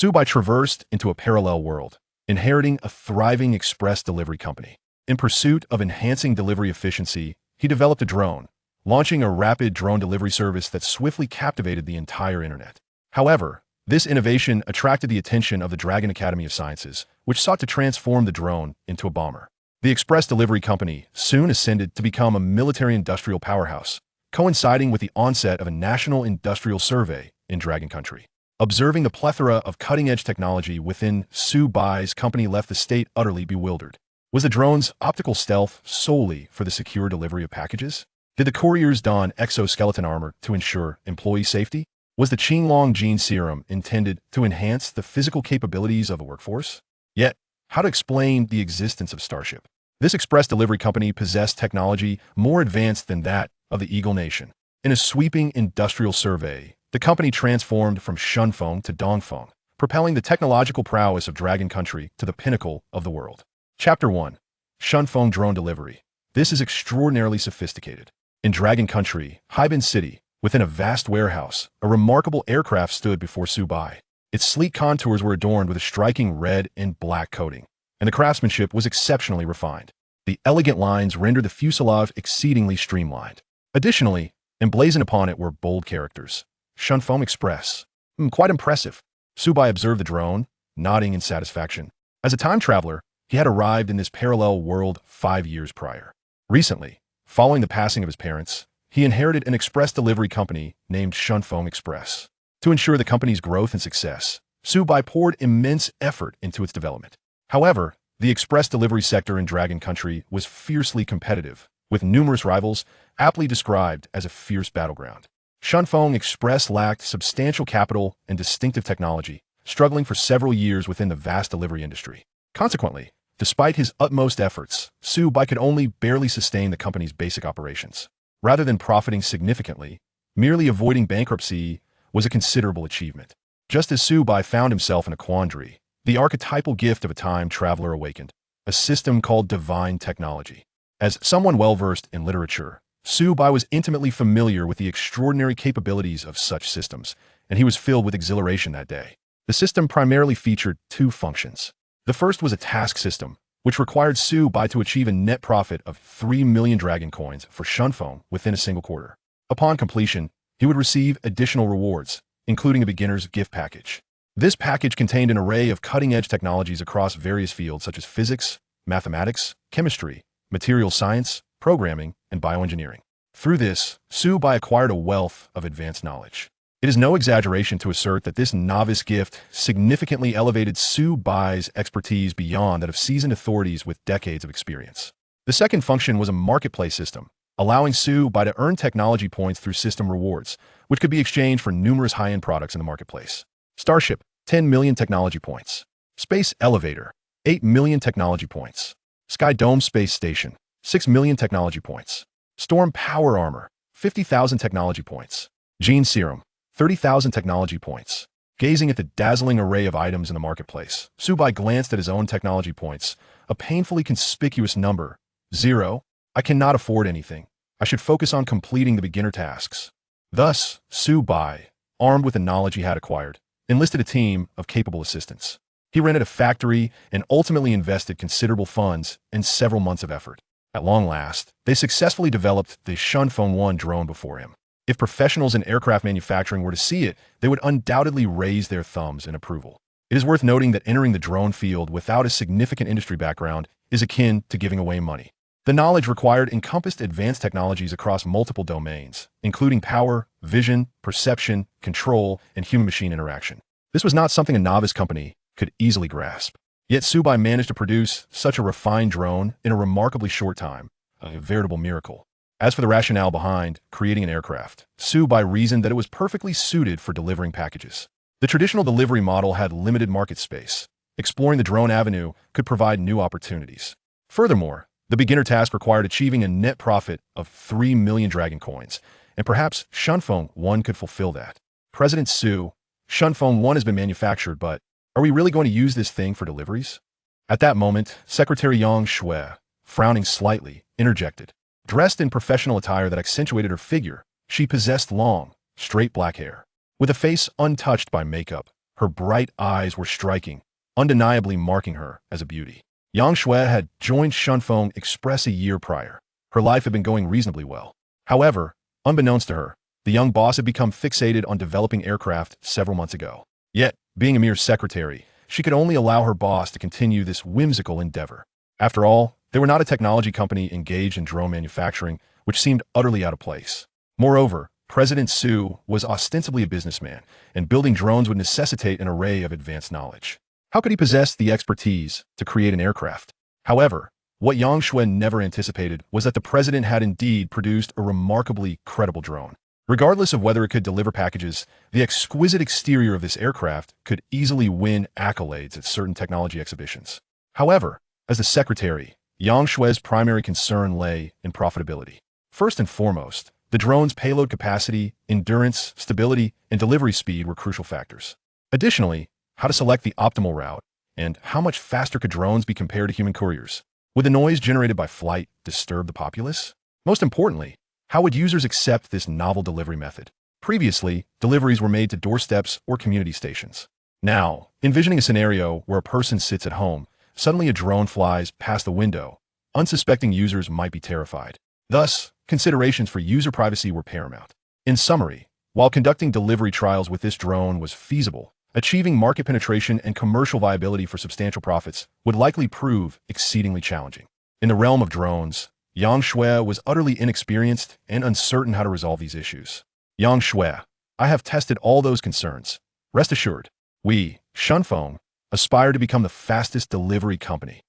Su Bai traversed into a parallel world, inheriting a thriving express delivery company. In pursuit of enhancing delivery efficiency, he developed a drone, launching a rapid drone delivery service that swiftly captivated the entire internet. However, this innovation attracted the attention of the Dragon Academy of Sciences, which sought to transform the drone into a bomber. The express delivery company soon ascended to become a military-industrial powerhouse, coinciding with the onset of a national industrial survey in Dragon Country. Observing the plethora of cutting-edge technology within Su Bai's company left the state utterly bewildered. Was the drone's optical stealth solely for the secure delivery of packages? Did the couriers don exoskeleton armor to ensure employee safety? Was the Qinglong gene serum intended to enhance the physical capabilities of a workforce? Yet, how to explain the existence of Starship? This express delivery company possessed technology more advanced than that of the Eagle Nation. In a sweeping industrial survey, the company transformed from Shunfeng to Dongfeng, propelling the technological prowess of Dragon Country to the pinnacle of the world. Chapter 1. Shunfeng Drone Delivery. This is extraordinarily sophisticated. In Dragon Country, Haibin City, within a vast warehouse, a remarkable aircraft stood before Su Bai. Its sleek contours were adorned with a striking red and black coating, and the craftsmanship was exceptionally refined. The elegant lines rendered the fuselage exceedingly streamlined. Additionally, emblazoned upon it were bold characters. Shunfeng Express. Quite impressive. Su Bai observed the drone, nodding in satisfaction. As a time traveler, he had arrived in this parallel world 5 years prior. Recently, following the passing of his parents, he inherited an express delivery company named Shunfeng Express. To ensure the company's growth and success, Su Bai poured immense effort into its development. However, the express delivery sector in Dragon Country was fiercely competitive, with numerous rivals, aptly described as a fierce battleground. Shunfeng Express lacked substantial capital and distinctive technology, struggling for several years within the vast delivery industry. Consequently, despite his utmost efforts, Su Bai could only barely sustain the company's basic operations. Rather than profiting significantly, merely avoiding bankruptcy was a considerable achievement. Just as Su Bai found himself in a quandary, the archetypal gift of a time traveler awakened, a system called divine technology. As someone well-versed in literature, Su Bai was intimately familiar with the extraordinary capabilities of such systems, and he was filled with exhilaration that day. The system primarily featured 2 functions. The first was a task system, which required Su Bai to achieve a net profit of 3 million dragon coins for Shunfeng within a single quarter. Upon completion, he would receive additional rewards, including a beginner's gift package. This package contained an array of cutting-edge technologies across various fields such as physics, mathematics, chemistry, material science, programming, and bioengineering. Through this, Su Bai acquired a wealth of advanced knowledge. It is no exaggeration to assert that this novice gift significantly elevated Su Bai's expertise beyond that of seasoned authorities with decades of experience. The second function was a marketplace system, allowing Su Bai to earn technology points through system rewards, which could be exchanged for numerous high-end products in the marketplace. Starship, 10 million technology points. Space Elevator, 8 million technology points. Sky Dome Space Station, 6 million technology points. Storm Power Armor, 50,000 technology points. Gene Serum, 30,000 technology points. Gazing at the dazzling array of items in the marketplace, Su Bai glanced at his own technology points, a painfully conspicuous number. 0. I cannot afford anything. I should focus on completing the beginner tasks. Thus, Su Bai, armed with the knowledge he had acquired, enlisted a team of capable assistants. He rented a factory and ultimately invested considerable funds and several months of effort. At long last, they successfully developed the Shunfeng 1 drone before him. If professionals in aircraft manufacturing were to see it, they would undoubtedly raise their thumbs in approval. It is worth noting that entering the drone field without a significant industry background is akin to giving away money. The knowledge required encompassed advanced technologies across multiple domains, including power, vision, perception, control, and human-machine interaction. This was not something a novice company could easily grasp. Yet Su Bai managed to produce such a refined drone in a remarkably short time, a veritable miracle. As for the rationale behind creating an aircraft, Su Bai reasoned that it was perfectly suited for delivering packages. The traditional delivery model had limited market space. Exploring the drone avenue could provide new opportunities. Furthermore, the beginner task required achieving a net profit of 3 million dragon coins, and perhaps Shunfeng 1 could fulfill that. President Su, Shunfeng 1 has been manufactured, but are we really going to use this thing for deliveries? At that moment, Secretary Yang Shui, frowning slightly, interjected. Dressed in professional attire that accentuated her figure, she possessed long, straight black hair. With a face untouched by makeup, Her bright eyes were striking, undeniably marking her as a beauty. Yang Shui had joined Shunfeng Express a year prior. Her life had been going reasonably well. However, unbeknownst to her, the young boss had become fixated on developing aircraft several months ago. Yet, being a mere secretary, she could only allow her boss to continue this whimsical endeavor. After all, they were not a technology company engaged in drone manufacturing, which seemed utterly out of place. Moreover, President Su was ostensibly a businessman, and building drones would necessitate an array of advanced knowledge. How could he possess the expertise to create an aircraft? However, what Yang Shui never anticipated was that the president had indeed produced a remarkably credible drone. Regardless of whether it could deliver packages, the exquisite exterior of this aircraft could easily win accolades at certain technology exhibitions. However, as the secretary, Yang Shui's primary concern lay in profitability. First and foremost, the drone's payload capacity, endurance, stability, and delivery speed were crucial factors. Additionally, how to select the optimal route, and how much faster could drones be compared to human couriers? Would the noise generated by flight disturb the populace? Most importantly, how would users accept this novel delivery method? Previously, deliveries were made to doorsteps or community stations. Now, envisioning a scenario where a person sits at home, suddenly a drone flies past the window, unsuspecting users might be terrified. Thus, considerations for user privacy were paramount. In summary, while conducting delivery trials with this drone was feasible, achieving market penetration and commercial viability for substantial profits would likely prove exceedingly challenging. In the realm of drones, Yang Shui was utterly inexperienced and uncertain how to resolve these issues. Yang Shui, I have tested all those concerns. Rest assured, we, Shunfeng, aspire to become the fastest delivery company,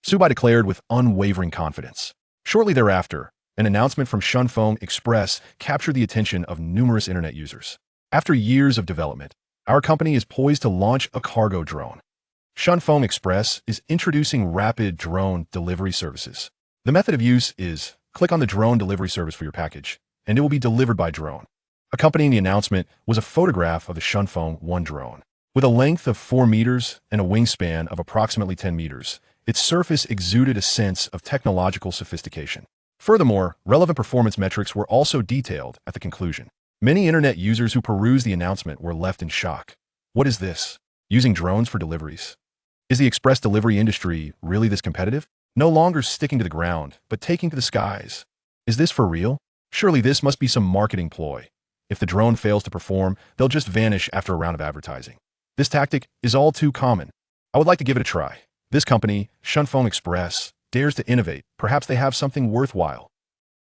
Su Bai declared with unwavering confidence. Shortly thereafter, an announcement from Shunfeng Express captured the attention of numerous internet users. After years of development, our company is poised to launch a cargo drone. Shunfeng Express is introducing rapid drone delivery services. The method of use is click on the drone delivery service for your package, and it will be delivered by drone. Accompanying the announcement was a photograph of the Shunfeng 1 drone. With a length of 4 meters and a wingspan of approximately 10 meters, its surface exuded a sense of technological sophistication. Furthermore, relevant performance metrics were also detailed at the conclusion. Many internet users who perused the announcement were left in shock. What is this? Using drones for deliveries? Is the express delivery industry really this competitive? No longer sticking to the ground, but taking to the skies. Is this for real? Surely this must be some marketing ploy. If the drone fails to perform, they'll just vanish after a round of advertising. This tactic is all too common. I would like to give it a try. This company, Shunfeng Express, dares to innovate. Perhaps they have something worthwhile.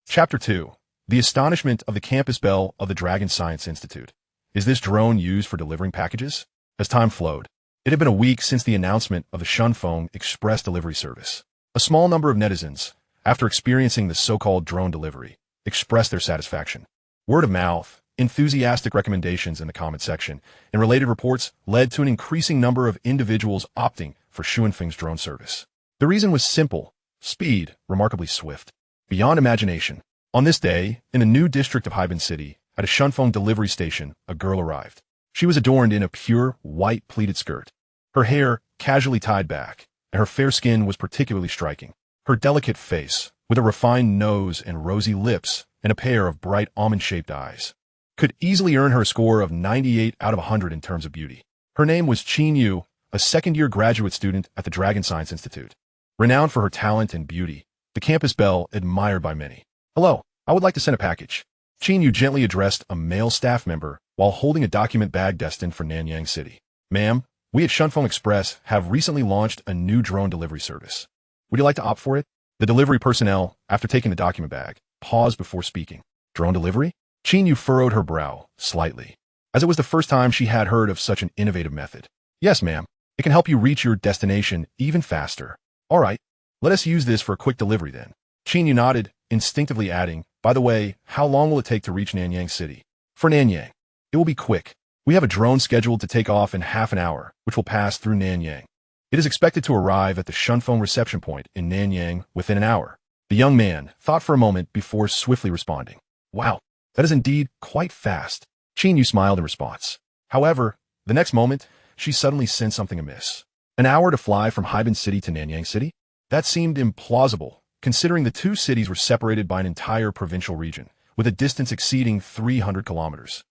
Chapter 2. The astonishment of the campus bell of the Dragon Science Institute. Is this drone used for delivering packages? As time flowed, it had been a week since the announcement of the Shunfeng Express delivery service. A small number of netizens, after experiencing the so-called drone delivery, expressed their satisfaction. Word of mouth, enthusiastic recommendations in the comment section, and related reports led to an increasing number of individuals opting for Shunfeng's drone service. The reason was simple: speed, remarkably swift, beyond imagination. On this day, in a new district of Haiban City, at a Shunfeng delivery station, a girl arrived. She was adorned in a pure, white pleated skirt. Her hair casually tied back, and her fair skin was particularly striking. Her delicate face, with a refined nose and rosy lips and a pair of bright almond-shaped eyes, could easily earn her a score of 98 out of 100 in terms of beauty. Her name was Qin Yu, a second-year graduate student at the Dragon Science Institute. Renowned for her talent and beauty, the campus belle admired by many. "Hello, I would like to send a package." Qin Yu gently addressed a male staff member while holding a document bag destined for Nanyang City. "Ma'am, we at Shunfeng Express have recently launched a new drone delivery service. Would you like to opt for it?" The delivery personnel, after taking the document bag, paused before speaking. "Drone delivery?" Qin Yu furrowed her brow slightly, as it was the first time she had heard of such an innovative method. "Yes, ma'am. It can help you reach your destination even faster." "All right, let us use this for a quick delivery then." Qin Yu nodded, instinctively adding, "By the way, how long will it take to reach Nanyang City?" "For Nanyang, it will be quick. We have a drone scheduled to take off in half an hour, which will pass through Nanyang. It is expected to arrive at the Shunfeng reception point in Nanyang within an hour." The young man thought for a moment before swiftly responding. "Wow, that is indeed quite fast." Qin Yu smiled in response. However, the next moment, she suddenly sensed something amiss. An hour to fly from Haiban City to Nanyang City? That seemed implausible, considering the two cities were separated by an entire provincial region, with a distance exceeding 300 kilometers.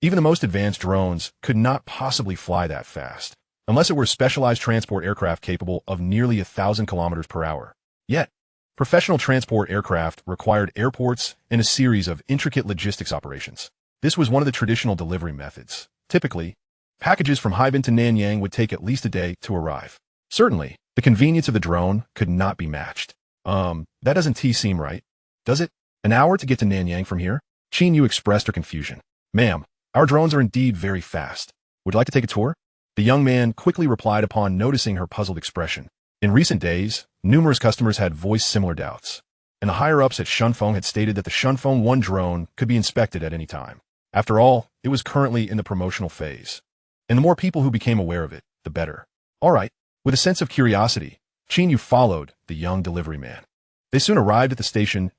Even the most advanced drones could not possibly fly that fast, unless it were specialized transport aircraft capable of nearly 1,000 kilometers per hour. Yet, professional transport aircraft required airports and a series of intricate logistics operations. This was one of the traditional delivery methods. Typically, packages from Harbin to Nanyang would take at least a day to arrive. Certainly, the convenience of the drone could not be matched. That doesn't seem right, does it? An hour to get to Nanyang from here? Qin Yu expressed her confusion. Ma'am, our drones are indeed very fast. Would you like to take a tour? The young man quickly replied upon noticing her puzzled expression. In recent days, numerous customers had voiced similar doubts, and the higher-ups at Shunfeng had stated that the Shunfeng 1 drone could be inspected at any time. After all, it was currently in the promotional phase, and the more people who became aware of it, the better. All right. With a sense of curiosity, Qin Yu followed the young delivery man. They soon arrived at the station's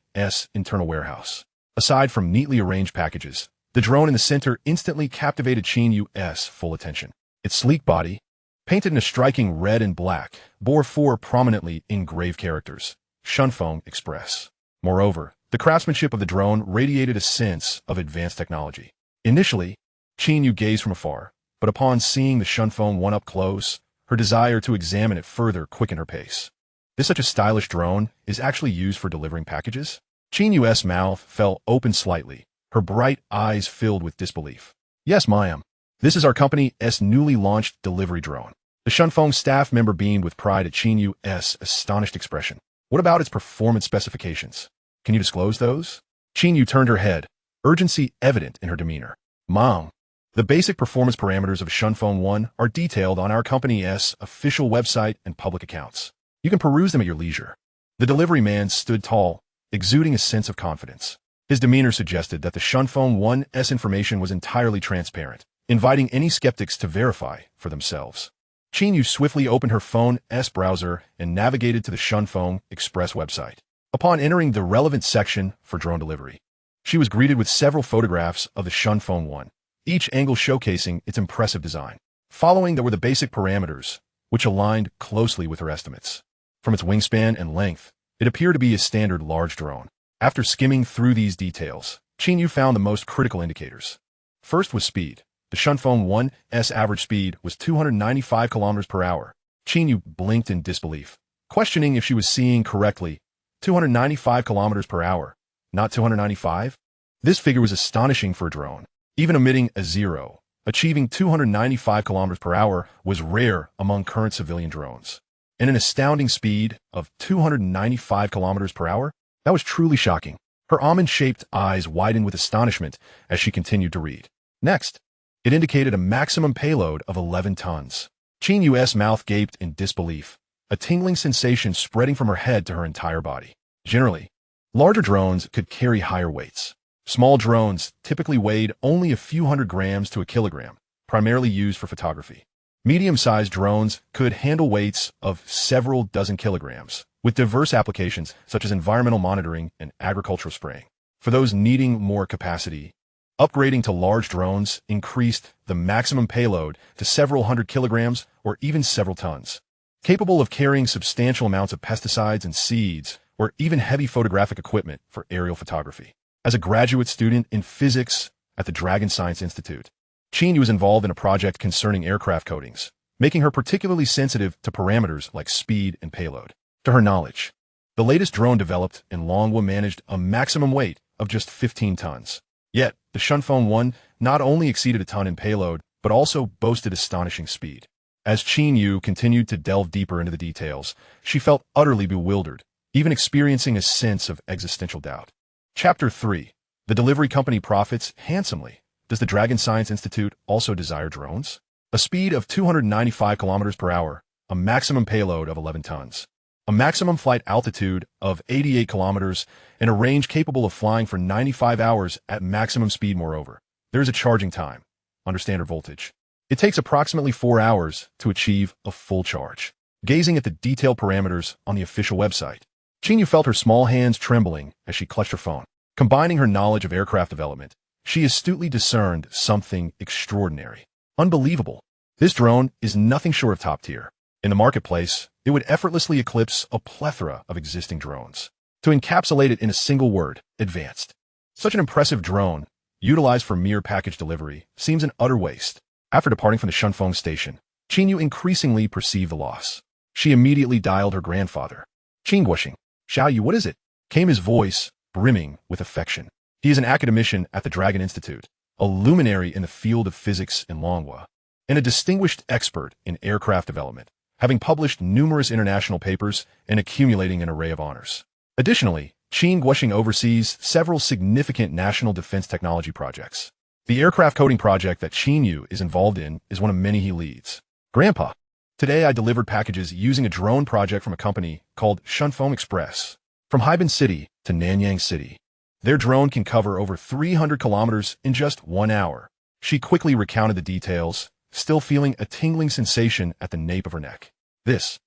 internal warehouse. Aside from neatly arranged packages, the drone in the center instantly captivated Qin Yu's full attention. Its sleek body, painted in a striking red and black, bore 4 prominently engraved characters, Shunfeng Express. Moreover, the craftsmanship of the drone radiated a sense of advanced technology. Initially, Qin Yu gazed from afar, but upon seeing the Shunfeng 1 up close, her desire to examine it further quickened her pace. Such a stylish drone is actually used for delivering packages? Qin Yu's mouth fell open slightly, her bright eyes filled with disbelief. Yes, ma'am. This is our company's newly launched delivery drone. The Shunfeng staff member beamed with pride at Qin Yu's astonished expression. What about its performance specifications? Can you disclose those? Qin Yu turned her head, urgency evident in her demeanor. Ma'am, the basic performance parameters of Shunfeng 1 are detailed on our company's official website and public accounts. You can peruse them at your leisure. The delivery man stood tall, exuding a sense of confidence. His demeanor suggested that the Shunfeng 1's information was entirely transparent, inviting any skeptics to verify for themselves. Qin Yu swiftly opened her phone's browser and navigated to the Shunfeng Express website. Upon entering the relevant section for drone delivery, she was greeted with several photographs of the Shunfeng 1, each angle showcasing its impressive design. Following there were the basic parameters, which aligned closely with her estimates. From its wingspan and length, it appeared to be a standard large drone. After skimming through these details, Qin Yu found the most critical indicators. First was speed. The Shunfeng 1's average speed was 295 kilometers per hour. Qin Yu blinked in disbelief, questioning if she was seeing correctly. 295 kilometers per hour, not 295? This figure was astonishing for a drone. Even omitting a zero, achieving 295 kilometers per hour was rare among current civilian drones. And an astounding speed of 295 kilometers per hour? That was truly shocking. Her almond-shaped eyes widened with astonishment as she continued to read. Next, it indicated a maximum payload of 11 tons. Qin Yu's mouth gaped in disbelief, a tingling sensation spreading from her head to her entire body. Generally, larger drones could carry higher weights. Small drones typically weighed only a few hundred grams to a kilogram, primarily used for photography. Medium-sized drones could handle weights of several dozen kilograms, with diverse applications such as environmental monitoring and agricultural spraying. For those needing more capacity, upgrading to large drones increased the maximum payload to several hundred kilograms or even several tons. Capable of carrying substantial amounts of pesticides and seeds, or even heavy photographic equipment for aerial photography. As a graduate student in physics at the Dragon Science Institute, Qin Yu was involved in a project concerning aircraft coatings, making her particularly sensitive to parameters like speed and payload. To her knowledge, the latest drone developed in Longwa managed a maximum weight of just 15 tons. Yet, the Shunfeng 1 not only exceeded a ton in payload, but also boasted astonishing speed. As Qin Yu continued to delve deeper into the details, she felt utterly bewildered, even experiencing a sense of existential doubt. Chapter 3. The delivery company profits handsomely. Does the Dragon Science Institute also desire drones? A speed of 295 kilometers per hour, a maximum payload of 11 tons, a maximum flight altitude of 88 kilometers, and a range capable of flying for 95 hours at maximum speed. Moreover, there is a charging time, under standard voltage. It takes approximately 4 hours to achieve a full charge. Gazing at the detailed parameters on the official website, Qin Yu felt her small hands trembling as she clutched her phone. Combining her knowledge of aircraft development, she astutely discerned something extraordinary. Unbelievable. This drone is nothing short of top tier. In the marketplace, it would effortlessly eclipse a plethora of existing drones. To encapsulate it in a single word, advanced. Such an impressive drone utilized for mere package delivery, seems an utter waste. After departing from the Shunfeng station, Qinyu increasingly perceived the loss. She immediately dialed her grandfather. "Qinguoxing, Xiaoyu, what is it?" came his voice, brimming with affection. He is an academician at the Dragon Institute, a luminary in the field of physics in Longhua, and a distinguished expert in aircraft development, having published numerous international papers and accumulating an array of honors. Additionally, Qin Guoxing oversees several significant national defense technology projects. The aircraft coding project that Qin Yu is involved in is one of many he leads. "Grandpa, today I delivered packages using a drone project from a company called Shunfeng Express, from Haiban City to Nanyang City. Their drone can cover over 300 kilometers in just 1 hour." She quickly recounted the details, still feeling a tingling sensation at the nape of her neck. "This,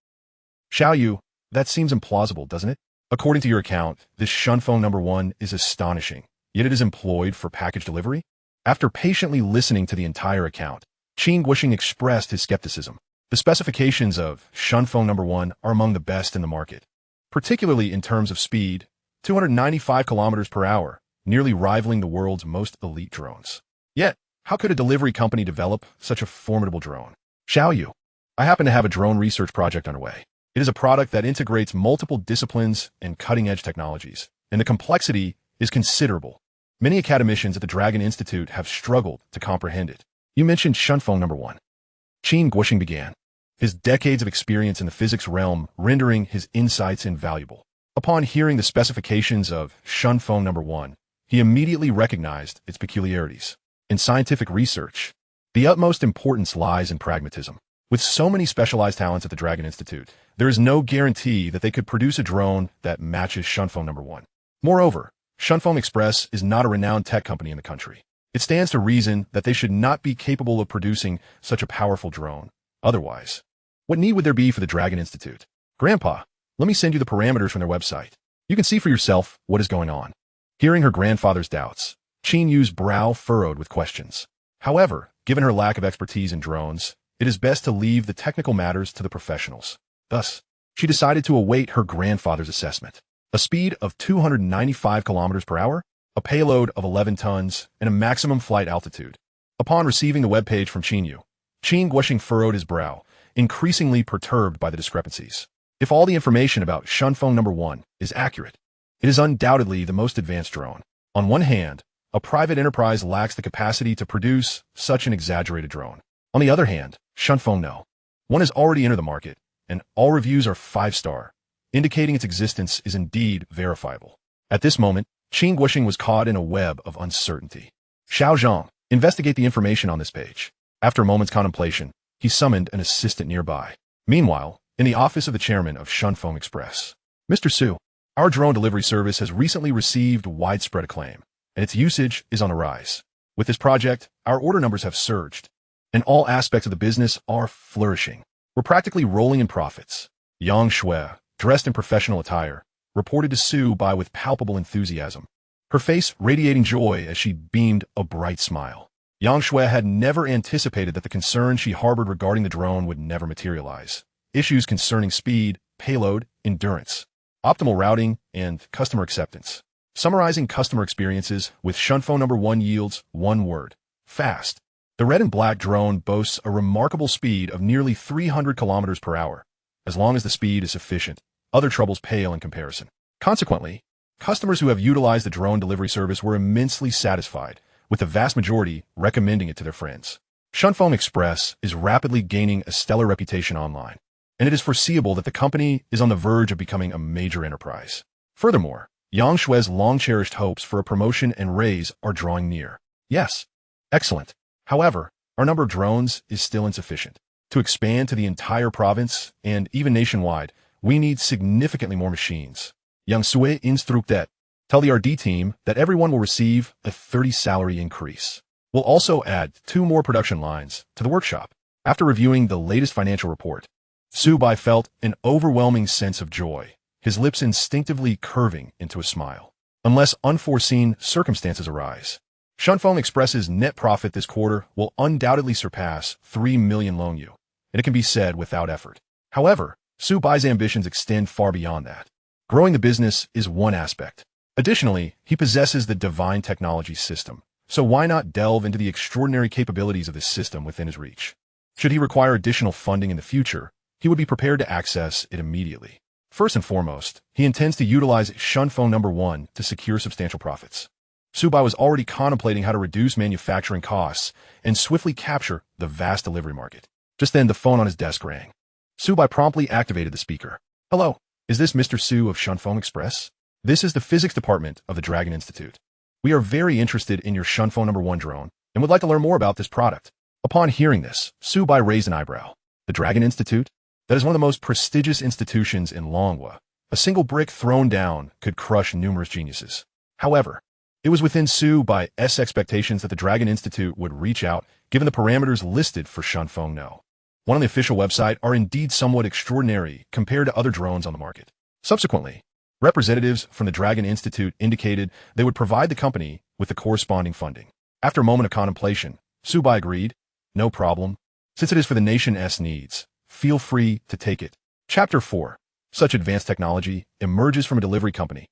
Xiaoyu, that seems implausible, doesn't it? According to your account, this Shunfeng #1 is astonishing, yet it is employed for package delivery?" After patiently listening to the entire account, Qin Guoxing expressed his skepticism. The specifications of Shunfeng #1 are among the best in the market, particularly in terms of speed, 295 kilometers per hour, nearly rivaling the world's most elite drones. Yet, how could a delivery company develop such a formidable drone? "Xiaoyu, I happen to have a drone research project underway. It is a product that integrates multiple disciplines and cutting-edge technologies, and the complexity is considerable. Many academicians at the Dragon Institute have struggled to comprehend it." "You mentioned Shunfeng #1. Qin Guoxing began, his decades of experience in the physics realm rendering his insights invaluable. Upon hearing the specifications of Shunfeng #1, he immediately recognized its peculiarities. In scientific research, the utmost importance lies in pragmatism. With so many specialized talents at the Dragon Institute, there is no guarantee that they could produce a drone that matches Shunfeng #1. Moreover, Shunfeng Express is not a renowned tech company in the country. It stands to reason that they should not be capable of producing such a powerful drone. Otherwise, what need would there be for the Dragon Institute? "Grandpa, let me send you the parameters from their website. You can see for yourself what is going on." Hearing her grandfather's doubts, Qin Yu's brow furrowed with questions. However, given her lack of expertise in drones, it is best to leave the technical matters to the professionals. Thus, she decided to await her grandfather's assessment. A speed of 295 kilometers per hour, a payload of 11 tons, and a maximum flight altitude. Upon receiving the webpage from Qin Yu, Qin Guoxing furrowed his brow, increasingly perturbed by the discrepancies. If all the information about Shunfeng #1 is accurate, it is undoubtedly the most advanced drone. On one hand, a private enterprise lacks the capacity to produce such an exaggerated drone. On the other hand, Shunfeng #1 has already entered the market, and all reviews are 5-star, indicating its existence is indeed verifiable. At this moment, Qin Guoxing was caught in a web of uncertainty. "Xiao Zhang, investigate the information on this page." After a moment's contemplation, he summoned an assistant nearby. Meanwhile, in the office of the chairman of Shunfeng Express, "Mr. Su, our drone delivery service has recently received widespread acclaim, and its usage is on the rise. With this project, our order numbers have surged, and all aspects of the business are flourishing. We're practically rolling in profits." Yang Shui, dressed in professional attire, reported to Su Bai with palpable enthusiasm, her face radiating joy as she beamed a bright smile. Yang Shui had never anticipated that the concern she harbored regarding the drone would never materialize. Issues concerning speed, payload, endurance, optimal routing, and customer acceptance. Summarizing customer experiences with Shunfeng #1 yields one word: fast. The red and black drone boasts a remarkable speed of nearly 300 kilometers per hour. As long as the speed is sufficient, other troubles pale in comparison. Consequently, customers who have utilized the drone delivery service were immensely satisfied, with the vast majority recommending it to their friends. Shunfeng Express is rapidly gaining a stellar reputation online, and it is foreseeable that the company is on the verge of becoming a major enterprise. Furthermore, Yang Shui's long-cherished hopes for a promotion and raise are drawing near. "Yes, excellent. However, our number of drones is still insufficient. To expand to the entire province, and even nationwide, we need significantly more machines. Yang Sui instructed. Tell the RD team that everyone will receive a 30 salary increase. We'll also add 2 more production lines to the workshop." After reviewing the latest financial report, Su Bai felt an overwhelming sense of joy, his lips instinctively curving into a smile. Unless unforeseen circumstances arise, Shunfeng Express's net profit this quarter will undoubtedly surpass 3 million Longyu, and it can be said without effort. However, Su Bai's ambitions extend far beyond that. Growing the business is one aspect. Additionally, he possesses the divine technology system, So why not delve into the extraordinary capabilities of this system within his reach? Should he require additional funding in the future, he would be prepared to access it immediately. First and foremost, he intends to utilize Shunfeng No. 1 to secure substantial profits. Su Bai was already contemplating how to reduce manufacturing costs and swiftly capture the vast delivery market. Just then, the phone on his desk rang. Su Bai promptly activated the speaker. "Hello, is this Mr. Su of Shunfeng Express? This is the physics department of the Dragon Institute. We are very interested in your Shunfeng No. 1 drone and would like to learn more about this product." Upon hearing this, Su Bai raised an eyebrow. The Dragon Institute? That is one of the most prestigious institutions in Longhua. A single brick thrown down could crush numerous geniuses. However, it was within Su Bai's expectations that the Dragon Institute would reach out, given the parameters listed for Shunfeng No. 1 on the official website are indeed somewhat extraordinary compared to other drones on the market. Subsequently, representatives from the Dragon Institute indicated they would provide the company with the corresponding funding. After a moment of contemplation, Su Bai agreed, "No problem. Since it is for the nation's needs, feel free to take it." Chapter 4. Such advanced technology emerges from a delivery company.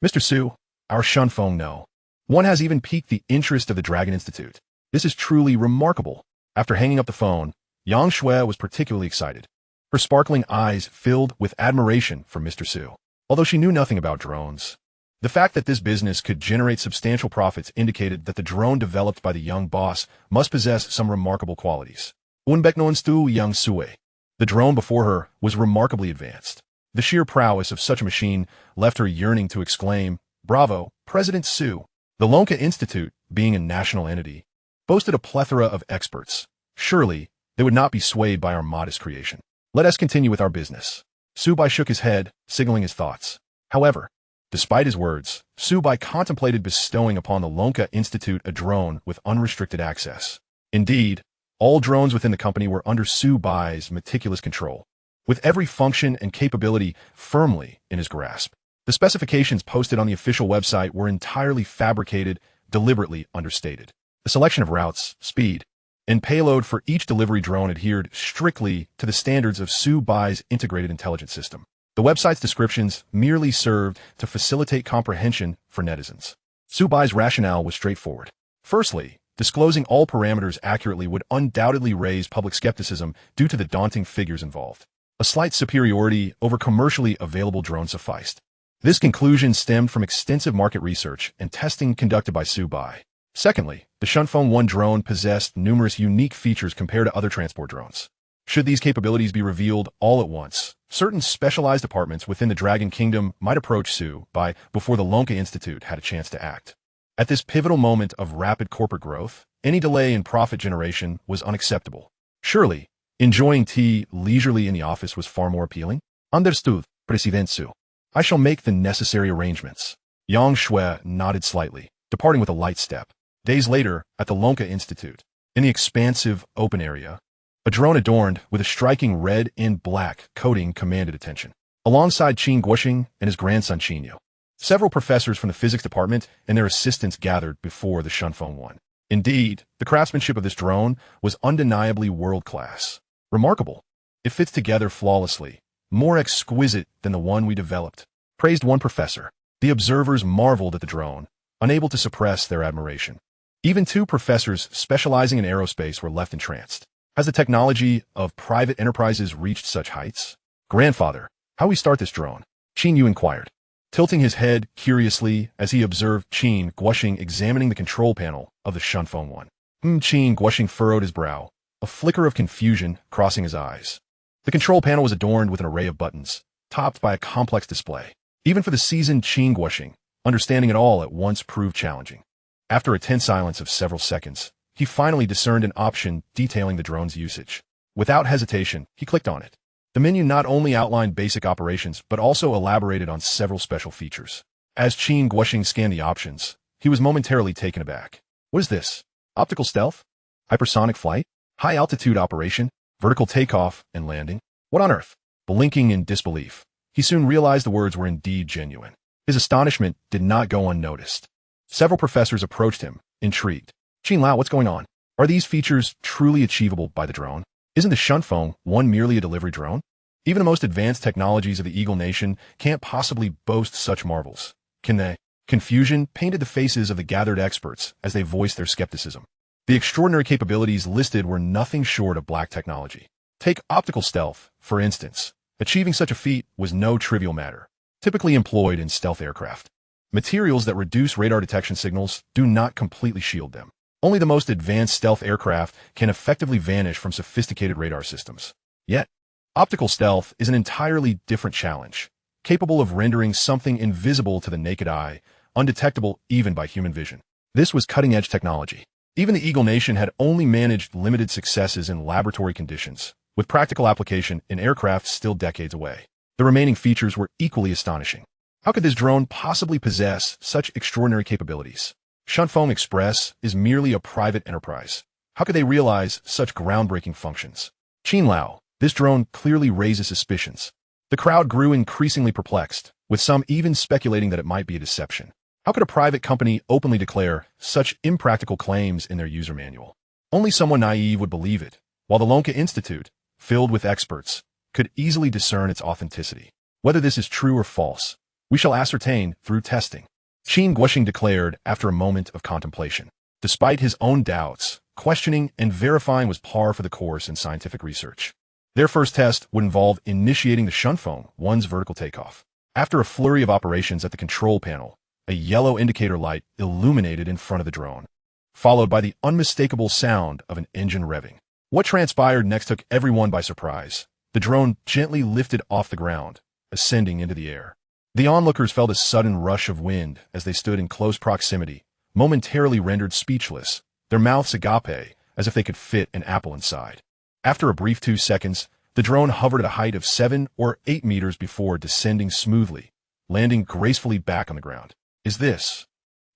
Mr. Su, our Shunfeng No. 1 has even piqued the interest of the Dragon Institute. This is truly remarkable. After hanging up the phone, Yang Shui was particularly excited. Her sparkling eyes filled with admiration for Mr. Su. Although she knew nothing about drones, the fact that this business could generate substantial profits indicated that the drone developed by the young boss must possess some remarkable qualities. Unbeknownst Yang Sui, the drone before her was remarkably advanced. The sheer prowess of such a machine left her yearning to exclaim, "Bravo, President Su!" The Longhua Institute, being a national entity, boasted a plethora of experts. Surely, they would not be swayed by our modest creation. Let us continue with our business. Su Bai shook his head, signaling his thoughts. However, despite his words, Su Bai contemplated bestowing upon the Longhua Institute a drone with unrestricted access. Indeed, all drones within the company were under Su Bai's meticulous control, with every function and capability firmly in his grasp. The specifications posted on the official website were entirely fabricated, deliberately understated. The selection of routes, speed, and payload for each delivery drone adhered strictly to the standards of Su Bai's integrated intelligence system. The website's descriptions merely served to facilitate comprehension for netizens. Su Bai's rationale was straightforward. Firstly, disclosing all parameters accurately would undoubtedly raise public skepticism due to the daunting figures involved. A slight superiority over commercially available drones sufficed. This conclusion stemmed from extensive market research and testing conducted by Su Bai. Secondly, the Shunfeng 1 drone possessed numerous unique features compared to other transport drones. Should these capabilities be revealed all at once, certain specialized departments within the Dragon Kingdom might approach Su Bai before the Longhua Institute had a chance to act. At this pivotal moment of rapid corporate growth, any delay in profit generation was unacceptable. Surely, enjoying tea leisurely in the office was far more appealing. Understood, President Su. I shall make the necessary arrangements. Yang Shui nodded slightly, departing with a light step. Days later, at the Longhua Institute, in the expansive open area, a drone adorned with a striking red and black coating commanded attention. Alongside Qin Guoxing and his grandson Qin Yu, several professors from the physics department and their assistants gathered before the Shunfeng 1. Indeed, the craftsmanship of this drone was undeniably world-class. Remarkable. It fits together flawlessly, more exquisite than the one we developed, praised one professor. The observers marveled at the drone, unable to suppress their admiration. Even two professors specializing in aerospace were left entranced. Has the technology of private enterprises reached such heights? Grandfather, how we start this drone? Qin Yu inquired, tilting his head curiously as he observed Qin Guoxing examining the control panel of the Shunfeng 1. Qin Guoxing furrowed his brow, a flicker of confusion crossing his eyes. The control panel was adorned with an array of buttons, topped by a complex display. Even for the seasoned Qin Guoxing, understanding it all at once proved challenging. After a tense silence of several seconds, he finally discerned an option detailing the drone's usage. Without hesitation, he clicked on it. The menu not only outlined basic operations, but also elaborated on several special features. As Qin Guoxing scanned the options, he was momentarily taken aback. What is this? Optical stealth? Hypersonic flight? High-altitude operation? Vertical takeoff and landing? What on earth? Blinking in disbelief, he soon realized the words were indeed genuine. His astonishment did not go unnoticed. Several professors approached him, intrigued. Qin Lao, what's going on? Are these features truly achievable by the drone? Isn't the Shunfeng 1 merely a delivery drone? Even the most advanced technologies of the Eagle Nation can't possibly boast such marvels, can they? Confusion painted the faces of the gathered experts as they voiced their skepticism. The extraordinary capabilities listed were nothing short of black technology. Take optical stealth, for instance. Achieving such a feat was no trivial matter, typically employed in stealth aircraft. Materials that reduce radar detection signals do not completely shield them. Only the most advanced stealth aircraft can effectively vanish from sophisticated radar systems. Yet, optical stealth is an entirely different challenge, capable of rendering something invisible to the naked eye, undetectable even by human vision. This was cutting-edge technology. Even the Eagle Nation had only managed limited successes in laboratory conditions, with practical application in aircraft still decades away. The remaining features were equally astonishing. How could this drone possibly possess such extraordinary capabilities? Shunfeng Express is merely a private enterprise. How could they realize such groundbreaking functions? Qinlao, this drone clearly raises suspicions. The crowd grew increasingly perplexed, with some even speculating that it might be a deception. How could a private company openly declare such impractical claims in their user manual? Only someone naive would believe it, while the Lonka Institute, filled with experts, could easily discern its authenticity. Whether this is true or false, we shall ascertain through testing. Qin Guoxing declared after a moment of contemplation. Despite his own doubts, questioning and verifying was par for the course in scientific research. Their first test would involve initiating the Shunfeng 1's vertical takeoff. After a flurry of operations at the control panel, a yellow indicator light illuminated in front of the drone, followed by the unmistakable sound of an engine revving. What transpired next took everyone by surprise. The drone gently lifted off the ground, ascending into the air. The onlookers felt a sudden rush of wind as they stood in close proximity, momentarily rendered speechless, their mouths agape, as if they could fit an apple inside. After a brief 2 seconds, the drone hovered at a height of 7 or 8 meters before descending smoothly, landing gracefully back on the ground. Is this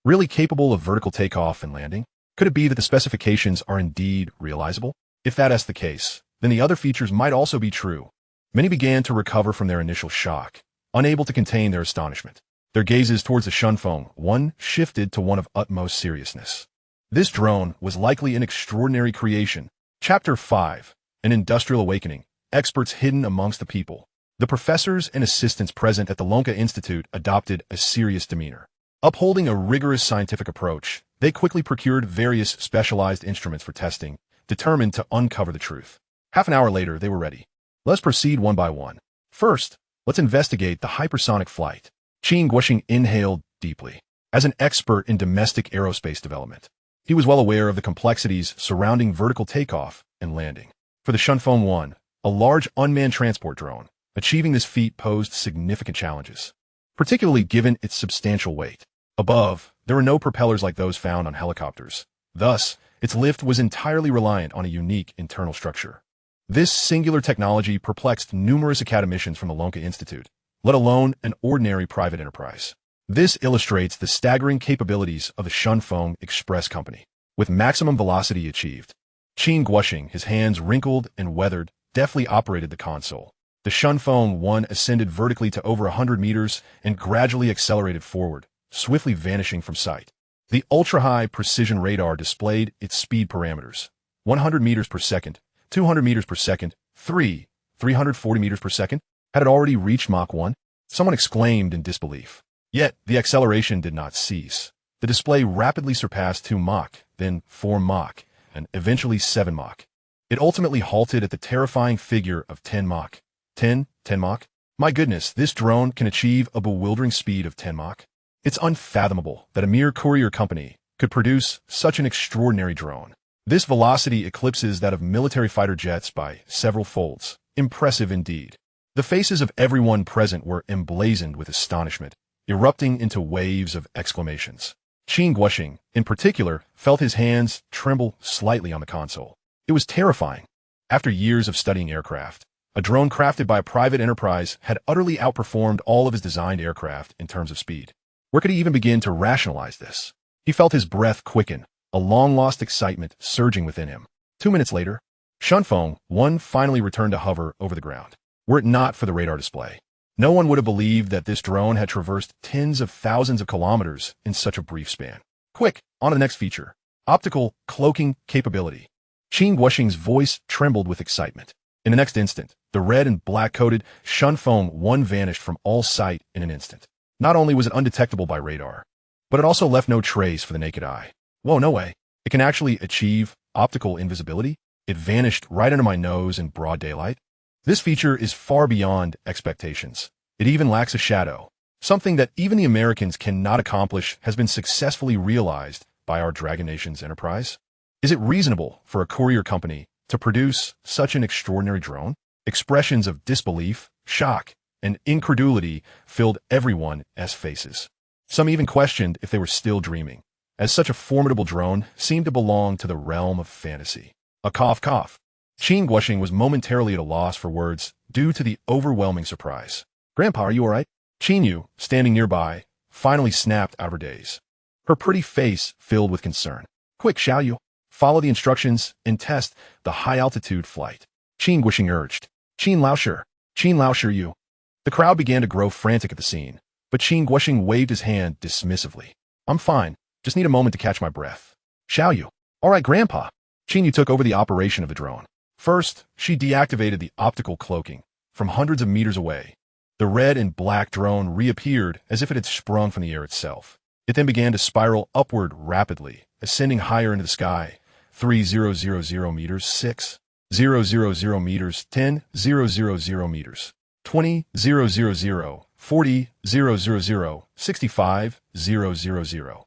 really capable of vertical takeoff and landing? Could it be that the specifications are indeed realizable? If that is the case, then the other features might also be true. Many began to recover from their initial shock, unable to contain their astonishment. Their gazes towards the Shunfeng 1 shifted to one of utmost seriousness. This drone was likely an extraordinary creation. Chapter 5. An Industrial Awakening. Experts hidden amongst the people. The professors and assistants present at the Lonka Institute adopted a serious demeanor. Upholding a rigorous scientific approach, they quickly procured various specialized instruments for testing, determined to uncover the truth. Half an hour later, they were ready. Let's proceed one by one. First, let's investigate the hypersonic flight. Qin Guoxing inhaled deeply. As an expert in domestic aerospace development, he was well aware of the complexities surrounding vertical takeoff and landing. For the Shunfeng 1, a large unmanned transport drone, achieving this feat posed significant challenges, particularly given its substantial weight. Above, there were no propellers like those found on helicopters. Thus, its lift was entirely reliant on a unique internal structure. This singular technology perplexed numerous academicians from the Lonka Institute, let alone an ordinary private enterprise. This illustrates the staggering capabilities of the Shunfeng Express Company. With maximum velocity achieved, Qin Guoxing, his hands wrinkled and weathered, deftly operated the console. The Shunfeng 1 ascended vertically to over 100 meters and gradually accelerated forward, swiftly vanishing from sight. The ultra-high precision radar displayed its speed parameters: 100 meters per second, 200 meters per second, 340 meters per second. Had it already reached Mach 1? Someone exclaimed in disbelief. Yet, the acceleration did not cease. The display rapidly surpassed 2 Mach, then 4 Mach, and eventually 7 Mach. It ultimately halted at the terrifying figure of 10 Mach. 10 Mach? My goodness, this drone can achieve a bewildering speed of 10 Mach. It's unfathomable that a mere courier company could produce such an extraordinary drone. This velocity eclipses that of military fighter jets by several folds. Impressive indeed. The faces of everyone present were emblazoned with astonishment, erupting into waves of exclamations. Qin Guoxing, in particular, felt his hands tremble slightly on the console. It was terrifying. After years of studying aircraft, a drone crafted by a private enterprise had utterly outperformed all of his designed aircraft in terms of speed. Where could he even begin to rationalize this? He felt his breath quicken, a long-lost excitement surging within him. 2 minutes later, Shunfeng 1 finally returned to hover over the ground. Were it not for the radar display, no one would have believed that this drone had traversed tens of thousands of kilometers in such a brief span. Quick, on to the next feature. Optical cloaking capability. Qin Guoxing's voice trembled with excitement. In the next instant, the red and black-coated Shunfeng 1 vanished from all sight in an instant. Not only was it undetectable by radar, but it also left no trace for the naked eye. Whoa, no way. It can actually achieve optical invisibility? It vanished right under my nose in broad daylight? This feature is far beyond expectations. It even lacks a shadow. Something that even the Americans cannot accomplish has been successfully realized by our Dragon Nation's enterprise. Is it reasonable for a courier company to produce such an extraordinary drone? Expressions of disbelief, shock, and incredulity filled everyone's faces. Some even questioned if they were still dreaming, as such a formidable drone seemed to belong to the realm of fantasy. A cough cough. Qin Guoxing was momentarily at a loss for words due to the overwhelming surprise. Grandpa, are you all right? Qin Yu, standing nearby, finally snapped out of her daze. Her pretty face filled with concern. Quick, Xiaoyu, follow the instructions and test the high-altitude flight. Qin Guoxing urged. Qin Laoshi, you. The crowd began to grow frantic at the scene, but Qin Guoxing waved his hand dismissively. I'm fine, just need a moment to catch my breath. Xiaoyu. All right, Grandpa. Qin Yu took over the operation of the drone. First, she deactivated the optical cloaking from hundreds of meters away. The red and black drone reappeared as if it had sprung from the air itself. It then began to spiral upward rapidly, ascending higher into the sky. 3,000 meters, 6,000 meters, 10,000 meters, 20,000, 40,000, 65,000,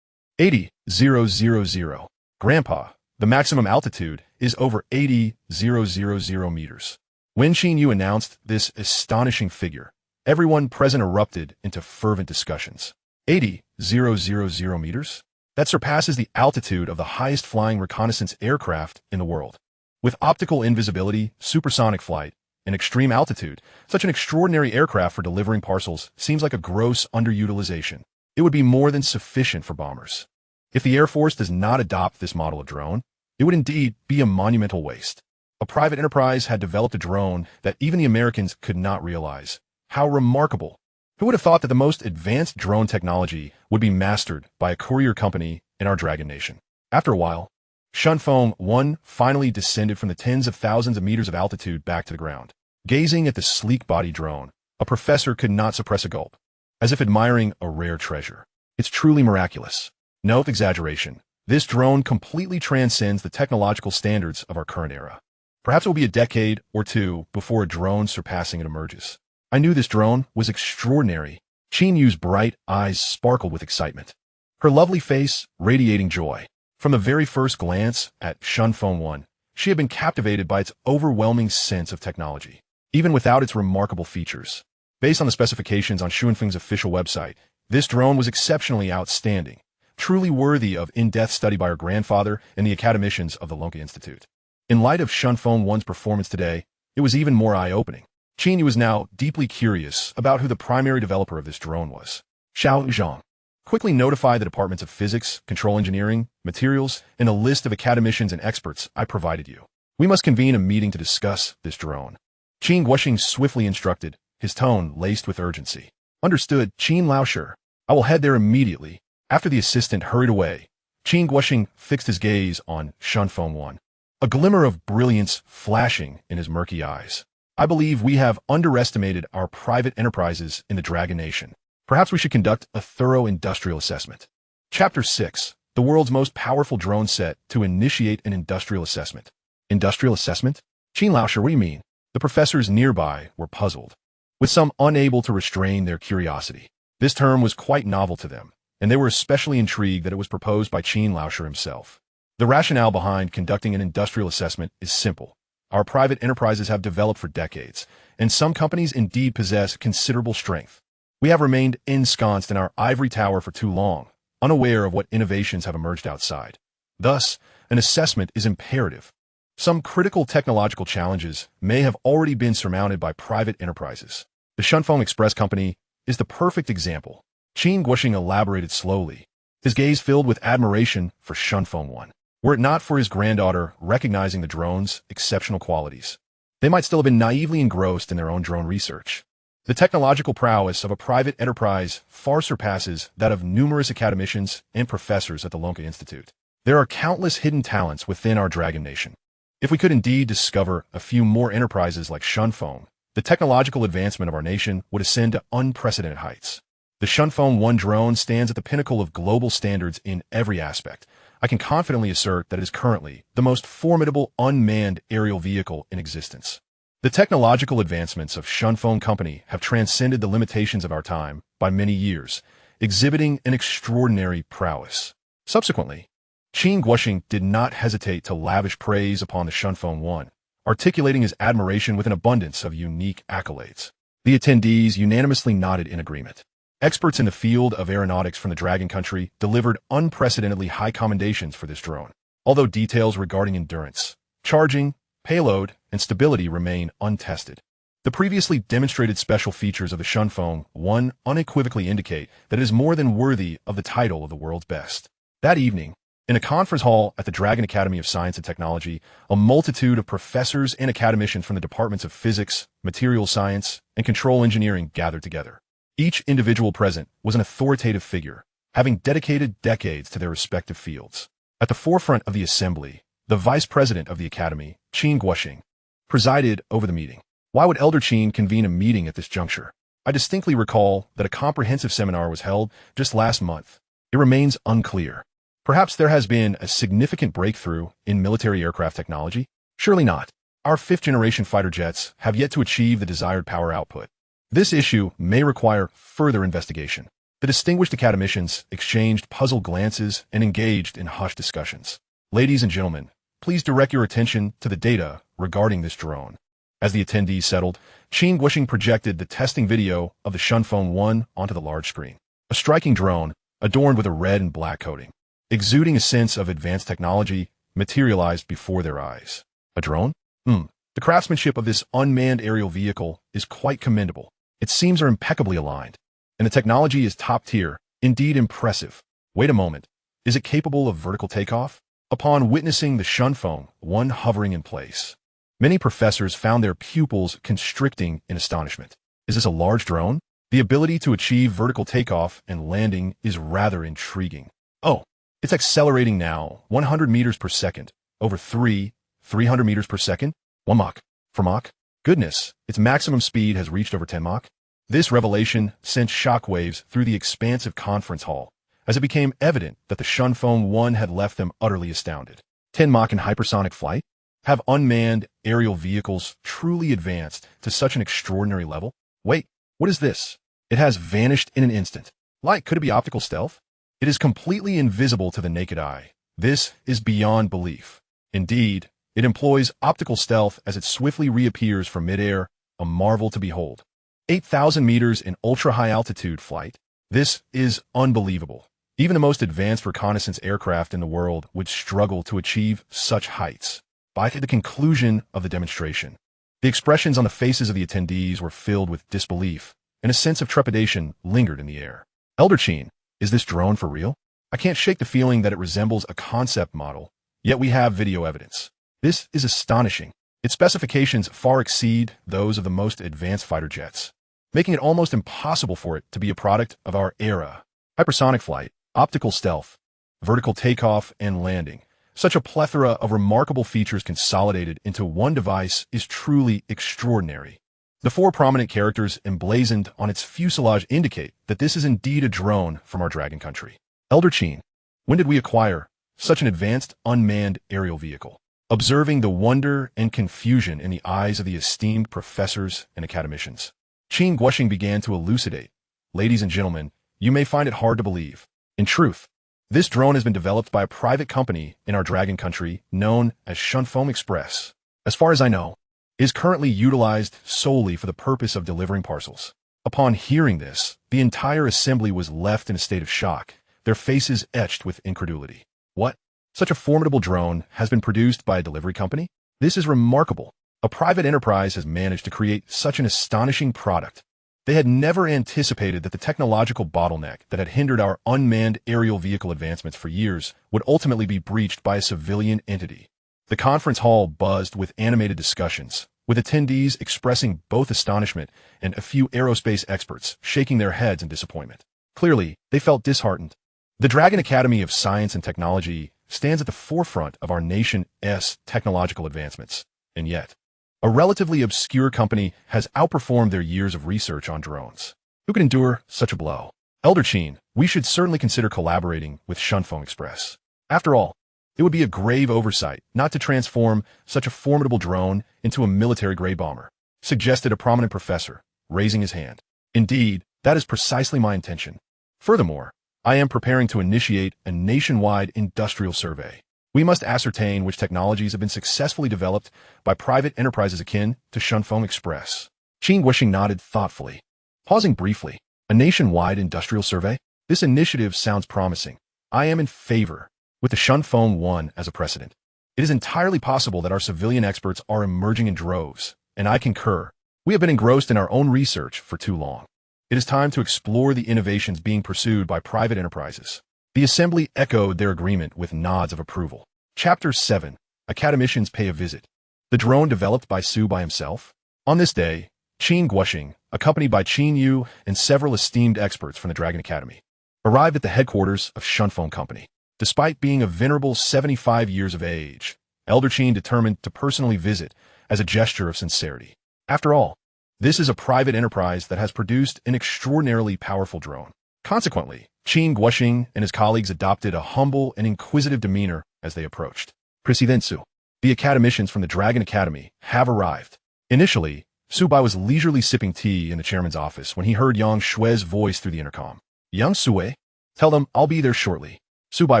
80,000. Grandpa, the maximum altitude is over 80,000 meters. When Qin Yu announced this astonishing figure, everyone present erupted into fervent discussions. 80,000 meters? That surpasses the altitude of the highest flying reconnaissance aircraft in the world. With optical invisibility, supersonic flight, and extreme altitude, such an extraordinary aircraft for delivering parcels seems like a gross underutilization. It would be more than sufficient for bombers. If the Air Force does not adopt this model of drone, it would indeed be a monumental waste. A private enterprise had developed a drone that even the Americans could not realize. How remarkable! Who would have thought that the most advanced drone technology would be mastered by a courier company in our Dragon Nation? After a while, Shunfeng 1 finally descended from the tens of thousands of meters of altitude back to the ground. Gazing at the sleek-bodied drone, a professor could not suppress a gulp, as if admiring a rare treasure. It's truly miraculous. No exaggeration. This drone completely transcends the technological standards of our current era. Perhaps it will be a decade or two before a drone surpassing it emerges. I knew this drone was extraordinary. Qin Yu's bright eyes sparkled with excitement, her lovely face radiating joy. From the very first glance at Shunfeng 1, she had been captivated by its overwhelming sense of technology, even without its remarkable features. Based on the specifications on Shunfeng's official website, this drone was exceptionally outstanding, truly worthy of in-depth study by her grandfather and the academicians of the Lonka Institute. In light of Shunfeng 1's performance today, it was even more eye-opening. Qin Yu was now deeply curious about who the primary developer of this drone was. Xiao Zhang. Quickly notify the departments of physics, control engineering, materials, and a list of academicians and experts I provided you. We must convene a meeting to discuss this drone. Qin Guoxing swiftly instructed, his tone laced with urgency. Understood, Qin Laoshi. I will head there immediately. After the assistant hurried away, Qin Guoxing fixed his gaze on Shunfeng 1, a glimmer of brilliance flashing in his murky eyes. I believe we have underestimated our private enterprises in the Dragon Nation. Perhaps we should conduct a thorough industrial assessment. Chapter 6. The world's most powerful drone set to initiate an industrial assessment. Industrial assessment? Qin Laoshi, what do you mean? The professors nearby were puzzled, with some unable to restrain their curiosity. This term was quite novel to them, and they were especially intrigued that it was proposed by Qin Laoshi himself. The rationale behind conducting an industrial assessment is simple. Our private enterprises have developed for decades, and some companies indeed possess considerable strength. We have remained ensconced in our ivory tower for too long, unaware of what innovations have emerged outside. Thus, an assessment is imperative. Some critical technological challenges may have already been surmounted by private enterprises. The Shunfeng Express Company is the perfect example. Qin Guoxing elaborated slowly, his gaze filled with admiration for Shunfeng 1. Were it not for his granddaughter recognizing the drone's exceptional qualities, they might still have been naively engrossed in their own drone research. The technological prowess of a private enterprise far surpasses that of numerous academicians and professors at the Lonka Institute. There are countless hidden talents within our Dragon Nation. If we could indeed discover a few more enterprises like Shunfeng, the technological advancement of our nation would ascend to unprecedented heights. The Shunfeng 1 drone stands at the pinnacle of global standards in every aspect. I can confidently assert that it is currently the most formidable unmanned aerial vehicle in existence. The technological advancements of Shunfeng Company have transcended the limitations of our time by many years, exhibiting an extraordinary prowess. Subsequently, Qin Guoxing did not hesitate to lavish praise upon the Shunfeng 1, articulating his admiration with an abundance of unique accolades. The attendees unanimously nodded in agreement. Experts in the field of aeronautics from the Dragon Country delivered unprecedentedly high commendations for this drone, although details regarding endurance, charging, payload, and stability remain untested. The previously demonstrated special features of the Shunfeng 1 unequivocally indicate that it is more than worthy of the title of the world's best. That evening, in a conference hall at the Dragon Academy of Science and Technology, a multitude of professors and academicians from the departments of physics, materials science, and control engineering gathered together. Each individual present was an authoritative figure, having dedicated decades to their respective fields. At the forefront of the assembly, the vice president of the academy, Qin Guoxing, presided over the meeting. Why would Elder Qin convene a meeting at this juncture? I distinctly recall that a comprehensive seminar was held just last month. It remains unclear. Perhaps there has been a significant breakthrough in military aircraft technology? Surely not. Our fifth-generation fighter jets have yet to achieve the desired power output. This issue may require further investigation. The distinguished academicians exchanged puzzled glances and engaged in hushed discussions. Ladies and gentlemen, please direct your attention to the data regarding this drone. As the attendees settled, Qin Guoxing projected the testing video of the Shunfeng 1 onto the large screen. A striking drone, adorned with a red and black coating, exuding a sense of advanced technology, materialized before their eyes. A drone? The craftsmanship of this unmanned aerial vehicle is quite commendable. Its seams are impeccably aligned, and the technology is top tier, indeed impressive. Wait a moment. Is it capable of vertical takeoff? Upon witnessing the Shunfeng 1 hovering in place, many professors found their pupils constricting in astonishment. Is this a large drone? The ability to achieve vertical takeoff and landing is rather intriguing. Oh, it's accelerating now, 100 meters per second, over 300 meters per second, 1 Mach. For Mach? Goodness, its maximum speed has reached over 10 Mach. This revelation sent shockwaves through the expansive conference hall, as it became evident that the Shunfeng 1 had left them utterly astounded. 10 Mach in hypersonic flight? Have unmanned aerial vehicles truly advanced to such an extraordinary level? Wait, what is this? It has vanished in an instant. Could it be optical stealth? It is completely invisible to the naked eye. This is beyond belief. Indeed, it employs optical stealth as it swiftly reappears from midair, a marvel to behold. 8,000 meters in ultra-high altitude flight. This is unbelievable. Even the most advanced reconnaissance aircraft in the world would struggle to achieve such heights. By the conclusion of the demonstration, the expressions on the faces of the attendees were filled with disbelief, and a sense of trepidation lingered in the air. Elder Qin, is this drone for real? I can't shake the feeling that it resembles a concept model, yet we have video evidence. This is astonishing. Its specifications far exceed those of the most advanced fighter jets, making it almost impossible for it to be a product of our era. Hypersonic flight, optical stealth, vertical takeoff and landing. Such a plethora of remarkable features consolidated into one device is truly extraordinary. The 4 prominent characters emblazoned on its fuselage indicate that this is indeed a drone from our Dragon Country. Elder Qin, when did we acquire such an advanced unmanned aerial vehicle? Observing the wonder and confusion in the eyes of the esteemed professors and academicians, Qin Guoxing began to elucidate. Ladies and gentlemen, you may find it hard to believe. In truth, this drone has been developed by a private company in our Dragon Country known as Shunfeng Express. As far as I know, it is currently utilized solely for the purpose of delivering parcels. Upon hearing this, the entire assembly was left in a state of shock, their faces etched with incredulity. What? Such a formidable drone has been produced by a delivery company? This is remarkable. A private enterprise has managed to create such an astonishing product. They had never anticipated that the technological bottleneck that had hindered our unmanned aerial vehicle advancements for years would ultimately be breached by a civilian entity. The conference hall buzzed with animated discussions, with attendees expressing both astonishment and a few aerospace experts shaking their heads in disappointment. Clearly, they felt disheartened. The Dragon Academy of Science and Technology stands at the forefront of our nation's technological advancements, and yet, a relatively obscure company has outperformed their years of research on drones. Who can endure such a blow? Elder Qin, we should certainly consider collaborating with Shunfeng Express. After all, it would be a grave oversight not to transform such a formidable drone into a military-grade bomber, suggested a prominent professor, raising his hand. Indeed, that is precisely my intention. Furthermore, I am preparing to initiate a nationwide industrial survey. We must ascertain which technologies have been successfully developed by private enterprises akin to Shunfeng Express. Qin Guoxing nodded thoughtfully. Pausing briefly, a nationwide industrial survey? This initiative sounds promising. I am in favor, with the Shunfeng one as a precedent. It is entirely possible that our civilian experts are emerging in droves, and I concur. We have been engrossed in our own research for too long. It is time to explore the innovations being pursued by private enterprises. The assembly echoed their agreement with nods of approval. Chapter 7. Academicians Pay a Visit. The drone developed by Su Bai himself? On this day, Qin Guoxing, accompanied by Qin Yu and several esteemed experts from the Dragon Academy, arrived at the headquarters of Shunfeng Company. Despite being a venerable 75 years of age, Elder Qin determined to personally visit as a gesture of sincerity. After all, this is a private enterprise that has produced an extraordinarily powerful drone. Consequently, Qin Guoxing and his colleagues adopted a humble and inquisitive demeanor as they approached. Presidensu, the academicians from the Dragon Academy have arrived. Initially, Su Bai was leisurely sipping tea in the chairman's office when he heard Yang Shui's voice through the intercom. Yang Shui, tell them I'll be there shortly. Su Bai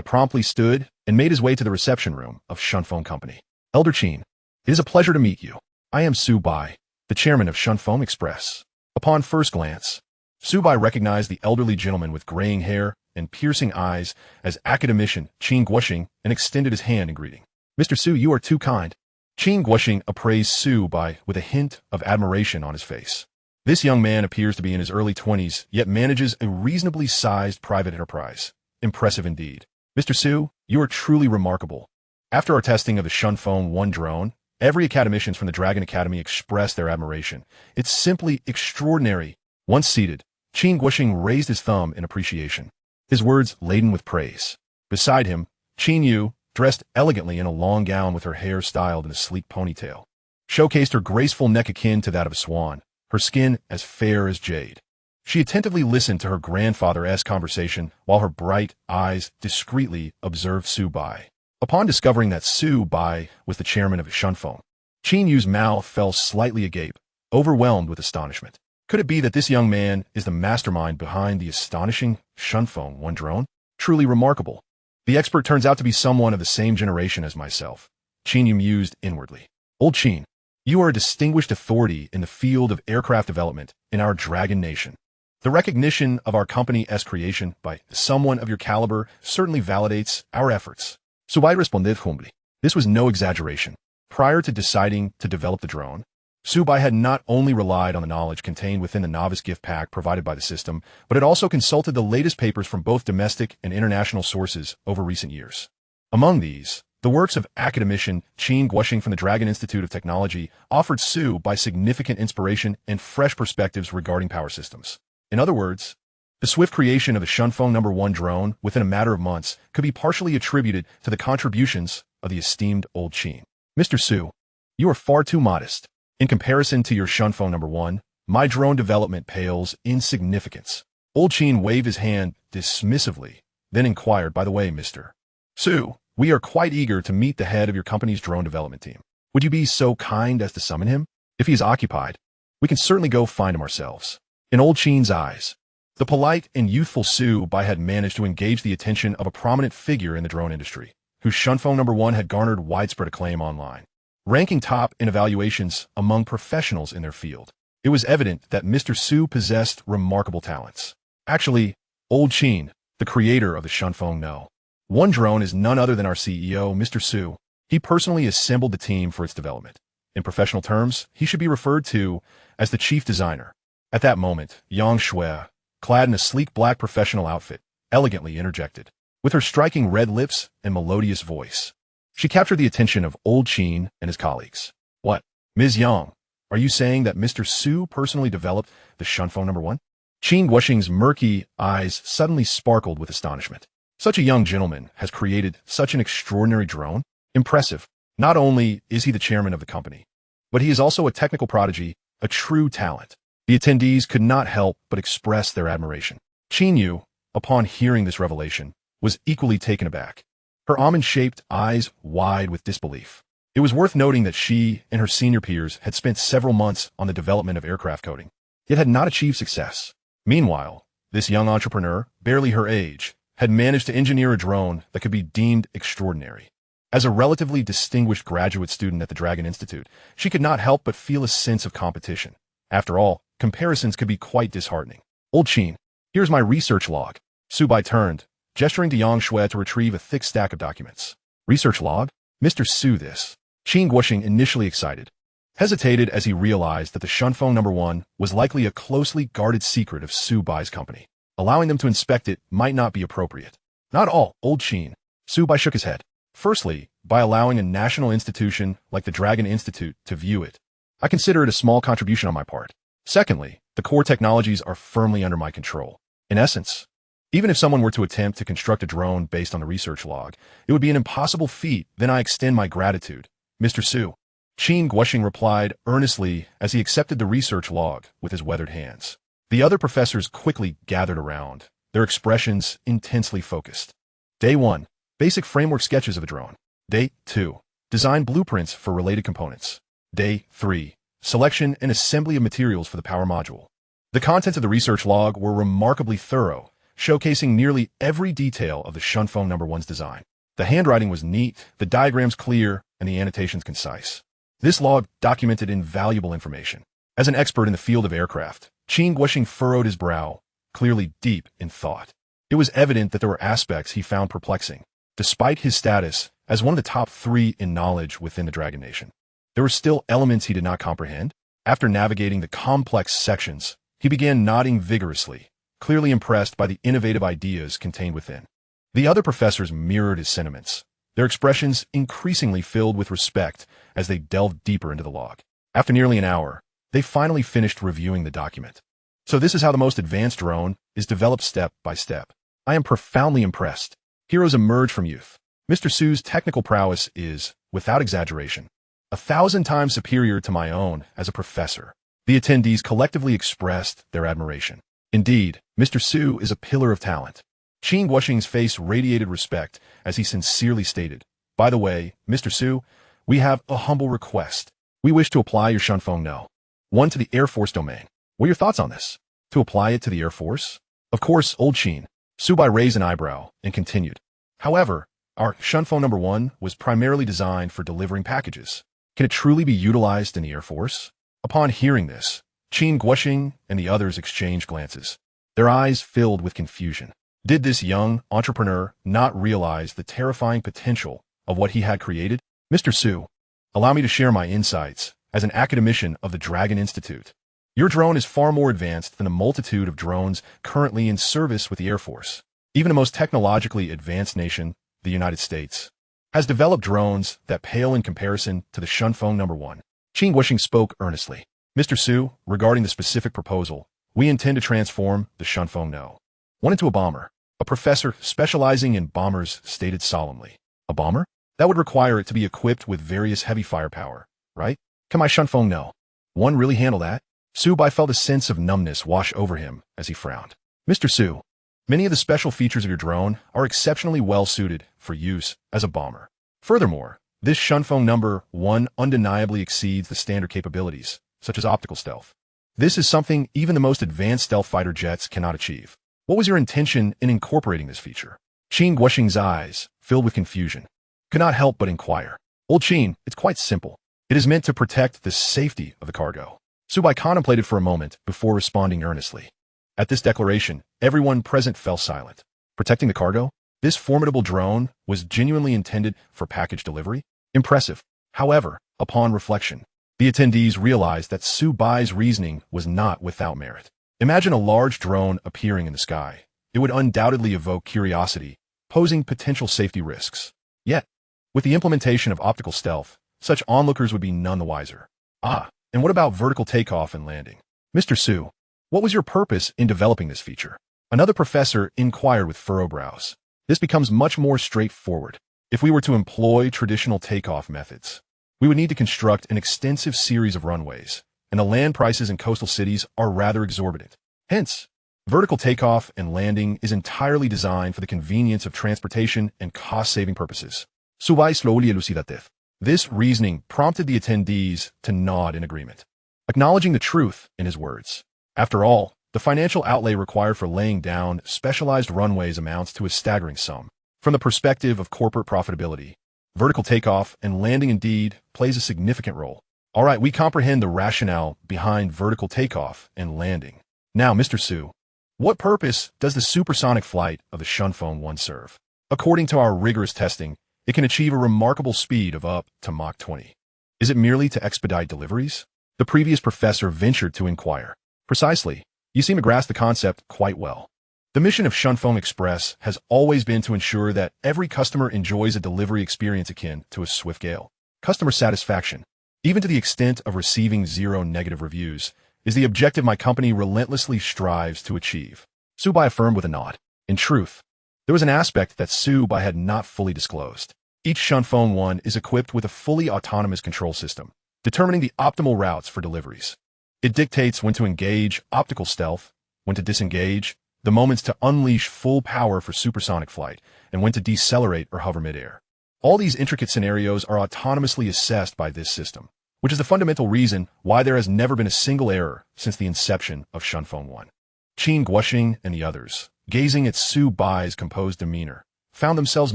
promptly stood and made his way to the reception room of Shunfeng Company. Elder Qin, it is a pleasure to meet you. I am Su Bai, the chairman of Shunfeng Express. Upon first glance, Su Bai recognized the elderly gentleman with graying hair and piercing eyes as academician Qin Guoxing and extended his hand in greeting. Mr. Su, you are too kind. Qin Guoxing appraised Su Bai with a hint of admiration on his face. This young man appears to be in his early 20s, yet manages a reasonably sized private enterprise. Impressive indeed. Mr. Su, you are truly remarkable. After our testing of the Shunfeng 1 drone, every academicians from the Dragon Academy expressed their admiration. It's simply extraordinary. Once seated, Qin Guoxing raised his thumb in appreciation, his words laden with praise. Beside him, Qin Yu, dressed elegantly in a long gown with her hair styled in a sleek ponytail, showcased her graceful neck akin to that of a swan, her skin as fair as jade. She attentively listened to her grandfather's conversation while her bright eyes discreetly observed Su Bai. Upon discovering that Su Bai was the chairman of Shunfeng, Qin Yu's mouth fell slightly agape, overwhelmed with astonishment. Could it be that this young man is the mastermind behind the astonishing Shunfeng 1 drone? Truly remarkable. The expert turns out to be someone of the same generation as myself. Qin Yu mused inwardly. Old Qin, you are a distinguished authority in the field of aircraft development in our Dragon Nation. The recognition of our company's creation by someone of your caliber certainly validates our efforts. Su Bai responded humbly. This was no exaggeration. Prior to deciding to develop the drone, Su Bai had not only relied on the knowledge contained within the novice gift pack provided by the system, but had also consulted the latest papers from both domestic and international sources over recent years. Among these, the works of academician Qin Guoxing from the Dragon Institute of Technology offered Su Bai significant inspiration and fresh perspectives regarding power systems. In other words, the swift creation of the Shunfeng No. 1 drone within a matter of months could be partially attributed to the contributions of the esteemed Old Qin. Mr. Su, you are far too modest. In comparison to your Shunfeng No. 1, my drone development pales in significance. Old Qin waved his hand dismissively, then inquired, by the way, Mr. Su, we are quite eager to meet the head of your company's drone development team. Would you be so kind as to summon him? If he is occupied, we can certainly go find him ourselves. In Old Qin's eyes, the polite and youthful Su Bai had managed to engage the attention of a prominent figure in the drone industry, whose Shunfeng No. 1 had garnered widespread acclaim online, ranking top in evaluations among professionals in their field. It was evident that Mr. Su possessed remarkable talents. Actually, Old Qin, the creator of the Shunfeng No. 1 drone, is none other than our CEO, Mr. Su. He personally assembled the team for its development. In professional terms, he should be referred to as the chief designer. At that moment, Yang Shui, clad in a sleek black professional outfit, elegantly interjected. With her striking red lips and melodious voice, she captured the attention of Old Qin and his colleagues. What, Ms. Yang, are you saying that Mr. Su personally developed the Shunfeng No. 1? Qin Guoxing's murky eyes suddenly sparkled with astonishment. Such a young gentleman has created such an extraordinary drone? Impressive. Not only is he the chairman of the company, but he is also a technical prodigy, a true talent. The attendees could not help but express their admiration. Qin Yu, upon hearing this revelation, was equally taken aback, her almond-shaped eyes wide with disbelief. It was worth noting that she and her senior peers had spent several months on the development of aircraft coding, yet had not achieved success. Meanwhile, this young entrepreneur, barely her age, had managed to engineer a drone that could be deemed extraordinary. As a relatively distinguished graduate student at the Dragon Institute, she could not help but feel a sense of competition. After all, comparisons could be quite disheartening. Old Qin, here's my research log. Su Bai turned, gesturing to Yang Shui to retrieve a thick stack of documents. Research log? Mr. Su, this. Qin Guoxing, initially excited, hesitated as he realized that the Shunfeng No. 1 was likely a closely guarded secret of Su Bai's company. Allowing them to inspect it might not be appropriate. Not all, Old Qin. Su Bai shook his head. Firstly, by allowing a national institution like the Dragon Institute to view it, I consider it a small contribution on my part. Secondly, the core technologies are firmly under my control. In essence, even if someone were to attempt to construct a drone based on the research log, it would be an impossible feat. Then I extend my gratitude, Mr. Su. Qin Guoxing replied earnestly as he accepted the research log with his weathered hands. The other professors quickly gathered around, their expressions intensely focused. Day 1. Basic framework sketches of a drone. Day 2. Design blueprints for related components. Day 3. Selection and assembly of materials for the power module. The contents of the research log were remarkably thorough, showcasing nearly every detail of the Shunfeng No. 1's design. The handwriting was neat, the diagrams clear, and the annotations concise. This log documented invaluable information. As an expert in the field of aircraft, Qin Guoxing furrowed his brow, clearly deep in thought. It was evident that there were aspects he found perplexing. Despite his status as one of the top 3 in knowledge within the Dragon Nation, there were still elements he did not comprehend. After navigating the complex sections, he began nodding vigorously, clearly impressed by the innovative ideas contained within. The other professors mirrored his sentiments, their expressions increasingly filled with respect as they delved deeper into the log. After nearly an hour, they finally finished reviewing the document. So this is how the most advanced drone is developed step by step. I am profoundly impressed. Heroes emerge from youth. Mr. Su's technical prowess is, without exaggeration, 1,000 times superior to my own as a professor. The attendees collectively expressed their admiration. Indeed, Mr. Su is a pillar of talent. Qin Guoxing's face radiated respect as he sincerely stated, "By the way, Mr. Su, we have a humble request. We wish to apply your Shunfeng No. 1 to the Air Force domain. What are your thoughts on this? To apply it to the Air Force? Of course, Old Qin." Su Bai raised an eyebrow and continued. "However, our Shunfeng No. 1 was primarily designed for delivering packages. Can it truly be utilized in the Air Force?" Upon hearing this, Qin Guoxing and the others exchanged glances, their eyes filled with confusion. Did this young entrepreneur not realize the terrifying potential of what he had created? Mr. Su, allow me to share my insights as an academician of the Dragon Institute. Your drone is far more advanced than a multitude of drones currently in service with the Air Force. Even the most technologically advanced nation, the United States, has developed drones that pale in comparison to the Shunfeng No. 1. Qin Guoxing spoke earnestly. Mr. Su, regarding the specific proposal, we intend to transform the Shunfeng No. 1 into a bomber. A professor specializing in bombers stated solemnly. A bomber? That would require it to be equipped with various heavy firepower, right? Can my Shunfeng No. 1 really handle that? Su Bai felt a sense of numbness wash over him as he frowned. Mr. Su, many of the special features of your drone are exceptionally well suited for use as a bomber. Furthermore, this Shunfeng No. 1 undeniably exceeds the standard capabilities, such as optical stealth. This is something even the most advanced stealth fighter jets cannot achieve. What was your intention in incorporating this feature? Qin Guoxing's eyes, filled with confusion, could not help but inquire. Old Qin, it's quite simple. It is meant to protect the safety of the cargo. Su Bai contemplated for a moment before responding earnestly. At this declaration, everyone present fell silent. Protecting the cargo? This formidable drone was genuinely intended for package delivery? Impressive. However, upon reflection, the attendees realized that Su Bai's reasoning was not without merit. Imagine a large drone appearing in the sky. It would undoubtedly evoke curiosity, posing potential safety risks. Yet, with the implementation of optical stealth, such onlookers would be none the wiser. Ah, and what about vertical takeoff and landing? Mr. Su, what was your purpose in developing this feature? Another professor inquired with furrowed brows. This becomes much more straightforward. If we were to employ traditional takeoff methods, we would need to construct an extensive series of runways, and the land prices in coastal cities are rather exorbitant. Hence, Vertical takeoff and landing is entirely designed for the convenience of transportation and cost-saving purposes. Su Bai slowly elucidated. This reasoning prompted the attendees to nod in agreement, acknowledging the truth in his words. After all, the financial outlay required for laying down specialized runways amounts to a staggering sum. From the perspective of corporate profitability, vertical takeoff and landing indeed plays a significant role. All right, we comprehend the rationale behind vertical takeoff and landing. Now, Mr. Su, what purpose does the supersonic flight of the Dongfeng 1 serve? According to our rigorous testing, it can achieve a remarkable speed of up to Mach 20. Is it merely to expedite deliveries? The previous professor ventured to inquire. Precisely. You seem to grasp the concept quite well. The mission of Dongfeng Express has always been to ensure that every customer enjoys a delivery experience akin to a swift gale. Customer satisfaction, even to the extent of receiving 0 negative reviews, is the objective my company relentlessly strives to achieve. Su Bai affirmed with a nod. In truth, there was an aspect that Su Bai had not fully disclosed. Each Dongfeng 1 is equipped with a fully autonomous control system, determining the optimal routes for deliveries. It dictates when to engage optical stealth, when to disengage, the moments to unleash full power for supersonic flight, and when to decelerate or hover midair. All these intricate scenarios are autonomously assessed by this system, which is the fundamental reason why there has never been a single error since the inception of Dongfeng 1. Qin Guoxing and the others, gazing at Su Bai's composed demeanor, found themselves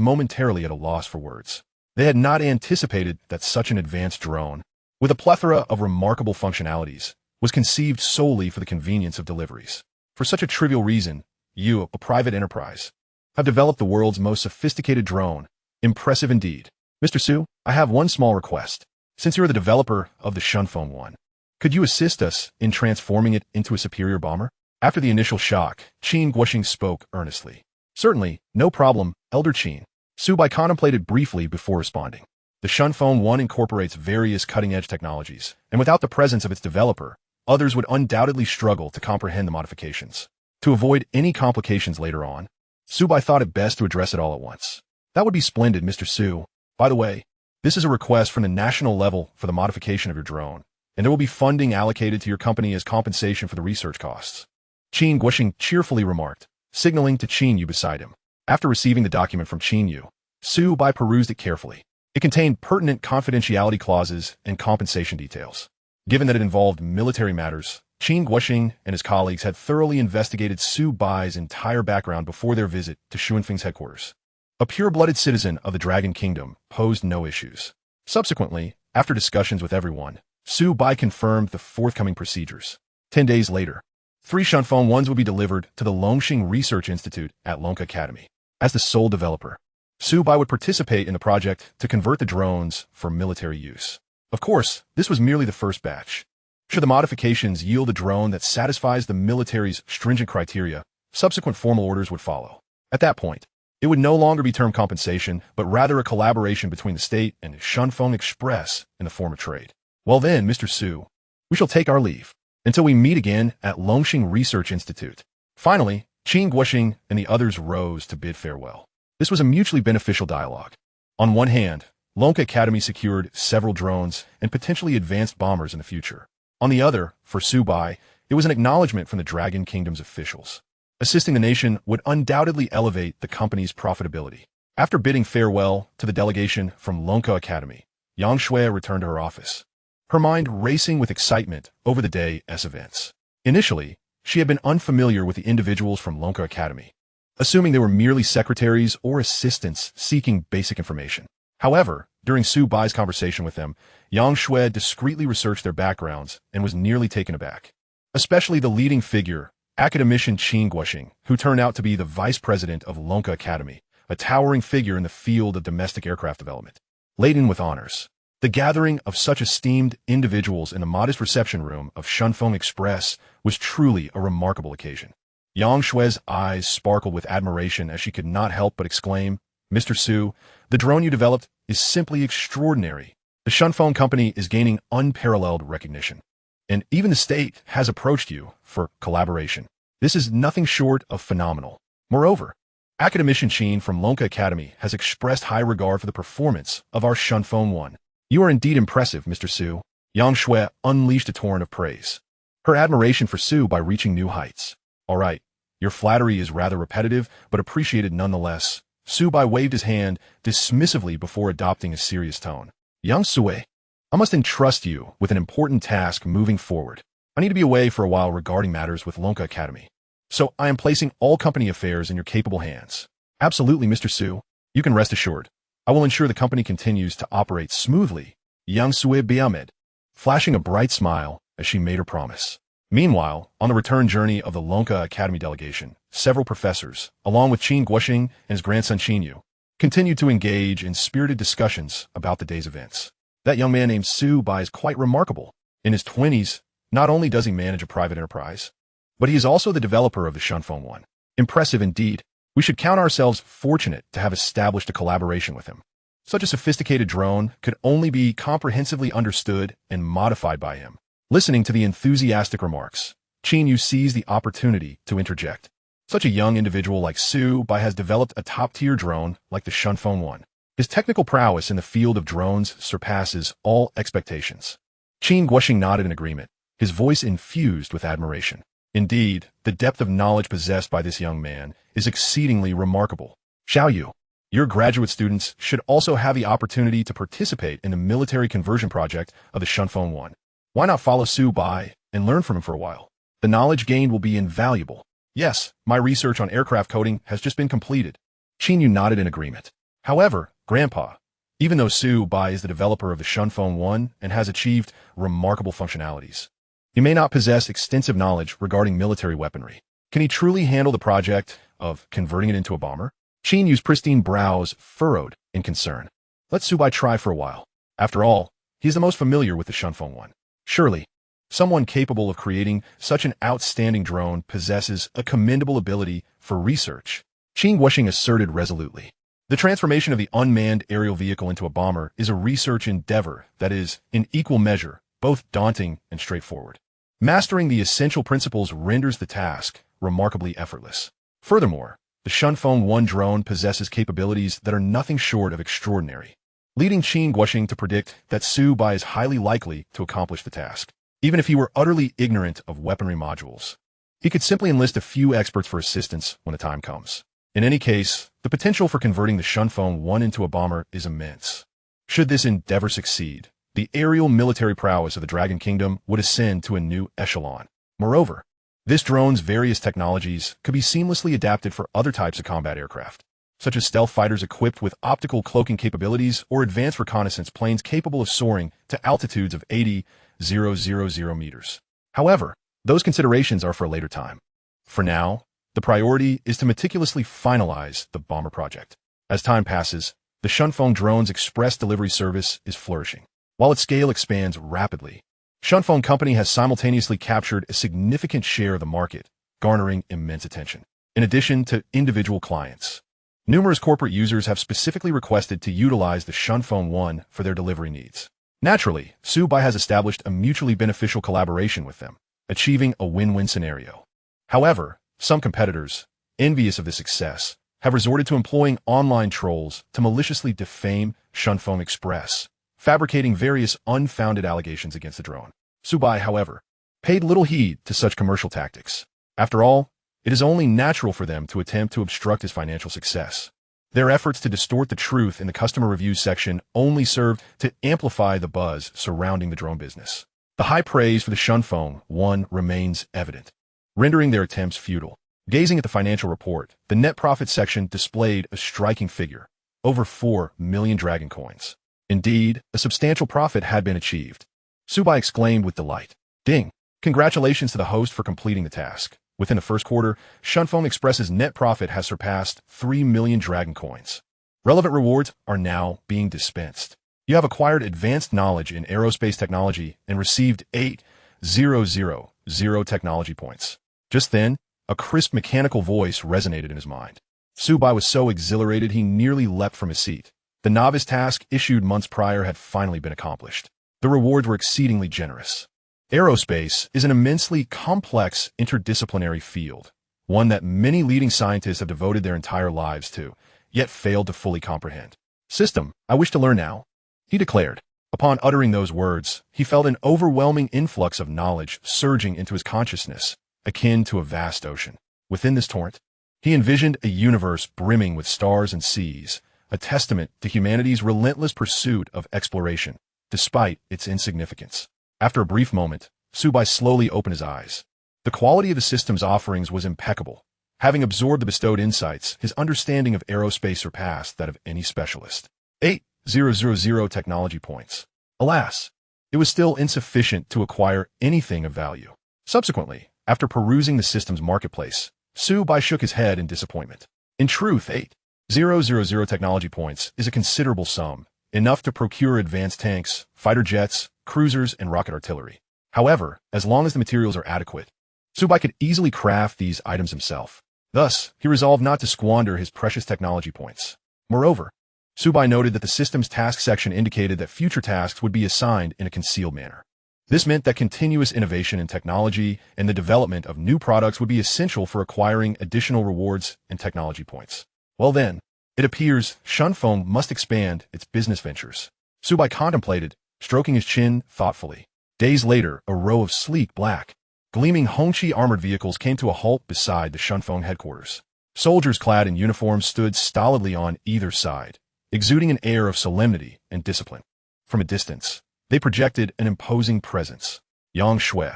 momentarily at a loss for words. They had not anticipated that such an advanced drone, with a plethora of remarkable functionalities, was conceived solely for the convenience of deliveries. For such a trivial reason, you, a private enterprise, have developed the world's most sophisticated drone. Impressive indeed. Mr. Su, I have one small request. Since you are the developer of the Dongfeng 1, could you assist us in transforming it into a superior bomber? After the initial shock, Qin Guoxing spoke earnestly. Certainly, no problem, Elder Qin. Su Bai contemplated briefly before responding. The Dongfeng 1 incorporates various cutting-edge technologies, and without the presence of its developer, others would undoubtedly struggle to comprehend the modifications. To avoid any complications later on, Su Bai thought it best to address it all at once. That would be splendid, Mr. Su. By the way, this is a request from the national level for the modification of your drone, and there will be funding allocated to your company as compensation for the research costs. Qin Guoxing cheerfully remarked, signaling to Qin Yu beside him. After receiving the document from Qin Yu, Su Bai perused it carefully. It contained pertinent confidentiality clauses and compensation details. Given that it involved military matters, Qin Guoxing and his colleagues had thoroughly investigated Su Bai's entire background before their visit to Xuanfeng's headquarters. A pure-blooded citizen of the Dragon Kingdom posed no issues. Subsequently, after discussions with everyone, Su Bai confirmed the forthcoming procedures. 10 days later, 3 Dongfeng 1s would be delivered to the Longxing Research Institute at Lonka Academy. As the sole developer, Su Bai would participate in the project to convert the drones for military use. Of course, this was merely the first batch. Should the modifications yield a drone that satisfies the military's stringent criteria, subsequent formal orders would follow. At that point, it would no longer be term compensation, but rather a collaboration between the state and Dongfeng Express in the form of trade. Well then, Mr. Su, we shall take our leave, until we meet again at Longxing Research Institute. Finally, Qin Guoxing and the others rose to bid farewell. This was a mutually beneficial dialogue. On one hand, Lonka Academy secured several drones and potentially advanced bombers in the future. On the other, for Su Bai, it was an acknowledgement from the Dragon Kingdom's officials. Assisting the nation would undoubtedly elevate the company's profitability. After bidding farewell to the delegation from Lonka Academy, Yang Shui returned to her office, her mind racing with excitement over the day's events. Initially, she had been unfamiliar with the individuals from Lonka Academy, assuming they were merely secretaries or assistants seeking basic information. However, during Su Bai's conversation with them, Yang Shui discreetly researched their backgrounds and was nearly taken aback. Especially the leading figure, academician Qin Guoxing, who turned out to be the vice president of Lonka Academy, a towering figure in the field of domestic aircraft development. Laden with honors, the gathering of such esteemed individuals in the modest reception room of Dongfeng Express was truly a remarkable occasion. Yang Shui's eyes sparkled with admiration as she could not help but exclaim, "Mr. Su, the drone you developed is simply extraordinary. The Dongfeng company is gaining unparalleled recognition. And even the state has approached you for collaboration. This is nothing short of phenomenal. Moreover, academician Qin from Lonka Academy has expressed high regard for the performance of our Dongfeng 1. You are indeed impressive, Mr. Su." Yang Shui unleashed a torrent of praise, her admiration for Su by reaching new heights. "All right, Your flattery is rather repetitive, but appreciated nonetheless. Su Bai waved his hand dismissively before adopting a serious tone. Young Sui, I must entrust you with an important task moving forward. I need to be away for a while regarding matters with Lonka Academy. So I am placing all company affairs in your capable hands. Absolutely, Mr. Su. You can rest assured. I will ensure the company continues to operate smoothly. Young Sui Biamed, flashing a bright smile as she made her promise. Meanwhile, on the return journey of the Lonka Academy delegation, several professors, along with Qin Guoxing and his grandson Qin Yu, continued to engage in spirited discussions about the day's events. That young man named Su Bai is quite remarkable. In his 20s, not only does he manage a private enterprise, but he is also the developer of the Shunfeng One. Impressive indeed. We should count ourselves fortunate to have established a collaboration with him. Such a sophisticated drone could only be comprehensively understood and modified by him. Listening to the enthusiastic remarks, Qin Yu seized the opportunity to interject. Such a young individual like Su Bai has developed a top-tier drone like the Shunfeng One. His technical prowess in the field of drones surpasses all expectations. Qin Guoxing nodded in agreement, his voice infused with admiration. Indeed, the depth of knowledge possessed by this young man is exceedingly remarkable. Xiao Yu, your graduate students should also have the opportunity to participate in the military conversion project of the Shunfeng One. Why not follow Su Bai and learn from him for a while? The knowledge gained will be invaluable. Yes, my research on aircraft coding has just been completed. Qin Yu nodded in agreement. However, Grandpa, even though Su Bai is the developer of the Shunfeng One and has achieved remarkable functionalities, he may not possess extensive knowledge regarding military weaponry. Can he truly handle the project of converting it into a bomber? Qin Yu's pristine brows furrowed in concern. Let Su Bai try for a while. After all, he is the most familiar with the Shunfeng One. Surely, someone capable of creating such an outstanding drone possesses a commendable ability for research. Qin Guoxing asserted resolutely. The transformation of the unmanned aerial vehicle into a bomber is a research endeavor that is, in equal measure, both daunting and straightforward. Mastering the essential principles renders the task remarkably effortless. Furthermore, the Shunfeng One drone possesses capabilities that are nothing short of extraordinary, leading Qin Guoxing to predict that Su Bai is highly likely to accomplish the task. Even if he were utterly ignorant of weaponry modules, he could simply enlist a few experts for assistance when the time comes. In any case, the potential for converting the Shunfeng One into a bomber is immense. Should this endeavor succeed, the aerial military prowess of the Dragon Kingdom would ascend to a new echelon. Moreover, this drone's various technologies could be seamlessly adapted for other types of combat aircraft, such as stealth fighters equipped with optical cloaking capabilities or advanced reconnaissance planes capable of soaring to altitudes of 80,000 meters. However, those considerations are for a later time. For now, the priority is to meticulously finalize the bomber project. As time passes, the Shunfeng drone's express delivery service is flourishing. While its scale expands rapidly, Shunfeng Company has simultaneously captured a significant share of the market, garnering immense attention. In addition to individual clients, numerous corporate users have specifically requested to utilize the Shunfeng One for their delivery needs. Naturally, Su Bai has established a mutually beneficial collaboration with them, achieving a win-win scenario. However, some competitors, envious of this success, have resorted to employing online trolls to maliciously defame Shunfeng Express, fabricating various unfounded allegations against the drone. Su Bai, however, paid little heed to such commercial tactics. After all, it is only natural for them to attempt to obstruct his financial success. Their efforts to distort the truth in the customer reviews section only served to amplify the buzz surrounding the drone business. The high praise for the Shunfeng One remains evident, rendering their attempts futile. Gazing at the financial report, the net profit section displayed a striking figure, over 4 million dragon coins. Indeed, a substantial profit had been achieved. Su Bai exclaimed with delight. Ding! Congratulations to the host for completing the task. Within the first quarter, Shunfeng Express's net profit has surpassed 3 million dragon coins. Relevant rewards are now being dispensed. You have acquired advanced knowledge in aerospace technology and received 8,000 technology points. Just then, a crisp mechanical voice resonated in his mind. Su Bai was so exhilarated he nearly leapt from his seat. The novice task issued months prior had finally been accomplished. The rewards were exceedingly generous. Aerospace is an immensely complex interdisciplinary field, one that many leading scientists have devoted their entire lives to, yet failed to fully comprehend. System, I wish to learn now, he declared. Upon uttering those words, he felt an overwhelming influx of knowledge surging into his consciousness, akin to a vast ocean. Within this torrent, he envisioned a universe brimming with stars and seas, a testament to humanity's relentless pursuit of exploration, despite its insignificance. After a brief moment, Su Bai slowly opened his eyes. The quality of the system's offerings was impeccable. Having absorbed the bestowed insights, his understanding of aerospace surpassed that of any specialist. 8,000 technology points. Alas, it was still insufficient to acquire anything of value. Subsequently, after perusing the system's marketplace, Su Bai shook his head in disappointment. In truth, 8,000 technology points is a considerable sum, enough to procure advanced tanks, fighter jets, cruisers, and rocket artillery. However, as long as the materials are adequate, Su Bai could easily craft these items himself. Thus, he resolved not to squander his precious technology points. Moreover, Su Bai noted that the system's task section indicated that future tasks would be assigned in a concealed manner. This meant that continuous innovation in technology and the development of new products would be essential for acquiring additional rewards and technology points. Well then, it appears Shunfeng must expand its business ventures. Su Bai contemplated, stroking his chin thoughtfully. Days later, a row of sleek black, gleaming Hongqi armored vehicles came to a halt beside the Shunfeng headquarters. Soldiers clad in uniforms stood stolidly on either side, exuding an air of solemnity and discipline. From a distance, they projected an imposing presence. Yang Shui,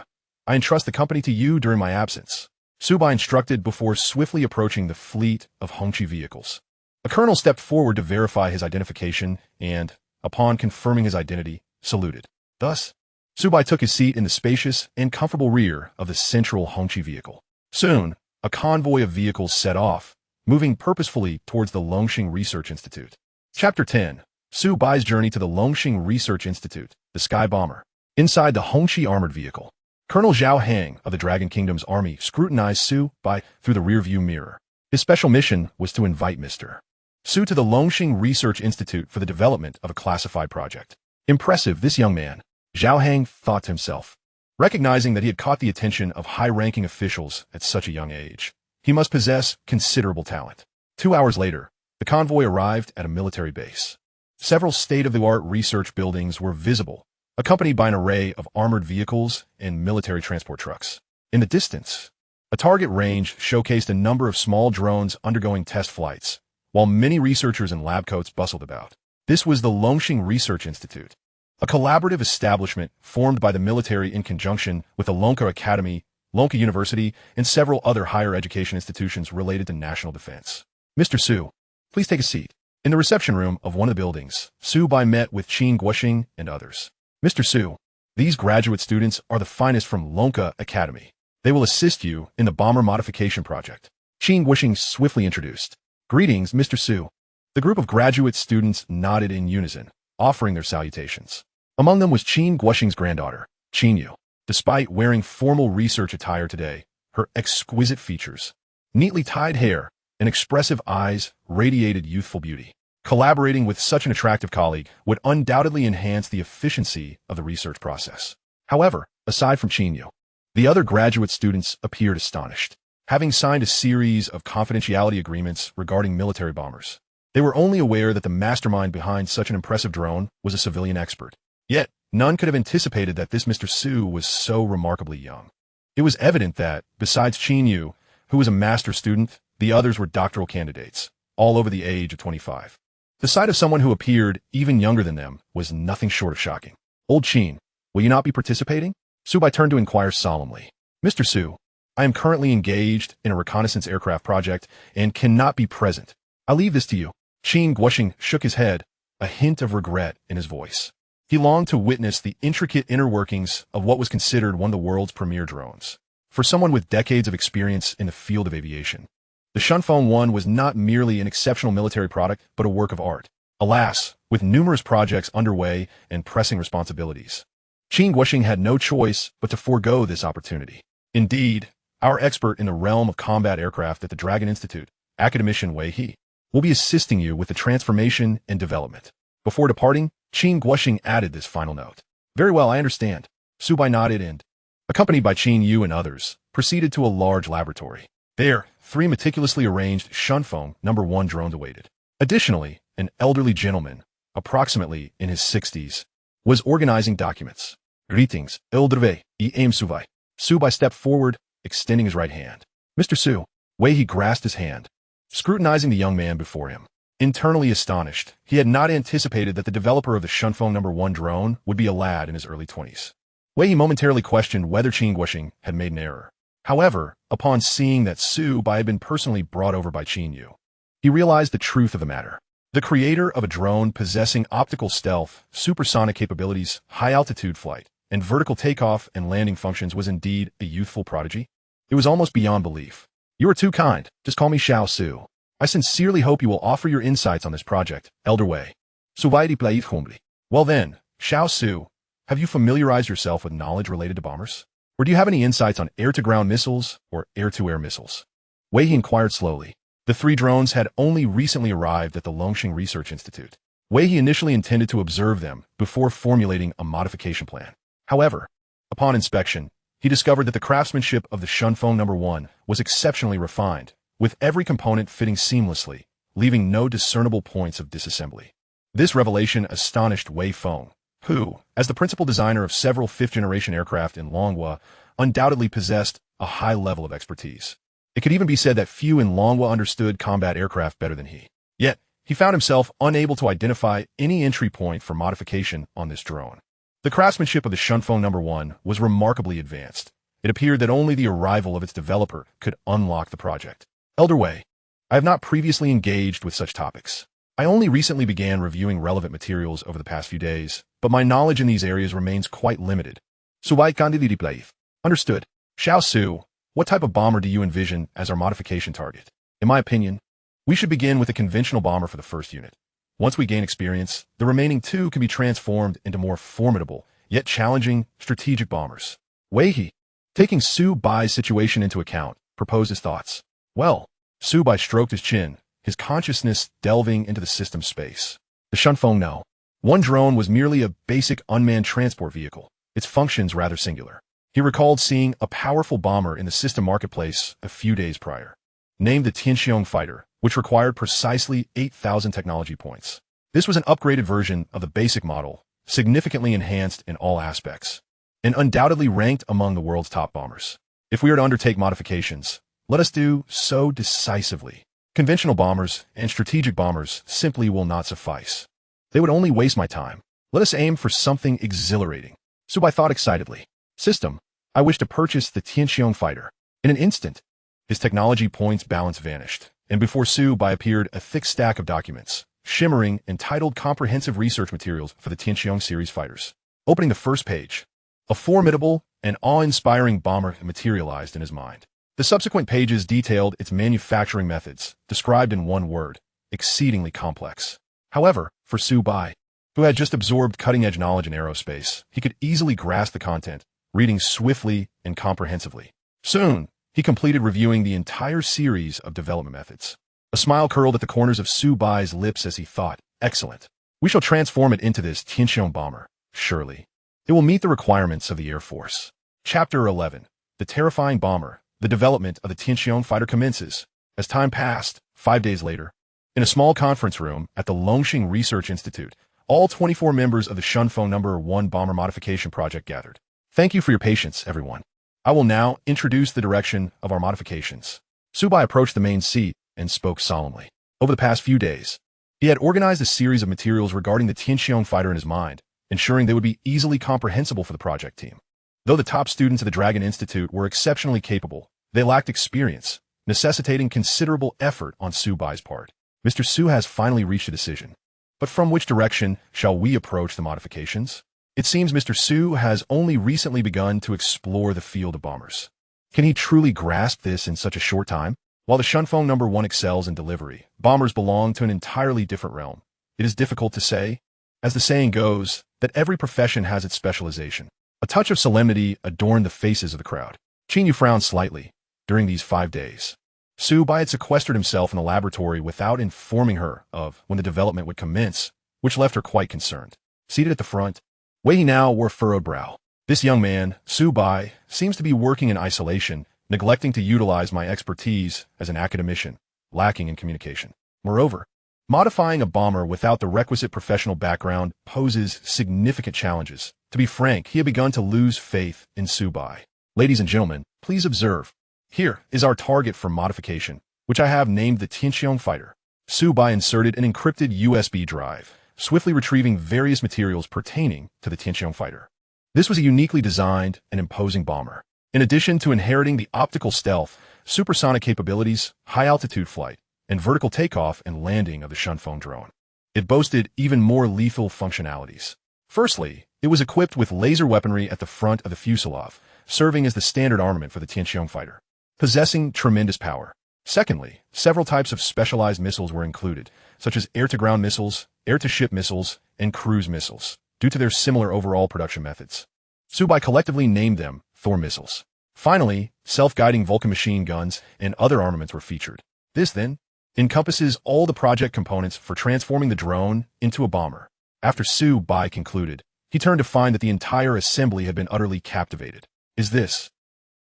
I entrust the company to you during my absence, Su Bai instructed before swiftly approaching the fleet of Hongqi vehicles. A colonel stepped forward to verify his identification and, upon confirming his identity, saluted. Thus, Su Bai took his seat in the spacious and comfortable rear of the central Hongqi vehicle. Soon, a convoy of vehicles set off, moving purposefully towards the Longxing Research Institute. Chapter 10. Su Bai's journey to the Longxing Research Institute, the Sky Bomber. Inside the Hongqi armored vehicle, Colonel Zhao Hang of the Dragon Kingdom's army scrutinized Su Bai through the rearview mirror. His special mission was to invite Mr. Su to the Longxing Research Institute for the development of a classified project. Impressive, this young man, Zhao Hang thought to himself. Recognizing that he had caught the attention of high-ranking officials at such a young age, he must possess considerable talent. 2 hours later, the convoy arrived at a military base. Several state-of-the-art research buildings were visible, accompanied by an array of armored vehicles and military transport trucks. In the distance, a target range showcased a number of small drones undergoing test flights, while many researchers in lab coats bustled about. This was the Longxing Research Institute, a collaborative establishment formed by the military in conjunction with the Lonka Academy, Lonka University, and several other higher education institutions related to national defense. Mr. Su, please take a seat. In the reception room of one of the buildings, Su Bai met with Qin Guoxing and others. Mr. Su, these graduate students are the finest from Lonka Academy. They will assist you in the bomber modification project. Qin Guoxing swiftly introduced. Greetings, Mr. Su. The group of graduate students nodded in unison, offering their salutations. Among them was Qin Guoxing's granddaughter, Qin Yu. Despite wearing formal research attire today, her exquisite features, neatly tied hair, and expressive eyes radiated youthful beauty. Collaborating with such an attractive colleague would undoubtedly enhance the efficiency of the research process. However, aside from Qin Yu, the other graduate students appeared astonished. Having signed a series of confidentiality agreements regarding military bombers, they were only aware that the mastermind behind such an impressive drone was a civilian expert. Yet, none could have anticipated that this Mr. Su was so remarkably young. It was evident that, besides Qin Yu, who was a master student, the others were doctoral candidates, all over the age of 25. The sight of someone who appeared even younger than them was nothing short of shocking. Old Qin, will you not be participating? Su Bai turned to inquire solemnly. Mr. Su, I am currently engaged in a reconnaissance aircraft project and cannot be present. I leave this to you. Qin Guoxing shook his head, a hint of regret in his voice. He longed to witness the intricate inner workings of what was considered one of the world's premier drones. For someone with decades of experience in the field of aviation, the Shunfeng 1 was not merely an exceptional military product, but a work of art. Alas, with numerous projects underway and pressing responsibilities, Qin Guoxing had no choice but to forego this opportunity. Indeed, our expert in the realm of combat aircraft at the Dragon Institute, Academician Wei He, will be assisting you with the transformation and development. Before departing, Qin Guoxing added this final note. Very well, I understand. Su Bai nodded and, accompanied by Qin Yu and others, proceeded to a large laboratory. There, 3 meticulously arranged Shunfeng No. 1 drones awaited. Additionally, an elderly gentleman, approximately in his 60s, was organizing documents. Greetings, Elderve, I am Su Bai. Su Bai stepped forward, extending his right hand. Mr. Su, Wei He grasped his hand, scrutinizing the young man before him. Internally astonished, he had not anticipated that the developer of the Shunfeng No. 1 drone would be a lad in his early 20s. Wei He momentarily questioned whether Qin Guoxing had made an error. However, upon seeing that Su Bai had been personally brought over by Qin Yu, he realized the truth of the matter. The creator of a drone possessing optical stealth, supersonic capabilities, high-altitude flight, and vertical takeoff and landing functions was indeed a youthful prodigy. It was almost beyond belief. You are too kind. Just call me Xiao Su. I sincerely hope you will offer your insights on this project, Elder Wei. Su Bai replied humbly. Well then, Xiao Su, have you familiarized yourself with knowledge related to bombers? Or do you have any insights on air-to-ground missiles or air-to-air missiles? Wei He inquired slowly. The 3 drones had only recently arrived at the Dongfeng Research Institute. Wei He initially intended to observe them before formulating a modification plan. However, upon inspection, he discovered that the craftsmanship of the Shunfeng No. 1 was exceptionally refined, with every component fitting seamlessly, leaving no discernible points of disassembly. This revelation astonished Wei Feng, who, as the principal designer of several 5th-generation aircraft in Longhua, undoubtedly possessed a high level of expertise. It could even be said that few in Longhua understood combat aircraft better than he. Yet, he found himself unable to identify any entry point for modification on this drone. The craftsmanship of the Shunfeng No. 1 was remarkably advanced. It appeared that only the arrival of its developer could unlock the project. Elder Wei, I have not previously engaged with such topics. I only recently began reviewing relevant materials over the past few days, but my knowledge in these areas remains quite limited. Su Bai candidly replied. Understood. Xiao Su, what type of bomber do you envision as our modification target? In my opinion, we should begin with a conventional bomber for the first unit. Once we gain experience, the remaining 2 can be transformed into more formidable, yet challenging, strategic bombers. Wei He, taking Su Bai's situation into account, proposed his thoughts. Well, Su Bai stroked his chin, his consciousness delving into the system space. The Shunfeng No. 1 drone was merely a basic unmanned transport vehicle, its functions rather singular. He recalled seeing a powerful bomber in the system marketplace a few days prior, named the Tianxiong Fighter, which required precisely 8,000 technology points. This was an upgraded version of the basic model, significantly enhanced in all aspects, and undoubtedly ranked among the world's top bombers. If we are to undertake modifications, let us do so decisively. Conventional bombers and strategic bombers simply will not suffice. They would only waste my time. Let us aim for something exhilarating. Su Bai thought excitedly. System, I wish to purchase the Tianxiong Fighter. In an instant, his technology points balance vanished, and before Su Bai appeared a thick stack of documents, shimmering, entitled Comprehensive Research Materials for the Tianxiong series fighters. Opening the first page, a formidable and awe-inspiring bomber materialized in his mind. The subsequent pages detailed its manufacturing methods, described in one word, exceedingly complex. However, for Su Bai, who had just absorbed cutting-edge knowledge in aerospace, he could easily grasp the content, reading swiftly and comprehensively. Soon, he completed reviewing the entire series of development methods. A smile curled at the corners of Su Bai's lips as he thought, excellent. We shall transform it into this Tianxiong bomber, surely. It will meet the requirements of the Air Force. Chapter 11. The Terrifying Bomber. The development of the Tianxiong fighter commences. As time passed, 5 days later, in a small conference room at the Dongfeng Research Institute, all 24 members of the Shunfeng No. 1 bomber modification project gathered. Thank you for your patience, everyone. I will now introduce the direction of our modifications. Su Bai approached the main seat and spoke solemnly. Over the past few days, he had organized a series of materials regarding the Tianxiong fighter in his mind, ensuring they would be easily comprehensible for the project team. Though the top students of the Dragon Institute were exceptionally capable, they lacked experience, necessitating considerable effort on Su Bai's part. Mr. Su has finally reached a decision. But from which direction shall we approach the modifications? It seems Mr. Su has only recently begun to explore the field of bombers. Can he truly grasp this in such a short time? While the Shunfeng No. 1 excels in delivery, bombers belong to an entirely different realm. It is difficult to say, as the saying goes, that every profession has its specialization. A touch of solemnity adorned the faces of the crowd. Qin Yu frowned slightly. During these 5 days, Su Bai had sequestered himself in the laboratory without informing her of when the development would commence, which left her quite concerned. Seated at the front, Wei He now wore furrowed brow. This young man, Su Bai, seems to be working in isolation, neglecting to utilize my expertise as an academician, lacking in communication. Moreover, modifying a bomber without the requisite professional background poses significant challenges. To be frank, he had begun to lose faith in Su Bai. Ladies and gentlemen, please observe. Here is our target for modification, which I have named the Tianqiong Fighter. Su Bai inserted an encrypted USB drive, swiftly retrieving various materials pertaining to the Tianqiong Fighter. This was a uniquely designed and imposing bomber. In addition to inheriting the optical stealth, supersonic capabilities, high-altitude flight, and vertical takeoff and landing of the Shunfeng drone, it boasted even more lethal functionalities. Firstly, it was equipped with laser weaponry at the front of the fuselage, serving as the standard armament for the Tianqiong Fighter, possessing tremendous power. Secondly, several types of specialized missiles were included, such as air-to-ground missiles, air-to-ship missiles, and cruise missiles, due to their similar overall production methods. Su Bai collectively named them Thor missiles. Finally, self-guiding Vulcan machine guns and other armaments were featured. This, then, encompasses all the project components for transforming the drone into a bomber. After Su Bai concluded, he turned to find that the entire assembly had been utterly captivated. Is this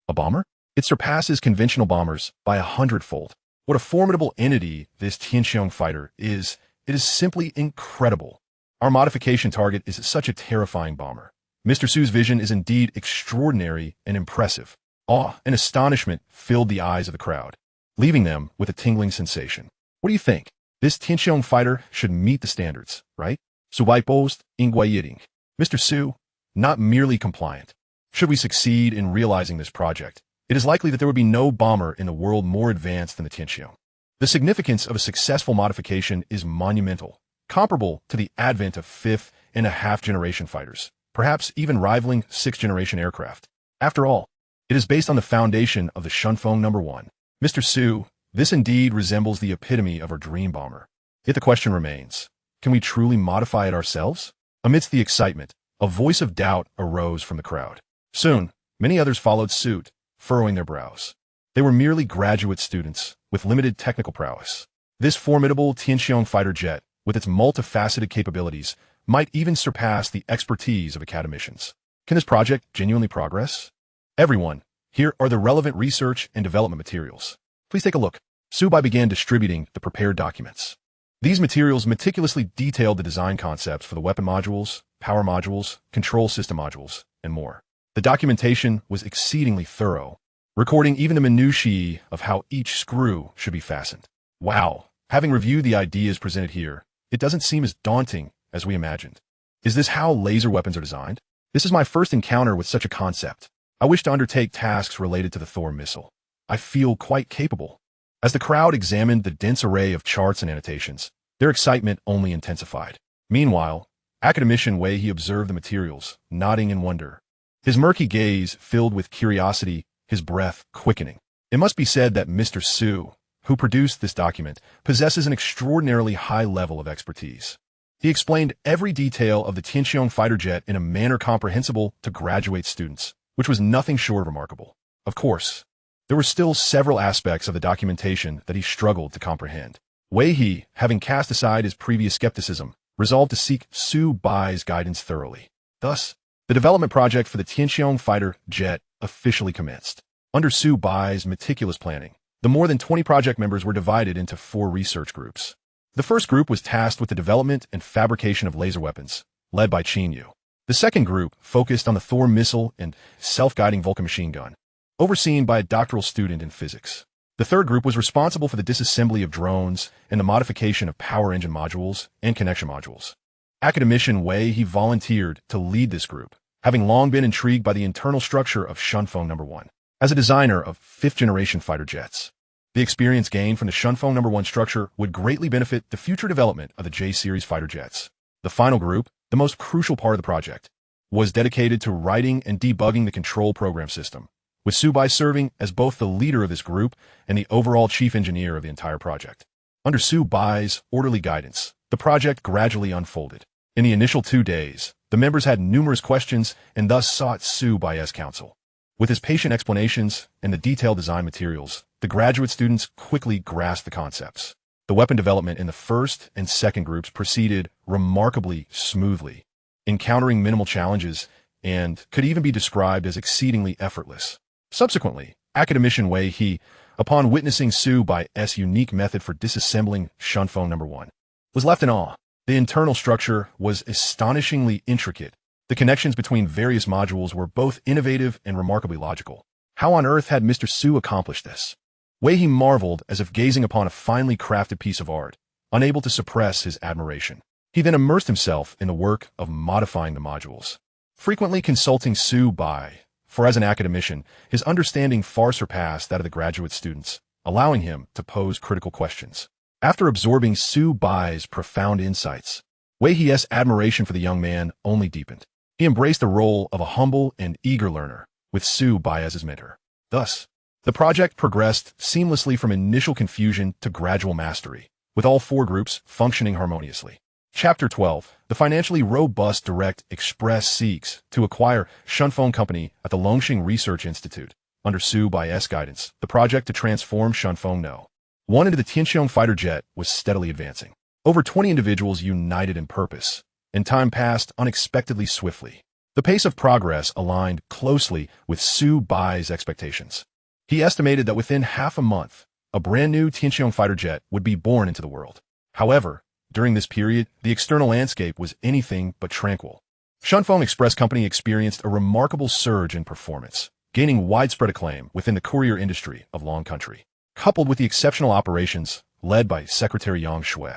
a bomber? It surpasses conventional bombers by 100-fold. What a formidable entity this Tianqiong Fighter is. It is simply incredible. Our modification target is such a terrifying bomber. Mr. Su's vision is indeed extraordinary and impressive. Awe and astonishment filled the eyes of the crowd, leaving them with a tingling sensation. What do you think? This Tianqiong Fighter should meet the standards, right? Su Bai posed, Ingguayiding. Mr. Su, not merely compliant. Should we succeed in realizing this project, it is likely that there would be no bomber in the world more advanced than the Tianqiong. The significance of a successful modification is monumental, comparable to the advent of fifth-and-a-half-generation fighters, perhaps even rivaling sixth-generation aircraft. After all, it is based on the foundation of the Shunfeng No. 1. Mr. Su, this indeed resembles the epitome of our dream bomber. Yet the question remains, can we truly modify it ourselves? Amidst the excitement, a voice of doubt arose from the crowd. Soon, many others followed suit, furrowing their brows. They were merely graduate students with limited technical prowess. This formidable Tianqiong fighter jet, with its multifaceted capabilities, might even surpass the expertise of academicians. Can this project genuinely progress? Everyone, here are the relevant research and development materials. Please take a look. Su Bai began distributing the prepared documents. These materials meticulously detailed the design concepts for the weapon modules, power modules, control system modules, and more. The documentation was exceedingly thorough, recording even the minutiae of how each screw should be fastened. Wow! Having reviewed the ideas presented here, it doesn't seem as daunting as we imagined. Is this how laser weapons are designed? This is my first encounter with such a concept. I wish to undertake tasks related to the Thor missile. I feel quite capable. As the crowd examined the dense array of charts and annotations, their excitement only intensified. Meanwhile, academician Wei he observed the materials, nodding in wonder. His murky gaze filled with curiosity, his breath quickening. It must be said that Mr. Su, who produced this document, possesses an extraordinarily high level of expertise. He explained every detail of the Tianqiong fighter jet in a manner comprehensible to graduate students, which was nothing short of remarkable. Of course, there were still several aspects of the documentation that he struggled to comprehend. Wei he, having cast aside his previous skepticism, resolved to seek Su Bai's guidance thoroughly. Thus, the development project for the Tianqiong fighter jet officially commenced. Under Su Bai's meticulous planning, the more than 20 project members were divided into 4 research groups. The first group was tasked with the development and fabrication of laser weapons, led by Qin Yu. The second group focused on the Thor missile and self-guiding Vulcan machine gun, overseen by a doctoral student in physics. The third group was responsible for the disassembly of drones and the modification of power engine modules and connection modules. Academician Wei he volunteered to lead this group, having long been intrigued by the internal structure of Shunfeng No. 1. As a designer of fifth-generation fighter jets, the experience gained from the Shunfeng No. 1 structure would greatly benefit the future development of the J-series fighter jets. The final group, the most crucial part of the project, was dedicated to writing and debugging the control program system, with Su Bai serving as both the leader of this group and the overall chief engineer of the entire project. Under Su Bai's orderly guidance, the project gradually unfolded. In the initial 2 days, the members had numerous questions and thus sought Su Bai's counsel. With his patient explanations and the detailed design materials, the graduate students quickly grasped the concepts. The weapon development in the first and second groups proceeded remarkably smoothly, encountering minimal challenges and could even be described as exceedingly effortless. Subsequently, academician Wei he, upon witnessing Su Bai's unique method for disassembling Shunfeng No. 1, was left in awe. The internal structure was astonishingly intricate. The connections between various modules were both innovative and remarkably logical. How on earth had Mr. Su accomplished this? Wei he marveled as if gazing upon a finely crafted piece of art, unable to suppress his admiration. He then immersed himself in the work of modifying the modules, frequently consulting Su Bai, for as an academician, his understanding far surpassed that of the graduate students, allowing him to pose critical questions. After absorbing Su Bai's profound insights, Wei He's admiration for the young man only deepened. He embraced the role of a humble and eager learner, with Su Bai as his mentor. Thus, the project progressed seamlessly from initial confusion to gradual mastery, with all four groups functioning harmoniously. Chapter 12. The financially robust Direct Express seeks to acquire Shunfeng Company at the Longxing Research Institute. Under Su Bai's guidance, the project to transform Shunfeng No. 1 into the Tianqiong fighter jet was steadily advancing. Over 20 individuals united in purpose, and time passed unexpectedly swiftly. The pace of progress aligned closely with Su Bai's expectations. He estimated that within half a month, a brand new Tianqiong fighter jet would be born into the world. However, during this period, the external landscape was anything but tranquil. Shunfeng Express Company experienced a remarkable surge in performance, gaining widespread acclaim within the courier industry of Long Country. Coupled with the exceptional operations led by Secretary Yang Shui,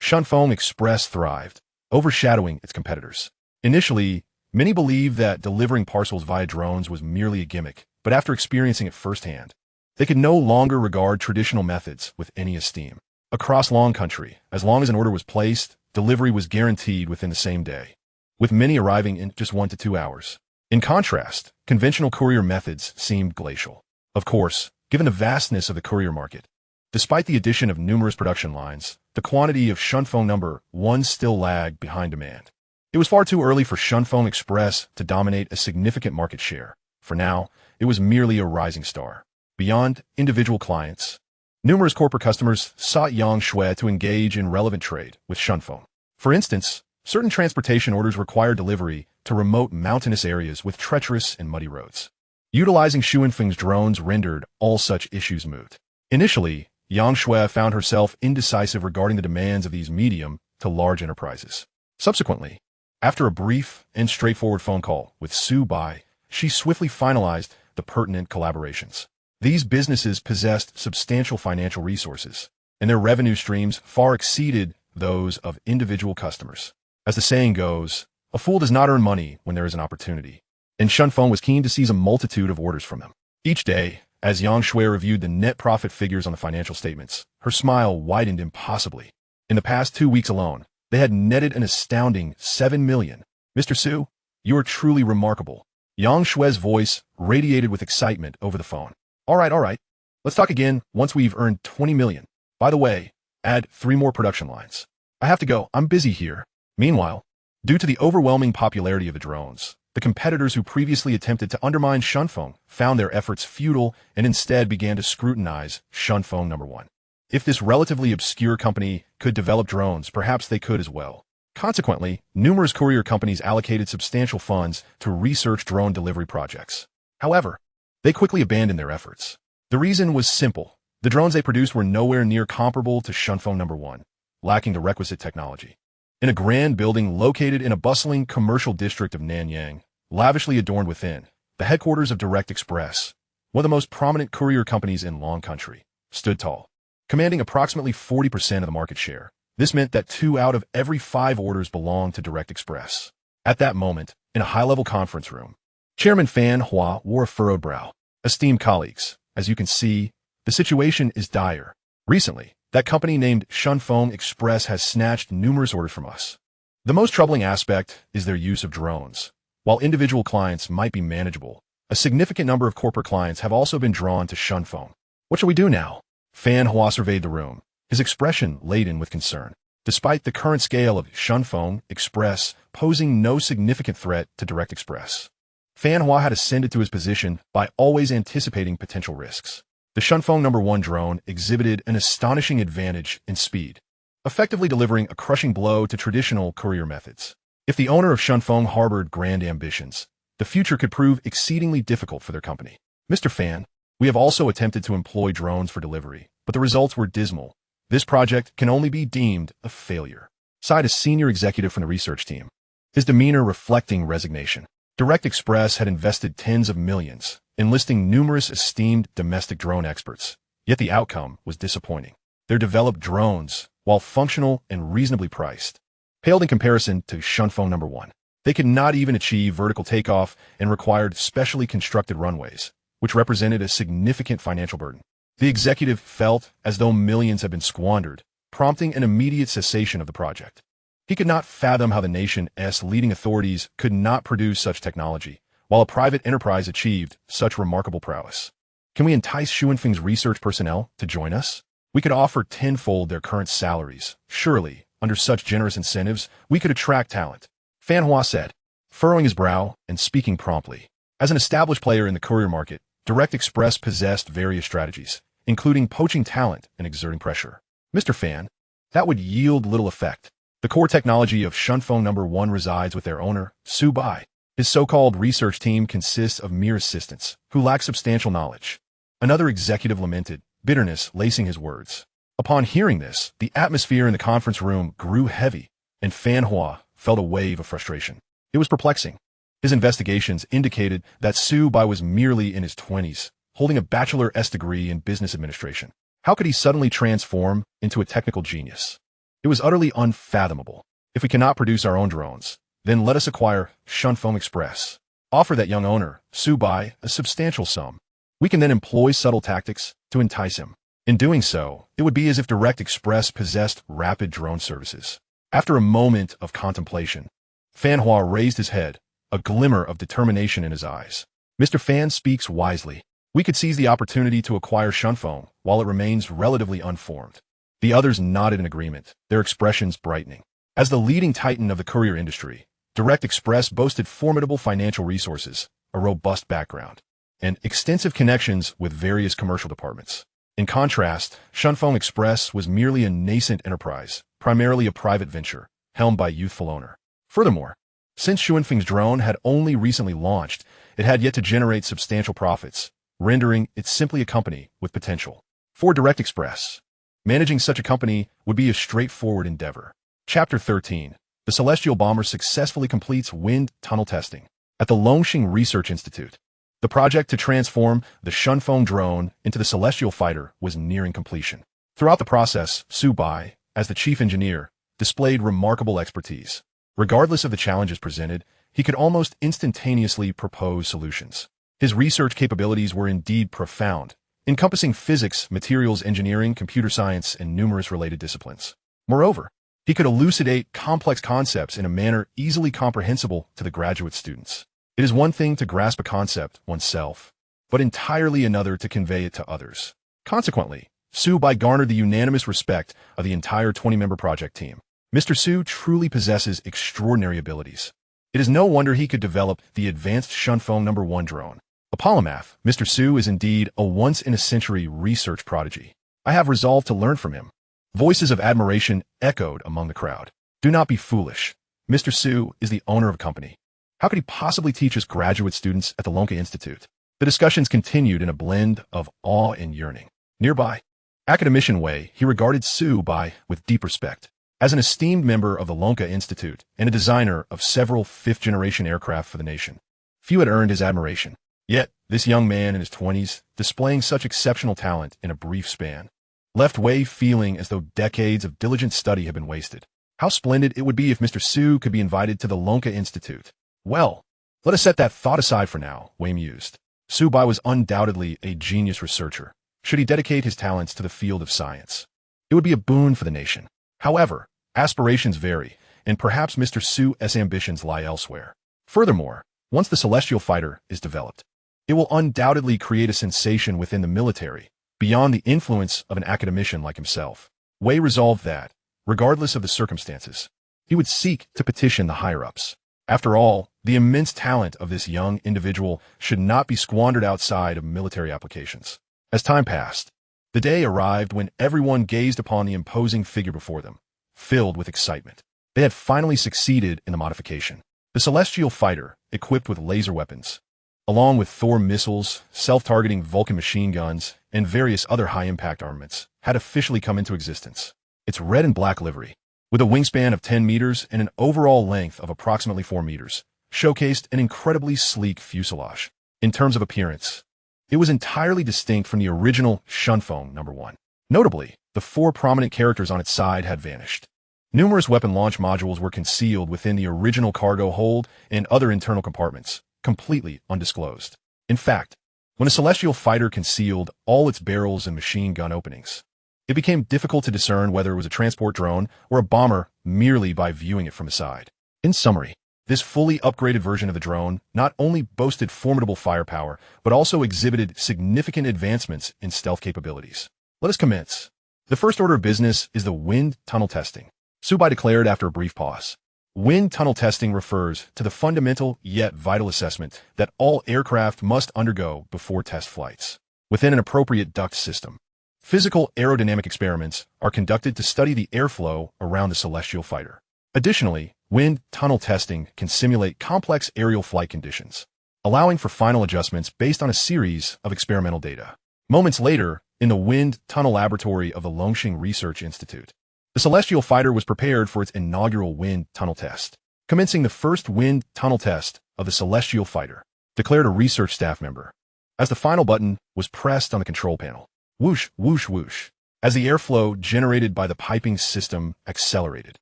Shunfeng Express thrived, overshadowing its competitors. Initially, many believed that delivering parcels via drones was merely a gimmick, but after experiencing it firsthand, they could no longer regard traditional methods with any esteem. Across Long Country, as long as an order was placed, delivery was guaranteed within the same day, with many arriving in just 1 to 2 hours. In contrast, conventional courier methods seemed glacial. Of course, given the vastness of the courier market, despite the addition of numerous production lines, the quantity of Shunfeng No. 1 still lagged behind demand. It was far too early for Shunfeng Express to dominate a significant market share. For now, it was merely a rising star. Beyond individual clients, numerous corporate customers sought Yang Shui to engage in relevant trade with Shunfeng. For instance, certain transportation orders required delivery to remote mountainous areas with treacherous and muddy roads. Utilizing Shunfeng's drones rendered all such issues moot. Initially, Yang Shui found herself indecisive regarding the demands of these medium to large enterprises. Subsequently, after a brief and straightforward phone call with Su Bai, she swiftly finalized the pertinent collaborations. These businesses possessed substantial financial resources, and their revenue streams far exceeded those of individual customers. As the saying goes, a fool does not earn money when there is an opportunity, and Shunfeng was keen to seize a multitude of orders from them. Each day, as Yang Shui reviewed the net profit figures on the financial statements, her smile widened impossibly. In the past 2 weeks alone, they had netted an astounding 7 million. Mr. Su, you are truly remarkable. Yang Shui's voice radiated with excitement over the phone. All right. Let's talk again once we've earned 20 million. By the way, add 3 more production lines. I have to go. I'm busy here. Meanwhile, due to the overwhelming popularity of the drones, the competitors who previously attempted to undermine Shunfeng found their efforts futile and instead began to scrutinize Shunfeng No. 1. If this relatively obscure company could develop drones, perhaps they could as well. Consequently, numerous courier companies allocated substantial funds to research drone delivery projects. However, they quickly abandoned their efforts. The reason was simple. The drones they produced were nowhere near comparable to Shunfeng No. 1, lacking the requisite technology. In a grand building located in a bustling commercial district of Nanyang, lavishly adorned within, the headquarters of Direct Express, one of the most prominent courier companies in Long Country, stood tall, commanding approximately 40% of the market share. This meant that 2 out of every 5 orders belonged to Direct Express. At that moment, in a high-level conference room, Chairman Fan Hua wore a furrowed brow. Esteemed colleagues, as you can see, the situation is dire. Recently, that company named Shunfeng Express has snatched numerous orders from us. The most troubling aspect is their use of drones. While individual clients might be manageable, a significant number of corporate clients have also been drawn to Shunfeng. What shall we do now? Fan Hua surveyed the room, his expression laden with concern. Despite the current scale of Shunfeng Express posing no significant threat to Direct Express, Fan Hua had ascended to his position by always anticipating potential risks. The Shunfeng No. 1 drone exhibited an astonishing advantage in speed, effectively delivering a crushing blow to traditional courier methods. If the owner of Shunfeng harbored grand ambitions, the future could prove exceedingly difficult for their company. Mr. Fan, we have also attempted to employ drones for delivery, but the results were dismal. This project can only be deemed a failure, sighed a senior executive from the research team, his demeanor reflecting resignation. Direct Express had invested tens of millions, enlisting numerous esteemed domestic drone experts. Yet the outcome was disappointing. Their developed drones, while functional and reasonably priced, paled in comparison to Shunfeng No. 1. They could not even achieve vertical takeoff and required specially constructed runways, which represented a significant financial burden. The executive felt as though millions had been squandered, prompting an immediate cessation of the project. He could not fathom how the nation's leading authorities could not produce such technology, while a private enterprise achieved such remarkable prowess. Can we entice Xuanfeng's research personnel to join us? We could offer tenfold their current salaries. Surely, under such generous incentives, we could attract talent. Fan Hua said, furrowing his brow and speaking promptly. As an established player in the courier market, Direct Express possessed various strategies, including poaching talent and exerting pressure. Mr. Fan, that would yield little effect. The core technology of Shunfeng No. 1 resides with their owner, Su Bai. His so-called research team consists of mere assistants, who lack substantial knowledge. Another executive lamented, bitterness lacing his words. Upon hearing this, the atmosphere in the conference room grew heavy, and Fan Hua felt a wave of frustration. It was perplexing. His investigations indicated that Su Bai was merely in his 20s, holding a bachelor's degree in business administration. How could he suddenly transform into a technical genius? It was utterly unfathomable. If we cannot produce our own drones, then let us acquire Shunfeng Express. Offer that young owner, Su Bai, a substantial sum. We can then employ subtle tactics to entice him. In doing so, it would be as if Direct Express possessed rapid drone services. After a moment of contemplation, Fan Hua raised his head, a glimmer of determination in his eyes. Mr. Fan speaks wisely. We could seize the opportunity to acquire Shunfeng while it remains relatively unformed. The others nodded in agreement, their expressions brightening. As the leading titan of the courier industry, Direct Express boasted formidable financial resources, a robust background, and extensive connections with various commercial departments. In contrast, Shunfeng Express was merely a nascent enterprise, primarily a private venture, helmed by a youthful owner. Furthermore, since Xuanfeng's drone had only recently launched, it had yet to generate substantial profits, rendering it simply a company with potential. For Direct Express, managing such a company would be a straightforward endeavor. Chapter 13. The Celestial Bomber successfully completes wind tunnel testing. At the Longxing Research Institute, the project to transform the Shunfeng drone into the Celestial Fighter was nearing completion. Throughout the process, Su Bai, as the chief engineer, displayed remarkable expertise. Regardless of the challenges presented, he could almost instantaneously propose solutions. His research capabilities were indeed profound, encompassing physics, materials engineering, computer science, and numerous related disciplines. Moreover, he could elucidate complex concepts in a manner easily comprehensible to the graduate students. It is one thing to grasp a concept oneself, but entirely another to convey it to others. Consequently, Su Bai garnered the unanimous respect of the entire 20-member project team. Mr. Su truly possesses extraordinary abilities. It is no wonder he could develop the advanced Shunfeng No. 1 drone. A polymath, Mr. Su is indeed a once-in-a-century research prodigy. I have resolved to learn from him. Voices of admiration echoed among the crowd. Do not be foolish. Mr. Su is the owner of a company. How could he possibly teach his graduate students at the Lonka Institute? The discussions continued in a blend of awe and yearning. Nearby, Academician Wei, he regarded Su Bai with deep respect. As an esteemed member of the Lonka Institute and a designer of several fifth-generation aircraft for the nation, few had earned his admiration. Yet, this young man in his 20s, displaying such exceptional talent in a brief span, left Wei feeling as though decades of diligent study had been wasted. How splendid it would be if Mr. Su could be invited to the Lonka Institute. Well, let us set that thought aside for now, Wei mused. Su Bai was undoubtedly a genius researcher, should he dedicate his talents to the field of science. It would be a boon for the nation. However, aspirations vary, and perhaps Mr. Su's ambitions lie elsewhere. Furthermore, once the Celestial Fighter is developed, it will undoubtedly create a sensation within the military, beyond the influence of an academician like himself. Wei resolved that, regardless of the circumstances, he would seek to petition the higher-ups. After all, the immense talent of this young individual should not be squandered outside of military applications. As time passed, the day arrived when everyone gazed upon the imposing figure before them, filled with excitement. They had finally succeeded in the modification. The Celestial Fighter, equipped with laser weapons, along with Thor missiles, self-targeting Vulcan machine guns, and various other high-impact armaments, had officially come into existence. Its red and black livery, with a wingspan of 10 meters and an overall length of approximately 4 meters, showcased an incredibly sleek fuselage. In terms of appearance, it was entirely distinct from the original Shunfeng No. 1. Notably, the 4 prominent characters on its side had vanished. Numerous weapon launch modules were concealed within the original cargo hold and other internal compartments, completely undisclosed. In fact, when a celestial fighter concealed all its barrels and machine gun openings, it became difficult to discern whether it was a transport drone or a bomber merely by viewing it from the side. In summary, this fully upgraded version of the drone not only boasted formidable firepower, but also exhibited significant advancements in stealth capabilities. Let us commence. The first order of business is the wind tunnel testing. Su Bai declared after a brief pause. Wind tunnel testing refers to the fundamental yet vital assessment that all aircraft must undergo before test flights, within an appropriate duct system. Physical aerodynamic experiments are conducted to study the airflow around the celestial fighter. Additionally, wind tunnel testing can simulate complex aerial flight conditions, allowing for final adjustments based on a series of experimental data. Moments later, in the wind tunnel laboratory of the Dongfeng Research Institute, the celestial fighter was prepared for its inaugural wind tunnel test. Commencing the first wind tunnel test of the celestial fighter, declared a research staff member, as the final button was pressed on the control panel. Whoosh, whoosh, whoosh. As the airflow generated by the piping system accelerated,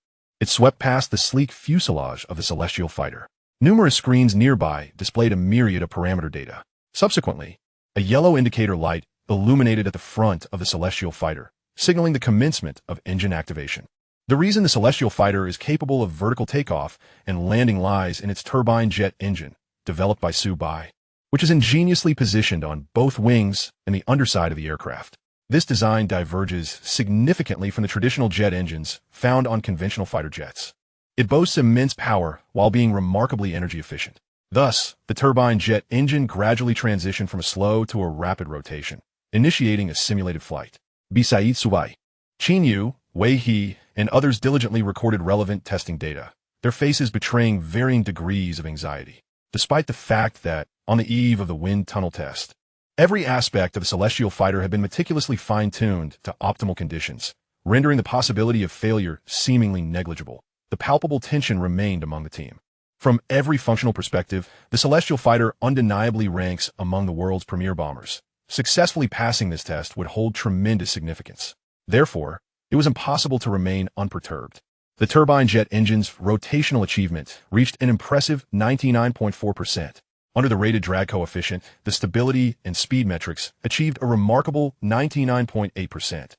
it swept past the sleek fuselage of the celestial fighter. Numerous screens nearby displayed a myriad of parameter data. Subsequently, a yellow indicator light illuminated at the front of the celestial fighter, signaling the commencement of engine activation. The reason the celestial fighter is capable of vertical takeoff and landing lies in its turbine jet engine, developed by Su Bai, which is ingeniously positioned on both wings and the underside of the aircraft. This design diverges significantly from the traditional jet engines found on conventional fighter jets. It boasts immense power while being remarkably energy efficient. Thus, the turbine jet engine gradually transitioned from a slow to a rapid rotation, initiating a simulated flight. Besides Su Bai, Qin Yu, Wei He, and others diligently recorded relevant testing data, their faces betraying varying degrees of anxiety. Despite the fact that, on the eve of the wind tunnel test, every aspect of the celestial fighter had been meticulously fine-tuned to optimal conditions, rendering the possibility of failure seemingly negligible, the palpable tension remained among the team. From every functional perspective, the celestial fighter undeniably ranks among the world's premier bombers. Successfully passing this test would hold tremendous significance. Therefore, it was impossible to remain unperturbed. The turbine jet engine's rotational achievement reached an impressive 99.4%. Under the rated drag coefficient, the stability and speed metrics achieved a remarkable 99.8%.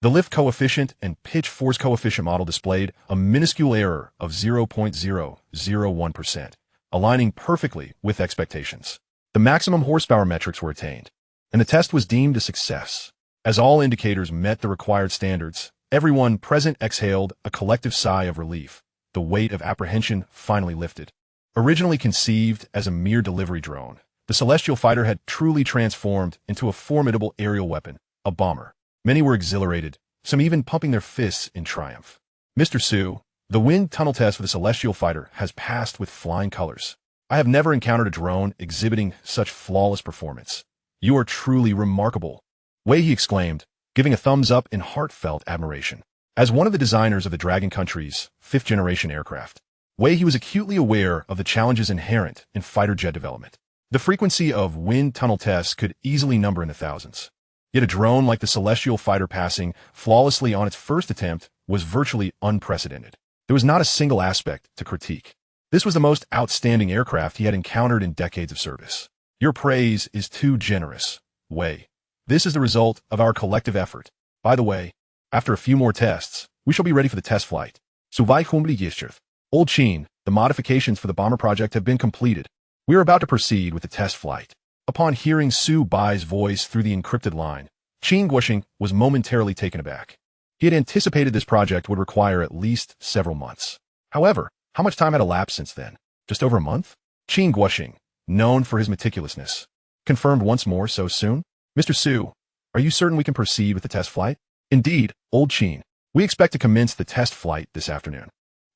The lift coefficient and pitch force coefficient model displayed a minuscule error of 0.001%, aligning perfectly with expectations. The maximum horsepower metrics were attained, and the test was deemed a success. As all indicators met the required standards, everyone present exhaled a collective sigh of relief. The weight of apprehension finally lifted. Originally conceived as a mere delivery drone, the celestial fighter had truly transformed into a formidable aerial weapon, a bomber. Many were exhilarated, some even pumping their fists in triumph. Mr. Su, the wind tunnel test for the celestial fighter has passed with flying colors. I have never encountered a drone exhibiting such flawless performance. You are truly remarkable, Wei He exclaimed, giving a thumbs up in heartfelt admiration. As one of the designers of the Dragon Country's fifth-generation aircraft, Wei He was acutely aware of the challenges inherent in fighter jet development. The frequency of wind tunnel tests could easily number in the thousands. Yet a drone like the celestial fighter passing flawlessly on its first attempt was virtually unprecedented. There was not a single aspect to critique. This was the most outstanding aircraft he had encountered in decades of service. Your praise is too generous, Wei. This is the result of our collective effort. By the way, after a few more tests, we shall be ready for the test flight. Su Bai humbly gestured. Old Qin, the modifications for the bomber project have been completed. We are about to proceed with the test flight. Upon hearing Su Bai's voice through the encrypted line, Qin Guoxing was momentarily taken aback. He had anticipated this project would require at least several months. However, how much time had elapsed since then? Just over a month? Qin Guoxing, known for his meticulousness, confirmed once more so soon. Mr. Su, are you certain we can proceed with the test flight? Indeed, Old Qin. We expect to commence the test flight this afternoon.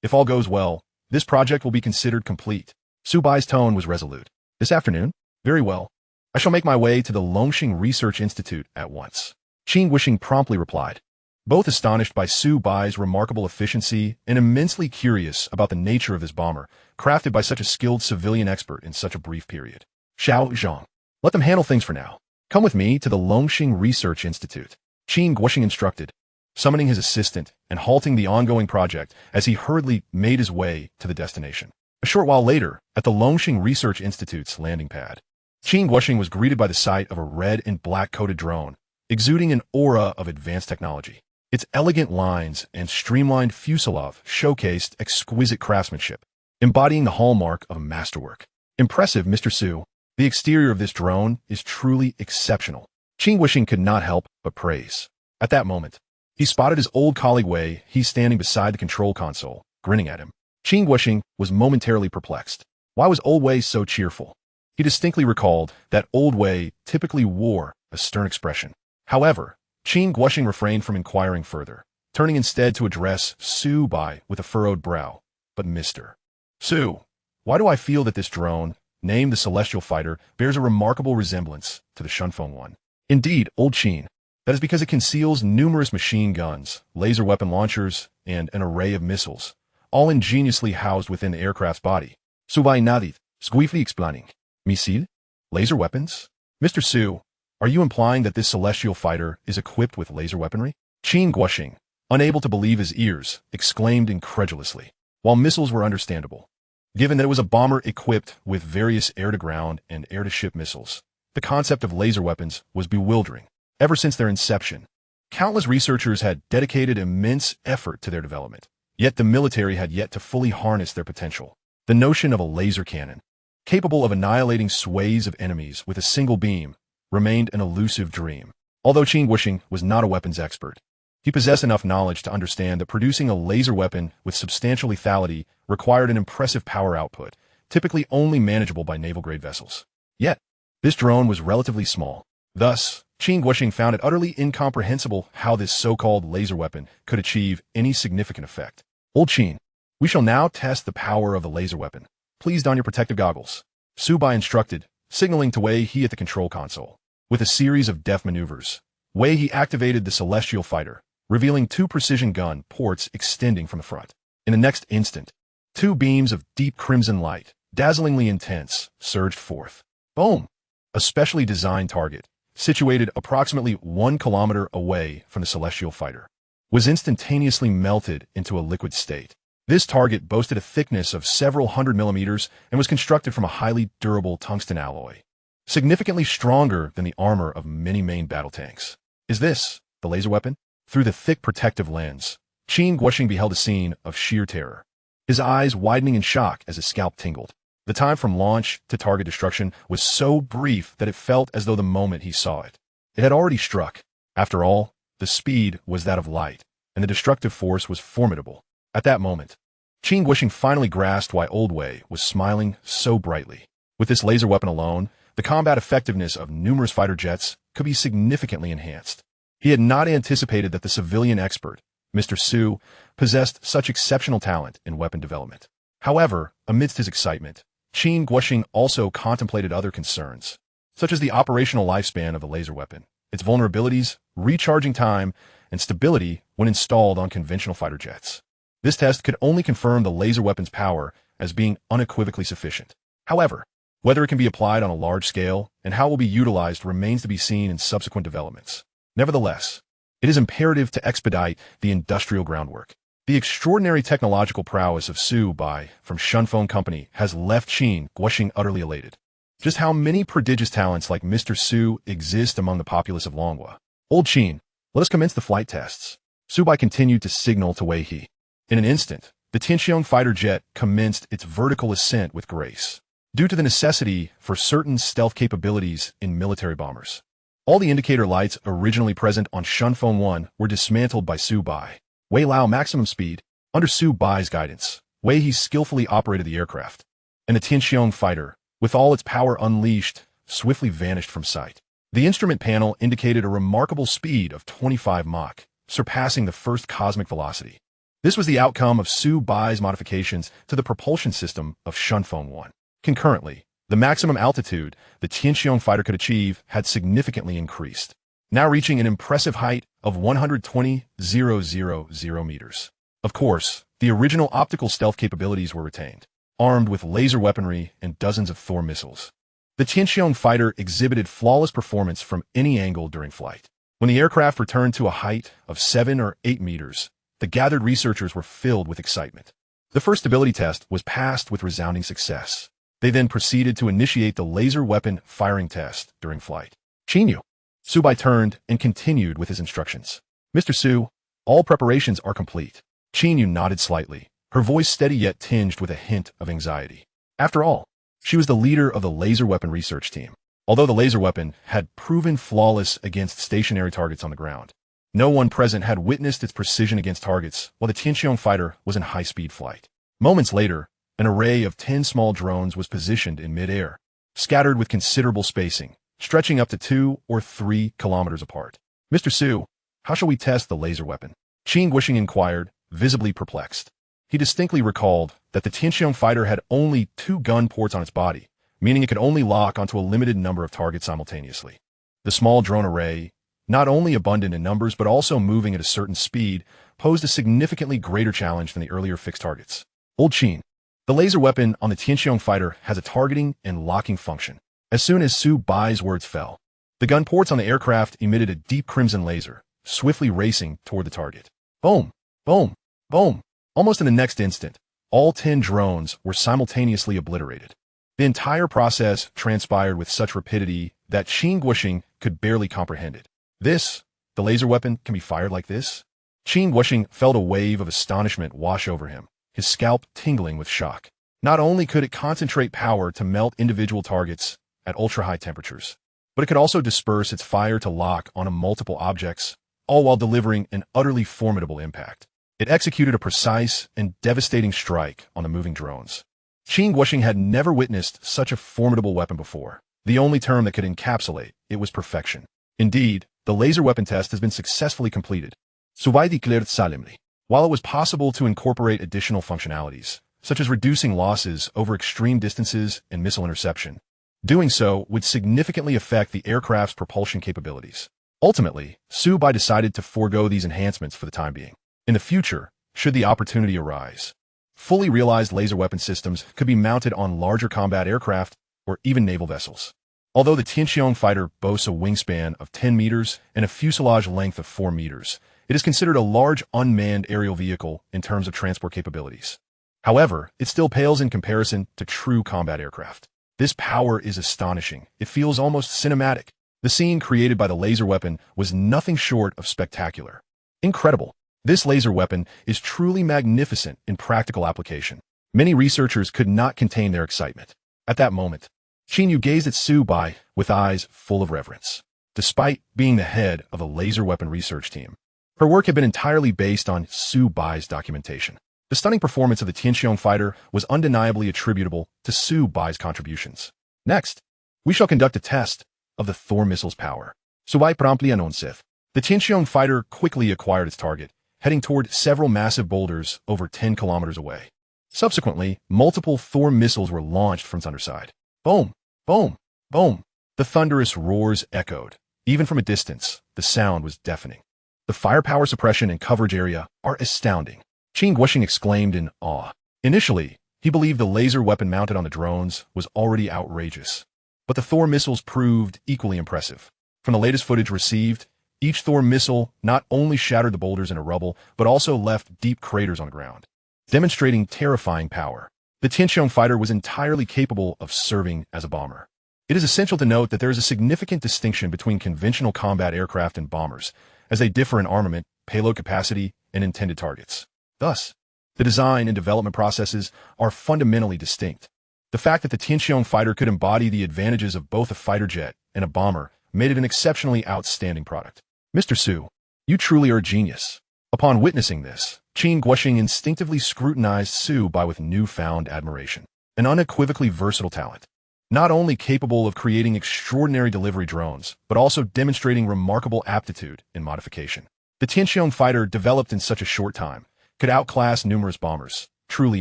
If all goes well, this project will be considered complete. Su Bai's tone was resolute. This afternoon? Very well. I shall make my way to the Dongfeng Research Institute at once. Qin Guoxing promptly replied, both astonished by Su Bai's remarkable efficiency and immensely curious about the nature of this bomber, crafted by such a skilled civilian expert in such a brief period. Xiao Zhang. Let them handle things for now. Come with me to the Longxing Research Institute. Qin Guoxing instructed, summoning his assistant and halting the ongoing project as he hurriedly made his way to the destination. A short while later, at the Longxing Research Institute's landing pad, Qin Guoxing was greeted by the sight of a red and black-coated drone, exuding an aura of advanced technology. Its elegant lines and streamlined fuselage showcased exquisite craftsmanship, embodying the hallmark of a masterwork. Impressive, Mr. Su. The exterior of this drone is truly exceptional. Qin Guoxing could not help but praise. At that moment, he spotted his old colleague Wei He standing beside the control console, grinning at him. Qin Guoxing was momentarily perplexed. Why was old Wei so cheerful? He distinctly recalled that old Wei typically wore a stern expression. However, Qin Guoxing refrained from inquiring further, turning instead to address Su Bai with a furrowed brow. But Mr. Su, why do I feel that this drone, named the Celestial Fighter, bears a remarkable resemblance to the Shunfeng one? Indeed, old Qin. That is because it conceals numerous machine guns, laser weapon launchers, and an array of missiles, all ingeniously housed within the aircraft's body. Su Bai nodded, swiftly explaining. Missile? Laser weapons? Mr. Su, are you implying that this celestial fighter is equipped with laser weaponry? Qin Guoxing, unable to believe his ears, exclaimed incredulously. While missiles were understandable, given that it was a bomber equipped with various air-to-ground and air-to-ship missiles, the concept of laser weapons was bewildering. Ever since their inception, countless researchers had dedicated immense effort to their development, yet the military had yet to fully harness their potential. The notion of a laser cannon, capable of annihilating swathes of enemies with a single beam, remained an elusive dream. Although Qin Guoxing was not a weapons expert, he possessed enough knowledge to understand that producing a laser weapon with substantial lethality required an impressive power output, typically only manageable by naval-grade vessels. Yet, this drone was relatively small. Thus, Qin Guoxing found it utterly incomprehensible how this so-called laser weapon could achieve any significant effect. Old Qin, we shall now test the power of the laser weapon. Please don your protective goggles. Su Bai instructed, signaling to Wei He at the control console. With a series of deft maneuvers, Wei He activated the Celestial Fighter, revealing two precision gun ports extending from the front. In the next instant, two beams of deep crimson light, dazzlingly intense, surged forth. Boom! A specially designed target, situated approximately 1 kilometer away from the Celestial Fighter, was instantaneously melted into a liquid state. This target boasted a thickness of several hundred millimeters and was constructed from a highly durable tungsten alloy, significantly stronger than the armor of many main battle tanks. Is this the laser weapon? Through the thick protective lens, Qin Guoxing beheld a scene of sheer terror, his eyes widening in shock as his scalp tingled. The time from launch to target destruction was so brief that it felt as though the moment he saw it, it had already struck. After all, the speed was that of light, and the destructive force was formidable. At that moment, Qin Guoxing finally grasped why Old Wei was smiling so brightly. With this laser weapon alone, the combat effectiveness of numerous fighter jets could be significantly enhanced. He had not anticipated that the civilian expert, Mr. Su, possessed such exceptional talent in weapon development. However, amidst his excitement, Qin Guoxing also contemplated other concerns, such as the operational lifespan of the laser weapon, its vulnerabilities, recharging time, and stability when installed on conventional fighter jets. This test could only confirm the laser weapon's power as being unequivocally sufficient. However, whether it can be applied on a large scale and how it will be utilized remains to be seen in subsequent developments. Nevertheless, it is imperative to expedite the industrial groundwork. The extraordinary technological prowess of Su Bai from Shunfeng Company has left Qin Guoxing utterly elated. Just how many prodigious talents like Mr. Su exist among the populace of Longhua? Old Qin, let us commence the flight tests. Su Bai continued to signal to Wei He. In an instant, the Tianqiong fighter jet commenced its vertical ascent with grace, due to the necessity for certain stealth capabilities in military bombers. All the indicator lights originally present on Shunfeng 1 were dismantled by Su Bai. Wei Lao maximum speed. Under Su Bai's guidance, Wei He skillfully operated the aircraft, and the Tianqiong fighter, with all its power unleashed, swiftly vanished from sight. The instrument panel indicated a remarkable speed of 25 Mach, surpassing the first cosmic velocity. This was the outcome of Su Bai's modifications to the propulsion system of Shunfeng 1. Concurrently, the maximum altitude the Tianqiong fighter could achieve had significantly increased, now reaching an impressive height of 120,000 meters. Of course, the original optical stealth capabilities were retained, armed with laser weaponry and dozens of Thor missiles. The Tianqiong fighter exhibited flawless performance from any angle during flight. When the aircraft returned to a height of 7 or 8 meters, the gathered researchers were filled with excitement. The first stability test was passed with resounding success. They then proceeded to initiate the laser weapon firing test during flight. Qinyu. Su Bai turned and continued with his instructions. Mr. Su, all preparations are complete. Qinyu nodded slightly, her voice steady yet tinged with a hint of anxiety. After all, she was the leader of the laser weapon research team. Although the laser weapon had proven flawless against stationary targets on the ground, no one present had witnessed its precision against targets while the Tianqiong fighter was in high-speed flight. Moments later, an array of 10 small drones was positioned in mid-air, scattered with considerable spacing, stretching up to 2 or 3 kilometers apart. Mr. Su, how shall we test the laser weapon? Qin Guoxing inquired, visibly perplexed. He distinctly recalled that the Tianqiong fighter had only 2 gun ports on its body, meaning it could only lock onto a limited number of targets simultaneously. The small drone array, not only abundant in numbers but also moving at a certain speed, posed a significantly greater challenge than the earlier fixed targets. Old Qin, the laser weapon on the Tianqiong fighter has a targeting and locking function. As soon as Su Bai's words fell, the gun ports on the aircraft emitted a deep crimson laser, swiftly racing toward the target. Boom! Boom! Boom! Almost in the next instant, all 10 drones were simultaneously obliterated. The entire process transpired with such rapidity that Qin Guoxing could barely comprehend it. The laser weapon can be fired like this? Qin Guoxing felt a wave of astonishment wash over him, his scalp tingling with shock. Not only could it concentrate power to melt individual targets at ultra-high temperatures, but it could also disperse its fire to lock onto multiple objects, all while delivering an utterly formidable impact. It executed a precise and devastating strike on the moving drones. Qin Guoxing had never witnessed such a formidable weapon before. The only term that could encapsulate it was perfection. Indeed, the laser weapon test has been successfully completed. Su Bai declared solemnly. While it was possible to incorporate additional functionalities, such as reducing losses over extreme distances and missile interception, doing so would significantly affect the aircraft's propulsion capabilities. Ultimately, Su Bai decided to forego these enhancements for the time being. In the future, should the opportunity arise, fully realized laser weapon systems could be mounted on larger combat aircraft or even naval vessels. Although the Tianqiong fighter boasts a wingspan of 10 meters and a fuselage length of 4 meters, it is considered a large unmanned aerial vehicle in terms of transport capabilities. However, it still pales in comparison to true combat aircraft. This power is astonishing. It feels almost cinematic. The scene created by the laser weapon was nothing short of spectacular. Incredible. This laser weapon is truly magnificent in practical application. Many researchers could not contain their excitement. At that moment, Qinyu gazed at Su Bai with eyes full of reverence. Despite being the head of a laser weapon research team, her work had been entirely based on Su Bai's documentation. The stunning performance of the Tianqiong fighter was undeniably attributable to Su Bai's contributions. Next, we shall conduct a test of the Thor missile's power. Su Bai promptly announced. The Tianqiong fighter quickly acquired its target, heading toward several massive boulders over 10 kilometers away. Subsequently, multiple Thor missiles were launched from its underside. Boom! Boom! Boom! The thunderous roars echoed. Even from a distance, the sound was deafening. The firepower suppression and coverage area are astounding. Qin Guoxing exclaimed in awe. Initially, he believed the laser weapon mounted on the drones was already outrageous. But the Thor missiles proved equally impressive. From the latest footage received, each Thor missile not only shattered the boulders into rubble, but also left deep craters on the ground, demonstrating terrifying power. The Tianqiong fighter was entirely capable of serving as a bomber. It is essential to note that there is a significant distinction between conventional combat aircraft and bombers, as they differ in armament, payload capacity, and intended targets. Thus, the design and development processes are fundamentally distinct. The fact that the Tianqiong fighter could embody the advantages of both a fighter jet and a bomber made it an exceptionally outstanding product. Mr. Su, you truly are a genius. Upon witnessing this, Qin Guoxing instinctively scrutinized Su Bai with newfound admiration. An unequivocally versatile talent, not only capable of creating extraordinary delivery drones, but also demonstrating remarkable aptitude in modification. The Tianqiong fighter, developed in such a short time, could outclass numerous bombers. Truly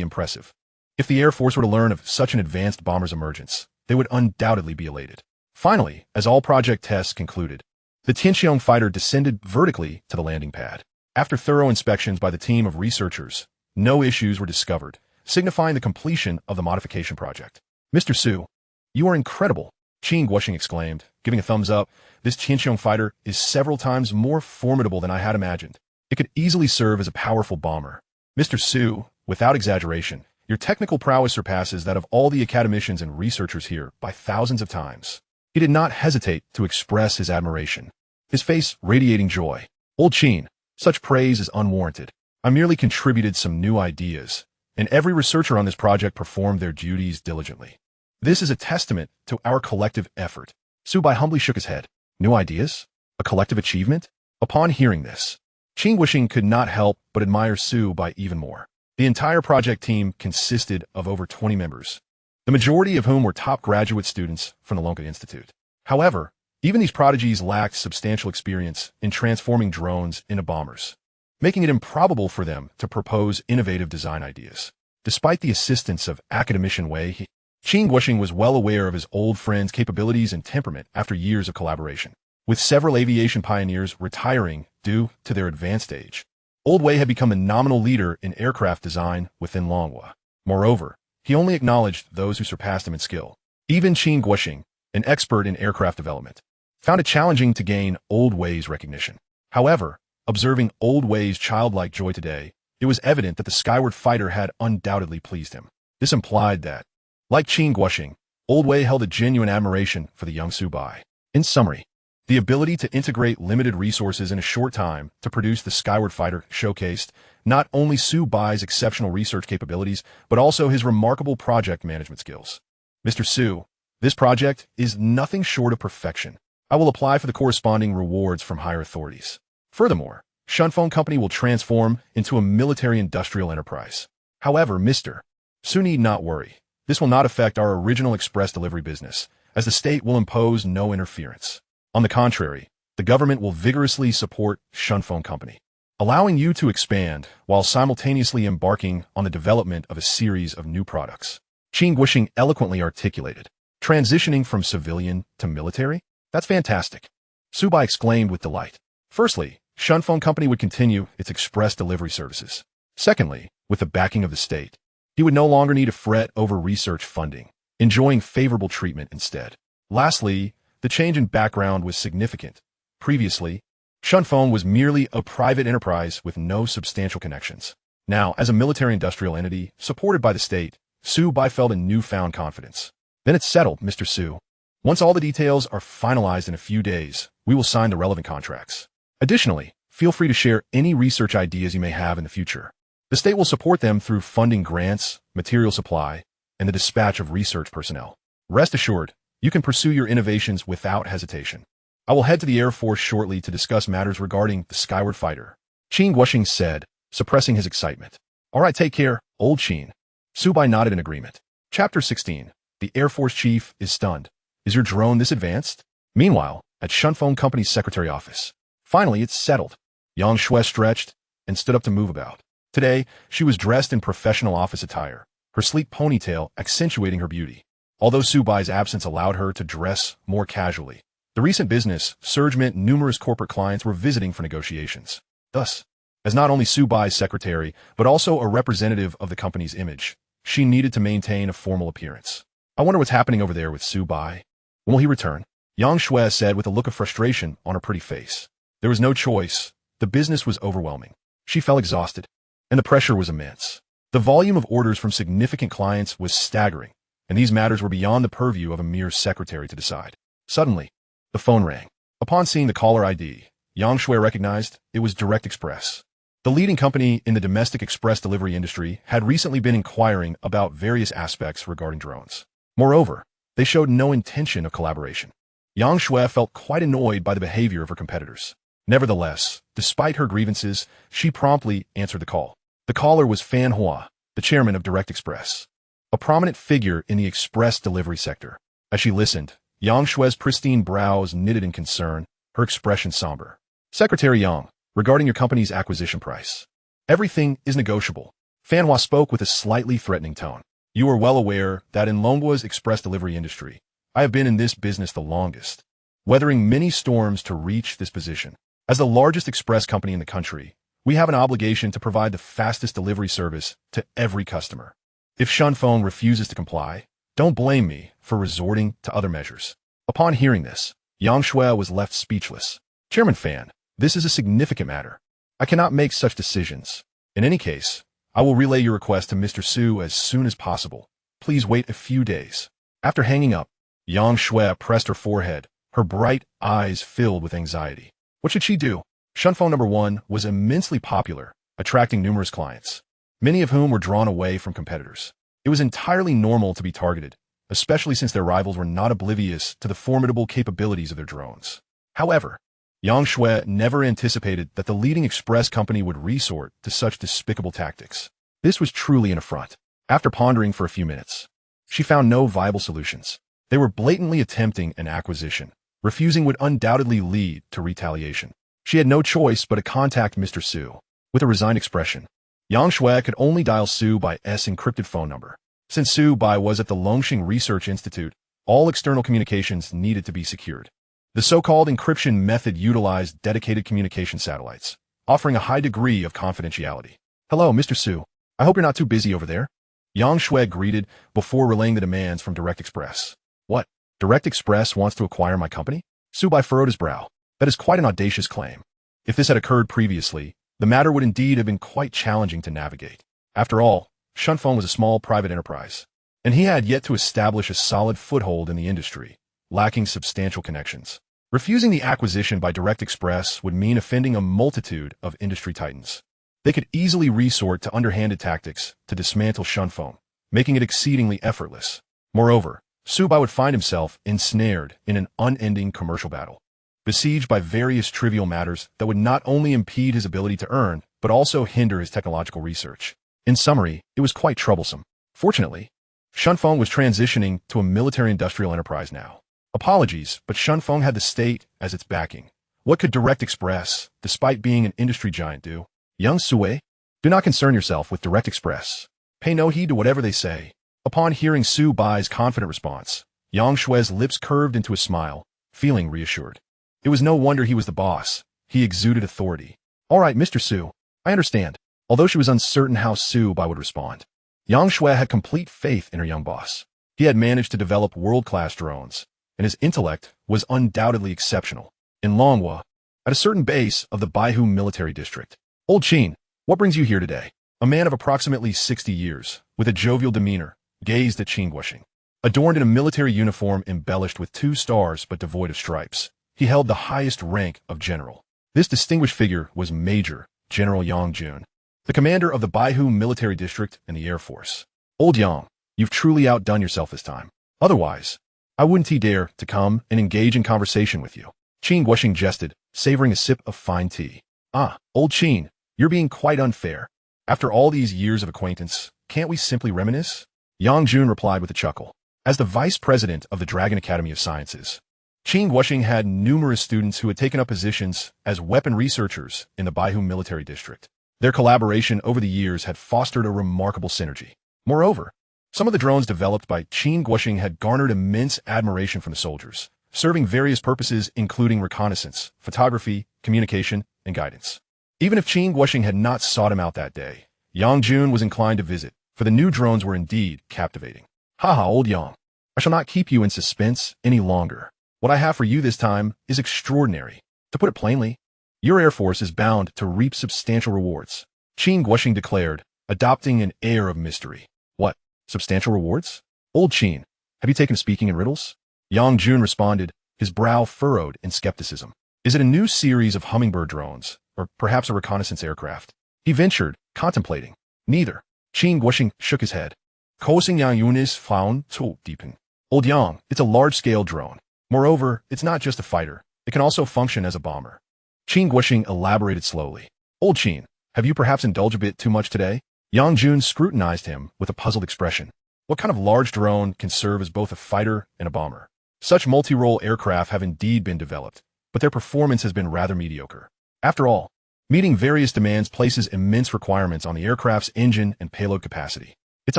impressive. If the Air Force were to learn of such an advanced bomber's emergence, they would undoubtedly be elated. Finally, as all project tests concluded, the Tianqiong fighter descended vertically to the landing pad. After thorough inspections by the team of researchers, no issues were discovered, signifying the completion of the modification project. Mr. Su, you are incredible. Qing Guoxing exclaimed, giving a thumbs up. This Tianqiong fighter is several times more formidable than I had imagined. It could easily serve as a powerful bomber. Mr. Su, without exaggeration, your technical prowess surpasses that of all the academicians and researchers here by thousands of times. He did not hesitate to express his admiration, his face radiating joy. Old Qin, such praise is unwarranted. I merely contributed some new ideas, and every researcher on this project performed their duties diligently. This is a testament to our collective effort. Su Bai humbly shook his head. New ideas? A collective achievement? Upon hearing this, Qing Guoxing could not help but admire Su Bai even more. The entire project team consisted of over 20 members, the majority of whom were top graduate students from the Lonka Institute. However, even these prodigies lacked substantial experience in transforming drones into bombers, making it improbable for them to propose innovative design ideas. Despite the assistance of academician Wei, Qing Guoxing was well aware of his old friend's capabilities and temperament after years of collaboration. With several aviation pioneers retiring due to their advanced age, Old Wei had become a nominal leader in aircraft design within Longhua. Moreover, he only acknowledged those who surpassed him in skill. Even Qing Guoxing, an expert in aircraft development, found it challenging to gain Old Wei's recognition. However, observing Old Wei's childlike joy today, it was evident that the Skyward fighter had undoubtedly pleased him. This implied that, like Qing Guoxing, Old Wei held a genuine admiration for the young Su Bai. In summary, the ability to integrate limited resources in a short time to produce the Skyward fighter showcased not only Su Bai's exceptional research capabilities, but also his remarkable project management skills. Mr. Su, this project is nothing short of perfection. I will apply for the corresponding rewards from higher authorities. Furthermore, Shunfeng Company will transform into a military-industrial enterprise. However, Mr. Su need not worry. This will not affect our original express delivery business, as the state will impose no interference. On the contrary, the government will vigorously support Shunfeng Company, allowing you to expand while simultaneously embarking on the development of a series of new products. Qing Guoxing eloquently articulated, transitioning from civilian to military? That's fantastic. Su Bai exclaimed with delight. Firstly, Shunfeng Company would continue its express delivery services. Secondly, with the backing of the state, he would no longer need to fret over research funding, enjoying favorable treatment instead. Lastly, the change in background was significant. Previously, Shunfeng was merely a private enterprise with no substantial connections. Now, as a military-industrial entity supported by the state, Su Bai felt a newfound confidence. Then it's settled, Mr. Su. Once all the details are finalized in a few days, we will sign the relevant contracts. Additionally, feel free to share any research ideas you may have in the future. The state will support them through funding grants, material supply, and the dispatch of research personnel. Rest assured, you can pursue your innovations without hesitation. I will head to the Air Force shortly to discuss matters regarding the Skyward fighter, Qing Guoxing said, suppressing his excitement. All right, take care, old Qin. Su Bai nodded in agreement. Chapter 16. The Air Force chief is stunned. Is your drone this advanced? Meanwhile, at Shunfeng Company's secretary office. Finally, it's settled. Yang Shui stretched and stood up to move about. Today, she was dressed in professional office attire, her sleek ponytail accentuating her beauty. Although Su Bai's absence allowed her to dress more casually, the recent business surge meant numerous corporate clients were visiting for negotiations. Thus, as not only Su Bai's secretary, but also a representative of the company's image, she needed to maintain a formal appearance. I wonder what's happening over there with Su Bai. When will he return? Yang Shui said with a look of frustration on her pretty face. There was no choice. The business was overwhelming. She felt exhausted, and the pressure was immense. The volume of orders from significant clients was staggering, and these matters were beyond the purview of a mere secretary to decide. Suddenly, the phone rang. Upon seeing the caller ID, Yang Shui recognized it was Direct Express. The leading company in the domestic express delivery industry had recently been inquiring about various aspects regarding drones. Moreover, they showed no intention of collaboration. Yang Shui felt quite annoyed by the behavior of her competitors. Nevertheless, despite her grievances, she promptly answered the call. The caller was Fan Hua, the chairman of Direct Express, a prominent figure in the express delivery sector. As she listened, Yang Shui's pristine brows knitted in concern, her expression somber. Secretary Yang, regarding your company's acquisition price. Everything is negotiable. Fan Hua spoke with a slightly threatening tone. You are well aware that in Longgua's express delivery industry, I have been in this business the longest, weathering many storms to reach this position. As the largest express company in the country, we have an obligation to provide the fastest delivery service to every customer. If Shunfeng refuses to comply, don't blame me for resorting to other measures. Upon hearing this, Yang Shui was left speechless. Chairman Fan, this is a significant matter. I cannot make such decisions. In any case, I will relay your request to Mr. Su as soon as possible. Please wait a few days. After hanging up, Yang Shui pressed her forehead, her bright eyes filled with anxiety. What should she do? Shunfeng number 1 was immensely popular, attracting numerous clients, many of whom were drawn away from competitors. It was entirely normal to be targeted, especially since their rivals were not oblivious to the formidable capabilities of their drones. However, Yang Shui never anticipated that the leading express company would resort to such despicable tactics. This was truly an affront. After pondering for a few minutes, she found no viable solutions. They were blatantly attempting an acquisition. Refusing would undoubtedly lead to retaliation. She had no choice but to contact Mr. Su. With a resigned expression, Yang Shui could only dial Su Bai's encrypted phone number. Since Su Bai was at the Longxing Research Institute, all external communications needed to be secured. The so-called encryption method utilized dedicated communication satellites, offering a high degree of confidentiality. Hello, Mr. Su. I hope you're not too busy over there. Yang Shui greeted before relaying the demands from Direct Express. What? Direct Express wants to acquire my company? Su Bai furrowed his brow. That is quite an audacious claim. If this had occurred previously, the matter would indeed have been quite challenging to navigate. After all, Shunfeng was a small private enterprise, and he had yet to establish a solid foothold in the industry, lacking substantial connections. Refusing the acquisition by Direct Express would mean offending a multitude of industry titans. They could easily resort to underhanded tactics to dismantle Shunfeng, making it exceedingly effortless. Moreover, Su Bai would find himself ensnared in an unending commercial battle, besieged by various trivial matters that would not only impede his ability to earn, but also hinder his technological research. In summary, it was quite troublesome. Fortunately, Shunfeng was transitioning to a military-industrial enterprise now. Apologies, but Shunfeng had the state as its backing. What could Direct Express, despite being an industry giant, do? Young Sui, do not concern yourself with Direct Express. Pay no heed to whatever they say. Upon hearing Su Bai's confident response, Yang Shui's lips curved into a smile, feeling reassured. It was no wonder he was the boss. He exuded authority. All right, Mr. Su, I understand. Although she was uncertain how Su Bai would respond, Yang Shui had complete faith in her young boss. He had managed to develop world-class drones, and his intellect was undoubtedly exceptional. In Longhua, at a certain base of the Baihu Military District, Old Qin, what brings you here today? A man of approximately 60 years, with a jovial demeanor, gazed at Qin Guoxing. Adorned in a military uniform embellished with 2 stars but devoid of stripes, he held the highest rank of general. This distinguished figure was Major General Yang Jun, the commander of the Baihu Military District and the Air Force. Old Yang, you've truly outdone yourself this time. Otherwise, I wouldn't dare to come and engage in conversation with you. Qin Guoxing jested, savoring a sip of fine tea. Ah, Old Qin, you're being quite unfair. After all these years of acquaintance, can't we simply reminisce? Yang Jun replied with a chuckle. As the vice president of the Dragon Academy of Sciences, Qin Guoxing had numerous students who had taken up positions as weapon researchers in the Baihu Military District. Their collaboration over the years had fostered a remarkable synergy. Moreover, some of the drones developed by Qin Guoxing had garnered immense admiration from the soldiers, serving various purposes including reconnaissance, photography, communication, and guidance. Even if Qin Guoxing had not sought him out that day, Yang Jun was inclined to visit, for the new drones were indeed captivating. Haha, Old Yang, I shall not keep you in suspense any longer. What I have for you this time is extraordinary. To put it plainly, your Air Force is bound to reap substantial rewards, Qin Guoxing declared, adopting an air of mystery. What? Substantial rewards? Old Qin, have you taken to speaking in riddles? Yang Jun responded, his brow furrowed in skepticism. Is it a new series of hummingbird drones, or perhaps a reconnaissance aircraft? He ventured, contemplating. Neither. Qin Guoxing shook his head. Koxing Yang Yunis Faun Tu Deepen. Old Yang, it's a large-scale drone. Moreover, it's not just a fighter. It can also function as a bomber. Qin Guoxing elaborated slowly. Old Qin, have you perhaps indulged a bit too much today? Yang Jun scrutinized him with a puzzled expression. What kind of large drone can serve as both a fighter and a bomber? Such multi-role aircraft have indeed been developed, but their performance has been rather mediocre. After all, meeting various demands places immense requirements on the aircraft's engine and payload capacity. It's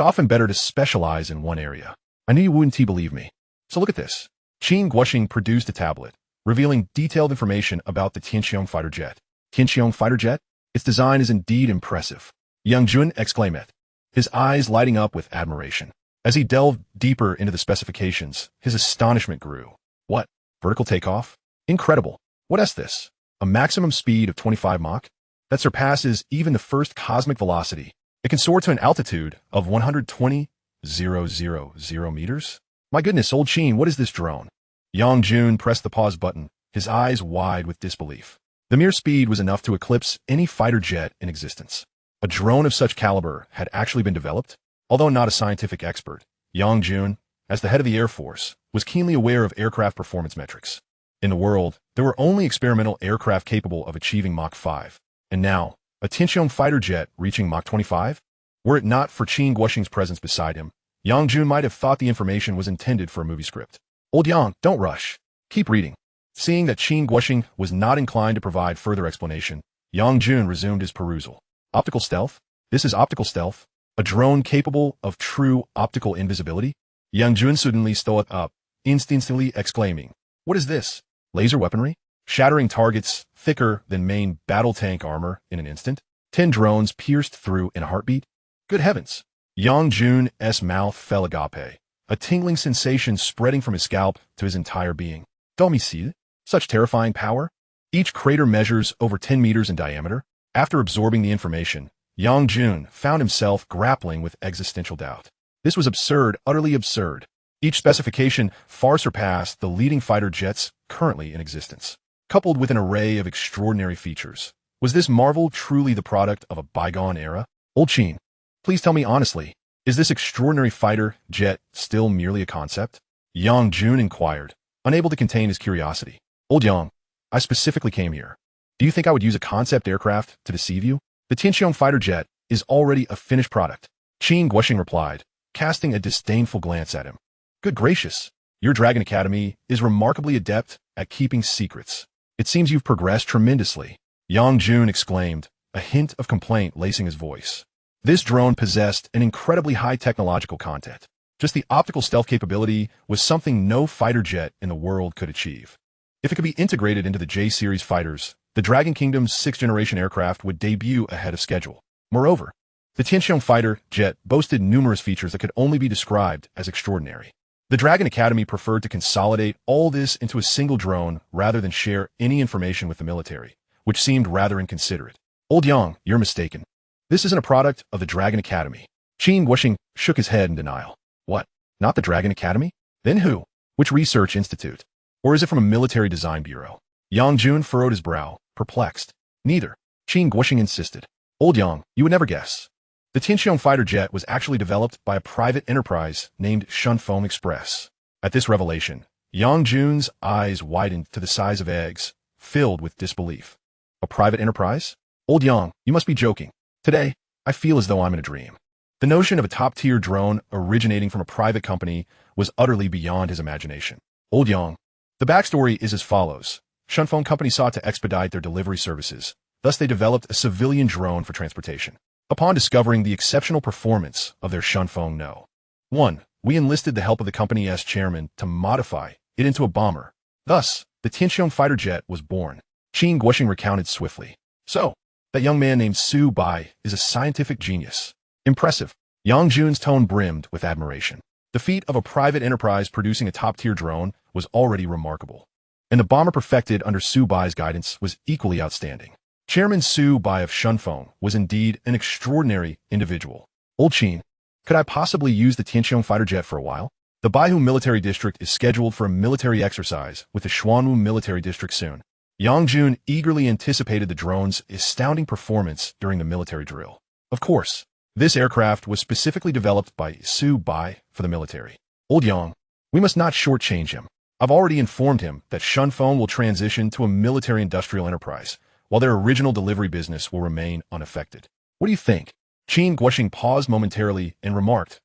often better to specialize in one area. I knew you wouldn't believe me. So look at this. Qin Guoxing produced a tablet, revealing detailed information about the Tianqiong fighter jet. Tianqiong fighter jet? Its design is indeed impressive. Yang Jun exclaimed, his eyes lighting up with admiration. As he delved deeper into the specifications, his astonishment grew. What? Vertical takeoff? Incredible. What is this? A maximum speed of 25 Mach? That surpasses even the first cosmic velocity. It can soar to an altitude of 120,000 meters? My goodness, old Sheen, what is this drone? Yang Jun pressed the pause button, his eyes wide with disbelief. The mere speed was enough to eclipse any fighter jet in existence. A drone of such caliber had actually been developed? Although not a scientific expert, Yang Jun, as the head of the Air Force, was keenly aware of aircraft performance metrics. In the world, there were only experimental aircraft capable of achieving Mach 5. And now, a Tianqiong fighter jet reaching Mach 25? Were it not for Qin Guoxing's presence beside him, Yang Jun might have thought the information was intended for a movie script. Old Yang, don't rush. Keep reading. Seeing that Qin Guoxing was not inclined to provide further explanation, Yang Jun resumed his perusal. Optical stealth? This is optical stealth? A drone capable of true optical invisibility? Yang Jun suddenly stood up, instinctively exclaiming, "What is this? Laser weaponry? Shattering targets thicker than main battle tank armor in an instant? 10 drones pierced through in a heartbeat? Good heavens!" Yang Jun's mouth fell agape, a tingling sensation spreading from his scalp to his entire being. Domicile? Such terrifying power? Each crater measures over 10 meters in diameter. After absorbing the information, Yang Jun found himself grappling with existential doubt. This was absurd, utterly absurd. Each specification far surpassed the leading fighter jets currently in existence. Coupled with an array of extraordinary features, was this marvel truly the product of a bygone era? Old Qin, please tell me honestly, is this extraordinary fighter jet still merely a concept? Yang Jun inquired, unable to contain his curiosity. Old Yang, I specifically came here. Do you think I would use a concept aircraft to deceive you? The Tianqiong fighter jet is already a finished product. Qin Guoxing replied, casting a disdainful glance at him. Good gracious, your Dragon Academy is remarkably adept at keeping secrets. It seems you've progressed tremendously. Yang Jun exclaimed, a hint of complaint lacing his voice. This drone possessed an incredibly high technological content. Just the optical stealth capability was something no fighter jet in the world could achieve. If it could be integrated into the J-series fighters, the Dragon Kingdom's 6th-generation aircraft would debut ahead of schedule. Moreover, the Tianqiong fighter jet boasted numerous features that could only be described as extraordinary. The Dragon Academy preferred to consolidate all this into a single drone rather than share any information with the military, which seemed rather inconsiderate. Old Yang, you're mistaken. This isn't a product of the Dragon Academy. Qin Guoxing shook his head in denial. What? Not the Dragon Academy? Then who? Which research institute? Or is it from a military design bureau? Yang Jun furrowed his brow, perplexed. Neither. Qin Guoxing insisted. Old Yang, you would never guess. The Tianqiong fighter jet was actually developed by a private enterprise named Shunfeng Express. At this revelation, Yang Jun's eyes widened to the size of eggs, filled with disbelief. A private enterprise? Old Yang, you must be joking. Today, I feel as though I'm in a dream. The notion of a top-tier drone originating from a private company was utterly beyond his imagination. Old Yang, the backstory is as follows. Shunfeng Company sought to expedite their delivery services. Thus, they developed a civilian drone for transportation. Upon discovering the exceptional performance of their Shunfeng No. 1, we enlisted the help of the company's chairman to modify it into a bomber. Thus, the Tianqiong fighter jet was born. Qin Guoxing recounted swiftly. So, that young man named Su Bai is a scientific genius. Impressive. Yang Jun's tone brimmed with admiration. The feat of a private enterprise producing a top-tier drone was already remarkable. And the bomber perfected under Su Bai's guidance was equally outstanding. Chairman Su Bai of Shunfeng was indeed an extraordinary individual. Old Qin, could I possibly use the Tianqiong fighter jet for a while? The Baihu Military District is scheduled for a military exercise with the Xuanwu Military District soon. Yang Jun eagerly anticipated the drone's astounding performance during the military drill. Of course, this aircraft was specifically developed by Su Bai for the military. Old Yang, we must not shortchange him. I've already informed him that Shunfeng will transition to a military-industrial enterprise, while their original delivery business will remain unaffected. What do you think? Qin Guoxing paused momentarily and remarked,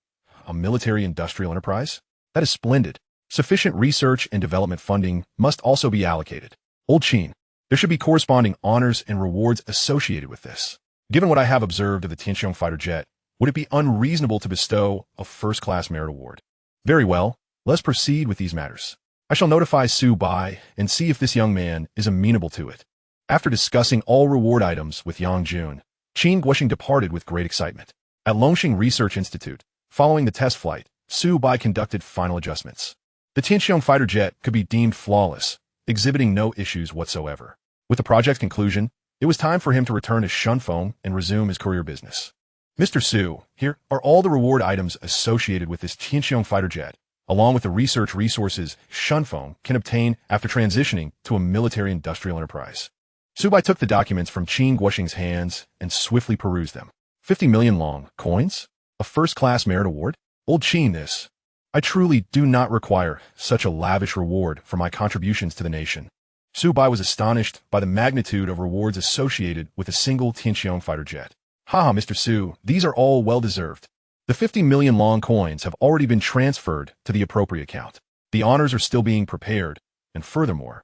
a military-industrial enterprise? That is splendid. Sufficient research and development funding must also be allocated. Old Qin, there should be corresponding honors and rewards associated with this. Given what I have observed of the Tianqiong fighter jet, would it be unreasonable to bestow a first-class merit award? Very well, let's proceed with these matters. I shall notify Su Bai and see if this young man is amenable to it. After discussing all reward items with Yang Jun, Qin Guoxing departed with great excitement. At Longxing Research Institute, following the test flight, Su Bai conducted final adjustments. The Tianqiong fighter jet could be deemed flawless, exhibiting no issues whatsoever. With the project's conclusion, it was time for him to return to Shunfeng and resume his courier business. Mr. Su, here are all the reward items associated with this Tianqiong fighter jet, along with the research resources Shunfeng can obtain after transitioning to a military-industrial enterprise. Su Bai took the documents from Qin Guoxing's hands and swiftly perused them. 50 million long coins? A first-class merit award? Old Qin, this. I truly do not require such a lavish reward for my contributions to the nation. Su Bai was astonished by the magnitude of rewards associated with a single Tianqiong fighter jet. Haha, Mr. Su, these are all well-deserved. The 50 million long coins have already been transferred to the appropriate account. The honors are still being prepared, and furthermore,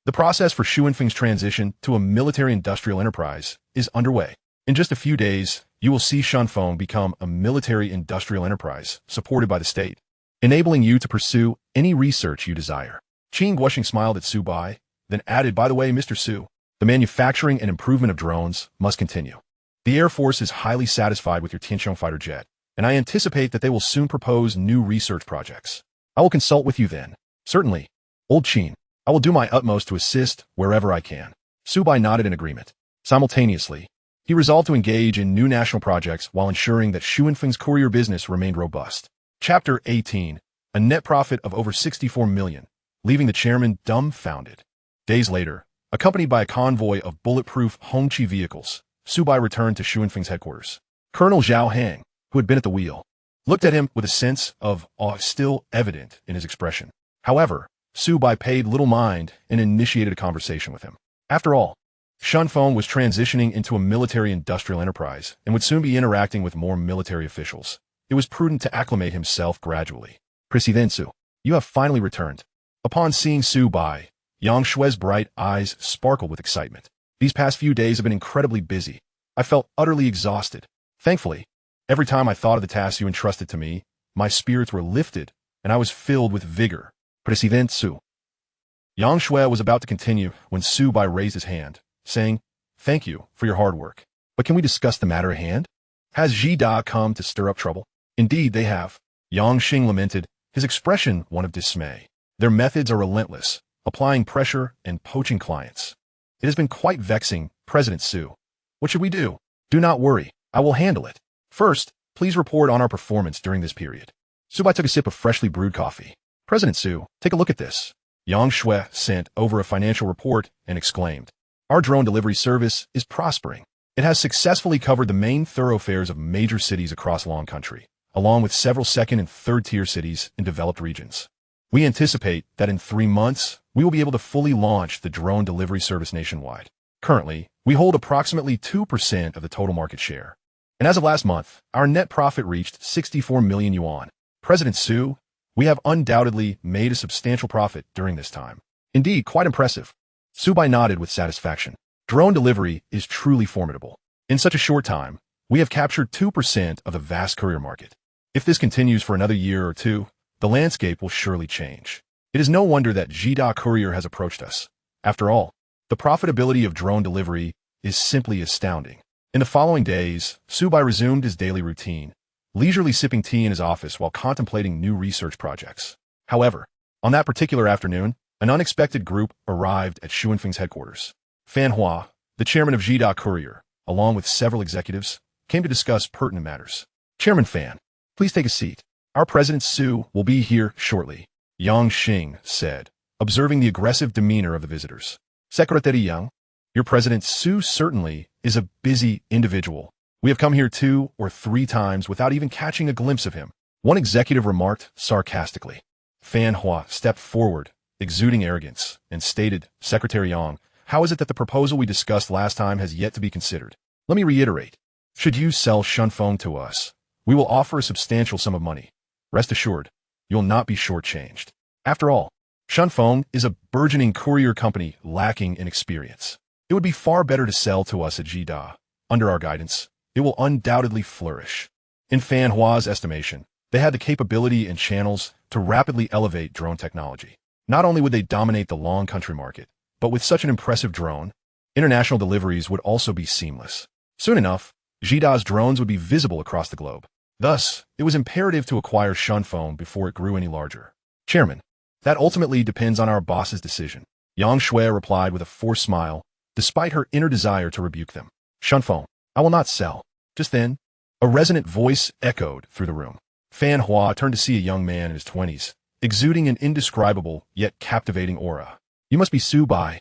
the process for Shunfeng's transition to a military-industrial enterprise is underway. In just a few days, you will see Shunfeng become a military-industrial enterprise supported by the state, enabling you to pursue any research you desire. Qin Guoxing smiled at Su Bai, then added, by the way, Mr. Su, the manufacturing and improvement of drones must continue. The Air Force is highly satisfied with your Tianqiong fighter jet, and I anticipate that they will soon propose new research projects. I will consult with you then. Certainly, Old Qin. I will do my utmost to assist wherever I can. Su Bai nodded in agreement. Simultaneously, he resolved to engage in new national projects while ensuring that Shunfeng's courier business remained robust. Chapter 18. A net profit of over 64 million, leaving the chairman dumbfounded. Days later, accompanied by a convoy of bulletproof Hongqi vehicles, Su Bai returned to Shunfeng's headquarters. Colonel Zhao Hang, who had been at the wheel, looked at him with a sense of awe still evident in his expression. However, Su Bai paid little mind and initiated a conversation with him. After all, Shunfeng was transitioning into a military-industrial enterprise and would soon be interacting with more military officials. It was prudent to acclimate himself gradually. President Su, you have finally returned. Upon seeing Su Bai, Yang Shue's bright eyes sparkled with excitement. These past few days have been incredibly busy. I felt utterly exhausted. Thankfully, every time I thought of the tasks you entrusted to me, my spirits were lifted and I was filled with vigor. President Su. Yang Shui was about to continue when Su Bai raised his hand, saying, "Thank you for your hard work. But can we discuss the matter at hand? Has Ji Da come to stir up trouble?" "Indeed, they have." Yang Xing lamented, his expression one of dismay. "Their methods are relentless, applying pressure and poaching clients. It has been quite vexing, President Su. What should we do?" "Do not worry, I will handle it. First, please report on our performance during this period." Su Bai took a sip of freshly brewed coffee. "President Su, take a look at this." Yang Shui sent over a financial report and exclaimed, "Our drone delivery service is prospering. It has successfully covered the main thoroughfares of major cities across Long Country, along with several second and third-tier cities in developed regions. We anticipate that in 3 months, we will be able to fully launch the drone delivery service nationwide. Currently, we hold approximately 2% of the total market share. And as of last month, our net profit reached 64 million yuan. President Su, we have undoubtedly made a substantial profit during this time. Indeed, quite impressive." Su Bai nodded with satisfaction. Drone delivery is truly formidable. In such a short time, we have captured 2% of the vast courier market. If this continues for another year or two, the landscape will surely change. It is no wonder that Jida Courier has approached us. After all, the profitability of drone delivery is simply astounding. In the following days, Su Bai resumed his daily routine, leisurely sipping tea in his office while contemplating new research projects. However, on that particular afternoon, an unexpected group arrived at Shunfeng's headquarters. Fan Hua, the chairman of Jida Courier, along with several executives, came to discuss pertinent matters. "Chairman Fan, please take a seat. Our President Su will be here shortly," Yang Xing said, observing the aggressive demeanor of the visitors. "Secretary Yang, your President Su certainly is a busy individual. We have come here 2 or 3 times without even catching a glimpse of him," one executive remarked sarcastically. Fan Hua stepped forward, exuding arrogance, and stated, "Secretary Yang, how is it that the proposal we discussed last time has yet to be considered? Let me reiterate. Should you sell Shunfeng to us, we will offer a substantial sum of money. Rest assured, you'll not be shortchanged. After all, Shunfeng is a burgeoning courier company lacking in experience. It would be far better to sell to us at Jida. Under our guidance, it will undoubtedly flourish." In Fan Hua's estimation, they had the capability and channels to rapidly elevate drone technology. Not only would they dominate the Long Country market, but with such an impressive drone, international deliveries would also be seamless. Soon enough, Jida's drones would be visible across the globe. Thus, it was imperative to acquire Shunfeng before it grew any larger. "Chairman, That ultimately depends on our boss's decision. Yang Shui replied with a forced smile, despite her inner desire to rebuke them. Shunfeng, I will not sell. Just then, a resonant voice echoed through the room. Fan Hua turned to see a young man in his 20s, exuding an indescribable yet captivating aura. You must be Su Bai,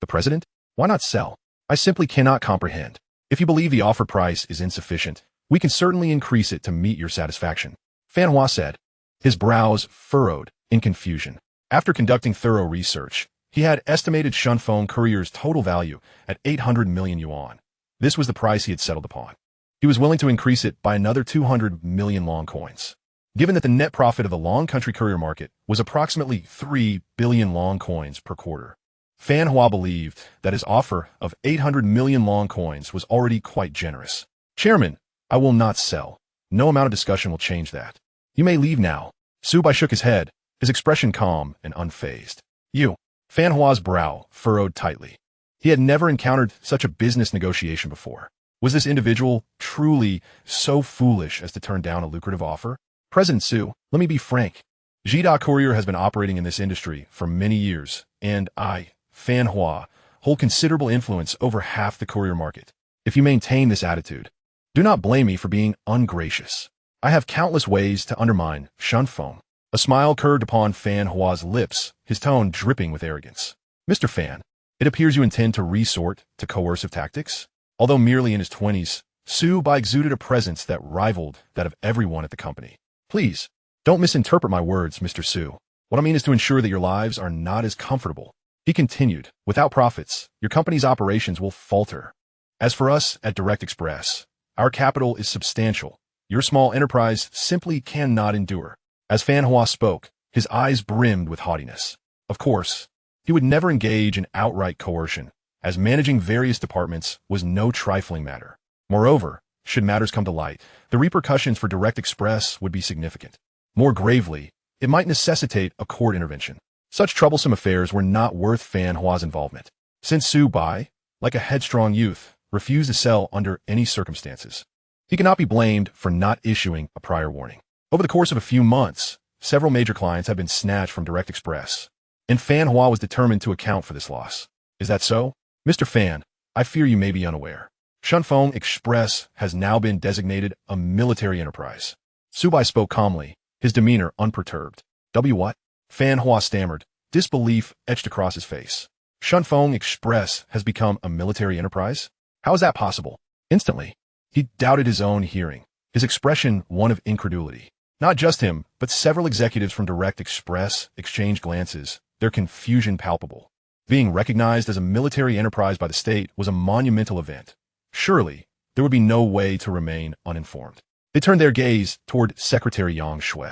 the president? Why not sell? I simply cannot comprehend. If you believe the offered price is insufficient, we can certainly increase it to meet your satisfaction. Fan Hua said, his brows furrowed in confusion. After conducting thorough research, he had estimated Shunfeng Courier's total value at 800 million yuan. This was the price he had settled upon. He was willing to increase it by another 200 million long coins. Given that the net profit of the long country courier market was approximately 3 billion long coins per quarter, Fan Hua believed that his offer of 800 million long coins was already quite generous. Chairman, I will not sell. No amount of discussion will change that. You may leave now. Su Bai shook his head, his expression calm and unfazed. You. Fan Hua's brow furrowed tightly. He had never encountered such a business negotiation before. Was this individual truly so foolish as to turn down a lucrative offer? President Su, let me be frank. Jida Courier has been operating in this industry for many years, and I, Fan Hua, hold considerable influence over half the courier market. If you maintain this attitude, do not blame me for being ungracious. I have countless ways to undermine Shunfeng. A smile curved upon Fan Hua's lips, his tone dripping with arrogance. Mr. Fan, it appears you intend to resort to coercive tactics? Although merely in his 20s, Su Bai exuded a presence that rivaled that of everyone at the company. Please, don't misinterpret my words, Mr. Su. What I mean is to ensure that your lives are not as comfortable. He continued, without profits, your company's operations will falter. As for us at Direct Express, our capital is substantial. Your small enterprise simply cannot endure. As Fan Hua spoke, his eyes brimmed with haughtiness. Of course, he would never engage in outright coercion, as managing various departments was no trifling matter. Moreover, should matters come to light, the repercussions for Direct Express would be significant. More gravely, it might necessitate a court intervention. Such troublesome affairs were not worth Fan Hua's involvement, since Su Bai, like a headstrong youth, refused to sell under any circumstances. He cannot be blamed for not issuing a prior warning. Over the course of a few months, several major clients have been snatched from Direct Express, and Fan Hua was determined to account for this loss. Is that so? Mr. Fan, I fear you may be unaware. Shunfeng Express has now been designated a military enterprise. Su Bai spoke calmly, his demeanor unperturbed. What? Fan Hua stammered, disbelief etched across his face. Shunfeng Express has become a military enterprise? How is that possible? Instantly, he doubted his own hearing, his expression one of incredulity. Not just him, but several executives from Direct Express exchanged glances, their confusion palpable. Being recognized as a military enterprise by the state was a monumental event. Surely, there would be no way to remain uninformed. They turned their gaze toward Secretary Yang Shui,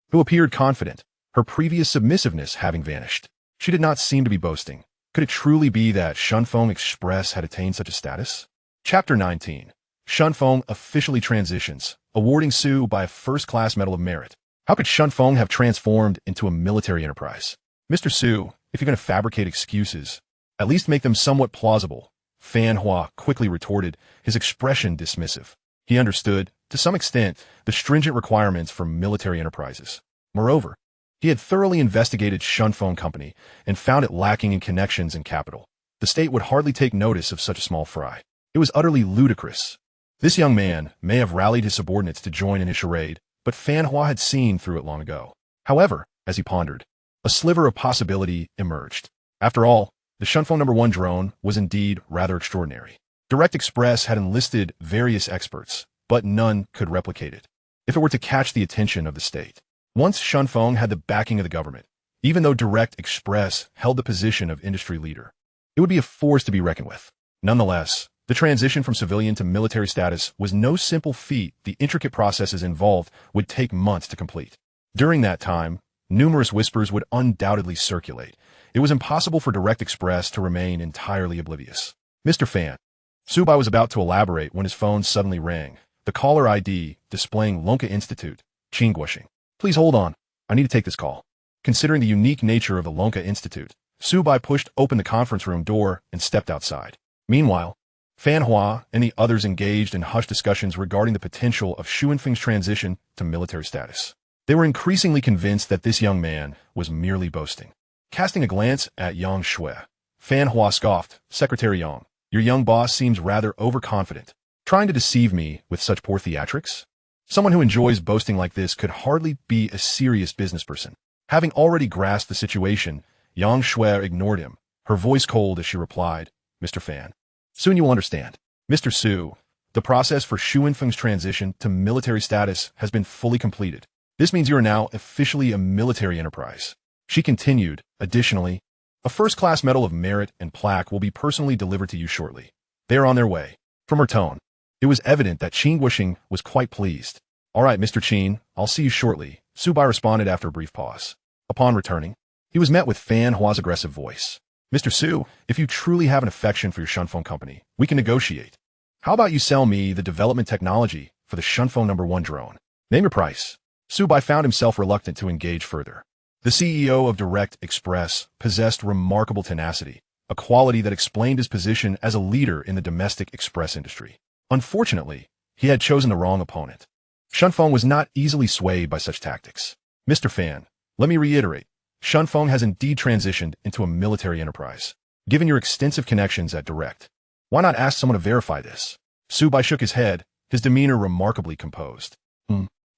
who appeared confident, her previous submissiveness having vanished. She did not seem to be boasting. Could it truly be that Shunfeng Express had attained such a status? Chapter 19. Shunfeng officially transitions, awarding Su Bai a first-class Medal of Merit. How could Shunfeng have transformed into a military enterprise? Mr. Su, if you're going to fabricate excuses, at least make them somewhat plausible. Fan Hua quickly retorted, his expression dismissive. He understood, to some extent, the stringent requirements for military enterprises. Moreover, he had thoroughly investigated Shunfeng Company and found it lacking in connections and capital. The state would hardly take notice of such a small fry. It was utterly ludicrous. This young man may have rallied his subordinates to join in his charade, but Fan Hua had seen through it long ago. However, as he pondered, a sliver of possibility emerged. After all, the Shunfeng No. 1 drone was indeed rather extraordinary. Direct Express had enlisted various experts, but none could replicate it. If it were to catch the attention of the state. Once Shunfeng had the backing of the government, even though Direct Express held the position of industry leader, it would be a force to be reckoned with. Nonetheless, the transition from civilian to military status was no simple feat. The intricate processes involved would take months to complete. During that time, numerous whispers would undoubtedly circulate. It was impossible for Direct Express to remain entirely oblivious. Mr. Fan. Su Bai was about to elaborate when his phone suddenly rang, the caller ID displaying Lonka Institute, Qingguoxing. Please hold on. I need to take this call. Considering the unique nature of the Lonka Institute, Su Bai pushed open the conference room door and stepped outside. Meanwhile, Fan Hua and the others engaged in hushed discussions regarding the potential of Shunfeng's transition to military status. They were increasingly convinced that this young man was merely boasting. Casting a glance at Yang Shui, Fan Hua scoffed, "Secretary Yang, your young boss seems rather overconfident. Trying to deceive me with such poor theatrics? Someone who enjoys boasting like this could hardly be a serious business person." Having already grasped the situation, Yang Shui ignored him, her voice cold as she replied, "Mr. Fan, soon you will understand. Mr. Su, the process for Xu Yinfeng's transition to military status has been fully completed. This means you are now officially a military enterprise." She continued, "Additionally, a first-class medal of merit and plaque will be personally delivered to you shortly. They are on their way." From her tone, it was evident that Qin Guoxing was quite pleased. "All right, Mr. Qin, I'll see you shortly," Su Bai responded after a brief pause. Upon returning, he was met with Fan Hua's aggressive voice. "Mr. Su, if you truly have an affection for your Shunfeng company, we can negotiate. How about you sell me the development technology for the Shunfeng #1 drone? Name your price." Su Bai found himself reluctant to engage further. The CEO of Direct Express possessed remarkable tenacity, a quality that explained his position as a leader in the domestic express industry. Unfortunately, he had chosen the wrong opponent. Shunfeng was not easily swayed by such tactics. "Mr. Fan, let me reiterate, Shunfeng has indeed transitioned into a military enterprise. Given your extensive connections at Direct, why not ask someone to verify this?" Su Bai shook his head, his demeanor remarkably composed.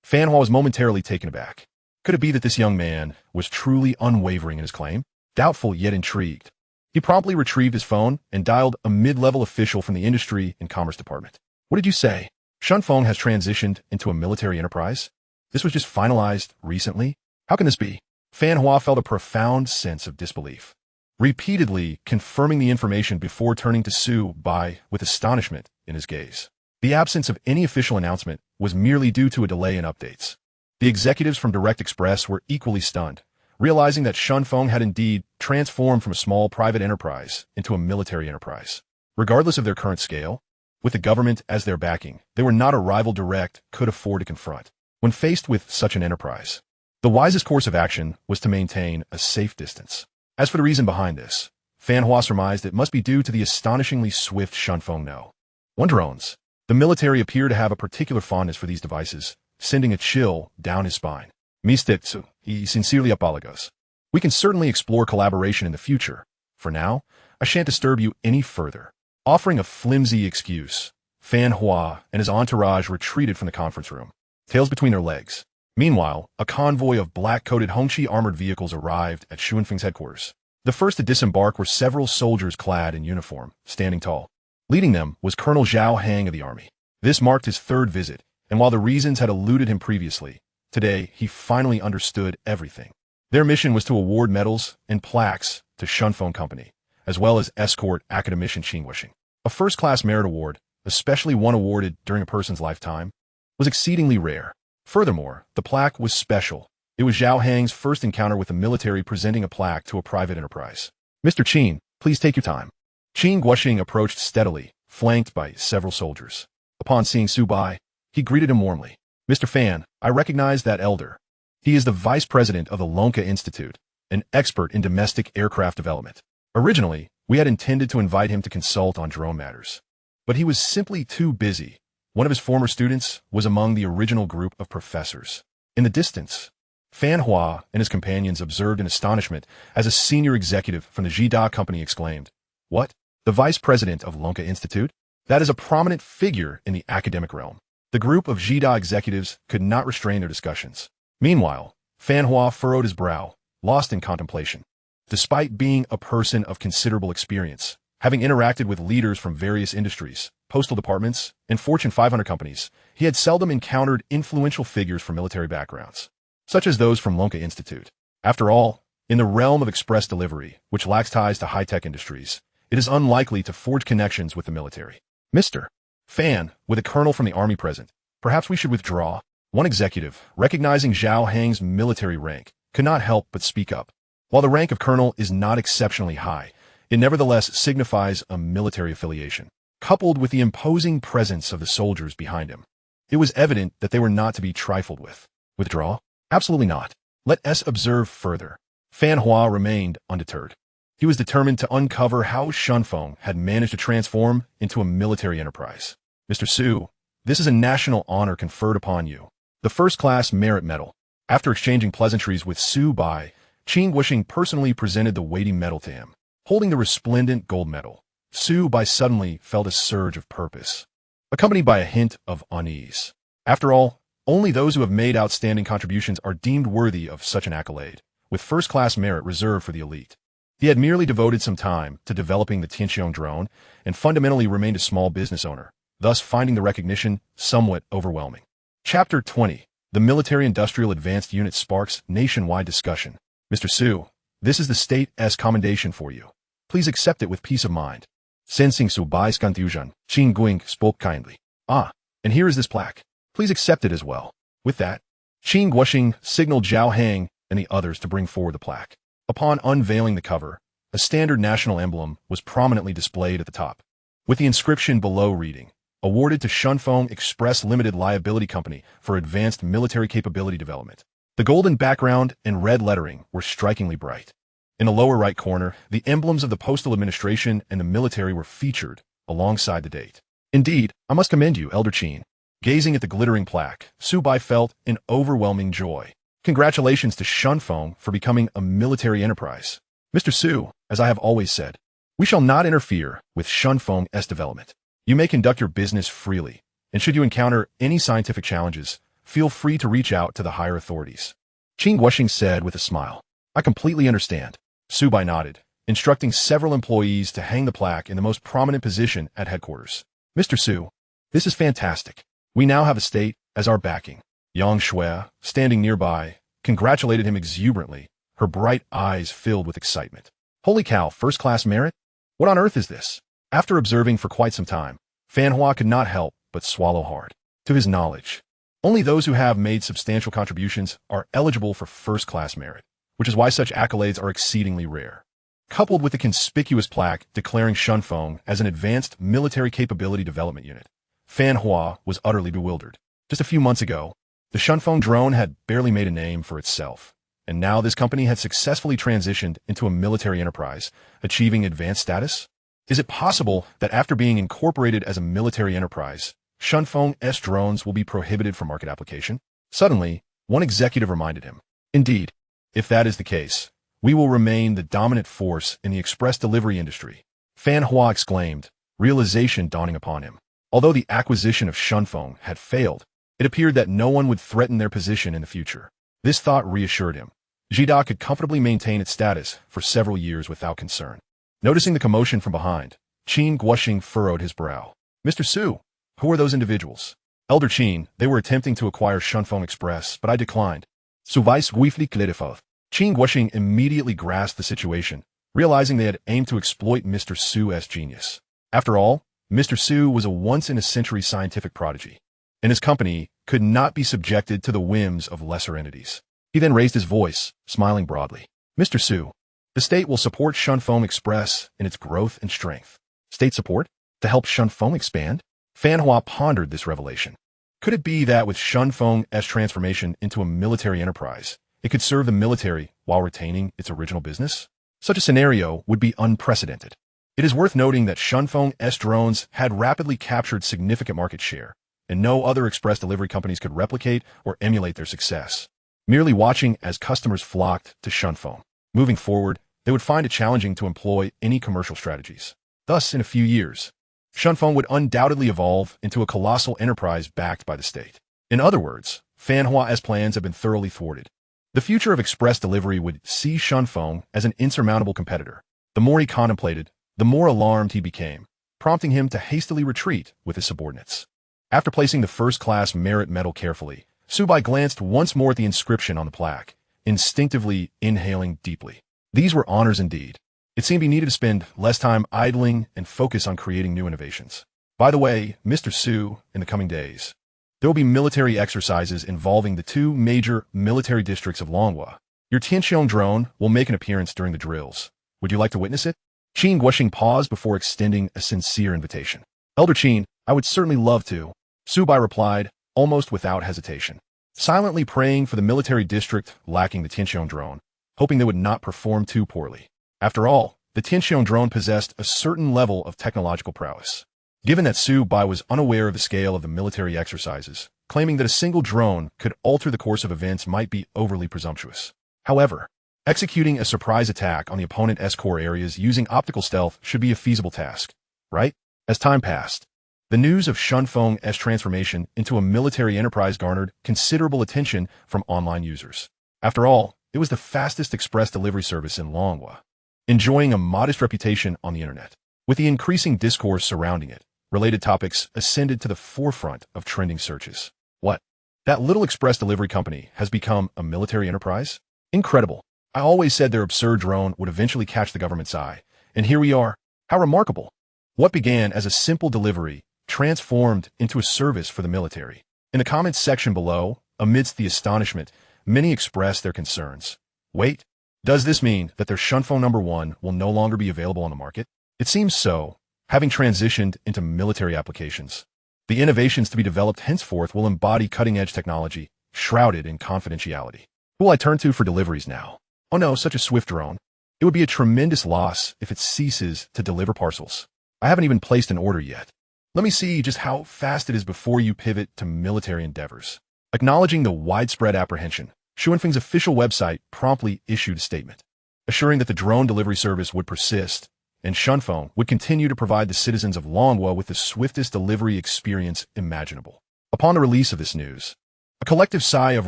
Fan Hua was momentarily taken aback. Could it be that this young man was truly unwavering in his claim? Doubtful yet intrigued, he promptly retrieved his phone and dialed a mid-level official from the Industry and Commerce Department. "What did you say? Shunfeng has transitioned into a military enterprise? This was just finalized recently? How can this be?" Fan Hua felt a profound sense of disbelief, repeatedly confirming the information before turning to Su Bai with astonishment in his gaze. The absence of any official announcement was merely due to a delay in updates. The executives from Direct Express were equally stunned, realizing that Shunfeng had indeed transformed from a small private enterprise into a military enterprise. Regardless of their current scale, with the government as their backing, they were not a rival Direct could afford to confront. When faced with such an enterprise, the wisest course of action was to maintain a safe distance. As for the reason behind this, Fan Hua surmised it must be due to the astonishingly swift Shunfeng No. 1 drones. The military appeared to have a particular fondness for these devices, sending a chill down his spine. "Mr. He sincerely apologizes. We can certainly explore collaboration in the future. For now, I shan't disturb you any further." Offering a flimsy excuse, Fan Hua and his entourage retreated from the conference room, tails between their legs. Meanwhile, a convoy of black-coated Hongqi armored vehicles arrived at Xu Yinfeng's headquarters. The first to disembark were several soldiers clad in uniform, standing tall. Leading them was Colonel Zhao Hang of the army. This marked his third visit, and while the reasons had eluded him previously, today he finally understood everything. Their mission was to award medals and plaques to Shunfeng Company, as well as escort academician Qin Guoxing. A first-class merit award, especially one awarded during a person's lifetime, was exceedingly rare. Furthermore, the plaque was special. It was Zhao Hang's first encounter with the military presenting a plaque to a private enterprise. "Mr. Qin, please take your time." Qin Guoxing approached steadily, flanked by several soldiers. Upon seeing Su Bai, he greeted him warmly. "Mr. Fan, I recognize that elder. He is the vice president of the Lonka Institute, an expert in domestic aircraft development. Originally, we had intended to invite him to consult on drone matters, but he was simply too busy. One of his former students was among the original group of professors." In the distance, Fan Hua and his companions observed in astonishment as a senior executive from the Jida company exclaimed, "What? The vice president of Lonka Institute? That is a prominent figure in the academic realm." The group of Jida executives could not restrain their discussions. Meanwhile, Fan Hua furrowed his brow, lost in contemplation. Despite being a person of considerable experience, having interacted with leaders from various industries, postal departments, and Fortune 500 companies, he had seldom encountered influential figures from military backgrounds, such as those from Lonka Institute. After all, in the realm of express delivery, which lacks ties to high-tech industries, it is unlikely to forge connections with the military. "Mr. Fan, with a colonel from the army present, perhaps we should withdraw." One executive, recognizing Zhao Hang's military rank, could not help but speak up. While the rank of colonel is not exceptionally high, it nevertheless signifies a military affiliation, coupled with the imposing presence of the soldiers behind him. It was evident that they were not to be trifled with. Withdraw? Absolutely not. Let us observe further. Fan Hua remained undeterred. He was determined to uncover how Shunfeng had managed to transform into a military enterprise. "Mr. Su, this is a national honor conferred upon you, the first-class merit medal. After exchanging pleasantries with Su Bai, Qin Guoxing personally presented the weighty medal to him. Holding the resplendent gold medal, Su Bai suddenly felt a surge of purpose, accompanied by a hint of unease. After all, only those who have made outstanding contributions are deemed worthy of such an accolade, with first-class merit reserved for the elite. He had merely devoted some time to developing the Tianqiong drone and fundamentally remained a small business owner, thus finding the recognition somewhat overwhelming. Chapter 20. The Military Industrial Advanced Unit sparks nationwide discussion. Mr. Su, this is the state's commendation for you. Please accept it with peace of mind. Sensing Su Bai's confusion, Qin Guing spoke kindly. Ah, and here is this plaque. Please accept it as well. With that, Qin Guoxing signaled Zhao Heng and the others to bring forward the plaque. Upon unveiling the cover, a standard national emblem was prominently displayed at the top, with the inscription below reading, awarded to Shunfeng Express Limited Liability Company for advanced military capability development. The golden background and red lettering were strikingly bright. In the lower right corner, the emblems of the Postal Administration and the military were featured alongside the date. Indeed, I must commend you, Elder Qin. Gazing at the glittering plaque, Su Bai felt an overwhelming joy. Congratulations to Shunfeng for becoming a military enterprise. Mr. Su, as I have always said, we shall not interfere with Shunfeng's development. You may conduct your business freely, and should you encounter any scientific challenges, feel free to reach out to the higher authorities. Qin Guoxing said with a smile. I completely understand. Su Bai nodded, instructing several employees to hang the plaque in the most prominent position at headquarters. Mr. Su, this is fantastic. We now have a state as our backing. Yang Shui, standing nearby, congratulated him exuberantly, her bright eyes filled with excitement. Holy cow, first-class merit? What on earth is this? After observing for quite some time, Fan Hua could not help but swallow hard. To his knowledge, only those who have made substantial contributions are eligible for first-class merit, which is why such accolades are exceedingly rare. Coupled with the conspicuous plaque declaring Shunfeng as an advanced military capability development unit, Fan Hua was utterly bewildered. Just a few months ago, the Shunfeng drone had barely made a name for itself, and now this company had successfully transitioned into a military enterprise, achieving advanced status? Is it possible that after being incorporated as a military enterprise, Shunfeng's drones will be prohibited from market application? Suddenly, one executive reminded him. Indeed, if that is the case, we will remain the dominant force in the express delivery industry, Fan Hua exclaimed, realization dawning upon him. Although the acquisition of Shunfeng had failed, it appeared that no one would threaten their position in the future. This thought reassured him. Jida could comfortably maintain its status for several years without concern. Noticing the commotion from behind, Qin Guoxing furrowed his brow. Mr. Su, who are those individuals? Elder Qin, they were attempting to acquire Shunfeng Express, but I declined. Su Bai swiftly clarified. Qin Guoxing immediately grasped the situation, realizing they had aimed to exploit Mr. Su's genius. After all, Mr. Su was a once-in-a-century scientific prodigy, and his company could not be subjected to the whims of lesser entities. He then raised his voice, smiling broadly. Mr. Su, the state will support Shunfeng Express in its growth and strength. State support? To help Shunfeng expand? Fan Hua pondered this revelation. Could it be that with Shunfeng's transformation into a military enterprise, it could serve the military while retaining its original business? Such a scenario would be unprecedented. It is worth noting that Shunfeng's drones had rapidly captured significant market share, and no other express delivery companies could replicate or emulate their success. Merely watching as customers flocked to Shunfeng. Moving forward, they would find it challenging to employ any commercial strategies. Thus, in a few years, Shunfeng would undoubtedly evolve into a colossal enterprise backed by the state. In other words, Fan Hua's plans have been thoroughly thwarted. The future of express delivery would see Shunfeng as an insurmountable competitor. The more he contemplated, the more alarmed he became, prompting him to hastily retreat with his subordinates. After placing the first-class merit medal carefully, Su Bai glanced once more at the inscription on the plaque, instinctively inhaling deeply. These were honors indeed. It seemed he needed to spend less time idling and focus on creating new innovations. By the way, Mr. Su, in the coming days, there will be military exercises involving the two major military districts of Longhua. Your Tianqiong drone will make an appearance during the drills. Would you like to witness it? Qin Guoxing paused before extending a sincere invitation. Elder Qin, I would certainly love to, Su Bai replied, almost without hesitation, silently praying for the military district lacking the Tianqiong drone, hoping they would not perform too poorly. After all, the Tianqiong drone possessed a certain level of technological prowess. Given that Su Bai was unaware of the scale of the military exercises, claiming that a single drone could alter the course of events might be overly presumptuous. However, executing a surprise attack on the opponent's core areas using optical stealth should be a feasible task, right? As time passed, the news of Shunfeng's transformation into a military enterprise garnered considerable attention from online users. After all, it was the fastest express delivery service in Longhua, enjoying a modest reputation on the internet. With the increasing discourse surrounding it, related topics ascended to the forefront of trending searches. What? That little express delivery company has become a military enterprise? Incredible. I always said their absurd drone would eventually catch the government's eye. And here we are. How remarkable. What began as a simple delivery transformed into a service for the military. In the comments section below, amidst the astonishment, many expressed their concerns. Wait, does this mean that their Shunfeng number 1 will no longer be available on the market? It seems so, having transitioned into military applications. The innovations to be developed henceforth will embody cutting-edge technology, shrouded in confidentiality. Who will I turn to for deliveries now? Oh no, such a swift drone. It would be a tremendous loss if it ceases to deliver parcels. I haven't even placed an order yet. Let me see just how fast it is before you pivot to military endeavors. Acknowledging the widespread apprehension, Shunfeng's official website promptly issued a statement, assuring that the drone delivery service would persist, and Shunfeng would continue to provide the citizens of Longhua with the swiftest delivery experience imaginable. Upon the release of this news, a collective sigh of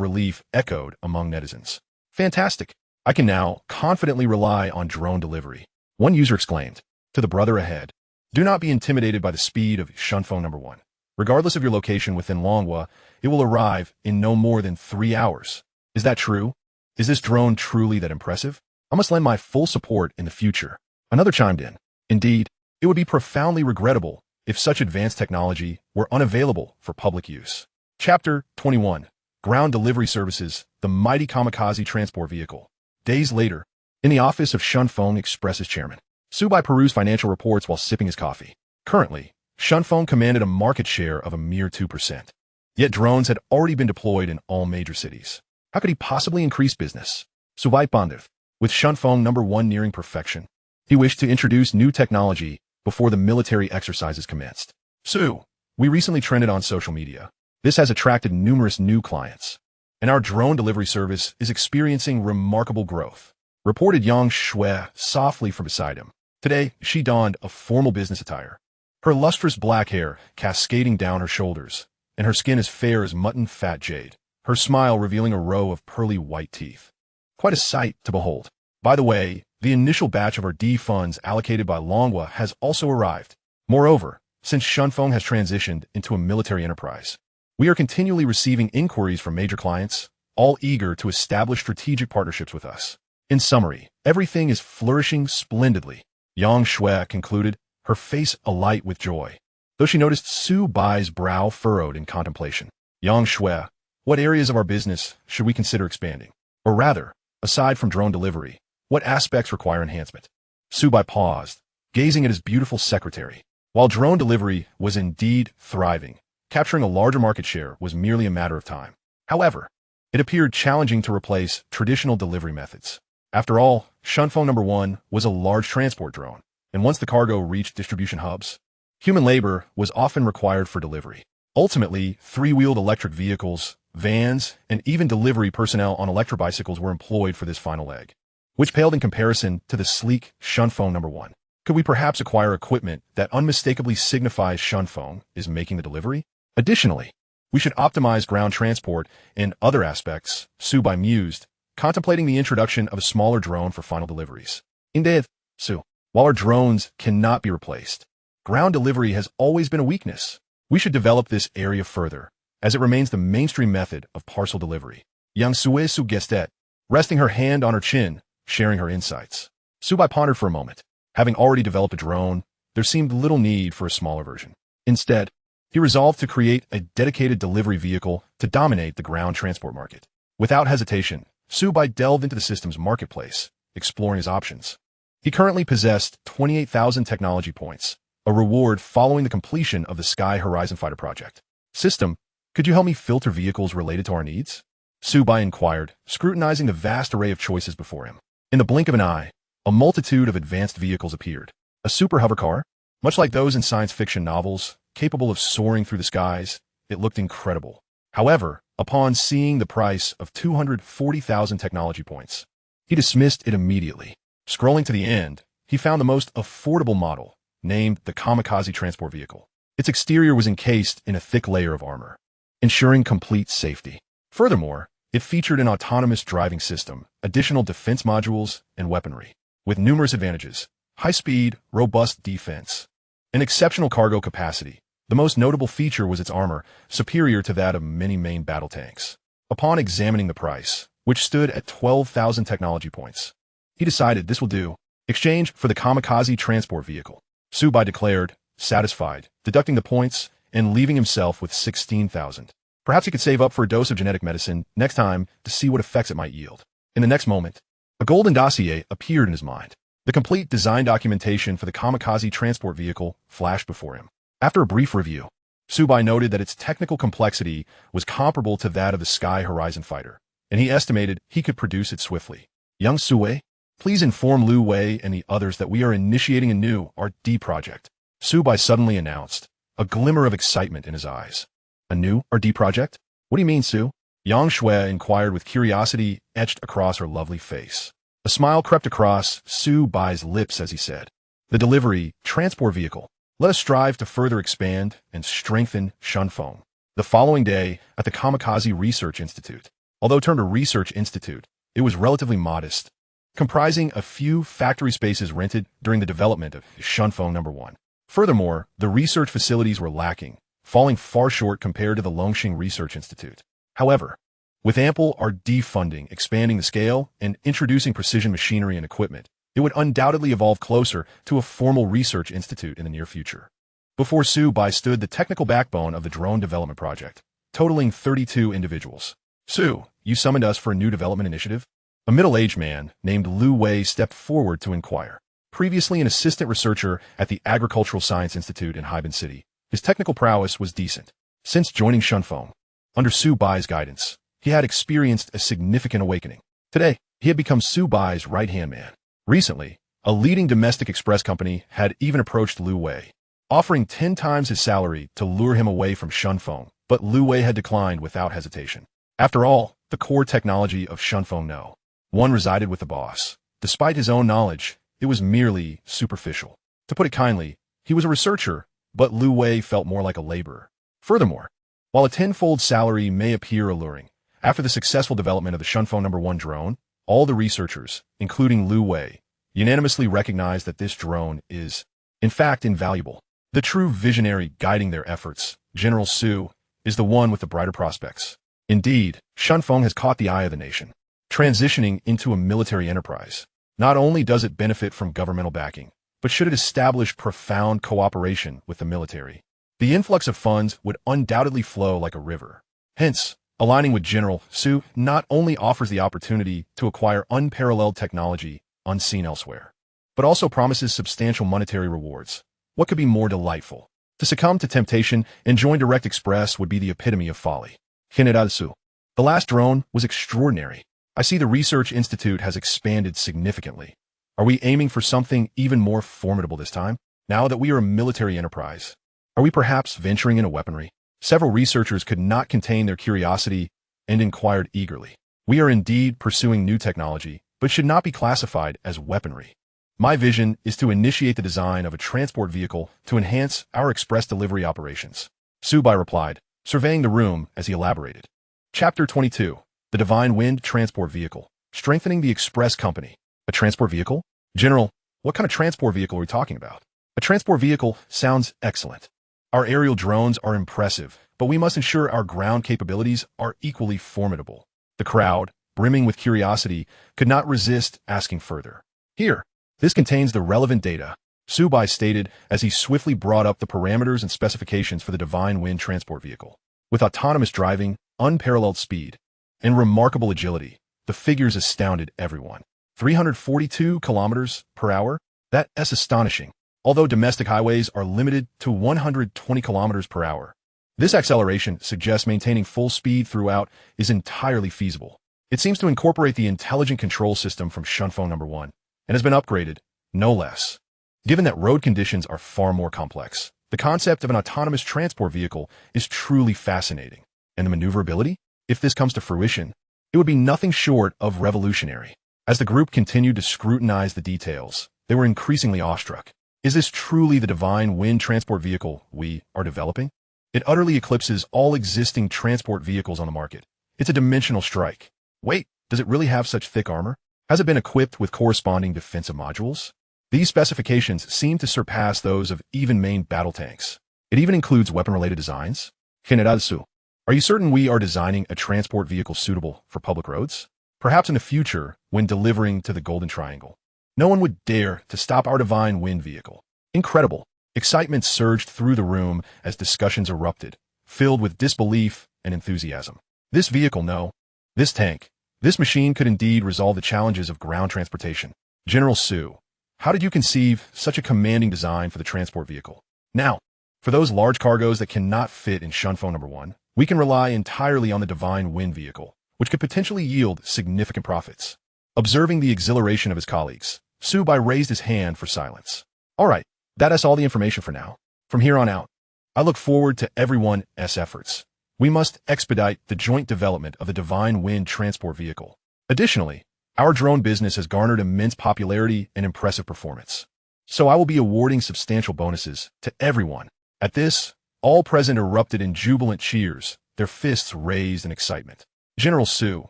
relief echoed among netizens. Fantastic! I can now confidently rely on drone delivery. One user exclaimed, to the brother ahead, do not be intimidated by the speed of Shunfeng number 1. Regardless of your location within Longhua, it will arrive in no more than 3 hours. Is that true? Is this drone truly that impressive? I must lend my full support in the future. Another chimed in. Indeed, it would be profoundly regrettable if such advanced technology were unavailable for public use. Chapter 21. Ground Delivery Services, the mighty kamikaze transport vehicle. Days later, in the office of Shunfeng Express's chairman, Su Bai perused financial reports while sipping his coffee. Currently, Shunfeng commanded a market share of a mere 2%. Yet drones had already been deployed in all major cities. How could he possibly increase business? Su Bai pondered, with Shunfeng number 1 nearing perfection. He wished to introduce new technology before the military exercises commenced. Su, we recently trended on social media. This has attracted numerous new clients, and our drone delivery service is experiencing remarkable growth, reported Yang Shui softly from beside him. Today, she donned a formal business attire, her lustrous black hair cascading down her shoulders, and her skin as fair as mutton fat jade, her smile revealing a row of pearly white teeth. Quite a sight to behold. By the way, the initial batch of our D funds allocated by Longhua has also arrived. Moreover, since Shunfeng has transitioned into a military enterprise, we are continually receiving inquiries from major clients, all eager to establish strategic partnerships with us. In summary, everything is flourishing splendidly. Yang Shui concluded, her face alight with joy, though she noticed Su Bai's brow furrowed in contemplation. Yang Shui, what areas of our business should we consider expanding? Or rather, aside from drone delivery, what aspects require enhancement? Su Bai paused, gazing at his beautiful secretary. While drone delivery was indeed thriving, capturing a larger market share was merely a matter of time. However, it appeared challenging to replace traditional delivery methods. After all, Shunfeng number 1 was a large transport drone, and once the cargo reached distribution hubs, human labor was often required for delivery. Ultimately, 3-wheeled electric vehicles, vans, and even delivery personnel on electrobicycles were employed for this final leg, which paled in comparison to the sleek Shunfeng number 1. Could we perhaps acquire equipment that unmistakably signifies Shunfeng is making the delivery? Additionally, we should optimize ground transport in other aspects, Su Bai mused, contemplating the introduction of a smaller drone for final deliveries. Indeed, Su, while our drones cannot be replaced, ground delivery has always been a weakness. We should develop this area further, as it remains the mainstream method of parcel delivery. Yang Sui suggested, resting her hand on her chin, sharing her insights. Su Bai pondered for a moment. Having already developed a drone, there seemed little need for a smaller version. Instead, he resolved to create a dedicated delivery vehicle to dominate the ground transport market. Without hesitation, Su Bai delved into the system's marketplace, exploring his options. He currently possessed 28,000 technology points, a reward following the completion of the Sky Horizon Fighter project. System, could you help me filter vehicles related to our needs? Su Bai inquired, scrutinizing the vast array of choices before him. In the blink of an eye, a multitude of advanced vehicles appeared. A super hover car, much like those in science fiction novels, capable of soaring through the skies, it looked incredible. However, upon seeing the price of 240,000 technology points, he dismissed it immediately. Scrolling to the end, he found the most affordable model, named the Kamikaze Transport Vehicle. Its exterior was encased in a thick layer of armor, ensuring complete safety. Furthermore, it featured an autonomous driving system, additional defense modules, and weaponry, with numerous advantages: high speed, robust defense, and exceptional cargo capacity. The most notable feature was its armor, superior to that of many main battle tanks. Upon examining the price, which stood at 12,000 technology points, he decided this will do. Exchange for the Kamikaze Transport Vehicle. Su Bai declared, satisfied, deducting the points and leaving himself with 16,000. Perhaps he could save up for a dose of genetic medicine next time to see what effects it might yield. In the next moment, a golden dossier appeared in his mind. The complete design documentation for the Kamikaze Transport Vehicle flashed before him. After a brief review, Su Bai noted that its technical complexity was comparable to that of the Sky Horizon fighter, and he estimated he could produce it swiftly. Young Sue, please inform Lu Wei and the others that we are initiating a new R&D project, Su Bai suddenly announced, a glimmer of excitement in his eyes. A new R&D project? What do you mean, Su? Yang Shui inquired with curiosity etched across her lovely face. A smile crept across Su Bai's lips as he said, the delivery transport vehicle. Let us strive to further expand and strengthen Shunfeng. The following day, at the Kamikaze Research Institute. Although termed a research institute, it was relatively modest, comprising a few factory spaces rented during the development of Shunfeng No. 1. Furthermore, the research facilities were lacking, falling far short compared to the Longxing Research Institute. However, with ample R&D funding, expanding the scale, and introducing precision machinery and equipment, it would undoubtedly evolve closer to a formal research institute in the near future. Before Su Bai stood the technical backbone of the drone development project, totaling 32 individuals. Su, you summoned us for a new development initiative? A middle-aged man named Lu Wei stepped forward to inquire. Previously an assistant researcher at the Agricultural Science Institute in Haiban City, his technical prowess was decent. Since joining Shunfeng, under Su Bai's guidance, he had experienced a significant awakening. Today, he had become Su Bai's right-hand man. Recently, a leading domestic express company had even approached Lu Wei, offering 10 times his salary to lure him away from Shunfeng, but Lu Wei had declined without hesitation. After all, the core technology of Shunfeng No. 1 resided with the boss. Despite his own knowledge, it was merely superficial. To put it kindly, he was a researcher, but Lu Wei felt more like a laborer. Furthermore, while a tenfold salary may appear alluring, after the successful development of the Shunfeng No. 1 drone, all the researchers, including Lu Wei, unanimously recognized that this drone is, in fact, invaluable. The true visionary guiding their efforts, General Su, is the one with the brighter prospects. Indeed, Shunfeng has caught the eye of the nation. Transitioning into a military enterprise, not only does it benefit from governmental backing, but should it establish profound cooperation with the military, the influx of funds would undoubtedly flow like a river. Hence, aligning with General Su not only offers the opportunity to acquire unparalleled technology unseen elsewhere, but also promises substantial monetary rewards. What could be more delightful? To succumb to temptation and join Direct Express would be the epitome of folly. General Su. The last drone was extraordinary. I see the Research Institute has expanded significantly. Are we aiming for something even more formidable this time? Now that we are a military enterprise, are we perhaps venturing into weaponry? Several researchers could not contain their curiosity and inquired eagerly. We are indeed pursuing new technology, but should not be classified as weaponry. My vision is to initiate the design of a transport vehicle to enhance our express delivery operations. Su Bai replied, surveying the room as he elaborated. Chapter 22. The Divine Wind Transport Vehicle. Strengthening the Express Company. A transport vehicle? General, what kind of transport vehicle are we talking about? A transport vehicle sounds excellent. Our aerial drones are impressive, but we must ensure our ground capabilities are equally formidable. The crowd, brimming with curiosity, could not resist asking further. Here, this contains the relevant data, Su Bai stated as he swiftly brought up the parameters and specifications for the Divine Wind Transport Vehicle. With autonomous driving, unparalleled speed, and remarkable agility, the figures astounded everyone. 342 kilometers per hour? That is astonishing. Although domestic highways are limited to 120 kilometers per hour, this acceleration suggests maintaining full speed throughout is entirely feasible. It seems to incorporate the intelligent control system from Shunfeng No. 1 and has been upgraded, no less. Given that road conditions are far more complex, the concept of an autonomous transport vehicle is truly fascinating. And the maneuverability? If this comes to fruition, it would be nothing short of revolutionary. As the group continued to scrutinize the details, they were increasingly awestruck. Is this truly the divine wind transport vehicle we are developing? It utterly eclipses all existing transport vehicles on the market. It's a dimensional strike. Wait, does it really have such thick armor? Has it been equipped with corresponding defensive modules? These specifications seem to surpass those of even main battle tanks. It even includes weapon-related designs. General Su, are you certain we are designing a transport vehicle suitable for public roads? Perhaps in the future, when delivering to the Golden Triangle, no one would dare to stop our divine wind vehicle. Incredible. Excitement surged through the room as discussions erupted, filled with disbelief and enthusiasm. This vehicle, no. This tank. This machine could indeed resolve the challenges of ground transportation. General Su, how did you conceive such a commanding design for the transport vehicle? Now, for those large cargoes that cannot fit in Shunfo number 1, we can rely entirely on the divine wind vehicle, which could potentially yield significant profits. Observing the exhilaration of his colleagues, Su Bai raised his hand for silence. All right, that's all the information for now. From here on out, I look forward to everyone's efforts. We must expedite the joint development of the divine wind transport vehicle. Additionally, our drone business has garnered immense popularity and impressive performance. So I will be awarding substantial bonuses to everyone. At this, all present erupted in jubilant cheers, their fists raised in excitement. General Su,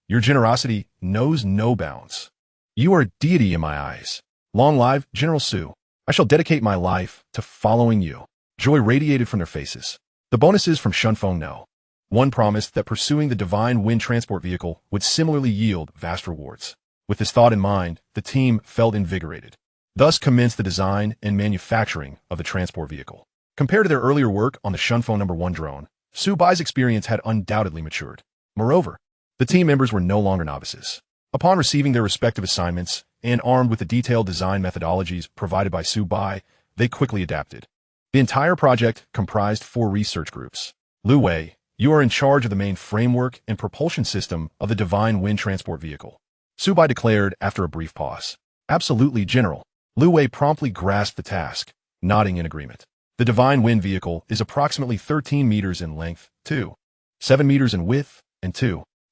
your generosity knows no bounds. You are a deity in my eyes. Long live General Su. I shall dedicate my life to following you. Joy radiated from their faces. The bonuses from Shunfeng no. One promised that pursuing the divine wind transport vehicle would similarly yield vast rewards. With this thought in mind, the team felt invigorated. Thus commenced the design and manufacturing of the transport vehicle. Compared to their earlier work on the Shunfo number 1 drone, Su Bai's experience had undoubtedly matured. Moreover, the team members were no longer novices. Upon receiving their respective assignments and armed with the detailed design methodologies provided by Su Bai, they quickly adapted. The entire project comprised 4 research groups. Lu Wei, you are in charge of the main framework and propulsion system of the divine wind transport vehicle. Su Bai declared after a brief pause. Absolutely, General. Lu Wei promptly grasped the task, nodding in agreement. The divine wind vehicle is approximately 13 meters in length, 7 meters in width, and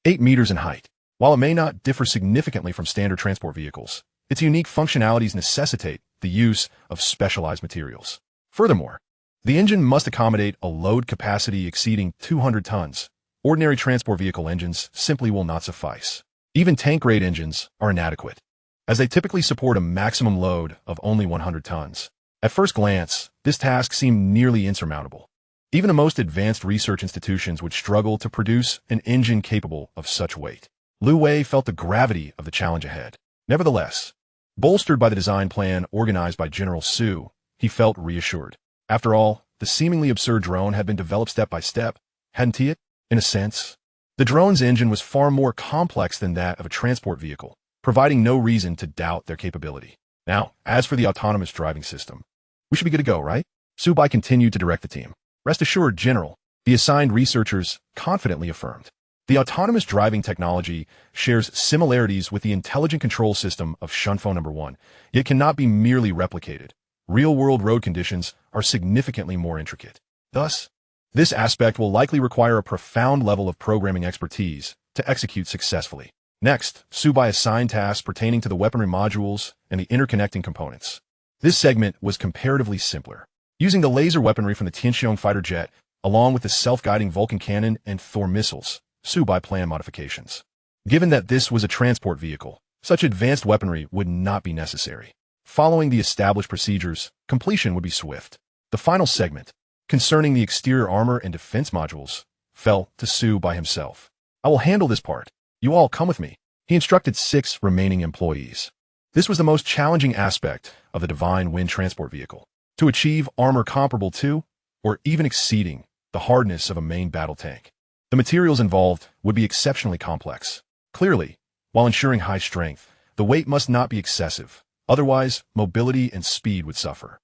8 meters in height. While it may not differ significantly from standard transport vehicles, its unique functionalities necessitate the use of specialized materials. Furthermore, the engine must accommodate a load capacity exceeding 200 tons. Ordinary transport vehicle engines simply will not suffice. Even tank-grade engines are inadequate, as they typically support a maximum load of only 100 tons. At first glance, this task seemed nearly insurmountable. Even the most advanced research institutions would struggle to produce an engine capable of such weight. Lu Wei felt the gravity of the challenge ahead. Nevertheless, bolstered by the design plan organized by General Su, he felt reassured. After all, the seemingly absurd drone had been developed step by step, hadn't it? In a sense, the drone's engine was far more complex than that of a transport vehicle, providing no reason to doubt their capability. Now, as for the autonomous driving system, we should be good to go, right? Su Bai continued to direct the team. Rest assured, General, the assigned researchers confidently affirmed. The autonomous driving technology shares similarities with the intelligent control system of Shunfo number 1, yet cannot be merely replicated. Real-world road conditions are significantly more intricate. Thus, this aspect will likely require a profound level of programming expertise to execute successfully. Next, Su Bai assigned tasks pertaining to the weaponry modules and the interconnecting components. This segment was comparatively simpler. Using the laser weaponry from the Tianxiong fighter jet, along with the self-guiding Vulcan cannon and Thor missiles, Su Bai planned modifications. Given that this was a transport vehicle, such advanced weaponry would not be necessary. Following the established procedures, completion would be swift. The final segment, concerning the exterior armor and defense modules, fell to Su Bai himself. I will handle this part. You all come with me. He instructed 6 remaining employees. This was the most challenging aspect of the divine wind transport vehicle. To achieve armor comparable to, or even exceeding, the hardness of a main battle tank. The materials involved would be exceptionally complex. Clearly, while ensuring high strength, the weight must not be excessive. Otherwise, mobility and speed would suffer.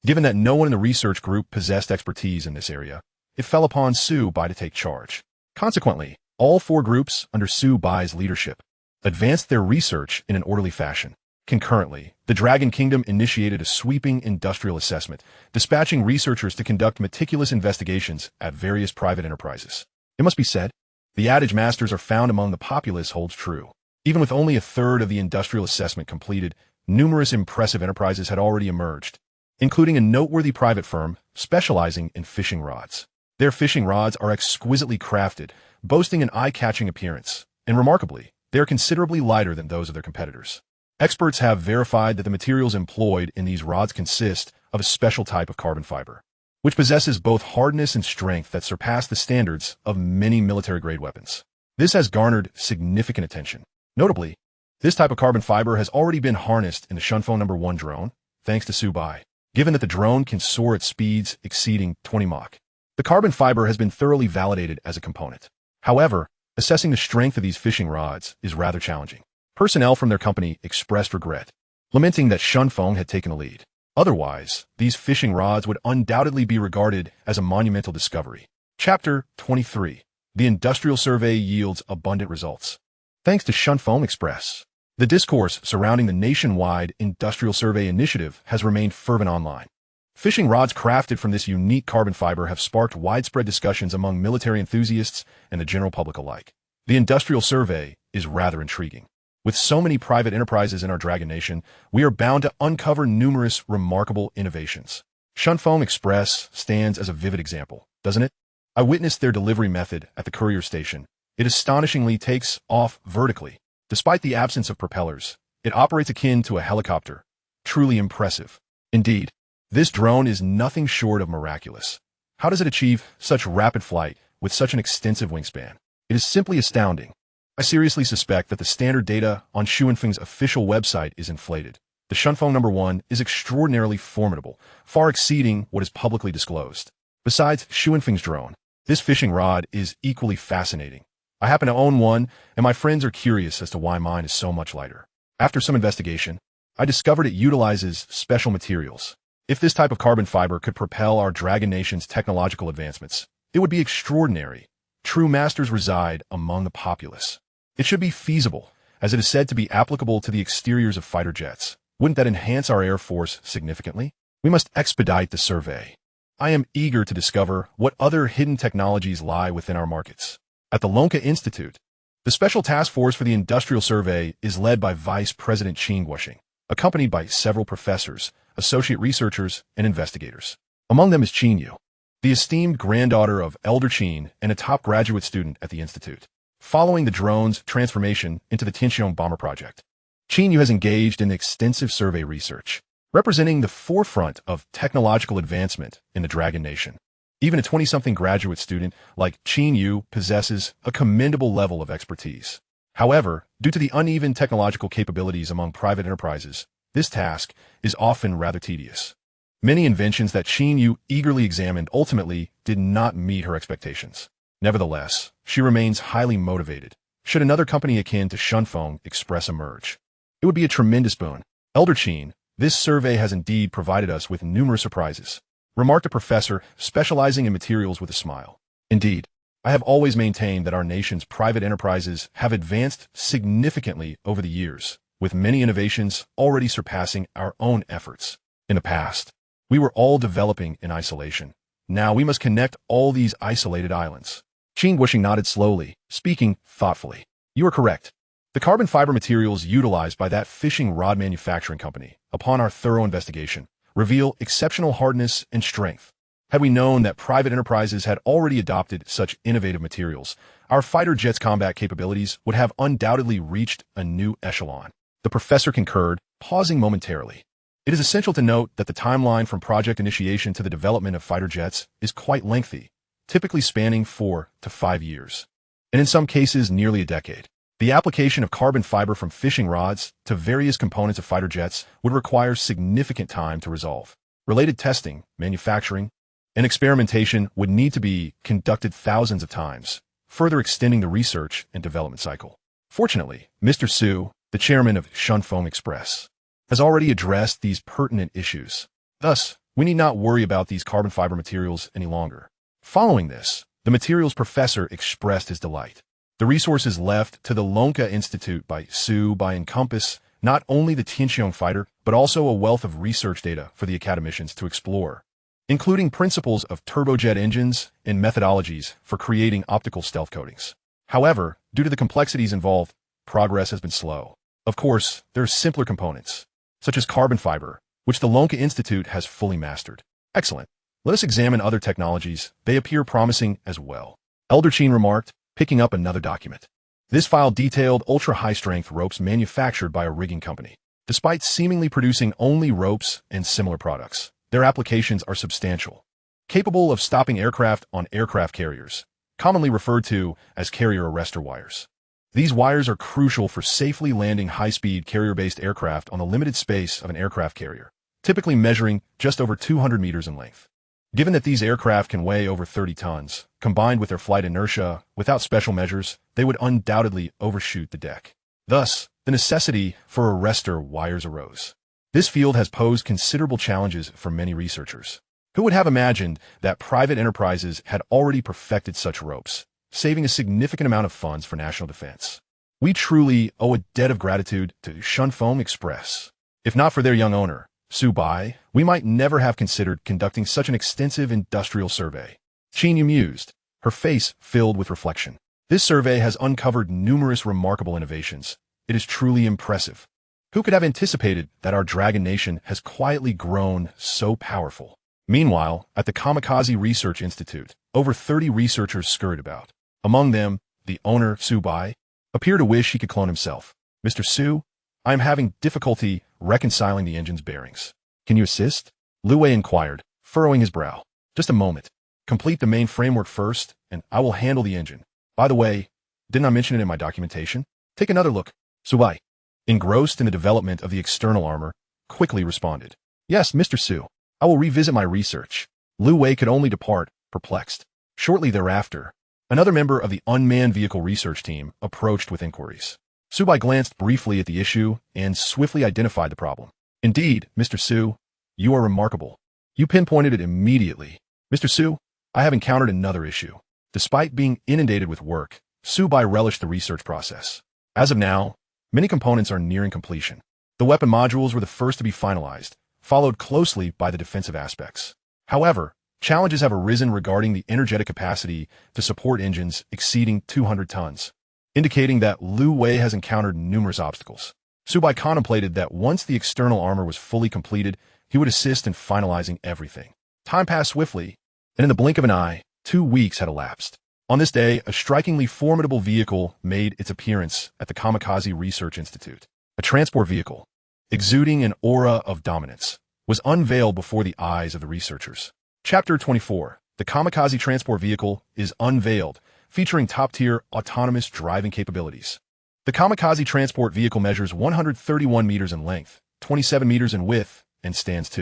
Given that no one in the research group possessed expertise in this area, it fell upon Su Bai to take charge. Consequently, all 4 groups under Su Bai's leadership advanced their research in an orderly fashion. Concurrently, the Dragon Kingdom initiated a sweeping industrial assessment, dispatching researchers to conduct meticulous investigations at various private enterprises. It must be said, the adage masters are found among the populace holds true. Even with only a third of the industrial assessment completed, numerous impressive enterprises had already emerged, including a noteworthy private firm specializing in fishing rods. Their fishing rods are exquisitely crafted, boasting an eye-catching appearance, and remarkably, they are considerably lighter than those of their competitors. Experts have verified that the materials employed in these rods consist of a special type of carbon fiber, which possesses both hardness and strength that surpass the standards of many military-grade weapons. This has garnered significant attention. Notably, this type of carbon fiber has already been harnessed in the Shunfeng No. 1 drone, thanks to Su Bai, given that the drone can soar at speeds exceeding 20 Mach. The carbon fiber has been thoroughly validated as a component. However, assessing the strength of these fishing rods is rather challenging. Personnel from their company expressed regret, lamenting that Shunfeng had taken the lead. Otherwise, these fishing rods would undoubtedly be regarded as a monumental discovery. Chapter 23. The Industrial Survey Yields Abundant Results. Thanks to Shunfeng Express, the discourse surrounding the nationwide Industrial Survey Initiative has remained fervent online. Fishing rods crafted from this unique carbon fiber have sparked widespread discussions among military enthusiasts and the general public alike. The Industrial Survey is rather intriguing. With so many private enterprises in our Dragon Nation, we are bound to uncover numerous remarkable innovations. Shunfeng Express stands as a vivid example, doesn't it? I witnessed their delivery method at the courier station. It astonishingly takes off vertically. Despite the absence of propellers, it operates akin to a helicopter. Truly impressive. Indeed, this drone is nothing short of miraculous. How does it achieve such rapid flight with such an extensive wingspan? It is simply astounding. I seriously suspect that the standard data on Shunfeng's official website is inflated. The Shunfeng No. 1 is extraordinarily formidable, far exceeding what is publicly disclosed. Besides Shunfeng's drone, this fishing rod is equally fascinating. I happen to own one, and my friends are curious as to why mine is so much lighter. After some investigation, I discovered it utilizes special materials. If this type of carbon fiber could propel our Dragon Nation's technological advancements, it would be extraordinary. True masters reside among the populace. It should be feasible, as it is said to be applicable to the exteriors of fighter jets. Wouldn't that enhance our Air Force significantly? We must expedite the survey. I am eager to discover what other hidden technologies lie within our markets. At the Lonka Institute, the Special Task Force for the Industrial Survey is led by Vice President Qin Guoxing, accompanied by several professors, associate researchers, and investigators. Among them is Qin Yu, the esteemed granddaughter of Elder Qin and a top graduate student at the Institute. Following the drone's transformation into the Tianqiong bomber project, Qin Yu has engaged in extensive survey research, representing the forefront of technological advancement in the Dragon Nation. Even a 20-something graduate student like Qin Yu possesses a commendable level of expertise. However, due to the uneven technological capabilities among private enterprises, this task is often rather tedious. Many inventions that Qin Yu eagerly examined ultimately did not meet her expectations. Nevertheless, she remains highly motivated. Should another company akin to Shunfeng Express emerge, it would be a tremendous boon. Elder Qin, this survey has indeed provided us with numerous surprises, remarked a professor specializing in materials with a smile. Indeed, I have always maintained that our nation's private enterprises have advanced significantly over the years, with many innovations already surpassing our own efforts. In the past, we were all developing in isolation. Now we must connect all these isolated islands. Qin Guoxing nodded slowly, speaking thoughtfully. You are correct. The carbon fiber materials utilized by that fishing rod manufacturing company, upon our thorough investigation, reveal exceptional hardness and strength. Had we known that private enterprises had already adopted such innovative materials, our fighter jets' combat capabilities would have undoubtedly reached a new echelon. The professor concurred, pausing momentarily. It is essential to note that the timeline from project initiation to the development of fighter jets is quite lengthy, typically spanning 4 to 5 years, and in some cases nearly a decade. The application of carbon fiber from fishing rods to various components of fighter jets would require significant time to resolve. Related testing, manufacturing, and experimentation would need to be conducted thousands of times, further extending the research and development cycle. Fortunately, Mr. Su, the chairman of Shunfeng Express, has already addressed these pertinent issues. Thus, we need not worry about these carbon fiber materials any longer. Following this, the materials professor expressed his delight. The resources left to the Lonka Institute by Su Bai encompass not only the Tianqiong fighter, but also a wealth of research data for the academicians to explore. including principles of turbojet engines and methodologies for creating optical stealth coatings. However, due to the complexities involved, progress has been slow. Of course, there are simpler components, such as carbon fiber, which the Lonka Institute has fully mastered. Excellent. Let us examine other technologies. They appear promising as well. Elderchin remarked, picking up another document. This file detailed ultra-high-strength ropes manufactured by a rigging company. Despite seemingly producing only ropes and similar products, their applications are substantial, capable of stopping aircraft on aircraft carriers, commonly referred to as carrier arrestor wires. These wires are crucial for safely landing high-speed carrier-based aircraft on the limited space of an aircraft carrier, typically measuring just over 200 meters in length. Given that these aircraft can weigh over 30 tons, combined with their flight inertia, without special measures, they would undoubtedly overshoot the deck. Thus, the necessity for arrestor wires arose. This field has posed considerable challenges for many researchers. Who would have imagined that private enterprises had already perfected such ropes, saving a significant amount of funds for national defense? We truly owe a debt of gratitude to Shunfeng Express. If not for their young owner, Su Bai, we might never have considered conducting such an extensive industrial survey. Qin mused, her face filled with reflection. This survey has uncovered numerous remarkable innovations. It is truly impressive. Who could have anticipated that our Dragon Nation has quietly grown so powerful? Meanwhile, at the Kamikaze Research Institute, over 30 researchers scurried about. Among them, the owner, Su Bai, appeared to wish he could clone himself. Mr. Su, I am having difficulty reconciling the engine's bearings. Can you assist? Lu Wei inquired, furrowing his brow. Just a moment. Complete the main framework first, and I will handle the engine. By the way, didn't I mention it in my documentation? Take another look. Su Bai, engrossed in the development of the external armor, quickly responded. Yes, Mr. Su. I will revisit my research. Lu Wei could only depart, perplexed. Shortly thereafter, another member of the unmanned vehicle research team approached with inquiries. Su Bai glanced briefly at the issue and swiftly identified the problem. Indeed, Mr. Su, you are remarkable. You pinpointed it immediately. Mr. Su, I have encountered another issue. Despite being inundated with work, Su Bai relished the research process. As of now, many components are nearing completion. The weapon modules were the first to be finalized, followed closely by the defensive aspects. However, challenges have arisen regarding the energetic capacity to support engines exceeding 200 tons, indicating that Lu Wei has encountered numerous obstacles. Su Bai contemplated that once the external armor was fully completed, he would assist in finalizing everything. Time passed swiftly, and in the blink of an eye, 2 weeks had elapsed. On this day, a strikingly formidable vehicle made its appearance at the Kamikaze Research Institute. A transport vehicle, exuding an aura of dominance, was unveiled before the eyes of the researchers. Chapter 24. The Kamikaze Transport Vehicle is unveiled, featuring top-tier autonomous driving capabilities. The Kamikaze Transport Vehicle measures 131 meters in length, 27 meters in width, and stands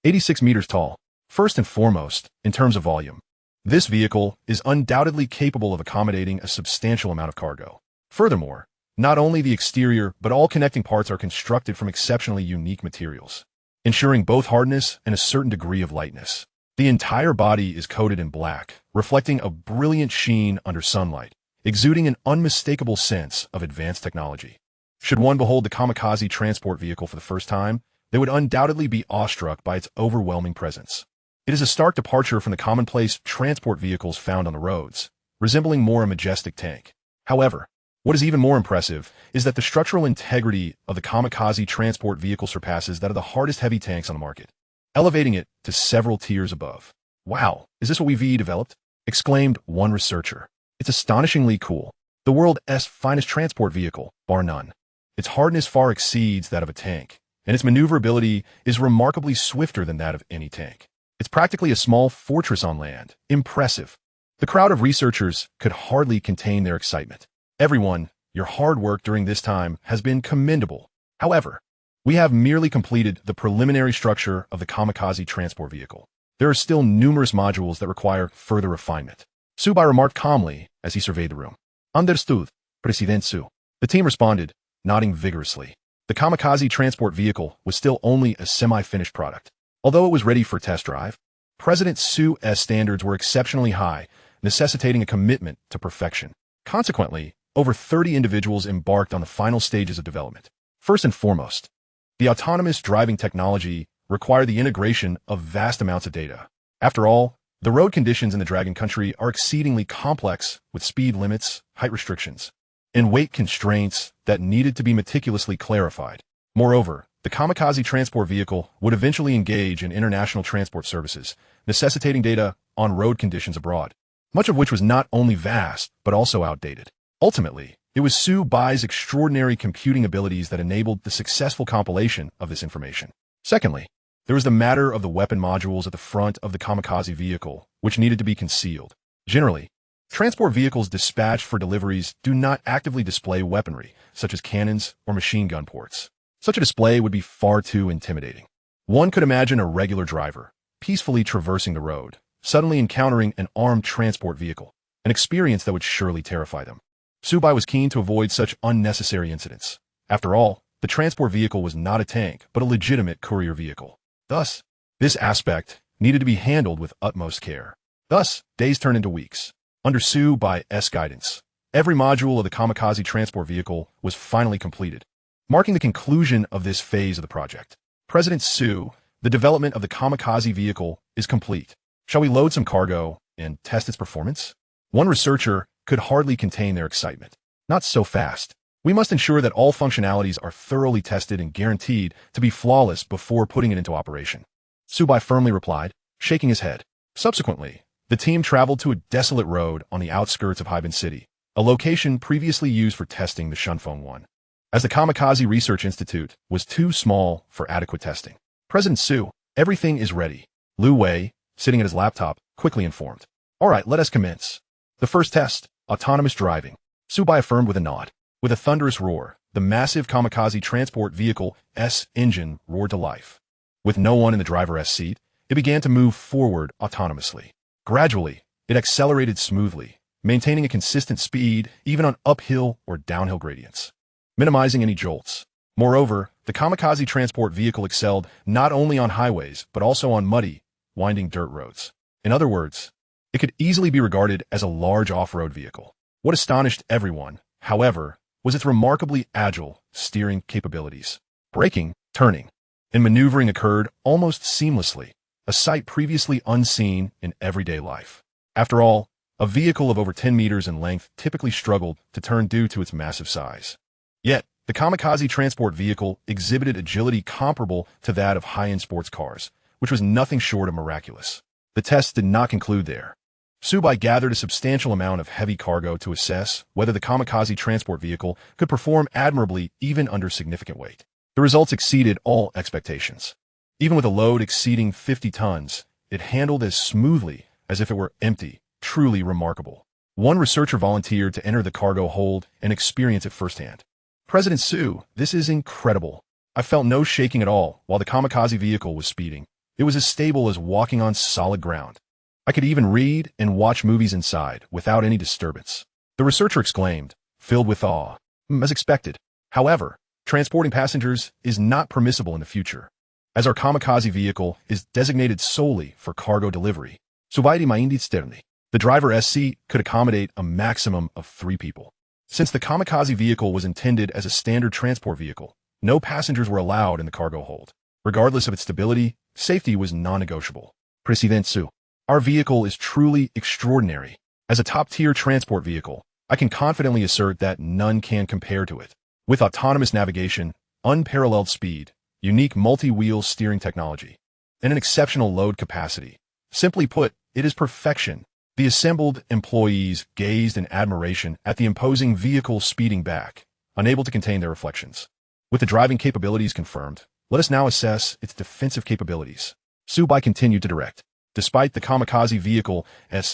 86 meters tall. First and foremost, in terms of volume, this vehicle is undoubtedly capable of accommodating a substantial amount of cargo. Furthermore, not only the exterior but all connecting parts are constructed from exceptionally unique materials, ensuring both hardness and a certain degree of lightness. The entire body is coated in black, reflecting a brilliant sheen under sunlight, exuding an unmistakable sense of advanced technology. Should one behold the Kamikaze Transport Vehicle for the first time, they would undoubtedly be awestruck by its overwhelming presence. It is a stark departure from the commonplace transport vehicles found on the roads, resembling more a majestic tank. However, what is even more impressive is that the structural integrity of the Kamikaze Transport Vehicle surpasses that of the hardest heavy tanks on the market, elevating it to several tiers above. Wow, is this what we've developed? Exclaimed one researcher. It's astonishingly cool. The world's finest transport vehicle, bar none. Its hardness far exceeds that of a tank, and its maneuverability is remarkably swifter than that of any tank. It's practically a small fortress on land. Impressive. The crowd of researchers could hardly contain their excitement. Everyone, your hard work during this time has been commendable. However, we have merely completed the preliminary structure of the Kamikaze Transport Vehicle. There are still numerous modules that require further refinement. Su Bai remarked calmly as he surveyed the room. Understood, President Su. The team responded, nodding vigorously. The Kamikaze Transport Vehicle was still only a semi-finished product. Although it was ready for test drive, President Su's standards were exceptionally high, necessitating a commitment to perfection. Consequently, over 30 individuals embarked on the final stages of development. First and foremost, the autonomous driving technology required the integration of vast amounts of data. After all, the road conditions in the Dragon Country are exceedingly complex, with speed limits, height restrictions, and weight constraints that needed to be meticulously clarified. Moreover, the kamikaze transport vehicle would eventually engage in international transport services, necessitating data on road conditions abroad, much of which was not only vast, but also outdated. Ultimately, it was Su Bai's extraordinary computing abilities that enabled the successful compilation of this information. Secondly, there was the matter of the weapon modules at the front of the kamikaze vehicle, which needed to be concealed. Generally, transport vehicles dispatched for deliveries do not actively display weaponry, such as cannons or machine gun ports. Such a display would be far too intimidating. One could imagine a regular driver, peacefully traversing the road, suddenly encountering an armed transport vehicle, an experience that would surely terrify them. Su Bai was keen to avoid such unnecessary incidents. After all, the transport vehicle was not a tank, but a legitimate courier vehicle. Thus, this aspect needed to be handled with utmost care. Thus, days turned into weeks. Under Su Bai's guidance, every module of the kamikaze transport vehicle was finally completed, marking the conclusion of this phase of the project. President Su, the development of the kamikaze vehicle is complete. Shall we load some cargo and test its performance? One researcher could hardly contain their excitement. Not so fast. We must ensure that all functionalities are thoroughly tested and guaranteed to be flawless before putting it into operation. Su Bai firmly replied, shaking his head. Subsequently, the team traveled to a desolate road on the outskirts of Haiban City, a location previously used for testing the Shunfeng 1. As the Kamikaze Research Institute was too small for adequate testing. President Su, everything is ready. Lu Wei, sitting at his laptop, quickly informed. All right, let us commence. The first test, autonomous driving. Su Bai affirmed with a nod. With a thunderous roar, the massive kamikaze transport vehicle's engine roared to life. With no one in the driver's seat, it began to move forward autonomously. Gradually, it accelerated smoothly, maintaining a consistent speed even on uphill or downhill gradients, minimizing any jolts. Moreover, the kamikaze transport vehicle excelled not only on highways, but also on muddy, winding dirt roads. In other words, it could easily be regarded as a large off-road vehicle. What astonished everyone, however, was its remarkably agile steering capabilities. Braking, turning, and maneuvering occurred almost seamlessly, a sight previously unseen in everyday life. After all, a vehicle of over 10 meters in length typically struggled to turn due to its massive size. Yet, the kamikaze transport vehicle exhibited agility comparable to that of high-end sports cars, which was nothing short of miraculous. The tests did not conclude there. Su Bai gathered a substantial amount of heavy cargo to assess whether the kamikaze transport vehicle could perform admirably even under significant weight. The results exceeded all expectations. Even with a load exceeding 50 tons, it handled as smoothly as if it were empty, truly remarkable. One researcher volunteered to enter the cargo hold and experience it firsthand. President Su, this is incredible. I felt no shaking at all while the kamikaze vehicle was speeding. It was as stable as walking on solid ground. I could even read and watch movies inside without any disturbance. The researcher exclaimed, filled with awe. As expected. However, transporting passengers is not permissible in the future, as our kamikaze vehicle is designated solely for cargo delivery. The driver's seat could accommodate a maximum of 3 people. Since the kamikaze vehicle was intended as a standard transport vehicle, no passengers were allowed in the cargo hold. Regardless of its stability, safety was non-negotiable. President Su, our vehicle is truly extraordinary. As a top-tier transport vehicle, I can confidently assert that none can compare to it. With autonomous navigation, unparalleled speed, unique multi-wheel steering technology, and an exceptional load capacity. Simply put, it is perfection. The assembled employees gazed in admiration at the imposing vehicle speeding back, unable to contain their reflections. With the driving capabilities confirmed, let us now assess its defensive capabilities. Su Bai continued to direct. Despite the kamikaze vehicle's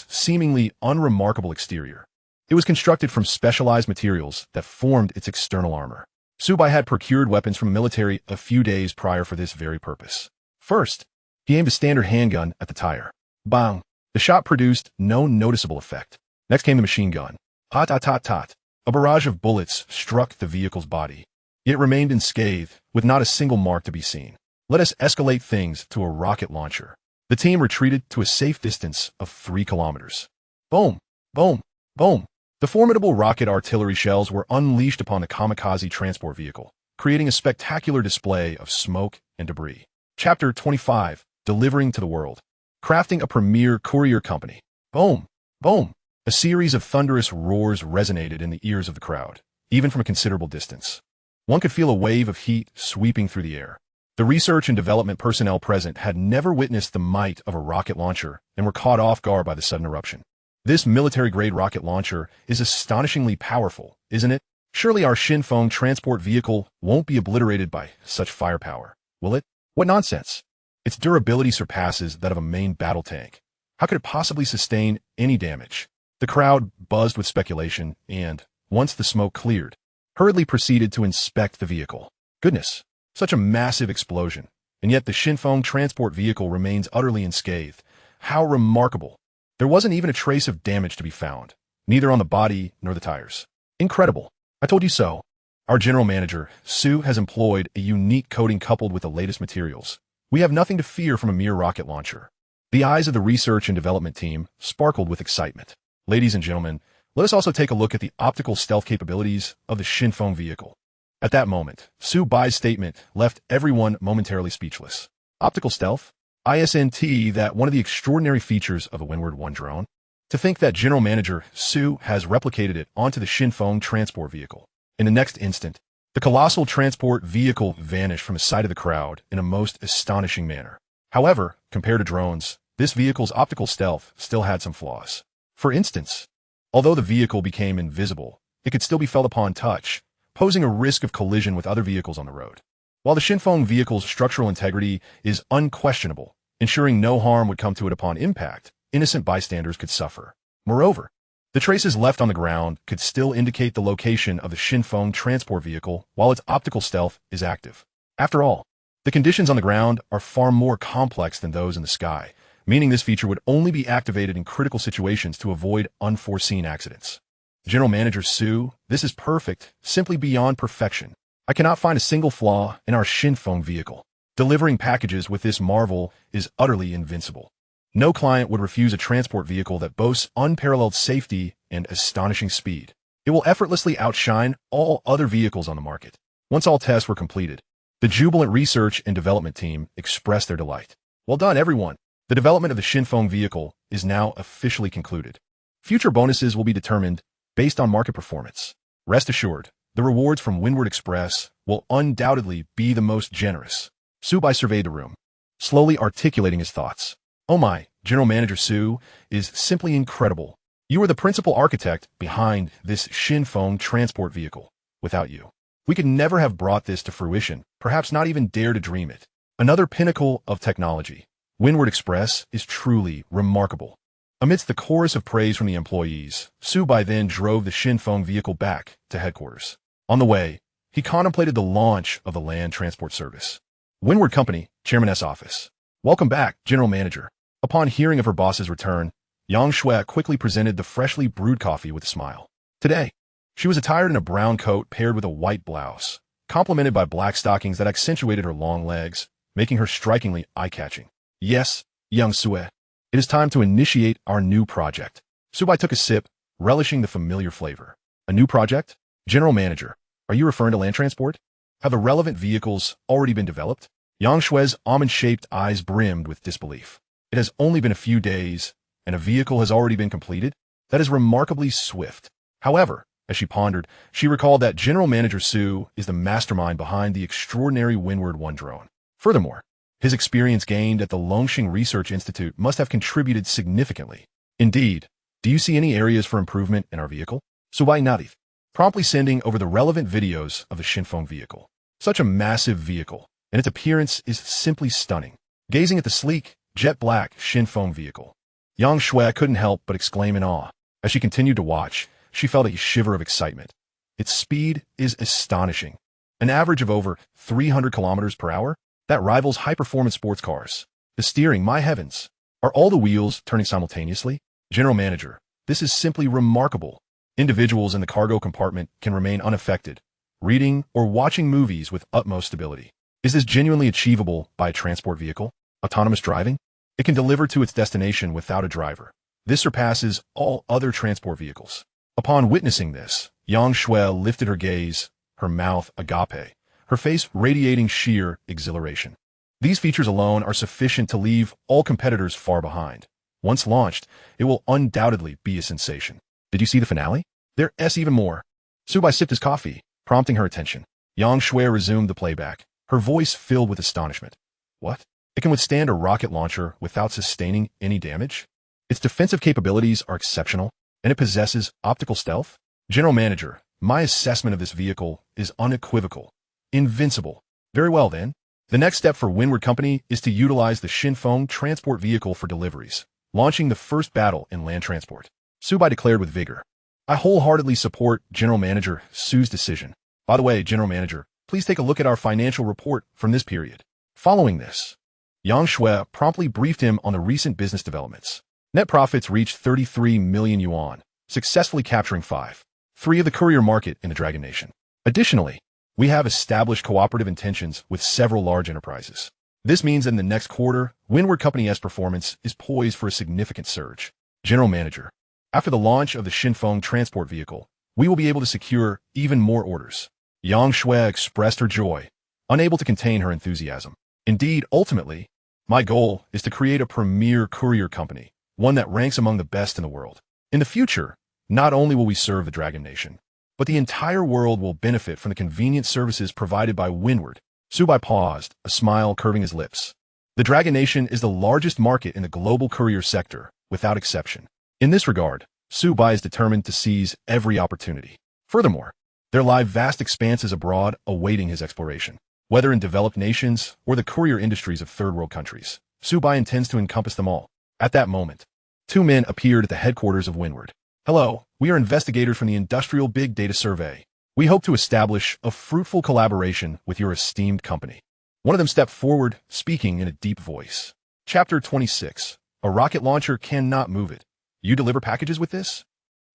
seemingly unremarkable exterior, it was constructed from specialized materials that formed its external armor. Su Bai had procured weapons from the military a few days prior for this very purpose. First, he aimed a standard handgun at the tire. Bang! The shot produced no noticeable effect. Next came the machine gun. Tot. A barrage of bullets struck the vehicle's body. It remained unscathed, with not a single mark to be seen. Let us escalate things to a rocket launcher. The team retreated to a safe distance of 3 kilometers. Boom! Boom! Boom! The formidable rocket artillery shells were unleashed upon the kamikaze transport vehicle, creating a spectacular display of smoke and debris. Chapter 25, Delivering to the World. crafting a premier courier company. Boom! Boom! A series of thunderous roars resonated in the ears of the crowd, even from a considerable distance. One could feel a wave of heat sweeping through the air. The research and development personnel present had never witnessed the might of a rocket launcher and were caught off guard by the sudden eruption. This military-grade rocket launcher is astonishingly powerful, isn't it? Surely our Shinfeng transport vehicle won't be obliterated by such firepower, will it? What nonsense! Its durability surpasses that of a main battle tank. How could it possibly sustain any damage? The crowd buzzed with speculation and, once the smoke cleared, hurriedly proceeded to inspect the vehicle. Goodness! Such a massive explosion, and yet the Shinfeng transport vehicle remains utterly unscathed. How remarkable! There wasn't even a trace of damage to be found, neither on the body nor the tires. Incredible! I told you so. Our general manager, Su, has employed a unique coating coupled with the latest materials. We have nothing to fear from a mere rocket launcher. The eyes of the research and development team sparkled with excitement. Ladies and gentlemen, let us also take a look at the optical stealth capabilities of the Shinfeng vehicle. At that moment, Su Bai's statement left everyone momentarily speechless. Optical stealth? Isn't that one of the extraordinary features of a Windward 1 drone? To think that General Manager Su has replicated it onto the Shinfeng transport vehicle. In the next instant, the colossal transport vehicle vanished from the sight of the crowd in a most astonishing manner. However, compared to drones, this vehicle's optical stealth still had some flaws. For instance, although the vehicle became invisible, it could still be felt upon touch, posing a risk of collision with other vehicles on the road. While the Shinfeng vehicle's structural integrity is unquestionable, ensuring no harm would come to it upon impact, innocent bystanders could suffer. Moreover, the traces left on the ground could still indicate the location of the Shinfeng transport vehicle while its optical stealth is active. After all, the conditions on the ground are far more complex than those in the sky, meaning this feature would only be activated in critical situations to avoid unforeseen accidents. General Manager Su, this is perfect, simply beyond perfection. I cannot find a single flaw in our Shinfeng vehicle. Delivering packages with this marvel is utterly invincible. No client would refuse a transport vehicle that boasts unparalleled safety and astonishing speed. It will effortlessly outshine all other vehicles on the market. Once all tests were completed, the jubilant research and development team expressed their delight. Well done, everyone. The development of the Shinfeng vehicle is now officially concluded. Future bonuses will be determined based on market performance. Rest assured, the rewards from Windward Express will undoubtedly be the most generous. Su Bai surveyed the room, slowly articulating his thoughts. Oh my, General Manager Su is simply incredible. You are the principal architect behind this Shinfeng transport vehicle. Without you, we could never have brought this to fruition, perhaps not even dare to dream it. Another pinnacle of technology. Windward Express is truly remarkable. Amidst the chorus of praise from the employees, Su Bai then drove the Shinfeng vehicle back to headquarters. On the way, he contemplated the launch of the land transport service. Windward Company, Chairman's office. Welcome back, General Manager. Upon hearing of her boss's return, Yang Shui quickly presented the freshly brewed coffee with a smile. Today, she was attired in a brown coat paired with a white blouse, complemented by black stockings that accentuated her long legs, making her strikingly eye-catching. Yes, Yang Shui, it is time to initiate our new project. Su Bai took a sip, relishing the familiar flavor. A new project? General Manager, are you referring to land transport? Have the relevant vehicles already been developed? Yang Shui's almond-shaped eyes brimmed with disbelief. It has only been a few days, and a vehicle has already been completed? That is remarkably swift. However, as she pondered, she recalled that General Manager Su is the mastermind behind the extraordinary Windward 1 drone. Furthermore, his experience gained at the Longxing Research Institute must have contributed significantly. Indeed, do you see any areas for improvement in our vehicle? Su Bai nodded, promptly sending over the relevant videos of the Shinfeng vehicle. Such a massive vehicle, and its appearance is simply stunning. Gazing at the sleek, jet-black Shinfeng vehicle, Yang Shui couldn't help but exclaim in awe. As she continued to watch, she felt a shiver of excitement. Its speed is astonishing. An average of over 300 kilometers per hour? That rivals high-performance sports cars. The steering, my heavens. Are all the wheels turning simultaneously? General Manager, this is simply remarkable. Individuals in the cargo compartment can remain unaffected, reading or watching movies with utmost stability. Is this genuinely achievable by a transport vehicle? Autonomous driving? It can deliver to its destination without a driver. This surpasses all other transport vehicles. Upon witnessing this, Yang Shui lifted her gaze, her mouth agape, her face radiating sheer exhilaration. These features alone are sufficient to leave all competitors far behind. Once launched, it will undoubtedly be a sensation. Did you see the finale? There's even more. Su Bai sipped his coffee, prompting her attention. Yang Shui resumed the playback, her voice filled with astonishment. What? It can withstand a rocket launcher without sustaining any damage? Its defensive capabilities are exceptional, and it possesses optical stealth? General Manager, my assessment of this vehicle is unequivocal. Invincible. Very well then. The next step for Windward Company is to utilize the Xinfeng transport vehicle for deliveries, launching the first battle in land transport. Su Bai declared with vigor. I wholeheartedly support General Manager Su's decision. By the way, General Manager, please take a look at our financial report from this period. Following this, Yang Shui promptly briefed him on the recent business developments. Net profits reached 33 million yuan, successfully capturing 3 of the courier market in the Dragon Nation. Additionally, we have established cooperative intentions with several large enterprises. This means that in the next quarter, Windward Company's performance is poised for a significant surge. General Manager, after the launch of the Xinfeng transport vehicle, we will be able to secure even more orders. Yang Shui expressed her joy, unable to contain her enthusiasm. Indeed, ultimately, my goal is to create a premier courier company, one that ranks among the best in the world. In the future, not only will we serve the Dragon Nation, but the entire world will benefit from the convenient services provided by Windward. Su Bai paused, a smile curving his lips. The Dragon Nation is the largest market in the global courier sector, without exception. In this regard, Su Bai is determined to seize every opportunity. Furthermore, there lie vast expanses abroad awaiting his exploration. Whether in developed nations or the courier industries of third-world countries, Su Bai intends to encompass them all. At that moment, 2 men appeared at the headquarters of Windward. Hello, we are investigators from the Industrial Big Data Survey. We hope to establish a fruitful collaboration with your esteemed company. One of them stepped forward, speaking in a deep voice. Chapter 26. A rocket launcher cannot move it. You deliver packages with this?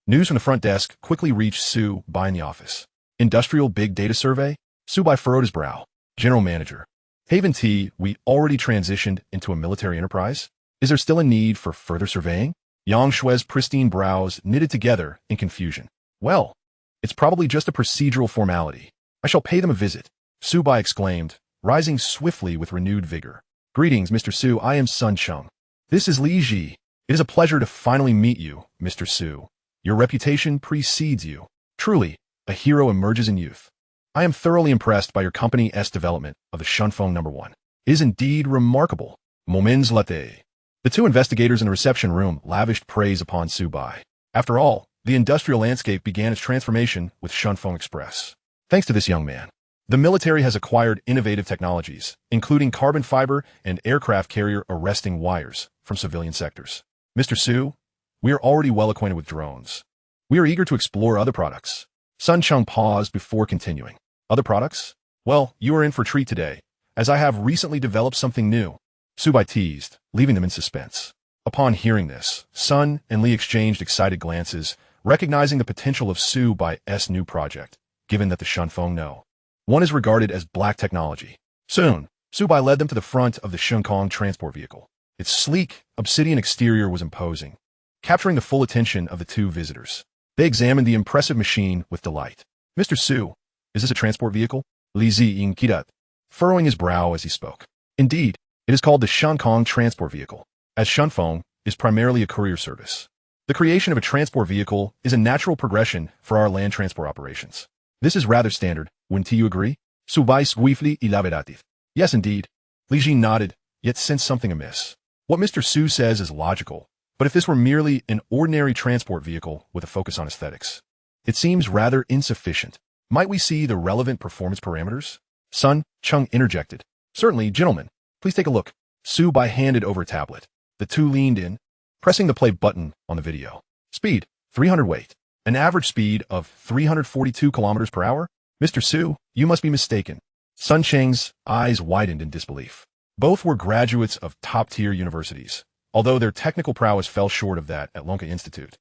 News from the front desk quickly reached Su Bai in the office. Industrial Big Data Survey? Su Bai furrowed his brow. General Manager. Haven T, we already transitioned into a military enterprise? Is there still a need for further surveying? Yang Shui's pristine brows knitted together in confusion. Well, it's probably just a procedural formality. I shall pay them a visit. Su Bai exclaimed, rising swiftly with renewed vigor. Greetings, Mr. Su. I am Sun Cheng. This is Li Ji. It is a pleasure to finally meet you, Mr. Su. Your reputation precedes you. Truly, a hero emerges in youth. I am thoroughly impressed by your company's development of the Xinfeng No. 1. It is indeed remarkable. Moments latte. The 2 investigators in the reception room lavished praise upon Su Bai. After all, the industrial landscape began its transformation with Xinfeng Express. Thanks to this young man, the military has acquired innovative technologies, including carbon fiber and aircraft carrier arresting wires from civilian sectors. Mr. Su, we are already well acquainted with drones. We are eager to explore other products. Sun Cheng paused before continuing. Other products? Well, you are in for a treat today, as I have recently developed something new. Su Bai teased, leaving them in suspense. Upon hearing this, Sun and Li exchanged excited glances, recognizing the potential of Su Bai's new project, given that the Xinfeng No. 1 is regarded as black technology. Soon, Su Bai led them to the front of the Xinfeng transport vehicle. Its sleek, obsidian exterior was imposing, capturing the full attention of the 2 visitors. They examined the impressive machine with delight. Mr. Su, is this a transport vehicle? Li Ziying kidat, furrowing his brow as he spoke. Indeed, it is called the Xinfeng transport vehicle, as Xinfeng is primarily a courier service. The creation of a transport vehicle is a natural progression for our land transport operations. This is rather standard, wouldn't you agree? Su Bai swiftly elaborated. Yes, indeed. Li Ji nodded, yet sensed something amiss. What Mr. Su says is logical, but if this were merely an ordinary transport vehicle with a focus on aesthetics, it seems rather insufficient. Might we see the relevant performance parameters? Sun Cheng interjected. Certainly, gentlemen. Please take a look. Su Bai handed over a tablet. The 2 leaned in, pressing the play button on the video. Speed, 300 weight. An average speed of 342 kilometers per hour? Mr. Su, you must be mistaken. Sun Cheng's eyes widened in disbelief. Both were graduates of top-tier universities, although their technical prowess fell short of that at Lonka Institute.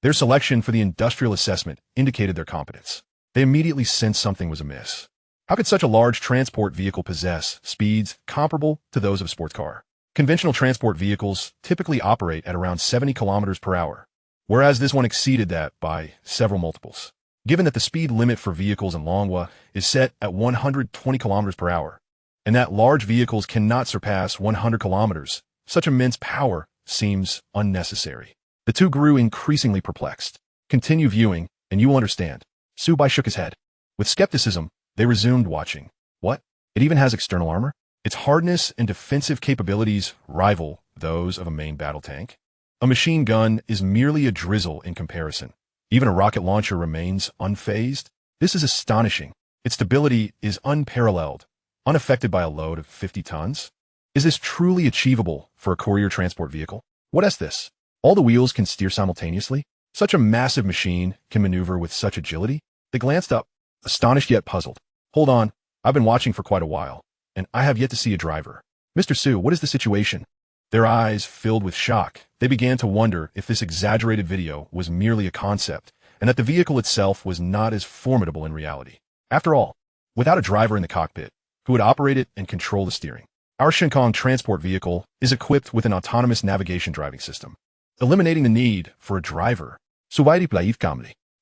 Their selection for the industrial assessment indicated their competence. They immediately sensed something was amiss. How could such a large transport vehicle possess speeds comparable to those of a sports car? Conventional transport vehicles typically operate at around 70 kilometers per hour, whereas this one exceeded that by several multiples. Given that the speed limit for vehicles in Longwa is set at 120 kilometers per hour, and that large vehicles cannot surpass 100 kilometers. Such immense power seems unnecessary. The two grew increasingly perplexed. Continue viewing, and you will understand. Su Bai shook his head. With skepticism, they resumed watching. What? It even has external armor? Its hardness and defensive capabilities rival those of a main battle tank? A machine gun is merely a drizzle in comparison. Even a rocket launcher remains unfazed? This is astonishing. Its stability is unparalleled, unaffected by a load of 50 tons. Is this truly achievable for a courier transport vehicle? What is this? All the wheels can steer simultaneously? Such a massive machine can maneuver with such agility? They glanced up, astonished yet puzzled. Hold on, I've been watching for quite a while, and I have yet to see a driver. Mr. Su, what is the situation? Their eyes filled with shock. They began to wonder if this exaggerated video was merely a concept, and that the vehicle itself was not as formidable in reality. After all, without a driver in the cockpit, who would operate it and control the steering? Our Shinkong transport vehicle is equipped with an autonomous navigation driving system, eliminating the need for a driver.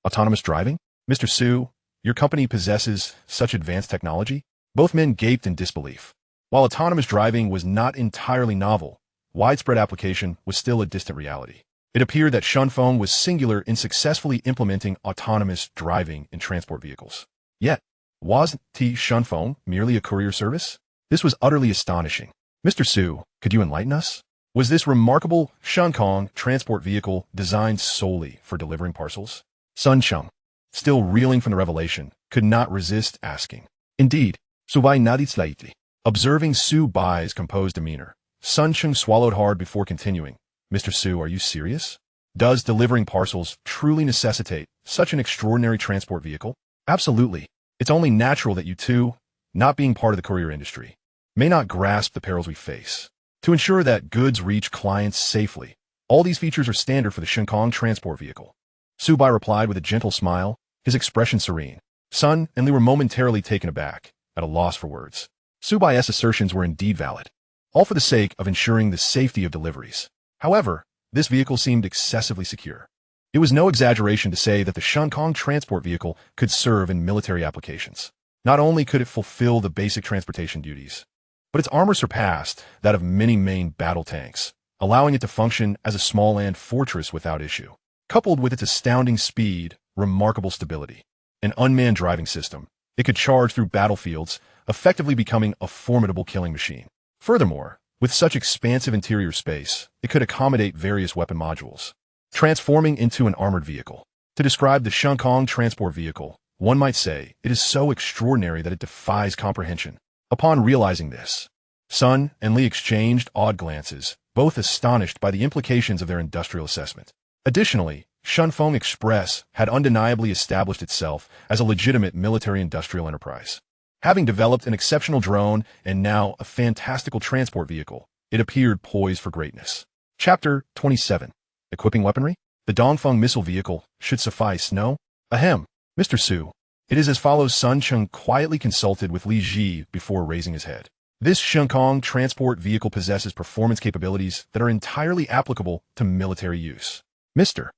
Autonomous driving? Mr. Su, your company possesses such advanced technology? Both men gaped in disbelief. While autonomous driving was not entirely novel, widespread application was still a distant reality. It appeared that Shunfeng was singular in successfully implementing autonomous driving in transport vehicles. Yet, wasn't Shunfeng merely a courier service? This was utterly astonishing. Mr. Su, could you enlighten us? Was this remarkable Shinkong transport vehicle designed solely for delivering parcels? Sun Cheng, still reeling from the revelation, could not resist asking. Indeed, Su Bai nodded slightly. Observing Su Bai's composed demeanor, Sun Cheng swallowed hard before continuing. Mr. Su, are you serious? Does delivering parcels truly necessitate such an extraordinary transport vehicle? Absolutely. It's only natural that you two, not being part of the courier industry, may not grasp the perils we face. To ensure that goods reach clients safely, all these features are standard for the Shinkong transport vehicle. Su Bai replied with a gentle smile, his expression serene. Sun and Li were momentarily taken aback, at a loss for words. Su Bai's assertions were indeed valid, all for the sake of ensuring the safety of deliveries. However, this vehicle seemed excessively secure. It was no exaggeration to say that the Shinkong transport vehicle could serve in military applications. Not only could it fulfill the basic transportation duties, but its armor surpassed that of many main battle tanks, allowing it to function as a small land fortress without issue. Coupled with its astounding speed, remarkable stability, and unmanned driving system, it could charge through battlefields, effectively becoming a formidable killing machine. Furthermore, with such expansive interior space, it could accommodate various weapon modules, transforming into an armored vehicle. To describe the Shinkong transport vehicle, one might say it is so extraordinary that it defies comprehension. Upon realizing this, Sun and Li exchanged odd glances, both astonished by the implications of their industrial assessment. Additionally, Shunfeng Express had undeniably established itself as a legitimate military-industrial enterprise. Having developed an exceptional drone and now a fantastical transport vehicle, it appeared poised for greatness. Chapter 27. Equipping weaponry? The Dongfeng missile vehicle should suffice, no? Ahem. Mr. Su. It is as follows. Sun Cheng quietly consulted with Li Ji before raising his head. This Shinkong transport vehicle possesses performance capabilities that are entirely applicable to military use. Mr.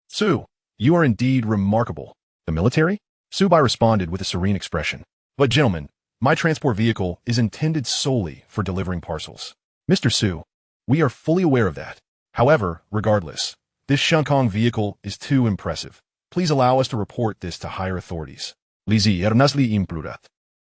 Su, you are indeed remarkable. The military? Su Bai responded with a serene expression. But gentlemen, my transport vehicle is intended solely for delivering parcels. Mr. Su, we are fully aware of that. However, regardless, this Shinkong vehicle is too impressive. Please allow us to report this to higher authorities.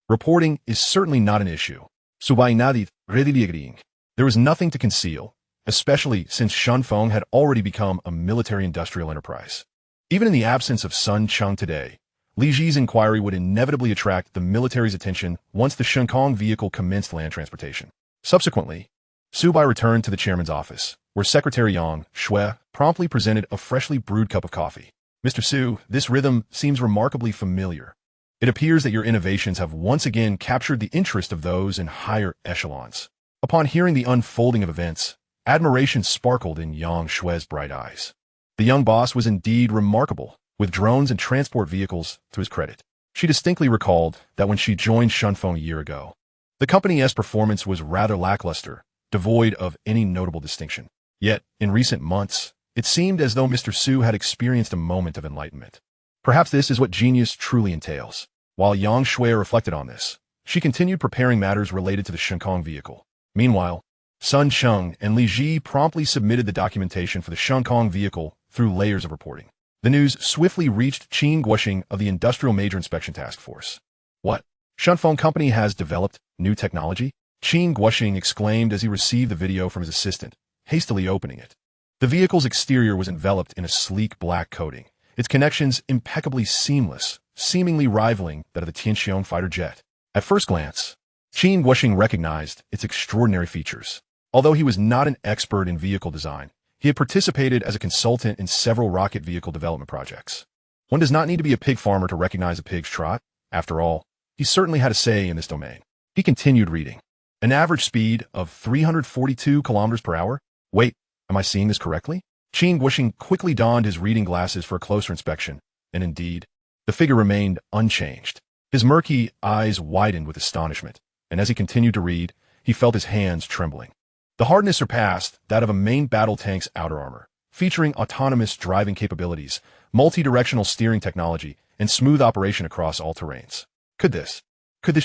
Reporting is certainly not an issue. Su Bai nodded, readily agreeing. There was nothing to conceal, especially since Shunfeng had already become a military-industrial enterprise. Even in the absence of Sun Cheng today, Li Ji's inquiry would inevitably attract the military's attention once the Shinkong vehicle commenced land transportation. Subsequently, Su Bai returned to the chairman's office, where Secretary Yang Shui promptly presented a freshly brewed cup of coffee. Mr. Su, this rhythm seems remarkably familiar. It appears that your innovations have once again captured the interest of those in higher echelons. Upon hearing the unfolding of events, admiration sparkled in Yang Shui's bright eyes. The young boss was indeed remarkable, with drones and transport vehicles to his credit. She distinctly recalled that when she joined Shunfeng a year ago, the company's performance was rather lackluster, devoid of any notable distinction. Yet, in recent months, it seemed as though Mr. Su had experienced a moment of enlightenment. Perhaps this is what genius truly entails. While Yang Shui reflected on this, she continued preparing matters related to the Shenkong vehicle. Meanwhile, Sun Cheng and Li Ji promptly submitted the documentation for the Shenkong vehicle through layers of reporting. The news swiftly reached Qin Guoxing of the Industrial Major Inspection Task Force. What? Shenkong Company has developed new technology? Qin Guoxing exclaimed as he received the video from his assistant, hastily opening it. The vehicle's exterior was enveloped in a sleek black coating, its connections impeccably seamless, seemingly rivaling that of the Tianxiong fighter jet. At first glance, Qin Guoxing recognized its extraordinary features. Although he was not an expert in vehicle design, he had participated as a consultant in several rocket vehicle development projects. One does not need to be a pig farmer to recognize a pig's trot. After all, he certainly had a say in this domain. He continued reading. An average speed of 342 kilometers per hour? Wait, am I seeing this correctly? Qin Guoxing quickly donned his reading glasses for a closer inspection, and indeed, the figure remained unchanged. His murky eyes widened with astonishment, and as he continued to read, he felt his hands trembling. The hardness surpassed that of a main battle tank's outer armor, featuring autonomous driving capabilities, multi-directional steering technology, and smooth operation across all terrains. Could this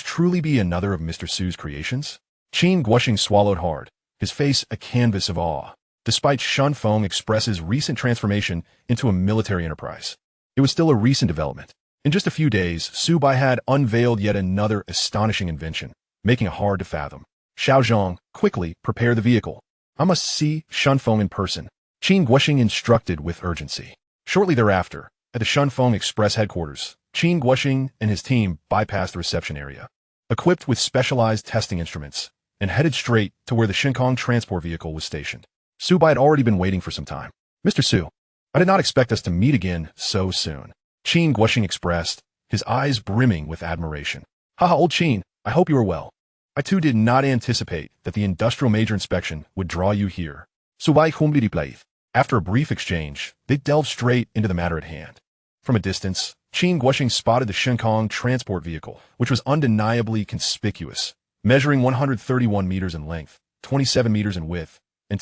truly be another of Mr. Su's creations? Qin Guoxing swallowed hard, his face a canvas of awe, despite Shenkong Express's recent transformation into a military enterprise. It was still a recent development. In just a few days, Su Bai had unveiled yet another astonishing invention, making it hard to fathom. Xiaozhong, quickly prepare the vehicle. I must see Shenkong in person. Qin Guoxing instructed with urgency. Shortly thereafter, at the Shenkong Express headquarters, Qin Guoxing and his team bypassed the reception area, equipped with specialized testing instruments, and headed straight to where the Shenkong transport vehicle was stationed. Su Bai had already been waiting for some time. Mr. Su, I did not expect us to meet again so soon, Qin Guoxing expressed, his eyes brimming with admiration. Haha, old Qin, I hope you are well. I too did not anticipate that the Industrial Major Inspection would draw you here. Su Bai humbled played. After a brief exchange, they delved straight into the matter at hand. From a distance, Qin Guoxing spotted the Shenkong transport vehicle, which was undeniably conspicuous, measuring 131 meters in length, 27 meters in width, and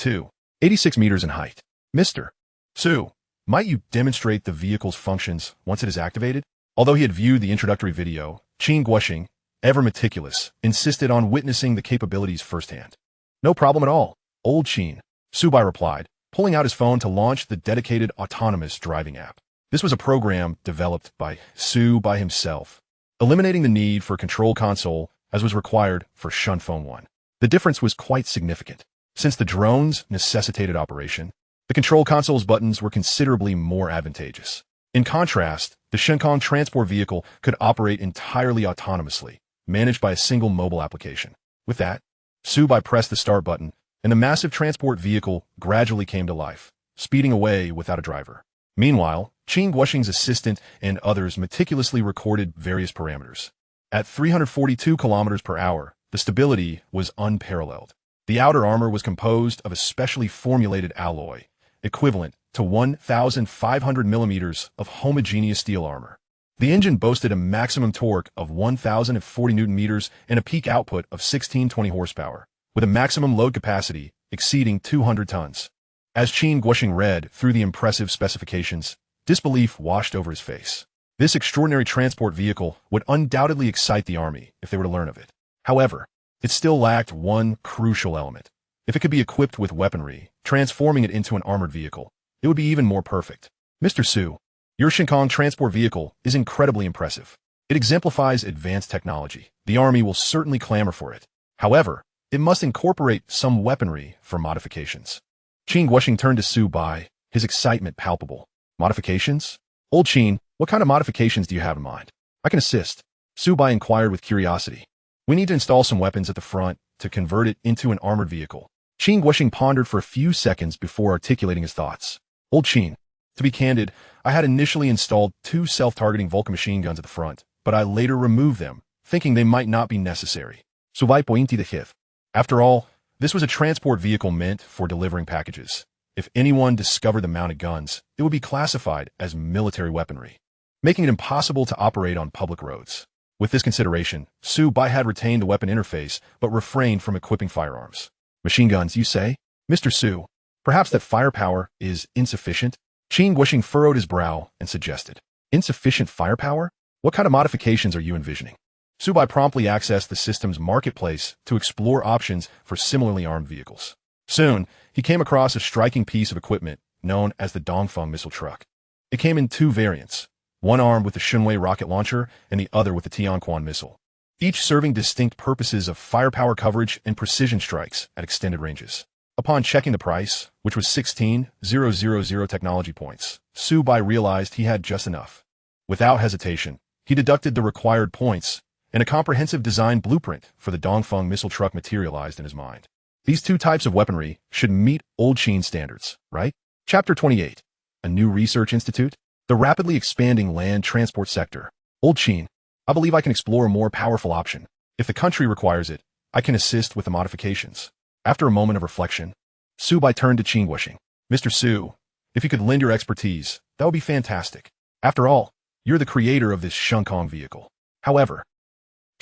86 meters in height. Mr. Su, might you demonstrate the vehicle's functions once it is activated? Although he had viewed the introductory video, Qin Guoxing, ever meticulous, insisted on witnessing the capabilities firsthand. No problem at all, old Qin, Su Bai replied, pulling out his phone to launch the dedicated autonomous driving app. This was a program developed by Su Bai himself, eliminating the need for a control console as was required for Shenkong 1. The difference was quite significant. Since the drones necessitated operation, the control console's buttons were considerably more advantageous. In contrast, the Shenkong transport vehicle could operate entirely autonomously, managed by a single mobile application. With that, Su Bai pressed the start button, and the massive transport vehicle gradually came to life, speeding away without a driver. Meanwhile, Qin Guoxing's assistant and others meticulously recorded various parameters. At 342 kilometers per hour, the stability was unparalleled. The outer armor was composed of a specially formulated alloy, equivalent to 1,500 millimeters of homogeneous steel armor. The engine boasted a maximum torque of 1,040 Newton-meters and a peak output of 1620 horsepower, with a maximum load capacity exceeding 200 tons. As Qin Guoxing read through the impressive specifications, disbelief washed over his face. This extraordinary transport vehicle would undoubtedly excite the army if they were to learn of it. However, it still lacked one crucial element. If it could be equipped with weaponry, transforming it into an armored vehicle, it would be even more perfect. Mr. Su, your Shenkong transport vehicle is incredibly impressive. It exemplifies advanced technology. The army will certainly clamor for it. However, it must incorporate some weaponry for modifications. Qin Guoxing turned to Su Bai, his excitement palpable. Modifications? Old Qin, what kind of modifications do you have in mind? I can assist. Su Bai inquired with curiosity. We need to install some weapons at the front to convert it into an armored vehicle. Qin Guoxing pondered for a few seconds before articulating his thoughts. Old Qin, to be candid, I had initially installed 2 self-targeting Vulcan machine guns at the front, but I later removed them, thinking they might not be necessary. Su Bai pointed the hith. After all, this was a transport vehicle meant for delivering packages. If anyone discovered the mounted guns, it would be classified as military weaponry, making it impossible to operate on public roads. With this consideration, Su Bai had retained the weapon interface but refrained from equipping firearms. Machine guns, you say? Mr. Su, perhaps that firepower is insufficient? Qin Guoxing furrowed his brow and suggested. Insufficient firepower? What kind of modifications are you envisioning? Su Bai promptly accessed the system's marketplace to explore options for similarly armed vehicles. Soon, he came across a striking piece of equipment known as the Dongfeng missile truck. It came in two variants, one armed with the Shunwei rocket launcher and the other with the Tianquan missile, each serving distinct purposes of firepower coverage and precision strikes at extended ranges. Upon checking the price, which was 16,000 technology points, Su Bai realized he had just enough. Without hesitation, he deducted the required points, and a comprehensive design blueprint for the Dongfeng missile truck materialized in his mind. These two types of weaponry should meet old Qin standards, right? Chapter 28. A new research institute? The rapidly expanding land transport sector. Old Qin. I believe I can explore a more powerful option. If the country requires it, I can assist with the modifications. After a moment of reflection, Su Bai turned to Qin Guoxing. Mr. Su, if you could lend your expertise, that would be fantastic. After all, you're the creator of this Shunkong vehicle. However,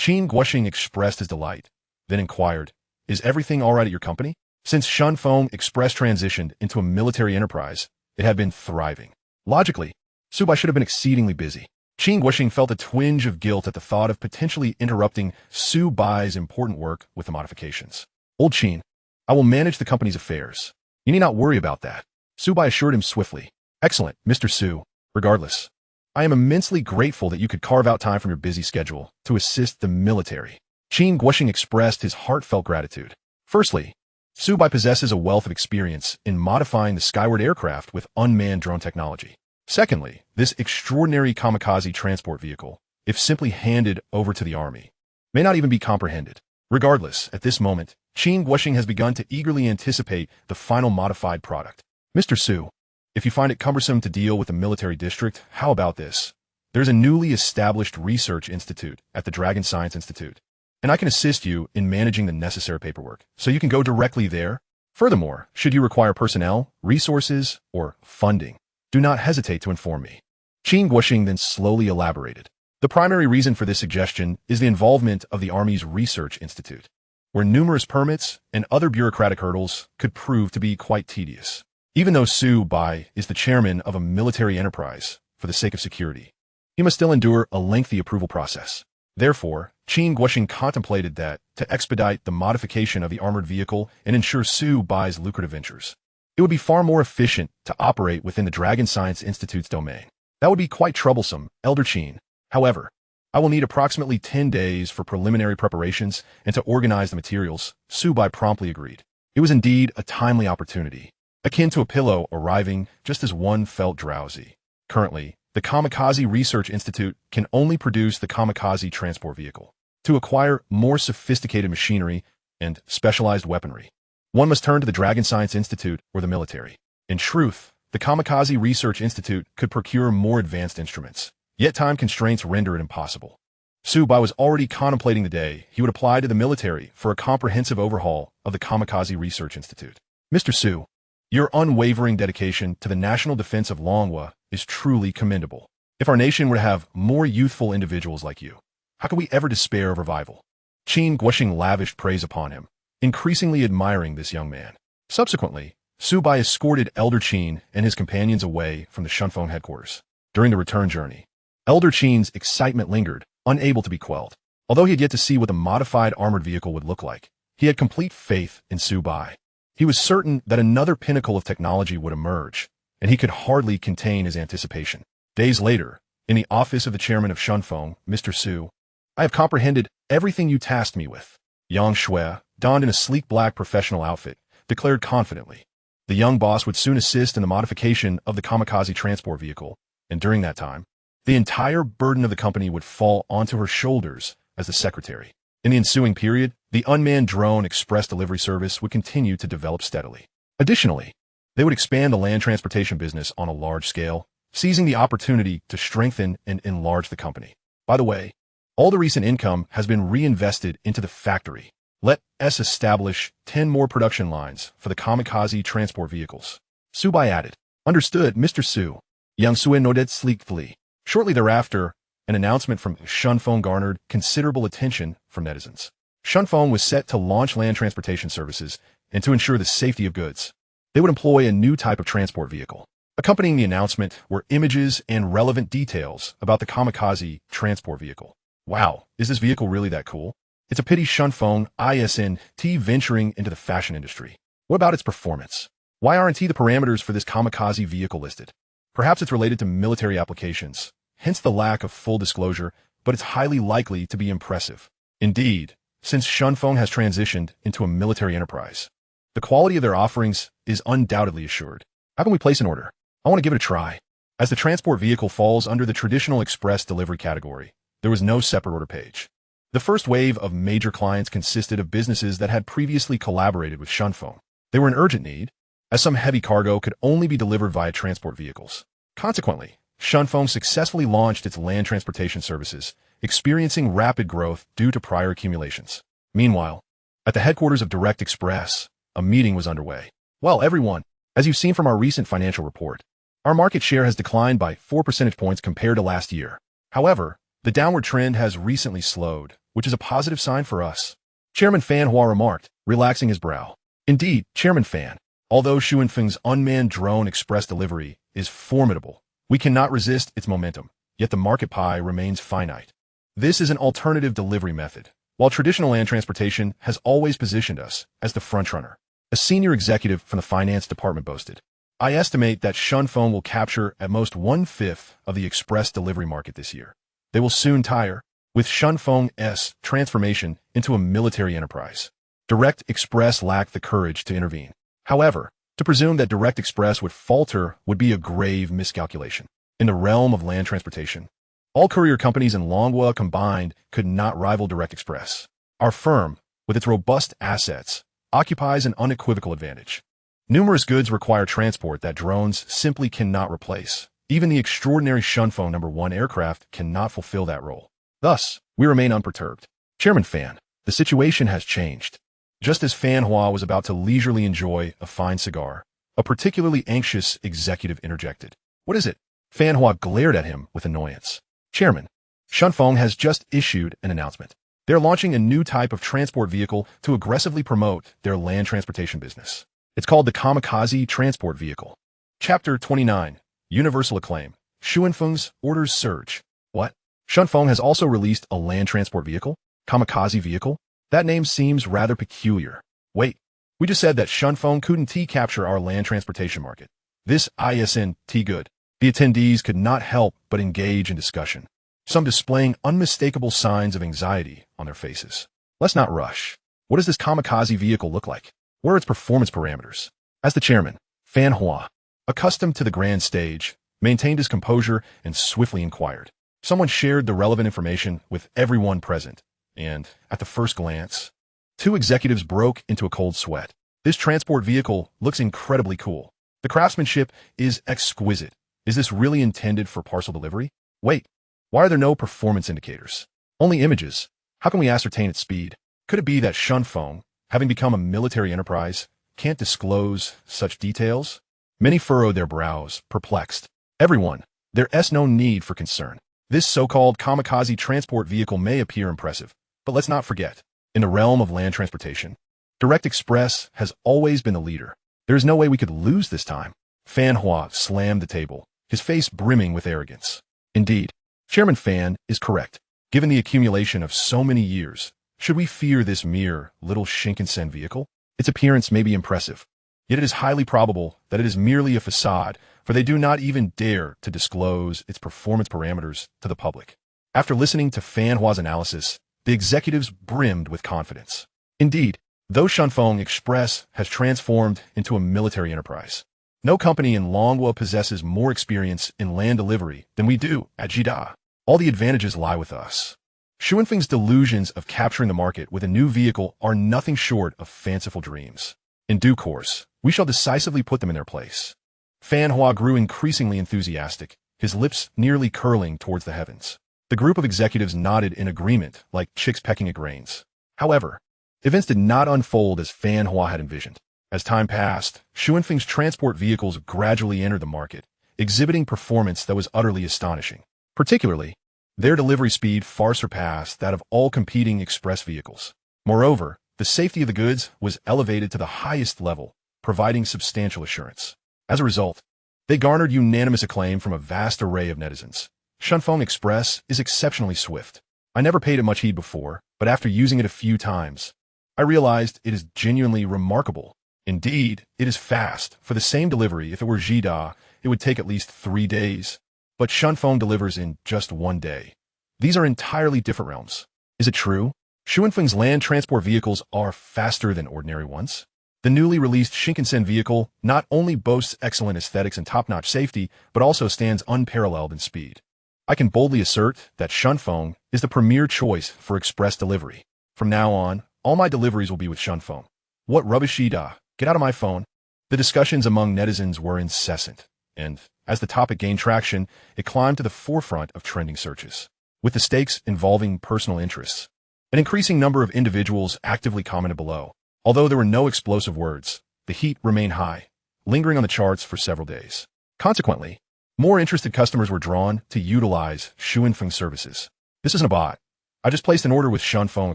Qin Guoxing expressed his delight, then inquired, is everything all right at your company? Since Shunfeng Express transitioned into a military enterprise, it had been thriving. Logically, Su Bai should have been exceedingly busy. Qin Guoxing felt a twinge of guilt at the thought of potentially interrupting Su Bai's important work with the modifications. Old Qin, I will manage the company's affairs. You need not worry about that. Su Bai assured him swiftly. Excellent, Mr. Su. Regardless, I am immensely grateful that you could carve out time from your busy schedule to assist the military. Qin Guoxing expressed his heartfelt gratitude. Firstly, Su Bai possesses a wealth of experience in modifying the skyward aircraft with unmanned drone technology. Secondly, this extraordinary kamikaze transport vehicle, if simply handed over to the army, may not even be comprehended. Regardless, at this moment, Qin Guoxing has begun to eagerly anticipate the final modified product. Mr. Su, if you find it cumbersome to deal with the military district, how about this? There's a newly established research institute at the Dragon Science Institute, and I can assist you in managing the necessary paperwork, so you can go directly there. Furthermore, should you require personnel, resources, or funding, do not hesitate to inform me. Qin Guoxing then slowly elaborated. The primary reason for this suggestion is the involvement of the Army's Research Institute, where numerous permits and other bureaucratic hurdles could prove to be quite tedious. Even though Su Bai is the chairman of a military enterprise for the sake of security, he must still endure a lengthy approval process. Therefore, Qin Guoxing contemplated that, to expedite the modification of the armored vehicle and ensure Su Bai's lucrative ventures, it would be far more efficient to operate within the Dragon Science Institute's domain. That would be quite troublesome, Elder Qin. However, I will need approximately 10 days for preliminary preparations and to organize the materials. Su Bai promptly agreed. It was indeed a timely opportunity, akin to a pillow arriving just as one felt drowsy. Currently, the Kamikaze Research Institute can only produce the kamikaze transport vehicle. To acquire more sophisticated machinery and specialized weaponry, one must turn to the Dragon Science Institute or the military. In truth, the Kamikaze Research Institute could procure more advanced instruments, yet time constraints render it impossible. Su Bai was already contemplating the day he would apply to the military for a comprehensive overhaul of the Kamikaze Research Institute. Mr. Su, your unwavering dedication to the national defense of Longhua is truly commendable. If our nation were to have more youthful individuals like you, how could we ever despair of revival? Qin Guoxing lavished praise upon him, increasingly admiring this young man. Subsequently, Su Bai escorted Elder Qin and his companions away from the Shunfeng headquarters. During the return journey, Elder Qin's excitement lingered, unable to be quelled. Although he had yet to see what the modified armored vehicle would look like, he had complete faith in Su Bai. He was certain that another pinnacle of technology would emerge, and he could hardly contain his anticipation. Days later, in the office of the chairman of Shunfeng, Mr. Su, I have comprehended everything you tasked me with. Yang Shui, donned in a sleek black professional outfit, declared confidently. The young boss would soon assist in the modification of the kamikaze transport vehicle, and during that time, the entire burden of the company would fall onto her shoulders as the secretary. In the ensuing period, the unmanned drone express delivery service would continue to develop steadily. Additionally, they would expand the land transportation business on a large scale, seizing the opportunity to strengthen and enlarge the company. By the way, all the recent income has been reinvested into the factory. Let us establish 10 more production lines for the kamikaze transport vehicles. Su Bai added. Understood, Mr. Su. Yang Sui nodded sleekly. Shortly thereafter, an announcement from Shunfeng garnered considerable attention from netizens. Shunfeng was set to launch land transportation services and to ensure the safety of goods. They would employ a new type of transport vehicle. Accompanying the announcement were images and relevant details about the kamikaze transport vehicle. Wow, is this vehicle really that cool? It's a pity Shunfeng ISNT venturing into the fashion industry. What about its performance? Why aren't the parameters for this kamikaze vehicle listed? Perhaps it's related to military applications, hence the lack of full disclosure, but it's highly likely to be impressive. Indeed, since Shunfeng has transitioned into a military enterprise, the quality of their offerings is undoubtedly assured. How can we place an order? I want to give it a try. As the transport vehicle falls under the traditional express delivery category, there was no separate order page. The first wave of major clients consisted of businesses that had previously collaborated with Shunfeng. They were in urgent need, as some heavy cargo could only be delivered via transport vehicles. Consequently, Shunfeng successfully launched its land transportation services, experiencing rapid growth due to prior accumulations. Meanwhile, at the headquarters of Direct Express, a meeting was underway. Well, everyone, as you've seen from our recent financial report, our market share has declined by 4 percentage points compared to last year. However, the downward trend has recently slowed, which is a positive sign for us. Chairman Fan Hua remarked, relaxing his brow. Indeed, Chairman Fan, although Shunfeng's unmanned drone express delivery is formidable, we cannot resist its momentum, yet the market pie remains finite. This is an alternative delivery method, while traditional land transportation has always positioned us as the frontrunner. A senior executive from the finance department boasted, I estimate that Shunfeng will capture at most 1/5 of the express delivery market this year. They will soon tire, with Shunfeng's transformation into a military enterprise. Direct Express lacked the courage to intervene. However, to presume that Direct Express would falter would be a grave miscalculation. In the realm of land transportation, all courier companies in Longhua combined could not rival Direct Express. Our firm, with its robust assets, occupies an unequivocal advantage. Numerous goods require transport that drones simply cannot replace. Even the extraordinary Shunfeng No. 1 aircraft cannot fulfill that role. Thus, we remain unperturbed. Chairman Fan, the situation has changed. Just as Fan Hua was about to leisurely enjoy a fine cigar, a particularly anxious executive interjected. What is it? Fan Hua glared at him with annoyance. Chairman, Shunfeng has just issued an announcement. They're launching a new type of transport vehicle to aggressively promote their land transportation business. It's called the Kamikaze Transport Vehicle. Chapter 29. Universal Acclaim. Shunfeng's orders surge. What? Shunfeng has also released a land transport vehicle? Kamikaze vehicle? That name seems rather peculiar. Wait, we just said that Shunfeng couldn't capture our land transportation market. This isn't good. The attendees could not help but engage in discussion, some displaying unmistakable signs of anxiety on their faces. Let's not rush. What does this kamikaze vehicle look like? What are its performance parameters? As the chairman, Fan Hua, accustomed to the grand stage, maintained his composure and swiftly inquired. Someone shared the relevant information with everyone present, and, at the first glance, two executives broke into a cold sweat. This transport vehicle looks incredibly cool. The craftsmanship is exquisite. Is this really intended for parcel delivery? Wait, why are there no performance indicators? Only images. How can we ascertain its speed? Could it be that Shunfeng, having become a military enterprise, can't disclose such details? Many furrowed their brows, perplexed. Everyone, there's no need for concern. This so-called kamikaze transport vehicle may appear impressive, but let's not forget, in the realm of land transportation, Direct Express has always been the leader. There is no way we could lose this time. Fan Hua slammed the table, his face brimming with arrogance. Indeed, Chairman Fan is correct. Given the accumulation of so many years, should we fear this mere little Shinkansen vehicle? Its appearance may be impressive, yet it is highly probable that it is merely a facade, for they do not even dare to disclose its performance parameters to the public. After listening to Fan Hua's analysis, the executives brimmed with confidence. Indeed, though Shunfeng Express has transformed into a military enterprise, no company in Longhua possesses more experience in land delivery than we do at Jida. All the advantages lie with us. Shunfeng's delusions of capturing the market with a new vehicle are nothing short of fanciful dreams. In due course, we shall decisively put them in their place. Fan Hua grew increasingly enthusiastic, his lips nearly curling towards the heavens. The group of executives nodded in agreement like chicks pecking at grains. However, events did not unfold as Fan Hua had envisioned. As time passed, Shunfeng's transport vehicles gradually entered the market, exhibiting performance that was utterly astonishing. Particularly, their delivery speed far surpassed that of all competing express vehicles. Moreover, the safety of the goods was elevated to the highest level, providing substantial assurance. As a result, they garnered unanimous acclaim from a vast array of netizens. Shunfeng Express is exceptionally swift. I never paid it much heed before, but after using it a few times, I realized it is genuinely remarkable. Indeed, it is fast. For the same delivery, if it were Jida, it would take at least 3 days. But Shunfeng delivers in just 1 day. These are entirely different realms. Is it true? Shunfeng's land transport vehicles are faster than ordinary ones. The newly released Shinkansen vehicle not only boasts excellent aesthetics and top-notch safety, but also stands unparalleled in speed. I can boldly assert that Shunfeng is the premier choice for express delivery. From now on, all my deliveries will be with Shunfeng. What rubbish Jida? Get out of my phone. The discussions among netizens were incessant, and as the topic gained traction, it climbed to the forefront of trending searches. With the stakes involving personal interests, an increasing number of individuals actively commented below. Although there were no explosive words, the heat remained high, lingering on the charts for several days. Consequently, more interested customers were drawn to utilize Shunfeng services. This isn't a bot. I just placed an order with Shunfeng a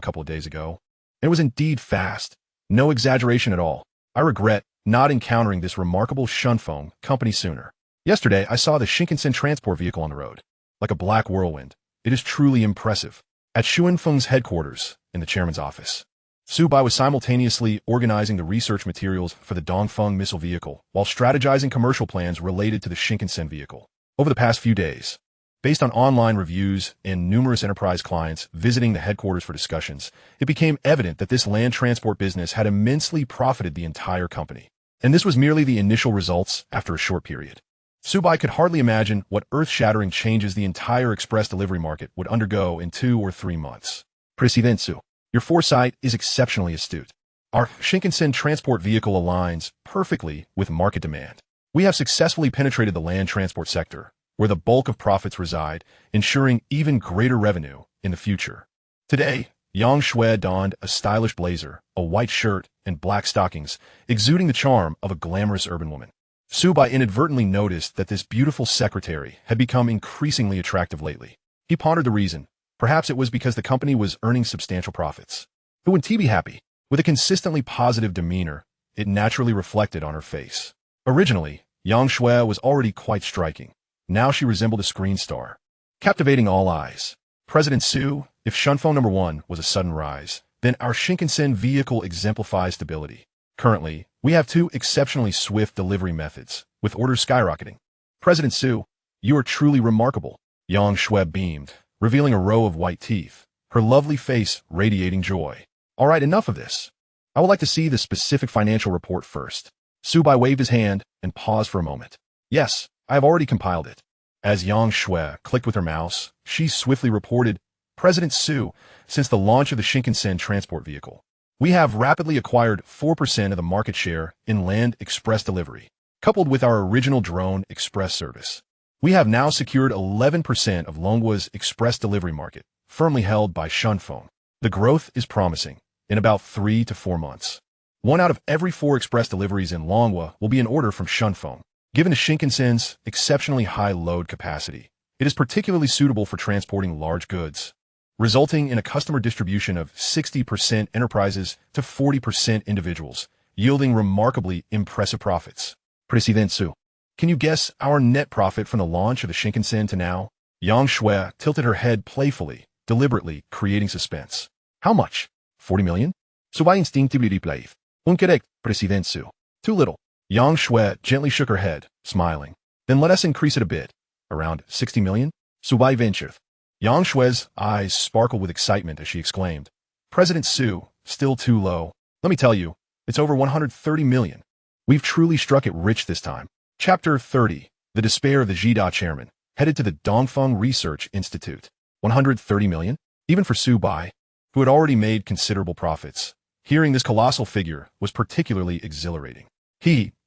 couple of days ago, and it was indeed fast. No exaggeration at all. I regret not encountering this remarkable Shunfeng company sooner. Yesterday, I saw the Shinkansen transport vehicle on the road. Like a black whirlwind, it is truly impressive. At Shunfeng's headquarters, in the chairman's office, Su Bai was simultaneously organizing the research materials for the Dongfeng missile vehicle while strategizing commercial plans related to the Shinkansen vehicle. Over the past few days, based on online reviews and numerous enterprise clients visiting the headquarters for discussions, it became evident that this land transport business had immensely profited the entire company. And this was merely the initial results after a short period. Su Bai could hardly imagine what earth-shattering changes the entire express delivery market would undergo in 2 or 3 months. President Su, your foresight is exceptionally astute. Our Shinkansen transport vehicle aligns perfectly with market demand. We have successfully penetrated the land transport sector, where the bulk of profits reside, ensuring even greater revenue in the future. Today, Yang Shui donned a stylish blazer, a white shirt, and black stockings, exuding the charm of a glamorous urban woman. Su Bai inadvertently noticed that this beautiful secretary had become increasingly attractive lately. He pondered the reason. Perhaps it was because the company was earning substantial profits. Who wouldn't he be happy? With a consistently positive demeanor, it naturally reflected on her face. Originally, Yang Shui was already quite striking. Now she resembled a screen star, captivating all eyes. President Su, if Shunfeng number 1 was a sudden rise, then our Shinkansen vehicle exemplifies stability. Currently, we have 2 exceptionally swift delivery methods, with orders skyrocketing. President Su, you are truly remarkable. Yang Shui beamed, revealing a row of white teeth, her lovely face radiating joy. All right, enough of this. I would like to see the specific financial report first. Su Bai waved his hand and paused for a moment. Yes, I have already compiled it. As Yang Shui clicked with her mouse, she swiftly reported, President Su, since the launch of the Shinkansen transport vehicle, we have rapidly acquired 4% of the market share in land express delivery. Coupled with our original drone express service, we have now secured 11% of Longwa's express delivery market, firmly held by Shunfeng. The growth is promising. In about 3 to 4 months, 1 out of every 4 express deliveries in Longwa will be an order from Shunfeng. Given the Shinkansen's exceptionally high load capacity, it is particularly suitable for transporting large goods, resulting in a customer distribution of 60% enterprises to 40% individuals, yielding remarkably impressive profits. President Su, can you guess our net profit from the launch of the Shinkansen to now? Yang Shui tilted her head playfully, deliberately creating suspense. How much? 40 million? Su Bai instinctively replied. Incorrect, President Su. Too little. Yang Shui gently shook her head, smiling. Then let us increase it a bit. Around 60 million? Su Bai ventured. Yang Shui's eyes sparkled with excitement as she exclaimed, President Su, still too low. Let me tell you, it's over 130 million. We've truly struck it rich this time. Chapter 30. The despair of the Jida chairman, headed to the Dongfeng Research Institute. 130 million? Even for Su Bai, who had already made considerable profits. Hearing this colossal figure was particularly exhilarating.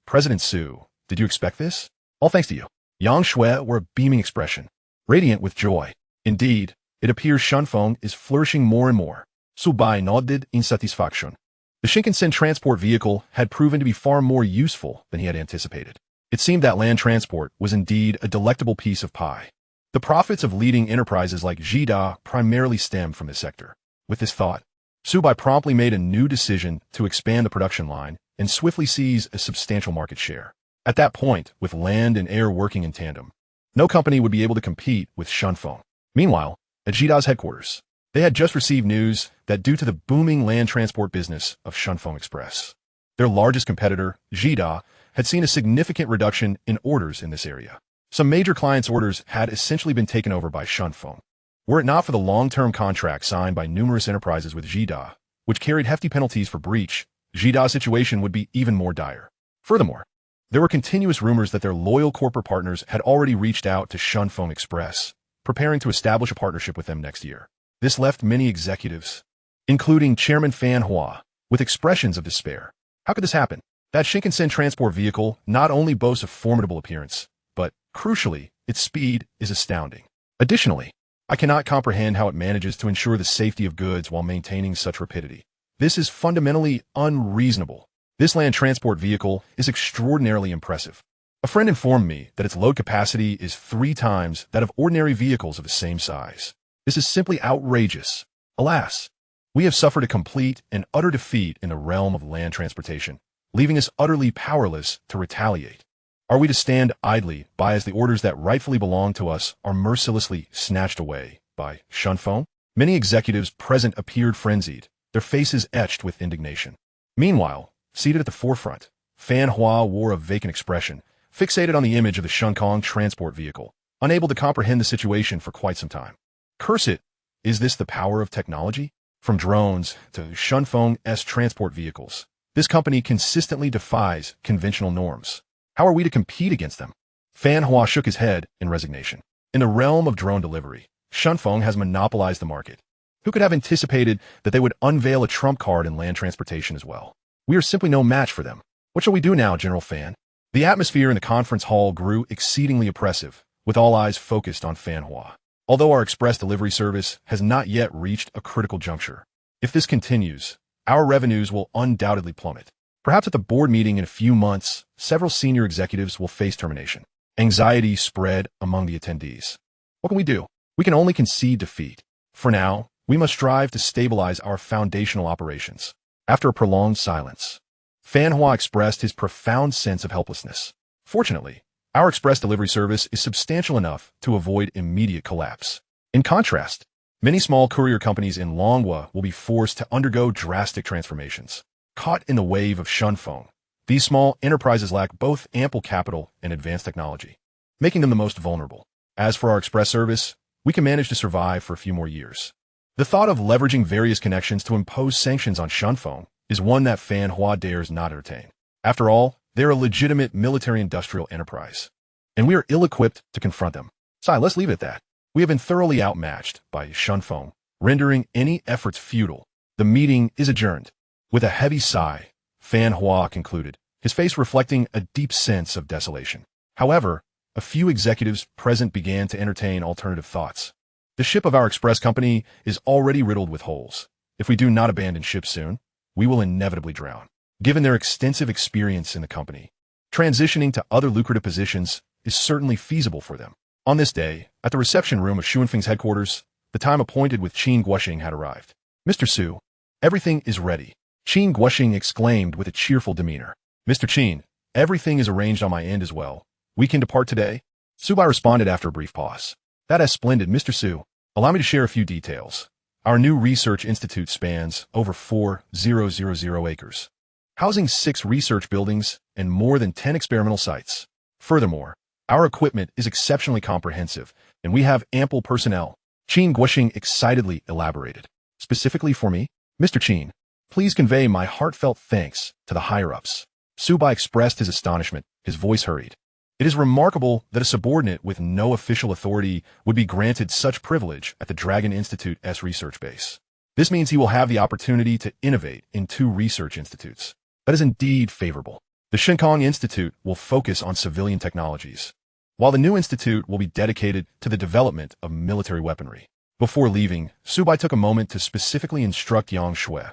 President Su, did you expect this? All thanks to you. Yang Shui wore a beaming expression, radiant with joy. Indeed, it appears Shunfeng is flourishing more and more. Su Bai nodded in satisfaction. The Shinkansen transport vehicle had proven to be far more useful than he had anticipated. It seemed that land transport was indeed a delectable piece of pie. The profits of leading enterprises like Jida primarily stemmed from this sector. With this thought, Su Bai promptly made a new decision to expand the production line and swiftly seize a substantial market share. At that point, with land and air working in tandem, no company would be able to compete with Shunfeng. Meanwhile, at Jida's headquarters, They had just received news that due to the booming land transport business of Shunfeng Express, their largest competitor, Jida, had seen a significant reduction in orders in this area. Some major clients' orders had essentially been taken over by Shunfeng. Were it not for the long-term contract signed by numerous enterprises with Jida, which carried hefty penalties for breach, Jida's situation would be even more dire. Furthermore, there were continuous rumors that their loyal corporate partners had already reached out to Shunfeng Express, preparing to establish a partnership with them next year. This left many executives, including Chairman Fan Hua, with expressions of despair. How could this happen? That Shinkansen transport vehicle not only boasts a formidable appearance, but, crucially, its speed is astounding. Additionally, I cannot comprehend how it manages to ensure the safety of goods while maintaining such rapidity. This is fundamentally unreasonable. This land transport vehicle is extraordinarily impressive. A friend informed me that its load capacity is 3 times that of ordinary vehicles of the same size. This is simply outrageous. Alas, we have suffered a complete and utter defeat in the realm of land transportation, leaving us utterly powerless to retaliate. Are we to stand idly by as the orders that rightfully belong to us are mercilessly snatched away by Shunfeng? Many executives present appeared frenzied, their faces etched with indignation. Meanwhile, seated at the forefront, Fan Hua wore a vacant expression, fixated on the image of the Shunfeng transport vehicle, unable to comprehend the situation for quite some time. Curse it, is this the power of technology? From drones to Shunfeng's transport vehicles, this company consistently defies conventional norms. How are we to compete against them? Fan Hua shook his head in resignation. In the realm of drone delivery, Shunfeng has monopolized the market. Who could have anticipated that they would unveil a trump card in land transportation as well? We are simply no match for them. What shall we do now, General Fan? The atmosphere in the conference hall grew exceedingly oppressive, with all eyes focused on Fan Hua. Although our express delivery service has not yet reached a critical juncture, if this continues, our revenues will undoubtedly plummet. Perhaps at the board meeting in a few months, several senior executives will face termination. Anxiety spread among the attendees. What can we do? We can only concede defeat. For now, we must strive to stabilize our foundational operations. After a prolonged silence, Fan Hua expressed his profound sense of helplessness. Fortunately, our express delivery service is substantial enough to avoid immediate collapse. In contrast, many small courier companies in Longhua will be forced to undergo drastic transformations. Caught in the wave of Shunfeng, these small enterprises lack both ample capital and advanced technology, making them the most vulnerable. As for our express service, we can manage to survive for a few more years. The thought of leveraging various connections to impose sanctions on Shunfeng is one that Fan Hua dares not entertain. After all, they're a legitimate military-industrial enterprise, and we are ill-equipped to confront them. Let's leave it at that. We have been thoroughly outmatched by Shunfeng, rendering any efforts futile. The meeting is adjourned. With a heavy sigh, Fan Hua concluded, his face reflecting a deep sense of desolation. However, a few executives present began to entertain alternative thoughts. The ship of our express company is already riddled with holes. If we do not abandon ship soon, we will inevitably drown. Given their extensive experience in the company, transitioning to other lucrative positions is certainly feasible for them. On this day, at the reception room of Shunfeng's headquarters, the time appointed with Qin Guoxing had arrived. Mr. Su, everything is ready, Qin Guoxing exclaimed with a cheerful demeanor. Mr. Qin, everything is arranged on my end as well. We can depart today? Su Bai responded after a brief pause. That is splendid, Mr. Su. Allow me to share a few details. Our new research institute spans over 4,000 acres, housing 6 research buildings and more than 10 experimental sites. Furthermore, our equipment is exceptionally comprehensive, and we have ample personnel. Qin Guoxing excitedly elaborated. Specifically for me, Mr. Qin, please convey my heartfelt thanks to the higher-ups. Su Bai expressed his astonishment, his voice hurried. It is remarkable that a subordinate with no official authority would be granted such privilege at the Dragon Institute's research base. This means he will have the opportunity to innovate in 2 research institutes. That is indeed favorable. The Shinkong Institute will focus on civilian technologies, while the new institute will be dedicated to the development of military weaponry. Before leaving, Su Bai took a moment to specifically instruct Yang Shui.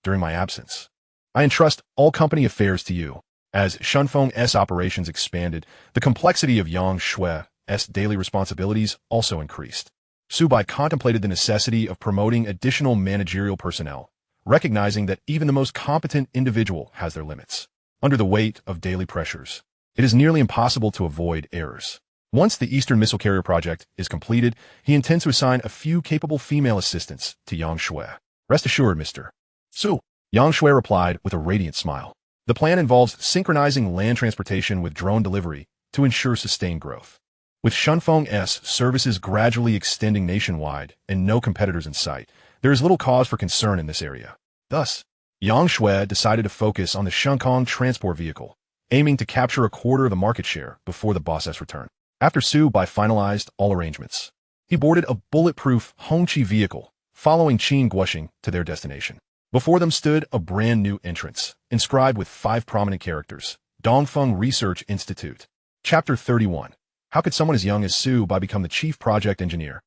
During my absence, I entrust all company affairs to you. As Shunfeng's operations expanded, the complexity of Yang Shui's daily responsibilities also increased. Su Bai contemplated the necessity of promoting additional managerial personnel, recognizing that even the most competent individual has their limits. Under the weight of daily pressures, it is nearly impossible to avoid errors. Once the Eastern Missile Carrier project is completed, he intends to assign a few capable female assistants to Yang Shui. Rest assured, Mr. Su. Yang Shui replied with a radiant smile. The plan involves synchronizing land transportation with drone delivery to ensure sustained growth. With Shunfeng's services gradually extending nationwide and no competitors in sight, there is little cause for concern in this area. Thus, Yang Shui decided to focus on the Shunfeng transport vehicle, aiming to capture a quarter of the market share before the boss's return. After Su Bai finalized all arrangements, he boarded a bulletproof Hongqi vehicle, following Qin Guoxing to their destination. Before them stood a brand new entrance, inscribed with 5 prominent characters, Dongfeng Research Institute. Chapter 31. How could someone as young as Su Bai become the chief project engineer?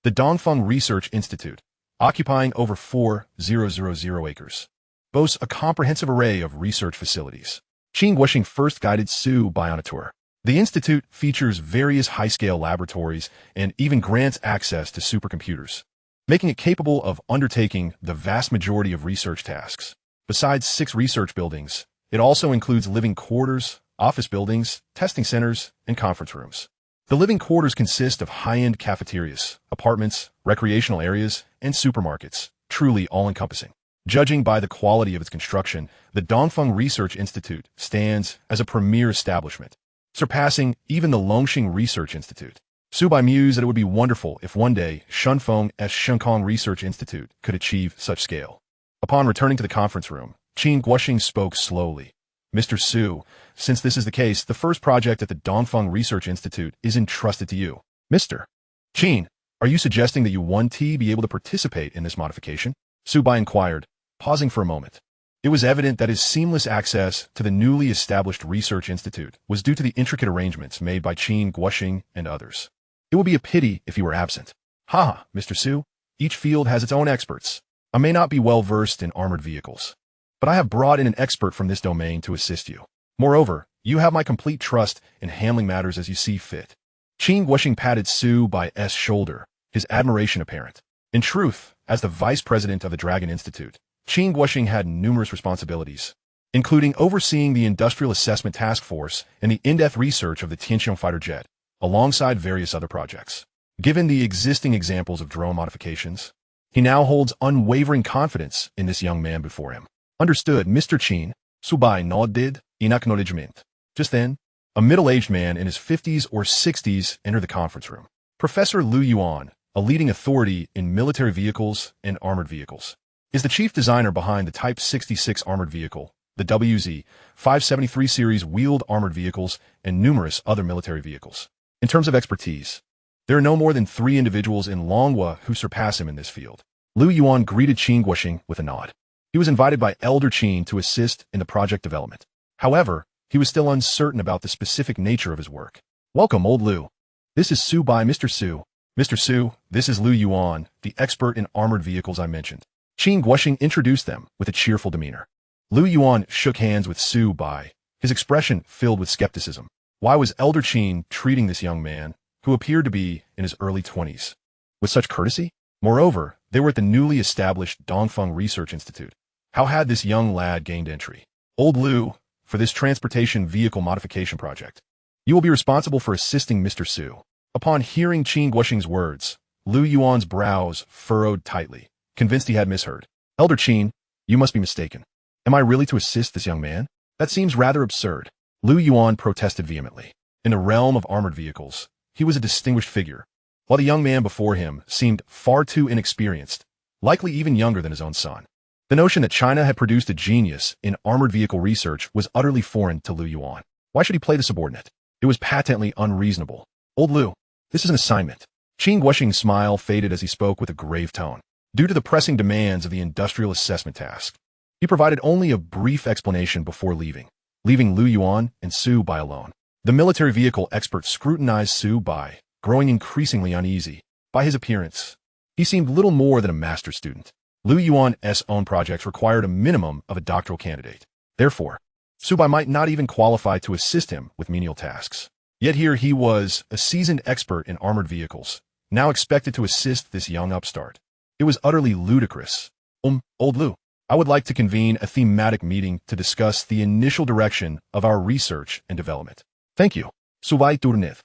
The Dongfeng Research Institute, occupying over 4,000 acres, boasts a comprehensive array of research facilities. Qin Guoxing first guided Su Bai on a tour. The institute features various high-scale laboratories and even grants access to supercomputers, making it capable of undertaking the vast majority of research tasks. Besides 6 research buildings, it also includes living quarters, office buildings, testing centers, and conference rooms. The living quarters consist of high-end cafeterias, apartments, recreational areas, and supermarkets, truly all-encompassing. Judging by the quality of its construction, the Dongfeng Research Institute stands as a premier establishment, surpassing even the Longxing Research Institute. Su Bai mused that it would be wonderful if one day Shunfeng's Shunfeng Research Institute could achieve such scale. Upon returning to the conference room, Qin Guoxing spoke slowly. Mr. Su, since this is the case, the first project at the Dongfeng Research Institute is entrusted to you. Mr. Qin, are you suggesting that you want to be able to participate in this modification? Su Bai inquired, pausing for a moment. It was evident that his seamless access to the newly established research institute was due to the intricate arrangements made by Qin Guoxing and others. It would be a pity if he were absent. Ha, Mr. Su, each field has its own experts. I may not be well versed in armored vehicles, but I have brought in an expert from this domain to assist you. Moreover, you have my complete trust in handling matters as you see fit. Qin Guoxing patted Su Bai's shoulder, his admiration apparent. In truth, as the vice president of the Dragon Institute, Qin Guoxing had numerous responsibilities, including overseeing the Industrial Assessment Task Force and the in-depth research of the Tianqiong fighter jet, alongside various other projects. Given the existing examples of drone modifications, he now holds unwavering confidence in this young man before him. Understood, Mr. Qin. Su Bai nodded in acknowledgement. Just then, a middle-aged man in his 50s or 60s entered the conference room. Professor Lu Yuan, a leading authority in military vehicles and armored vehicles, is the chief designer behind the Type 66 armored vehicle, the WZ-573 series wheeled armored vehicles, and numerous other military vehicles. In terms of expertise, there are no more than 3 individuals in Longhua who surpass him in this field. Lu Yuan greeted Qin Guoxing with a nod. He was invited by Elder Qin to assist in the project development. However, he was still uncertain about the specific nature of his work. Welcome, old Lu. This is Su Bai, Mr. Su. Mr. Su, this is Lu Yuan, the expert in armored vehicles I mentioned. Qin Guoxing introduced them with a cheerful demeanor. Lu Yuan shook hands with Su Bai, his expression filled with skepticism. Why was Elder Qin treating this young man, who appeared to be in his early 20s, with such courtesy? Moreover, they were at the newly established Dongfeng Research Institute. How had this young lad gained entry? Old Lu, for this transportation vehicle modification project, you will be responsible for assisting Mr. Su. Upon hearing Qin Guoxing's words, Lu Yuan's brows furrowed tightly, convinced he had misheard. Elder Qin, you must be mistaken. Am I really to assist this young man? That seems rather absurd. Lu Yuan protested vehemently. In the realm of armored vehicles, he was a distinguished figure, while the young man before him seemed far too inexperienced, likely even younger than his own son. The notion that China had produced a genius in armored vehicle research was utterly foreign to Lu Yuan. Why should he play the subordinate? It was patently unreasonable. Old Lu, this is an assignment. Qin Guoxing's smile faded as he spoke with a grave tone. Due to the pressing demands of the industrial assessment task, he provided only a brief explanation before leaving Lu Yuan and Su Bai alone. The military vehicle expert scrutinized Su Bai, growing increasingly uneasy. By his appearance, he seemed little more than a master student. Lu Yuan's own projects required a minimum of a doctoral candidate. Therefore, Su Bai might not even qualify to assist him with menial tasks. Yet here he was, a seasoned expert in armored vehicles, now expected to assist this young upstart. It was utterly ludicrous. Old Lu, I would like to convene a thematic meeting to discuss the initial direction of our research and development. Thank you. Su Bai Turnith.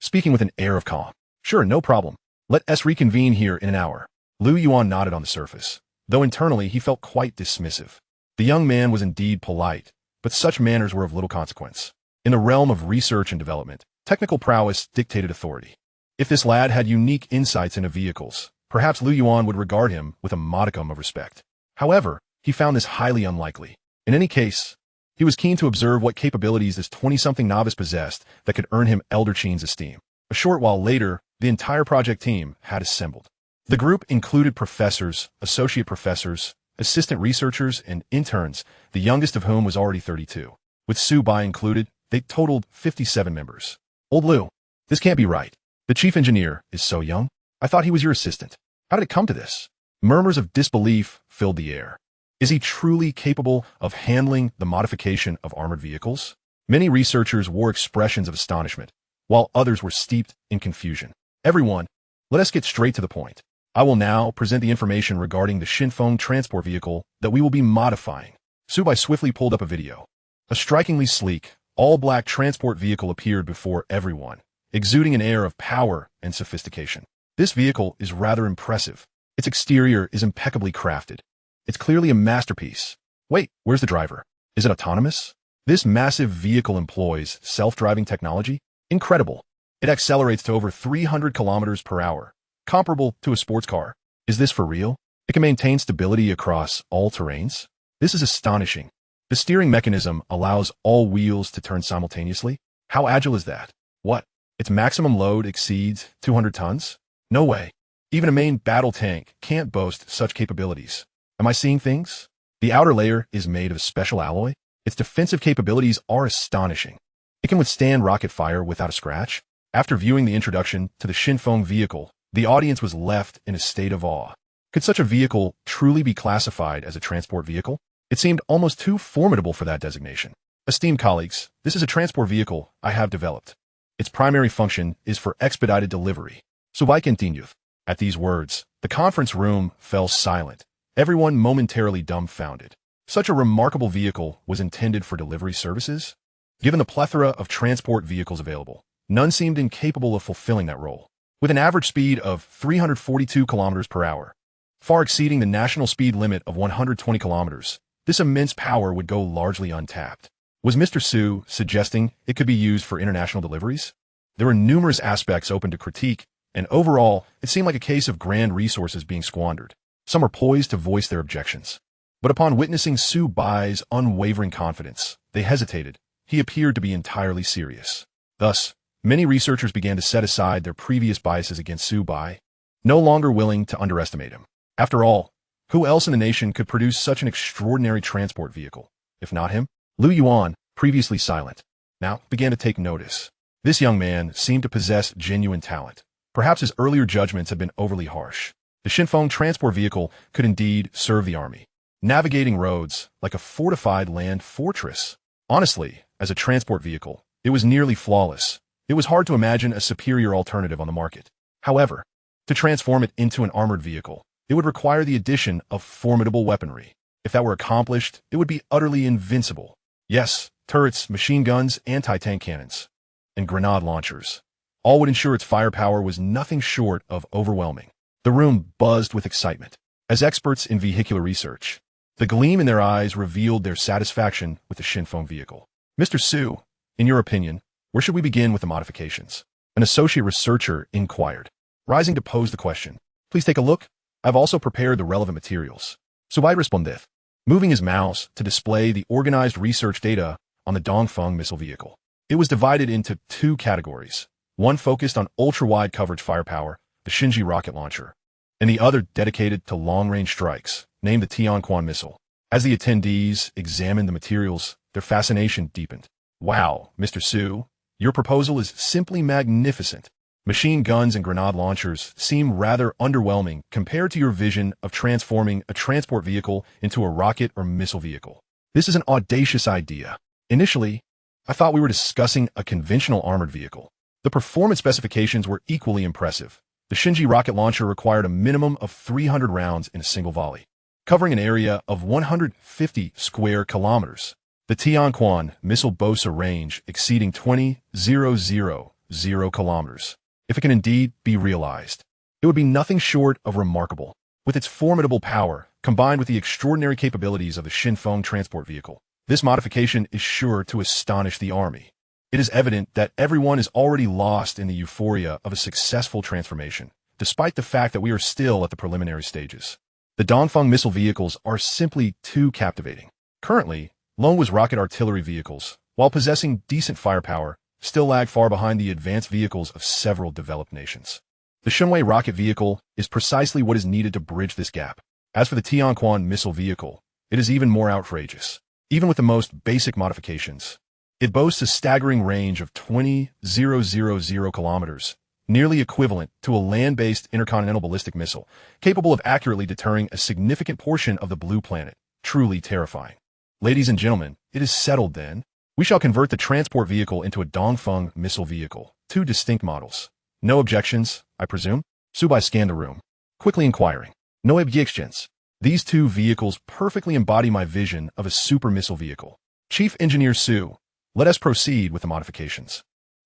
speaking with an air of calm. Sure, no problem. Let us reconvene here in an hour. Lu Yuan nodded on the surface, though internally he felt quite dismissive. The young man was indeed polite, but such manners were of little consequence. In the realm of research and development, technical prowess dictated authority. If this lad had unique insights into vehicles, perhaps Lu Yuan would regard him with a modicum of respect. However, he found this highly unlikely. In any case, he was keen to observe what capabilities this 20-something novice possessed that could earn him Elder Qin's esteem. A short while later, the entire project team had assembled. The group included professors, associate professors, assistant researchers, and interns, the youngest of whom was already 32. With Su Bai included, they totaled 57 members. Old Lu, this can't be right. The chief engineer is so young. I thought he was your assistant. How did it come to this? Murmurs of disbelief filled the air. Is he truly capable of handling the modification of armored vehicles? Many researchers wore expressions of astonishment, while others were steeped in confusion. Everyone, let us get straight to the point. I will now present the information regarding the Xinfeng transport vehicle that we will be modifying. Su Bai swiftly pulled up a video. A strikingly sleek, all-black transport vehicle appeared before everyone, exuding an air of power and sophistication. This vehicle is rather impressive. Its exterior is impeccably crafted. It's clearly a masterpiece. Wait, where's the driver? Is it autonomous? This massive vehicle employs self-driving technology? Incredible. It accelerates to over 300 kilometers per hour, comparable to a sports car. Is this for real? It can maintain stability across all terrains? This is astonishing. The steering mechanism allows all wheels to turn simultaneously. How agile is that? What? Its maximum load exceeds 200 tons? No way. Even a main battle tank can't boast such capabilities. Am I seeing things? The outer layer is made of special alloy. Its defensive capabilities are astonishing. It can withstand rocket fire without a scratch. After viewing the introduction to the Xinfeng vehicle, the audience was left in a state of awe. Could such a vehicle truly be classified as a transport vehicle? It seemed almost too formidable for that designation. Esteemed colleagues, this is a transport vehicle I have developed. Its primary function is for expedited delivery. Su Bai continued. At these words, the conference room fell silent, everyone momentarily dumbfounded. Such a remarkable vehicle was intended for delivery services? Given the plethora of transport vehicles available, none seemed incapable of fulfilling that role. With an average speed of 342 kilometers per hour, far exceeding the national speed limit of 120 kilometers, this immense power would go largely untapped. Was Mr. Su suggesting it could be used for international deliveries? There were numerous aspects open to critique, and overall, it seemed like a case of grand resources being squandered. Some were poised to voice their objections. But upon witnessing Su Bai's unwavering confidence, they hesitated. He appeared to be entirely serious. Thus, many researchers began to set aside their previous biases against Su Bai, no longer willing to underestimate him. After all, who else in the nation could produce such an extraordinary transport vehicle? If not him? Lu Yuan, previously silent, now began to take notice. This young man seemed to possess genuine talent. Perhaps his earlier judgments had been overly harsh. The Xinfeng transport vehicle could indeed serve the army, navigating roads like a fortified land fortress. Honestly, as a transport vehicle, it was nearly flawless. It was hard to imagine a superior alternative on the market. However, to transform it into an armored vehicle, it would require the addition of formidable weaponry. If that were accomplished, it would be utterly invincible. Yes, turrets, machine guns, anti-tank cannons, and grenade launchers. All would ensure its firepower was nothing short of overwhelming. The room buzzed with excitement. As experts in vehicular research, the gleam in their eyes revealed their satisfaction with the Xinfeng vehicle. Mr. Su, in your opinion, where should we begin with the modifications? An associate researcher inquired. Rising to pose the question. Please take a look. I've also prepared the relevant materials. Su Bai responded, moving his mouse to display the organized research data on the Dongfeng missile vehicle. It was divided into two categories. One focused on ultra-wide coverage firepower, the Xinji rocket launcher, and the other dedicated to long-range strikes, named the Tianquan missile. As the attendees examined the materials, their fascination deepened. Wow, Mr. Su, your proposal is simply magnificent. Machine guns and grenade launchers seem rather underwhelming compared to your vision of transforming a transport vehicle into a rocket or missile vehicle. This is an audacious idea. Initially, I thought we were discussing a conventional armored vehicle. The performance specifications were equally impressive. The Xinji rocket launcher required a minimum of 300 rounds in a single volley, covering an area of 150 square kilometers. The Tianquan missile boasts a range exceeding 20,000 0 kilometers. If it can indeed be realized, it would be nothing short of remarkable. With its formidable power, combined with the extraordinary capabilities of the Xinfeng transport vehicle, this modification is sure to astonish the army. It is evident that everyone is already lost in the euphoria of a successful transformation, despite the fact that we are still at the preliminary stages. The Dongfeng missile vehicles are simply too captivating. Currently, Longwa's rocket artillery vehicles, while possessing decent firepower, still lag far behind the advanced vehicles of several developed nations. The Su Bai rocket vehicle is precisely what is needed to bridge this gap. As for the Tianquan missile vehicle, it is even more outrageous. Even with the most basic modifications, it boasts a staggering range of 20,000 kilometers, nearly equivalent to a land-based intercontinental ballistic missile, capable of accurately deterring a significant portion of the blue planet. Truly terrifying. Ladies and gentlemen, it is settled then. We shall convert the transport vehicle into a Dongfeng missile vehicle, two distinct models. No objections, I presume? Su Bai scanned the room, quickly inquiring. No objections. These two vehicles perfectly embody my vision of a super missile vehicle. Chief Engineer Su, let us proceed with the modifications.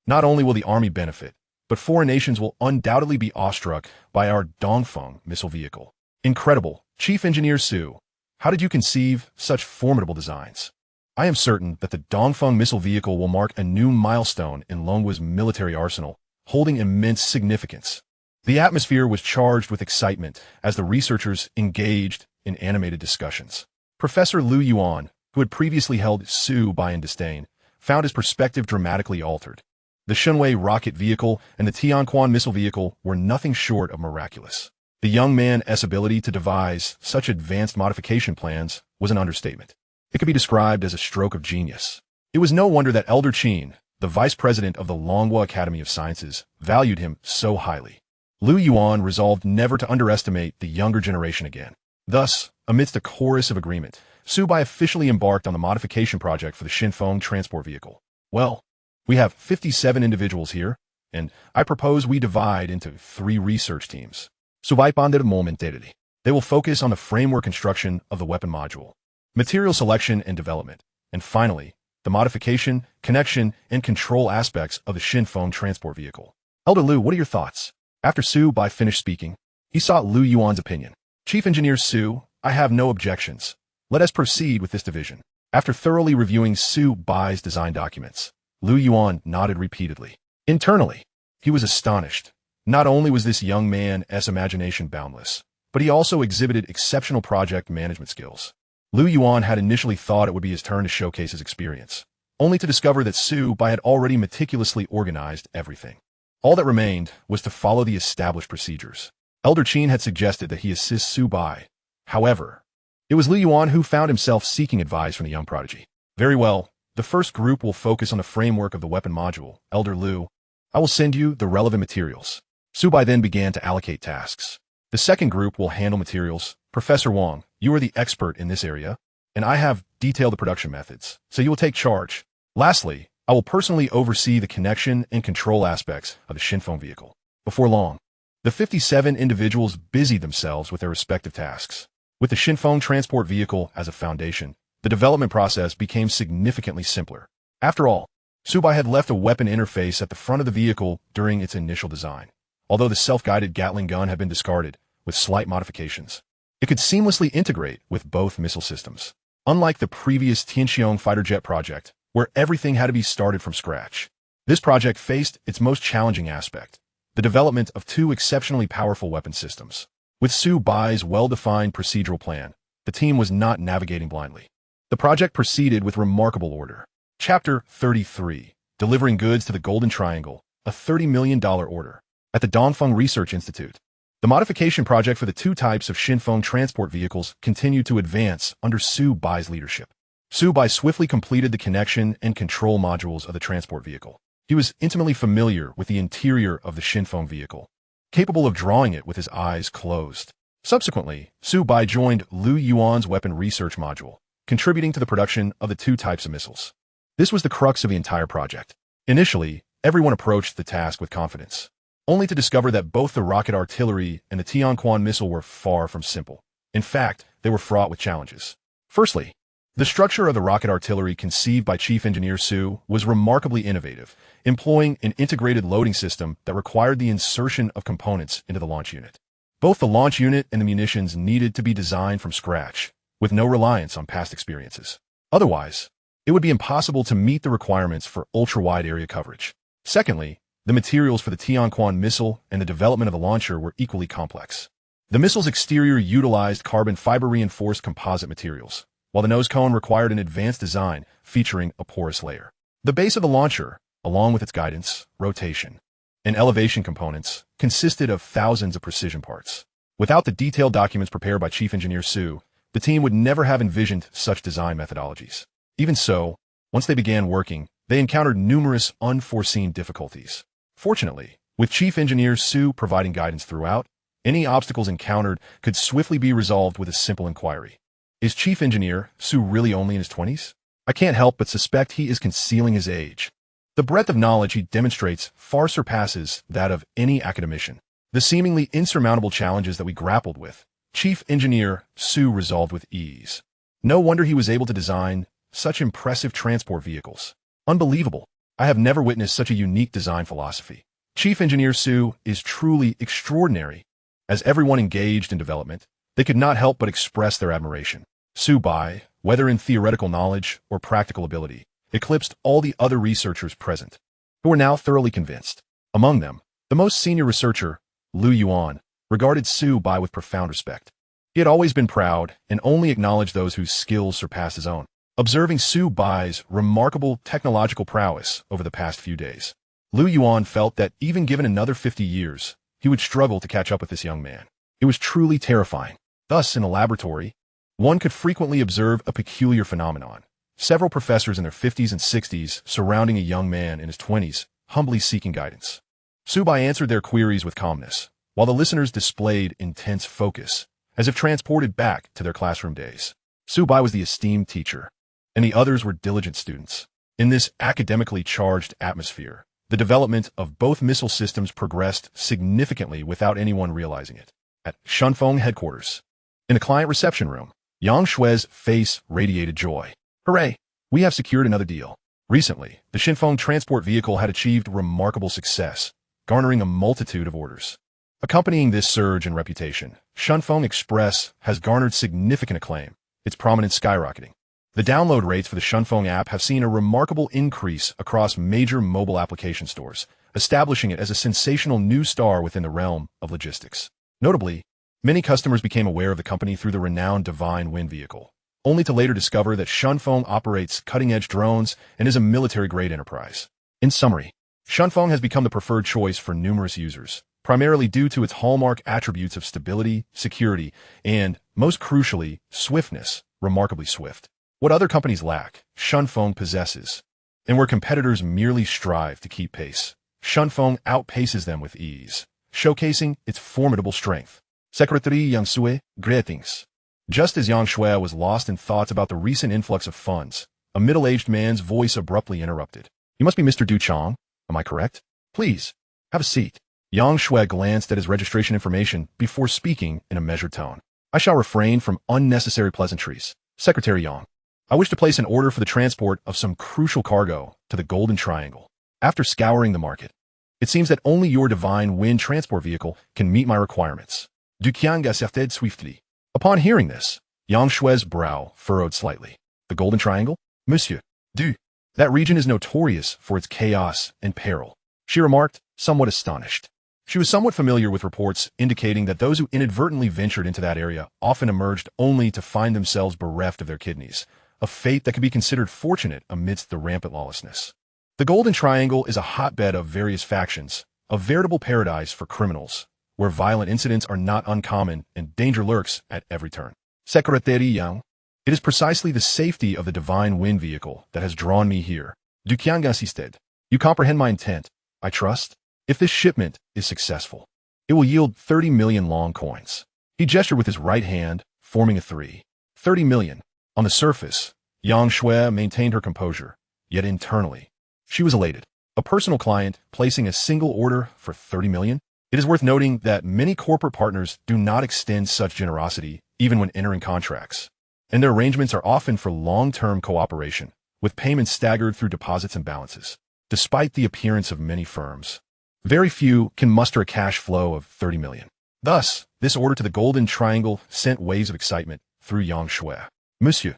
Not only will the army benefit, but foreign nations will undoubtedly be awestruck by our Dongfeng missile vehicle. Incredible. Chief Engineer Su, how did you conceive such formidable designs? I am certain that the Dongfeng missile vehicle will mark a new milestone in Longwa's military arsenal, holding immense significance. The atmosphere was charged with excitement as the researchers engaged in animated discussions. Professor Lu Yuan, who had previously held Su Bai in disdain, found his perspective dramatically altered. The Shunwei rocket vehicle and the Tianquan missile vehicle were nothing short of miraculous. The young man's ability to devise such advanced modification plans was an understatement. It could be described as a stroke of genius. It was no wonder that Elder Qin, the vice president of the Longhua Academy of Sciences, valued him so highly. Lu Yuan resolved never to underestimate the younger generation again. Thus, amidst a chorus of agreement, Su Bai officially embarked on the modification project for the Xinfeng transport vehicle. Well, we have 57 individuals here, and I propose we divide into 3 research teams. Su Bai banded momentarily. They will focus on the framework construction of the weapon module, material selection and development, and finally, the modification, connection, and control aspects of the Xinfeng transport vehicle. Elder Lu, what are your thoughts? After Su Bai finished speaking, he sought Lu Yuan's opinion. Chief Engineer Su, I have no objections. Let us proceed with this division. After thoroughly reviewing Su Bai's design documents, Lu Yuan nodded repeatedly. Internally, he was astonished. Not only was this young man's imagination boundless, but he also exhibited exceptional project management skills. Lu Yuan had initially thought it would be his turn to showcase his experience, only to discover that Su Bai had already meticulously organized everything. All that remained was to follow the established procedures. Elder Qin had suggested that he assist Su Bai. However, it was Lu Yuan who found himself seeking advice from the young prodigy. Very well, the first group will focus on the framework of the weapon module. Elder Lu, I will send you the relevant materials. Su Bai then began to allocate tasks. The second group will handle materials. Professor Wang, you are the expert in this area, and I have detailed the production methods, so you will take charge. Lastly, I will personally oversee the connection and control aspects of the Xinfeng vehicle. Before long, the 57 individuals busied themselves with their respective tasks. With the Xinfeng transport vehicle as a foundation, the development process became significantly simpler. After all, Su Bai had left a weapon interface at the front of the vehicle during its initial design. Although the self-guided Gatling gun had been discarded, with slight modifications, it could seamlessly integrate with both missile systems. Unlike the previous Tianqiong fighter jet project, where everything had to be started from scratch, this project faced its most challenging aspect, the development of 2 exceptionally powerful weapon systems. With Su Bai's well-defined procedural plan, the team was not navigating blindly. The project proceeded with remarkable order. Chapter 33, Delivering Goods to the Golden Triangle, a $30 million order. At the Dongfeng Research Institute, the modification project for the 2 types of Xinfeng transport vehicles continued to advance under Su Bai's leadership. Su Bai swiftly completed the connection and control modules of the transport vehicle. He was intimately familiar with the interior of the Xinfeng vehicle, capable of drawing it with his eyes closed. Subsequently, Su Bai joined Lu Yuan's weapon research module, contributing to the production of the 2 types of missiles. This was the crux of the entire project. Initially, everyone approached the task with confidence, only to discover that both the rocket artillery and the Tianquan missile were far from simple. In fact, they were fraught with challenges. Firstly, The structure of the rocket artillery conceived by Chief Engineer Su was remarkably innovative, employing an integrated loading system that required the insertion of components into the launch unit. Both the launch unit and the munitions needed to be designed from scratch, with no reliance on past experiences. Otherwise, it would be impossible to meet the requirements for ultra-wide area coverage. Secondly, the materials for the Tianquan missile and the development of the launcher were equally complex. The missile's exterior utilized carbon fiber-reinforced composite materials, while the nose cone required an advanced design featuring a porous layer. The base of the launcher, along with its guidance, rotation, and elevation components, consisted of thousands of precision parts. Without the detailed documents prepared by Chief Engineer Su, the team would never have envisioned such design methodologies. Even so, once they began working, they encountered numerous unforeseen difficulties. Fortunately, with Chief Engineer Su providing guidance throughout, any obstacles encountered could swiftly be resolved with a simple inquiry. Is Chief Engineer Su really only in his 20s? I can't help but suspect he is concealing his age. The breadth of knowledge he demonstrates far surpasses that of any academician. The seemingly insurmountable challenges that we grappled with, Chief Engineer Su resolved with ease. No wonder he was able to design such impressive transport vehicles. Unbelievable. I have never witnessed such a unique design philosophy. Chief Engineer Su is truly extraordinary. As everyone engaged in development, they could not help but express their admiration. Su Bai, whether in theoretical knowledge or practical ability, eclipsed all the other researchers present, who were now thoroughly convinced. Among them, the most senior researcher, Lu Yuan, regarded Su Bai with profound respect. He had always been proud and only acknowledged those whose skills surpassed his own. Observing Su Bai's remarkable technological prowess over the past few days, Lu Yuan felt that even given another 50 years, he would struggle to catch up with this young man. It was truly terrifying. Thus, in a laboratory, one could frequently observe a peculiar phenomenon. Several professors in their 50s and 60s surrounding a young man in his 20s, humbly seeking guidance. Su Bai answered their queries with calmness, while the listeners displayed intense focus, as if transported back to their classroom days. Su Bai was the esteemed teacher, and the others were diligent students. In this academically charged atmosphere, the development of both missile systems progressed significantly without anyone realizing it. At Shunfeng headquarters, in the client reception room, Yang Shue's face radiated joy. Hooray! We have secured another deal. Recently, the Shunfeng transport vehicle had achieved remarkable success, garnering a multitude of orders. Accompanying this surge in reputation, Shunfeng Express has garnered significant acclaim, its prominence skyrocketing. The download rates for the Shunfeng app have seen a remarkable increase across major mobile application stores, establishing it as a sensational new star within the realm of logistics. Notably, many customers became aware of the company through the renowned Divine Wind vehicle, only to later discover that Shunfeng operates cutting-edge drones and is a military-grade enterprise. In summary, Shunfeng has become the preferred choice for numerous users, primarily due to its hallmark attributes of stability, security, and, most crucially, swiftness, remarkably swift. What other companies lack, Shunfeng possesses. And where competitors merely strive to keep pace, Shunfeng outpaces them with ease, showcasing its formidable strength. Secretary Yang Sui, greetings. Just as Yang Shui was lost in thoughts about the recent influx of funds, a middle-aged man's voice abruptly interrupted. You must be Mr. Du Chong, am I correct? Please, have a seat. Yang Shui glanced at his registration information before speaking in a measured tone. I shall refrain from unnecessary pleasantries. Secretary Yang, I wish to place an order for the transport of some crucial cargo to the Golden Triangle. After scouring the market, it seems that only your Divine Wind transport vehicle can meet my requirements. Du Qiang accepted swiftly. Upon hearing this, Yang Shui's brow furrowed slightly. The Golden Triangle? Monsieur, Du. That region is notorious for its chaos and peril, she remarked, somewhat astonished. She was somewhat familiar with reports indicating that those who inadvertently ventured into that area often emerged only to find themselves bereft of their kidneys, a fate that could be considered fortunate amidst the rampant lawlessness. The Golden Triangle is a hotbed of various factions, a veritable paradise for criminals, where violent incidents are not uncommon and danger lurks at every turn. Secretary Yang, it is precisely the safety of the Divine Wind vehicle that has drawn me here. Du Qiang insisted. You comprehend my intent, I trust? If this shipment is successful, it will yield 30 million long coins. He gestured with his right hand, forming a 3. 30 million. On the surface, Yang Shui maintained her composure, yet internally, she was elated. A personal client placing a single order for 30 million? It is worth noting that many corporate partners do not extend such generosity even when entering contracts. and their arrangements are often for long-term cooperation, with payments staggered through deposits and balances. Despite the appearance of many firms, very few can muster a cash flow of 30 million. Thus, this order to the Golden Triangle sent waves of excitement through Yang Shui. Monsieur,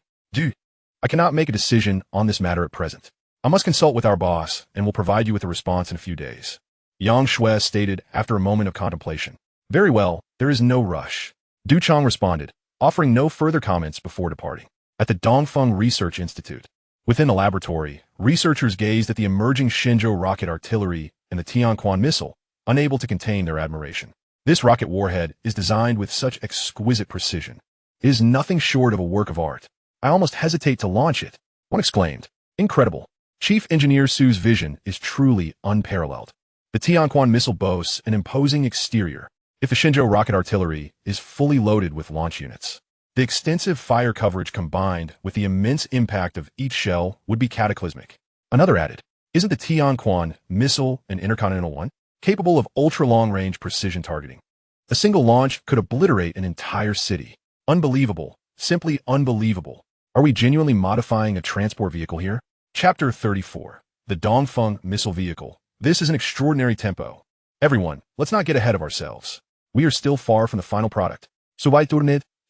I cannot make a decision on this matter at present. I must consult with our boss and will provide you with a response in a few days. Yang Shui stated after a moment of contemplation. Very well, there is no rush. Du Chong responded, offering no further comments before departing. At the Dongfeng Research Institute, within the laboratory, researchers gazed at the emerging Shenzhou rocket artillery and the Tianquan missile, unable to contain their admiration. This rocket warhead is designed with such exquisite precision. It is nothing short of a work of art. I almost hesitate to launch it, one exclaimed. Incredible. Chief Engineer Su's vision is truly unparalleled. The Tianquan missile boasts an imposing exterior, if the Shenzhou rocket artillery is fully loaded with launch units. The extensive fire coverage combined with the immense impact of each shell would be cataclysmic. Another added, isn't the Tianquan missile an intercontinental one, capable of ultra-long-range precision targeting? A single launch could obliterate an entire city. Unbelievable. Simply unbelievable. Are we genuinely modifying a transport vehicle here? Chapter 34. The Dongfeng Missile Vehicle. This is an extraordinary tempo. Everyone, let's not get ahead of ourselves. We are still far from the final product. Su Bai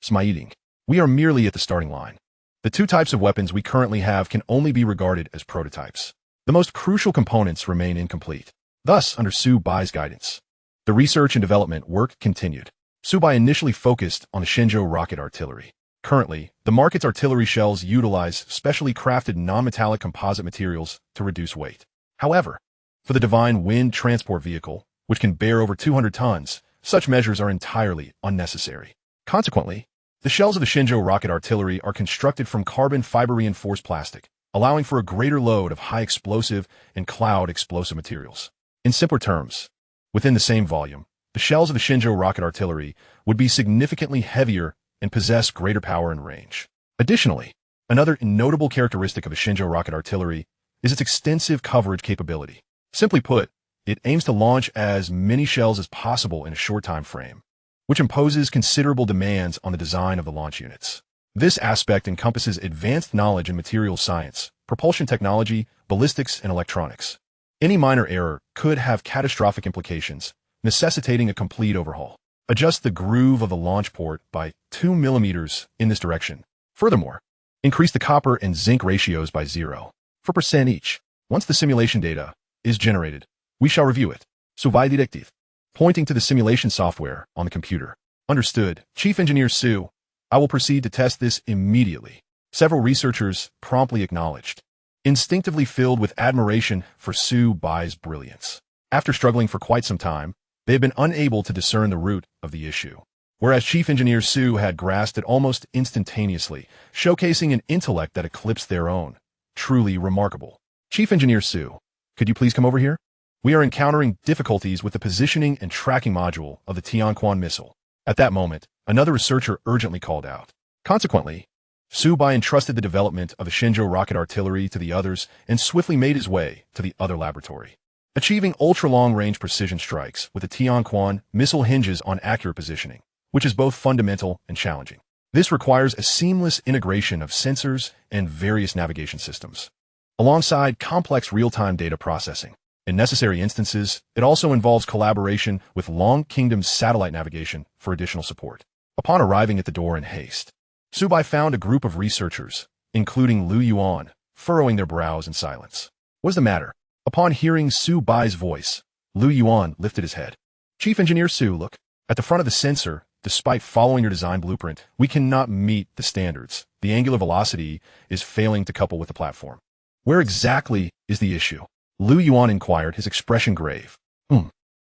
smiling. We are merely at the starting line. The two types of weapons we currently have can only be regarded as prototypes. The most crucial components remain incomplete. Thus, under Su Bai's guidance, the research and development work continued. Su Bai initially focused on the Shenzhou rocket artillery. Currently, the market's artillery shells utilize specially crafted non-metallic composite materials to reduce weight. However, for the Divine Wind transport vehicle, which can bear over 200 tons, such measures are entirely unnecessary. Consequently, the shells of the Shenzhou rocket artillery are constructed from carbon fiber reinforced plastic, allowing for a greater load of high explosive and cloud explosive materials. In simpler terms, within the same volume, the shells of the Shenzhou rocket artillery would be significantly heavier and possess greater power and range. Additionally, another notable characteristic of the Shenzhou rocket artillery is its extensive coverage capability. Simply put, it aims to launch as many shells as possible in a short time frame, which imposes considerable demands on the design of the launch units. This aspect encompasses advanced knowledge in materials science, propulsion technology, ballistics, and electronics. Any minor error could have catastrophic implications, necessitating a complete overhaul. Adjust the groove of the launch port by 2 millimeters in this direction. Furthermore, increase the copper and zinc ratios by 0.4% each. Once the simulation data is generated, we shall review it. Su Bai directive. Pointing to the simulation software on the computer. Understood, Chief Engineer Su. I will proceed to test this immediately. Several researchers promptly acknowledged, instinctively filled with admiration for Su Bai's brilliance. After struggling for quite some time, they have been unable to discern the root of the issue, whereas Chief Engineer Su had grasped it almost instantaneously, showcasing an intellect that eclipsed their own. Truly remarkable. Chief Engineer Su, could you please come over here? We are encountering difficulties with the positioning and tracking module of the Tianquan missile. At that moment, another researcher urgently called out. Consequently, Su Bai entrusted the development of the Shenzhou rocket artillery to the others and swiftly made his way to the other laboratory. Achieving ultra-long-range precision strikes with the Tianquan missile hinges on accurate positioning, which is both fundamental and challenging. This requires a seamless integration of sensors and various navigation systems, alongside complex real-time data processing. In necessary instances, it also involves collaboration with Long Kingdom's satellite navigation for additional support. Upon arriving at the door in haste, Su Bai found a group of researchers, including Lu Yuan, furrowing their brows in silence. What is the matter? Upon hearing Su Bai's voice, Lu Yuan lifted his head. Chief Engineer Su, look. At the front of the sensor, despite following your design blueprint, we cannot meet the standards. The angular velocity is failing to couple with the platform. Where exactly is the issue? Lu Yuan inquired, his expression grave.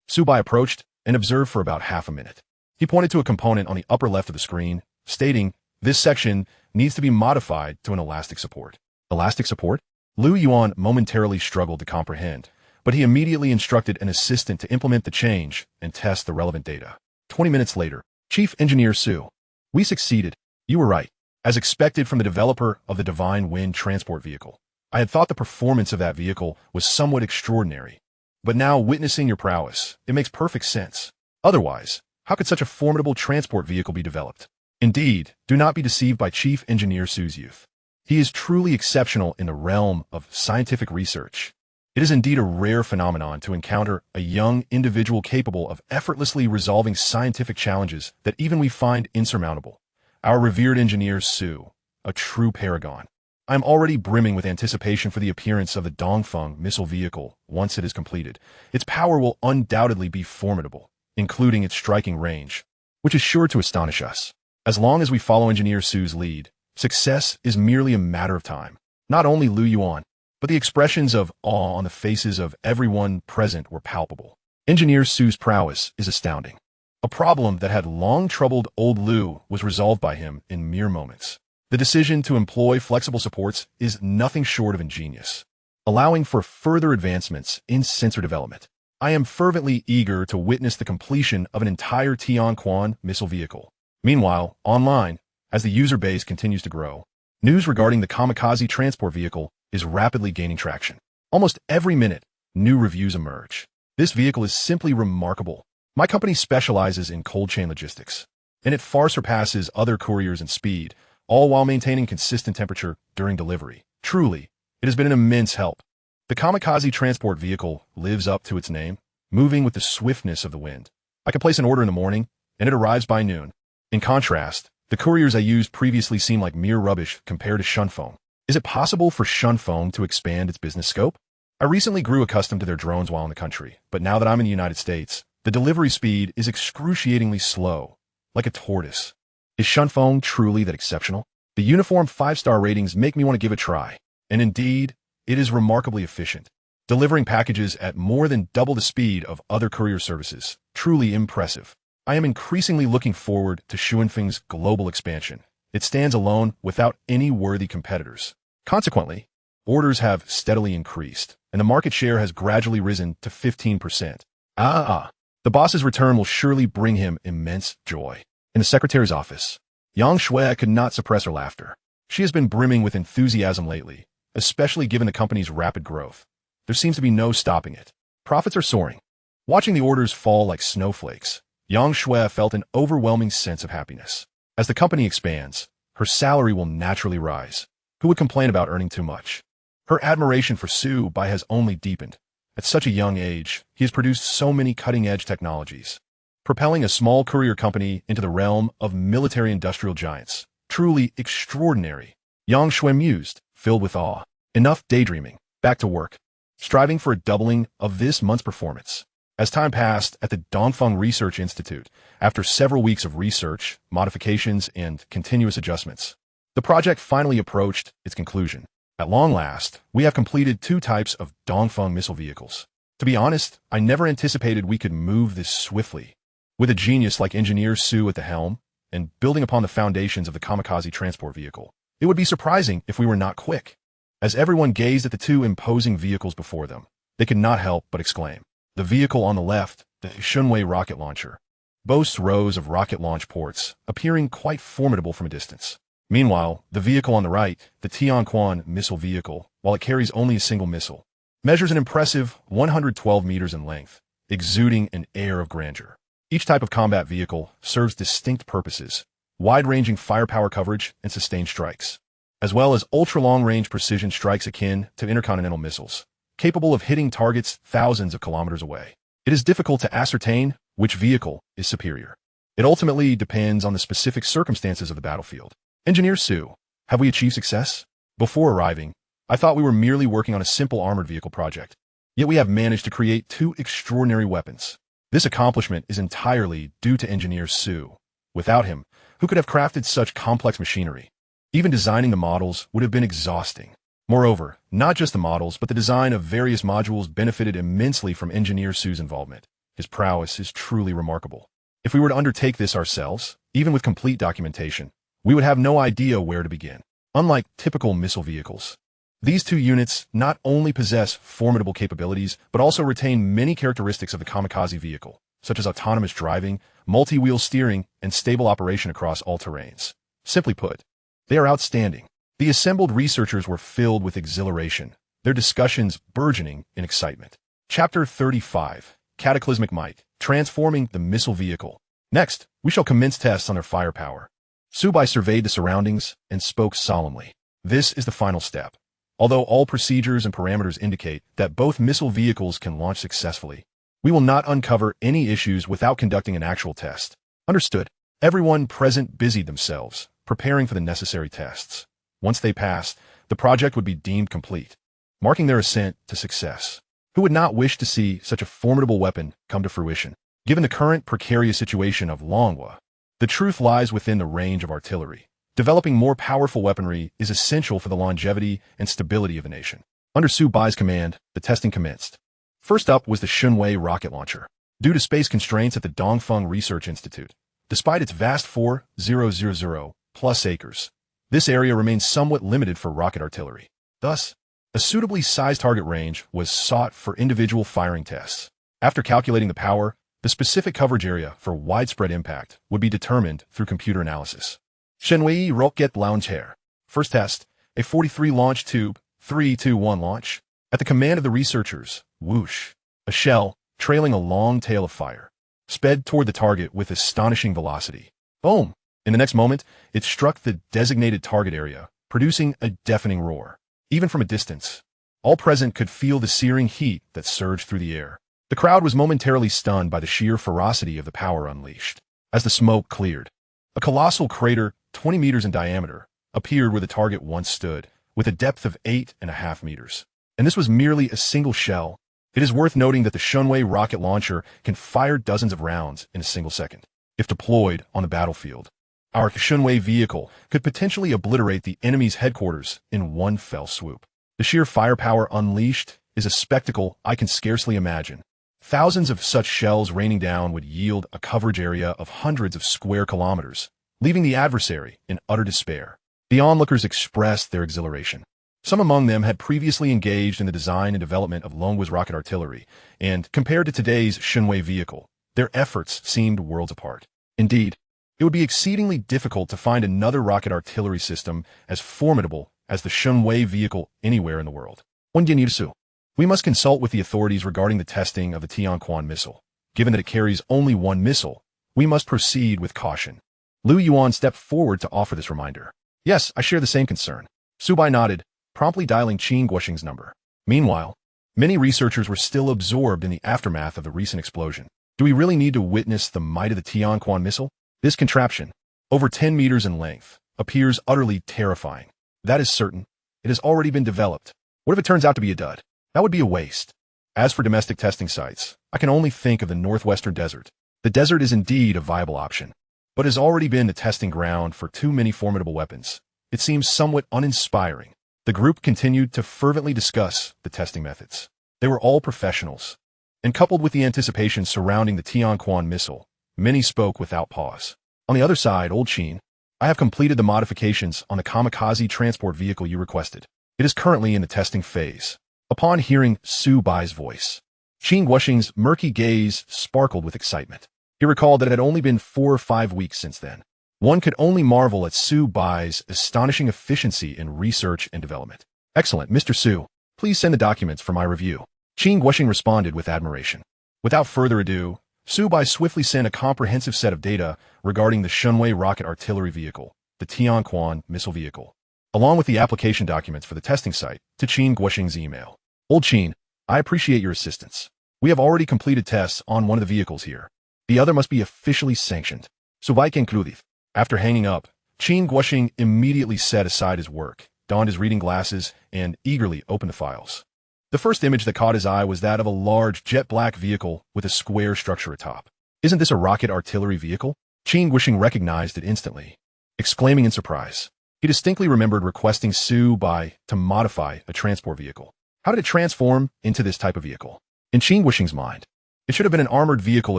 Su Bai approached and observed for about half a minute. He pointed to a component on the upper left of the screen, stating, this section needs to be modified to an elastic support. Elastic support? Lu Yuan momentarily struggled to comprehend, but he immediately instructed an assistant to implement the change and test the relevant data. 20 minutes later, Chief Engineer Su. We succeeded. You were right. As expected from the developer of the Divine Wind transport vehicle, I had thought the performance of that vehicle was somewhat extraordinary. But now, witnessing your prowess, it makes perfect sense. Otherwise, how could such a formidable transport vehicle be developed? Indeed, do not be deceived by Chief Engineer Su's youth. He is truly exceptional in the realm of scientific research. It is indeed a rare phenomenon to encounter a young individual capable of effortlessly resolving scientific challenges that even we find insurmountable. Our revered engineer Su, a true paragon. I am already brimming with anticipation for the appearance of the Dongfeng missile vehicle once it is completed. Its power will undoubtedly be formidable, including its striking range, which is sure to astonish us. As long as we follow Engineer Su's lead, success is merely a matter of time. Not only Lu Yuan, but the expressions of awe on the faces of everyone present were palpable. Engineer Su's prowess is astounding. A problem that had long troubled old Lu was resolved by him in mere moments. The decision to employ flexible supports is nothing short of ingenious, allowing for further advancements in sensor development. I am fervently eager to witness the completion of an entire Tianquan missile vehicle. Meanwhile, online, as the user base continues to grow, news regarding the kamikaze transport vehicle is rapidly gaining traction. Almost every minute, new reviews emerge. This vehicle is simply remarkable. My company specializes in cold chain logistics, and it far surpasses other couriers in speed, all while maintaining consistent temperature during delivery. Truly, it has been an immense help. The kamikaze transport vehicle lives up to its name, moving with the swiftness of the wind. I can place an order in the morning, and it arrives by noon. In contrast, the couriers I used previously seem like mere rubbish compared to Shunfeng. Is it possible for Shunfeng to expand its business scope? I recently grew accustomed to their drones while in the country, but now that I'm in the United States, the delivery speed is excruciatingly slow, like a tortoise. Is Shunfeng truly that exceptional? The uniform 5-star ratings make me want to give it a try, and indeed, it is remarkably efficient, delivering packages at more than double the speed of other courier services. Truly impressive. I am increasingly looking forward to Shunfeng's global expansion. It stands alone without any worthy competitors. Consequently, orders have steadily increased, and the market share has gradually risen to 15%. The boss's return will surely bring him immense joy. In the secretary's office, Yang Shui could not suppress her laughter. She has been brimming with enthusiasm lately, especially given the company's rapid growth. There seems to be no stopping it. Profits are soaring. Watching the orders fall like snowflakes, Yang Shui felt an overwhelming sense of happiness. As the company expands, her salary will naturally rise. Who would complain about earning too much? Her admiration for Su Bai has only deepened. At such a young age, he has produced so many cutting-edge technologies, propelling a small courier company into the realm of military industrial giants. Truly extraordinary. Yang Shui mused, filled with awe. Enough daydreaming. Back to work. Striving for a doubling of this month's performance. As time passed at the Dongfeng Research Institute, after several weeks of research, modifications, and continuous adjustments, the project finally approached its conclusion. At long last, we have completed 2 types of Dongfeng missile vehicles. To be honest, I never anticipated we could move this swiftly. With a genius like Engineer Su at the helm, and building upon the foundations of the kamikaze transport vehicle, it would be surprising if we were not quick. As everyone gazed at the 2 imposing vehicles before them, they could not help but exclaim. The vehicle on the left, the Shunwei rocket launcher, boasts rows of rocket launch ports, appearing quite formidable from a distance. Meanwhile, the vehicle on the right, the Tianquan missile vehicle, while it carries only a single missile, measures an impressive 112 meters in length, exuding an air of grandeur. Each type of combat vehicle serves distinct purposes, wide-ranging firepower coverage and sustained strikes, as well as ultra-long-range precision strikes akin to intercontinental missiles, capable of hitting targets thousands of kilometers away. It is difficult to ascertain which vehicle is superior. It ultimately depends on the specific circumstances of the battlefield. Engineer Su, have we achieved success? Before arriving, I thought we were merely working on a simple armored vehicle project. Yet we have managed to create 2 extraordinary weapons. This accomplishment is entirely due to Engineer Su. Without him, who could have crafted such complex machinery? Even designing the models would have been exhausting. Moreover, not just the models, but the design of various modules benefited immensely from Engineer Su's involvement. His prowess is truly remarkable. If we were to undertake this ourselves, even with complete documentation, we would have no idea where to begin. Unlike typical missile vehicles, these 2 units not only possess formidable capabilities, but also retain many characteristics of the kamikaze vehicle, such as autonomous driving, multi-wheel steering, and stable operation across all terrains. Simply put, they are outstanding. The assembled researchers were filled with exhilaration, their discussions burgeoning in excitement. Chapter 35, Cataclysmic Might, Transforming the Missile Vehicle. Next, we shall commence tests on their firepower. Su Bai surveyed the surroundings and spoke solemnly. This is the final step. Although all procedures and parameters indicate that both missile vehicles can launch successfully, we will not uncover any issues without conducting an actual test. Understood. Everyone present busied themselves, preparing for the necessary tests. Once they passed, the project would be deemed complete, marking their ascent to success. Who would not wish to see such a formidable weapon come to fruition? Given the current precarious situation of Longhua, the truth lies within the range of artillery. Developing more powerful weaponry is essential for the longevity and stability of the nation. Under Su Bai's command, the testing commenced. First up was the Shunwei rocket launcher. Due to space constraints at the Dongfeng Research Institute, despite its vast 4,000+ acres, this area remains somewhat limited for rocket artillery. Thus, a suitably sized target range was sought for individual firing tests. After calculating the power, the specific coverage area for widespread impact would be determined through computer analysis. Shunwei rocket launcher. First test, a 43 launch tube, 3-2-1 launch. At the command of the researchers, whoosh, a shell, trailing a long tail of fire, sped toward the target with astonishing velocity. Boom! In the next moment, it struck the designated target area, producing a deafening roar. Even from a distance, all present could feel the searing heat that surged through the air. The crowd was momentarily stunned by the sheer ferocity of the power unleashed. As the smoke cleared, a colossal crater, 20 meters in diameter, appeared where the target once stood, with a depth of 8.5 meters. And this was merely a single shell. It is worth noting that the Shunwei rocket launcher can fire dozens of rounds in a single second. If deployed on the battlefield, our Shunwei vehicle could potentially obliterate the enemy's headquarters in one fell swoop. The sheer firepower unleashed is a spectacle I can scarcely imagine. Thousands of such shells raining down would yield a coverage area of hundreds of square kilometers, leaving the adversary in utter despair. The onlookers expressed their exhilaration. Some among them had previously engaged in the design and development of Longhua's rocket artillery, and compared to today's Shunwei vehicle, their efforts seemed worlds apart. Indeed, it would be exceedingly difficult to find another rocket artillery system as formidable as the Shunwei vehicle anywhere in the world. We must consult with the authorities regarding the testing of the Tianquan missile. Given that it carries only one missile, we must proceed with caution. Lu Yuan stepped forward to offer this reminder. Yes, I share the same concern. Su Bai nodded, promptly dialing Qin Guoxing's number. Meanwhile, many researchers were still absorbed in the aftermath of the recent explosion. Do we really need to witness the might of the Tianquan missile? This contraption, over 10 meters in length, appears utterly terrifying. That is certain. It has already been developed. What if it turns out to be a dud? That would be a waste. As for domestic testing sites, I can only think of the northwestern desert. The desert is indeed a viable option, but has already been the testing ground for too many formidable weapons. It seems somewhat uninspiring. The group continued to fervently discuss the testing methods. They were all professionals, and coupled with the anticipation surrounding the Tianquan missile, many spoke without pause. On the other side, Old Qin, I have completed the modifications on the kamikaze transport vehicle you requested. It is currently in the testing phase. Upon hearing Su Bai's voice, Qin Guoxing's murky gaze sparkled with excitement. He recalled that it had only been 4 or 5 weeks since then. One could only marvel at Su Bai's astonishing efficiency in research and development. Excellent, Mr. Su. Please send the documents for my review. Qin Guoxing responded with admiration. Without further ado, Su Bai swiftly sent a comprehensive set of data regarding the Shunwei rocket artillery vehicle, the Tianquan missile vehicle, along with the application documents for the testing site, to Qin Guoxing's email. Old Qin, I appreciate your assistance. We have already completed tests on one of the vehicles here. The other must be officially sanctioned. Su Bai concluded. After hanging up, Qin Guoxing immediately set aside his work, donned his reading glasses, and eagerly opened the files. The first image that caught his eye was that of a large jet-black vehicle with a square structure atop. Isn't this a rocket artillery vehicle? Qin Guoxing recognized it instantly, exclaiming in surprise. He distinctly remembered requesting Su Bai to modify a transport vehicle. How did it transform into this type of vehicle? In Qin Guoxing's mind, it should have been an armored vehicle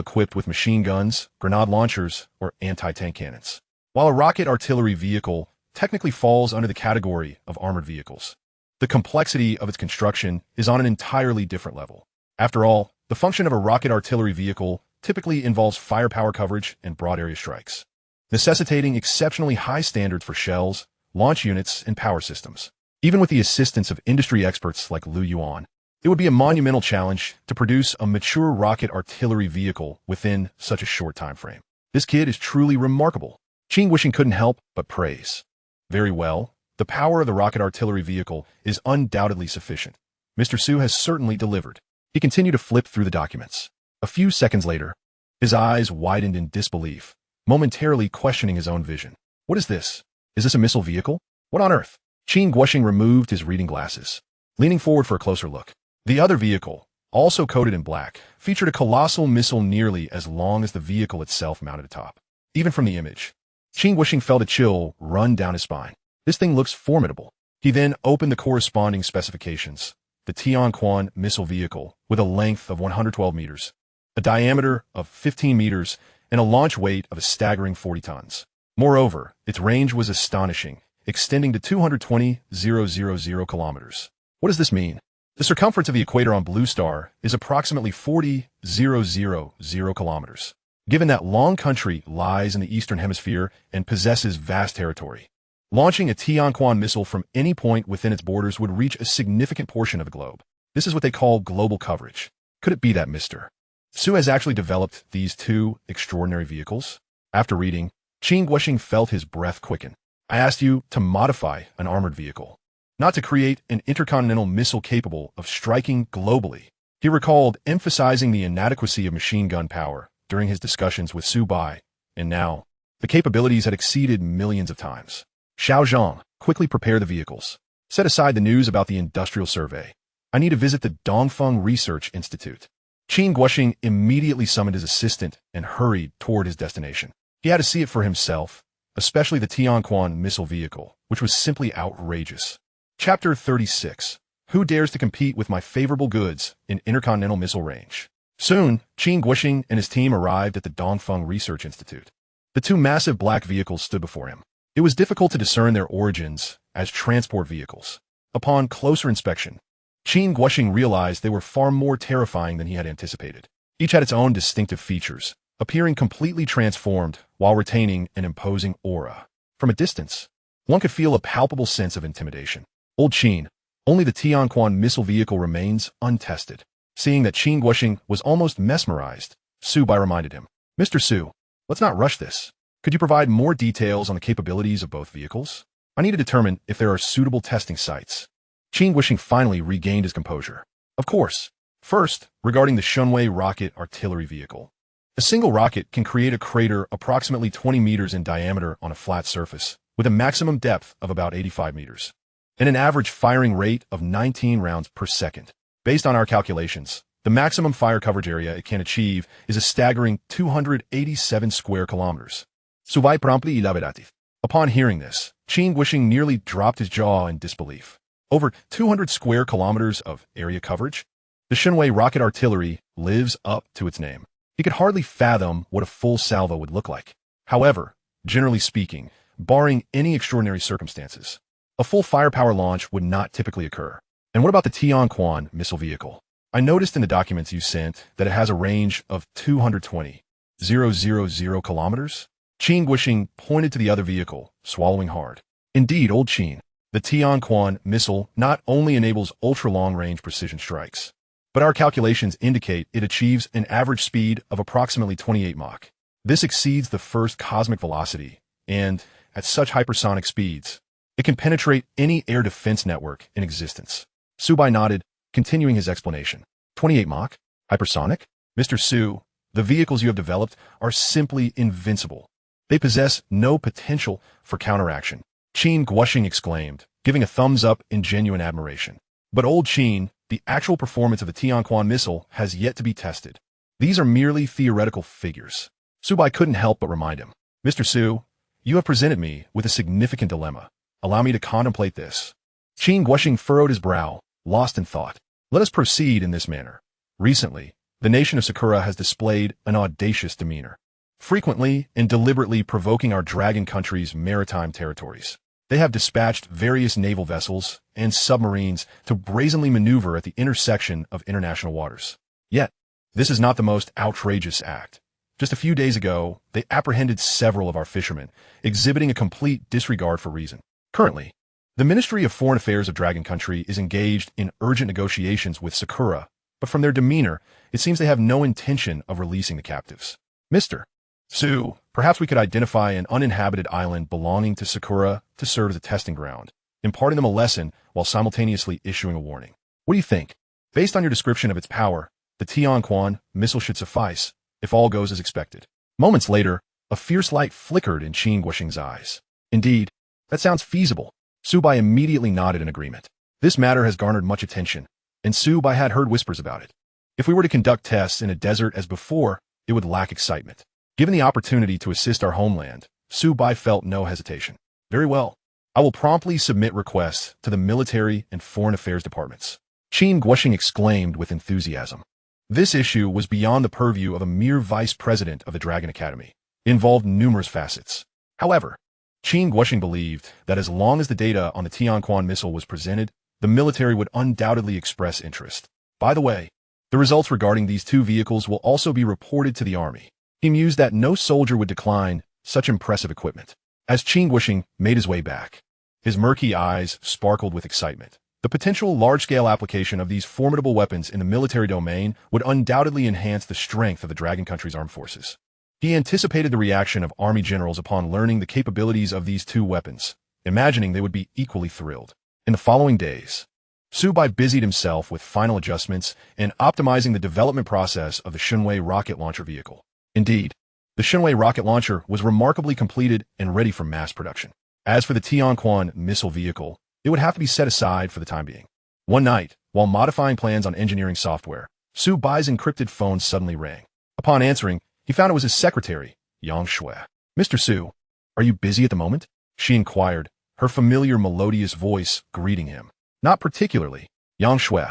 equipped with machine guns, grenade launchers, or anti-tank cannons. While a rocket artillery vehicle technically falls under the category of armored vehicles, the complexity of its construction is on an entirely different level. After all, the function of a rocket artillery vehicle typically involves firepower coverage and broad-area strikes, necessitating exceptionally high standards for shells, launch units, and power systems. Even with the assistance of industry experts like Lu Yuan, it would be a monumental challenge to produce a mature rocket artillery vehicle within such a short time frame. This kid is truly remarkable. Qin Guoxing couldn't help but praise. Very well, the power of the rocket artillery vehicle is undoubtedly sufficient. Mr. Su has certainly delivered. He continued to flip through the documents. A few seconds later, his eyes widened in disbelief, momentarily questioning his own vision. What is this? Is this a missile vehicle? What on earth? Qin Guoxing removed his reading glasses, leaning forward for a closer look. The other vehicle, also coated in black, featured a colossal missile nearly as long as the vehicle itself mounted atop. Even from the image, Qin Guoxing felt a chill run down his spine. This thing looks formidable. He then opened the corresponding specifications. The Tianquan missile vehicle, with a length of 112 meters, a diameter of 15 meters, and a launch weight of a staggering 40 tons. Moreover, its range was astonishing, extending to 220,000 kilometers. What does this mean? The circumference of the equator on Blue Star is approximately 40,000 kilometers. Given that Long Country lies in the Eastern Hemisphere and possesses vast territory, launching a Tianquan missile from any point within its borders would reach a significant portion of the globe. This is what they call global coverage. Could it be that Mr. Su has actually developed these two extraordinary vehicles? After reading, Qin Guoxing felt his breath quicken. I asked you to modify an armored vehicle, not to create an intercontinental missile capable of striking globally. He recalled emphasizing the inadequacy of machine gun power during his discussions with Su Bai, and now, the capabilities had exceeded millions of times. Xiao Zhang, quickly prepare the vehicles. Set aside the news about the industrial survey. I need to visit the Dongfeng Research Institute. Qin Guoxing immediately summoned his assistant and hurried toward his destination. He had to see it for himself, especially the Tianquan missile vehicle, which was simply outrageous. Chapter 36. Who dares to compete with my favorable goods in intercontinental missile range? Soon, Qin Guoxing and his team arrived at the Dongfeng Research Institute. The two massive black vehicles stood before him. It was difficult to discern their origins as transport vehicles. Upon closer inspection, Qin Guoxing realized they were far more terrifying than he had anticipated. Each had its own distinctive features, appearing completely transformed while retaining an imposing aura. From a distance, one could feel a palpable sense of intimidation. Old Qin, only the Tianquan missile vehicle remains untested. Seeing that Qin Guoxing was almost mesmerized, Su Bai reminded him, Mr. Su, let's not rush this. Could you provide more details on the capabilities of both vehicles? I need to determine if there are suitable testing sites. Qin Guoxing finally regained his composure. Of course. First, regarding the Shunwei rocket artillery vehicle. A single rocket can create a crater approximately 20 meters in diameter on a flat surface, with a maximum depth of about 85 meters, and an average firing rate of 19 rounds per second. Based on our calculations, the maximum fire coverage area it can achieve is a staggering 287 square kilometers. Su Bai promptly elaborative. Upon hearing this, Qin Guoxing nearly dropped his jaw in disbelief. Over 200 square kilometers of area coverage? The Shunwei rocket artillery lives up to its name. He could hardly fathom what a full salvo would look like. However, generally speaking, barring any extraordinary circumstances, a full firepower launch would not typically occur. And what about the Tianquan missile vehicle? I noticed in the documents you sent that it has a range of 220,000 kilometers. Qin Guoxing pointed to the other vehicle, swallowing hard. Indeed, old Qin, the Tianquan missile not only enables ultra-long-range precision strikes, but our calculations indicate it achieves an average speed of approximately 28 Mach. This exceeds the first cosmic velocity, and, at such hypersonic speeds, it can penetrate any air defense network in existence. Su Bai nodded, continuing his explanation. 28 Mach? Hypersonic? Mr. Su, the vehicles you have developed are simply invincible. They possess no potential for counteraction. Qin Guoxing exclaimed, giving a thumbs up in genuine admiration. But old Qin, the actual performance of the Tianquan missile has yet to be tested. These are merely theoretical figures. Su Bai couldn't help but remind him. Mr. Su, you have presented me with a significant dilemma. Allow me to contemplate this. Qin Guoxing furrowed his brow, lost in thought. Let us proceed in this manner. Recently, the nation of Sakura has displayed an audacious demeanor, frequently and deliberately provoking our dragon country's maritime territories. They have dispatched various naval vessels and submarines to brazenly maneuver at the intersection of international waters. Yet, this is not the most outrageous act. Just a few days ago, they apprehended several of our fishermen, exhibiting a complete disregard for reason. Currently, the Ministry of Foreign Affairs of Dragon Country is engaged in urgent negotiations with Sakura, but from their demeanor, it seems they have no intention of releasing the captives. Mr. Su, Perhaps we could identify an uninhabited island belonging to Sakura to serve as a testing ground, imparting them a lesson while simultaneously issuing a warning. What do you think? Based on your description of its power, the Tianquan missile should suffice if all goes as expected. Moments later, a fierce light flickered in Qin Guoxing's eyes. Indeed, that sounds feasible. Su Bai immediately nodded in agreement. This matter has garnered much attention, and Su Bai had heard whispers about it. If we were to conduct tests in a desert as before, it would lack excitement. Given the opportunity to assist our homeland, Su Bai felt no hesitation. Very well. I will promptly submit requests to the military and foreign affairs departments. Qin Guoxing exclaimed with enthusiasm. This issue was beyond the purview of a mere vice president of the Dragon Academy. It involved numerous facets. However, Qin Guoxing believed that as long as the data on the Tianquan missile was presented, the military would undoubtedly express interest. By the way, the results regarding these two vehicles will also be reported to the army. He mused that no soldier would decline such impressive equipment. As Qin Guoxing made his way back, his murky eyes sparkled with excitement. The potential large-scale application of these formidable weapons in the military domain would undoubtedly enhance the strength of the Dragon Country's armed forces. He anticipated the reaction of army generals upon learning the capabilities of these two weapons, imagining they would be equally thrilled. In the following days, Su Bai busied himself with final adjustments and optimizing the development process of the Shunwei rocket launcher vehicle. Indeed, the Shunwei rocket launcher was remarkably completed and ready for mass production. As for the Tianquan missile vehicle, it would have to be set aside for the time being. One night, while modifying plans on engineering software, Su Bai's encrypted phone suddenly rang. Upon answering, he found it was his secretary, Yang Shui. "Mr. Su, are you busy at the moment?" she inquired, her familiar melodious voice greeting him. "Not particularly, Yang Shui.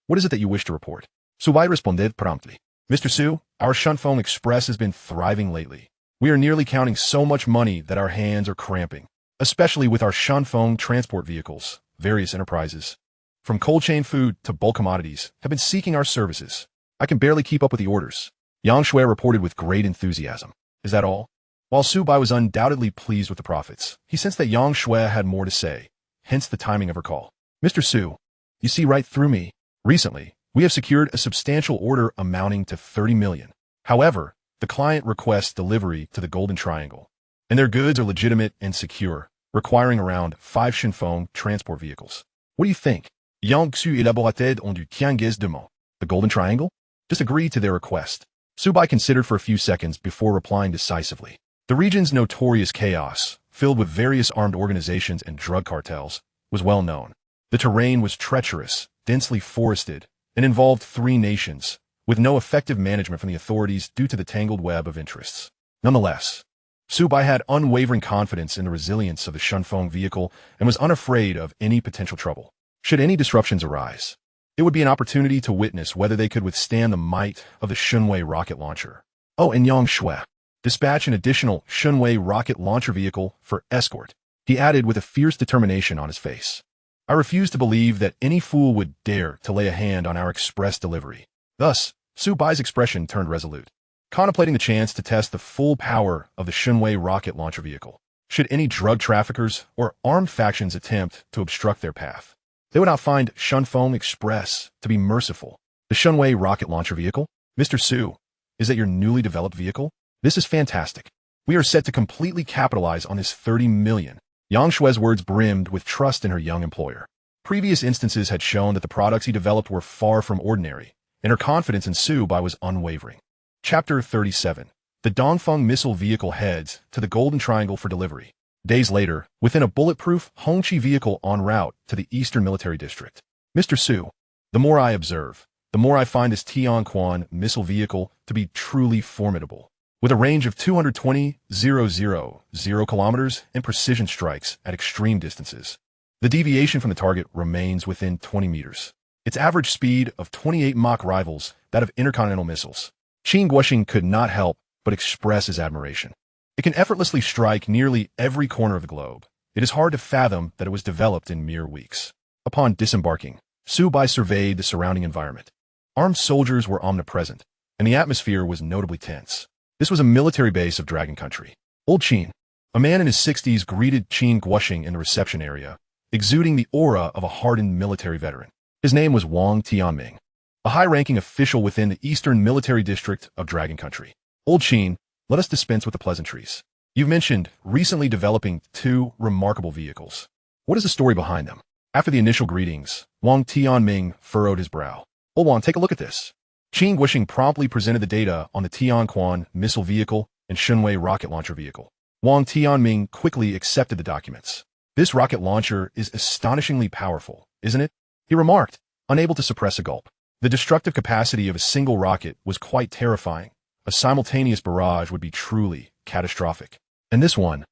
What is it that you wish to report?" Su Bai responded promptly. "Mr. Su, our Shunfeng Express has been thriving lately. We are nearly counting so much money that our hands are cramping, especially with our Shunfeng transport vehicles. Various enterprises, from cold chain food to bulk commodities, have been seeking our services. I can barely keep up with the orders." Yang Shui reported with great enthusiasm. "Is that all?" While Su Bai was undoubtedly pleased with the profits, he sensed that Yang Shui had more to say, hence the timing of her call. "Mr. Su, you see right through me. Recently, we have secured a substantial order amounting to 30 million. However, the client requests delivery to the Golden Triangle, and their goods are legitimate and secure, requiring around 5 Shunfeng transport vehicles. What do you think? Yang Xu élaborated on du Tianguez demain. The Golden Triangle? Just agree to their request." Su Bai considered for a few seconds before replying decisively. The region's notorious chaos, filled with various armed organizations and drug cartels, was well known. The terrain was treacherous, densely forested, and involved 3 nations, with no effective management from the authorities due to the tangled web of interests. Nonetheless, Su Bai had unwavering confidence in the resilience of the Shunfeng vehicle and was unafraid of any potential trouble. Should any disruptions arise, it would be an opportunity to witness whether they could withstand the might of the Shunwei rocket launcher. "Oh, and Yang Shui, dispatch an additional Shunwei rocket launcher vehicle for escort," he added with a fierce determination on his face. "I refuse to believe that any fool would dare to lay a hand on our express delivery." Thus, Su Bai's expression turned resolute, contemplating the chance to test the full power of the Shunwei rocket launcher vehicle. Should any drug traffickers or armed factions attempt to obstruct their path, they would not find Shunfeng Express to be merciful. "The Shunwei rocket launcher vehicle? Mr. Su, is that your newly developed vehicle? This is fantastic. We are set to completely capitalize on this 30 million. Yang Shui's words brimmed with trust in her young employer. Previous instances had shown that the products he developed were far from ordinary, and her confidence in Su Bai was unwavering. Chapter 37. The Dongfeng missile vehicle heads to the Golden Triangle for delivery. Days later, within a bulletproof Hongqi vehicle en route to the Eastern Military District. "Mr. Su, the more I observe, the more I find this Tianquan missile vehicle to be truly formidable. With a range of 220,000 kilometers and precision strikes at extreme distances, the deviation from the target remains within 20 meters. Its average speed of 28 Mach rivals that of intercontinental missiles." Qin Guoxing could not help but express his admiration. "It can effortlessly strike nearly every corner of the globe. It is hard to fathom that it was developed in mere weeks." Upon disembarking, Su Bai surveyed the surrounding environment. Armed soldiers were omnipresent, and the atmosphere was notably tense. This was a military base of Dragon Country. Old Qin, a man in his 60s, greeted Qin Guoxing in the reception area, exuding the aura of a hardened military veteran. His name was Wang Tianming, a high-ranking official within the Eastern Military District of Dragon Country. Old Qin, let us dispense with the pleasantries. You've mentioned recently developing two remarkable vehicles. What is the story behind them? After the initial greetings, Wang Tianming furrowed his brow. "Oh, Wang, take a look at this." Qin Guoxing promptly presented the data on the Tianquan missile vehicle and Shunwei rocket launcher vehicle. Wang Tianming quickly accepted the documents. "This rocket launcher is astonishingly powerful, isn't it?" he remarked, unable to suppress a gulp. The destructive capacity of a single rocket was quite terrifying. A simultaneous barrage would be truly catastrophic. And this one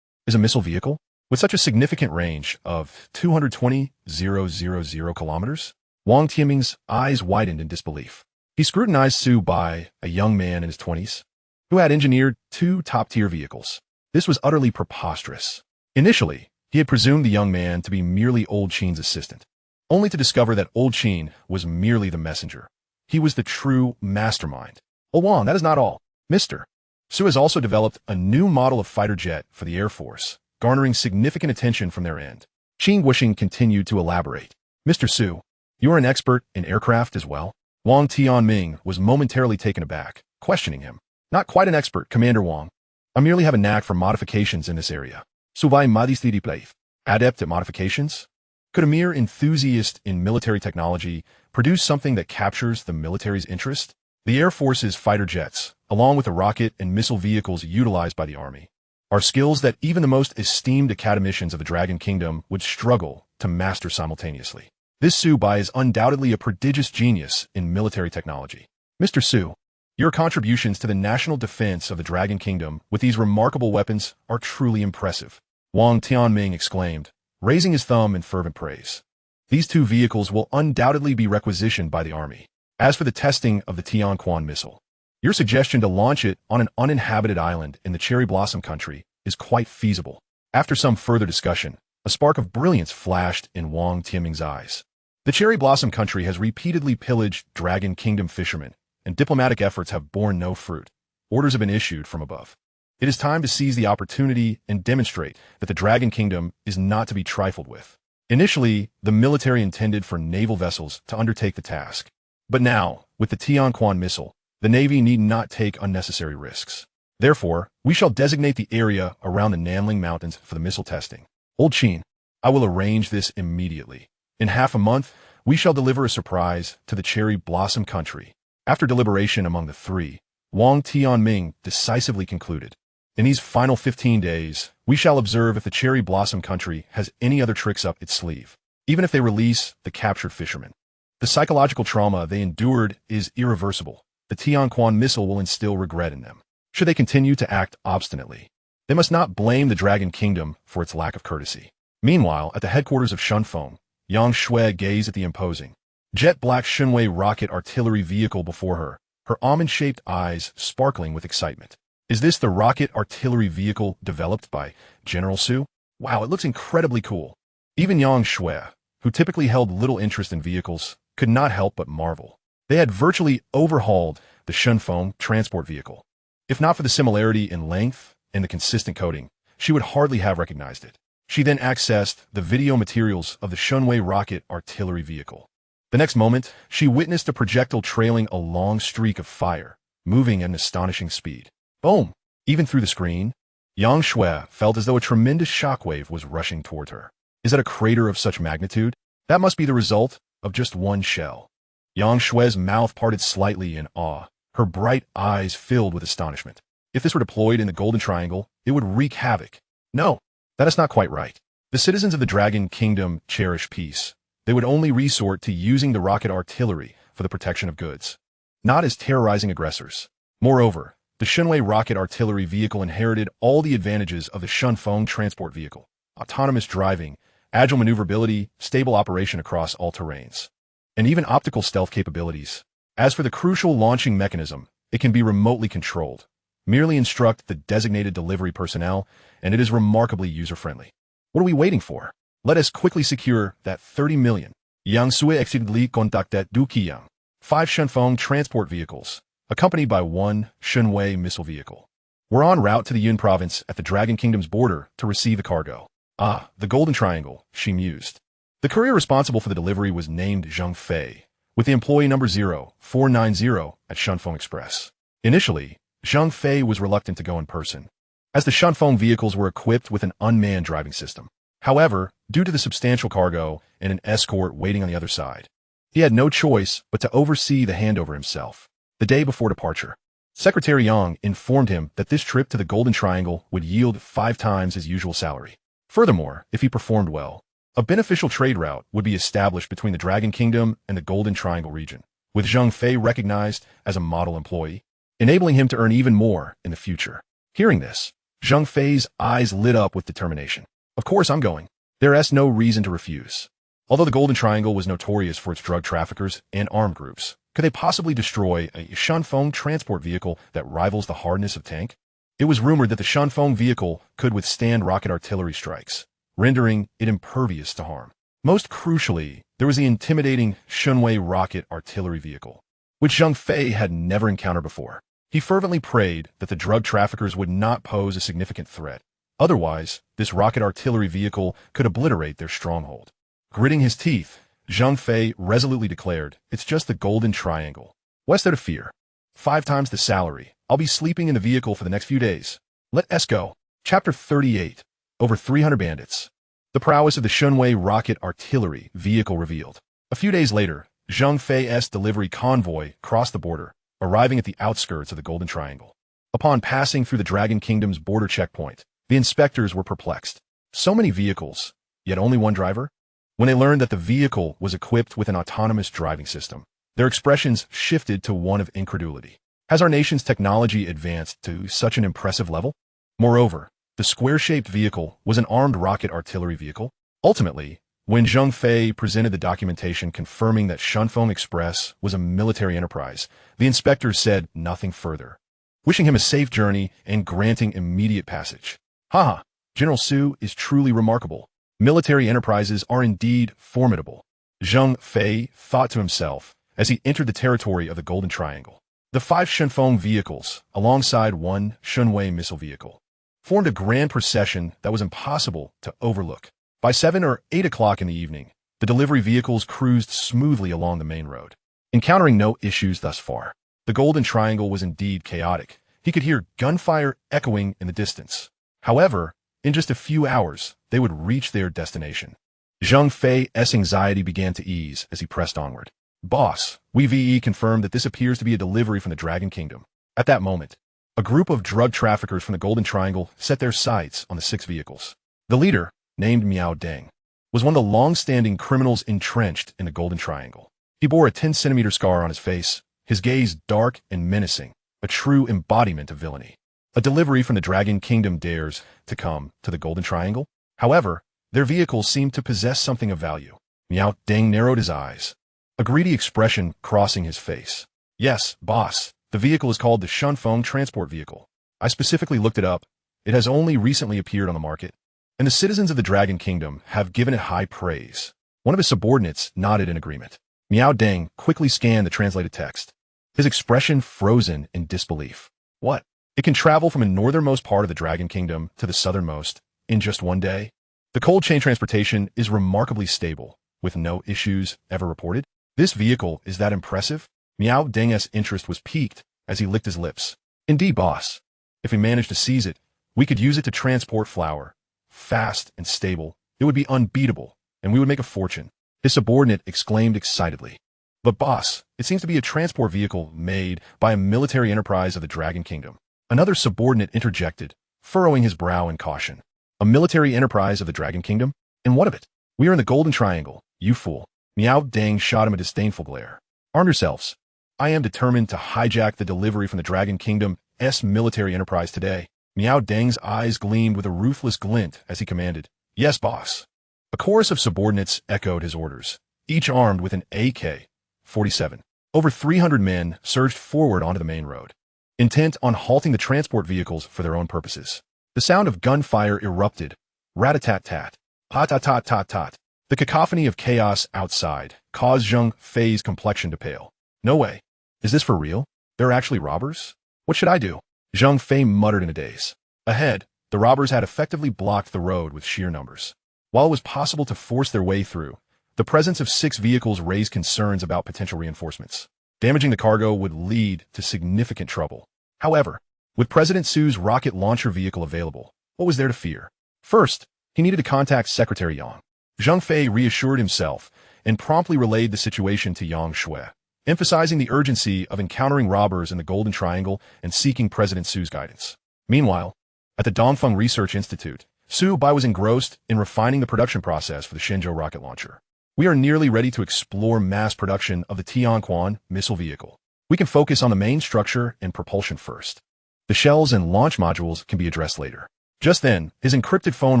is a missile vehicle? With such a significant range of 220,000 kilometers? Wang Tianming's eyes widened in disbelief. He scrutinized Su Bai, a young man in his 20s, who had engineered two top-tier vehicles. This was utterly preposterous. Initially, he had presumed the young man to be merely Old Qin's assistant, only to discover that Old Qin was merely the messenger. He was the true mastermind. "Oh, Wang, that is not all. Mr. Su has also developed a new model of fighter jet for the Air Force, garnering significant attention from their end." Qin Guoxing continued to elaborate. "Mr. Su, you are an expert in aircraft as well?" Wang Tianming was momentarily taken aback, questioning him. "Not quite an expert, Commander Wang. I merely have a knack for modifications in this area." Su Bai modestly played. Adept at modifications? Could a mere enthusiast in military technology produce something that captures the military's interest? The Air Force's fighter jets, along with the rocket and missile vehicles utilized by the Army, are skills that even the most esteemed academicians of the Dragon Kingdom would struggle to master simultaneously. This Su Bai is undoubtedly a prodigious genius in military technology. "Mr. Su, your contributions to the national defense of the Dragon Kingdom with these remarkable weapons are truly impressive," Wang Tianming exclaimed, raising his thumb in fervent praise. "These two vehicles will undoubtedly be requisitioned by the Army. As for the testing of the Tianquan missile, your suggestion to launch it on an uninhabited island in the Cherry Blossom Country is quite feasible." After some further discussion, a spark of brilliance flashed in Wang Tianming's eyes. The Cherry Blossom Country has repeatedly pillaged Dragon Kingdom fishermen, and diplomatic efforts have borne no fruit. Orders have been issued from above. It is time to seize the opportunity and demonstrate that the Dragon Kingdom is not to be trifled with. Initially, the military intended for naval vessels to undertake the task. But now, with the Tianquan missile, the Navy need not take unnecessary risks. Therefore, we shall designate the area around the Nanling Mountains for the missile testing. Old Qin, I will arrange this immediately. In half a month, we shall deliver a surprise to the Cherry Blossom Country. After deliberation among the three, Wang Tianming decisively concluded, "In these final 15 days, we shall observe if the Cherry Blossom Country has any other tricks up its sleeve, even if they release the captured fishermen. The psychological trauma they endured is irreversible. The Tianquan missile will instill regret in them. Should they continue to act obstinately, they must not blame the Dragon Kingdom for its lack of courtesy." Meanwhile, at the headquarters of Shunfeng, Yang Shui gazed at the imposing, jet-black Shunwei rocket artillery vehicle before her, her almond-shaped eyes sparkling with excitement. "Is this the rocket artillery vehicle developed by General Su? Wow, it looks incredibly cool." Even Yang Shui, who typically held little interest in vehicles, could not help but marvel. They had virtually overhauled the Shunfeng transport vehicle. If not for the similarity in length and the consistent coating, she would hardly have recognized it. She then accessed the video materials of the Shunwei rocket artillery vehicle. The next moment, she witnessed a projectile trailing a long streak of fire, moving at an astonishing speed. Boom! Even through the screen, Yang Shui felt as though a tremendous shockwave was rushing toward her. Is that a crater of such magnitude? That must be the result of just one shell. Yang Shui's mouth parted slightly in awe, her bright eyes filled with astonishment. If this were deployed in the Golden Triangle, it would wreak havoc. No, that is not quite right. The citizens of the Dragon Kingdom cherish peace. They would only resort to using the rocket artillery for the protection of goods, not as terrorizing aggressors. Moreover, the Shunwei rocket artillery vehicle inherited all the advantages of the Shunfeng transport vehicle: autonomous driving, agile maneuverability, stable operation across all terrains, and even optical stealth capabilities. As for the crucial launching mechanism, it can be remotely controlled. Merely instruct the designated delivery personnel, and it is remarkably user-friendly. What are we waiting for? Let us quickly secure that 30 million. Yang Sui exceedingly contacted Du Qiyang. 5 Shunfeng transport vehicles, accompanied by 1 Shunwei missile vehicle, were en route to the Yun province at the Dragon Kingdom's border to receive the cargo. Ah, the Golden Triangle, she mused. The courier responsible for the delivery was named Zheng Fei, with the employee number 0490 at Shunfeng Express. Initially, Zhang Fei was reluctant to go in person, as the Shunfeng vehicles were equipped with an unmanned driving system. However, due to the substantial cargo and an escort waiting on the other side, he had no choice but to oversee the handover himself. The day before departure, Secretary Yang informed him that this trip to the Golden Triangle would yield 5 times his usual salary. Furthermore, if he performed well, a beneficial trade route would be established between the Dragon Kingdom and the Golden Triangle region, with Zhang Fei recognized as a model employee, enabling him to earn even more in the future. Hearing this, Zhang Fei's eyes lit up with determination. Of course I'm going. There's no reason to refuse. Although the Golden Triangle was notorious for its drug traffickers and armed groups, could they possibly destroy a Shunfeng transport vehicle that rivals the hardness of tank? It was rumored that the Shunfeng vehicle could withstand rocket artillery strikes, rendering it impervious to harm. Most crucially, there was the intimidating Shunwei rocket artillery vehicle, which Zhang Fei had never encountered before. He fervently prayed that the drug traffickers would not pose a significant threat. Otherwise, this rocket artillery vehicle could obliterate their stronghold. Gritting his teeth, Zhang Fei resolutely declared, "It's just the Golden Triangle. What's there to fear? 5 times the salary. I'll be sleeping in the vehicle for the next few days. Let us go." Chapter 38. Over 300 bandits. The prowess of the Shunwei rocket artillery vehicle revealed. A few days later, Zhang Fei's delivery convoy crossed the border, arriving at the outskirts of the Golden Triangle. Upon passing through the Dragon Kingdom's border checkpoint, the inspectors were perplexed. So many vehicles, yet only one driver? When they learned that the vehicle was equipped with an autonomous driving system, their expressions shifted to one of incredulity. Has our nation's technology advanced to such an impressive level? Moreover, the square-shaped vehicle was an armed rocket artillery vehicle. Ultimately, when Zhang Fei presented the documentation confirming that Shunfeng Express was a military enterprise, the inspectors said nothing further, wishing him a safe journey and granting immediate passage. Haha, General Su is truly remarkable. Military enterprises are indeed formidable, Zhang Fei thought to himself as he entered the territory of the Golden Triangle. The 5 Shunfeng vehicles, alongside one Shunwei missile vehicle, formed a grand procession that was impossible to overlook. By 7 or 8 o'clock in the evening, the delivery vehicles cruised smoothly along the main road, encountering no issues thus far. The Golden Triangle was indeed chaotic. He could hear gunfire echoing in the distance. However, in just a few hours, they would reach their destination. Zhang Fei's anxiety began to ease as he pressed onward. "Boss, we VE confirmed that this appears to be a delivery from the Dragon Kingdom." At that moment, a group of drug traffickers from the Golden Triangle set their sights on the 6 vehicles. The leader, named Miao Deng, was one of the long-standing criminals entrenched in the Golden Triangle. He bore a 10-centimeter scar on his face, his gaze dark and menacing, a true embodiment of villainy. A delivery from the Dragon Kingdom dares to come to the Golden Triangle? However, their vehicles seemed to possess something of value. Miao Deng narrowed his eyes, a greedy expression crossing his face. "Yes, boss, the vehicle is called the Shunfeng transport vehicle. I specifically looked it up. It has only recently appeared on the market, and the citizens of the Dragon Kingdom have given it high praise." One of his subordinates nodded in agreement. Miao Deng quickly scanned the translated text, his expression frozen in disbelief. "What? It can travel from the northernmost part of the Dragon Kingdom to the southernmost in just 1 day? The cold chain transportation is remarkably stable, with no issues ever reported. This vehicle is that impressive?" Miao Deng's interest was piqued as he licked his lips. "Indeed, boss. If we manage to seize it, we could use it to transport flour. Fast and stable, it would be unbeatable, and we would make a fortune," his subordinate exclaimed excitedly. "But boss, it seems to be a transport vehicle made by a military enterprise of the Dragon Kingdom." Another subordinate interjected, furrowing his brow in caution. "A military enterprise of the Dragon Kingdom? And what of it? We are in the Golden Triangle, you fool." Miao Deng shot him a disdainful glare. "Arm yourselves. I am determined to hijack the delivery from the Dragon Kingdom's military enterprise today." Miao Deng's eyes gleamed with a ruthless glint as he commanded, "Yes, boss." A chorus of subordinates echoed his orders, each armed with an AK-47. Over 300 men surged forward onto the main road, intent on halting the transport vehicles for their own purposes. The sound of gunfire erupted. Rat-a-tat-tat. Pat-tat-tat-tat-tat. The cacophony of chaos outside caused Zhang Fei's complexion to pale. "No way. Is this for real? They're actually robbers? What should I do?" Zhang Fei muttered in a daze. Ahead, the robbers had effectively blocked the road with sheer numbers. While it was possible to force their way through, the presence of 6 vehicles raised concerns about potential reinforcements. Damaging the cargo would lead to significant trouble. However, With President Su's rocket launcher vehicle available, what was there to fear? First, he needed to contact Secretary Yang. Zhang Fei reassured himself and promptly relayed the situation to Yang Shui, emphasizing the urgency of encountering robbers in the Golden Triangle and seeking President Su's guidance. Meanwhile, at the Dongfeng Research Institute, Su Bai was engrossed in refining the production process for the Shenzhou rocket launcher. We are nearly ready to explore mass production of the Tianquan missile vehicle. We can focus on the main structure and propulsion first. The shells and launch modules can be addressed later. Just then, his encrypted phone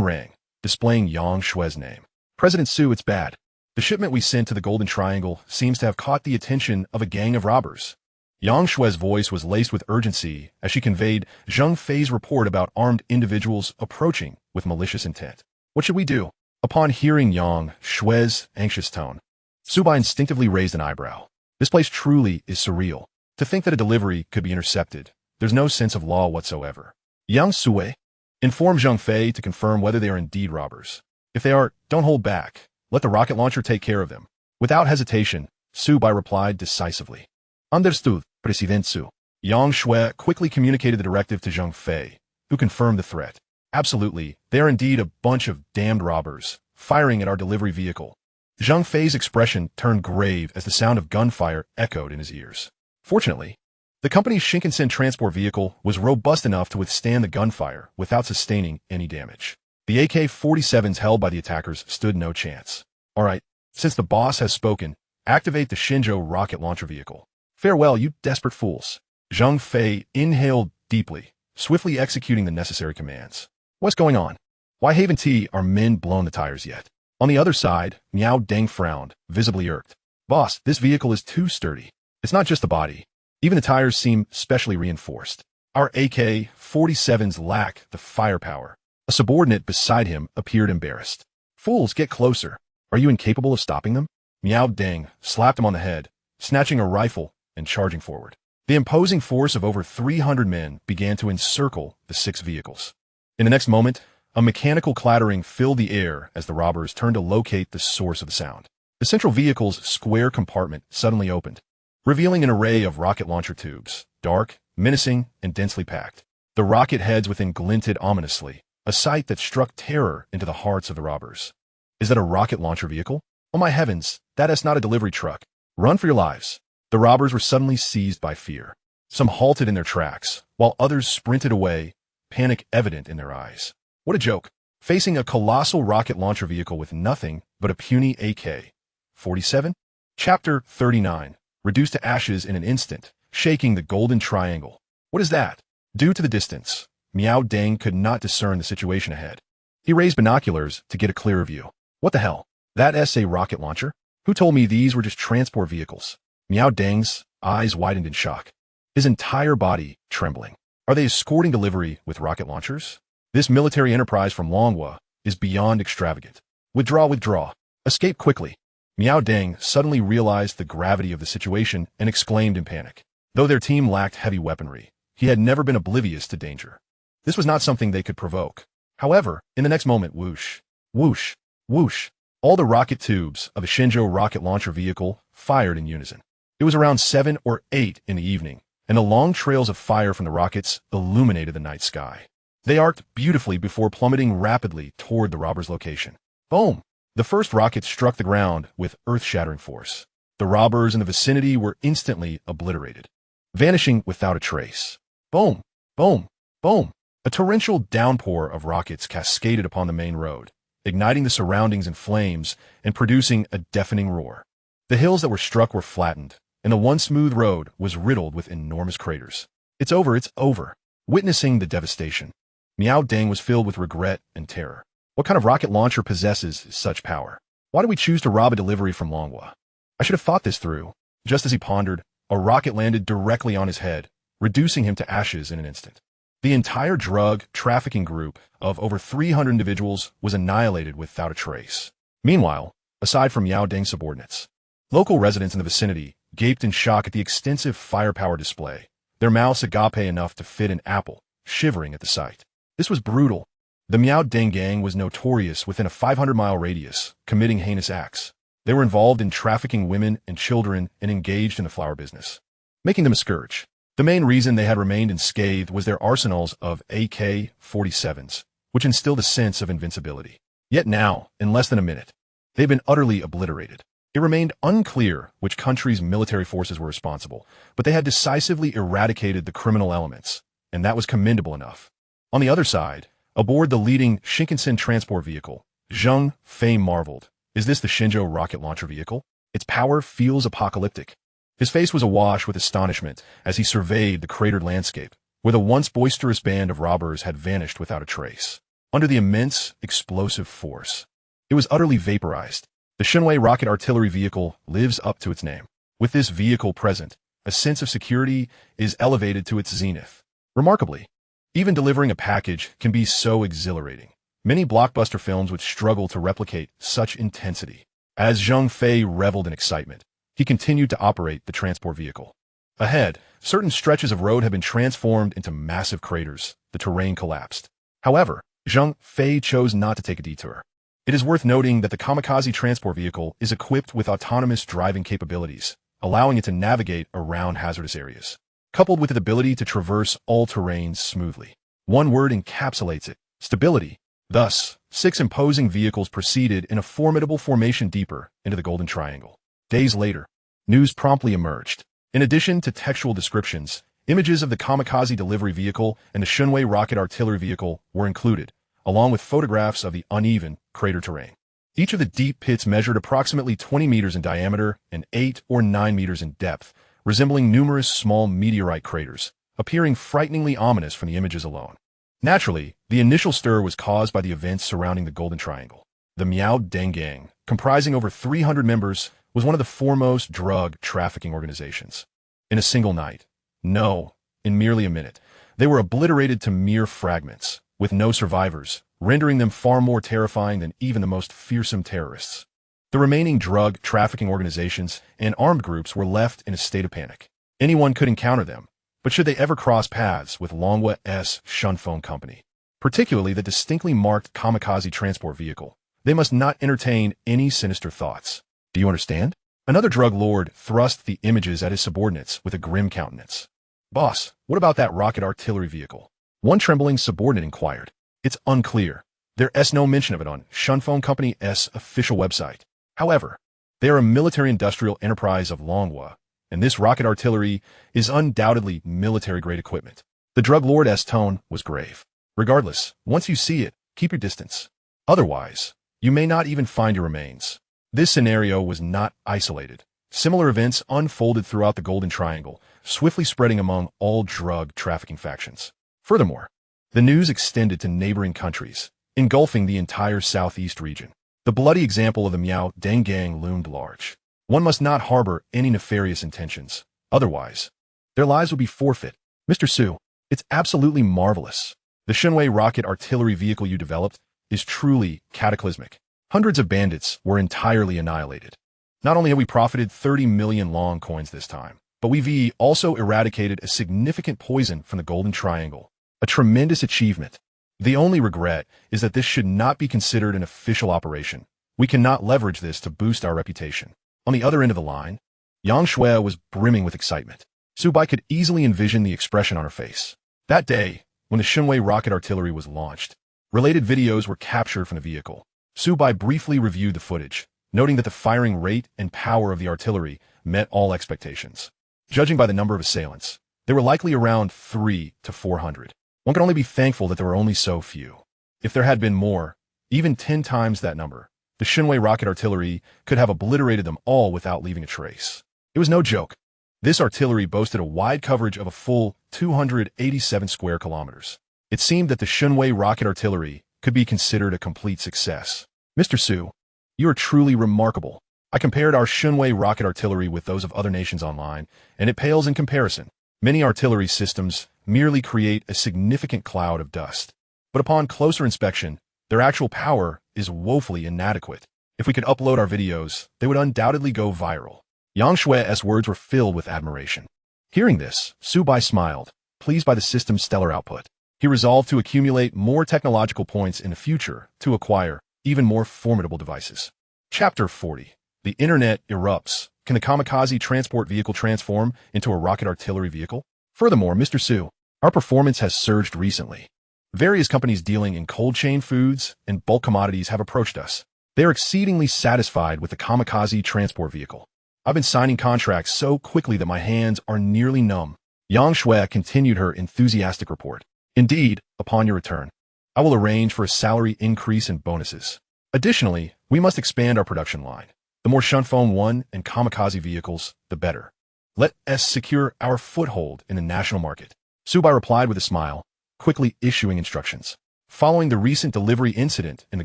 rang, displaying Yang Shui's name. President Su, it's bad. The shipment we sent to the Golden Triangle seems to have caught the attention of a gang of robbers. Yang Shui's voice was laced with urgency as she conveyed Zhang Fei's report about armed individuals approaching with malicious intent. What should we do? Upon hearing Yang Shui's anxious tone, Su Bai instinctively raised an eyebrow. This place truly is surreal. To think that a delivery could be intercepted, there's no sense of law whatsoever. Yang Sui, inform Zhang Fei to confirm whether they are indeed robbers. If they are, don't hold back. Let the rocket launcher take care of them. Without hesitation, Su Bai replied decisively. Understood, President Su. Yang Shui quickly communicated the directive to Zhang Fei, who confirmed the threat. Absolutely, they are indeed a bunch of damned robbers, firing at our delivery vehicle. Zhang Fei's expression turned grave as the sound of gunfire echoed in his ears. Fortunately, the company's Shinkansen transport vehicle was robust enough to withstand the gunfire without sustaining any damage. The AK-47s held by the attackers stood no chance. All right, since the boss has spoken, activate the Shenzhou rocket launcher vehicle. Farewell, you desperate fools. Zhang Fei inhaled deeply, swiftly executing the necessary commands. What's going on? Why haven't our men blown the tires yet? On the other side, Miao Deng frowned, visibly irked. Boss, this vehicle is too sturdy. It's not just the body. Even the tires seem specially reinforced. Our AK-47s lack the firepower. A subordinate beside him appeared embarrassed. Fools, get closer. Are you incapable of stopping them? Miao Deng slapped him on the head, snatching a rifle and charging forward. The imposing force of over 300 men began to encircle the 6 vehicles. In the next moment, a mechanical clattering filled the air as the robbers turned to locate the source of the sound. The central vehicle's square compartment suddenly opened, revealing an array of rocket launcher tubes, dark, menacing, and densely packed. The rocket heads within glinted ominously, a sight that struck terror into the hearts of the robbers. Is that a rocket launcher vehicle? Oh my heavens, that is not a delivery truck. Run for your lives. The robbers were suddenly seized by fear. Some halted in their tracks, while others sprinted away, panic evident in their eyes. What a joke. Facing a colossal rocket launcher vehicle with nothing but a puny AK-47? Chapter 39. Reduced to ashes in an instant, shaking the Golden Triangle. What is that? Due to the distance, Miao Deng could not discern the situation ahead. He raised binoculars to get a clearer view. What the hell? That's a rocket launcher? Who told me these were just transport vehicles? Miao Deng's eyes widened in shock, his entire body trembling. Are they escorting delivery with rocket launchers? This military enterprise from Longhua is beyond extravagant. Withdraw. Escape quickly. Miao Deng suddenly realized the gravity of the situation and exclaimed in panic. Though their team lacked heavy weaponry, he had never been oblivious to danger. This was not something they could provoke. However, in the next moment, whoosh, whoosh, whoosh, all the rocket tubes of a Shenzhou rocket launcher vehicle fired in unison. It was around 7 or 8 in the evening, and the long trails of fire from the rockets illuminated the night sky. They arced beautifully before plummeting rapidly toward the robbers' location. Boom! The first rocket struck the ground with earth-shattering force. The robbers in the vicinity were instantly obliterated, vanishing without a trace. Boom! Boom! Boom! A torrential downpour of rockets cascaded upon the main road, igniting the surroundings in flames and producing a deafening roar. The hills that were struck were flattened, and the once smooth road was riddled with enormous craters. It's over. Witnessing the devastation, Miao Deng was filled with regret and terror. What kind of rocket launcher possesses such power? Why did we choose to rob a delivery from Longhua? I should have thought this through. Just as he pondered, a rocket landed directly on his head, reducing him to ashes in an instant. The entire drug trafficking group of over 300 individuals was annihilated without a trace. Meanwhile, aside from Miao Deng's subordinates, local residents in the vicinity gaped in shock at the extensive firepower display, their mouths agape enough to fit an apple, shivering at the sight. This was brutal. The Miao Deng gang was notorious within a 500-mile radius, committing heinous acts. They were involved in trafficking women and children and engaged in the flower business, making them a scourge. The main reason they had remained unscathed was their arsenals of AK-47s, which instilled a sense of invincibility. Yet now, in less than a minute, they've been utterly obliterated. It remained unclear which country's military forces were responsible, but they had decisively eradicated the criminal elements, and that was commendable enough. On the other side, aboard the leading Shinkansen transport vehicle, Zheng Fei marveled. Is this the Shenzhou rocket launcher vehicle? Its power feels apocalyptic. His face was awash with astonishment as he surveyed the cratered landscape, where the once boisterous band of robbers had vanished without a trace. Under the immense, explosive force, it was utterly vaporized. The Shenwei rocket artillery vehicle lives up to its name. With this vehicle present, a sense of security is elevated to its zenith. Remarkably, even delivering a package can be so exhilarating. Many blockbuster films would struggle to replicate such intensity. As Zheng Fei reveled in excitement, he continued to operate the transport vehicle. Ahead, certain stretches of road had been transformed into massive craters. The terrain collapsed. However, Zheng Fei chose not to take a detour. It is worth noting that the kamikaze transport vehicle is equipped with autonomous driving capabilities, allowing it to navigate around hazardous areas, coupled with its ability to traverse all terrains smoothly. One word encapsulates it: stability. Thus, 6 imposing vehicles proceeded in a formidable formation deeper into the Golden Triangle. Days later, news promptly emerged. In addition to textual descriptions, images of the kamikaze delivery vehicle and the Shenwei rocket artillery vehicle were included, along with photographs of the uneven crater terrain. Each of the deep pits measured approximately 20 meters in diameter and 8 or 9 meters in depth, resembling numerous small meteorite craters, appearing frighteningly ominous from the images alone. Naturally, the initial stir was caused by the events surrounding the Golden Triangle. The Miao Deng Gang, comprising over 300 members, was one of the foremost drug trafficking organizations. In a single night, no, in merely a minute, they were obliterated to mere fragments, with no survivors, rendering them far more terrifying than even the most fearsome terrorists. The remaining drug trafficking organizations and armed groups were left in a state of panic. Anyone could encounter them, but should they ever cross paths with Longhua-S Shunfeng Company, particularly the distinctly marked kamikaze transport vehicle, they must not entertain any sinister thoughts. Do you understand? Another drug lord thrust the images at his subordinates with a grim countenance. Boss, what about that rocket artillery vehicle? One trembling subordinate inquired. It's unclear. There's no mention of it on Shunfeng Company's official website. However, they are a military-industrial enterprise of Longhua, and this rocket artillery is undoubtedly military-grade equipment. The drug lord's tone was grave. Regardless, once you see it, keep your distance. Otherwise, you may not even find your remains. This scenario was not isolated. Similar events unfolded throughout the Golden Triangle, swiftly spreading among all drug trafficking factions. Furthermore, the news extended to neighboring countries, engulfing the entire southeast region. The bloody example of the Miao Deng Gang loomed large. One must not harbor any nefarious intentions. Otherwise, their lives would be forfeit. Mr. Su, it's absolutely marvelous. The Shenwei rocket artillery vehicle you developed is truly cataclysmic. Hundreds of bandits were entirely annihilated. Not only have we profited 30 million long coins this time, but we've also eradicated a significant poison from the Golden Triangle. A tremendous achievement. The only regret is that this should not be considered an official operation. We cannot leverage this to boost our reputation. On the other end of the line, Yang Shui was brimming with excitement. Su Bai could easily envision the expression on her face. That day, when the Shenwei rocket artillery was launched, related videos were captured from the vehicle. Su Bai briefly reviewed the footage, noting that the firing rate and power of the artillery met all expectations. Judging by the number of assailants, they were likely around 300 to 400. One can only be thankful that there were only so few. If there had been more, even 10 times that number, the Shenwei rocket artillery could have obliterated them all without leaving a trace. It was no joke. This artillery boasted a wide coverage of a full 287 square kilometers. It seemed that the Shenwei rocket artillery could be considered a complete success. Mr. Su, you are truly remarkable. I compared our Shenwei rocket artillery with those of other nations online, and it pales in comparison. Many artillery systems merely create a significant cloud of dust. But upon closer inspection, their actual power is woefully inadequate. If we could upload our videos, they would undoubtedly go viral. Yang Shui's words were filled with admiration. Hearing this, Su Bai smiled, pleased by the system's stellar output. He resolved to accumulate more technological points in the future to acquire even more formidable devices. Chapter 40. The Internet erupts. Can the kamikaze transport vehicle transform into a rocket artillery vehicle? Furthermore, Mr. Su, our performance has surged recently. Various companies dealing in cold chain foods and bulk commodities have approached us. They are exceedingly satisfied with the kamikaze transport vehicle. I've been signing contracts so quickly that my hands are nearly numb. Yang Shui continued her enthusiastic report. Indeed, upon your return, I will arrange for a salary increase and bonuses. Additionally, we must expand our production line. The more Shunfeng 1 and kamikaze vehicles, the better. Let us secure our foothold in the national market. Su Bai replied with a smile, quickly issuing instructions. Following the recent delivery incident in the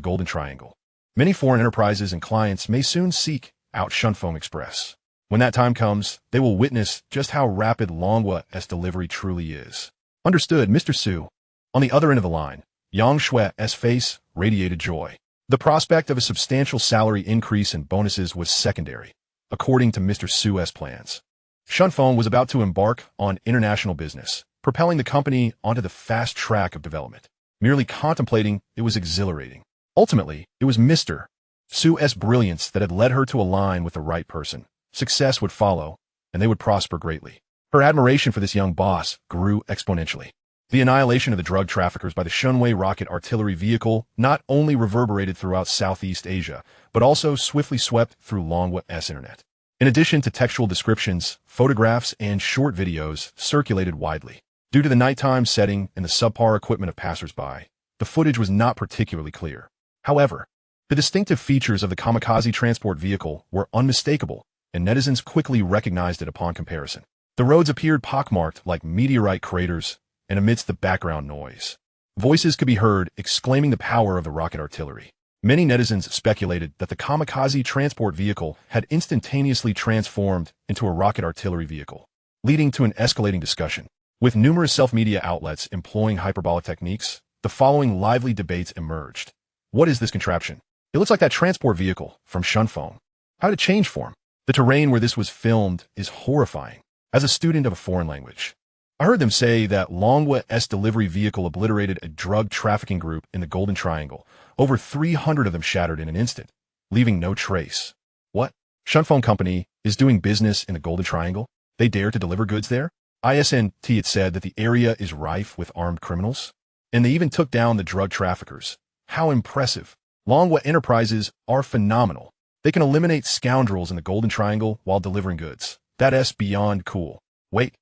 Golden Triangle, many foreign enterprises and clients may soon seek out Shunfeng Express. When that time comes, they will witness just how rapid Longhua's delivery truly is. Understood, Mr. Su. On the other end of the line, Yang Shui's face radiated joy. The prospect of a substantial salary increase and bonuses was secondary, according to Mr. Su's plans. Shunfeng was about to embark on international business, propelling the company onto the fast track of development. Merely contemplating it was exhilarating. Ultimately, it was Mr. Su's brilliance that had led her to align with the right person. Success would follow, and they would prosper greatly. Her admiration for this young boss grew exponentially. The annihilation of the drug traffickers by the Shunwei rocket artillery vehicle not only reverberated throughout Southeast Asia, but also swiftly swept through Longhua's internet. In addition to textual descriptions, photographs and short videos circulated widely. Due to the nighttime setting and the subpar equipment of passersby, the footage was not particularly clear. However, the distinctive features of the kamikaze transport vehicle were unmistakable, and netizens quickly recognized it upon comparison. The roads appeared pockmarked like meteorite craters, and amidst the background noise, voices could be heard exclaiming the power of the rocket artillery. Many netizens speculated that the kamikaze transport vehicle had instantaneously transformed into a rocket artillery vehicle, leading to an escalating discussion. With numerous self-media outlets employing hyperbolic techniques, the following lively debates emerged. What is this contraption? It looks like that transport vehicle from Shunfeng. How did it change form? The terrain where this was filmed is horrifying. As a student of a foreign language, I heard them say that Longhua's delivery vehicle obliterated a drug trafficking group in the Golden Triangle. Over 300 of them shattered in an instant, leaving no trace. What? Shunfeng Company is doing business in the Golden Triangle? They dare to deliver goods there? ISNT had said that the area is rife with armed criminals, and they even took down the drug traffickers. How impressive. Longhua Enterprises are phenomenal. They can eliminate scoundrels in the Golden Triangle while delivering goods. That's beyond cool. Wait.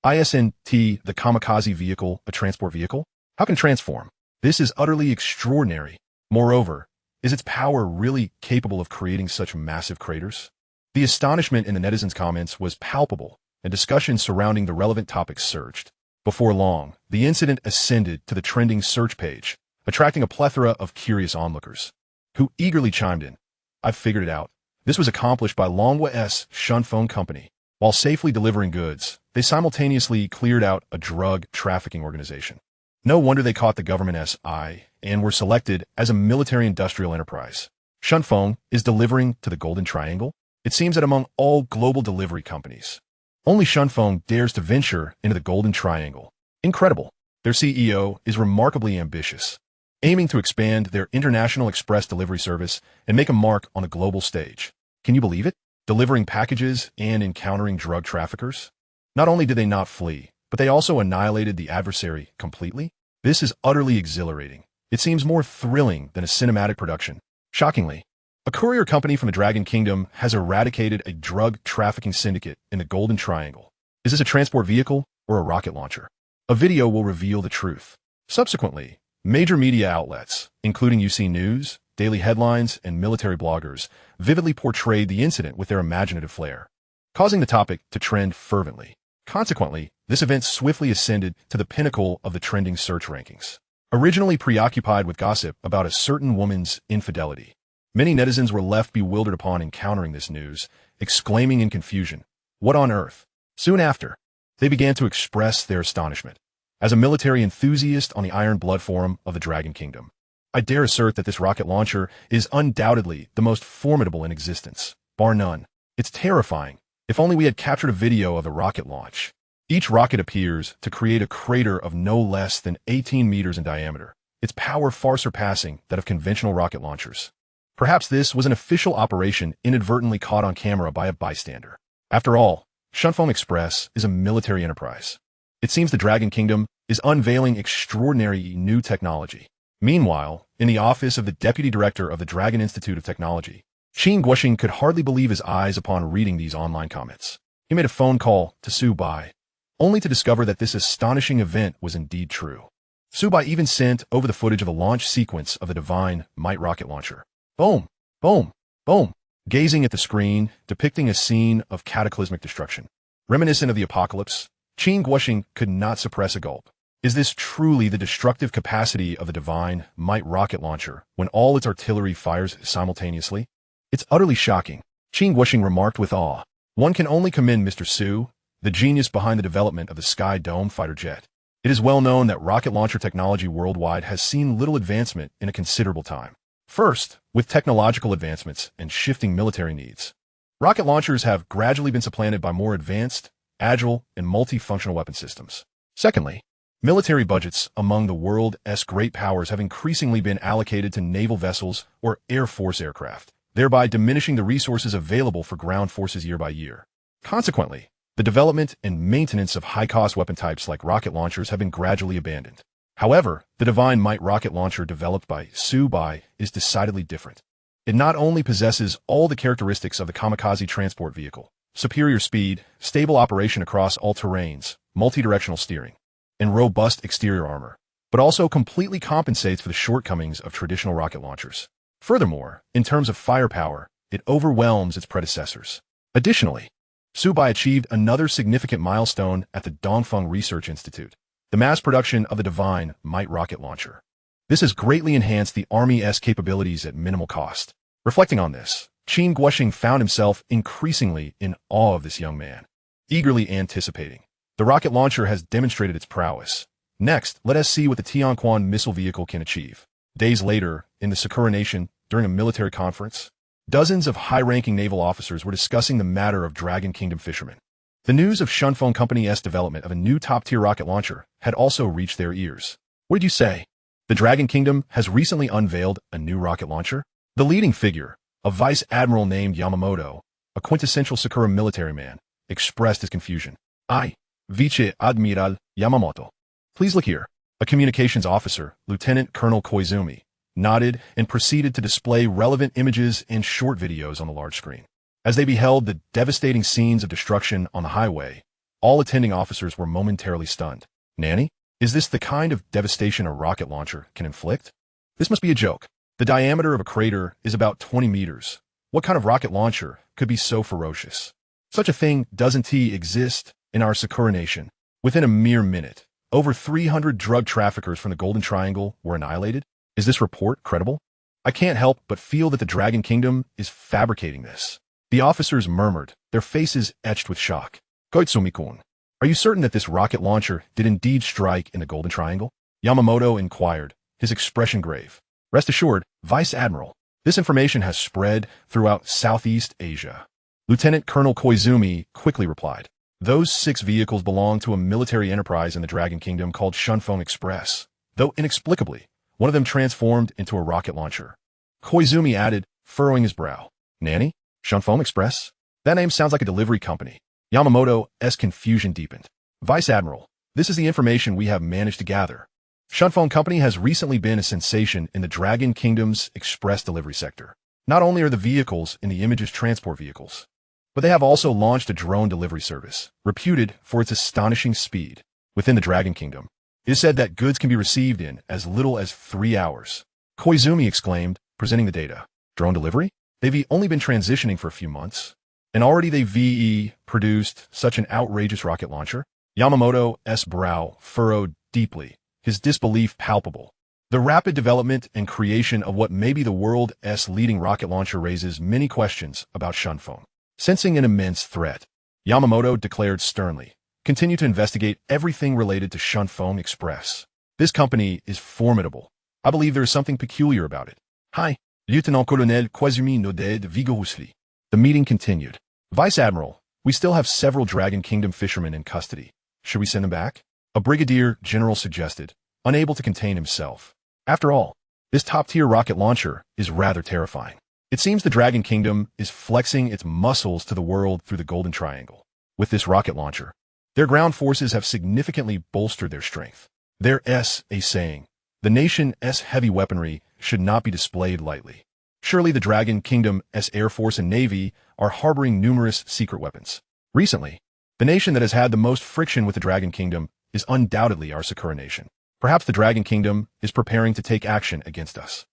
ISNT, the kamikaze vehicle, a transport vehicle? How can it transform? This is utterly extraordinary. Moreover, is its power really capable of creating such massive craters? The astonishment in the netizens' comments was palpable, and discussions surrounding the relevant topics surged. Before long, the incident ascended to the trending search page, attracting a plethora of curious onlookers, who eagerly chimed in. I've figured it out. This was accomplished by Longhua's Shunfeng Company. While safely delivering goods, they simultaneously cleared out a drug trafficking organization. No wonder they caught the government's eye and were selected as a military-industrial enterprise. Shunfeng is delivering to the Golden Triangle? It seems that among all global delivery companies, only Shunfeng dares to venture into the Golden Triangle. Incredible. Their CEO is remarkably ambitious, aiming to expand their international express delivery service and make a mark on the global stage. Can you believe it? Delivering packages and encountering drug traffickers? Not only did they not flee, but they also annihilated the adversary completely? This is utterly exhilarating. It seems more thrilling than a cinematic production. Shockingly, a courier company from the Dragon Kingdom has eradicated a drug trafficking syndicate in the Golden Triangle. Is this a transport vehicle or a rocket launcher? A video will reveal the truth. Subsequently, major media outlets, including UC News, Daily Headlines, and military bloggers, vividly portrayed the incident with their imaginative flair, causing the topic to trend fervently. Consequently, this event swiftly ascended to the pinnacle of the trending search rankings. Originally preoccupied with gossip about a certain woman's infidelity, many netizens were left bewildered upon encountering this news, exclaiming in confusion, "What on earth?" Soon after, they began to express their astonishment. As a military enthusiast on the Iron Blood Forum of the Dragon Kingdom, I dare assert that this rocket launcher is undoubtedly the most formidable in existence, bar none. It's terrifying. If only we had captured a video of the rocket launch. Each rocket appears to create a crater of no less than 18 meters in diameter, its power far surpassing that of conventional rocket launchers. Perhaps this was an official operation inadvertently caught on camera by a bystander. After all, Shunfeng Express is a military enterprise. It seems the Dragon Kingdom is unveiling extraordinary new technology. Meanwhile, in the office of the Deputy Director of the Dragon Institute of Technology, Qin Guoxing could hardly believe his eyes upon reading these online comments. He made a phone call to Su Bai, only to discover that this astonishing event was indeed true. Su Bai even sent over the footage of a launch sequence of the Divine Might rocket launcher. Boom! Boom! Boom! Gazing at the screen, depicting a scene of cataclysmic destruction. Reminiscent of the apocalypse, Qin Guoxing could not suppress a gulp. Is this truly the destructive capacity of the Divine Might rocket launcher when all its artillery fires simultaneously? It's utterly shocking, Qin Guoxing remarked with awe. One can only commend Mr. Su, the genius behind the development of the Sky Dome fighter jet. It is well known that rocket launcher technology worldwide has seen little advancement in a considerable time. First, with technological advancements and shifting military needs, rocket launchers have gradually been supplanted by more advanced, agile, and multifunctional weapon systems. Secondly, military budgets among the world's great powers have increasingly been allocated to naval vessels or Air Force aircraft, thereby diminishing the resources available for ground forces year by year. Consequently, the development and maintenance of high-cost weapon types like rocket launchers have been gradually abandoned. However, the Divine Might rocket launcher developed by Su Bai is decidedly different. It not only possesses all the characteristics of the kamikaze transport vehicle, superior speed, stable operation across all terrains, multi-directional steering, and robust exterior armor, but also completely compensates for the shortcomings of traditional rocket launchers. Furthermore, in terms of firepower, it overwhelms its predecessors. Additionally, Su Bai achieved another significant milestone at the Dongfeng Research Institute, the mass production of the Divine Might rocket launcher. This has greatly enhanced the Army's capabilities at minimal cost. Reflecting on this, Qin Guoxing found himself increasingly in awe of this young man, eagerly anticipating. The rocket launcher has demonstrated its prowess. Next, let us see what the Tianquan missile vehicle can achieve. Days later, in the Sakura Nation, during a military conference, dozens of high-ranking naval officers were discussing the matter of Dragon Kingdom fishermen. The news of Shunfeng Company's development of a new top-tier rocket launcher had also reached their ears. What did you say? The Dragon Kingdom has recently unveiled a new rocket launcher? The leading figure, a vice admiral named Yamamoto, a quintessential Sakura military man, expressed his confusion. Vice Admiral Yamamoto. Please look here. A communications officer, Lieutenant Colonel Koizumi, nodded and proceeded to display relevant images and short videos on the large screen. As they beheld the devastating scenes of destruction on the highway, all attending officers were momentarily stunned. Nanny? Is this the kind of devastation a rocket launcher can inflict? This must be a joke. The diameter of a crater is about 20 meters. What kind of rocket launcher could be so ferocious? Such a thing doesn't exist in our Sakura Nation. Within a mere minute, over 300 drug traffickers from the Golden Triangle were annihilated. Is this report credible? I can't help but feel that the Dragon Kingdom is fabricating this. The officers murmured, their faces etched with shock. Koizumi-kun, are you certain that this rocket launcher did indeed strike in the Golden Triangle? Yamamoto inquired, his expression grave. Rest assured, Vice Admiral, this information has spread throughout Southeast Asia. Lieutenant Colonel Koizumi quickly replied. Those 6 vehicles belong to a military enterprise in the Dragon Kingdom called Shunfeng Express, though inexplicably, one of them transformed into a rocket launcher. Koizumi added, furrowing his brow. Nanny? Shunfeng Express? That name sounds like a delivery company. Yamamoto's confusion deepened. Vice Admiral, this is the information we have managed to gather. Shunfeng Company has recently been a sensation in the Dragon Kingdom's express delivery sector. Not only are the vehicles in the images transport vehicles, but they have also launched a drone delivery service, reputed for its astonishing speed. Within the Dragon Kingdom, it is said that goods can be received in as little as 3 hours. Koizumi exclaimed, presenting the data. Drone delivery? They've only been transitioning for a few months, and already they've produced such an outrageous rocket launcher? Yamamoto's brow furrowed deeply, his disbelief palpable. The rapid development and creation of what may be the world's leading rocket launcher raises many questions about Shunfeng. Sensing an immense threat, Yamamoto declared sternly, continue to investigate everything related to Shunfeng Express. This company is formidable. I believe there is something peculiar about it. Hi, Lieutenant Colonel Koizumi nodded vigorously. The meeting continued. Vice Admiral, we still have several Dragon Kingdom fishermen in custody. Should we send them back? A brigadier general suggested, unable to contain himself. After all, this top-tier rocket launcher is rather terrifying. It seems the Dragon Kingdom is flexing its muscles to the world through the Golden Triangle. With this rocket launcher, Their ground forces have significantly bolstered their strength. There's a saying, the nation's heavy weaponry should not be displayed lightly. Surely the Dragon Kingdom's Air Force and Navy are harboring numerous secret weapons. Recently, the nation that has had the most friction with the Dragon Kingdom is undoubtedly our Sakura nation. Perhaps the Dragon Kingdom is preparing to take action against us.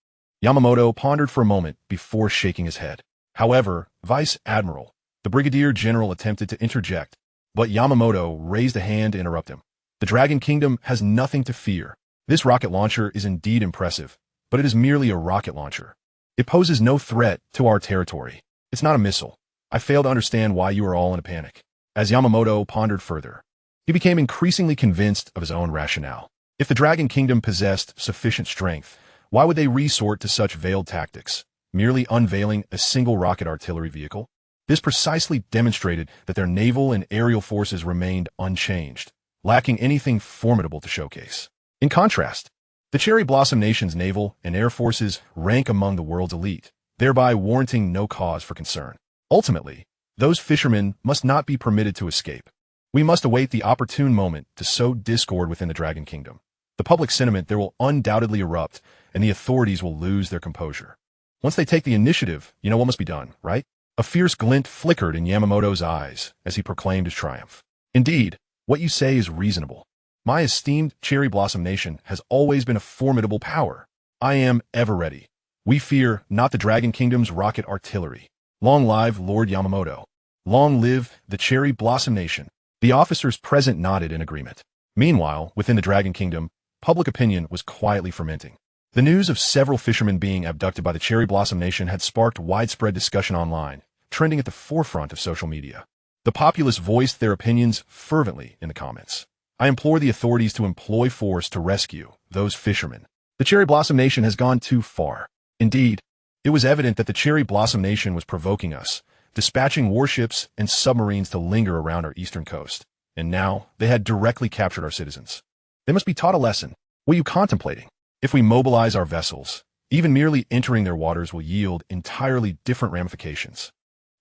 Yamamoto pondered for a moment before shaking his head. However, Vice Admiral, the Brigadier General attempted to interject, but Yamamoto raised a hand to interrupt him. The Dragon Kingdom has nothing to fear. This rocket launcher is indeed impressive, but it is merely a rocket launcher. It poses no threat to our territory. It's not a missile. I fail to understand why you are all in a panic. As Yamamoto pondered further, he became increasingly convinced of his own rationale. If the Dragon Kingdom possessed sufficient strength, why would they resort to such veiled tactics, merely unveiling a single rocket artillery vehicle? This precisely demonstrated that their naval and aerial forces remained unchanged, lacking anything formidable to showcase. In contrast, the Cherry Blossom Nation's naval and air forces rank among the world's elite, thereby warranting no cause for concern. Ultimately, those fishermen must not be permitted to escape. We must await the opportune moment to sow discord within the Dragon Kingdom. The public sentiment there will undoubtedly erupt, and the authorities will lose their composure. Once they take the initiative, you know what must be done, right? A fierce glint flickered in Yamamoto's eyes as he proclaimed his triumph. Indeed, what you say is reasonable. My esteemed Cherry Blossom Nation has always been a formidable power. I am ever ready. We fear not the Dragon Kingdom's rocket artillery. Long live Lord Yamamoto. Long live the Cherry Blossom Nation. The officers present nodded in agreement. Meanwhile, within the Dragon Kingdom, public opinion was quietly fermenting. The news of several fishermen being abducted by the Cherry Blossom Nation had sparked widespread discussion online, trending at the forefront of social media. The populace voiced their opinions fervently in the comments. I implore the authorities to employ force to rescue those fishermen. The Cherry Blossom Nation has gone too far. Indeed, it was evident that the Cherry Blossom Nation was provoking us, dispatching warships and submarines to linger around our eastern coast. And now, they had directly captured our citizens. They must be taught a lesson. What are you contemplating? If we mobilize our vessels, even merely entering their waters will yield entirely different ramifications.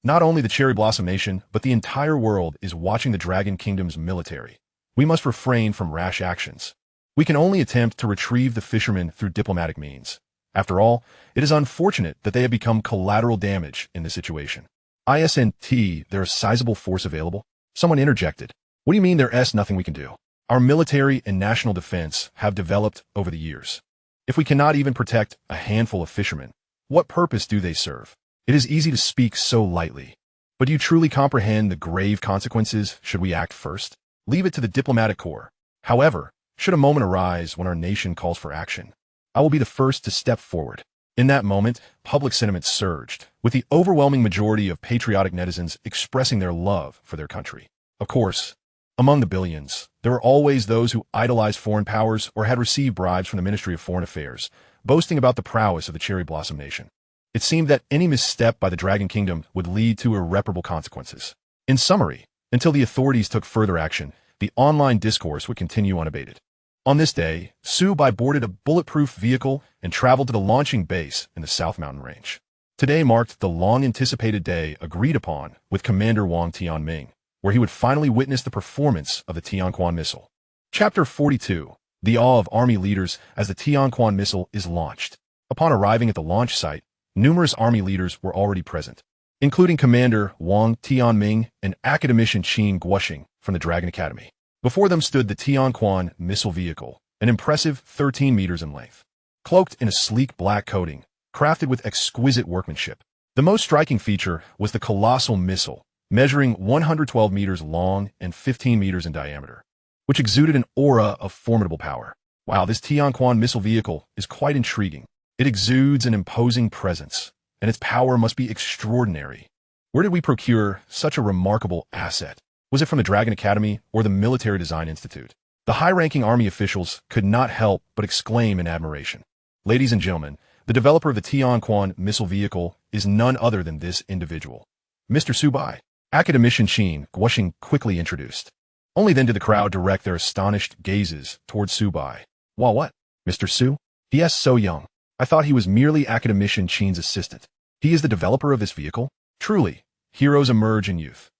Not only the Cherry Blossom Nation, but the entire world is watching the Dragon Kingdom's military. We must refrain from rash actions. We can only attempt to retrieve the fishermen through diplomatic means. After all, it is unfortunate that they have become collateral damage in this situation. ISNT, there is a sizable force available? Someone interjected. What do you mean there's nothing we can do? Our military and national defense have developed over the years. If we cannot even protect a handful of fishermen, what purpose do they serve? It is easy to speak so lightly. But do you truly comprehend the grave consequences should we act first? Leave it to the diplomatic corps. However, should a moment arise when our nation calls for action, I will be the first to step forward. In that moment, public sentiment surged, with the overwhelming majority of patriotic netizens expressing their love for their country. Of course, among the billions, there were always those who idolized foreign powers or had received bribes from the Ministry of Foreign Affairs, boasting about the prowess of the Cherry Blossom Nation. It seemed that any misstep by the Dragon Kingdom would lead to irreparable consequences. In summary, until the authorities took further action, the online discourse would continue unabated. On this day, Su Bai boarded a bulletproof vehicle and traveled to the launching base in the South Mountain Range. Today marked the long-anticipated day agreed upon with Commander Wang Tianming, where he would finally witness the performance of the Tianquan missile. Chapter 42. The awe of Army leaders as the Tianquan missile is launched. Upon arriving at the launch site, numerous Army leaders were already present, including Commander Wang Tianming and Academician Qin Guoxing from the Dragon Academy. Before them stood the Tianquan missile vehicle, an impressive 13 meters in length, cloaked in a sleek black coating, crafted with exquisite workmanship. The most striking feature was the colossal missile, measuring 112 meters long and 15 meters in diameter, which exuded an aura of formidable power. Wow, this Tianquan missile vehicle is quite intriguing. It exudes an imposing presence, and its power must be extraordinary. Where did we procure such a remarkable asset? Was it from the Dragon Academy or the Military Design Institute? The high-ranking Army officials could not help but exclaim in admiration. Ladies and gentlemen, the developer of the Tianquan missile vehicle is none other than this individual, Mr. Su Bai. Academician Qin Guoxing quickly introduced. Only then did the crowd direct their astonished gazes towards Su Bai. Well, what? Mr. Su? He is so young. I thought he was merely Academician Qin's assistant. He is the developer of this vehicle? Truly, heroes emerge in youth.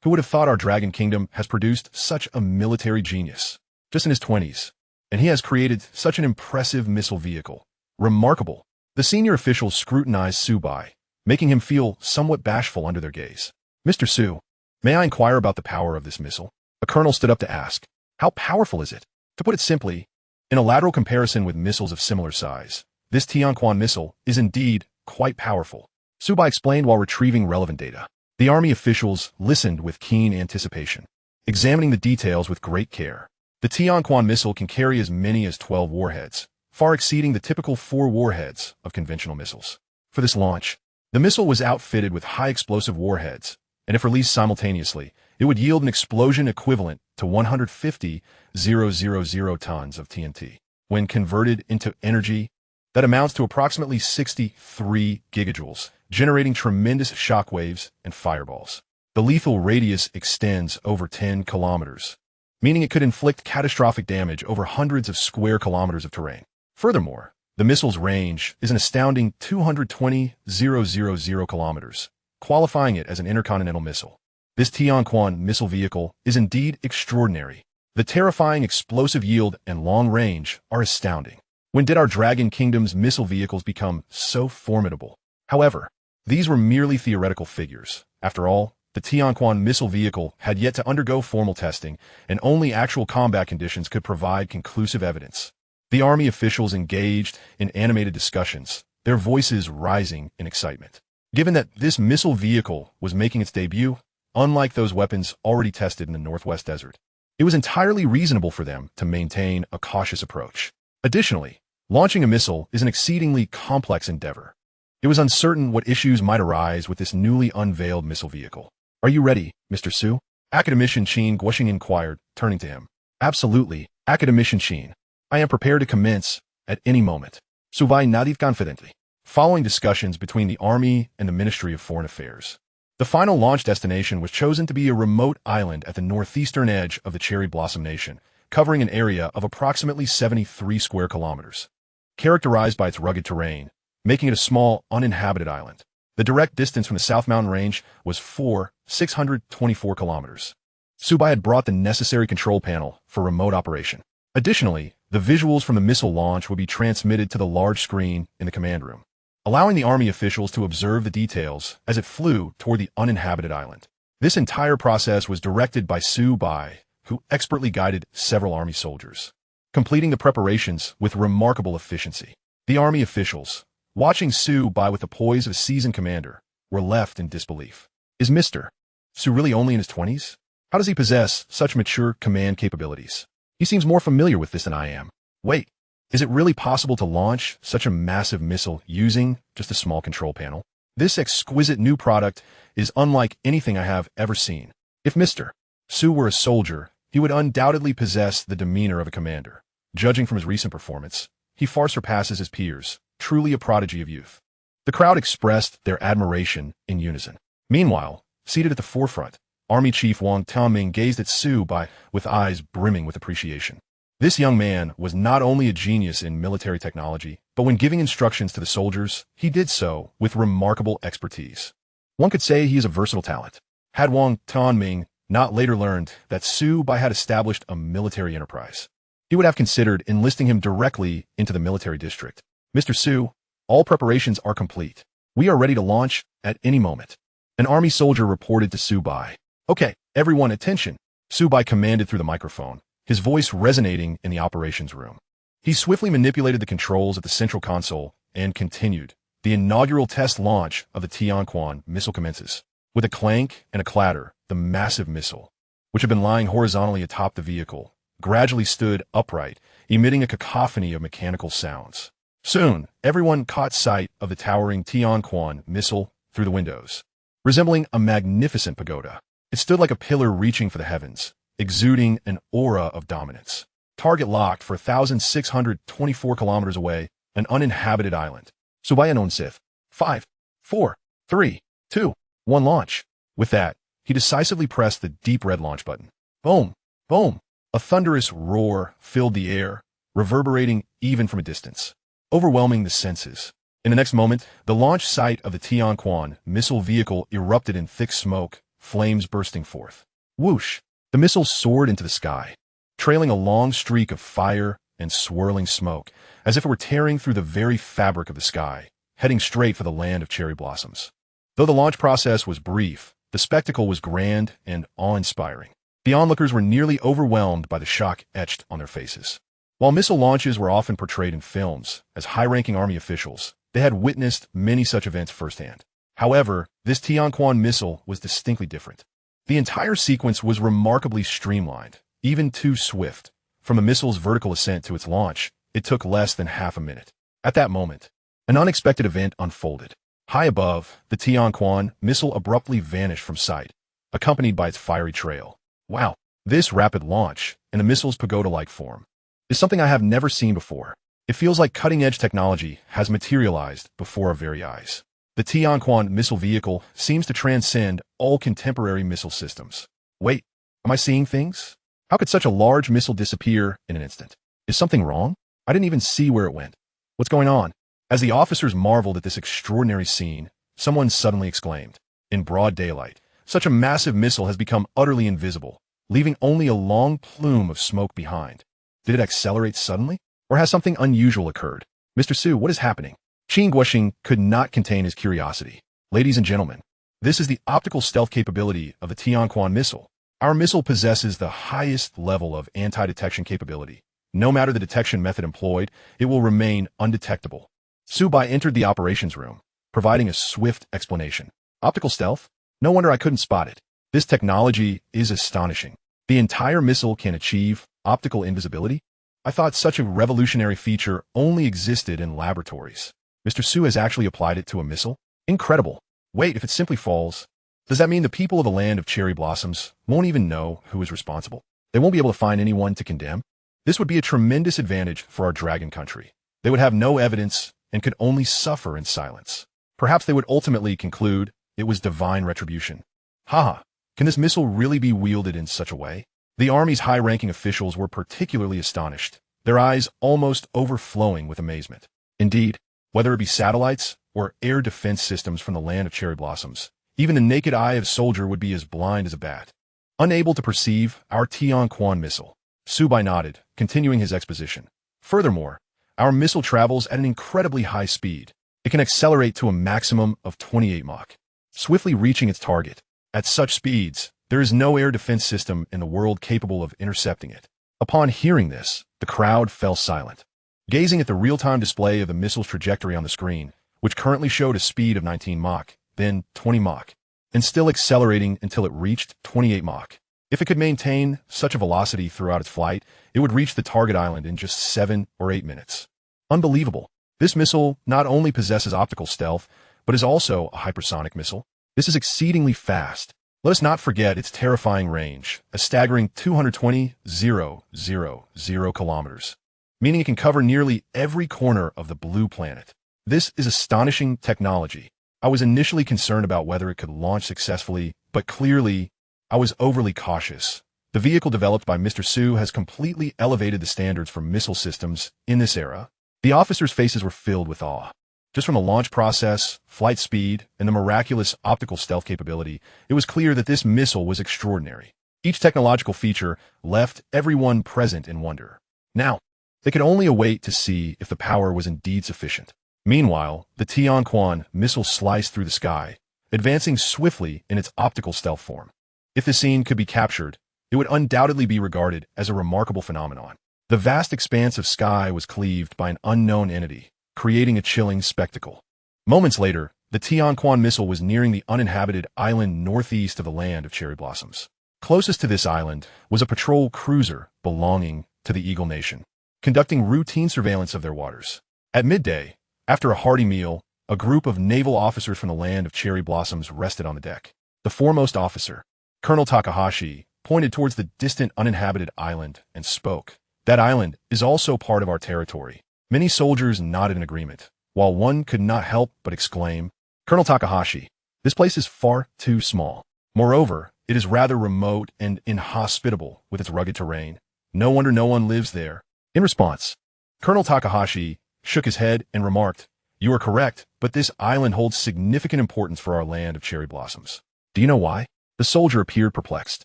Who would have thought our Dragon Kingdom has produced such a military genius? Just in his 20s. And he has created such an impressive missile vehicle. Remarkable. The senior officials scrutinized Su Bai, making him feel somewhat bashful under their gaze. Mr. Su, may I inquire about the power of this missile? A colonel stood up to ask. How powerful is it? To put it simply, in a lateral comparison with missiles of similar size, this Tianquan missile is indeed quite powerful. Su Bai explained while retrieving relevant data. The army officials listened with keen anticipation, examining the details with great care. The Tianquan missile can carry as many as 12 warheads, far exceeding the typical 4 warheads of conventional missiles. For this launch, the missile was outfitted with high explosive warheads, and if released simultaneously, it would yield an explosion equivalent to 150,000 tons of TNT. When converted into energy, that amounts to approximately 63 gigajoules, generating tremendous shockwaves and fireballs. The lethal radius extends over 10 kilometers, meaning it could inflict catastrophic damage over hundreds of square kilometers of terrain. Furthermore, the missile's range is an astounding 220,000 kilometers, qualifying it as an intercontinental missile. This Tianquan missile vehicle is indeed extraordinary. The terrifying explosive yield and long range are astounding. When did our Dragon Kingdom's missile vehicles become so formidable? However, these were merely theoretical figures. After all, the Tianquan missile vehicle had yet to undergo formal testing, and only actual combat conditions could provide conclusive evidence. The army officials engaged in animated discussions, their voices rising in excitement. Given that this missile vehicle was making its debut, unlike those weapons already tested in the Northwest Desert, it was entirely reasonable for them to maintain a cautious approach. Additionally, launching a missile is an exceedingly complex endeavor. It was uncertain what issues might arise with this newly unveiled missile vehicle. Are you ready, Mr. Su? Academician Qin Guoxing inquired, turning to him. Absolutely, Academician Qin. I am prepared to commence at any moment. Su Bai nodded confidently. Following discussions between the Army and the Ministry of Foreign Affairs, the final launch destination was chosen to be a remote island at the northeastern edge of the Cherry Blossom Nation, covering an area of approximately 73 square kilometers, characterized by its rugged terrain, making it a small, uninhabited island. The direct distance from the South Mountain Range was 624 kilometers. Su Bai had brought the necessary control panel for remote operation. Additionally, the visuals from the missile launch would be transmitted to the large screen in the command room, allowing the army officials to observe the details as it flew toward the uninhabited island. This entire process was directed by Su Bai, who expertly guided several army soldiers, completing the preparations with remarkable efficiency. The army officials, watching Su Bai with the poise of a seasoned commander, were left in disbelief. Is Mr. Su really only in his 20s? How does he possess such mature command capabilities? He seems more familiar with this than I am. Wait, is it really possible to launch such a massive missile using just a small control panel? This exquisite new product is unlike anything I have ever seen. If Mr. Su were a soldier, he would undoubtedly possess the demeanor of a commander. Judging from his recent performance, he far surpasses his peers, truly a prodigy of youth. The crowd expressed their admiration in unison. Meanwhile, seated at the forefront, Army Chief Wang Taoming gazed at Su Bai with eyes brimming with appreciation. This young man was not only a genius in military technology, but when giving instructions to the soldiers, he did so with remarkable expertise. One could say he is a versatile talent. Had Wang Taoming not later learned that Su Bai had established a military enterprise, he would have considered enlisting him directly into the military district. Mr. Su, all preparations are complete. We are ready to launch at any moment. An army soldier reported to Su Bai. Okay, everyone attention, Su Bai commanded through the microphone, his voice resonating in the operations room. He swiftly manipulated the controls at the central console and continued. The inaugural test launch of the Tianquan missile commences. With a clank and a clatter, the massive missile, which had been lying horizontally atop the vehicle, gradually stood upright, emitting a cacophony of mechanical sounds. Soon, everyone caught sight of the towering Tianquan missile through the windows, resembling a magnificent pagoda. It stood like a pillar reaching for the heavens, exuding an aura of dominance. Target locked for 1,624 kilometers away, an uninhabited island. Su Bai announced 5, 4, 3, 2, 1 launch. With that, he decisively pressed the deep red launch button. Boom! Boom! A thunderous roar filled the air, reverberating even from a distance, overwhelming the senses. In the next moment, the launch site of the Tianquan missile vehicle erupted in thick smoke flames bursting forth. Whoosh! The missile soared into the sky, trailing a long streak of fire and swirling smoke, as if it were tearing through the very fabric of the sky, heading straight for the land of cherry blossoms. Though the launch process was brief, the spectacle was grand and awe-inspiring. The onlookers were nearly overwhelmed by the shock etched on their faces. While missile launches were often portrayed in films as high-ranking army officials, they had witnessed many such events firsthand. However, this Tianquan missile was distinctly different. The entire sequence was remarkably streamlined, even too swift. From a missile's vertical ascent to its launch, it took less than half a minute. At that moment, an unexpected event unfolded. High above, the Tianquan missile abruptly vanished from sight, accompanied by its fiery trail. Wow, this rapid launch, in the missile's pagoda-like form, is something I have never seen before. It feels like cutting-edge technology has materialized before our very eyes. The Tianquan missile vehicle seems to transcend all contemporary missile systems. Wait, am I seeing things? How could such a large missile disappear in an instant? Is something wrong? I didn't even see where it went. What's going on? As the officers marveled at this extraordinary scene, someone suddenly exclaimed, in broad daylight, such a massive missile has become utterly invisible, leaving only a long plume of smoke behind. Did it accelerate suddenly? Or has something unusual occurred? Mr. Su, what is happening? Qin Guoxing could not contain his curiosity. Ladies and gentlemen, this is the optical stealth capability of the Tianquan missile. Our missile possesses the highest level of anti-detection capability. No matter the detection method employed, it will remain undetectable. Su Bai entered the operations room, providing a swift explanation. Optical stealth? No wonder I couldn't spot it. This technology is astonishing. The entire missile can achieve optical invisibility? I thought such a revolutionary feature only existed in laboratories. Mr. Su has actually applied it to a missile? Incredible. Wait, if it simply falls, does that mean the people of the land of cherry blossoms won't even know who is responsible? They won't be able to find anyone to condemn? This would be a tremendous advantage for our dragon country. They would have no evidence and could only suffer in silence. Perhaps they would ultimately conclude it was divine retribution. Haha, can this missile really be wielded in such a way? The army's high-ranking officials were particularly astonished, their eyes almost overflowing with amazement. Indeed, whether it be satellites or air defense systems from the land of cherry blossoms, even the naked eye of a soldier would be as blind as a bat. Unable to perceive our Tianquan missile, Su Bai nodded, continuing his exposition. Furthermore, our missile travels at an incredibly high speed. It can accelerate to a maximum of 28 Mach, swiftly reaching its target. At such speeds, there is no air defense system in the world capable of intercepting it. Upon hearing this, the crowd fell silent, gazing at the real-time display of the missile's trajectory on the screen, which currently showed a speed of 19 Mach, then 20 Mach, and still accelerating until it reached 28 Mach. If it could maintain such a velocity throughout its flight, it would reach the target island in just 7 or 8 minutes. Unbelievable. This missile not only possesses optical stealth, but is also a hypersonic missile. This is exceedingly fast. Let us not forget its terrifying range, a staggering 220,000 kilometers, meaning it can cover nearly every corner of the blue planet. This is astonishing technology. I was initially concerned about whether it could launch successfully, but clearly, I was overly cautious. The vehicle developed by Mr. Su has completely elevated the standards for missile systems in this era. The officers' faces were filled with awe. Just from the launch process, flight speed, and the miraculous optical stealth capability, it was clear that this missile was extraordinary. Each technological feature left everyone present in wonder. Now, they could only await to see if the power was indeed sufficient. Meanwhile, the Tianquan missile sliced through the sky, advancing swiftly in its optical stealth form. If the scene could be captured, it would undoubtedly be regarded as a remarkable phenomenon. The vast expanse of sky was cleaved by an unknown entity, creating a chilling spectacle. Moments later, the Tianquan missile was nearing the uninhabited island northeast of the land of cherry blossoms. Closest to this island was a patrol cruiser belonging to the Eagle Nation, conducting routine surveillance of their waters. At midday, after a hearty meal, a group of naval officers from the land of cherry blossoms rested on the deck. The foremost officer, Colonel Takahashi, pointed towards the distant uninhabited island and spoke. That island is also part of our territory. Many soldiers nodded in agreement, while one could not help but exclaim, Colonel Takahashi, this place is far too small. Moreover, it is rather remote and inhospitable with its rugged terrain. No wonder no one lives there. In response, Colonel Takahashi shook his head and remarked, You are correct, but this island holds significant importance for our land of cherry blossoms. Do you know why? The soldier appeared perplexed,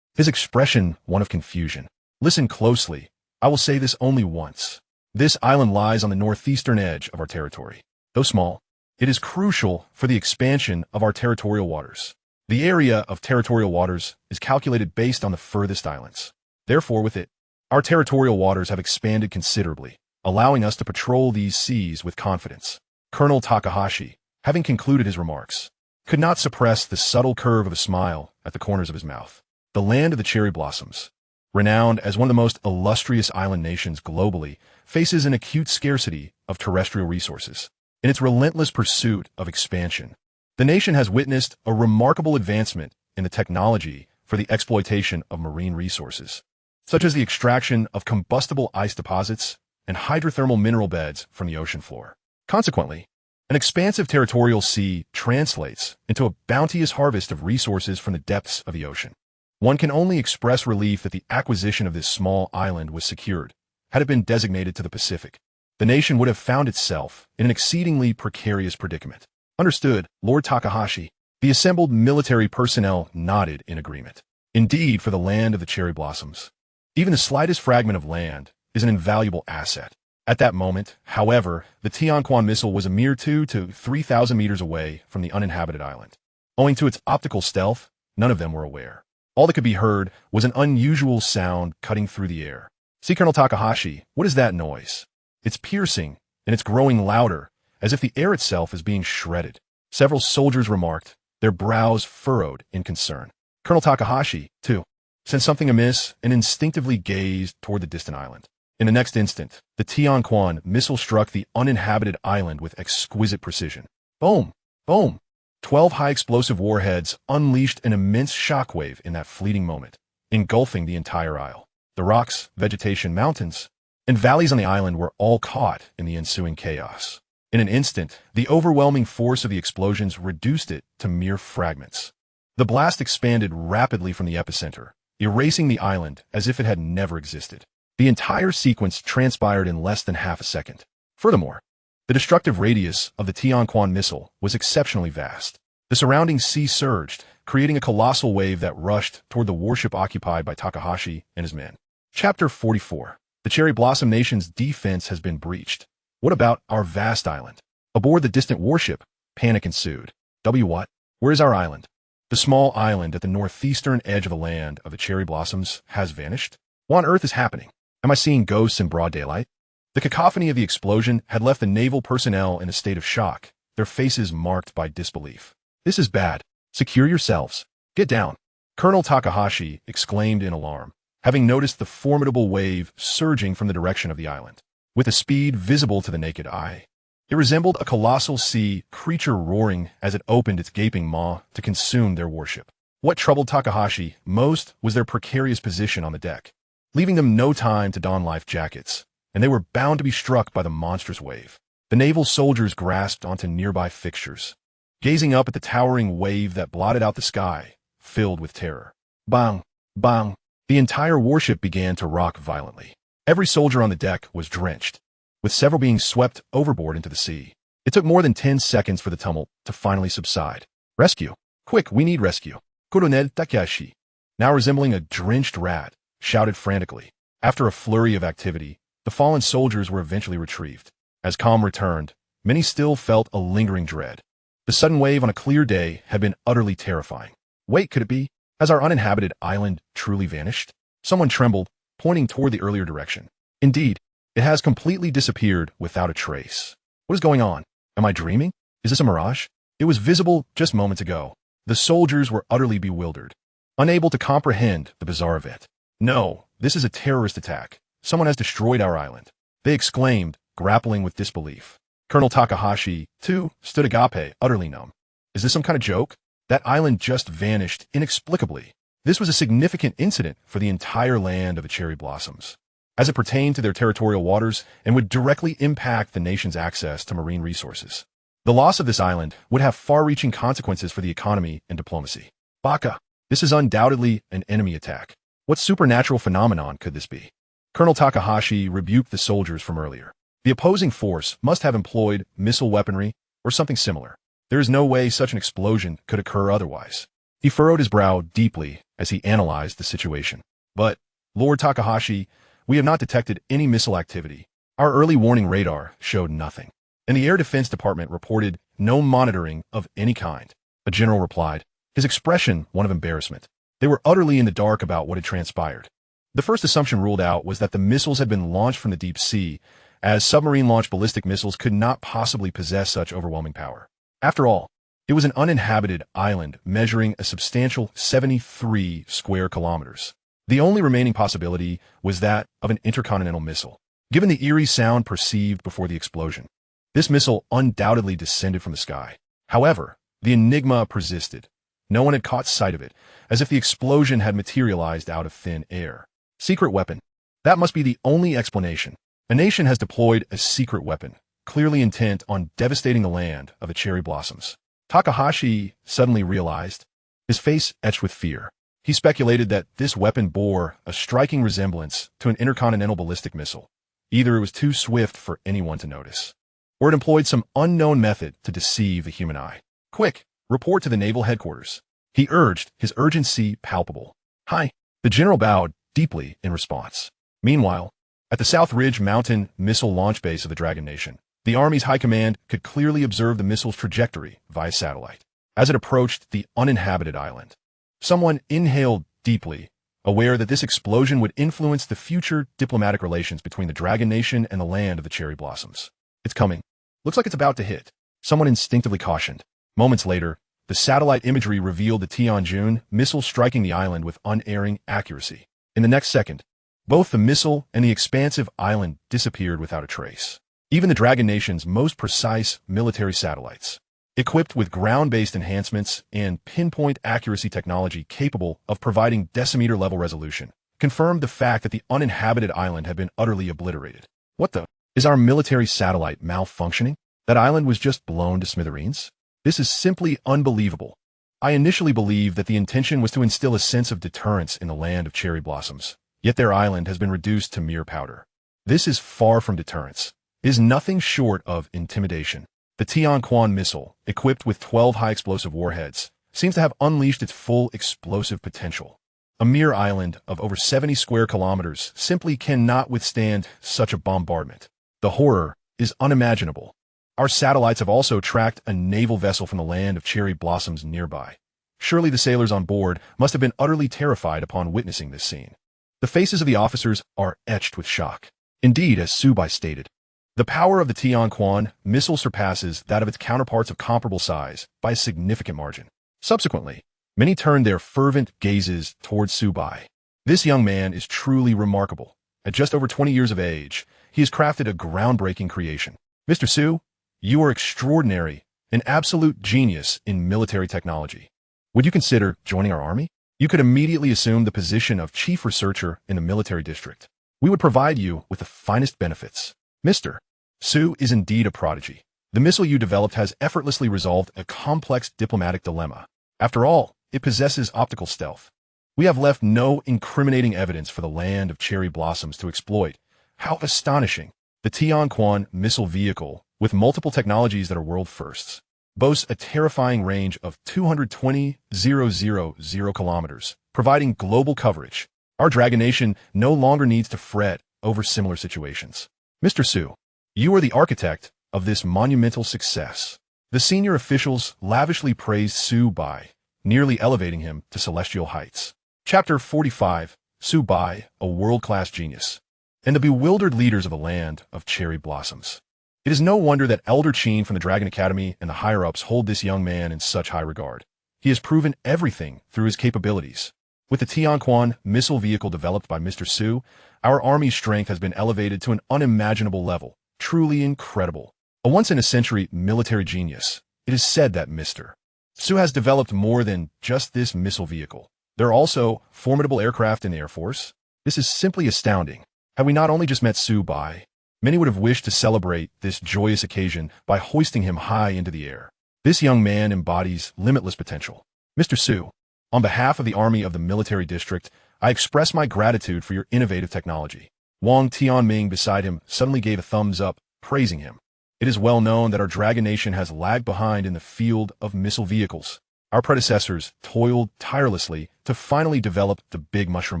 his expression one of confusion. Listen closely. I will say this only once. This island lies on the northeastern edge of our territory. Though small, it is crucial for the expansion of our territorial waters. The area of territorial waters is calculated based on the furthest islands. Therefore, with it, our territorial waters have expanded considerably, allowing us to patrol these seas with confidence. Colonel Takahashi, having concluded his remarks, could not suppress the subtle curve of a smile at the corners of his mouth. The land of the cherry blossoms, renowned as one of the most illustrious island nations globally, faces an acute scarcity of terrestrial resources. In its relentless pursuit of expansion, the nation has witnessed a remarkable advancement in the technology for the exploitation of marine resources, such as the extraction of combustible ice deposits and hydrothermal mineral beds from the ocean floor. Consequently, an expansive territorial sea translates into a bounteous harvest of resources from the depths of the ocean. One can only express relief that the acquisition of this small island was secured. Had it been designated to the Pacific, the nation would have found itself in an exceedingly precarious predicament. Understood, Lord Takahashi. The assembled military personnel nodded in agreement. Indeed, for the land of the cherry blossoms, even the slightest fragment of land is an invaluable asset. At that moment, however, the Tianquan missile was a mere 2,000 to 3,000 meters away from the uninhabited island. Owing to its optical stealth, none of them were aware. All that could be heard was an unusual sound cutting through the air. See, Colonel Takahashi, what is that noise? It's piercing, and it's growing louder, as if the air itself is being shredded. Several soldiers remarked, their brows furrowed in concern. Colonel Takahashi, too, sensed something amiss and instinctively gazed toward the distant island. In the next instant, the Tianquan missile struck the uninhabited island with exquisite precision. Boom! Boom! 12 high-explosive warheads unleashed an immense shockwave in that fleeting moment, engulfing the entire isle. The rocks, vegetation, mountains, and valleys on the island were all caught in the ensuing chaos. In an instant, the overwhelming force of the explosions reduced it to mere fragments. The blast expanded rapidly from the epicenter, erasing the island as if it had never existed. The entire sequence transpired in less than half a second. Furthermore, the destructive radius of the Tianquan missile was exceptionally vast. The surrounding sea surged, creating a colossal wave that rushed toward the warship occupied by Takahashi and his men. Chapter 44. The Cherry Blossom Nation's defense has been breached. What about our vast island? Aboard the distant warship, panic ensued. What? Where is our island? The small island at the northeastern edge of the land of the cherry blossoms has vanished. What on earth is happening? Am I seeing ghosts in broad daylight? The cacophony of the explosion had left the naval personnel in a state of shock, their faces marked by disbelief. This is bad. Secure yourselves. Get down. Colonel Takahashi exclaimed in alarm, having noticed the formidable wave surging from the direction of the island. With a speed visible to the naked eye, it resembled a colossal sea creature roaring as it opened its gaping maw to consume their warship. What troubled Takahashi most was their precarious position on the deck, leaving them no time to don life jackets, and they were bound to be struck by the monstrous wave. The naval soldiers grasped onto nearby fixtures, gazing up at the towering wave that blotted out the sky, filled with terror. Bang! Bang! The entire warship began to rock violently. Every soldier on the deck was drenched, with several being swept overboard into the sea. It took more than 10 seconds for the tumult to finally subside. Rescue! Quick, we need rescue! Colonel Takahashi, now resembling a drenched rat, shouted frantically. After a flurry of activity, the fallen soldiers were eventually retrieved. As calm returned, many still felt a lingering dread. The sudden wave on a clear day had been utterly terrifying. Wait, could it be? Has our uninhabited island truly vanished? Someone trembled, pointing toward the earlier direction. Indeed, it has completely disappeared without a trace. What is going on? Am I dreaming? Is this a mirage? It was visible just moments ago. The soldiers were utterly bewildered, unable to comprehend the bizarre event. No, this is a terrorist attack. Someone has destroyed our island, they exclaimed, grappling with disbelief. Colonel Takahashi, too, stood agape, utterly numb. Is this some kind of joke? That island just vanished inexplicably. This was a significant incident for the entire land of the cherry blossoms, as it pertained to their territorial waters and would directly impact the nation's access to marine resources. The loss of this island would have far-reaching consequences for the economy and diplomacy. Baka, this is undoubtedly an enemy attack. What supernatural phenomenon could this be? Colonel Takahashi rebuked the soldiers from earlier. The opposing force must have employed missile weaponry or something similar. There is no way such an explosion could occur otherwise. He furrowed his brow deeply as he analyzed the situation. But, Lord Takahashi, we have not detected any missile activity. Our early warning radar showed nothing. And the Air Defense Department reported no monitoring of any kind. A general replied, his expression one of embarrassment. They were utterly in the dark about what had transpired. The first assumption ruled out was that the missiles had been launched from the deep sea, as submarine-launched ballistic missiles could not possibly possess such overwhelming power. After all, it was an uninhabited island measuring a substantial 73 square kilometers. The only remaining possibility was that of an intercontinental missile. Given the eerie sound perceived before the explosion, this missile undoubtedly descended from the sky. However, the enigma persisted. No one had caught sight of it, as if the explosion had materialized out of thin air. Secret weapon. That must be the only explanation. A nation has deployed a secret weapon, clearly intent on devastating the land of the cherry blossoms. Takahashi suddenly realized, his face etched with fear. He speculated that this weapon bore a striking resemblance to an intercontinental ballistic missile. Either it was too swift for anyone to notice, or it employed some unknown method to deceive the human eye. Quick, report to the naval headquarters, he urged, his urgency palpable. Hi. The general bowed deeply in response. Meanwhile, at the South Ridge Mountain missile launch base of the Dragon Nation, the Army's high command could clearly observe the missile's trajectory via satellite as it approached the uninhabited island. Someone inhaled deeply, aware that this explosion would influence the future diplomatic relations between the Dragon Nation and the land of the cherry blossoms. It's coming. Looks like it's about to hit. Someone instinctively cautioned. Moments later, the satellite imagery revealed the Tianjin missile striking the island with unerring accuracy. In the next second, both the missile and the expansive island disappeared without a trace. Even the Dragon Nation's most precise military satellites, equipped with ground-based enhancements and pinpoint accuracy technology capable of providing decimeter-level resolution, confirmed the fact that the uninhabited island had been utterly obliterated. What the? Is our military satellite malfunctioning? That island was just blown to smithereens? This is simply unbelievable. I initially believed that the intention was to instill a sense of deterrence in the land of cherry blossoms, yet their island has been reduced to mere powder. This is far from deterrence. It is nothing short of intimidation. The Tianquan missile, equipped with 12 high-explosive warheads, seems to have unleashed its full explosive potential. A mere island of over 70 square kilometers simply cannot withstand such a bombardment. The horror is unimaginable. Our satellites have also tracked a naval vessel from the land of cherry blossoms nearby. Surely the sailors on board must have been utterly terrified upon witnessing this scene. The faces of the officers are etched with shock. Indeed, as Su Bai stated, the power of the Tianquan missile surpasses that of its counterparts of comparable size by a significant margin. Subsequently, many turned their fervent gazes towards Su Bai. This young man is truly remarkable. At just over 20 years of age, he has crafted a groundbreaking creation. Mr. Su, you are extraordinary, an absolute genius in military technology. Would you consider joining our army? You could immediately assume the position of chief researcher in the military district. We would provide you with the finest benefits. Mr. Su is indeed a prodigy. The missile you developed has effortlessly resolved a complex diplomatic dilemma. After all, it possesses optical stealth. We have left no incriminating evidence for the land of cherry blossoms to exploit. How astonishing! The Tianquan missile vehicle, with multiple technologies that are world firsts, boasts a terrifying range of 220,000 kilometers, providing global coverage. Our Dragon Nation no longer needs to fret over similar situations. Mr. Su, you are the architect of this monumental success. The senior officials lavishly praised Su Bai, nearly elevating him to celestial heights. Chapter 45, Su Bai, a world-class genius, and the bewildered leaders of the land of cherry blossoms. It is no wonder that Elder Qin from the Dragon Academy and the higher-ups hold this young man in such high regard. He has proven everything through his capabilities. With the Tianquan missile vehicle developed by Mr. Su, our army's strength has been elevated to an unimaginable level, truly incredible. A once-in-a-century military genius, it is said that Mr. Su has developed more than just this missile vehicle. There are also formidable aircraft in the Air Force. This is simply astounding. Had we not only just met Su Bai, many would have wished to celebrate this joyous occasion by hoisting him high into the air. This young man embodies limitless potential. Mr. Su, on behalf of the Army of the Military District, I express my gratitude for your innovative technology. Wang Tianming beside him suddenly gave a thumbs up, praising him. It is well known that our Dragon Nation has lagged behind in the field of missile vehicles. Our predecessors toiled tirelessly to finally develop the big mushroom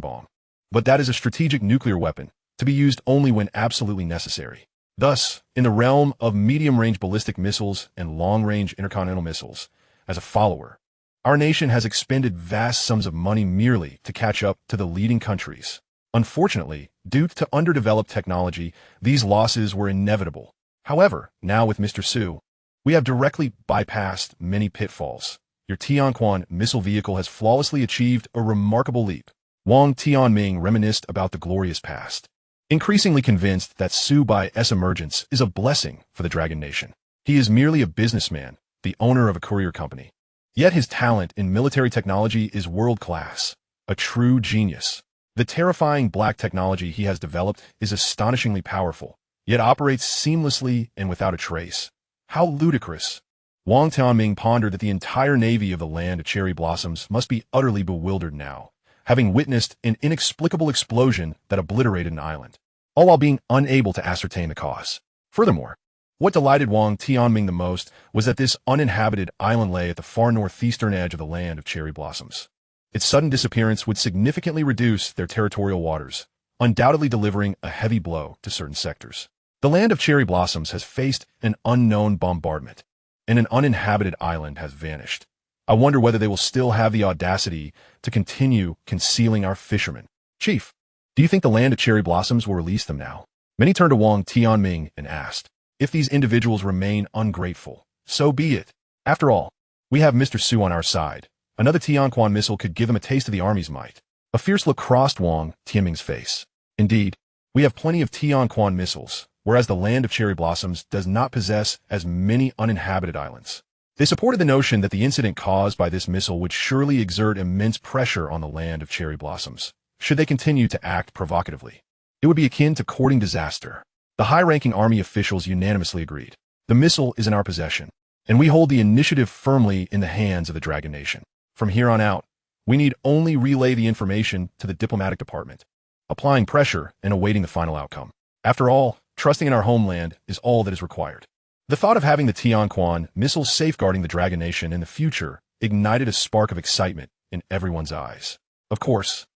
bomb. But that is a strategic nuclear weapon, to be used only when absolutely necessary. Thus, in the realm of medium-range ballistic missiles and long-range intercontinental missiles, as a follower, our nation has expended vast sums of money merely to catch up to the leading countries. Unfortunately, due to underdeveloped technology, these losses were inevitable. However, now with Mr. Su, we have directly bypassed many pitfalls. Your Tianquan missile vehicle has flawlessly achieved a remarkable leap. Wang Tianming reminisced about the glorious past, increasingly convinced that Su Bai's emergence is a blessing for the Dragon Nation. He is merely a businessman, the owner of a courier company. Yet his talent in military technology is world-class, a true genius. The terrifying black technology he has developed is astonishingly powerful, yet operates seamlessly and without a trace. How ludicrous! Wang Tianming pondered that the entire navy of the land of cherry blossoms must be utterly bewildered now, having witnessed an inexplicable explosion that obliterated an island, all while being unable to ascertain the cause. Furthermore, what delighted Wang Tianming the most was that this uninhabited island lay at the far northeastern edge of the land of cherry blossoms. Its sudden disappearance would significantly reduce their territorial waters, undoubtedly delivering a heavy blow to certain sectors. The land of cherry blossoms has faced an unknown bombardment, and an uninhabited island has vanished. I wonder whether they will still have the audacity to continue concealing our fishermen. Chief, do you think the land of cherry blossoms will release them now? Many turned to Wang Tianming and asked, if these individuals remain ungrateful, so be it. After all, we have Mr. Su on our side. Another Tianquan missile could give them a taste of the army's might. A fierce look crossed Wang Tianming's face. Indeed, we have plenty of Tianquan missiles, whereas the land of cherry blossoms does not possess as many uninhabited islands. They supported the notion that the incident caused by this missile would surely exert immense pressure on the land of cherry blossoms, should they continue to act provocatively. It would be akin to courting disaster. The high-ranking army officials unanimously agreed. The missile is in our possession, and we hold the initiative firmly in the hands of the Dragon Nation. From here on out, we need only relay the information to the diplomatic department, applying pressure and awaiting the final outcome. After all, trusting in our homeland is all that is required. The thought of having the Tianquan missiles safeguarding the Dragon Nation in the future ignited a spark of excitement in everyone's eyes. Of course,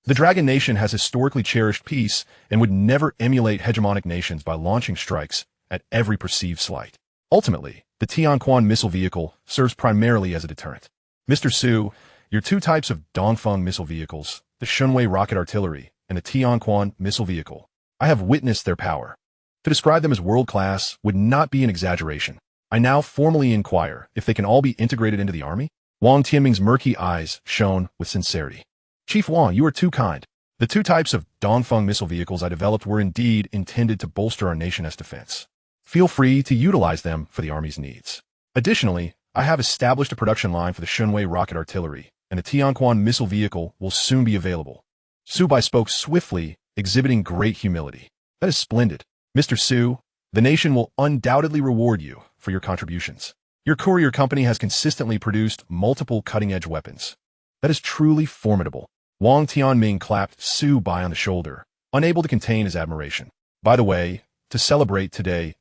the Dragon Nation has historically cherished peace and would never emulate hegemonic nations by launching strikes at every perceived slight. Ultimately, the Tianquan missile vehicle serves primarily as a deterrent. Mr. Su, your two types of Dongfeng missile vehicles, the Shunwei rocket artillery and the Tianquan missile vehicle, I have witnessed their power. To describe them as world-class would not be an exaggeration. I now formally inquire if they can all be integrated into the army? Wang Tianming's murky eyes shone with sincerity. Chief Wang, you are too kind. The two types of Dongfeng missile vehicles I developed were indeed intended to bolster our nation's defense. Feel free to utilize them for the Army's needs. Additionally, I have established a production line for the Shunwei rocket artillery, and the Tianquan missile vehicle will soon be available. Su Bai spoke swiftly, exhibiting great humility. That is splendid. Mr. Su, the nation will undoubtedly reward you for your contributions. Your courier company has consistently produced multiple cutting-edge weapons. That is truly formidable. Wang Tianming clapped Su Bai on the shoulder, unable to contain his admiration. By the way, to celebrate today's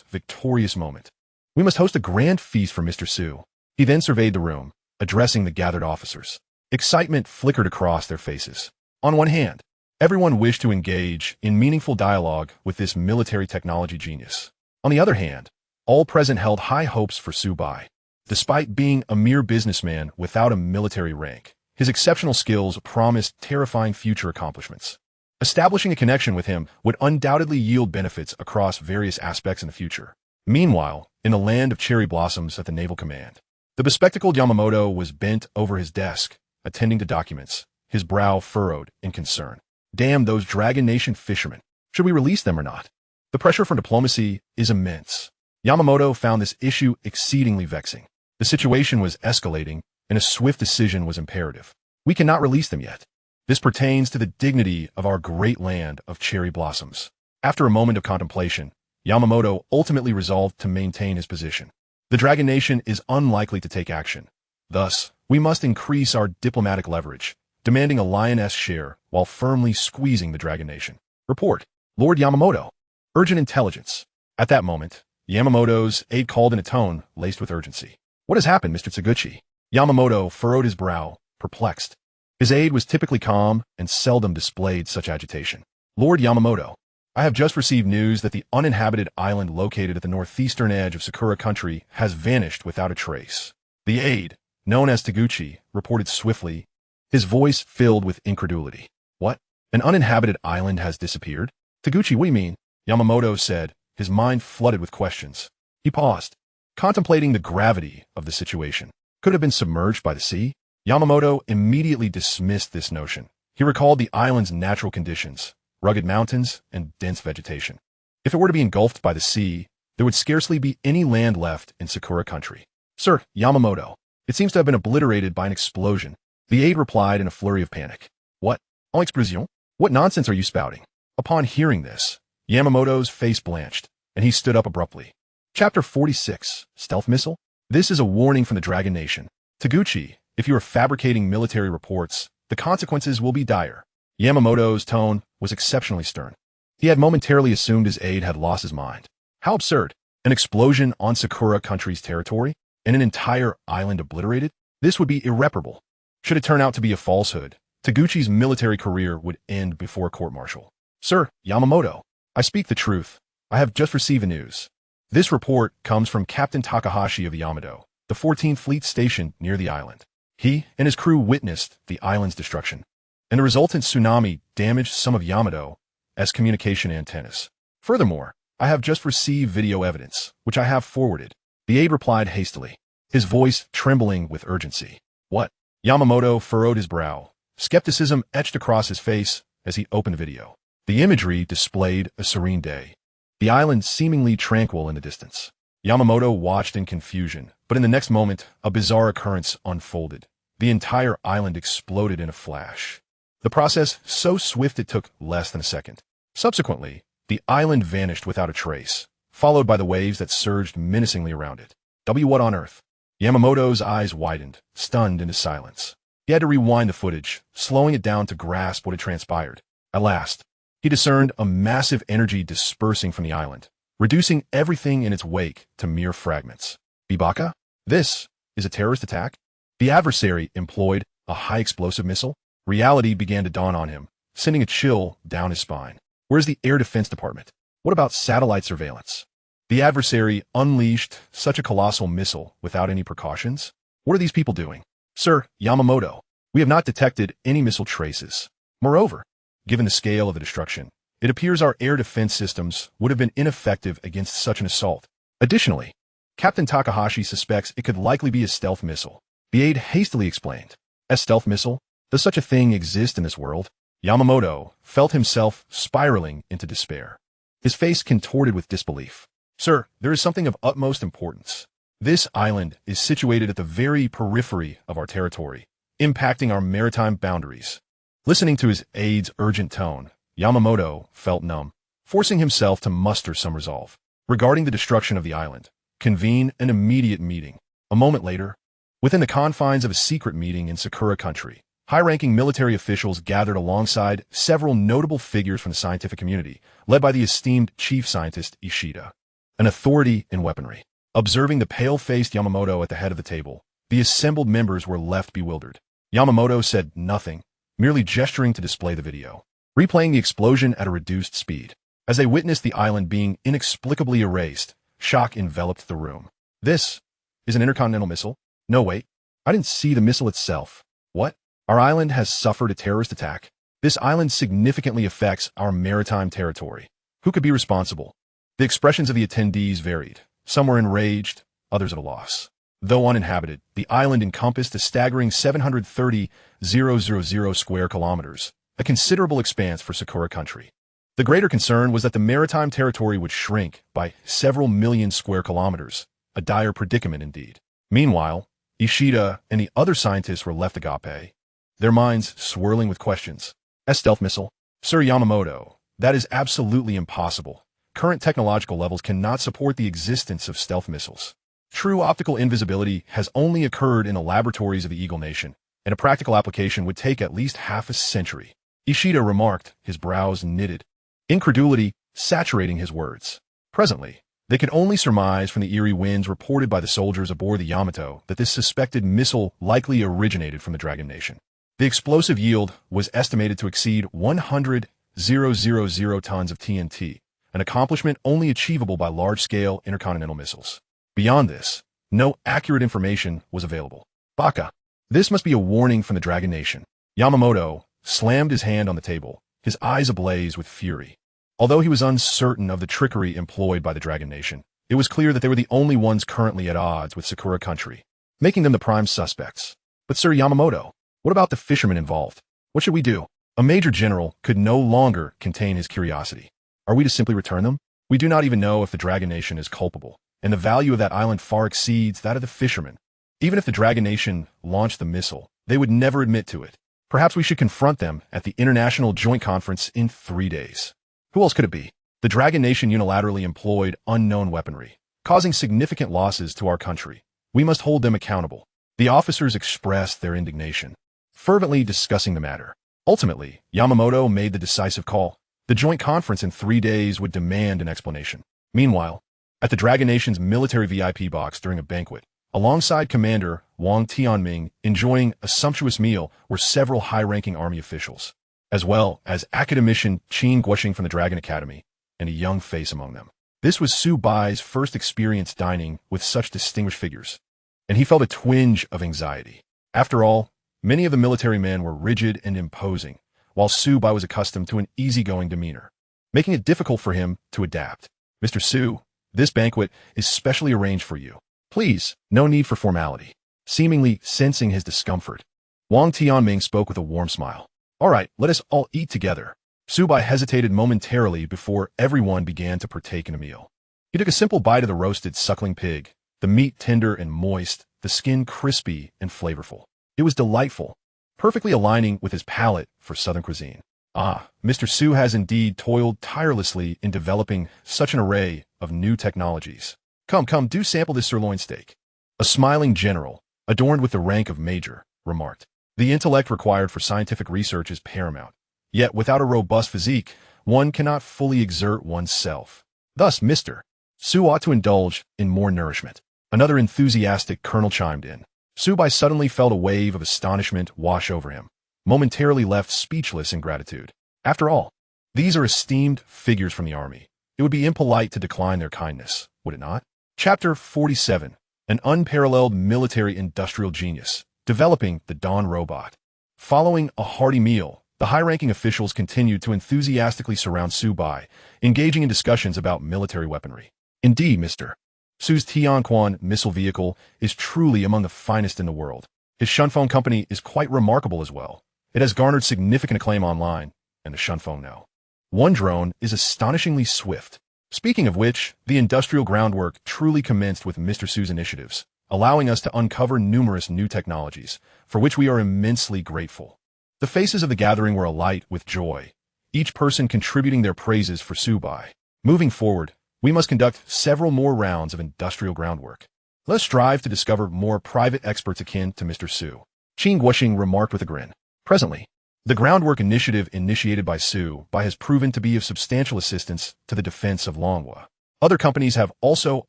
victorious moment, we must host a grand feast for Mr. Su. He then surveyed the room, addressing the gathered officers. Excitement flickered across their faces. On one hand, everyone wished to engage in meaningful dialogue with this military technology genius. On the other hand, all present held high hopes for Su Bai. Despite being a mere businessman without a military rank, his exceptional skills promised terrifying future accomplishments. Establishing a connection with him would undoubtedly yield benefits across various aspects in the future. Meanwhile, in the land of cherry blossoms at the Naval Command, the bespectacled Yamamoto was bent over his desk, attending to documents, his brow furrowed in concern. Damn those Dragon Nation fishermen. Should we release them or not? The pressure from diplomacy is immense. Yamamoto found this issue exceedingly vexing. The situation was escalating, and a swift decision was imperative. We cannot release them yet. This pertains to the dignity of our great land of cherry blossoms. After a moment of contemplation, Yamamoto ultimately resolved to maintain his position. The Dragon Nation is unlikely to take action. Thus, we must increase our diplomatic leverage, demanding a lioness share while firmly squeezing the Dragon Nation. Report, Lord Yamamoto. Urgent intelligence. At that moment, Yamamoto's aide called in a tone laced with urgency. What has happened, Mr. Tsuguchi? Yamamoto furrowed his brow, perplexed. His aide was typically calm and seldom displayed such agitation. Lord Yamamoto, I have just received news that the uninhabited island located at the northeastern edge of Sakura country has vanished without a trace. The aide, known as Taguchi, reported swiftly, his voice filled with incredulity. What? An uninhabited island has disappeared? Taguchi, what do you mean? Yamamoto said, his mind flooded with questions. He paused, contemplating the gravity of the situation. Could it have been submerged by the sea? Yamamoto immediately dismissed this notion. He recalled the island's natural conditions, rugged mountains and dense vegetation. If it were to be engulfed by the sea, there would scarcely be any land left in Sakura country. Sir, Yamamoto, it seems to have been obliterated by an explosion. The aide replied in a flurry of panic. What? En explosion? What nonsense are you spouting? Upon hearing this, Yamamoto's face blanched, and he stood up abruptly. Chapter 46, Stealth Missile? This is a warning from the Dragon Nation. Taguchi, if you are fabricating military reports, the consequences will be dire. Yamamoto's tone was exceptionally stern. He had momentarily assumed his aide had lost his mind. How absurd! An explosion on Sakura country's territory, and an entire island obliterated? This would be irreparable. Should it turn out to be a falsehood, Taguchi's military career would end before court-martial. Sir, Yamamoto, I speak the truth. I have just received the news. This report comes from Captain Takahashi of the Yamato, the 14th Fleet stationed near the island. He and his crew witnessed the island's destruction, and the resultant tsunami damaged some of Yamato's communication antennas. Furthermore, I have just received video evidence, which I have forwarded. The aide replied hastily, his voice trembling with urgency. What? Yamamoto furrowed his brow. Skepticism etched across his face as he opened the video. The imagery displayed a serene day, the island seemingly tranquil in the distance. Yamamoto watched in confusion, but in the next moment, a bizarre occurrence unfolded. The entire island exploded in a flash. The process so swift it took less than a second. Subsequently, the island vanished without a trace, followed by the waves that surged menacingly around it. What on earth? Yamamoto's eyes widened, stunned into silence. He had to rewind the footage, slowing it down to grasp what had transpired. At last, he discerned a massive energy dispersing from the island, reducing everything in its wake to mere fragments. Bibaka? This is a terrorist attack? The adversary employed a high-explosive missile? Reality began to dawn on him, sending a chill down his spine. Where's the Air Defense Department? What about satellite surveillance? The adversary unleashed such a colossal missile without any precautions? What are these people doing? Sir, Yamamoto, we have not detected any missile traces. Moreover, given the scale of the destruction, it appears our air defense systems would have been ineffective against such an assault. Additionally, Captain Takahashi suspects it could likely be a stealth missile. The aide hastily explained. A stealth missile? Does such a thing exist in this world? Yamamoto felt himself spiraling into despair. His face contorted with disbelief. Sir, there is something of utmost importance. This island is situated at the very periphery of our territory, impacting our maritime boundaries. Listening to his aide's urgent tone, Yamamoto felt numb, forcing himself to muster some resolve. Regarding the destruction of the island, convene an immediate meeting. A moment later, within the confines of a secret meeting in Sakura country, high-ranking military officials gathered alongside several notable figures from the scientific community, led by the esteemed chief scientist Ishida, an authority in weaponry. Observing the pale-faced Yamamoto at the head of the table, the assembled members were left bewildered. Yamamoto said nothing, merely gesturing to display the video, replaying the explosion at a reduced speed. As they witnessed the island being inexplicably erased, shock enveloped the room. This is an intercontinental missile? No, wait. I didn't see the missile itself. What? Our island has suffered a terrorist attack. This island significantly affects our maritime territory. Who could be responsible? The expressions of the attendees varied. Some were enraged, others at a loss. Though uninhabited, the island encompassed a staggering 730,000 square kilometers, a considerable expanse for Sakura country. The greater concern was that the maritime territory would shrink by several million square kilometers, a dire predicament indeed. Meanwhile, Ishida and the other scientists were left agape, their minds swirling with questions. A stealth missile? Sir Yamamoto, that is absolutely impossible. Current technological levels cannot support the existence of stealth missiles. True optical invisibility has only occurred in the laboratories of the Eagle Nation, and a practical application would take at least half a century. Ishida remarked, his brows knitted, incredulity saturating his words. Presently, They could only surmise from the eerie winds reported by the soldiers aboard the Yamato that this suspected missile likely originated from the Dragon Nation. The explosive yield was estimated to exceed 100,000 tons of TNT, an accomplishment only achievable by large-scale intercontinental missiles. Beyond this, no accurate information was available. Baka. This must be a warning from the Dragon Nation. Yamamoto slammed his hand on the table, his eyes ablaze with fury. Although he was uncertain of the trickery employed by the Dragon Nation, it was clear that they were the only ones currently at odds with Sakura country, making them the prime suspects. But Sir Yamamoto, what about the fishermen involved? What should we do? A major general could no longer contain his curiosity. Are we to simply return them? We do not even know if the Dragon Nation is culpable, and the value of that island far exceeds that of the fishermen. Even if the Dragon Nation launched the missile, they would never admit to it. Perhaps we should confront them at the International Joint Conference in 3 days. Who else could it be? The Dragon Nation unilaterally employed unknown weaponry, causing significant losses to our country. We must hold them accountable. The officers expressed their indignation, fervently discussing the matter. Ultimately, Yamamoto made the decisive call. The joint conference in 3 days would demand an explanation. Meanwhile, at the Dragon Nation's military VIP box during a banquet, alongside Commander Wang Tianming enjoying a sumptuous meal were several high-ranking army officials, as well as academician Qin Guoxing from the Dragon Academy, and a young face among them. This was Su Bai's first experience dining with such distinguished figures, and he felt a twinge of anxiety. After all, many of the military men were rigid and imposing, while Su Bai was accustomed to an easygoing demeanor, making it difficult for him to adapt. Mr. Su, this banquet is specially arranged for you. Please, no need for formality. Seemingly sensing his discomfort, Wang Tianming spoke with a warm smile. All right, let us all eat together. Su Bai hesitated momentarily before everyone began to partake in a meal. He took a simple bite of the roasted suckling pig, the meat tender and moist, the skin crispy and flavorful. It was delightful, perfectly aligning with his palate for Southern cuisine. Ah, Mr. Su has indeed toiled tirelessly in developing such an array of new technologies. Come, do sample this sirloin steak. A smiling general, adorned with the rank of major, remarked. The intellect required for scientific research is paramount. Yet without a robust physique, one cannot fully exert oneself. Thus, Mr. Su ought to indulge in more nourishment. Another enthusiastic colonel chimed in. Su Bai suddenly felt a wave of astonishment wash over him, momentarily left speechless in gratitude. After all, these are esteemed figures from the army. It would be impolite to decline their kindness, would it not? Chapter 47. An unparalleled military industrial genius, developing the Dawn robot. Following a hearty meal, the high-ranking officials continued to enthusiastically surround Su Bai, engaging in discussions about military weaponry. Indeed, Mr. Su's Tianquan missile vehicle is truly among the finest in the world. His Shunfeng company is quite remarkable as well. It has garnered significant acclaim online, and the Shunfeng know. One drone is astonishingly swift. Speaking of which, the industrial groundwork truly commenced with Mr. Su's initiatives, allowing us to uncover numerous new technologies, for which we are immensely grateful. The faces of the gathering were alight with joy, each person contributing their praises for Su Bai. Moving forward, we must conduct several more rounds of industrial groundwork. Let us strive to discover more private experts akin to Mr. Su. Qin Guoxing remarked with a grin. Presently, the groundwork initiative initiated by Su Bai has proven to be of substantial assistance to the defense of Longhua. Other companies have also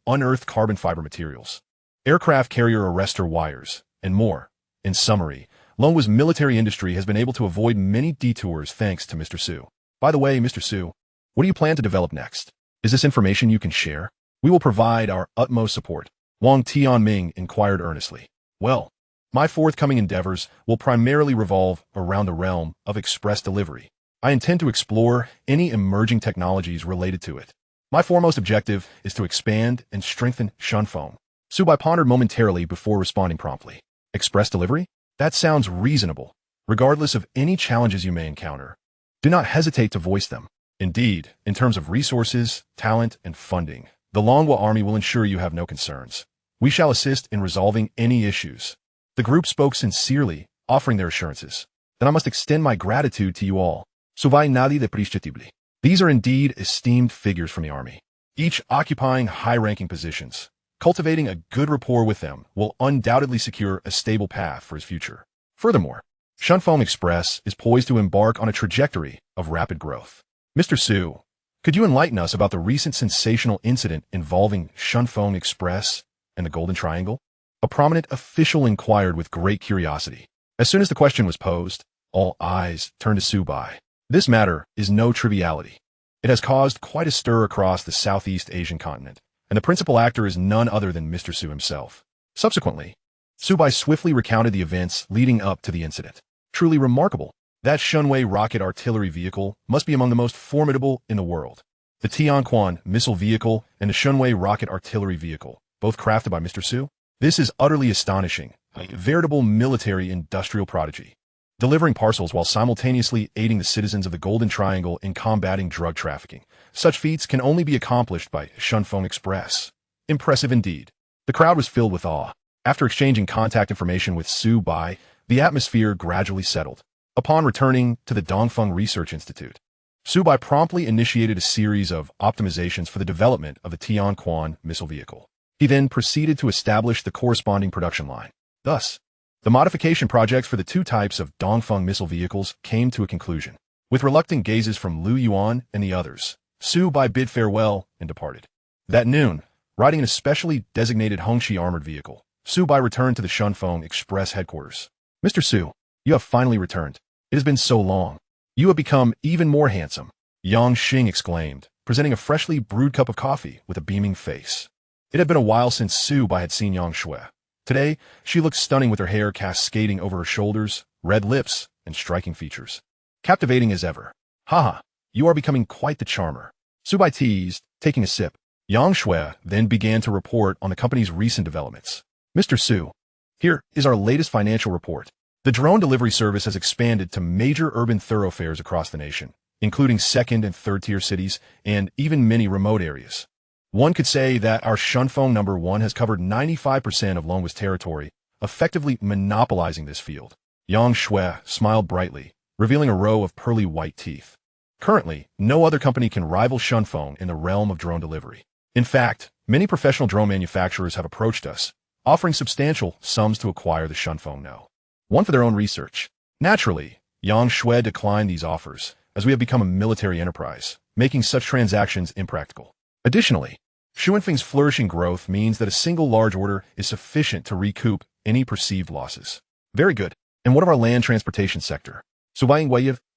unearthed carbon fiber materials, aircraft carrier arrestor wires, and more. In summary, Longhua's military industry has been able to avoid many detours thanks to Mr. Su. By the way, Mr. Su, what do you plan to develop next? Is this information you can share? We will provide our utmost support. Wang Tianming inquired earnestly. Well, my forthcoming endeavors will primarily revolve around the realm of express delivery. I intend to explore any emerging technologies related to it. My foremost objective is to expand and strengthen Shunfeng. Su Bai pondered momentarily before responding promptly. Express delivery? That sounds reasonable. Regardless of any challenges you may encounter, do not hesitate to voice them. Indeed, in terms of resources, talent, and funding, the Longhua Army will ensure you have no concerns. We shall assist in resolving any issues. The group spoke sincerely, offering their assurances. Then I must extend my gratitude to you all. Su Bai nadi de prishchatibli. These are indeed esteemed figures from the army, each occupying high-ranking positions. Cultivating a good rapport with them will undoubtedly secure a stable path for his future. Furthermore, Shunfeng Express is poised to embark on a trajectory of rapid growth. Mr. Su, Could you enlighten us about the recent sensational incident involving Shunfeng Express and the Golden Triangle? A prominent official inquired with great curiosity. As soon as the question was posed, all eyes turned to Su Bai. This matter is no triviality. It has caused quite a stir across the Southeast Asian continent, and the principal actor is none other than Mr. Su himself. Subsequently, Su Bai swiftly recounted the events leading up to the incident. Truly remarkable. That Shunwei rocket artillery vehicle must be among the most formidable in the world. The Tianquan missile vehicle and the Shunwei rocket artillery vehicle, both crafted by Mr. Su. This is utterly astonishing, a veritable military-industrial prodigy, delivering parcels while simultaneously aiding the citizens of the Golden Triangle in combating drug trafficking. Such feats can only be accomplished by Shunfeng Express. Impressive indeed. The crowd was filled with awe. After exchanging contact information with Su Bai, the atmosphere gradually settled. Upon returning to the Dongfeng Research Institute, Su Bai promptly initiated a series of optimizations for the development of the Tianquan missile vehicle. He then proceeded to establish the corresponding production line. Thus, the modification projects for the two types of Dongfeng missile vehicles came to a conclusion. With reluctant gazes from Liu Yuan and the others, Su Bai bid farewell and departed. That noon, riding an especially designated Hongqi armored vehicle, Su Bai returned to the Shunfeng Express headquarters. Mr. Su, you have finally returned. It has been so long. You have become even more handsome, Yang Xing exclaimed, presenting a freshly brewed cup of coffee with a beaming face. It had been a while since Su Bai had seen Yang Shui. Today, she looked stunning with her hair cascading over her shoulders, red lips, and striking features. Captivating as ever. Haha, you are becoming quite the charmer. Su Bai teased, taking a sip. Yang Shui then began to report on the company's recent developments. Mr. Su, here is our latest financial report. The drone delivery service has expanded to major urban thoroughfares across the nation, including second and third-tier cities and even many remote areas. One could say that our Shunfeng No. 1 has covered 95% of Longwa's territory, effectively monopolizing this field. Yang Shui smiled brightly, revealing a row of pearly white teeth. Currently, no other company can rival Shunfeng in the realm of drone delivery. In fact, many professional drone manufacturers have approached us, offering substantial sums to acquire the Shunfeng No. 1 for their own research. Naturally, Yang Shui declined these offers, as we have become a military enterprise, making such transactions impractical. Additionally, Shunfeng's flourishing growth means that a single large order is sufficient to recoup any perceived losses. Very good. And what of our land transportation sector? Su Bai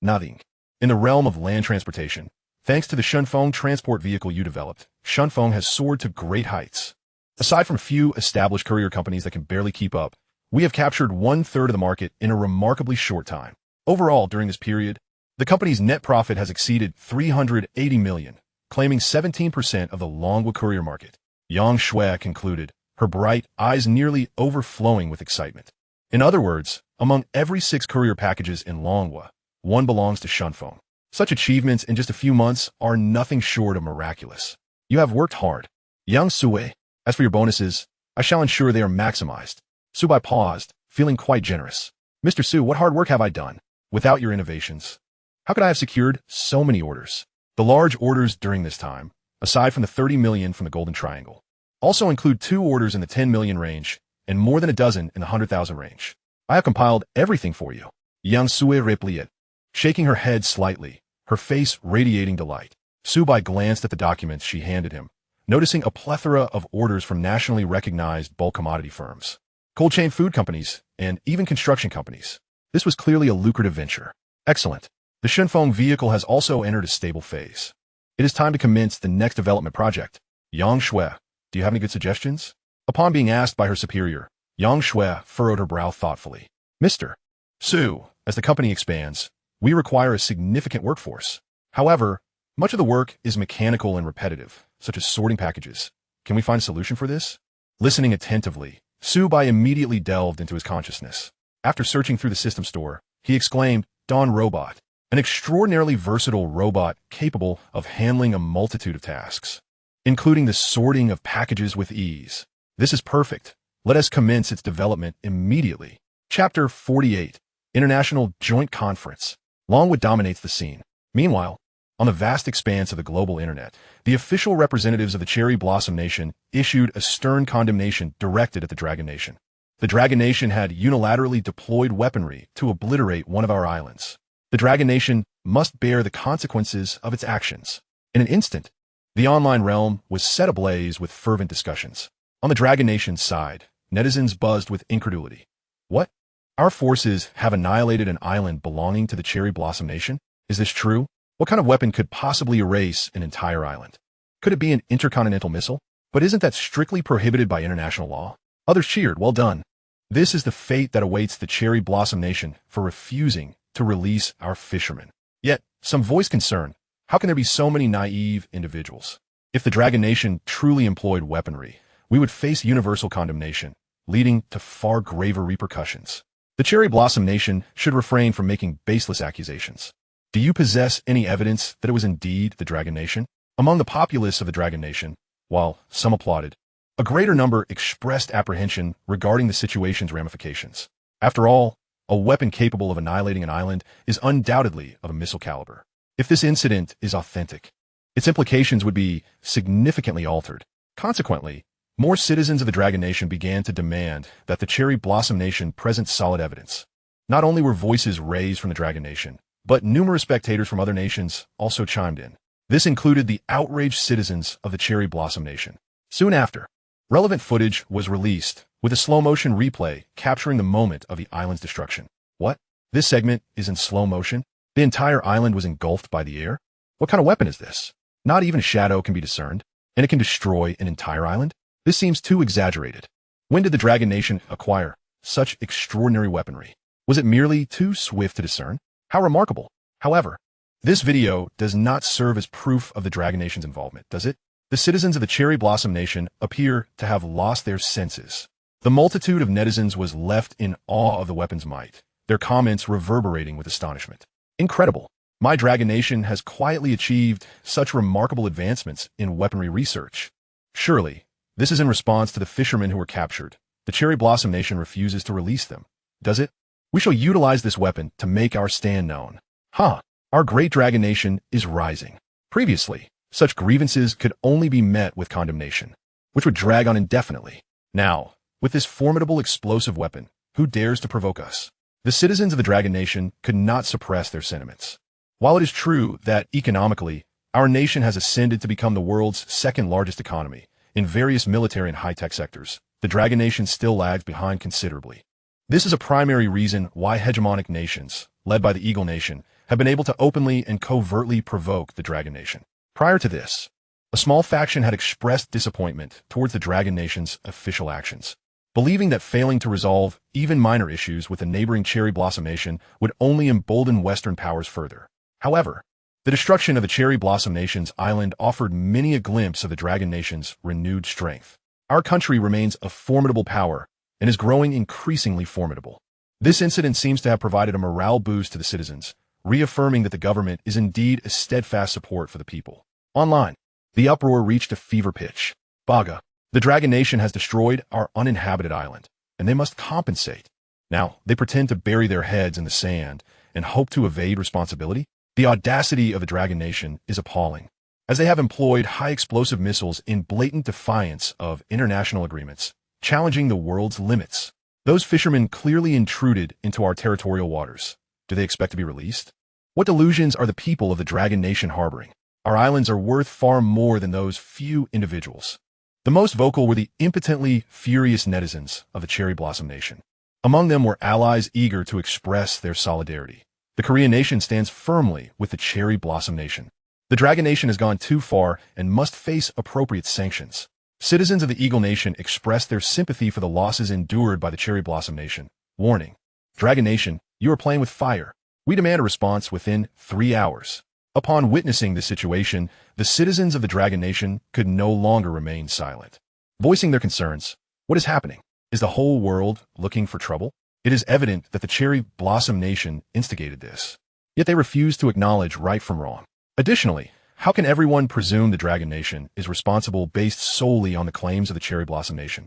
nothing. In the realm of land transportation, thanks to the Shunfeng transport vehicle you developed, Shunfeng has soared to great heights. Aside from a few established courier companies that can barely keep up, we have captured 1/3 of the market in a remarkably short time. Overall, during this period, the company's net profit has exceeded 380 million, claiming 17% of the Longwa courier market. Yang Shui concluded, her bright eyes nearly overflowing with excitement. In other words, among every 6 courier packages in Longwa, 1 belongs to Shunfeng. Such achievements in just a few months are nothing short of miraculous. You have worked hard. Yang Sui, as for your bonuses, I shall ensure they are maximized. Su Bai paused, feeling quite generous. Mr. Su, what hard work have I done? Without your innovations, how could I have secured so many orders? The large orders during this time, aside from the 30 million from the Golden Triangle, also include 2 orders in the 10 million range and more than a dozen in the 100,000 range. I have compiled everything for you. Yang Sui replied, shaking her head slightly, her face radiating delight. Su Bai glanced at the documents she handed him, noticing a plethora of orders from nationally recognized bulk commodity firms, cold chain food companies, and even construction companies. This was clearly a lucrative venture. Excellent. The Shunfeng vehicle has also entered a stable phase. It is time to commence the next development project. Yang Shui, do you have any good suggestions? Upon being asked by her superior, Yang Shui furrowed her brow thoughtfully. Mr. Su, as the company expands, we require a significant workforce. However, much of the work is mechanical and repetitive, such as sorting packages. Can we find a solution for this? Listening attentively, Su Bai immediately delved into his consciousness. After searching through the system store, he exclaimed, Dawn Robot, an extraordinarily versatile robot capable of handling a multitude of tasks, including the sorting of packages with ease. This is perfect. Let us commence its development immediately. Chapter 48, International Joint Conference. Longwood dominates the scene. Meanwhile, on the vast expanse of the global internet, the official representatives of the Cherry Blossom Nation issued a stern condemnation directed at the Dragon Nation. The Dragon Nation had unilaterally deployed weaponry to obliterate one of our islands. The Dragon Nation must bear the consequences of its actions. In an instant, the online realm was set ablaze with fervent discussions. On the Dragon Nation's side, netizens buzzed with incredulity. What? Our forces have annihilated an island belonging to the Cherry Blossom Nation? Is this true? What kind of weapon could possibly erase an entire island? Could it be an intercontinental missile? But isn't that strictly prohibited by international law? Others cheered, well done. This is the fate that awaits the Cherry Blossom Nation for refusing to release our fishermen. Yet, some voiced concern. How can there be so many naive individuals? If the Dragon Nation truly employed weaponry, we would face universal condemnation, leading to far graver repercussions. The Cherry Blossom Nation should refrain from making baseless accusations. Do you possess any evidence that it was indeed the Dragon Nation? Among the populace of the Dragon Nation, while some applauded, a greater number expressed apprehension regarding the situation's ramifications. After all, a weapon capable of annihilating an island is undoubtedly of a missile caliber. If this incident is authentic, its implications would be significantly altered. Consequently, more citizens of the Dragon Nation began to demand that the Cherry Blossom Nation present solid evidence. Not only were voices raised from the Dragon Nation, but numerous spectators from other nations also chimed in. This included the outraged citizens of the Cherry Blossom Nation. Soon after, relevant footage was released, with a slow-motion replay capturing the moment of the island's destruction. What? This segment is in slow motion? The entire island was engulfed by the air? What kind of weapon is this? Not even a shadow can be discerned, and it can destroy an entire island? This seems too exaggerated. When did the Dragon Nation acquire such extraordinary weaponry? Was it merely too swift to discern? How remarkable. However, this video does not serve as proof of the Dragon Nation's involvement, does it? The citizens of the Cherry Blossom Nation appear to have lost their senses. The multitude of netizens was left in awe of the weapon's might, their comments reverberating with astonishment. Incredible. My Dragon Nation has quietly achieved such remarkable advancements in weaponry research. Surely, this is in response to the fishermen who were captured. The Cherry Blossom Nation refuses to release them, does it? We shall utilize this weapon to make our stand known. Our great Dragon Nation is rising. Previously, such grievances could only be met with condemnation, which would drag on indefinitely. Now, with this formidable explosive weapon, who dares to provoke us? The citizens of the Dragon Nation could not suppress their sentiments. While it is true that economically, our nation has ascended to become the world's second largest economy in various military and high-tech sectors, the Dragon Nation still lags behind considerably. This is a primary reason why hegemonic nations, led by the Eagle Nation, have been able to openly and covertly provoke the Dragon Nation. Prior to this, a small faction had expressed disappointment towards the Dragon Nation's official actions, believing that failing to resolve even minor issues with the neighboring Cherry Blossom Nation would only embolden Western powers further. However, the destruction of the Cherry Blossom Nation's island offered many a glimpse of the Dragon Nation's renewed strength. Our country remains a formidable power and is growing increasingly formidable. This incident seems to have provided a morale boost to the citizens, reaffirming that the government is indeed a steadfast support for the people. Online, the uproar reached a fever pitch. Baga, the Dragon Nation has destroyed our uninhabited island, and they must compensate. Now, they pretend to bury their heads in the sand and hope to evade responsibility? The audacity of the Dragon Nation is appalling, as they have employed high-explosive missiles in blatant defiance of international agreements, challenging the world's limits. Those fishermen clearly intruded into our territorial waters. Do they expect to be released? What delusions are the people of the Dragon Nation harboring? Our islands are worth far more than those few individuals. The most vocal were the impotently furious netizens of the Cherry Blossom Nation. Among them were allies eager to express their solidarity. The Korean nation stands firmly with the Cherry Blossom Nation. The Dragon Nation has gone too far and must face appropriate sanctions. Citizens of the Eagle Nation expressed their sympathy for the losses endured by the Cherry Blossom Nation. Warning: Dragon Nation, you are playing with fire. We demand a response within 3 hours. Upon witnessing this situation, the citizens of the Dragon Nation could no longer remain silent. Voicing their concerns, what is happening? Is the whole world looking for trouble? It is evident that the Cherry Blossom Nation instigated this. Yet they refuse to acknowledge right from wrong. Additionally, how can everyone presume the Dragon Nation is responsible based solely on the claims of the Cherry Blossom Nation?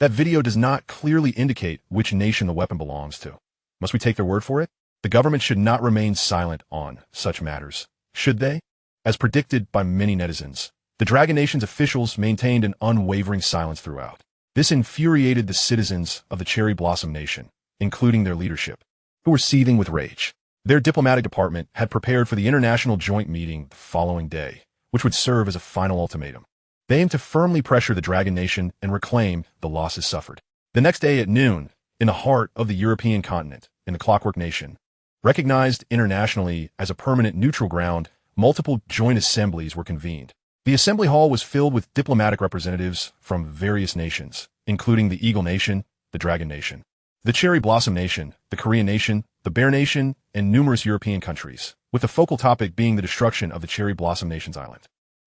That video does not clearly indicate which nation the weapon belongs to. Must we take their word for it? The government should not remain silent on such matters, should they? As predicted by many netizens, the Dragon Nation's officials maintained an unwavering silence throughout. This infuriated the citizens of the Cherry Blossom Nation, including their leadership, who were seething with rage. Their diplomatic department had prepared for the international joint meeting the following day, which would serve as a final ultimatum. They aimed to firmly pressure the Dragon Nation and reclaim the losses suffered. The next day at noon, in the heart of the European continent, in the Clockwork Nation, recognized internationally as a permanent neutral ground, multiple joint assemblies were convened. The assembly hall was filled with diplomatic representatives from various nations, including the Eagle Nation, the Dragon Nation, the Cherry Blossom Nation, the Korean Nation, the Bear Nation, and numerous European countries, with the focal topic being the destruction of the Cherry Blossom Nation's island.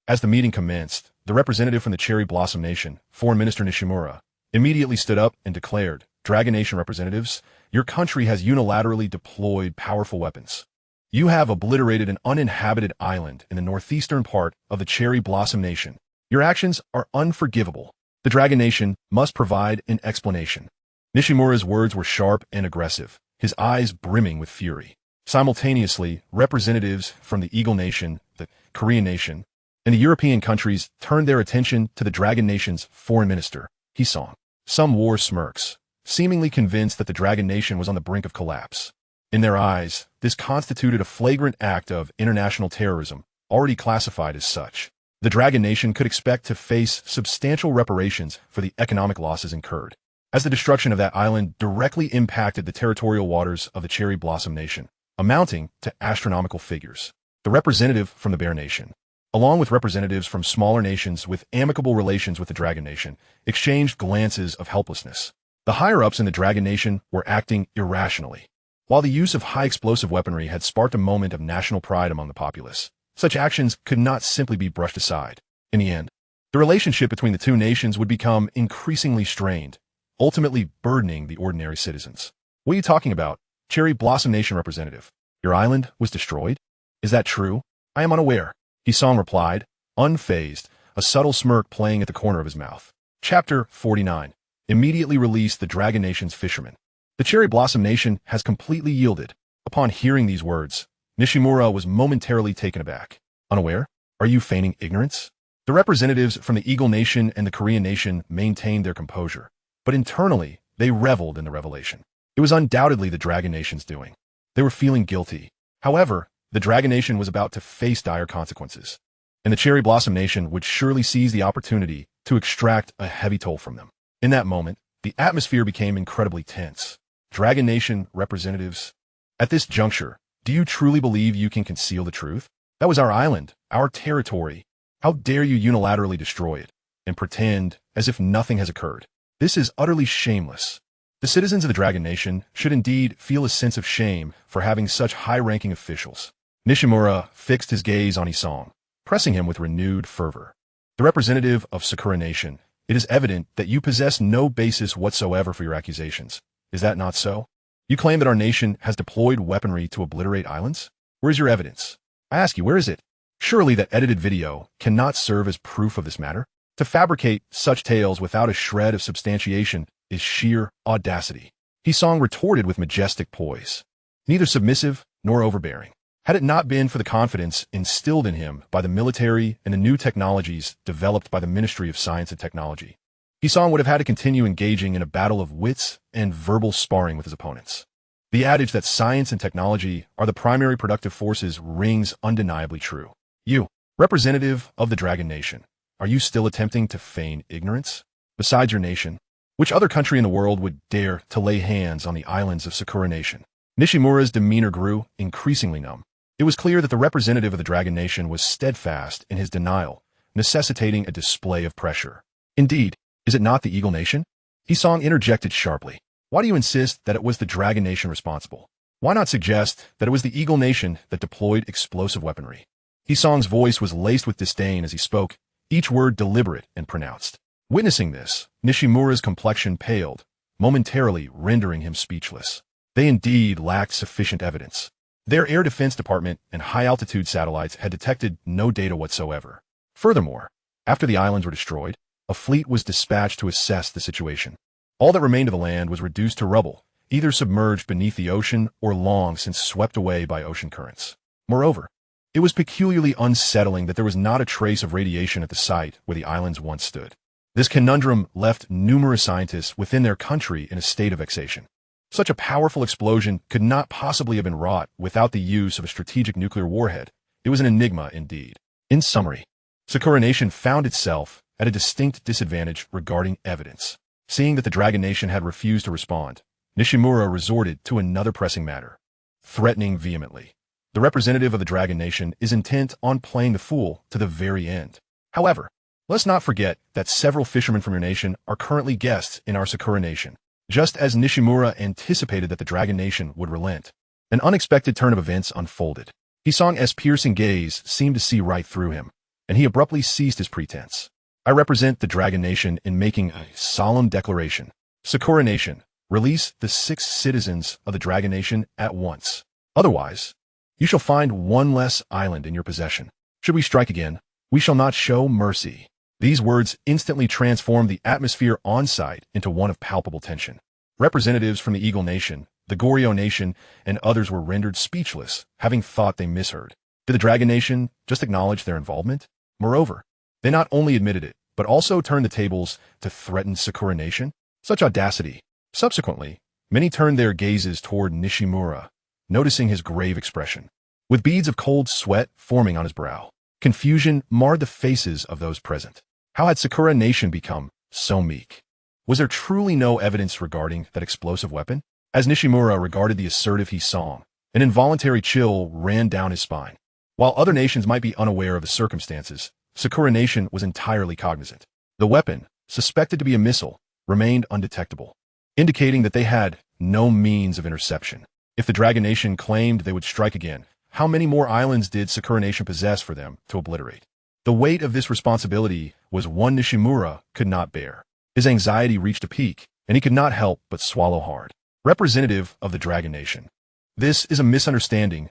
As the meeting commenced, the representative from the Cherry Blossom Nation, Foreign Minister Nishimura, immediately stood up and declared, "Dragon Nation representatives, your country has unilaterally deployed powerful weapons. You have obliterated an uninhabited island in the northeastern part of the Cherry Blossom Nation. Your actions are unforgivable. The Dragon Nation must provide an explanation." Nishimura's words were sharp and aggressive, his eyes brimming with fury. Simultaneously, representatives from the Eagle Nation, the Korean Nation, and the European countries turned their attention to the Dragon Nation's foreign minister, Hisong. Some wore smirks, seemingly convinced that the Dragon Nation was on the brink of collapse. In their eyes, this constituted a flagrant act of international terrorism, already classified as such. The Dragon Nation could expect to face substantial reparations for the economic losses incurred, as the destruction of that island directly impacted the territorial waters of the Cherry Blossom Nation, amounting to astronomical figures. The representative from the Bear Nation, along with representatives from smaller nations with amicable relations with the Dragon Nation, exchanged glances of helplessness. The higher-ups in the Dragon Nation were acting irrationally. While the use of high-explosive weaponry had sparked a moment of national pride among the populace, such actions could not simply be brushed aside. In the end, the relationship between the two nations would become increasingly strained, ultimately burdening the ordinary citizens. "What are you talking about, Cherry Blossom Nation representative? Your island was destroyed? Is that true? I am unaware," Hisong replied, unfazed, a subtle smirk playing at the corner of his mouth. Chapter 49. Immediately released the Dragon Nation's fishermen. The Cherry Blossom Nation has completely yielded. Upon hearing these words, Nishimura was momentarily taken aback. "Unaware? Are you feigning ignorance?" The representatives from the Eagle Nation and the Korean Nation maintained their composure, but internally, they reveled in the revelation. It was undoubtedly the Dragon Nation's doing. They were feeling guilty. However, the Dragon Nation was about to face dire consequences, and the Cherry Blossom Nation would surely seize the opportunity to extract a heavy toll from them. In that moment, the atmosphere became incredibly tense. Dragon Nation representatives, at this juncture, do you truly believe you can conceal the truth? That was our island, our territory. How dare you unilaterally destroy it and pretend as if nothing has occurred? This is utterly shameless. The citizens of the Dragon Nation should indeed feel a sense of shame for having such high-ranking officials. Nishimura fixed his gaze on Hisong, pressing him with renewed fervor. The representative of Sakura Nation, it is evident that you possess no basis whatsoever for your accusations. Is that not so? You claim that our nation has deployed weaponry to obliterate islands? Where is your evidence? I ask you, where is it? Surely that edited video cannot serve as proof of this matter. To fabricate such tales without a shred of substantiation is sheer audacity. Hisong retorted with majestic poise, neither submissive nor overbearing. Had it not been for the confidence instilled in him by the military and the new technologies developed by the Ministry of Science and Technology, Hisong would have had to continue engaging in a battle of wits and verbal sparring with his opponents. The adage that science and technology are the primary productive forces rings undeniably true. You, representative of the Dragon Nation, are you still attempting to feign ignorance? Besides your nation, which other country in the world would dare to lay hands on the islands of Sakura Nation? Nishimura's demeanor grew increasingly numb. It was clear that the representative of the Dragon Nation was steadfast in his denial, necessitating a display of pressure. Indeed, is it not the Eagle Nation? Hisong interjected sharply. Why do you insist that it was the Dragon Nation responsible? Why not suggest that it was the Eagle Nation that deployed explosive weaponry? Hisong's voice was laced with disdain as he spoke, each word deliberate and pronounced. Witnessing this, Nishimura's complexion paled, momentarily rendering him speechless. They indeed lacked sufficient evidence. Their air defense department and high-altitude satellites had detected no data whatsoever. Furthermore, after the islands were destroyed, a fleet was dispatched to assess the situation. All that remained of the land was reduced to rubble, either submerged beneath the ocean or long since swept away by ocean currents. Moreover, it was peculiarly unsettling that there was not a trace of radiation at the site where the islands once stood. This conundrum left numerous scientists within their country in a state of vexation. Such a powerful explosion could not possibly have been wrought without the use of a strategic nuclear warhead. It was an enigma indeed. In summary, Sakura Nation found itself at a distinct disadvantage regarding evidence. Seeing that the Dragon Nation had refused to respond, Nishimura resorted to another pressing matter, threatening vehemently. The representative of the Dragon Nation is intent on playing the fool to the very end. However, let's not forget that several fishermen from your nation are currently guests in our Sakura Nation. Just as Nishimura anticipated that the Dragon Nation would relent, an unexpected turn of events unfolded. Hisong's piercing gaze seemed to see right through him, and he abruptly ceased his pretense. I represent the Dragon Nation in making a solemn declaration. Sakura Nation, release the 6 citizens of the Dragon Nation at once. Otherwise, you shall find one less island in your possession. Should we strike again, we shall not show mercy. These words instantly transformed the atmosphere on-site into one of palpable tension. Representatives from the Eagle Nation, the Goryeo Nation, and others were rendered speechless, having thought they misheard. Did the Dragon Nation just acknowledge their involvement? Moreover, they not only admitted it, but also turned the tables to threaten Sakura Nation? Such audacity. Subsequently, many turned their gazes toward Nishimura, noticing his grave expression. With beads of cold sweat forming on his brow, confusion marred the faces of those present. How had Sakura Nation become so meek? Was there truly no evidence regarding that explosive weapon? As Nishimura regarded the assertive Hisong, an involuntary chill ran down his spine. While other nations might be unaware of the circumstances, Sakura Nation was entirely cognizant. The weapon, suspected to be a missile, remained undetectable, indicating that they had no means of interception. If the Dragon Nation claimed they would strike again, how many more islands did Sakura Nation possess for them to obliterate? The weight of this responsibility was one Nishimura could not bear. His anxiety reached a peak, and he could not help but swallow hard. Representative of the Dragon Nation. This is a misunderstanding.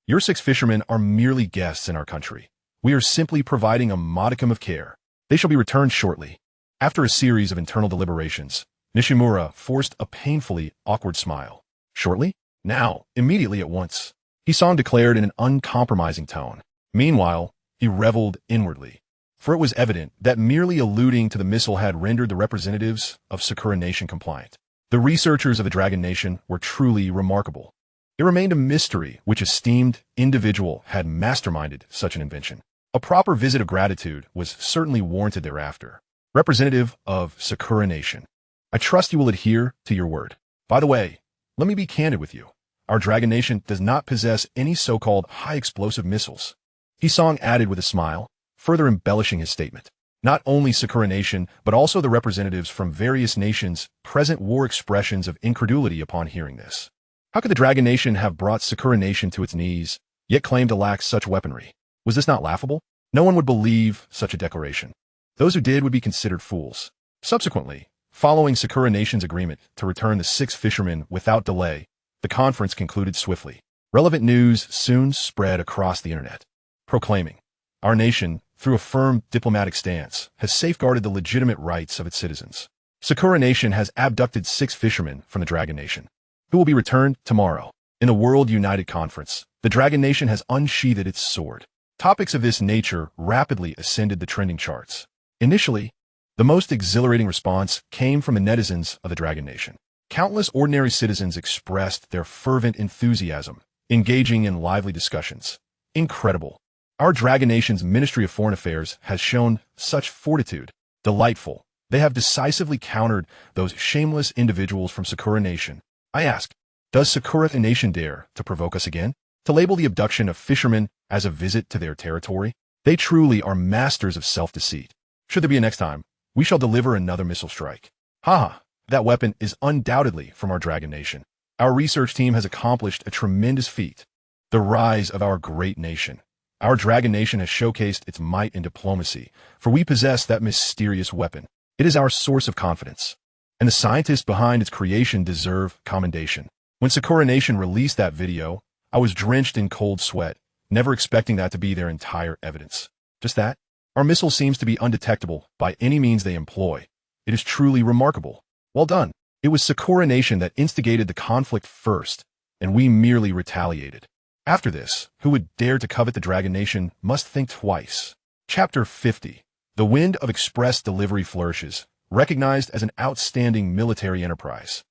Your 6 fishermen are merely guests in our country. We are simply providing a modicum of care. They shall be returned shortly. After a series of internal deliberations, Nishimura forced a painfully awkward smile. Shortly? Now, immediately at once, Hisong declared in an uncompromising tone. Meanwhile, he reveled inwardly, for it was evident that merely alluding to the missile had rendered the representatives of Sakura Nation compliant. The researchers of the Dragon Nation were truly remarkable. It remained a mystery which esteemed individual had masterminded such an invention. A proper visit of gratitude was certainly warranted thereafter. Representative of Sakura Nation, I trust you will adhere to your word. By the way, let me be candid with you. Our Dragon Nation does not possess any so-called high-explosive missiles. Hisong added with a smile, further embellishing his statement. Not only Sakura Nation, but also the representatives from various nations present wore expressions of incredulity upon hearing this. How could the Dragon Nation have brought Sakura Nation to its knees, yet claim to lack such weaponry? Was this not laughable? No one would believe such a declaration. Those who did would be considered fools. Subsequently, following Sakura Nation's agreement to return the 6 fishermen without delay, the conference concluded swiftly. Relevant news soon spread across the internet, proclaiming, our nation, through a firm diplomatic stance, has safeguarded the legitimate rights of its citizens. Sakura Nation has abducted 6 fishermen from the Dragon Nation, who will be returned tomorrow. In the World United Conference, the Dragon Nation has unsheathed its sword. Topics of this nature rapidly ascended the trending charts. Initially, the most exhilarating response came from the netizens of the Dragon Nation. Countless ordinary citizens expressed their fervent enthusiasm, engaging in lively discussions. Incredible. Our Dragon Nation's Ministry of Foreign Affairs has shown such fortitude. Delightful. They have decisively countered those shameless individuals from Sakura Nation. I ask, does Sakura Nation dare to provoke us again? To label the abduction of fishermen as a visit to their territory? They truly are masters of self-deceit. Should there be a next time, we shall deliver another missile strike. Haha, that weapon is undoubtedly from our Dragon Nation. Our research team has accomplished a tremendous feat. The rise of our great nation. Our Dragon Nation has showcased its might and diplomacy, for we possess that mysterious weapon. It is our source of confidence, and the scientists behind its creation deserve commendation. When Sakura Nation released that video, I was drenched in cold sweat, never expecting that to be their entire evidence. Just that, our missile seems to be undetectable by any means they employ. It is truly remarkable. Well done. It was Sakura Nation that instigated the conflict first, and we merely retaliated. After this, who would dare to covet the Dragon Nation must think twice. Chapter 50. The wind of express delivery flourishes, recognized as an outstanding military enterprise.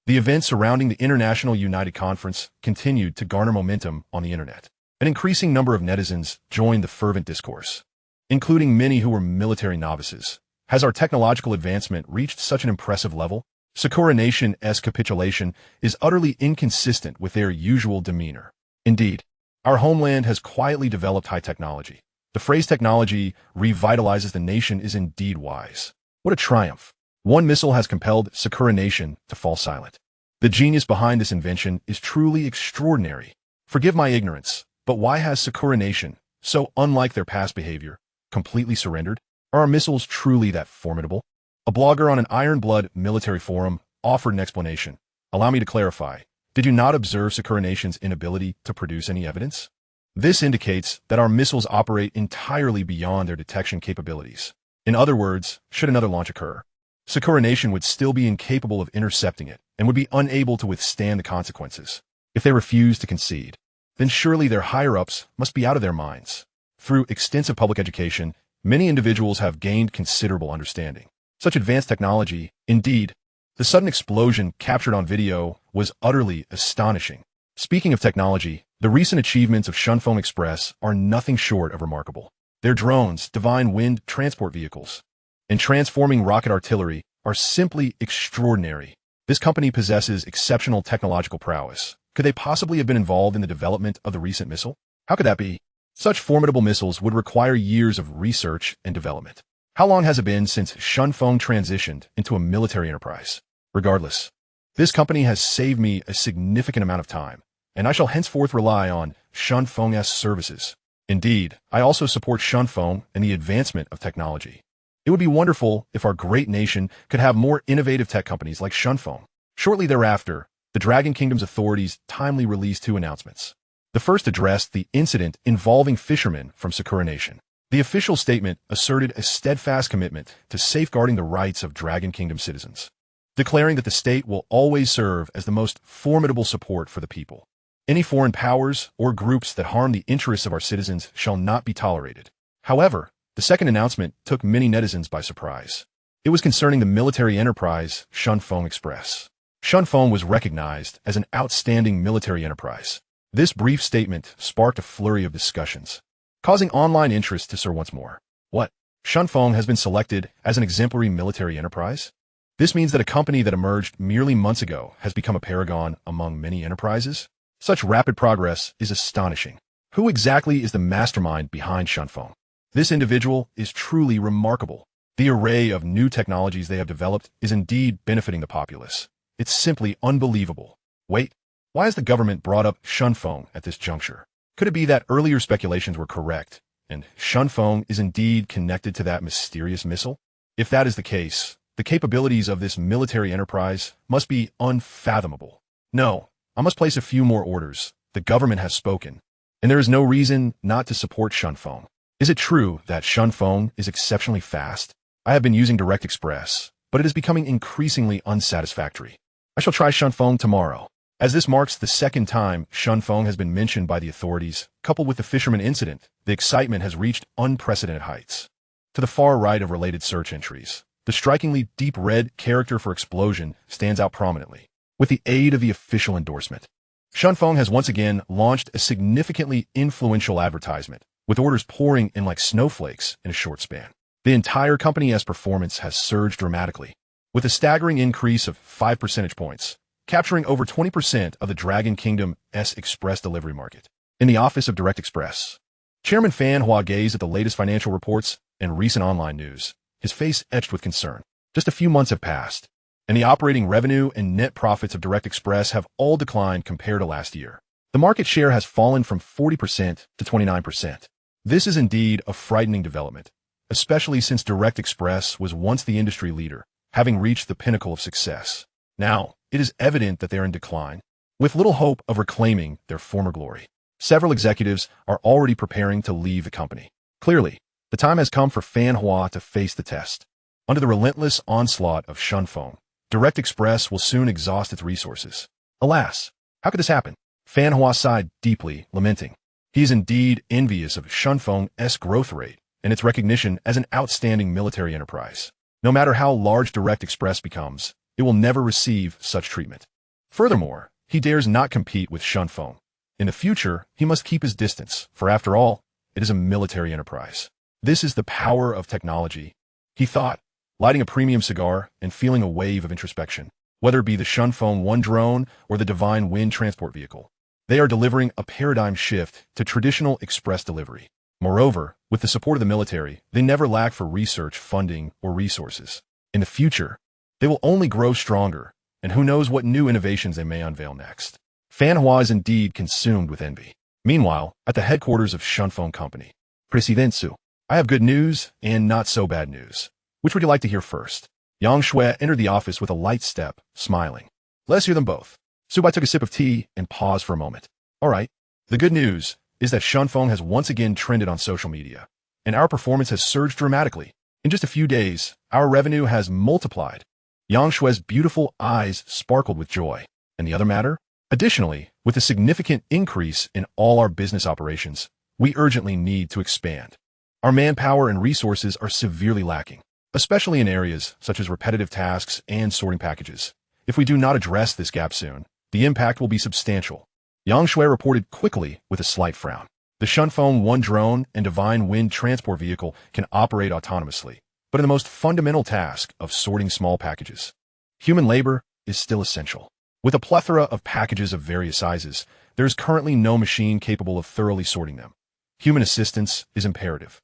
The events surrounding the International United Conference continued to garner momentum on the internet. An increasing number of netizens joined the fervent discourse, including many who were military novices. Has our technological advancement reached such an impressive level? Sakura Nation's capitulation is utterly inconsistent with their usual demeanor. Indeed, our homeland has quietly developed high technology. The phrase technology revitalizes the nation is indeed wise. What a triumph. One missile has compelled Sakura Nation to fall silent. The genius behind this invention is truly extraordinary. Forgive my ignorance, but why has Sakura Nation, so unlike their past behavior, completely surrendered? Are our missiles truly that formidable? A blogger on an Iron Blood military forum offered an explanation. Allow me to clarify. Did you not observe Sakura Nation's inability to produce any evidence? This indicates that our missiles operate entirely beyond their detection capabilities. In other words, should another launch occur, Sakura Nation would still be incapable of intercepting it and would be unable to withstand the consequences. If they refuse to concede, then surely their higher-ups must be out of their minds. Through extensive public education, many individuals have gained considerable understanding. Such advanced technology, indeed, the sudden explosion captured on video was utterly astonishing. Speaking of technology, the recent achievements of Shunfeng Express are nothing short of remarkable. Their drones, divine wind transport vehicles, and transforming rocket artillery are simply extraordinary. This company possesses exceptional technological prowess. Could they possibly have been involved in the development of the recent missile? How could that be? Such formidable missiles would require years of research and development. How long has it been since Shunfeng transitioned into a military enterprise? Regardless, this company has saved me a significant amount of time, and I shall henceforth rely on Shunfeng's services. Indeed, I also support Shunfeng and the advancement of technology. It would be wonderful if our great nation could have more innovative tech companies like Shunfeng. Shortly thereafter, the Dragon Kingdom's authorities timely released two announcements. The first addressed the incident involving fishermen from Sakura Nation. The official statement asserted a steadfast commitment to safeguarding the rights of Dragon Kingdom citizens, declaring that the state will always serve as the most formidable support for the people. Any foreign powers or groups that harm the interests of our citizens shall not be tolerated. However, the second announcement took many netizens by surprise. It was concerning the military enterprise Shunfeng Express. Shunfeng was recognized as an outstanding military enterprise. This brief statement sparked a flurry of discussions, causing online interest to soar once more. What? Shunfeng has been selected as an exemplary military enterprise? This means that a company that emerged merely months ago has become a paragon among many enterprises? Such rapid progress is astonishing. Who exactly is the mastermind behind Shunfeng? This individual is truly remarkable. The array of new technologies they have developed is indeed benefiting the populace. It's simply unbelievable. Wait, why has the government brought up Shunfeng at this juncture? Could it be that earlier speculations were correct, and Shunfeng is indeed connected to that mysterious missile? If that is the case, the capabilities of this military enterprise must be unfathomable. No, I must place a few more orders. The government has spoken, and there is no reason not to support Shunfeng. Is it true that Shunfeng is exceptionally fast? I have been using Direct Express, but it is becoming increasingly unsatisfactory. I shall try Shunfeng tomorrow. As this marks the second time Shunfeng has been mentioned by the authorities, coupled with the fisherman incident, the excitement has reached unprecedented heights. To the far right of related search entries, the strikingly deep red character for explosion stands out prominently. With the aid of the official endorsement, Shunfeng has once again launched a significantly influential advertisement, with orders pouring in like snowflakes in a short span. The entire company's performance has surged dramatically, with a staggering increase of 5 percentage points, capturing over 20% of the Dragon Kingdom's express delivery market. In the office of Direct Express, Chairman Fan Hua gazed at the latest financial reports and recent online news, his face etched with concern. Just a few months have passed, and the operating revenue and net profits of Direct Express have all declined compared to last year. The market share has fallen from 40% to 29%. This is indeed a frightening development, especially since Direct Express was once the industry leader, having reached the pinnacle of success. Now, it is evident that they are in decline, with little hope of reclaiming their former glory. Several executives are already preparing to leave the company. Clearly, the time has come for Fan Hua to face the test. Under the relentless onslaught of Shunfeng, Direct Express will soon exhaust its resources. Alas, how could this happen? Fan Hua sighed deeply, lamenting. He is indeed envious of Shunfeng's growth rate and its recognition as an outstanding military enterprise. No matter how large Direct Express becomes, it will never receive such treatment. Furthermore, he dares not compete with Shunfeng, In the future, he must keep his distance, for after all, it is a military enterprise. This is the power of technology, he thought, lighting a premium cigar and feeling a wave of introspection. Whether it be the Shunfeng 1 drone or the Divine Wind transport vehicle, they are delivering a paradigm shift to traditional express delivery. Moreover, with the support of the military, they never lack for research, funding, or resources. In the future, they will only grow stronger, and who knows what new innovations they may unveil next. Fan Hua is indeed consumed with envy. Meanwhile, at the headquarters of Shunfeng Company, President Su, I have good news and not so bad news. Which would you like to hear first? Yang Shui entered the office with a light step, smiling. Let's hear them both. Su Bai took a sip of tea and paused for a moment. All right. The good news is that Shunfeng has once again trended on social media, and our performance has surged dramatically. In just a few days, our revenue has multiplied. Yang Shui's beautiful eyes sparkled with joy. And the other matter? Additionally, with a significant increase in all our business operations, we urgently need to expand. Our manpower and resources are severely lacking, especially in areas such as repetitive tasks and sorting packages. If we do not address this gap soon, the impact will be substantial. Yang Shui reported quickly with a slight frown. The Shunfeng 1 drone and Divine Wind transport vehicle can operate autonomously, but in the most fundamental task of sorting small packages, human labor is still essential. With a plethora of packages of various sizes, there is currently no machine capable of thoroughly sorting them. Human assistance is imperative.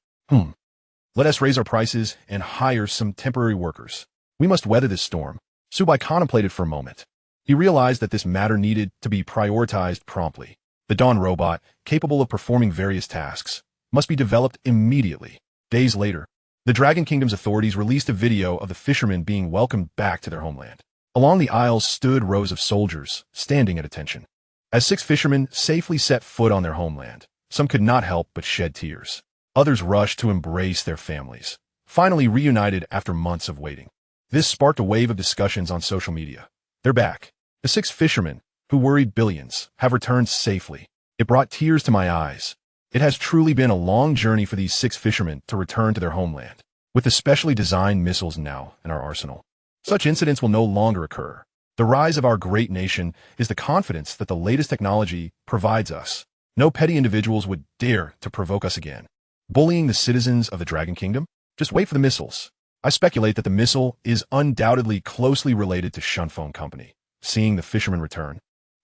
Let us raise our prices and hire some temporary workers. We must weather this storm. Su Bai contemplated for a moment. He realized that this matter needed to be prioritized promptly. The Dawn robot, capable of performing various tasks, must be developed immediately. Days later, the Dragon Kingdom's authorities released a video of the fishermen being welcomed back to their homeland. Along the aisles stood rows of soldiers, standing at attention. As 6 fishermen safely set foot on their homeland, some could not help but shed tears. Others rushed to embrace their families, finally reunited after months of waiting. This sparked a wave of discussions on social media. They're back. The 6 fishermen, who worried billions, have returned safely. It brought tears to my eyes. It has truly been a long journey for these 6 fishermen to return to their homeland. With the specially designed missiles now in our arsenal, such incidents will no longer occur. The rise of our great nation is the confidence that the latest technology provides us. No petty individuals would dare to provoke us again. Bullying the citizens of the Dragon Kingdom? Just wait for the missiles. I speculate that the missile is undoubtedly closely related to Shunfeng Company. Seeing the fishermen return,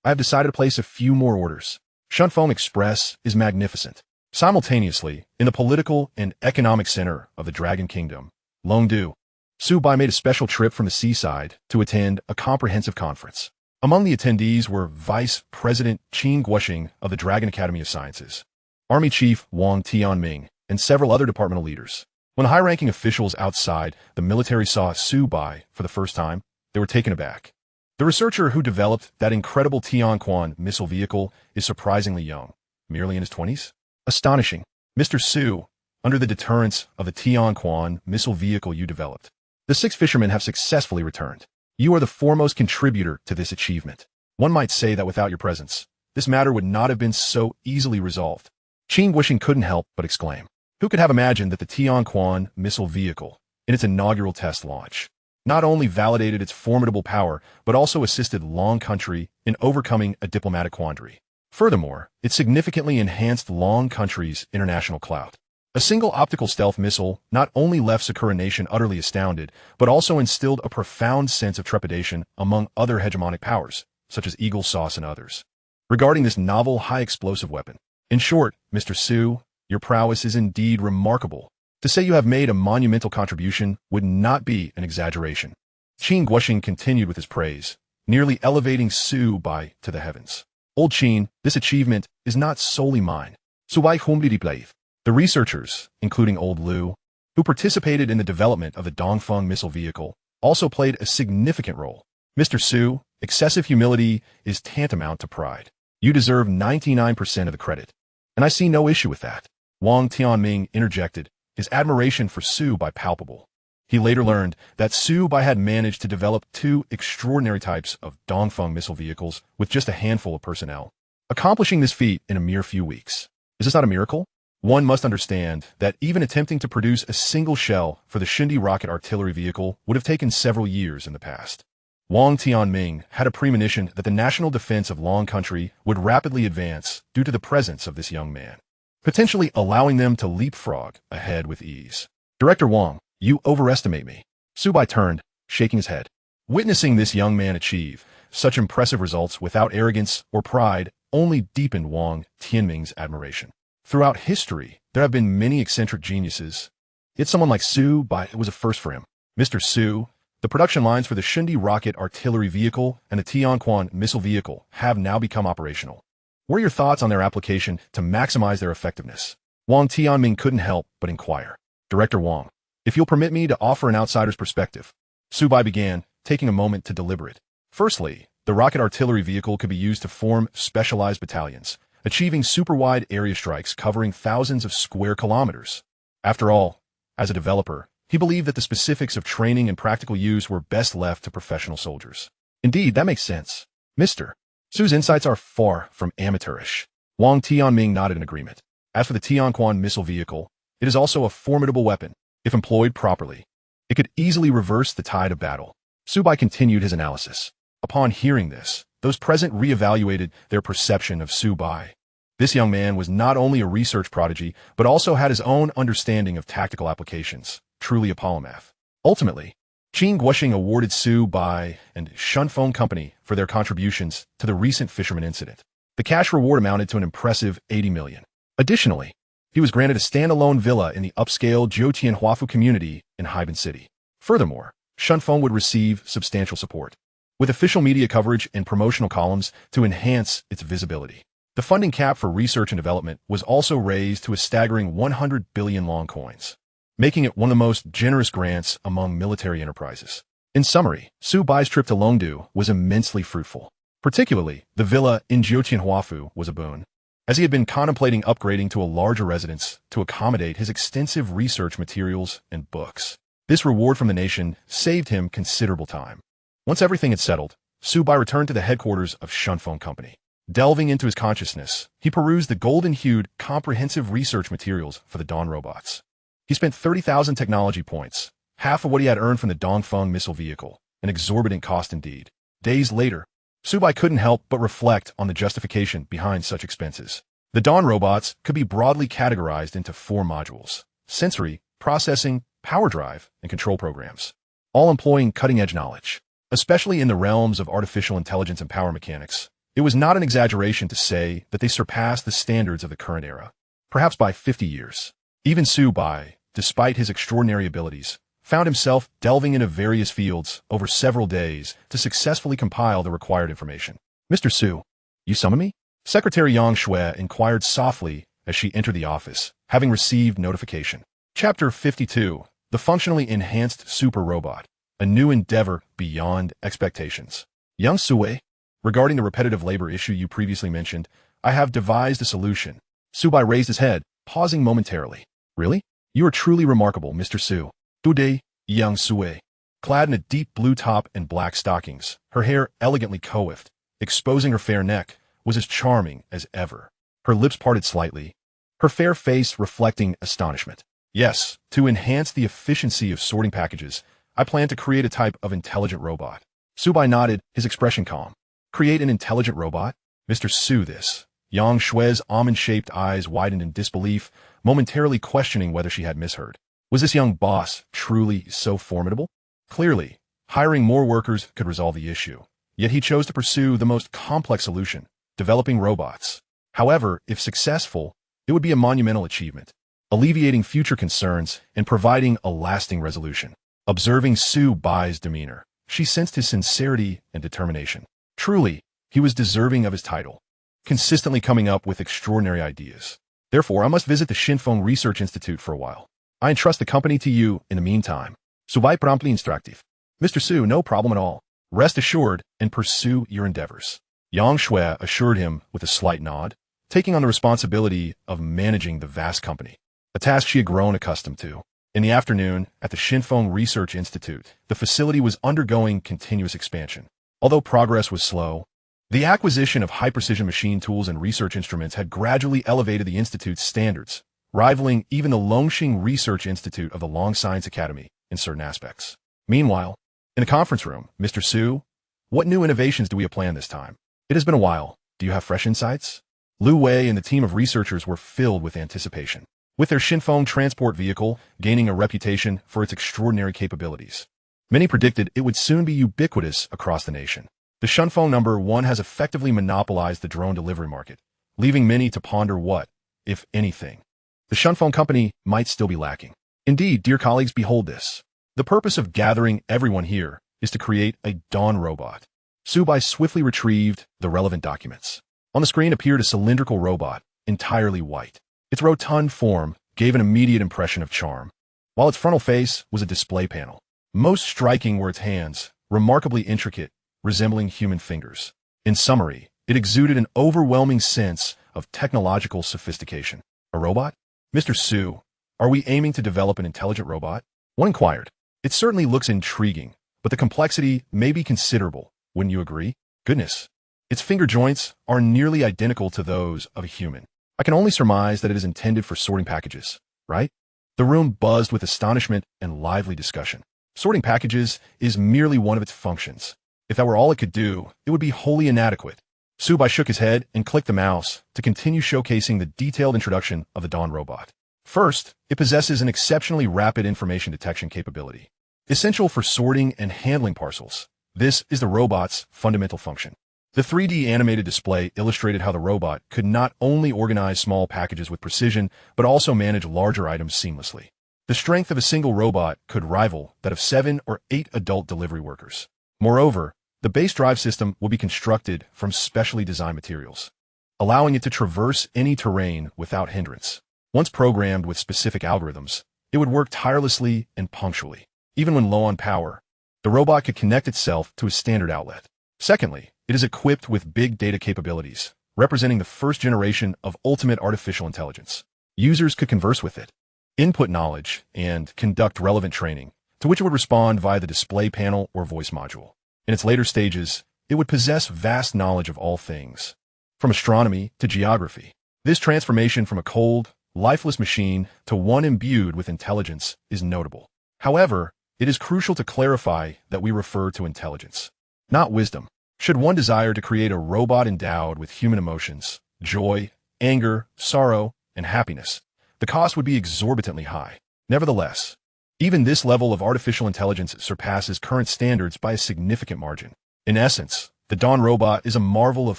I have decided to place a few more orders. Shunfeng Express is magnificent. Simultaneously, in the political and economic center of the Dragon Kingdom, Longdu, Su Bai made a special trip from the seaside to attend a comprehensive conference. Among the attendees were Vice President Qin Guoxing of the Dragon Academy of Sciences, Army Chief Wang Tianming, and several other departmental leaders. When high-ranking officials outside the military saw Su Bai for the first time, they were taken aback. The researcher who developed that incredible Tianquan missile vehicle is surprisingly young, merely in his 20s. Astonishing. Mr. Su, under the deterrence of the Tianquan missile vehicle you developed, the 6 fishermen have successfully returned. You are the foremost contributor to this achievement. One might say that without your presence, this matter would not have been so easily resolved. Qin Guoxing couldn't help but exclaim. Who could have imagined that the Tianquan missile vehicle, in its inaugural test launch, not only validated its formidable power, but also assisted Long Country in overcoming a diplomatic quandary. Furthermore, it significantly enhanced Long Country's international clout. A single optical stealth missile not only left Sakura Nation utterly astounded, but also instilled a profound sense of trepidation among other hegemonic powers, such as Eagle Sauce and others, regarding this novel high-explosive weapon. In short, Mr. Su, your prowess is indeed remarkable. To say you have made a monumental contribution would not be an exaggeration. Qin Guoxing continued with his praise, nearly elevating Su Bai to the heavens. Old Qin, this achievement is not solely mine. Su Bai the researchers, including Old Liu, who participated in the development of the Dongfeng missile vehicle, also played a significant role. Mr. Su, excessive humility is tantamount to pride. You deserve 99% of the credit, and I see no issue with that. Wang Tianming interjected, his admiration for Su Bai palpable. He later learned that Su Bai had managed to develop 2 extraordinary types of Dongfeng missile vehicles with just a handful of personnel, accomplishing this feat in a mere few weeks. Is this not a miracle? One must understand that even attempting to produce a single shell for the Shindi rocket artillery vehicle would have taken several years in the past. Wang Tianming had a premonition that the national defense of Long Country would rapidly advance due to the presence of this young man, potentially allowing them to leapfrog ahead with ease. Director Wang, you overestimate me. Su Bai turned, shaking his head. Witnessing this young man achieve such impressive results without arrogance or pride only deepened Wang Tianming's admiration. Throughout history, there have been many eccentric geniuses, yet someone like Su Bai was a first for him. Mr. Su, the production lines for the Shundi rocket artillery vehicle and the Tianquan missile vehicle have now become operational. What are your thoughts on their application to maximize their effectiveness? Wang Tianming couldn't help but inquire. Director Wang, if you'll permit me to offer an outsider's perspective. Su Bai began, taking a moment to deliberate. Firstly, the rocket artillery vehicle could be used to form specialized battalions, achieving super-wide area strikes covering thousands of square kilometers. After all, as a developer, he believed that the specifics of training and practical use were best left to professional soldiers. Indeed, that makes sense. Mr. Su's insights are far from amateurish. Wang Tianming nodded in agreement. As for the Tianquan missile vehicle, it is also a formidable weapon. If employed properly, it could easily reverse the tide of battle. Su Bai continued his analysis. Upon hearing this, those present reevaluated their perception of Su Bai. This young man was not only a research prodigy, but also had his own understanding of tactical applications, truly a polymath. Ultimately, Qin Guoxing awarded Su Bai and Shunfeng Company for their contributions to the recent fisherman incident. The cash reward amounted to an impressive 80 million. Additionally, he was granted a standalone villa in the upscale Jiutianhuafu community in Haiban City. Furthermore, Shunfeng would receive substantial support, with official media coverage and promotional columns to enhance its visibility. The funding cap for research and development was also raised to a staggering 100 billion long coins, making it one of the most generous grants among military enterprises. In summary, Su Bai's trip to Longdu was immensely fruitful. Particularly, the villa in Jiutianhuafu was a boon, as he had been contemplating upgrading to a larger residence to accommodate his extensive research materials and books. This reward from the nation saved him considerable time. Once everything had settled, Su Bai returned to the headquarters of Shunfeng Company. Delving into his consciousness, he perused the golden-hued, comprehensive research materials for the Dawn robots. He spent 30,000 technology points, half of what he had earned from the Dongfeng missile vehicle, an exorbitant cost indeed. Days later, Su Bai couldn't help but reflect on the justification behind such expenses. The Dawn robots could be broadly categorized into 4 modules: sensory, processing, power drive, and control programs, all employing cutting-edge knowledge. Especially in the realms of artificial intelligence and power mechanics, it was not an exaggeration to say that they surpassed the standards of the current era, perhaps by 50 years. Even Su Bai, despite his extraordinary abilities, found himself delving into various fields over several days to successfully compile the required information. Mr. Su, you summon me? Secretary Yang Shui inquired softly as she entered the office, having received notification. Chapter 52, The Functionally Enhanced Super Robot, a new endeavor beyond expectations. Young Sui, regarding the repetitive labor issue you previously mentioned, I have devised a solution. Su Bai raised his head, pausing momentarily. Really? You are truly remarkable, Mr. Su. Today, young Sui, clad in a deep blue top and black stockings, her hair elegantly coiffed, exposing her fair neck, was as charming as ever. Her lips parted slightly, her fair face reflecting astonishment. Yes, to enhance the efficiency of sorting packages, I plan to create a type of intelligent robot. Su Bai nodded, his expression calm. Create an intelligent robot? Mr. Su, this. Yang Shui's almond-shaped eyes widened in disbelief, momentarily questioning whether she had misheard. Was this young boss truly so formidable? Clearly, hiring more workers could resolve the issue. Yet he chose to pursue the most complex solution, developing robots. However, if successful, it would be a monumental achievement, alleviating future concerns and providing a lasting resolution. Observing Su Bai's demeanor, she sensed his sincerity and determination. Truly, he was deserving of his title, consistently coming up with extraordinary ideas. Therefore, I must visit the Shunfeng Research Institute for a while. I entrust the company to you in the meantime. Su Bai promptly instructive. Mr. Su, no problem at all. Rest assured and pursue your endeavors. Yang Shui assured him with a slight nod, taking on the responsibility of managing the vast company, a task she had grown accustomed to. In the afternoon, at the Shunfeng Research Institute, the facility was undergoing continuous expansion. Although progress was slow, the acquisition of high-precision machine tools and research instruments had gradually elevated the institute's standards, rivaling even the Longxing Research Institute of the Long Science Academy in certain aspects. Meanwhile, in a conference room, Mr. Su, What new innovations do we have planned this time? It has been a while. Do you have fresh insights? Lu Wei and the team of researchers were filled with anticipation, with their Shinfeng transport vehicle gaining a reputation for its extraordinary capabilities. Many predicted it would soon be ubiquitous across the nation. The Shinfeng #1 has effectively monopolized the drone delivery market, leaving many to ponder what, if anything, the Shinfeng company might still be lacking. Indeed, dear colleagues, behold this. The purpose of gathering everyone here is to create a Dawn robot. Su Bai swiftly retrieved the relevant documents. On the screen appeared a cylindrical robot, entirely white. Its rotund form gave an immediate impression of charm, while its frontal face was a display panel. Most striking were its hands, remarkably intricate, resembling human fingers. In summary, it exuded an overwhelming sense of technological sophistication. A robot? Mr. Su, are we aiming to develop an intelligent robot? One inquired. It certainly looks intriguing, but the complexity may be considerable, wouldn't you agree? Goodness. Its finger joints are nearly identical to those of a human. I can only surmise that it is intended for sorting packages, right? The room buzzed with astonishment and lively discussion. Sorting packages is merely one of its functions. If that were all it could do, it would be wholly inadequate. Su Bai shook his head and clicked the mouse to continue showcasing the detailed introduction of the Dawn robot. First, it possesses an exceptionally rapid information detection capability, essential for sorting and handling parcels. This is the robot's fundamental function. The 3D animated display illustrated how the robot could not only organize small packages with precision, but also manage larger items seamlessly. The strength of a single robot could rival that of 7 or 8 adult delivery workers. Moreover, the base drive system will be constructed from specially designed materials, allowing it to traverse any terrain without hindrance. Once programmed with specific algorithms, it would work tirelessly and punctually. Even when low on power, the robot could connect itself to a standard outlet. Secondly, it is equipped with big data capabilities, representing the first generation of ultimate artificial intelligence. Users could converse with it, input knowledge, and conduct relevant training, to which it would respond via the display panel or voice module. In its later stages, it would possess vast knowledge of all things, from astronomy to geography. This transformation from a cold, lifeless machine to one imbued with intelligence is notable. However, it is crucial to clarify that we refer to intelligence, not wisdom. Should one desire to create a robot endowed with human emotions, joy, anger, sorrow, and happiness, the cost would be exorbitantly high. Nevertheless, even this level of artificial intelligence surpasses current standards by a significant margin. In essence, the Dawn robot is a marvel of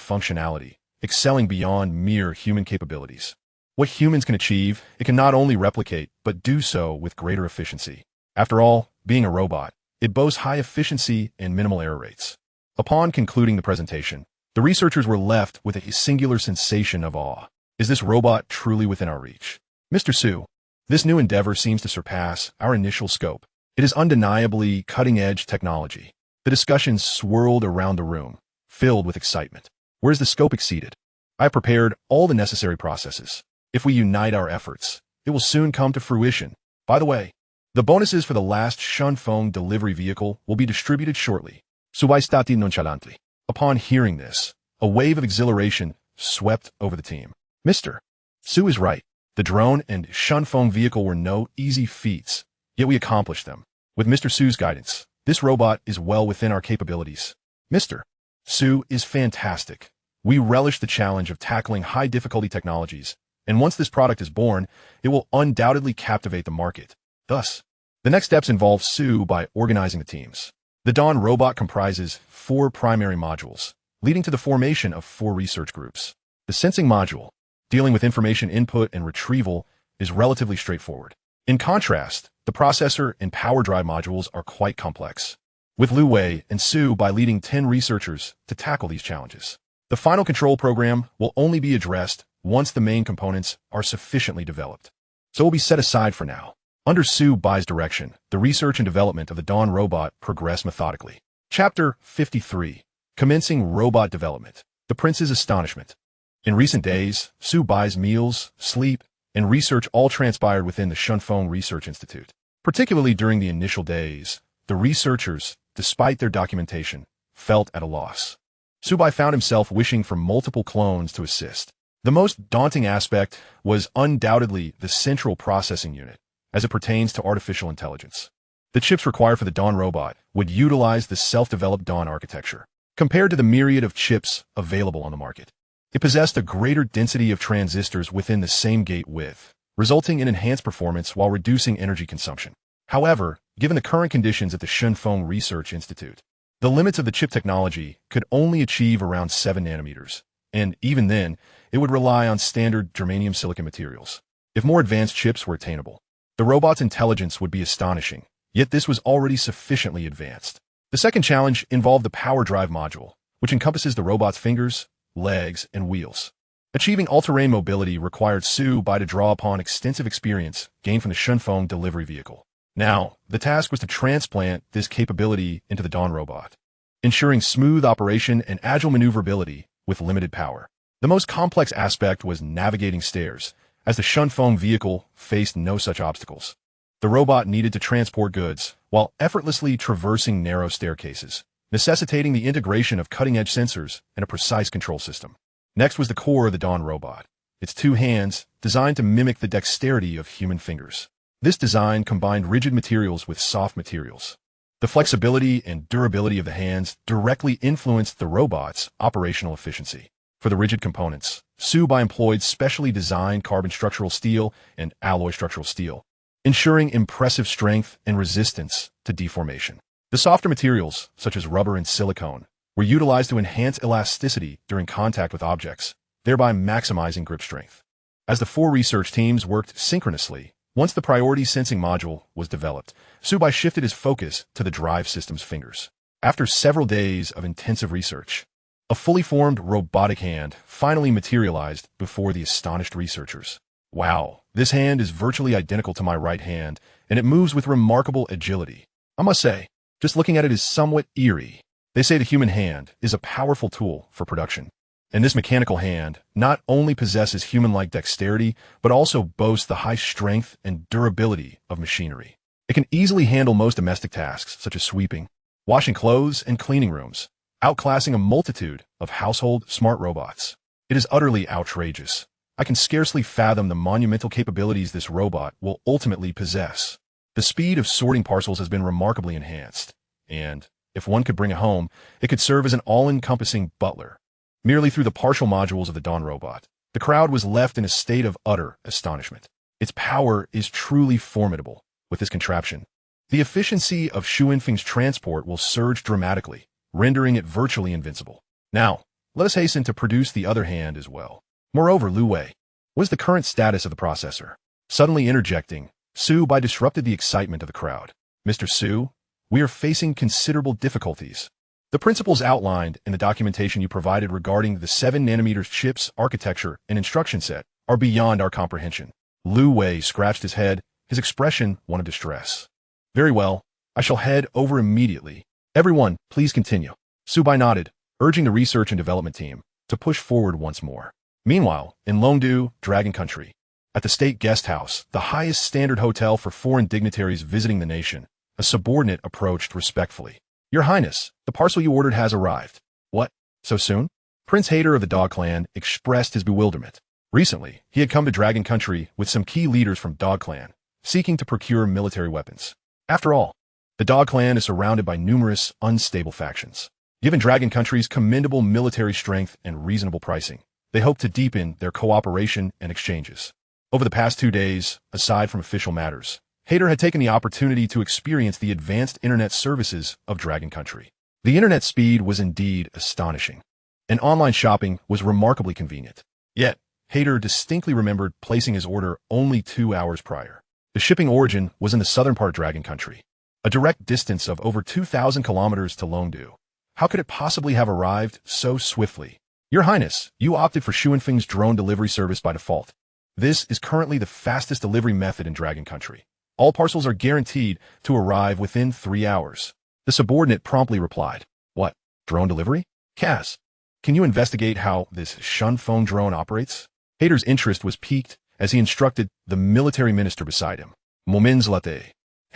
functionality, excelling beyond mere human capabilities. What humans can achieve, it can not only replicate, but do so with greater efficiency. After all, being a robot, it boasts high efficiency and minimal error rates. Upon concluding the presentation, the researchers were left with a singular sensation of awe. Is this robot truly within our reach? Mr. Su, this new endeavor seems to surpass our initial scope. It is undeniably cutting-edge technology. The discussions swirled around the room, filled with excitement. Where's the scope exceeded? I have prepared all the necessary processes. If we unite our efforts, it will soon come to fruition. By the way, the bonuses for the last Shinfeng delivery vehicle will be distributed shortly. Su Bai stati nonchalantly. Upon hearing this, a wave of exhilaration swept over the team. Mr. Su is right. The drone and Shinfeng vehicle were no easy feats, yet we accomplished them. With Mr. Su's guidance, this robot is well within our capabilities. Mr. Su is fantastic. We relish the challenge of tackling high-difficulty technologies, and once this product is born, it will undoubtedly captivate the market. Thus, the next steps involve Su by organizing the teams. The Dawn robot comprises 4 primary modules, leading to the formation of 4 research groups. The sensing module, dealing with information input and retrieval, is relatively straightforward. In contrast, the processor and power drive modules are quite complex, with Lu Wei and Su Bai leading 10 researchers to tackle these challenges. The final control program will only be addressed once the main components are sufficiently developed, so it will be set aside for now. Under Su Bai's direction, the research and development of the Dawn robot progressed methodically. Chapter 53. Commencing Robot Development. The Prince's Astonishment. In recent days, Su Bai's meals, sleep, and research all transpired within the Shinfeng Research Institute. Particularly during the initial days, the researchers, despite their documentation, felt at a loss. Su Bai found himself wishing for multiple clones to assist. The most daunting aspect was undoubtedly the central processing unit, as it pertains to artificial intelligence. The chips required for the Dawn robot would utilize the self-developed Dawn architecture. compared to the myriad of chips available on the market. It possessed a greater density of transistors within the same gate width, resulting in enhanced performance while reducing energy consumption. However, given the current conditions at the Shunfeng Research Institute, the limits of the chip technology could only achieve around 7 nanometers, and even then, it would rely on standard germanium silicon materials. If more advanced chips were attainable, the robot's intelligence would be astonishing, yet this was already sufficiently advanced. The second challenge involved the power drive module, which encompasses the robot's fingers, legs, and wheels. Achieving all-terrain mobility required Su Bai to draw upon extensive experience gained from the Shunfeng delivery vehicle. Now, the task was to transplant this capability into the Dawn robot, ensuring smooth operation and agile maneuverability with limited power. The most complex aspect was navigating stairs, as the Shunfeng vehicle faced no such obstacles. The robot needed to transport goods while effortlessly traversing narrow staircases, necessitating the integration of cutting-edge sensors and a precise control system. Next was the core of the Dawn robot, its 2 hands designed to mimic the dexterity of human fingers. This design combined rigid materials with soft materials. The flexibility and durability of the hands directly influenced the robot's operational efficiency. For the rigid components, Su Bai employed specially designed carbon structural steel and alloy structural steel, ensuring impressive strength and resistance to deformation. The softer materials, such as rubber and silicone, were utilized to enhance elasticity during contact with objects, thereby maximizing grip strength. As the 4 research teams worked synchronously, once the priority sensing module was developed, Su Bai shifted his focus to the drive system's fingers. After several days of intensive research, a fully formed robotic hand finally materialized before the astonished researchers. Wow, this hand is virtually identical to my right hand, and it moves with remarkable agility. I must say, just looking at it is somewhat eerie. They say the human hand is a powerful tool for production, and this mechanical hand not only possesses human-like dexterity, but also boasts the high strength and durability of machinery. It can easily handle most domestic tasks, such as sweeping, washing clothes, and cleaning rooms, outclassing a multitude of household smart robots. It is utterly outrageous. I can scarcely fathom the monumental capabilities this robot will ultimately possess. The speed of sorting parcels has been remarkably enhanced, and, if one could bring it home, it could serve as an all-encompassing butler. Merely through the partial modules of the Dawn robot, the crowd was left in a state of utter astonishment. Its power is truly formidable. With this contraption, the efficiency of Shunfeng's transport will surge dramatically, rendering it virtually invincible. Now, let us hasten to produce the other hand as well. Moreover, Lu Wei, what is the current status of the processor? Suddenly interjecting, Su Bai disrupted the excitement of the crowd. Mr. Su, we are facing considerable difficulties. The principles outlined in the documentation you provided regarding the 7-nanometer chip's architecture and instruction set are beyond our comprehension. Lu Wei scratched his head, his expression one of distress. Very well, I shall head over immediately. Everyone, please continue. Su Bai nodded, urging the research and development team to push forward once more. Meanwhile, in Longdu, Dragon Country, at the State Guest House, the highest standard hotel for foreign dignitaries visiting the nation, a subordinate approached respectfully. Your Highness, the parcel you ordered has arrived. What? So soon? Prince Hader of the Dog Clan expressed his bewilderment. Recently, he had come to Dragon Country with some key leaders from Dog Clan, seeking to procure military weapons. After all, the Dog Clan is surrounded by numerous unstable factions. Given Dragon Country's commendable military strength and reasonable pricing, they hope to deepen their cooperation and exchanges. Over the past 2 days, aside from official matters, Hader had taken the opportunity to experience the advanced internet services of Dragon Country. The internet speed was indeed astonishing, and online shopping was remarkably convenient. Yet, Hader distinctly remembered placing his order only 2 hours prior. The shipping origin was in the southern part of Dragon Country, a direct distance of over 2,000 kilometers to Longdu. How could it possibly have arrived so swiftly? Your Highness, you opted for Shunfeng's drone delivery service by default. This is currently the fastest delivery method in Dragon Country. All parcels are guaranteed to arrive within 3 hours. The subordinate promptly replied. What? Drone delivery? Kaz, can you investigate how this Shunfeng drone operates? Hader's interest was piqued as he instructed the military minister beside him. Moments later,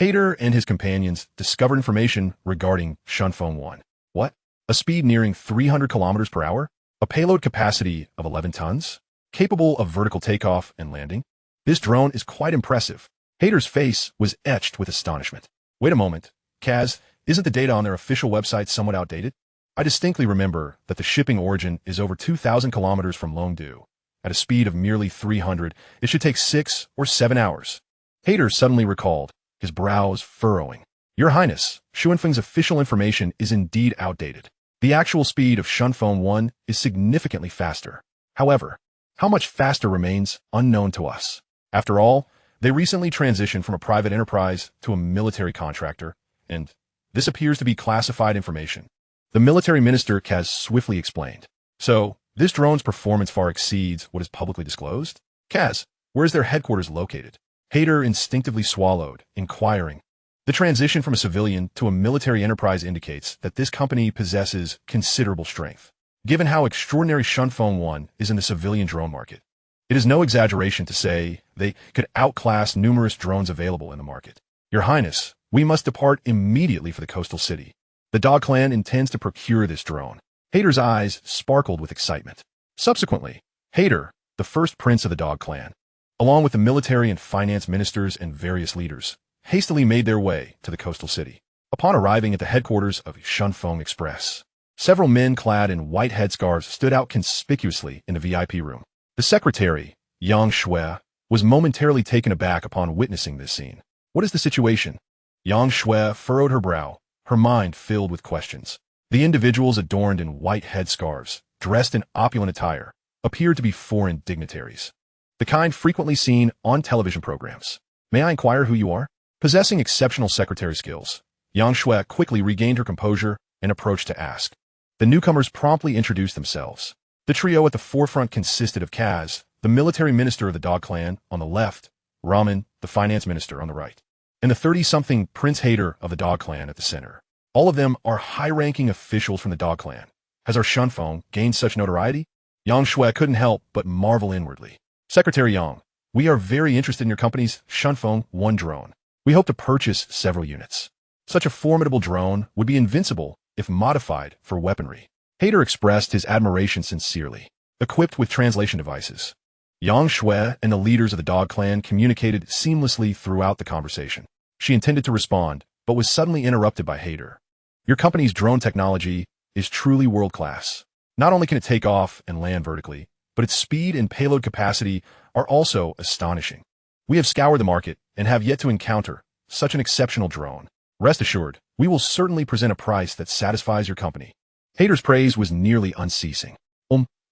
Hader and his companions discovered information regarding Shunfeng 1. What? A speed nearing 300 kilometers per hour? A payload capacity of 11 tons? Capable of vertical takeoff and landing? This drone is quite impressive. Hader's face was etched with astonishment. Wait a moment, Kaz, isn't the data on their official website somewhat outdated? I distinctly remember that the shipping origin is over 2,000 kilometers from Longdu. At a speed of merely 300, it should take 6 or 7 hours. Hader suddenly recalled, his brows furrowing. Your Highness, Xuanfeng's official information is indeed outdated. The actual speed of Shunfeng 1 is significantly faster. However, how much faster remains unknown to us. After all, they recently transitioned from a private enterprise to a military contractor, and this appears to be classified information. The military minister Kaz swiftly explained. So, this drone's performance far exceeds what is publicly disclosed? Kaz, where is their headquarters located? Hader instinctively swallowed, inquiring. The transition from a civilian to a military enterprise indicates that this company possesses considerable strength. Given how extraordinary Shunfeng 1 is in the civilian drone market, it is no exaggeration to say they could outclass numerous drones available in the market. Your Highness, we must depart immediately for the coastal city. The Dog Clan intends to procure this drone. Hader's eyes sparkled with excitement. Subsequently, Hader, the first prince of the Dog Clan, along with the military and finance ministers and various leaders, hastily made their way to the coastal city. Upon arriving at the headquarters of Shunfeng Express, several men clad in white headscarves stood out conspicuously in the VIP room. The secretary, Yang Shui, was momentarily taken aback upon witnessing this scene. What is the situation? Yang Shui furrowed her brow, her mind filled with questions. The individuals adorned in white headscarves, dressed in opulent attire, appeared to be foreign dignitaries. The kind frequently seen on television programs. May I inquire who you are? Possessing exceptional secretary skills, Yang Shui quickly regained her composure and approached to ask. The newcomers promptly introduced themselves. The trio at the forefront consisted of Kaz, the military minister of the Dog Clan, on the left, Raman, the finance minister, on the right, and the 30-something Prince Hader of the Dog Clan at the center. All of them are high-ranking officials from the Dog Clan. Has our Shunfeng gained such notoriety? Yang Shui couldn't help but marvel inwardly. Secretary Yang, we are very interested in your company's Shunfeng 1 drone. We hope to purchase several units. Such a formidable drone would be invincible if modified for weaponry. Hader expressed his admiration sincerely. Equipped with translation devices, Yang Shui and the leaders of the Dog Clan communicated seamlessly throughout the conversation. She intended to respond, but was suddenly interrupted by Hader. Your company's drone technology is truly world-class. Not only can it take off and land vertically, but its speed and payload capacity are also astonishing. We have scoured the market and have yet to encounter such an exceptional drone. Rest assured, we will certainly present a price that satisfies your company. Hader's praise was nearly unceasing.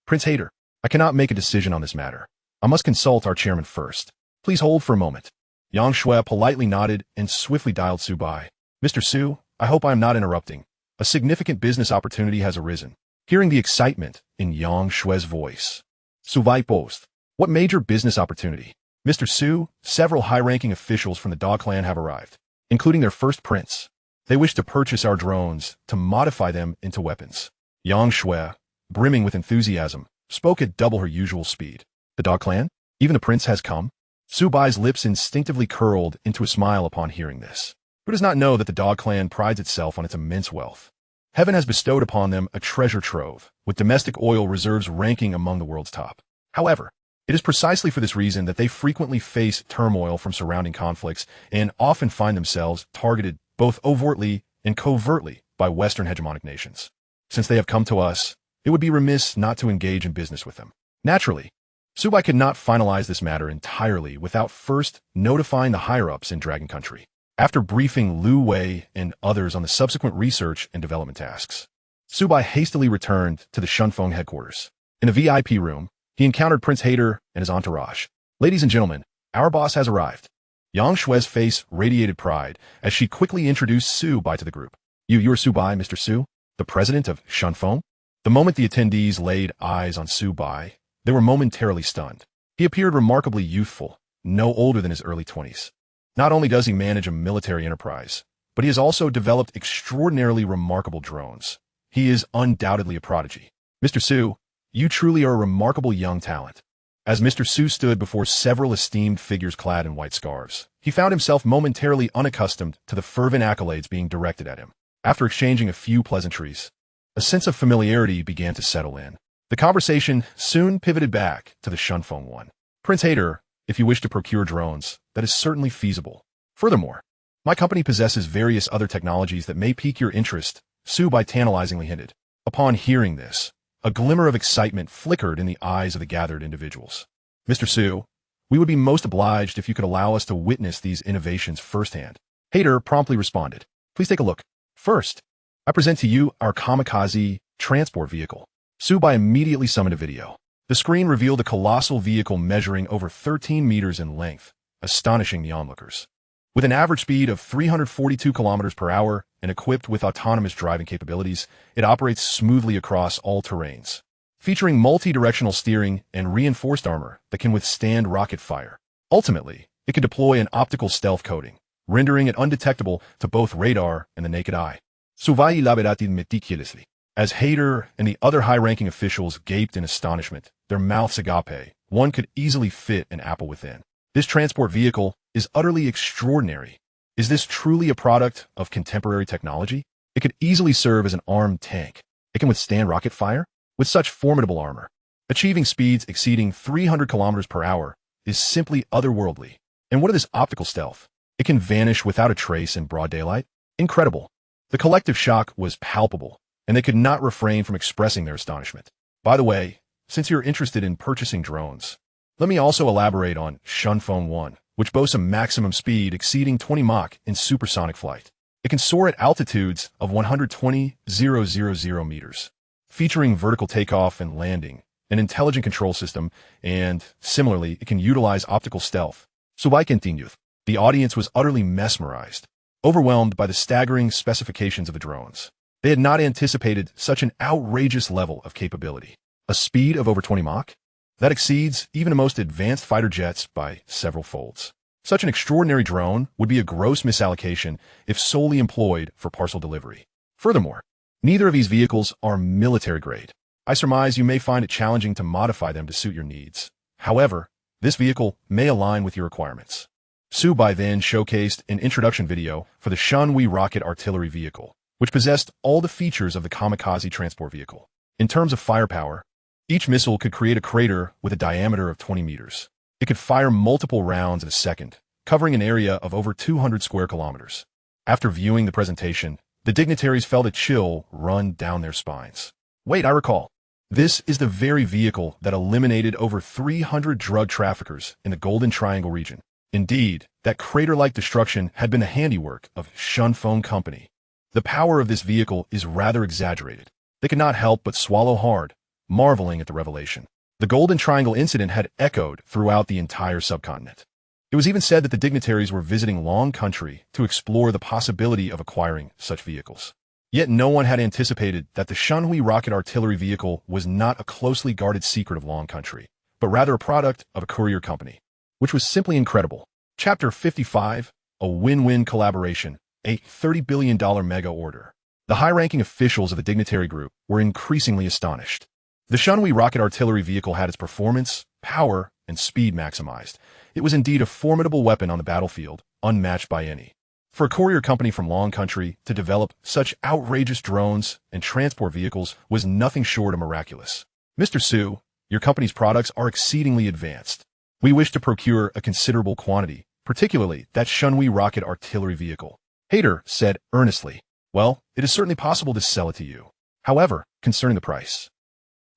Prince Hader, I cannot make a decision on this matter. I must consult our chairman first. Please hold for a moment. Yang Shui politely nodded and swiftly dialed Su Bai. Mr. Su, I hope I am not interrupting. A significant business opportunity has arisen. Hearing the excitement in Yang Shui's voice, Su Bai posed. What major business opportunity? Mr. Su, several high-ranking officials from the Dog Clan have arrived, including their first prince. They wish to purchase our drones to modify them into weapons. Yang Shui, brimming with enthusiasm, spoke at double her usual speed. The Dog Clan? Even the prince has come? Su Bai's lips instinctively curled into a smile upon hearing this. Who does not know that the Dog Clan prides itself on its immense wealth? Heaven has bestowed upon them a treasure trove, with domestic oil reserves ranking among the world's top. However, it is precisely for this reason that they frequently face turmoil from surrounding conflicts and often find themselves targeted both overtly and covertly by Western hegemonic nations. Since they have come to us, it would be remiss not to engage in business with them. Naturally, Su Bai could not finalize this matter entirely without first notifying the higher-ups in Dragon Country. After briefing Lu Wei and others on the subsequent research and development tasks, Su Bai hastily returned to the Shunfeng headquarters. In a VIP room, he encountered Prince Hader and his entourage. Ladies and gentlemen, our boss has arrived. Yang Shui's face radiated pride as she quickly introduced Su Bai to the group. You're Su Bai, Mr. Su, the president of Shunfeng? The moment the attendees laid eyes on Su Bai, they were momentarily stunned. He appeared remarkably youthful, no older than his early 20s. Not only does he manage a military enterprise, but he has also developed extraordinarily remarkable drones. He is undoubtedly a prodigy. Mr. Su, you truly are a remarkable young talent. As Mr. Su stood before several esteemed figures clad in white scarves, he found himself momentarily unaccustomed to the fervent accolades being directed at him. After exchanging a few pleasantries, a sense of familiarity began to settle in. The conversation soon pivoted back to the Shunfeng 1. Prince Hader, if you wish to procure drones, that is certainly feasible. Furthermore, my company possesses various other technologies that may pique your interest, Su Bai tantalizingly hinted. Upon hearing this, a glimmer of excitement flickered in the eyes of the gathered individuals. Mr. Su, we would be most obliged if you could allow us to witness these innovations firsthand. Hayter promptly responded. Please take a look. First, I present to you our kamikaze transport vehicle. Su Bai immediately summoned a video. The screen revealed a colossal vehicle measuring over 13 meters in length, astonishing the onlookers. With an average speed of 342 kilometers per hour and equipped with autonomous driving capabilities, it operates smoothly across all terrains. Featuring multi-directional steering and reinforced armor that can withstand rocket fire. Ultimately, it can deploy an optical stealth coating, rendering it undetectable to both radar and the naked eye. Su Bai elaborated meticulously. As Hayter and the other high-ranking officials gaped in astonishment, their mouths agape, one could easily fit an apple within. This transport vehicle is utterly extraordinary. Is this truly a product of contemporary technology? It could easily serve as an armed tank. It can withstand rocket fire with such formidable armor. Achieving speeds exceeding 300 kilometers per hour is simply otherworldly. And what of this optical stealth? It can vanish without a trace in broad daylight? Incredible. The collective shock was palpable, and they could not refrain from expressing their astonishment. By the way, since you're interested in purchasing drones, let me also elaborate on Dongfeng 1, which boasts a maximum speed exceeding 20 Mach in supersonic flight. It can soar at altitudes of 120,000 meters, featuring vertical takeoff and landing, an intelligent control system, and, similarly, it can utilize optical stealth. Su Bai continued. The audience was utterly mesmerized, overwhelmed by the staggering specifications of the drones. They had not anticipated such an outrageous level of capability. A speed of over 20 Mach? That exceeds even the most advanced fighter jets by several folds. Such an extraordinary drone would be a gross misallocation if solely employed for parcel delivery. Furthermore, neither of these vehicles are military grade. I surmise you may find it challenging to modify them to suit your needs. However, this vehicle may align with your requirements. Su Bai then showcased an introduction video for the Shenhui rocket artillery vehicle, which possessed all the features of the kamikaze transport vehicle. In terms of firepower, each missile could create a crater with a diameter of 20 meters. It could fire multiple rounds at a second, covering an area of over 200 square kilometers. After viewing the presentation, the dignitaries felt a chill run down their spines. Wait, I recall. This is the very vehicle that eliminated over 300 drug traffickers in the Golden Triangle region. Indeed, that crater-like destruction had been the handiwork of Dongfeng Company. The power of this vehicle is rather exaggerated. They could not help but swallow hard, marveling at the revelation. The Golden Triangle incident had echoed throughout the entire subcontinent. It was even said that the dignitaries were visiting Long Country to explore the possibility of acquiring such vehicles. Yet no one had anticipated that the Shenhui rocket artillery vehicle was not a closely guarded secret of Long Country, but rather a product of a courier company, which was simply incredible. Chapter 55, a win-win collaboration, a $30 billion mega order. The high-ranking officials of the dignitary group were increasingly astonished. The Shenhui rocket artillery vehicle had its performance, power, and speed maximized. It was indeed a formidable weapon on the battlefield, unmatched by any. For a courier company from Long Country to develop such outrageous drones and transport vehicles was nothing short of miraculous. Mr. Su, your company's products are exceedingly advanced. We wish to procure a considerable quantity, particularly that Shenhui rocket artillery vehicle. Hayter said earnestly. Well, it is certainly possible to sell it to you. However, concerning the price.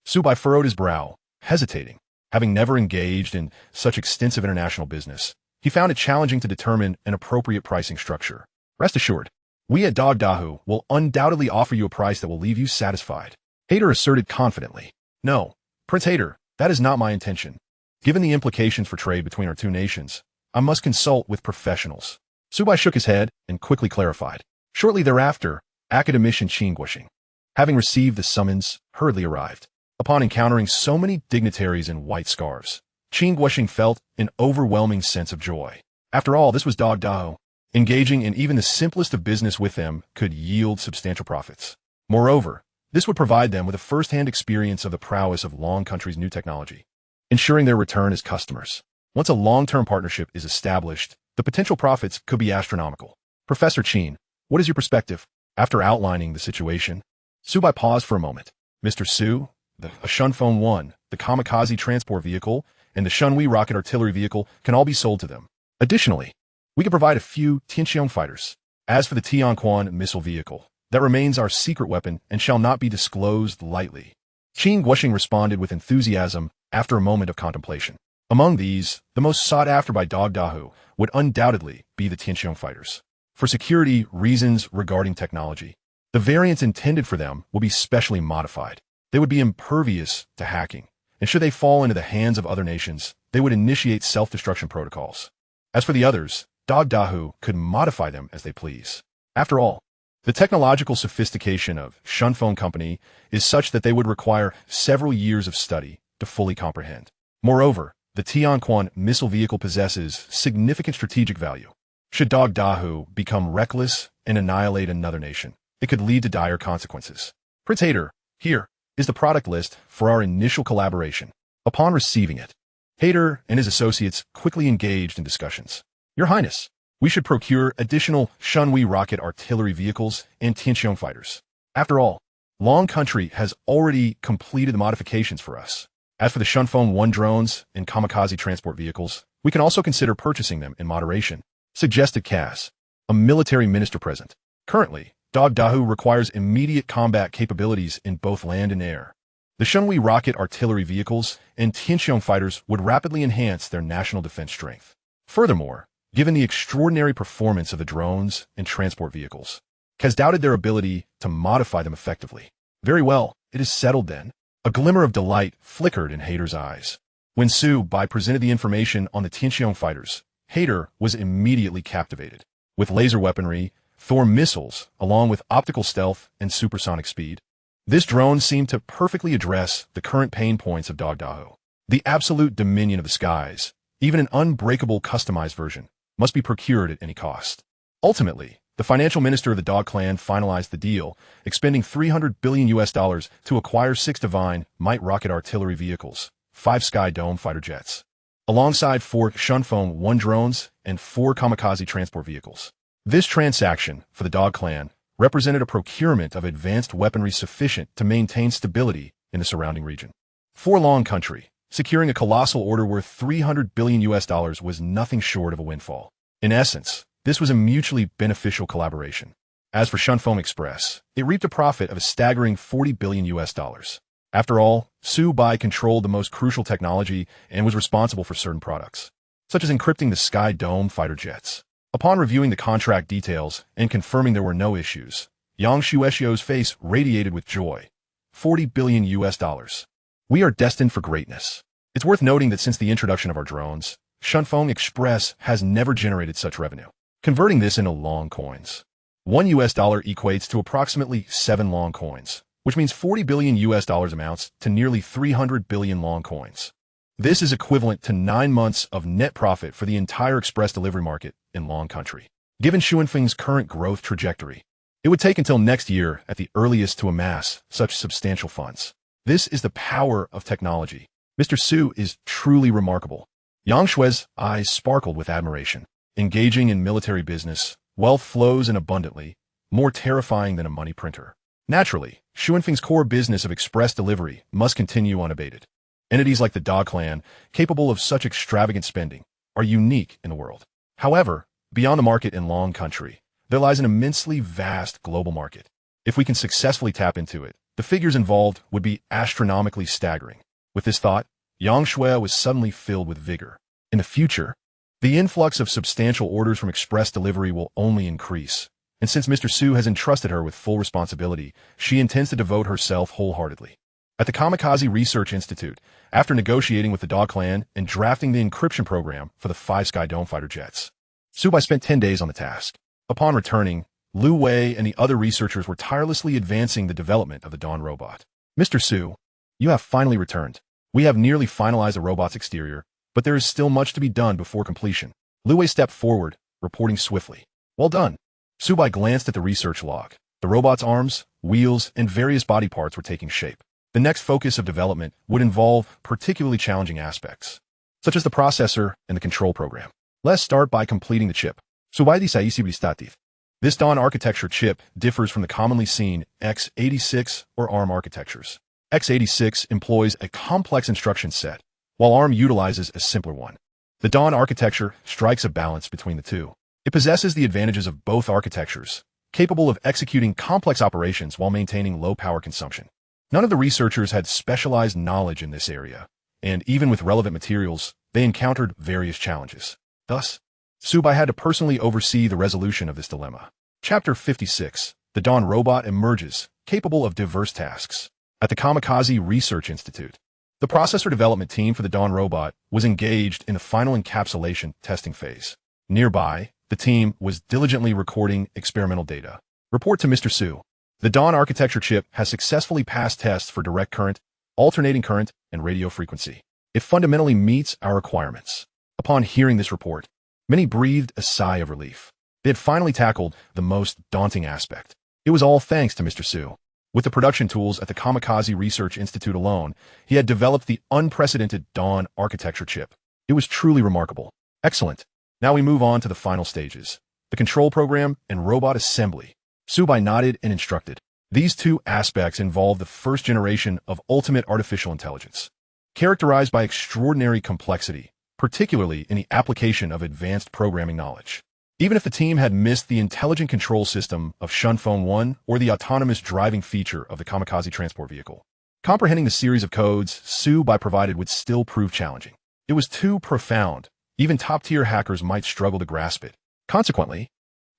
Su Bai furrowed his brow, hesitating. Having never engaged in such extensive international business, he found it challenging to determine an appropriate pricing structure. Rest assured, we at Dogdahu will undoubtedly offer you a price that will leave you satisfied. Hayter asserted confidently. No, Prince Hayter, that is not my intention. Given the implications for trade between our two nations, I must consult with professionals. Su Bai shook his head and quickly clarified. Shortly thereafter, Academician Qin Guoxing, having received the summons, hurriedly arrived. Upon encountering so many dignitaries in white scarves, Qin Guoxing felt an overwhelming sense of joy. After all, this was Dogdahu. Engaging in even the simplest of business with them could yield substantial profits. Moreover, this would provide them with a first-hand experience of the prowess of Long Country's new technology, ensuring their return as customers. Once a long-term partnership is established, the potential profits could be astronomical. Professor Qin, what is your perspective? After outlining the situation, Su Bai paused for a moment. Mr. Su, the Dongfeng 1, the kamikaze transport vehicle, and the Shenhui rocket artillery vehicle can all be sold to them. Additionally, we can provide a few Tianqiang fighters. As for the Tianquan missile vehicle, That remains our secret weapon and shall not be disclosed lightly. Qin Guoxing responded with enthusiasm after a moment of contemplation. Among these, the most sought after by Dog Dahu would undoubtedly be the Tianqiong fighters. For security reasons regarding technology, the variants intended for them will be specially modified. They would be impervious to hacking, and should they fall into the hands of other nations, they would initiate self-destruction protocols. As for the others, Dog Dahu could modify them as they please. After all, the technological sophistication of Shunfeng Company is such that they would require several years of study to fully comprehend. Moreover, the Tianquan missile vehicle possesses significant strategic value. Should Dog Dahu become reckless and annihilate another nation, it could lead to dire consequences. Prince Hader, here is the product list for our initial collaboration. Upon receiving it, Hader and his associates quickly engaged in discussions. Your Highness, we should procure additional Shunwei rocket artillery vehicles and Tianqiong fighters. After all, Long Country has already completed the modifications for us. As for the Shunfeng 1 drones and kamikaze transport vehicles, we can also consider purchasing them in moderation, suggested Cass, a military minister present. Currently, Dog Dahu requires immediate combat capabilities in both land and air. The Shunwei rocket artillery vehicles and Tianqiong fighters would rapidly enhance their national defense strength. Furthermore, given the extraordinary performance of the drones and transport vehicles, Cass doubted their ability to modify them effectively. Very well, it is settled then. A glimmer of delight flickered in Hader's eyes. When Su Bai presented the information on the Tianqiong fighters, Hader was immediately captivated. With laser weaponry, Thor missiles, along with optical stealth and supersonic speed, this drone seemed to perfectly address the current pain points of Dog Dahu. The absolute dominion of the skies, even an unbreakable customized version, must be procured at any cost. Ultimately, the financial minister of the Dog Clan finalized the deal, expending $300 billion to acquire 6 Divine Might rocket artillery vehicles, 5 Sky Dome fighter jets, alongside 4 Shunfeng 1 drones and 4 kamikaze transport vehicles. This transaction, for the Dog Clan, represented a procurement of advanced weaponry sufficient to maintain stability in the surrounding region. For Long Country, securing a colossal order worth $300 billion was nothing short of a windfall. In essence, this was a mutually beneficial collaboration. As for Shunfeng Express, it reaped a profit of a staggering $40 billion. After all, Su Bai controlled the most crucial technology and was responsible for certain products, such as encrypting the Sky Dome fighter jets. Upon reviewing the contract details and confirming there were no issues, Yang Shueshio's face radiated with joy. $40 billion. We are destined for greatness. It's worth noting that since the introduction of our drones, Shunfeng Express has never generated such revenue. Converting this into long coins, $1 equates to approximately 7 long coins, which means $40 billion amounts to nearly 300 billion long coins. This is equivalent to 9 months of net profit for the entire express delivery market in Long Country. Given Shunfeng's current growth trajectory, it would take until next year at the earliest to amass such substantial funds. This is the power of technology. Mr. Su is truly remarkable. Yang Shue's eyes sparkled with admiration. Engaging in military business, wealth flows in abundantly, more terrifying than a money printer. Naturally, Shunfeng's core business of express delivery must continue unabated. Entities like the Dog Clan, capable of such extravagant spending, are unique in the world. However, beyond the market in Long Country, there lies an immensely vast global market. If we can successfully tap into it, the figures involved would be astronomically staggering. With this thought, Yang Shui was suddenly filled with vigor. In the future, the influx of substantial orders from express delivery will only increase, and since Mr. Su has entrusted her with full responsibility, she intends to devote herself wholeheartedly. At the Kamikaze Research Institute, after negotiating with the Dog Clan and drafting the encryption program for the 5 Sky Dome fighter jets, Su Bai spent 10 days on the task. Upon returning, Lu Wei and the other researchers were tirelessly advancing the development of the Dawn robot. Mr. Su, you have finally returned. We have nearly finalized the robot's exterior, but there is still much to be done before completion. Lu Wei stepped forward, reporting swiftly. Well done. Su Bai glanced at the research log. The robot's arms, wheels, and various body parts were taking shape. The next focus of development would involve particularly challenging aspects, such as the processor and the control program. Let's start by completing the chip. Su Bai stativ. This Dawn architecture chip differs from the commonly seen x86 or ARM architectures. x86 employs a complex instruction set, while ARM utilizes a simpler one. The Dawn architecture strikes a balance between the two. It possesses the advantages of both architectures, capable of executing complex operations while maintaining low power consumption. None of the researchers had specialized knowledge in this area, and even with relevant materials, they encountered various challenges. Thus, Su Bai had to personally oversee the resolution of this dilemma. Chapter 56. The Dawn Robot emerges, capable of diverse tasks. At the Kamikaze Research Institute, the processor development team for the Dawn Robot was engaged in the final encapsulation testing phase. Nearby, the team was diligently recording experimental data. Report to Mr. Su. The Dawn architecture chip has successfully passed tests for direct current, alternating current, and radio frequency. It fundamentally meets our requirements. Upon hearing this report, many breathed a sigh of relief. They had finally tackled the most daunting aspect. It was all thanks to Mr. Su. With the production tools at the Kamikaze Research Institute alone, he had developed the unprecedented Dawn architecture chip. It was truly remarkable. Excellent. Now we move on to the final stages, the control program and robot assembly. Su Bai nodded and instructed. These two aspects involve the first generation of ultimate artificial intelligence, characterized by extraordinary complexity, particularly in the application of advanced programming knowledge. Even if the team had missed the intelligent control system of Shunfeng 1 or the autonomous driving feature of the Kamikaze transport vehicle, comprehending the series of codes Su Bai provided would still prove challenging. It was too profound. Even top-tier hackers might struggle to grasp it. Consequently,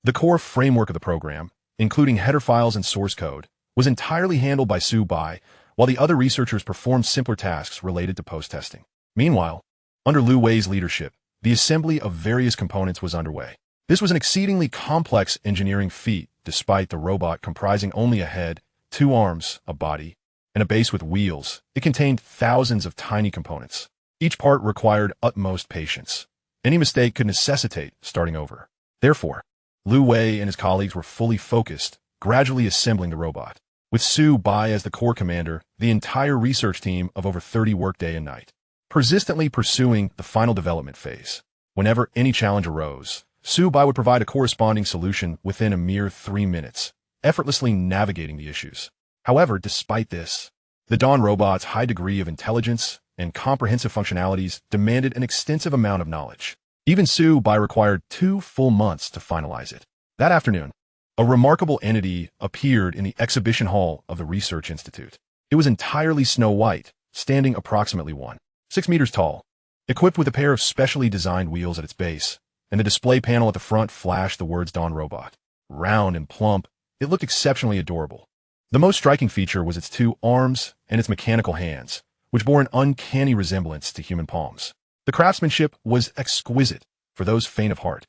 the core framework of the program, including header files and source code, was entirely handled by Su Bai, while the other researchers performed simpler tasks related to post-testing. Meanwhile, under Lu Wei's leadership, the assembly of various components was underway. This was an exceedingly complex engineering feat, despite the robot comprising only a head, 2 arms, a body, and a base with wheels. It contained thousands of tiny components. Each part required utmost patience. Any mistake could necessitate starting over. Therefore, Lu Wei and his colleagues were fully focused, gradually assembling the robot. With Su Bai as the core commander, the entire research team of over 30 worked day and night, persistently pursuing the final development phase. Whenever any challenge arose, Su Bai would provide a corresponding solution within a mere 3 minutes, effortlessly navigating the issues. However, despite this, the Dawn robot's high degree of intelligence and comprehensive functionalities demanded an extensive amount of knowledge. Even Su Bai required 2 full months to finalize it. That afternoon, a remarkable entity appeared in the exhibition hall of the Research Institute. It was entirely snow white, standing approximately 1.6 meters tall, equipped with a pair of specially designed wheels at its base, and the display panel at the front flashed the words Dawn Robot. Round and plump, it looked exceptionally adorable. The most striking feature was its 2 arms and its mechanical hands, which bore an uncanny resemblance to human palms. The craftsmanship was exquisite for those faint of heart.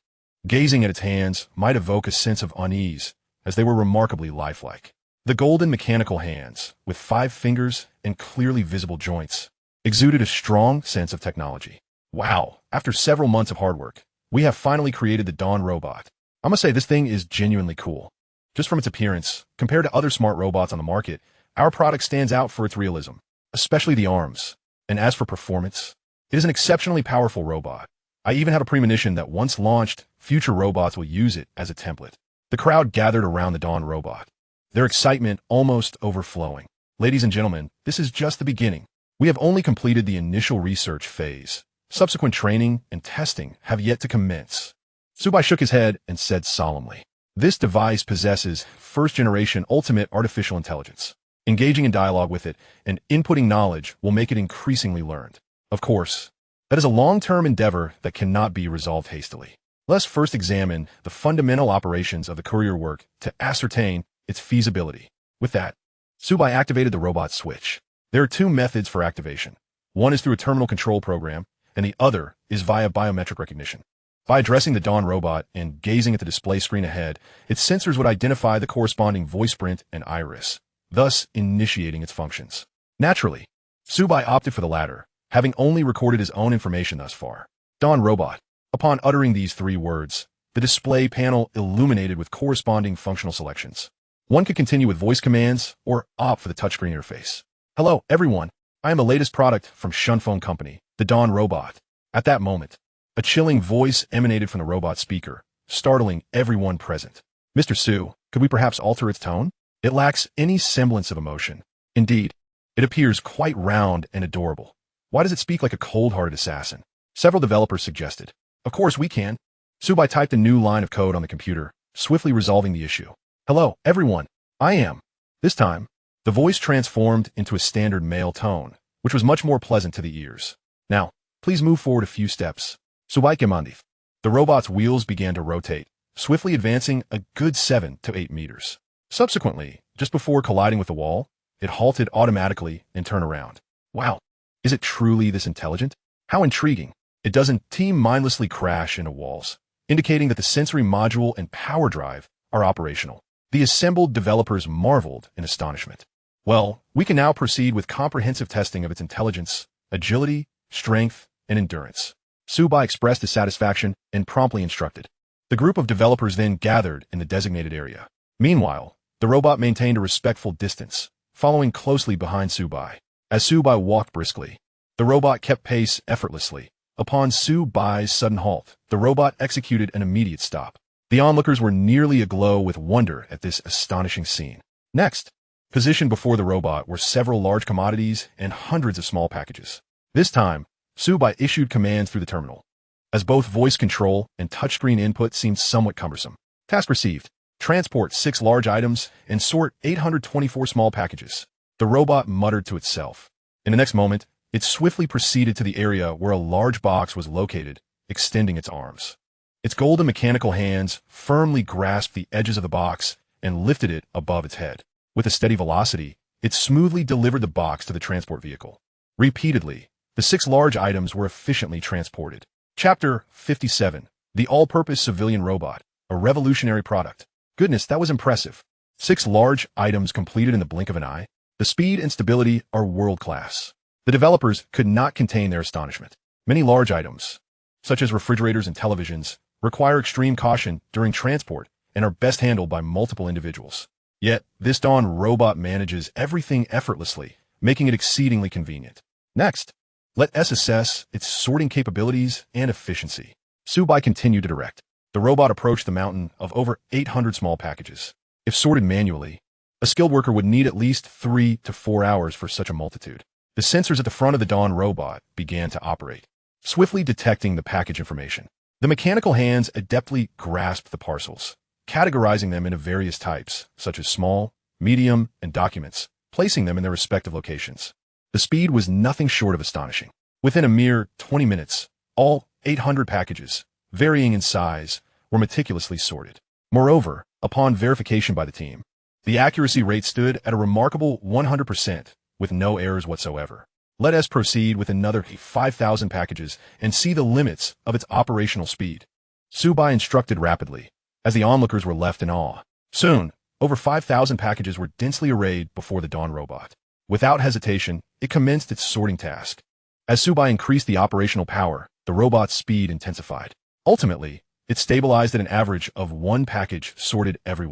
Gazing at its hands might evoke a sense of unease, as they were remarkably lifelike. The golden mechanical hands, with 5 fingers and clearly visible joints, exuded a strong sense of technology. Wow, after several months of hard work, we have finally created the Dawn Robot. I must say this thing is genuinely cool. Just from its appearance, compared to other smart robots on the market, our product stands out for its realism, especially the arms. And as for performance, it is an exceptionally powerful robot. I even have a premonition that once launched, future robots will use it as a template. The crowd gathered around the Dawn Robot, their excitement almost overflowing. Ladies and gentlemen, this is just the beginning. We have only completed the initial research phase. Subsequent training and testing have yet to commence. Su Bai shook his head and said solemnly, "This device possesses first-generation ultimate artificial intelligence. Engaging in dialogue with it and inputting knowledge will make it increasingly learned. Of course, that is a long-term endeavor that cannot be resolved hastily. Let's first examine the fundamental operations of the courier work to ascertain its feasibility." With that, Su Bai activated the robot switch. There are 2 methods for activation. One is through a terminal control program, and the other is via biometric recognition. By addressing the Dawn Robot and gazing at the display screen ahead, its sensors would identify the corresponding voice print and iris, thus initiating its functions. Naturally, Su Bai opted for the latter, having only recorded his own information thus far. Dawn Robot. Upon uttering these 3 words, the display panel illuminated with corresponding functional selections. One could continue with voice commands or opt for the touchscreen interface. "Hello, everyone. I am the latest product from Shunfeng Company, the Dawn Robot." At that moment, a chilling voice emanated from the robot speaker, startling everyone present. "Mr. Su, could we perhaps alter its tone? It lacks any semblance of emotion. Indeed, it appears quite round and adorable. Why does it speak like a cold-hearted assassin?" Several developers suggested. "Of course we can." Su Bai typed a new line of code on the computer, swiftly resolving the issue. Hello, everyone. I am. This time, the voice transformed into a standard male tone, which was much more pleasant to the ears. Now, please move forward a few steps. Su Bai. The robot's wheels began to rotate, swiftly advancing a good 7 to 8 meters. Subsequently, just before colliding with the wall, it halted automatically and turned around. Wow, is it truly this intelligent? How intriguing. It doesn't mindlessly crash into walls, indicating that the sensory module and power drive are operational. The assembled developers marveled in astonishment. Well, we can now proceed with comprehensive testing of its intelligence, agility, strength, and endurance. Su Bai expressed his satisfaction and promptly instructed. The group of developers then gathered in the designated area. Meanwhile, the robot maintained a respectful distance, following closely behind Su Bai. As Su Bai walked briskly, the robot kept pace effortlessly. Upon Su Bai's sudden halt, the robot executed an immediate stop. The onlookers were nearly aglow with wonder at this astonishing scene. Next, positioned before the robot were several large commodities and hundreds of small packages. This time, Su Bai issued commands through the terminal, as both voice control and touchscreen input seemed somewhat cumbersome. Task received. Transport 6 large items and sort 824 small packages. The robot muttered to itself. In the next moment, it swiftly proceeded to the area where a large box was located, extending its arms. Its golden mechanical hands firmly grasped the edges of the box and lifted it above its head. With a steady velocity, it smoothly delivered the box to the transport vehicle. Repeatedly, the 6 large items were efficiently transported. Chapter 57. The All-Purpose Civilian Robot, a Revolutionary Product. Goodness, that was impressive. 6 large items completed in the blink of an eye. The speed and stability are world-class. The developers could not contain their astonishment. Many large items, such as refrigerators and televisions, require extreme caution during transport and are best handled by multiple individuals. Yet, this Dawn robot manages everything effortlessly, making it exceedingly convenient. Next, let us assess its sorting capabilities and efficiency. Su Bai continued to direct. The robot approached the mountain of over 800 small packages. If sorted manually, a skilled worker would need at least 3 to 4 hours for such a multitude. The sensors at the front of the Dawn robot began to operate, swiftly detecting the package information. The mechanical hands adeptly grasped the parcels, categorizing them into various types, such as small, medium, and documents, placing them in their respective locations. The speed was nothing short of astonishing. Within a mere 20 minutes, all 800 packages, varying in size, were meticulously sorted. Moreover, upon verification by the team, the accuracy rate stood at a remarkable 100%, with no errors whatsoever. Let us proceed with another 5,000 packages and see the limits of its operational speed. Su Bai instructed rapidly, as the onlookers were left in awe. Soon, over 5,000 packages were densely arrayed before the Dawn robot. Without hesitation, it commenced its sorting task. As Su Bai increased the operational power, the robot's speed intensified. Ultimately, it stabilized at an average of 1 package sorted every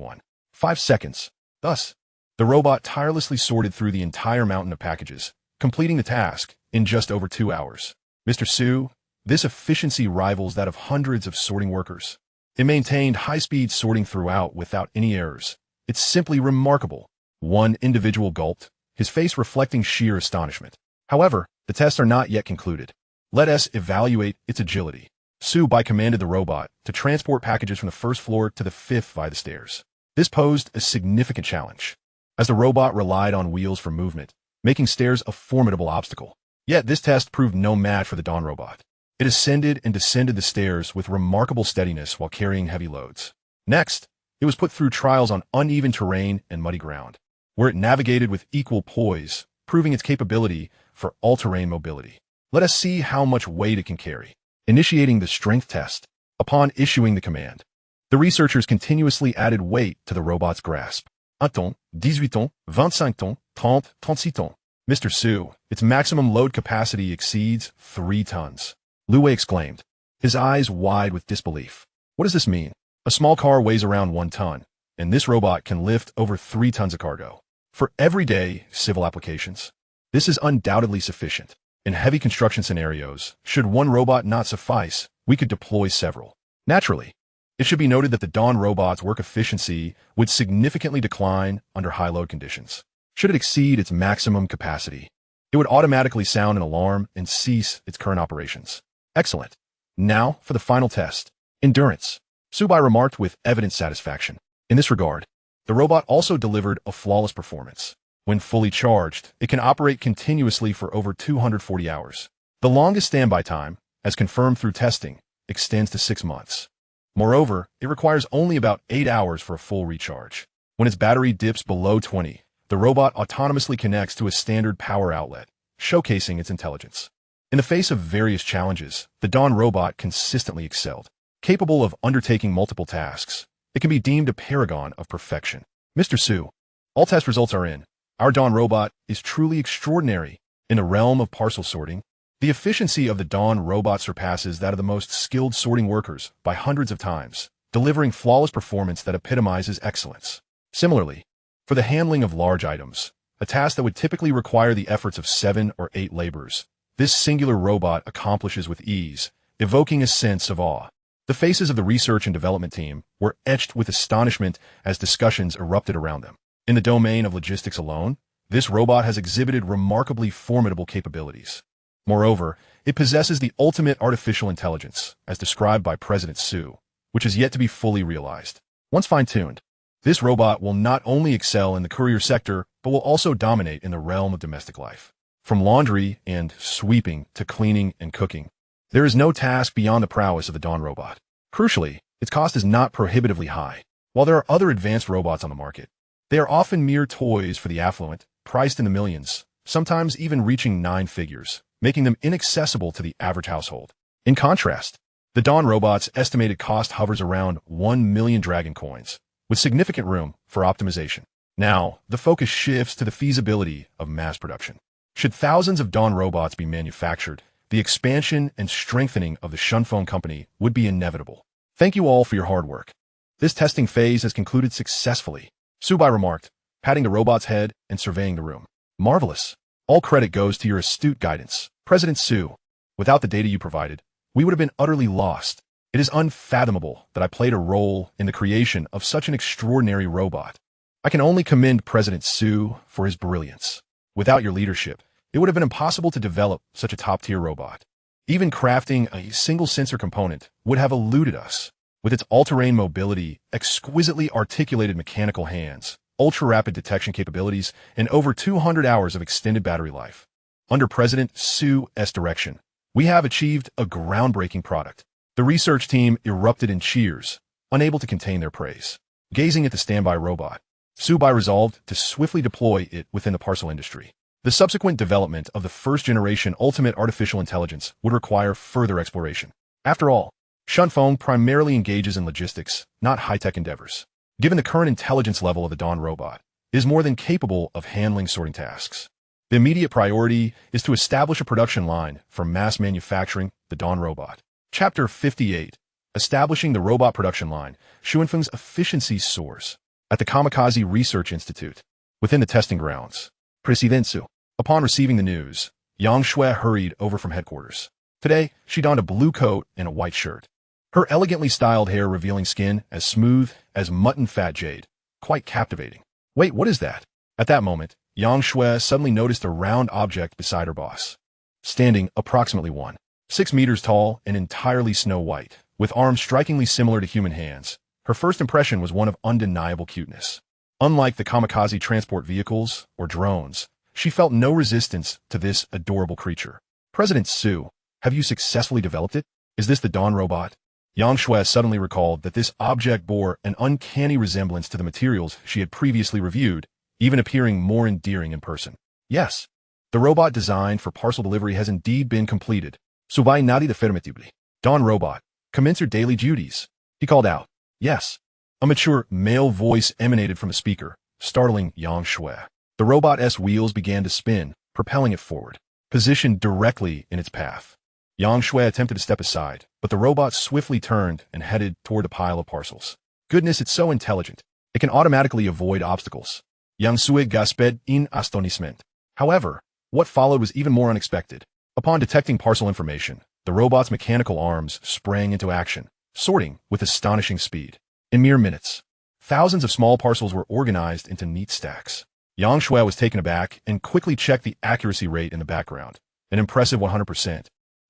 5 seconds. Thus, the robot tirelessly sorted through the entire mountain of packages, completing the task in just over 2 hours. Mr. Su, this efficiency rivals that of hundreds of sorting workers. It maintained high-speed sorting throughout without any errors. It's simply remarkable. One individual gulped, his face reflecting sheer astonishment. However, the tests are not yet concluded. Let us evaluate its agility. Su Bai commanded the robot to transport packages from the first floor to the 5th via the stairs. This posed a significant challenge, as the robot relied on wheels for movement, making stairs a formidable obstacle. Yet this test proved no match for the Dawn robot. It ascended and descended the stairs with remarkable steadiness while carrying heavy loads. Next, it was put through trials on uneven terrain and muddy ground, where it navigated with equal poise, proving its capability for all-terrain mobility. Let us see how much weight it can carry. Initiating the strength test. Upon issuing the command, the researchers continuously added weight to the robot's grasp. 1 ton, 18 tons, 25 tons, 30, 36 tons. Mr. Su, its maximum load capacity exceeds 3 tons. Lu Wei exclaimed, his eyes wide with disbelief. What does this mean? A small car weighs around 1 ton, and this robot can lift over 3 tons of cargo. For everyday civil applications, this is undoubtedly sufficient. In heavy construction scenarios, should one robot not suffice, we could deploy several. Naturally, it should be noted that the Dawn robot's work efficiency would significantly decline under high-load conditions. Should it exceed its maximum capacity, it would automatically sound an alarm and cease its current operations. Excellent. Now for the final test. Endurance. Su Bai remarked with evident satisfaction. In this regard, The robot also delivered a flawless performance. When fully charged, it can operate continuously for over 240 hours. The longest standby time, as confirmed through testing, extends to 6 months. Moreover, it requires only about 8 hours for a full recharge. When its battery dips below 20, the robot autonomously connects to a standard power outlet, showcasing its intelligence. In the face of various challenges, the Dawn robot consistently excelled. Capable of undertaking multiple tasks, it can be deemed a paragon of perfection. Mr. Su, all test results are in. Our Dawn robot is truly extraordinary. In the realm of parcel sorting, the efficiency of the Dawn robot surpasses that of the most skilled sorting workers by hundreds of times, delivering flawless performance that epitomizes excellence. Similarly, for the handling of large items, a task that would typically require the efforts of 7 or 8 laborers, this singular robot accomplishes with ease, evoking a sense of awe. The faces of the research and development team were etched with astonishment as discussions erupted around them. In the domain of logistics alone, this robot has exhibited remarkably formidable capabilities. Moreover, it possesses the ultimate artificial intelligence, as described by President Su, which is yet to be fully realized. Once fine-tuned, this robot will not only excel in the courier sector, but will also dominate in the realm of domestic life. From laundry and sweeping to cleaning and cooking, there is no task beyond the prowess of the Dawn robot. Crucially, its cost is not prohibitively high. While there are other advanced robots on the market, they are often mere toys for the affluent, priced in the millions, sometimes even reaching 9 figures, making them inaccessible to the average household. In contrast, the Dawn robot's estimated cost hovers around 1 million dragon coins, with significant room for optimization. Now, the focus shifts to the feasibility of mass production. Should thousands of Dawn robots be manufactured, the expansion and strengthening of the Shunfeng company would be inevitable. Thank you all for your hard work. This testing phase has concluded successfully, Su Bai remarked, patting the robot's head and surveying the room. Marvelous. All credit goes to your astute guidance, President Su. Without the data you provided, we would have been utterly lost. It is unfathomable that I played a role in the creation of such an extraordinary robot. I can only commend President Su for his brilliance. Without your leadership, it would have been impossible to develop such a top-tier robot. Even crafting a single sensor component would have eluded us. With its all-terrain mobility, exquisitely articulated mechanical hands, ultra-rapid detection capabilities, and over 200 hours of extended battery life. Under President Su's direction, we have achieved a groundbreaking product. The research team erupted in cheers, unable to contain their praise. Gazing at the standby robot, Su Bai resolved to swiftly deploy it within the parcel industry. The subsequent development of the first-generation ultimate artificial intelligence would require further exploration. After all, Shunfeng primarily engages in logistics, not high-tech endeavors. Given the current intelligence level of the Dawn robot, it is more than capable of handling sorting tasks. The immediate priority is to establish a production line for mass manufacturing the Dawn robot. Chapter 58. Establishing the robot production line, Shunfeng's efficiency soars. At the Kamikaze Research Institute, within the testing grounds, President Su. Upon receiving the news, Yang Shui hurried over from headquarters. Today, she donned a blue coat and a white shirt. Her elegantly styled hair revealing skin as smooth as mutton fat jade. Quite captivating. Wait, what is that? At that moment, Yang Shui suddenly noticed a round object beside her boss. Standing approximately 1.6 meters tall and entirely snow-white, with arms strikingly similar to human hands, her first impression was one of undeniable cuteness. Unlike the kamikaze transport vehicles or drones, she felt no resistance to this adorable creature. President Su, have you successfully developed it? Is this the Dawn robot? Yang Shui suddenly recalled that this object bore an uncanny resemblance to the materials she had previously reviewed, even appearing more endearing in person. Yes, the robot designed for parcel delivery has indeed been completed. Su Bai nodded affirmatively. Dawn robot, commence your daily duties. He called out. Yes. A mature male voice emanated from the speaker, startling Yang Shui. The robot's wheels began to spin, propelling it forward, positioned directly in its path. Yang Shui attempted to step aside, but the robot swiftly turned and headed toward the pile of parcels. Goodness, it's so intelligent. It can automatically avoid obstacles. Yang Shui gasped in astonishment. However, what followed was even more unexpected. Upon detecting parcel information, the robot's mechanical arms sprang into action, sorting with astonishing speed. In mere minutes, thousands of small parcels were organized into neat stacks. Yang Shui was taken aback and quickly checked the accuracy rate in the background, an impressive 100%.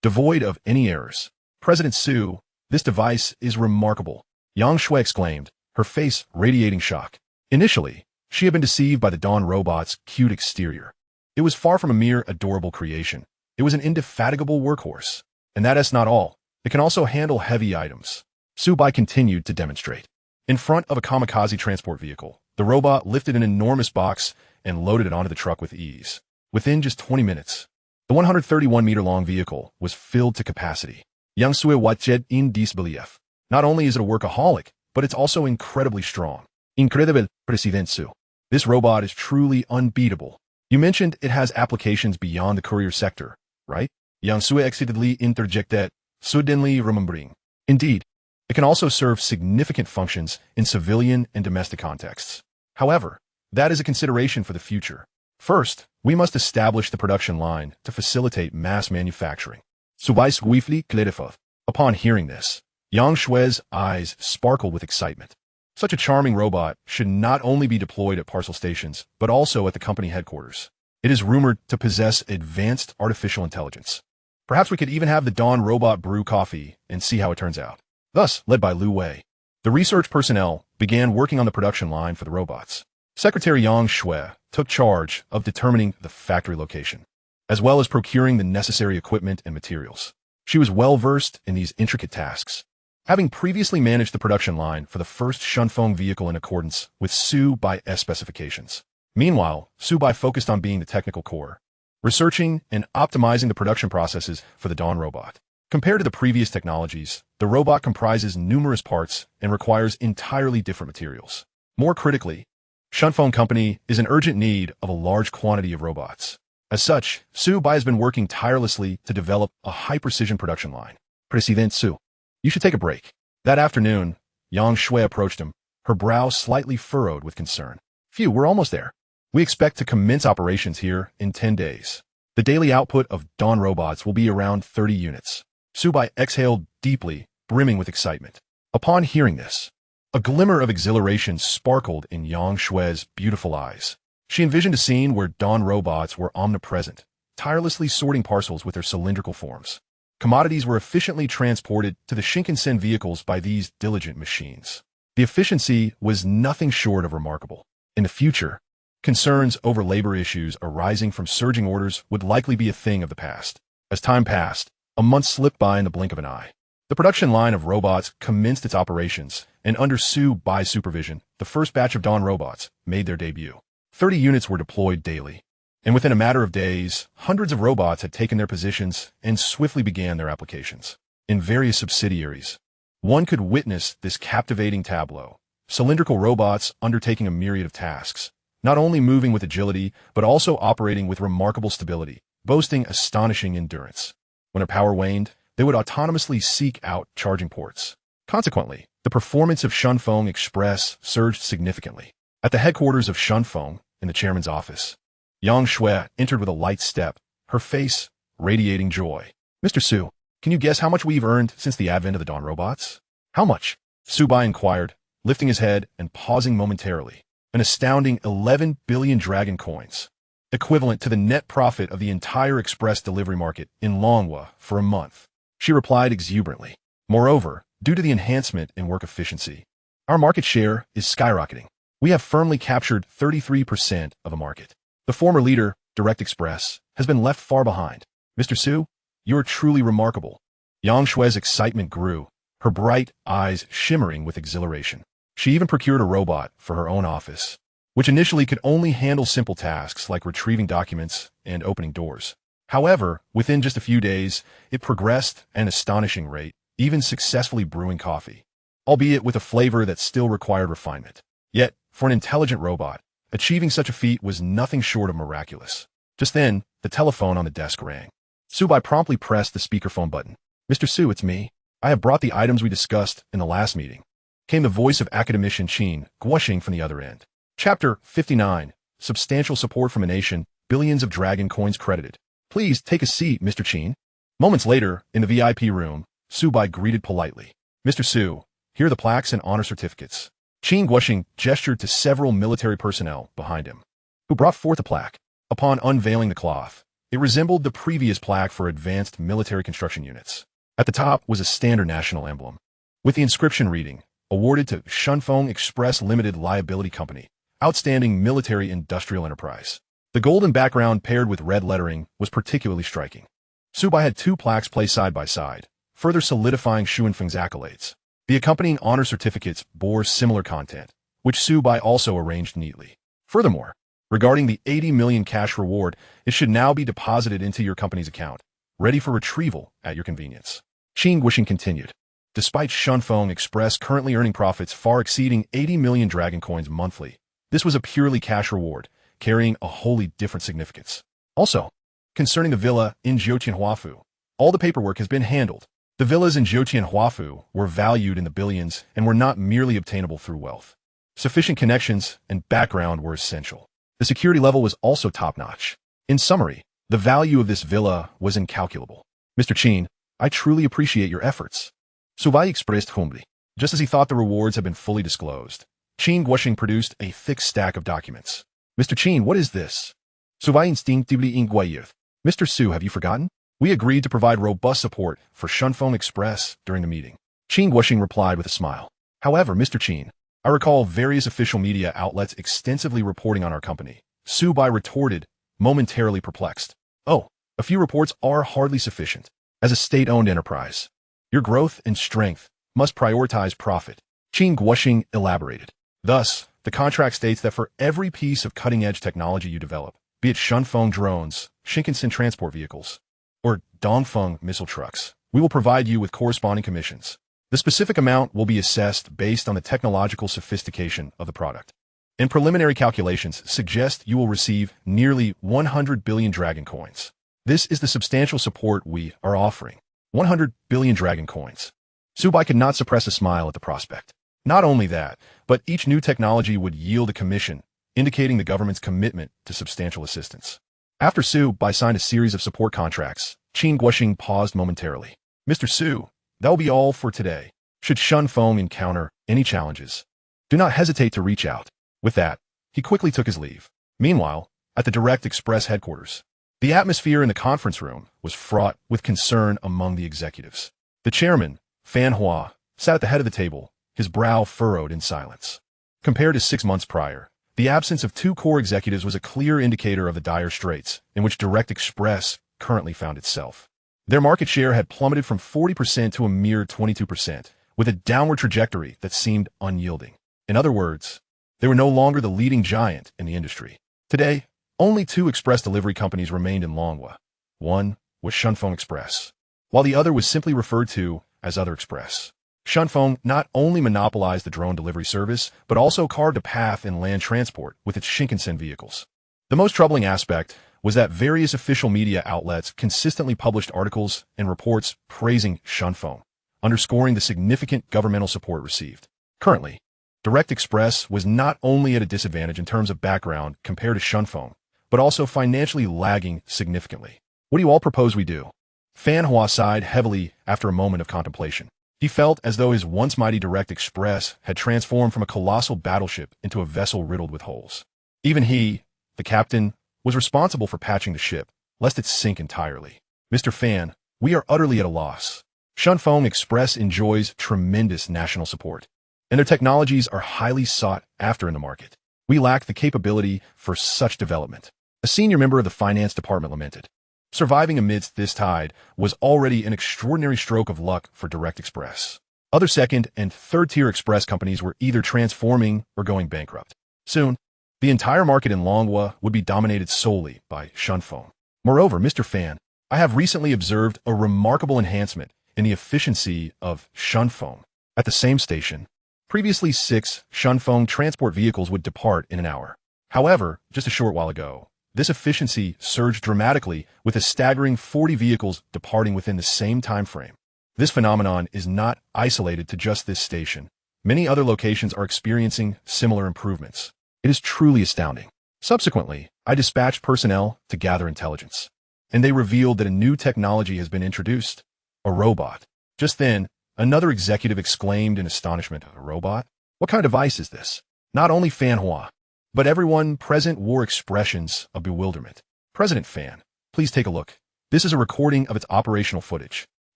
Devoid of any errors. President Su, this device is remarkable. Yang Shui exclaimed, her face radiating shock. Initially, she had been deceived by the Dawn robot's cute exterior. It was far from a mere adorable creation. It was an indefatigable workhorse. And that's not all. It can also handle heavy items. Su Bai continued to demonstrate. In front of a kamikaze transport vehicle, the robot lifted an enormous box and loaded it onto the truck with ease. Within just 20 minutes, the 131-meter-long vehicle was filled to capacity. Yang Sui Watched in disbelief. Not only is it a workaholic, but it's also incredibly strong. Incredible, President Su. This robot is truly unbeatable. You mentioned it has applications beyond the courier sector, right? Yang Sui excitedly interjected, suddenly remembering. Indeed, it can also serve significant functions in civilian and domestic contexts. However, that is a consideration for the future. First, we must establish the production line to facilitate mass manufacturing. Su Bai swiftly clarified. Upon hearing this, Yang Shui's eyes sparkled with excitement. Such a charming robot should not only be deployed at parcel stations, but also at the company headquarters. It is rumored to possess advanced artificial intelligence. Perhaps we could even have the Dawn robot brew coffee and see how it turns out. Thus, led by Lu Wei, the research personnel began working on the production line for the robots. Secretary Yang Shui took charge of determining the factory location, as well as procuring the necessary equipment and materials. She was well-versed in these intricate tasks, having previously managed the production line for the first Shunfeng vehicle in accordance with Su Bai's specifications. Meanwhile, Su Bai focused on being the technical core, researching and optimizing the production processes for the Dawn robot. Compared to the previous technologies, the robot comprises numerous parts and requires entirely different materials. More critically, Shunfeng Company is in urgent need of a large quantity of robots. As such, Su Bai has been working tirelessly to develop a high-precision production line. President Su, you should take a break. That afternoon, Yang Shui approached him, her brow slightly furrowed with concern. Phew, we're almost there. We expect to commence operations here in 10 days. The daily output of Dawn robots will be around 30 units. Su Bai exhaled deeply, brimming with excitement. Upon hearing this, a glimmer of exhilaration sparkled in Yang Shui's beautiful eyes. She envisioned a scene where Dawn robots were omnipresent, tirelessly sorting parcels with their cylindrical forms. Commodities were efficiently transported to the Shinkansen vehicles by these diligent machines. The efficiency was nothing short of remarkable. In the future, concerns over labor issues arising from surging orders would likely be a thing of the past. As time passed, a month slipped by in the blink of an eye. The production line of robots commenced its operations, and under Su Bai's supervision, the first batch of Dawn robots made their debut. 30 units were deployed daily, and within a matter of days, hundreds of robots had taken their positions and swiftly began their applications. In various subsidiaries, one could witness this captivating tableau. Cylindrical robots undertaking a myriad of tasks, not only moving with agility, but also operating with remarkable stability, boasting astonishing endurance. When their power waned, they would autonomously seek out charging ports. Consequently, the performance of Shunfeng Express surged significantly. At the headquarters of Shunfeng, in the chairman's office, Yang Shui entered with a light step, her face radiating joy. Mr. Su, can you guess how much we've earned since the advent of the Dawn robots? How much? Su Bai inquired, lifting his head and pausing momentarily. An astounding 11 billion dragon coins, equivalent to the net profit of the entire express delivery market in Longhua for a month. She replied exuberantly. Moreover, due to the enhancement in work efficiency, our market share is skyrocketing. We have firmly captured 33% of a market. The former leader, Direct Express, has been left far behind. Mr. Su, you are truly remarkable. Yang Shui's excitement grew, her bright eyes shimmering with exhilaration. She even procured a robot for her own office, which initially could only handle simple tasks like retrieving documents and opening doors. However, within just a few days, it progressed at an astonishing rate, even successfully brewing coffee, albeit with a flavor that still required refinement. Yet, for an intelligent robot, achieving such a feat was nothing short of miraculous. Just then, the telephone on the desk rang. Su Bai promptly pressed the speakerphone button. Mr. Su, it's me. I have brought the items we discussed in the last meeting. Came the voice of academician Qin, gushing from the other end. Chapter 59. Substantial support from a nation, billions of dragon coins credited. Please take a seat, Mr. Qin. Moments later, in the VIP room, Su Bai greeted politely. Mr. Su, here are the plaques and honor certificates. Qin Guoxing gestured to several military personnel behind him, who brought forth a plaque. Upon unveiling the cloth, it resembled the previous plaque for advanced military construction units. At the top was a standard national emblem, with the inscription reading, awarded to Shunfeng Express Limited Liability Company, outstanding military industrial enterprise. The golden background paired with red lettering was particularly striking. Su Bai had two plaques placed side by side, further solidifying Xuanfeng's accolades. The accompanying honor certificates bore similar content, which Su Bai also arranged neatly. Furthermore, regarding the 80 million cash reward, it should now be deposited into your company's account, ready for retrieval at your convenience. Qin Guoxing continued. Despite Shunfeng Express currently earning profits far exceeding 80 million dragon coins monthly, this was a purely cash reward, carrying a wholly different significance. Also, concerning the villa in Jiutianhuafu, all the paperwork has been handled. The villas in Jiutianhuafu were valued in the billions and were not merely obtainable through wealth. Sufficient connections and background were essential. The security level was also top-notch. In summary, the value of this villa was incalculable. Mr. Qin, I truly appreciate your efforts. Su Bai expressed humbly. Just as he thought the rewards had been fully disclosed, Qin Guoxing produced a thick stack of documents. Mr. Qin, what is this? Su Bai instinctively inquired. Mr. Su, have you forgotten? We agreed to provide robust support for Shunfeng Express during the meeting. Qin Guoxing replied with a smile. However, Mr. Qin, I recall various official media outlets extensively reporting on our company. Su Bai retorted, momentarily perplexed. Oh, a few reports are hardly sufficient. As a state-owned enterprise, your growth and strength must prioritize profit. Qin Guoxing elaborated. Thus, the contract states that for every piece of cutting-edge technology you develop, be it Shunfeng drones, Shinkansen transport vehicles, or Dongfeng missile trucks, we will provide you with corresponding commissions. The specific amount will be assessed based on the technological sophistication of the product. And preliminary calculations suggest you will receive nearly 100 billion dragon coins. This is the substantial support we are offering. 100 billion dragon coins. Su Bai could not suppress a smile at the prospect. Not only that, but each new technology would yield a commission, indicating the government's commitment to substantial assistance. After Su Bai signed a series of support contracts, Qin Guoxing paused momentarily. Mr. Su, that will be all for today. Should Shunfeng encounter any challenges, do not hesitate to reach out. With that, he quickly took his leave. Meanwhile, at the Direct Express headquarters, the atmosphere in the conference room was fraught with concern among the executives. The chairman, Fan Hua, sat at the head of the table, his brow furrowed in silence. Compared to 6 months prior, the absence of two core executives was a clear indicator of the dire straits in which Direct Express currently found itself. Their market share had plummeted from 40% to a mere 22%, with a downward trajectory that seemed unyielding. In other words, they were no longer the leading giant in the industry. Today, only two express delivery companies remained in Longhua. One was Shunfeng Express, while the other was simply referred to as Other Express. Shunfeng not only monopolized the drone delivery service, but also carved a path in land transport with its Shinkansen vehicles. The most troubling aspect was that various official media outlets consistently published articles and reports praising Shunfeng, underscoring the significant governmental support received. Currently, Direct Express was not only at a disadvantage in terms of background compared to Shunfeng, but also financially lagging significantly. What do you all propose we do? Fan Hua sighed heavily after a moment of contemplation. He felt as though his once mighty Direct Express had transformed from a colossal battleship into a vessel riddled with holes. Even he, the captain, was responsible for patching the ship, lest it sink entirely. Mr. Fan, we are utterly at a loss. Shunfeng Express enjoys tremendous national support, and their technologies are highly sought after in the market. We lack the capability for such development. A senior member of the finance department lamented. Surviving amidst this tide was already an extraordinary stroke of luck for Direct Express. Other second and third-tier express companies were either transforming or going bankrupt. Soon, the entire market in Longhua would be dominated solely by Shunfeng. Moreover, Mr. Fan, I have recently observed a remarkable enhancement in the efficiency of Shunfeng. At the same station, previously 6 Shunfeng transport vehicles would depart in an hour. However, just a short while ago, this efficiency surged dramatically with a staggering 40 vehicles departing within the same time frame. This phenomenon is not isolated to just this station. Many other locations are experiencing similar improvements. It is truly astounding. Subsequently, I dispatched personnel to gather intelligence, and they revealed that a new technology has been introduced, a robot. Just then, another executive exclaimed in astonishment, a robot? What kind of device is this? Not only Fan Hua, but everyone present wore expressions of bewilderment. President Fan, please take a look. This is a recording of its operational footage.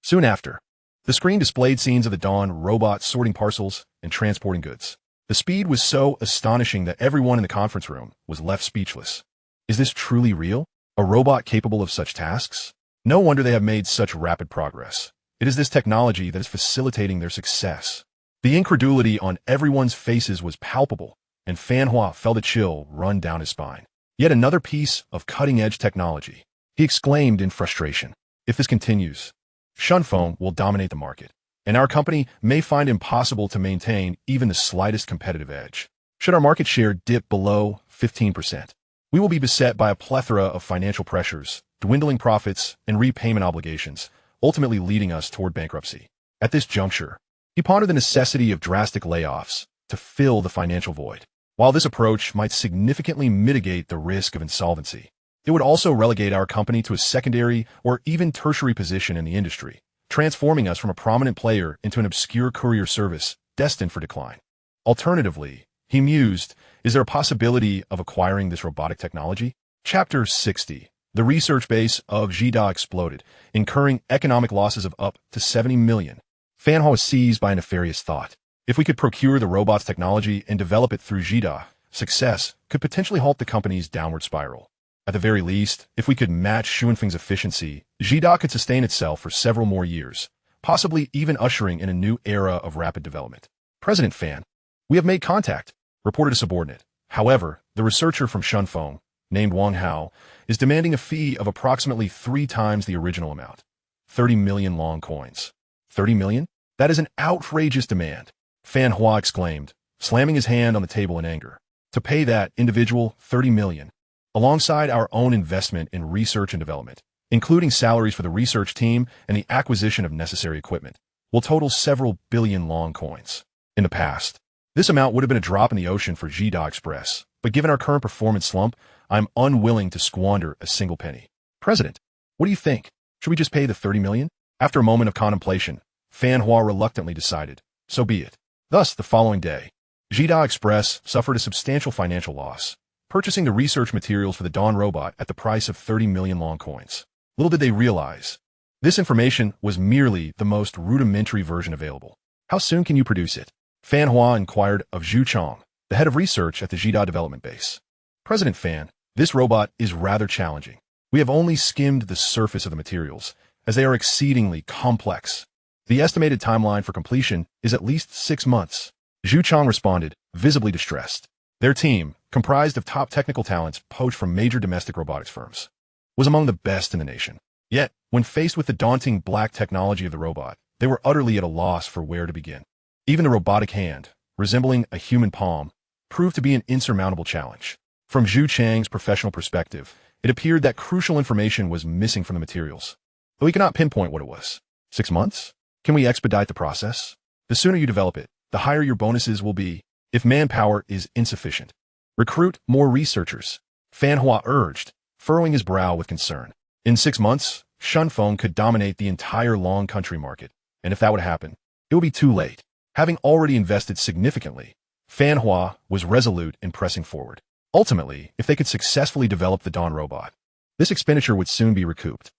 Soon after, the screen displayed scenes of the Dawn robot sorting parcels and transporting goods. The speed was so astonishing that everyone in the conference room was left speechless. Is this truly real? A robot capable of such tasks? No wonder they have made such rapid progress. It is this technology that is facilitating their success. The incredulity on everyone's faces was palpable, and Fan Hua felt a chill run down his spine. Yet another piece of cutting-edge technology. He exclaimed in frustration. If this continues, Shunfeng will dominate the market, and our company may find it impossible to maintain even the slightest competitive edge. Should our market share dip below 15%, we will be beset by a plethora of financial pressures, dwindling profits, and repayment obligations, ultimately leading us toward bankruptcy. At this juncture, he pondered the necessity of drastic layoffs to fill the financial void. While this approach might significantly mitigate the risk of insolvency, it would also relegate our company to a secondary or even tertiary position in the industry, transforming us from a prominent player into an obscure courier service destined for decline. Alternatively, he mused, is there a possibility of acquiring this robotic technology? Chapter 60. The research base of Jida exploded, incurring economic losses of up to 70 million. Fan Hua was seized by a nefarious thought. If we could procure the robot's technology and develop it through Jida, success could potentially halt the company's downward spiral. At the very least, if we could match Shunfeng's efficiency, Jida could sustain itself for several more years, possibly even ushering in a new era of rapid development. President Fan, we have made contact, reported a subordinate. However, the researcher from Shunfeng, named Wang Hao, is demanding a fee of approximately 3 times the original amount. 30 million long coins. 30 million? That is an outrageous demand, Fan Hua exclaimed, slamming his hand on the table in anger. To pay that individual 30 million, alongside our own investment in research and development, including salaries for the research team and the acquisition of necessary equipment, will total several billion long coins. In the past, this amount would have been a drop in the ocean for Jida Express, but given our current performance slump, I'm unwilling to squander a single penny. President, what do you think? Should we just pay the 30 million? After a moment of contemplation, Fan Hua reluctantly decided, so be it. Thus, the following day, Jida Express suffered a substantial financial loss, purchasing the research materials for the Dawn robot at the price of 30 million long coins. Little did they realize, this information was merely the most rudimentary version available. How soon can you produce it? Fan Hua inquired of Zhu Chong, the head of research at the Jida development base. President Fan, this robot is rather challenging. We have only skimmed the surface of the materials, as they are exceedingly complex. The estimated timeline for completion is at least 6 months. Zhu Chong responded, visibly distressed. Their team, comprised of top technical talents poached from major domestic robotics firms, was among the best in the nation. Yet, when faced with the daunting black technology of the robot, they were utterly at a loss for where to begin. Even the robotic hand, resembling a human palm, proved to be an insurmountable challenge. From Zhu Chang's professional perspective, it appeared that crucial information was missing from the materials, though he could not pinpoint what it was. 6 months? Can we expedite the process? The sooner you develop it, the higher your bonuses will be. If manpower is insufficient, recruit more researchers, Fan Hua urged, furrowing his brow with concern. In 6 months, Shunfeng could dominate the entire long country market, and if that would happen, it would be too late. Having already invested significantly, Fan Hua was resolute in pressing forward. Ultimately, if they could successfully develop the Dawn robot, this expenditure would soon be recouped.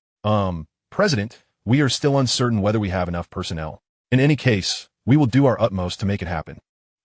President, we are still uncertain whether we have enough personnel. In any case, we will do our utmost to make it happen,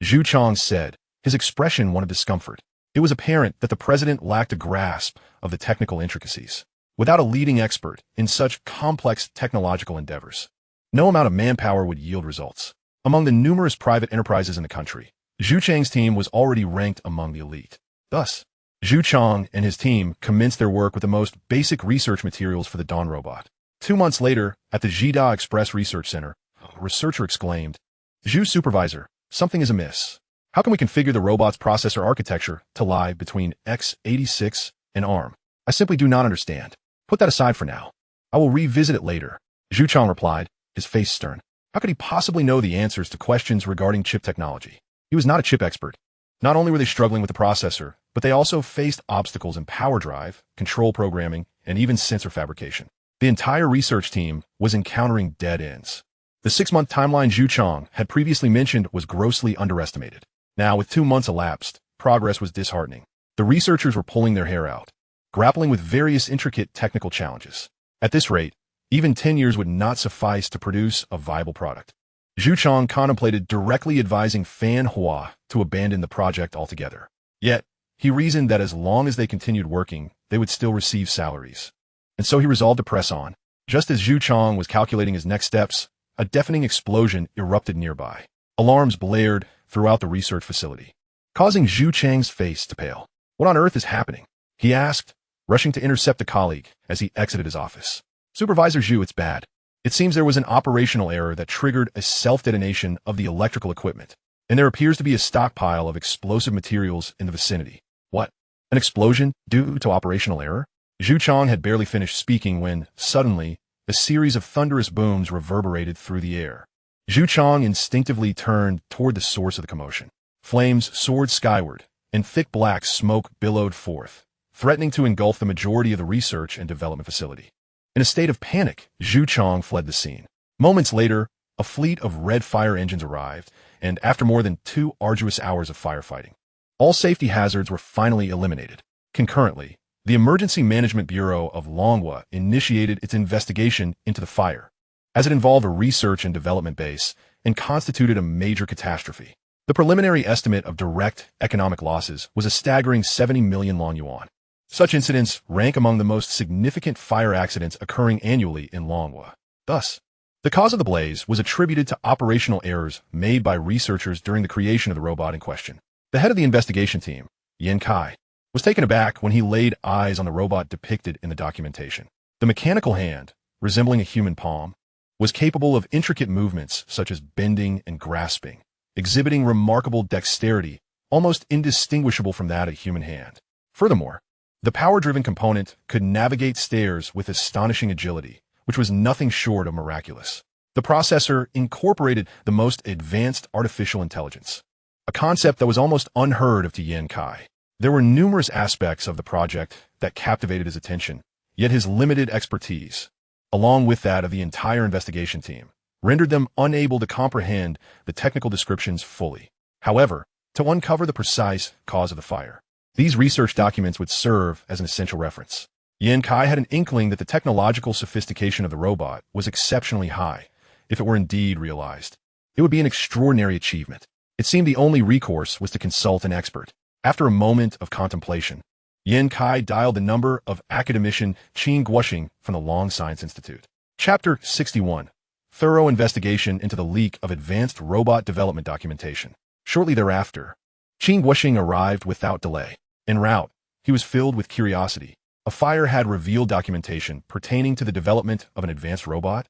Zhu Chong said, his expression one of discomfort. It was apparent that the president lacked a grasp of the technical intricacies. Without a leading expert in such complex technological endeavors, no amount of manpower would yield results. Among the numerous private enterprises in the country, Zhu Chang's team was already ranked among the elite. Thus, Zhu Chong and his team commenced their work with the most basic research materials for the Dawn robot. 2 months later, at the Jida Express Research Center, a researcher exclaimed, Zhu Supervisor, something is amiss. How can we configure the robot's processor architecture to lie between x86 and ARM? I simply do not understand. Put that aside for now. I will revisit it later, Zhu Chong replied, his face stern. How could he possibly know the answers to questions regarding chip technology? He was not a chip expert. Not only were they struggling with the processor, but they also faced obstacles in power drive, control programming, and even sensor fabrication. The entire research team was encountering dead ends. The 6-month timeline Zhu Chong had previously mentioned was grossly underestimated. Now, with 2 months elapsed, progress was disheartening. The researchers were pulling their hair out, grappling with various intricate technical challenges. At this rate, even 10 years would not suffice to produce a viable product. Zhu Chong contemplated directly advising Fan Hua to abandon the project altogether. Yet, he reasoned that as long as they continued working, they would still receive salaries. And so he resolved to press on. Just as Zhu Chong was calculating his next steps, a deafening explosion erupted nearby. Alarms blared throughout the research facility, causing Zhu Chang's face to pale. "What on earth is happening?" he asked, rushing to intercept a colleague as he exited his office. "Supervisor Zhu, it's bad. It seems there was an operational error that triggered a self-detonation of the electrical equipment, and there appears to be a stockpile of explosive materials in the vicinity." "What? An explosion due to operational error?" Zhu Chong had barely finished speaking when, suddenly, a series of thunderous booms reverberated through the air. Zhu Chong instinctively turned toward the source of the commotion. Flames soared skyward, and thick black smoke billowed forth, threatening to engulf the majority of the research and development facility. In a state of panic, Zhu Chong fled the scene. Moments later, a fleet of red fire engines arrived, and after more than 2 arduous hours of firefighting, all safety hazards were finally eliminated. Concurrently, the Emergency Management Bureau of Longhua initiated its investigation into the fire, as it involved a research and development base and constituted a major catastrophe. The preliminary estimate of direct economic losses was a staggering 70 million long yuan. Such incidents rank among the most significant fire accidents occurring annually in Longhua. Thus, the cause of the blaze was attributed to operational errors made by researchers during the creation of the robot in question. The head of the investigation team, Yan Kai, was taken aback when he laid eyes on the robot depicted in the documentation. The mechanical hand, resembling a human palm, was capable of intricate movements such as bending and grasping, exhibiting remarkable dexterity, almost indistinguishable from that of a human hand. Furthermore, the power-driven component could navigate stairs with astonishing agility, which was nothing short of miraculous. The processor incorporated the most advanced artificial intelligence, a concept that was almost unheard of to Yan Kai. There were numerous aspects of the project that captivated his attention, yet his limited expertise, along with that of the entire investigation team, rendered them unable to comprehend the technical descriptions fully. However, to uncover the precise cause of the fire, these research documents would serve as an essential reference. Yan Kai had an inkling that the technological sophistication of the robot was exceptionally high. If it were indeed realized, it would be an extraordinary achievement. It seemed the only recourse was to consult an expert. After a moment of contemplation, Yan Kai dialed the number of academician Qin Guoxing from the Long Science Institute. Chapter 61. Thorough investigation into the leak of advanced robot development documentation. Shortly thereafter, Qin Guoxing arrived without delay. En route, he was filled with curiosity. A fire had revealed documentation pertaining to the development of an advanced robot.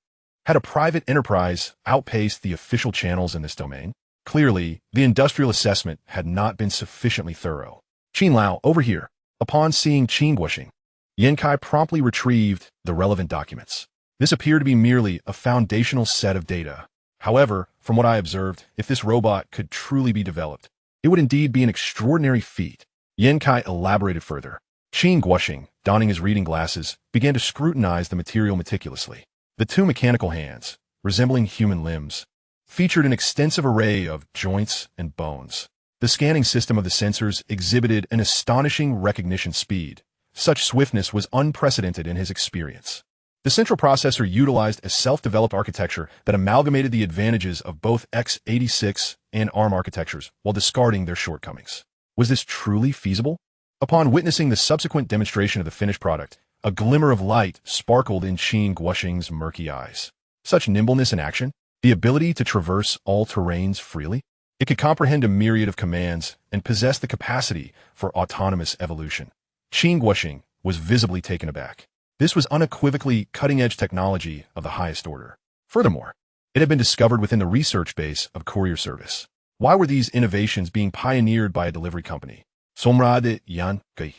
Had a private enterprise outpaced the official channels in this domain? Clearly, the industrial assessment had not been sufficiently thorough. "Qin Lao, over here." Upon seeing Qin Guoxing, Yan Kai promptly retrieved the relevant documents. This appeared to be merely a foundational set of data. However, from what I observed, if this robot could truly be developed, it would indeed be an extraordinary feat. Yan Kai elaborated further. Qin Guoxing, donning his reading glasses, began to scrutinize the material meticulously. The 2 mechanical hands, resembling human limbs, featured an extensive array of joints and bones. The scanning system of the sensors exhibited an astonishing recognition speed. Such swiftness was unprecedented in his experience. The central processor utilized a self-developed architecture that amalgamated the advantages of both x86 and ARM architectures while discarding their shortcomings. Was this truly feasible? Upon witnessing the subsequent demonstration of the finished product, a glimmer of light sparkled in Qin Guoxing's murky eyes. Such nimbleness in action, the ability to traverse all terrains freely, it could comprehend a myriad of commands and possess the capacity for autonomous evolution. Qin Guoxing was visibly taken aback. This was unequivocally cutting-edge technology of the highest order. Furthermore, it had been discovered within the research base of Courier service. Why were these innovations being pioneered by a delivery company? Somrade Yan Kai.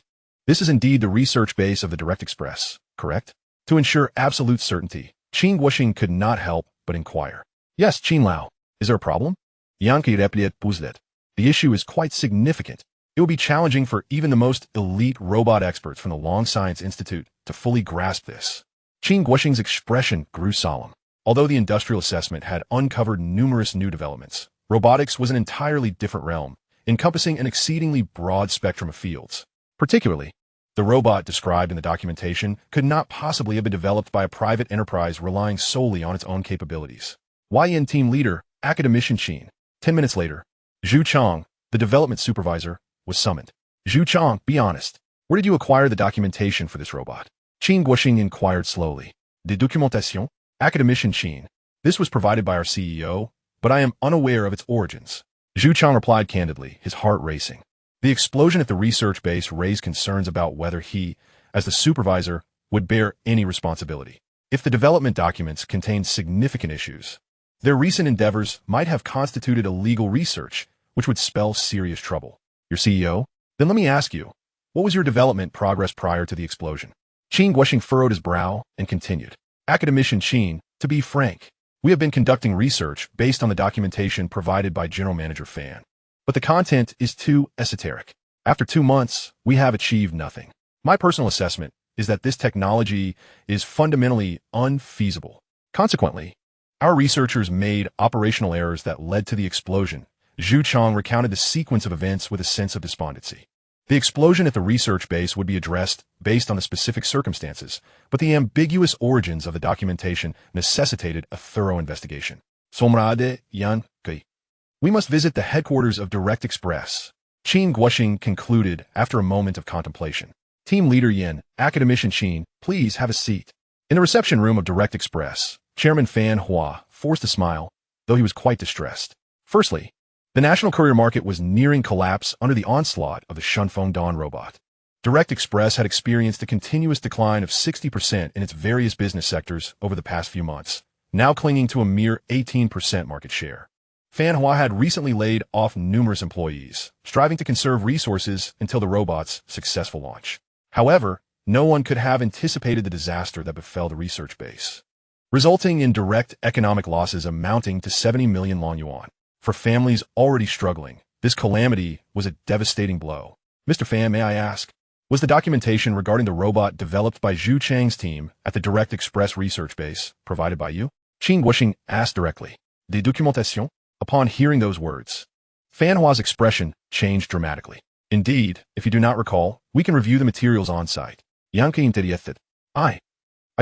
This is indeed the research base of the Direct Express, correct? To ensure absolute certainty, Qin Guoxing could not help but inquire. "Yes, Qin Lao. Is there a problem?" Yan Kai replied, "Puzlet. The issue is quite significant. It will be challenging for even the most elite robot experts from the Long Science Institute to fully grasp this." Qin Guoxing's expression grew solemn. Although the industrial assessment had uncovered numerous new developments, robotics was an entirely different realm, encompassing an exceedingly broad spectrum of fields. Particularly, the robot described in the documentation could not possibly have been developed by a private enterprise relying solely on its own capabilities. YN team leader, academician Qin. 10 minutes later, Zhu Chang, the development supervisor, was summoned. Zhu Chang, be honest. Where did you acquire the documentation for this robot? Qin Guoxing inquired slowly. De documentation? Academician Qin. This was provided by our CEO, but I am unaware of its origins. Zhu Chang replied candidly, his heart racing. The explosion at the research base raised concerns about whether he, as the supervisor, would bear any responsibility. If the development documents contained significant issues, their recent endeavors might have constituted illegal research, which would spell serious trouble. Your CEO? Then let me ask you, what was your development progress prior to the explosion? Qin Guoxing furrowed his brow and continued. Academician Qin, to be frank, we have been conducting research based on the documentation provided by General Manager Fan. But the content is too esoteric. After 2 months, we have achieved nothing. My personal assessment is that this technology is fundamentally unfeasible. Consequently, our researchers made operational errors that led to the explosion. Zhu Chang recounted the sequence of events with a sense of despondency. The explosion at the research base would be addressed based on the specific circumstances, but the ambiguous origins of the documentation necessitated a thorough investigation. Somrade Yan Gui. We must visit the headquarters of Direct Express. Qin Guoxing concluded after a moment of contemplation. Team Leader Yin, Academician Qin, please have a seat. In the reception room of Direct Express, Chairman Fan Hua forced a smile, though he was quite distressed. Firstly, the national courier market was nearing collapse under the onslaught of the Shunfeng Dawn robot. Direct Express had experienced a continuous decline of 60% in its various business sectors over the past few months, now clinging to a mere 18% market share. Fan Hua had recently laid off numerous employees, striving to conserve resources until the robot's successful launch. However, no one could have anticipated the disaster that befell the research base, resulting in direct economic losses amounting to 70 million long yuan. For families already struggling, this calamity was a devastating blow. Mr. Fan, may I ask, was the documentation regarding the robot developed by Zhu Chang's team at the Direct Express research base provided by you? Qin Guoxing asked directly. De documentation? Upon hearing those words, Fan Hua's expression changed dramatically. Indeed, if you do not recall, we can review the materials on site. Yanqing Tidiethet. I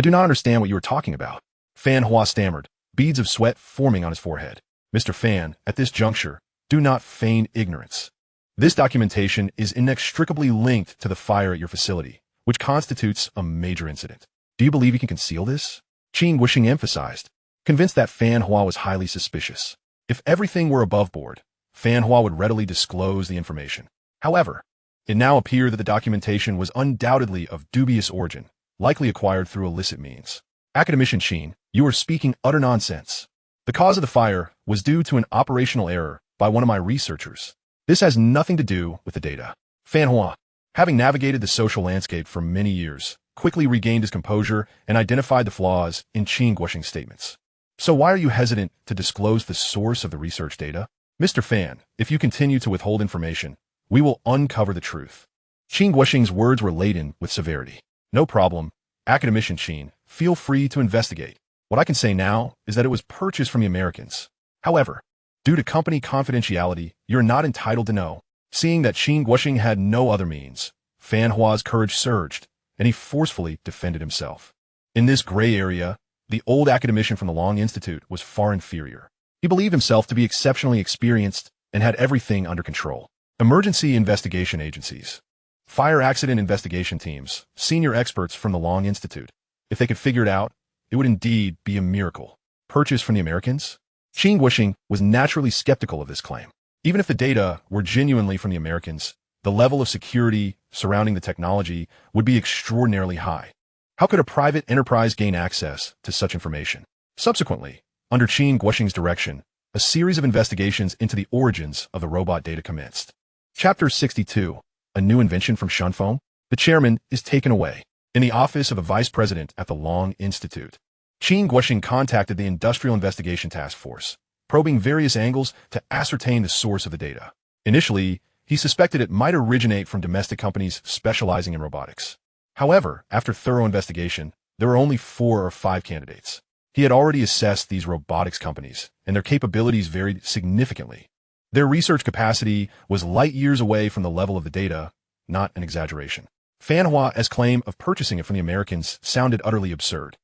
do not understand what you are talking about. Fan Hua stammered, beads of sweat forming on his forehead. Mr. Fan, at this juncture, do not feign ignorance. This documentation is inextricably linked to the fire at your facility, which constitutes a major incident. Do you believe you can conceal this? Qin Guoxing emphasized, convinced that Fan Hua was highly suspicious. If everything were above board, Fan Hua would readily disclose the information. However, it now appeared that the documentation was undoubtedly of dubious origin, likely acquired through illicit means. Academician Qin, you are speaking utter nonsense. The cause of the fire was due to an operational error by one of my researchers. This has nothing to do with the data. Fan Hua, having navigated the social landscape for many years, quickly regained his composure and identified the flaws in Qin Guoxing's statements. So why are you hesitant to disclose the source of the research data? Mr. Fan, if you continue to withhold information, we will uncover the truth. Qin Guoxing's words were laden with severity. No problem. Academician Qin, feel free to investigate. What I can say now is that it was purchased from the Americans. However, due to company confidentiality, you're not entitled to know. Seeing that Qin Guoxing had no other means, Fan Hua's courage surged, and he forcefully defended himself. In this gray area, the old academician from the Long Institute was far inferior. He believed himself to be exceptionally experienced and had everything under control. Emergency investigation agencies, fire accident investigation teams, senior experts from the Long Institute. If they could figure it out, it would indeed be a miracle. Purchased from the Americans? Qin Guoxing was naturally skeptical of this claim. Even if the data were genuinely from the Americans, the level of security surrounding the technology would be extraordinarily high. How could a private enterprise gain access to such information? Subsequently, under Qin Guoxing's direction, a series of investigations into the origins of the robot data commenced. Chapter 62, a new invention from Shunfeng. The chairman is taken away. In the office of the vice president at the Long Institute, Qin Guoxing contacted the Industrial Investigation Task Force, probing various angles to ascertain the source of the data. Initially, he suspected it might originate from domestic companies specializing in robotics. However, after thorough investigation, there were only 4 or 5 candidates. He had already assessed these robotics companies, and their capabilities varied significantly. Their research capacity was light years away from the level of the data, not an exaggeration. Fan Hua's claim of purchasing it from the Americans sounded utterly absurd.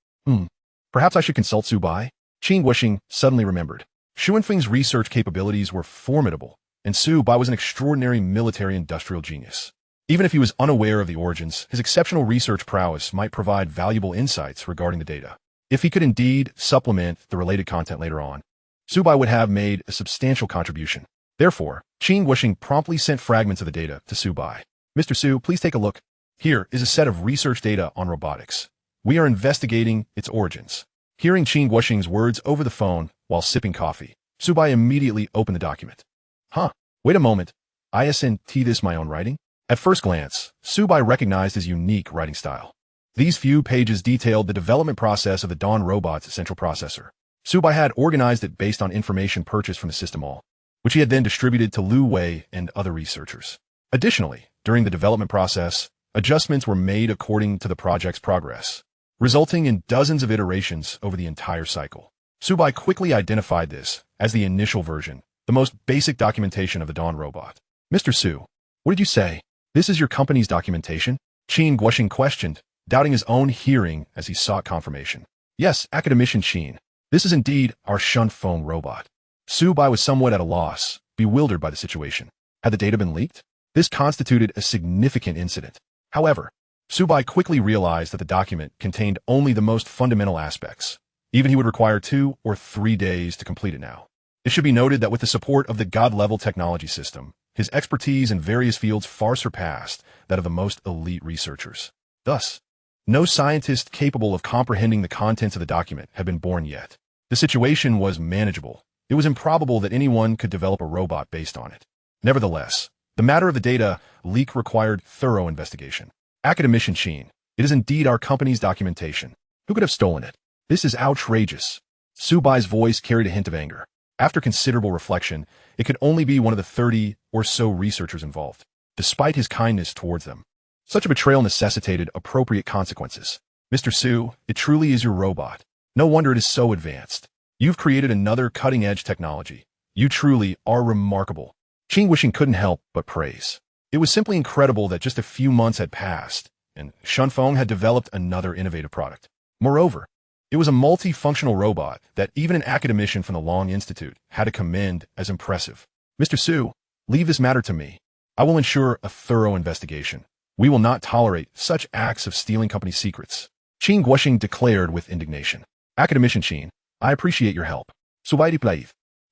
Perhaps I should consult Su Bai? Qin Guoxing suddenly remembered. Xuanfeng's research capabilities were formidable, and Su Bai was an extraordinary military-industrial genius. Even if he was unaware of the origins, his exceptional research prowess might provide valuable insights regarding the data. If he could indeed supplement the related content later on, Su Bai would have made a substantial contribution. Therefore, Qin Guoxing promptly sent fragments of the data to Su Bai. Mr. Su, please take a look. Here is a set of research data on robotics. We are investigating its origins. Hearing Qin Guoxing's words over the phone while sipping coffee, Su Bai immediately opened the document. Huh, wait a moment. Isn't this my own writing? At first glance, Su Bai recognized his unique writing style. These few pages detailed the development process of the Dawn robot's central processor. Su Bai had organized it based on information purchased from the system all, which he had then distributed to Lu Wei and other researchers. Additionally, during the development process, adjustments were made according to the project's progress, resulting in dozens of iterations over the entire cycle. Su Bai quickly identified this as the initial version, the most basic documentation of the Dawn robot. Mr. Su, what did you say? This is your company's documentation? Qin Guoxing questioned, doubting his own hearing as he sought confirmation. Yes, Academician Qin. This is indeed our Shunfeng robot. Su Bai was somewhat at a loss, bewildered by the situation. Had the data been leaked? This constituted a significant incident. However, Su Bai quickly realized that the document contained only the most fundamental aspects. Even he would require 2 or 3 days to complete it now. It should be noted that with the support of the God-level technology system, his expertise in various fields far surpassed that of the most elite researchers. Thus, no scientist capable of comprehending the contents of the document had been born yet. The situation was manageable. It was improbable that anyone could develop a robot based on it. Nevertheless, the matter of the data leak required thorough investigation. Academician Qin, it is indeed our company's documentation. Who could have stolen it? This is outrageous. Su Bai's voice carried a hint of anger. After considerable reflection, it could only be one of the 30 or so researchers involved, despite his kindness towards them. Such a betrayal necessitated appropriate consequences. Mr. Su, it truly is your robot. No wonder it is so advanced. You've created another cutting-edge technology. You truly are remarkable. Qin Guoxing couldn't help but praise. It was simply incredible that just a few months had passed, and Shunfeng had developed another innovative product. Moreover, it was a multifunctional robot that even an academician from the Long Institute had to commend as impressive. Mr. Su, leave this matter to me. I will ensure a thorough investigation. We will not tolerate such acts of stealing company secrets. Qin Guoxing declared with indignation. Academician Qin, I appreciate your help. Su Bai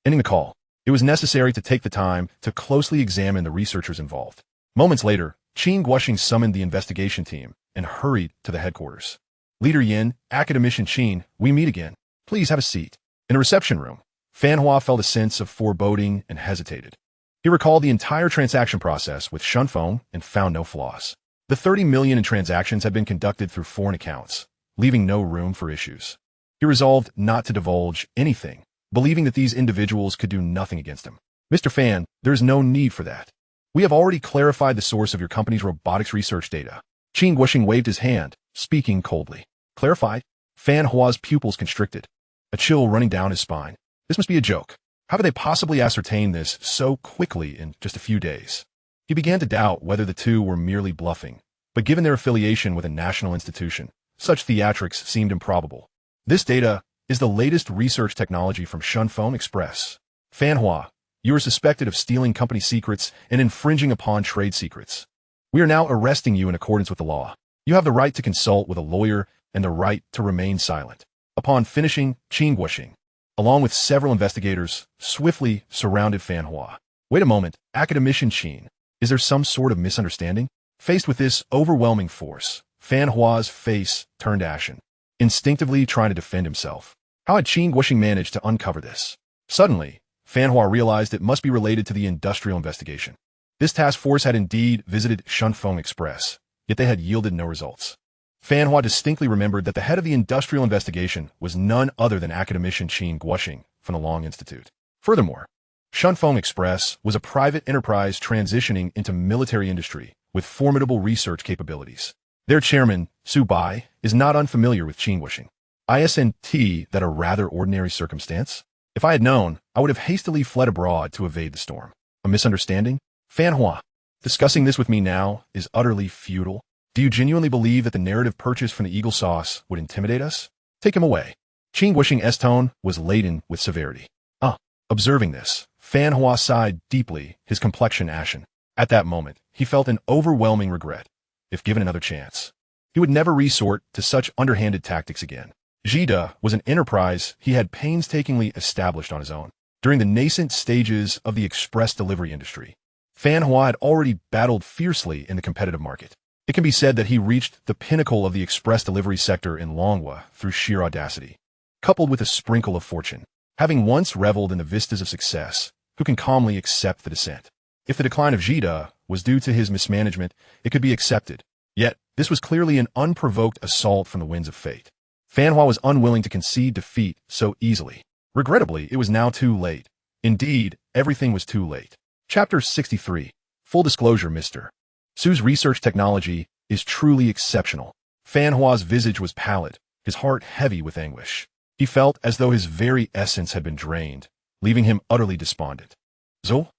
Ending the call. It was necessary to take the time to closely examine the researchers involved. Moments later, Qin Guoxing summoned the investigation team and hurried to the headquarters. Leader Yin, Academician Qin, we meet again. Please have a seat. In the reception room, Fan Hua felt a sense of foreboding and hesitated. He recalled the entire transaction process with Shunfeng and found no flaws. The 30 million in transactions had been conducted through foreign accounts, leaving no room for issues. He resolved not to divulge anything, believing that these individuals could do nothing against him. Mr. Fan, there is no need for that. We have already clarified the source of your company's robotics research data. Qin Guoxing waved his hand, speaking coldly. Clarified? Fan Hua's pupils constricted, a chill running down his spine. This must be a joke. How could they possibly ascertain this so quickly in just a few days? He began to doubt whether the two were merely bluffing, but given their affiliation with a national institution, such theatrics seemed improbable. This data is the latest research technology from Shunfeng Express. Fan Hua, you are suspected of stealing company secrets and infringing upon trade secrets. We are now arresting you in accordance with the law. You have the right to consult with a lawyer and the right to remain silent. Upon finishing, Qin Guoxing, along with several investigators, swiftly surrounded Fan Hua. Wait a moment, Academician Qin. Is there some sort of misunderstanding? Faced with this overwhelming force, Fan Hua's face turned ashen, instinctively trying to defend himself. How had Qin Guoxing managed to uncover this? Suddenly, Fan Hua realized it must be related to the industrial investigation. This task force had indeed visited Shunfeng Express, yet they had yielded no results. Fan Hua distinctly remembered that the head of the industrial investigation was none other than academician Qin Guoxing from the Long Institute. Furthermore, Shunfeng Express was a private enterprise transitioning into military industry with formidable research capabilities. Their chairman, Su Bai, is not unfamiliar with Qin Guoxing. Isn't that a rather ordinary circumstance? If I had known, I would have hastily fled abroad to evade the storm. A misunderstanding? Fan Hua, discussing this with me now is utterly futile. Do you genuinely believe that the narrative purchased from the Eagle Sauce would intimidate us? Take him away. Qin Guoxing's tone was laden with severity. Observing this, Fan Hua sighed deeply, his complexion ashen. At that moment, he felt an overwhelming regret. If given another chance, he would never resort to such underhanded tactics again. Jida was an enterprise he had painstakingly established on his own. During the nascent stages of the express delivery industry, Fan Hua had already battled fiercely in the competitive market. It can be said that he reached the pinnacle of the express delivery sector in Longhua through sheer audacity, coupled with a sprinkle of fortune. Having once reveled in the vistas of success, who can calmly accept the descent? If the decline of Jida was due to his mismanagement, it could be accepted. Yet, this was clearly an unprovoked assault from the winds of fate. Fan Hua was unwilling to concede defeat so easily. Regrettably, it was now too late. Indeed, everything was too late. Chapter 63. Full disclosure, Mr. Su's research technology is truly exceptional. Fan Hua's visage was pallid, his heart heavy with anguish. He felt as though his very essence had been drained, leaving him utterly despondent. Zo,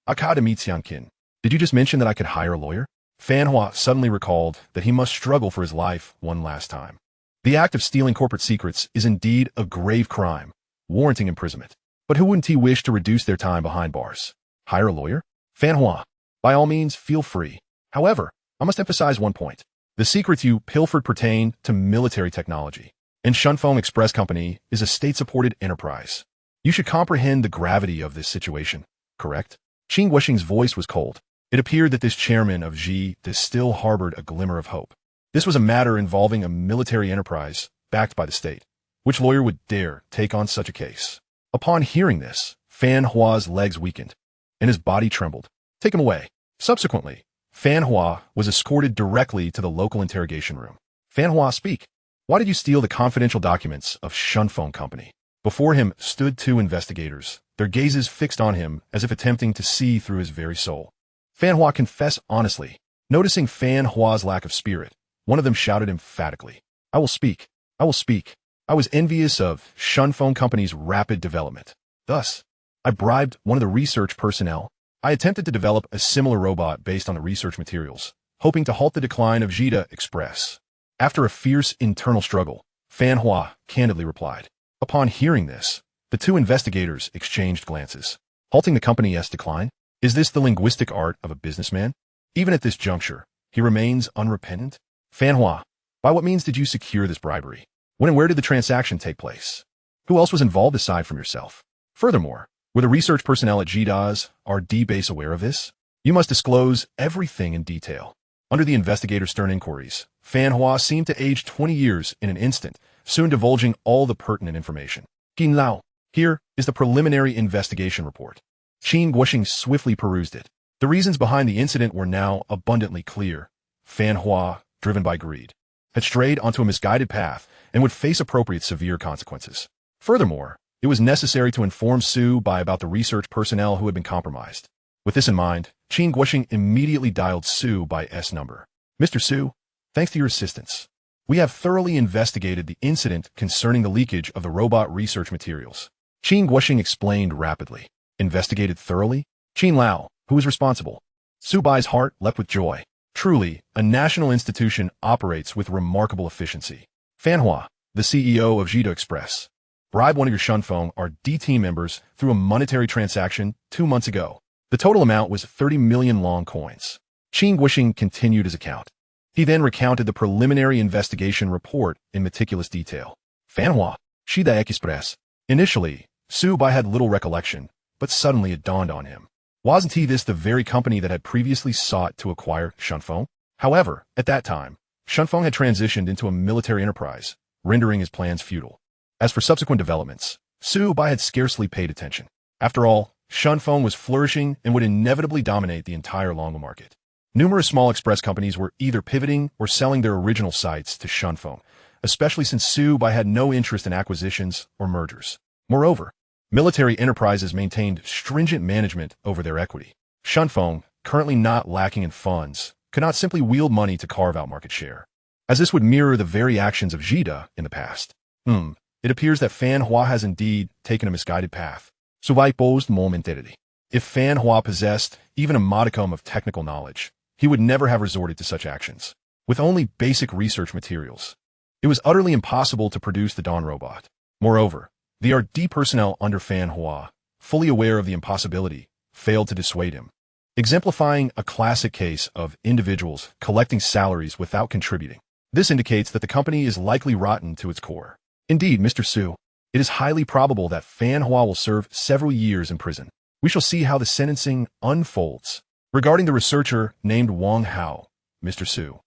Akademitiankin, did you just mention that I could hire a lawyer? Fan Hua suddenly recalled that he must struggle for his life one last time. The act of stealing corporate secrets is indeed a grave crime, warranting imprisonment. But who wouldn't he wish to reduce their time behind bars? Hire a lawyer? Fan Hua, by all means, feel free. However, I must emphasize one point. The secrets you pilfered pertain to military technology, and Shunfeng Express Company is a state-supported enterprise. You should comprehend the gravity of this situation, correct? Qin Guoxing's voice was cold. It appeared that this chairman of Jida still harbored a glimmer of hope. This was a matter involving a military enterprise backed by the state. Which lawyer would dare take on such a case? Upon hearing this, Fan Hua's legs weakened, and his body trembled. Take him away. Subsequently, Fan Hua was escorted directly to the local interrogation room. Fan Hua, speak. Why did you steal the confidential documents of Shunfeng Company? Before him stood two investigators, their gazes fixed on him as if attempting to see through his very soul. Fan Hua confessed honestly. Noticing Fan Hua's lack of spirit, one of them shouted emphatically, I will speak. I will speak. I was envious of Shunfeng Company's rapid development. Thus, I bribed one of the research personnel. I attempted to develop a similar robot based on the research materials, hoping to halt the decline of Jida Express. After a fierce internal struggle, Fan Hua candidly replied. Upon hearing this, the two investigators exchanged glances. Halting the company's decline? Is this the linguistic art of a businessman? Even at this juncture, he remains unrepentant? Fan Hua, by what means did you secure this bribery? When and where did the transaction take place? Who else was involved aside from yourself? Furthermore, were the research personnel at Jida's RD base aware of this? You must disclose everything in detail. Under the investigator's stern inquiries, Fan Hua seemed to age 20 years in an instant, soon divulging all the pertinent information. Qin Lao, here is the preliminary investigation report. Qin Guoxing swiftly perused it. The reasons behind the incident were now abundantly clear. Fan Hua, driven by greed, had strayed onto a misguided path and would face appropriate severe consequences. Furthermore, it was necessary to inform Su Bai about the research personnel who had been compromised. With this in mind, Qin Guoxing immediately dialed Su Bai's number. Mr. Su, thanks to your assistance, we have thoroughly investigated the incident concerning the leakage of the robot research materials. Qin Guoxing explained rapidly. Investigated thoroughly? Qin Lao, who is responsible? Su Bai's heart leapt with joy. Truly, a national institution operates with remarkable efficiency. Fan Hua, the CEO of Jida Express, bribed one of your Shunfeng RD team members through a monetary transaction 2 months ago. The total amount was 30 million long coins. Qin Guoxing continued his account. He then recounted the preliminary investigation report in meticulous detail. Fan Hua, Jida Express. Initially, Su Bai had little recollection, but suddenly it dawned on him. Wasn't this the very company that had previously sought to acquire Shunfeng? However, at that time, Shunfeng had transitioned into a military enterprise, rendering his plans futile. As for subsequent developments, Su Bai had scarcely paid attention. After all, Shunfeng was flourishing and would inevitably dominate the entire Longhua market. Numerous small express companies were either pivoting or selling their original sites to Shunfeng, especially since Su Bai had no interest in acquisitions or mergers. Moreover, military enterprises maintained stringent management over their equity. Shunfeng, currently not lacking in funds, could not simply wield money to carve out market share, as this would mirror the very actions of Jida in the past. It appears that Fan Hua has indeed taken a misguided path. Su Bai posed momentarily. If Fan Hua possessed even a modicum of technical knowledge, he would never have resorted to such actions. With only basic research materials, it was utterly impossible to produce the Dawn robot. Moreover, the RD personnel under Fan Hua fully aware of the impossibility, failed to dissuade him, exemplifying a classic case of individuals collecting salaries without contributing. This indicates that the company is likely rotten to its core. Indeed, Mr. Su, it is highly probable that Fan Hua will serve several years in prison. We shall see how the sentencing unfolds. Regarding the researcher named Wang Hao, Mr. Su,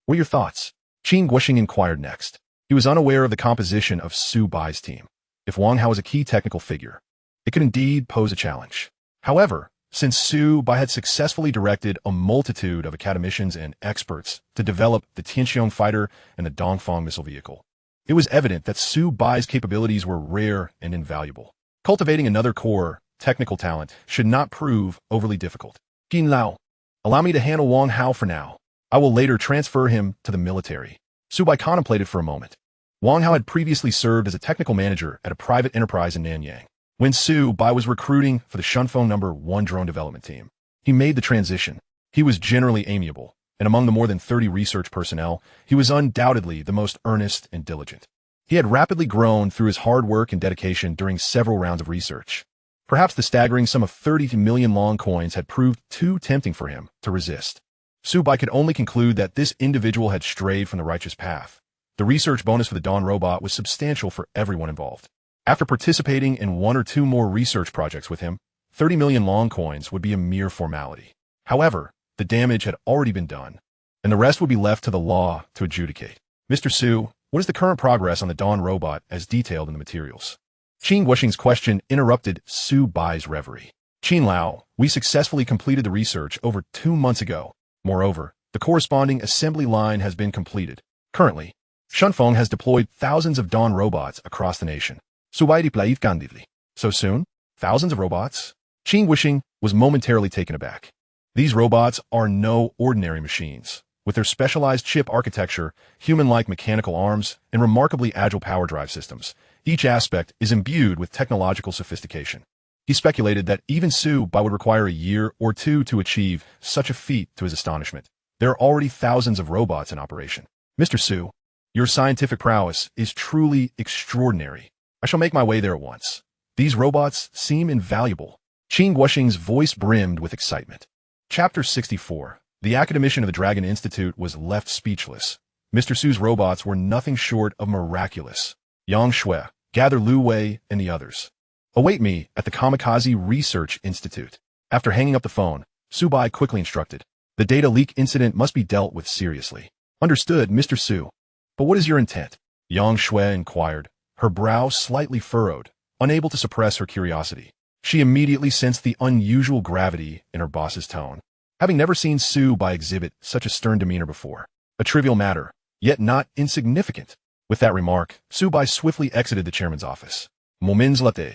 what are your thoughts? Qin Guoxing inquired next. He was unaware of the composition of Su Bai's team. If Wang Hao was a key technical figure, it could indeed pose a challenge. However, since Su Bai had successfully directed a multitude of academicians and experts to develop the Tianqiong fighter and the Dongfeng missile vehicle, it was evident that Su Bai's capabilities were rare and invaluable. Cultivating another core technical talent should not prove overly difficult. Qin Lao, allow me to handle Wang Hao for now. I will later transfer him to the military. Su Bai contemplated for a moment. Wang Hao had previously served as a technical manager at a private enterprise in Nanyang. When Su Bai was recruiting for the Shunfeng No. 1 drone development team, he made the transition. He was generally amiable, and among the more than 30 research personnel, he was undoubtedly the most earnest and diligent. He had rapidly grown through his hard work and dedication during several rounds of research. Perhaps the staggering sum of 30 million long coins had proved too tempting for him to resist. Su Bai could only conclude that this individual had strayed from the righteous path. The research bonus for the Dawn robot was substantial for everyone involved. After participating in one or two more research projects with him, 30 million long coins would be a mere formality. However, the damage had already been done, and the rest would be left to the law to adjudicate. Mr. Su, what is the current progress on the Dawn robot as detailed in the materials? Qin Guoxing's question interrupted Su Bai's reverie. Qin Lao, we successfully completed the research over 2 months ago. Moreover, the corresponding assembly line has been completed. Currently, Shunfeng has deployed thousands of Dawn robots across the nation. Su Bai replied candidly. So soon? Thousands of robots? Qin Guoxing was momentarily taken aback. These robots are no ordinary machines. With their specialized chip architecture, human-like mechanical arms, and remarkably agile power drive systems, each aspect is imbued with technological sophistication. He speculated that even Su Bai would require a year or two to achieve such a feat. To his astonishment, there are already thousands of robots in operation. Mr. Su, your scientific prowess is truly extraordinary. I shall make my way there at once. These robots seem invaluable. Qin Guoxing's voice brimmed with excitement. Chapter 64. The academician of the Dragon Institute was left speechless. Mr. Su's robots were nothing short of miraculous. Yang Shui, gather Lu Wei and the others. Await me at the Kamikaze Research Institute. After hanging up the phone, Su Bai quickly instructed. The data leak incident must be dealt with seriously. Understood, Mr. Su. But what is your intent? Yang Shui inquired, her brow slightly furrowed, unable to suppress her curiosity. She immediately sensed the unusual gravity in her boss's tone, having never seen Su Bai exhibit such a stern demeanor before. A trivial matter, yet not insignificant. With that remark, Su Bai swiftly exited the chairman's office. Moments later,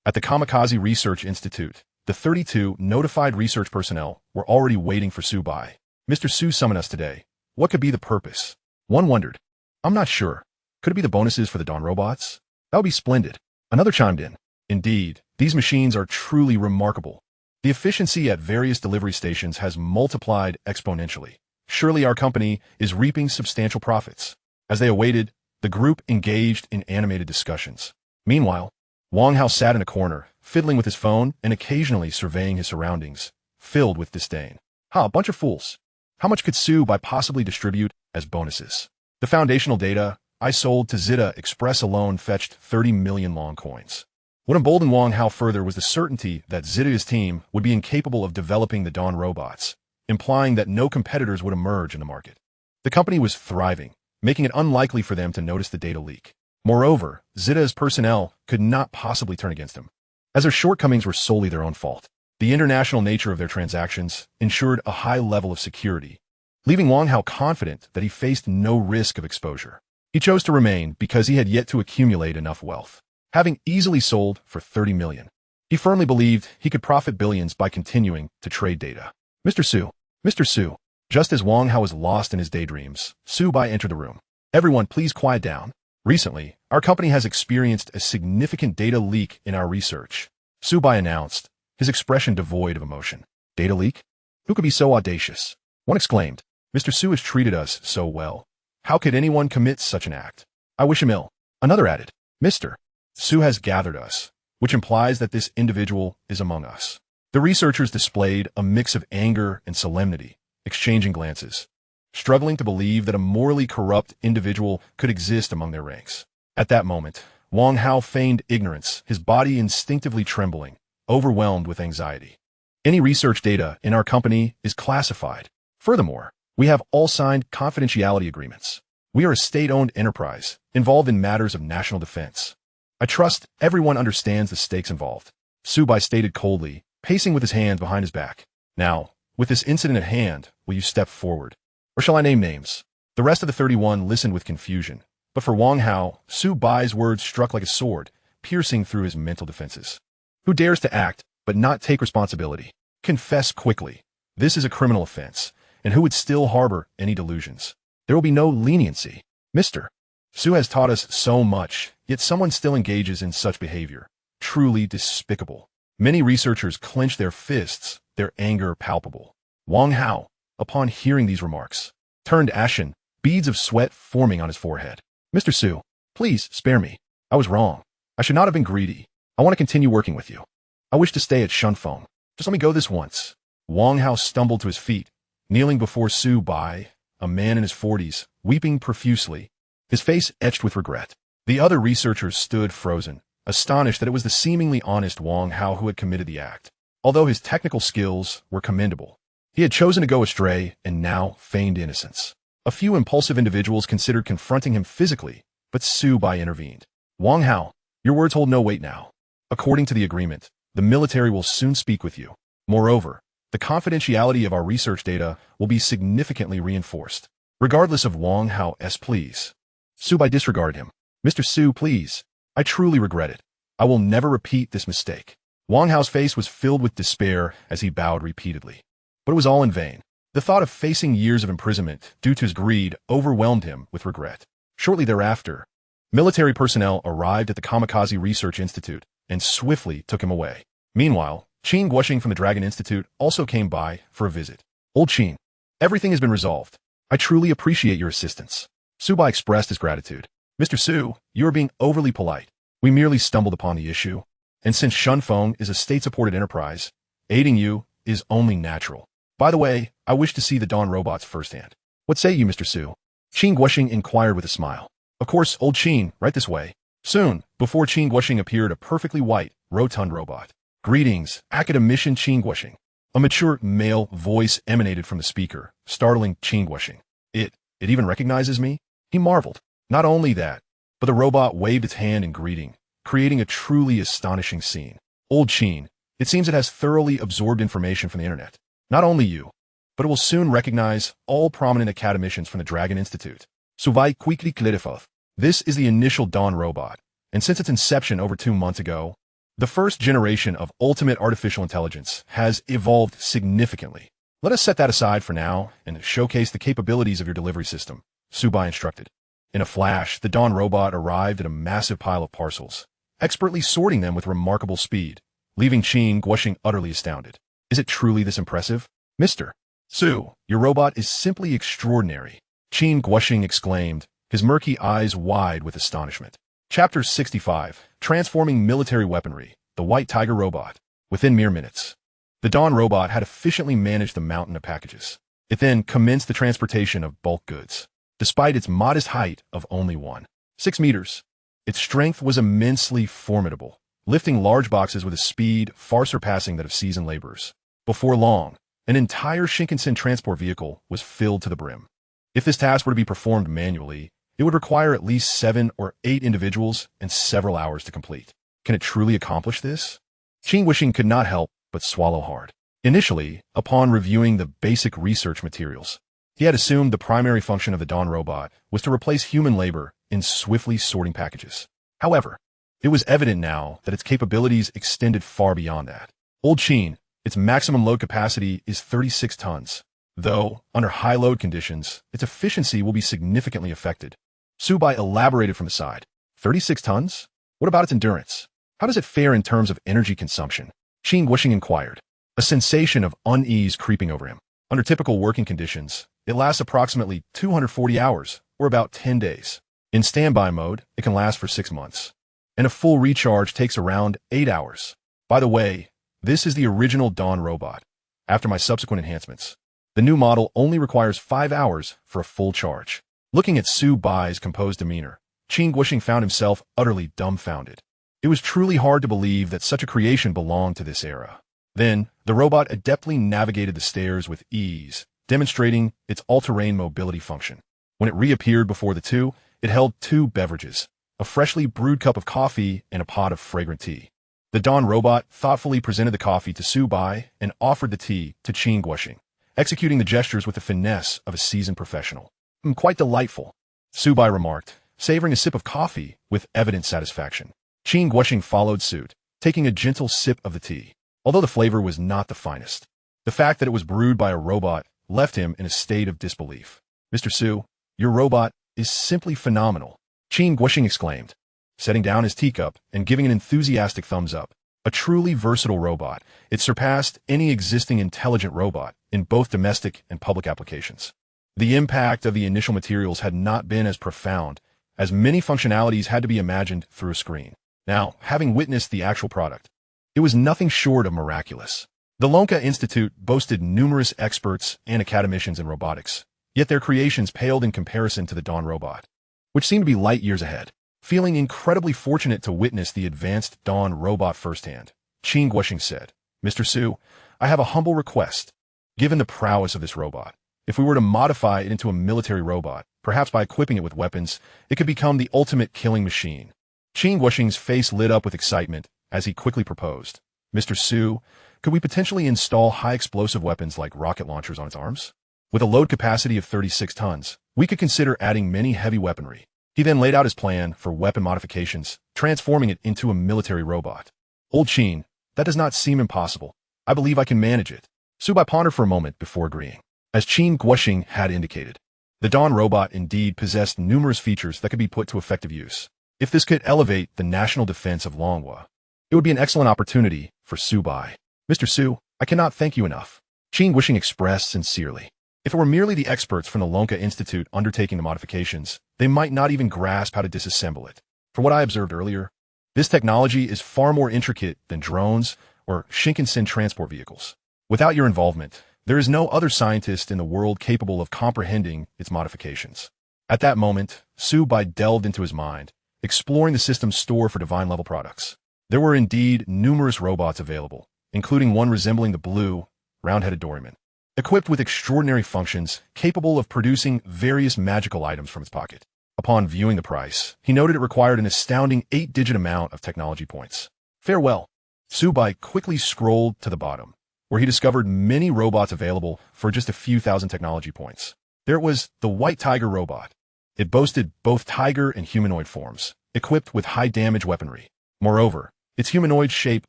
at the Kamikaze Research Institute, the 32 notified research personnel were already waiting for Su Bai. Mr. Su summoned us today. What could be the purpose? One wondered. I'm not sure. Could it be the bonuses for the Dawn robots? That would be splendid. Another chimed in. Indeed, these machines are truly remarkable. The efficiency at various delivery stations has multiplied exponentially. Surely our company is reaping substantial profits. As they awaited, the group engaged in animated discussions. Meanwhile, Wang Hao sat in a corner, fiddling with his phone and occasionally surveying his surroundings, filled with disdain. Ha, a bunch of fools. How much could Su Bai possibly distribute as bonuses? The foundational data I sold to Zeta Express alone fetched 30 million long coins. What emboldened Wang Hao further was the certainty that Zeta's team would be incapable of developing the Dawn robots, implying that no competitors would emerge in the market. The company was thriving, making it unlikely for them to notice the data leak. Moreover, Zeta's personnel could not possibly turn against him, as their shortcomings were solely their own fault. The international nature of their transactions ensured a high level of security, leaving Wang Hao confident that he faced no risk of exposure. He chose to remain because he had yet to accumulate enough wealth. Having easily sold for 30 million, he firmly believed he could profit billions by continuing to trade data. Mr. Su. Just as Wang Hao was lost in his daydreams, Su Bai entered the room. Everyone, please quiet down. Recently, our company has experienced a significant data leak in our research. Su Bai announced, his expression devoid of emotion. Data leak? Who could be so audacious? One exclaimed. Mr. Su has treated us so well. How could anyone commit such an act? I wish him ill. Another added. Mr. Su has gathered us. which implies that this individual is among us. The researchers displayed a mix of anger and solemnity, exchanging glances, struggling to believe that a morally corrupt individual could exist among their ranks. At that moment, Wang Hao feigned ignorance, his body instinctively trembling, overwhelmed with anxiety. Any research data in our company is classified. Furthermore, we have all signed confidentiality agreements. We are a state-owned enterprise, involved in matters of national defense. I trust everyone understands the stakes involved, Su Bai stated coldly, pacing with his hands behind his back. Now, with this incident at hand, will you step forward? Or shall I name names? The rest of the 31 listened with confusion, but for Wang Hao, Su Bai's words struck like a sword, piercing through his mental defenses. Who dares to act, but not take responsibility? Confess quickly. This is a criminal offense, and who would still harbor any delusions? There will be no leniency. Mr. Su has taught us so much, yet someone still engages in such behavior. Truly despicable. Many researchers clench their fists, their anger palpable. Wang Hao, upon hearing these remarks, turned ashen, beads of sweat forming on his forehead. Mr. Su, please spare me. I was wrong. I should not have been greedy. I want to continue working with you. I wish to stay at Shunfeng. Just let me go this once. Wang Hao stumbled to his feet, kneeling before Su Bai, a man in his 40s, weeping profusely, his face etched with regret. The other researchers stood frozen, astonished that it was the seemingly honest Wang Hao who had committed the act. Although his technical skills were commendable, he had chosen to go astray and now feigned innocence. A few impulsive individuals considered confronting him physically, but Su Bai intervened. Wang Hao, your words hold no weight now. According to the agreement, the military will soon speak with you. Moreover, the confidentiality of our research data will be significantly reinforced, regardless of Wang Hao's pleas. Su Bai disregarded him. Mr. Su, please. I truly regret it. I will never repeat this mistake. Wang Hao's face was filled with despair as he bowed repeatedly. But it was all in vain. The thought of facing years of imprisonment due to his greed overwhelmed him with regret. Shortly thereafter, military personnel arrived at the Kamikaze Research Institute and swiftly took him away. Meanwhile, Qin Guoxing from the Dragon Institute also came by for a visit. Old Qin, everything has been resolved. I truly appreciate your assistance. Su Bai expressed his gratitude. Mr. Su, you are being overly polite. We merely stumbled upon the issue, and since Shunfeng is a state-supported enterprise, aiding you is only natural. By the way, I wish to see the Dawn robots firsthand. What say you, Mr. Su? Qin Guoxing inquired with a smile. Of course, old Qin, right this way. Soon, before Qin Guoxing appeared a perfectly white, rotund robot. Greetings, Academician Qin Guoxing. A mature male voice emanated from the speaker, startling Qin Guoxing. It even recognizes me? He marveled. Not only that, but the robot waved its hand in greeting, creating a truly astonishing scene. Old Qin, it seems it has thoroughly absorbed information from the internet. Not only you, but it will soon recognize all prominent academicians from the Dragon Institute. Su Bai quickly clarified. This is the initial Dawn robot, and since its inception over 2 months ago, the first generation of ultimate artificial intelligence has evolved significantly. Let us set that aside for now and showcase the capabilities of your delivery system, Su Bai instructed. In a flash, the Dawn robot arrived at a massive pile of parcels, expertly sorting them with remarkable speed, leaving Qin Guoxing utterly astounded. Is it truly this impressive? Mr. Su, your robot is simply extraordinary, Qin Guoxing exclaimed, his murky eyes wide with astonishment. Chapter 65, Transforming Military Weaponry, the White Tiger Robot. Within mere minutes, the Dawn robot had efficiently managed the mountain of packages. It then commenced the transportation of bulk goods. Despite its modest height of only 1.6 meters, its strength was immensely formidable, lifting large boxes with a speed far surpassing that of seasoned laborers. Before long, an entire Shinkansen transport vehicle was filled to the brim. If this task were to be performed manually, it would require at least 7 or 8 individuals and several hours to complete. Can it truly accomplish this? Qin Guoxing could not help but swallow hard. Initially, upon reviewing the basic research materials, he had assumed the primary function of the Dawn robot was to replace human labor in swiftly sorting packages. However, it was evident now that its capabilities extended far beyond that. Old Qin, its maximum load capacity is 36 tons. Though, under high load conditions, its efficiency will be significantly affected. Su Bai elaborated from the side. 36 tons? What about its endurance? How does it fare in terms of energy consumption? Qin Guoxing inquired, a sensation of unease creeping over him. Under typical working conditions, it lasts approximately 240 hours, or about 10 days. In standby mode, it can last for 6 months. and a full recharge takes around 8 hours. By the way, this is the original Dawn robot. After my subsequent enhancements, the new model only requires 5 hours for a full charge. Looking at Su Bai's composed demeanor, Qin Guoxing found himself utterly dumbfounded. It was truly hard to believe that such a creation belonged to this era. Then, the robot adeptly navigated the stairs with ease, demonstrating its all-terrain mobility function. When it reappeared before the two, it held 2 beverages, a freshly brewed cup of coffee and a pot of fragrant tea. The Dawn robot thoughtfully presented the coffee to Su Bai and offered the tea to Qin Guoxing, executing the gestures with the finesse of a seasoned professional. Quite delightful, Su Bai remarked, savoring a sip of coffee with evident satisfaction. Qin Guoxing followed suit, taking a gentle sip of the tea. Although the flavor was not the finest, the fact that it was brewed by a robot left him in a state of disbelief. Mr. Su, your robot is simply phenomenal, Qin Guoxing exclaimed, setting down his teacup and giving an enthusiastic thumbs up. A truly versatile robot, it surpassed any existing intelligent robot in both domestic and public applications. The impact of the initial materials had not been as profound, as many functionalities had to be imagined through a screen. Now, having witnessed the actual product, it was nothing short of miraculous. The Lonka Institute boasted numerous experts and academicians in robotics, yet their creations paled in comparison to the Dawn robot, which seemed to be light years ahead. Feeling incredibly fortunate to witness the advanced Dawn robot firsthand, Qin Guoxing said, Mr. Su, I have a humble request. Given the prowess of this robot, if we were to modify it into a military robot, perhaps by equipping it with weapons, it could become the ultimate killing machine. Qin Guoxing's face lit up with excitement as he quickly proposed, Mr. Su, could we potentially install high-explosive weapons like rocket launchers on its arms? With a load capacity of 36 tons, we could consider adding many heavy weaponry. He then laid out his plan for weapon modifications, transforming it into a military robot. Old Qin, that does not seem impossible. I believe I can manage it. Su Bai pondered for a moment before agreeing. As Qin Guoxing had indicated, the Dawn robot indeed possessed numerous features that could be put to effective use. If this could elevate the national defense of Longhua, it would be an excellent opportunity for Su Bai. Mr. Su, I cannot thank you enough, Qin Guoxing expressed sincerely. If it were merely the experts from the Lonka Institute undertaking the modifications, they might not even grasp how to disassemble it. For what I observed earlier, this technology is far more intricate than drones or Shinkansen transport vehicles. Without your involvement, there is no other scientist in the world capable of comprehending its modifications. At that moment, Su Bai delved into his mind, exploring the system's store for divine-level products. There were indeed numerous robots available, including one resembling the blue, round-headed Doryman, equipped with extraordinary functions capable of producing various magical items from its pocket. Upon viewing the price, he noted it required an astounding 8-digit amount of technology points. Farewell. Su Bai quickly scrolled to the bottom, where he discovered many robots available for just a few thousand technology points. There it was, the White Tiger robot. It boasted both tiger and humanoid forms, equipped with high-damage weaponry. Moreover, its humanoid shape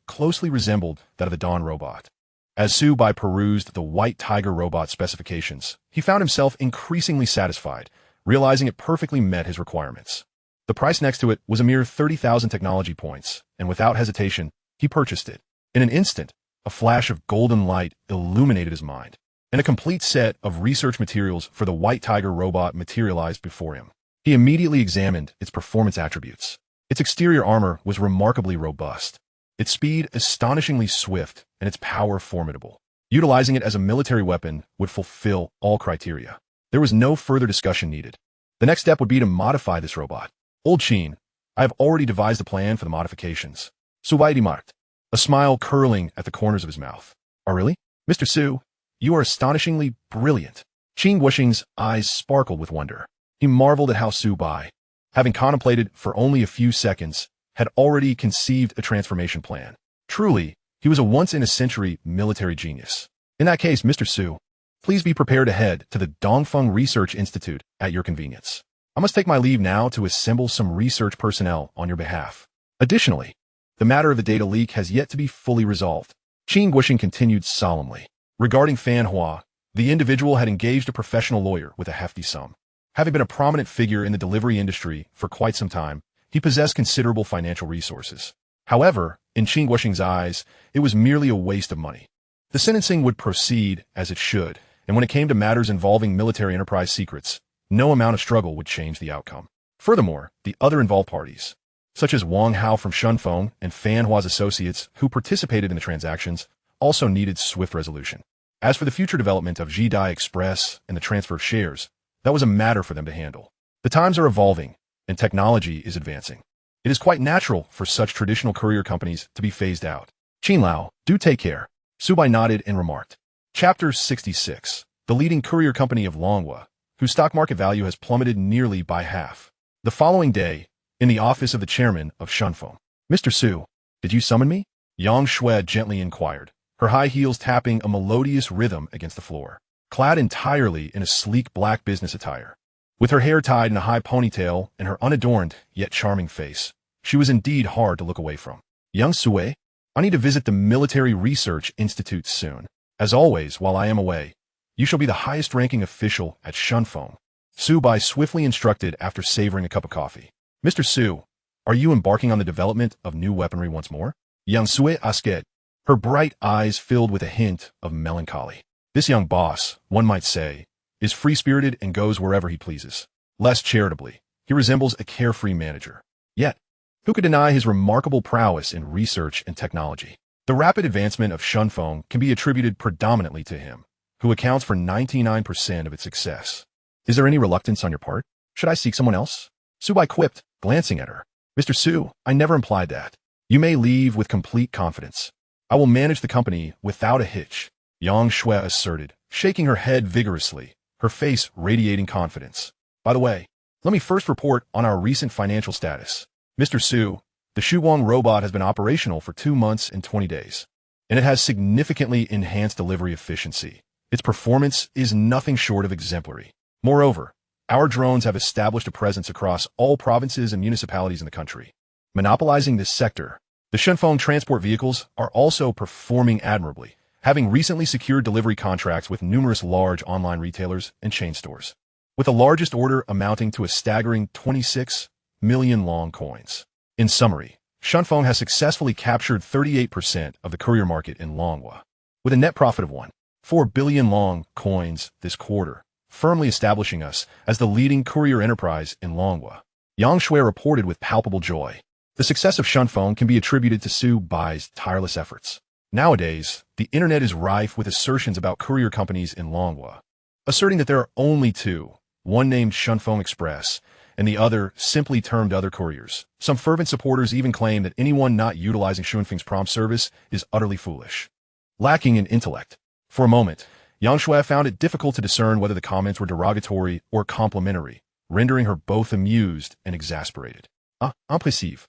closely resembled that of the Dawn robot. As Su Bai perused the White Tiger robot specifications, he found himself increasingly satisfied, realizing it perfectly met his requirements. The price next to it was a mere 30,000 technology points, and without hesitation, he purchased it. In an instant, a flash of golden light illuminated his mind, and a complete set of research materials for the White Tiger robot materialized before him. He immediately examined its performance attributes. Its exterior armor was remarkably robust, its speed astonishingly swift, and its power formidable. Utilizing it as a military weapon would fulfill all criteria. There was no further discussion needed. The next step would be to modify this robot. Old Qin, I have already devised a plan for the modifications. Su Bai remarked, a smile curling at the corners of his mouth. Oh, really? Mr. Su, you are astonishingly brilliant. Qin Guoxing's eyes sparkled with wonder. He marveled at how Su Bai, having contemplated for only a few seconds, had already conceived a transformation plan. Truly, he was a once-in-a-century military genius. In that case, Mr. Su, please be prepared to head to the Dongfeng Research Institute at your convenience. I must take my leave now to assemble some research personnel on your behalf. Additionally, the matter of the data leak has yet to be fully resolved. Qin Guoxing continued solemnly. Regarding Fan Hua, the individual had engaged a professional lawyer with a hefty sum. Having been a prominent figure in the delivery industry for quite some time, he possessed considerable financial resources. However, in Qin Guoxing's eyes, it was merely a waste of money. The sentencing would proceed as it should, and when it came to matters involving military enterprise secrets, no amount of struggle would change the outcome. Furthermore, the other involved parties, such as Wang Hao from Shunfeng and Fan Hua's associates who participated in the transactions, also needed swift resolution. As for the future development of Jidai Express and the transfer of shares, that was a matter for them to handle. The times are evolving, and technology is advancing. It is quite natural for such traditional courier companies to be phased out. Qinlao, do take care. Su Bai nodded and remarked. Chapter 66. The leading courier company of Longhua, whose stock market value has plummeted nearly by half. The following day, in the office of the chairman of Shunfeng. Mr. Su, did you summon me? Yang Shui gently inquired, her high heels tapping a melodious rhythm against the floor. Clad entirely in a sleek black business attire, with her hair tied in a high ponytail and her unadorned yet charming face, she was indeed hard to look away from. Young Sui, I need to visit the Military Research Institute soon. As always, while I am away, you shall be the highest-ranking official at Shunfeng. Su Bai swiftly instructed after savoring a cup of coffee. Mr. Su, are you embarking on the development of new weaponry once more? Young Sui asked, her bright eyes filled with a hint of melancholy. This young boss, one might say, is free-spirited and goes wherever he pleases. Less charitably, he resembles a carefree manager. Yet, who could deny his remarkable prowess in research and technology? The rapid advancement of Shunfeng can be attributed predominantly to him, who accounts for 99% of its success. Is there any reluctance on your part? Should I seek someone else? Su Bai quipped, glancing at her. Mr. Su, I never implied that. You may leave with complete confidence. I will manage the company without a hitch, Yang Shui asserted, shaking her head vigorously, her face radiating confidence. By the way, let me first report on our recent financial status. Mr. Su, the Shuwang robot has been operational for 2 months and 20 days, and it has significantly enhanced delivery efficiency. Its performance is nothing short of exemplary. Moreover, our drones have established a presence across all provinces and municipalities in the country. Monopolizing this sector, the Shunfeng transport vehicles are also performing admirably, having recently secured delivery contracts with numerous large online retailers and chain stores, with the largest order amounting to a staggering 26 million long coins. In summary, Shunfeng has successfully captured 38% of the courier market in Longhua, with a net profit of 1.4 billion long coins this quarter, firmly establishing us as the leading courier enterprise in Longhua. Yang Shui reported with palpable joy. The success of Shunfeng can be attributed to Su Bai's tireless efforts. Nowadays, the internet is rife with assertions about courier companies in Longhua, asserting that there are only two, one named Shunfeng Express, and the other simply termed other couriers. Some fervent supporters even claim that anyone not utilizing Shunfeng's prompt service is utterly foolish, lacking in intellect. For a moment, Yang Shui found it difficult to discern whether the comments were derogatory or complimentary, rendering her both amused and exasperated. Impressive.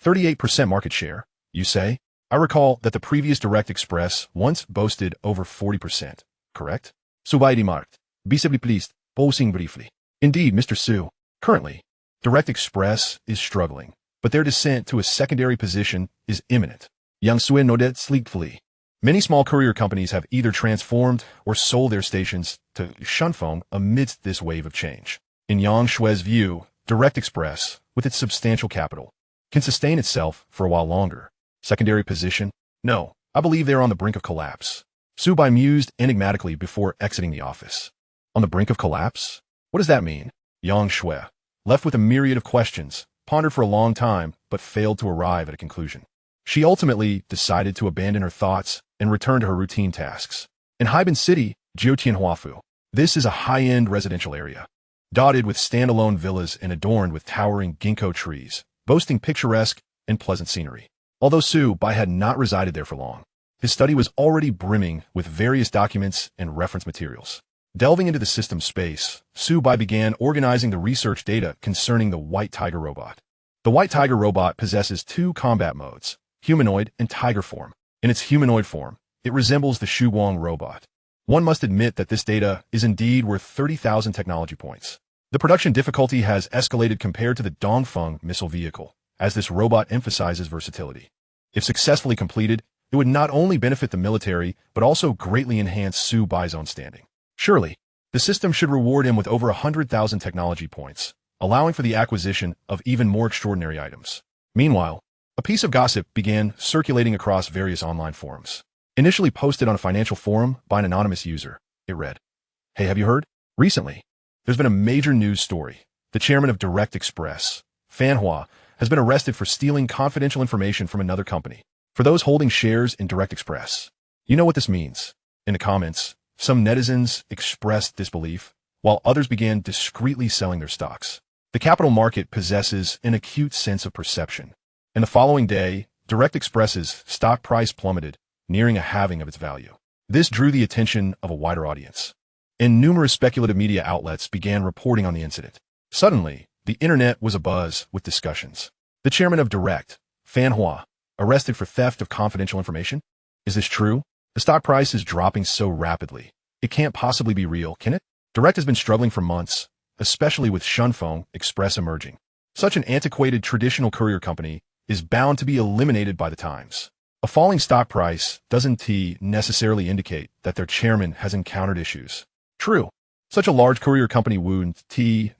38% market share, you say? I recall that the previous Direct Express once boasted over 40%, correct? Su Bai remarked, visibly pleased, pausing briefly. Indeed, Mr. Su. Currently, Direct Express is struggling, but their descent to a secondary position is imminent. Yang Sui nodded sleepily. Many small courier companies have either transformed or sold their stations to Shunfeng amidst this wave of change. In Yang Shui's view, Direct Express, with its substantial capital, can sustain itself for a while longer. Secondary position? No, I believe they are on the brink of collapse. Su Bai mused enigmatically before exiting the office. On the brink of collapse? What does that mean? Yang Shui, left with a myriad of questions, pondered for a long time, but failed to arrive at a conclusion. She ultimately decided to abandon her thoughts and return to her routine tasks. In Haiban City, Jiutianhuafu, this is a high-end residential area, dotted with standalone villas and adorned with towering ginkgo trees, boasting picturesque and pleasant scenery. Although Su Bai had not resided there for long, his study was already brimming with various documents and reference materials. Delving into the system space, Su Bai began organizing the research data concerning the White Tiger robot. The White Tiger robot possesses 2 combat modes, humanoid and tiger form. In its humanoid form, it resembles the Shuwang robot. One must admit that this data is indeed worth 30,000 technology points. The production difficulty has escalated compared to the Dongfeng missile vehicle, as this robot emphasizes versatility. If successfully completed, it would not only benefit the military, but also greatly enhance Su Bai's own standing. Surely, the system should reward him with over 100,000 technology points, allowing for the acquisition of even more extraordinary items. Meanwhile, a piece of gossip began circulating across various online forums. Initially posted on a financial forum by an anonymous user, it read, "Hey, have you heard? Recently, there's been a major news story. The chairman of Direct Express, Fan Hua, has been arrested for stealing confidential information from another company. For those holding shares in Direct Express, you know what this means. In the comments, some netizens expressed disbelief, while others began discreetly selling their stocks. The capital market possesses an acute sense of perception, and the following day, Direct Express's stock price plummeted, nearing a halving of its value. This drew the attention of a wider audience, and numerous speculative media outlets began reporting on the incident. Suddenly, the internet was abuzz with discussions. The chairman of Direct, Fan Hua, arrested for theft of confidential information? Is this true? The stock price is dropping so rapidly. It can't possibly be real, can it? Direct has been struggling for months, especially with Dongfeng Express emerging. Such an antiquated traditional courier company is bound to be eliminated by the times. A falling stock price doesn't necessarily indicate that their chairman has encountered issues. True, such a large courier company wouldn't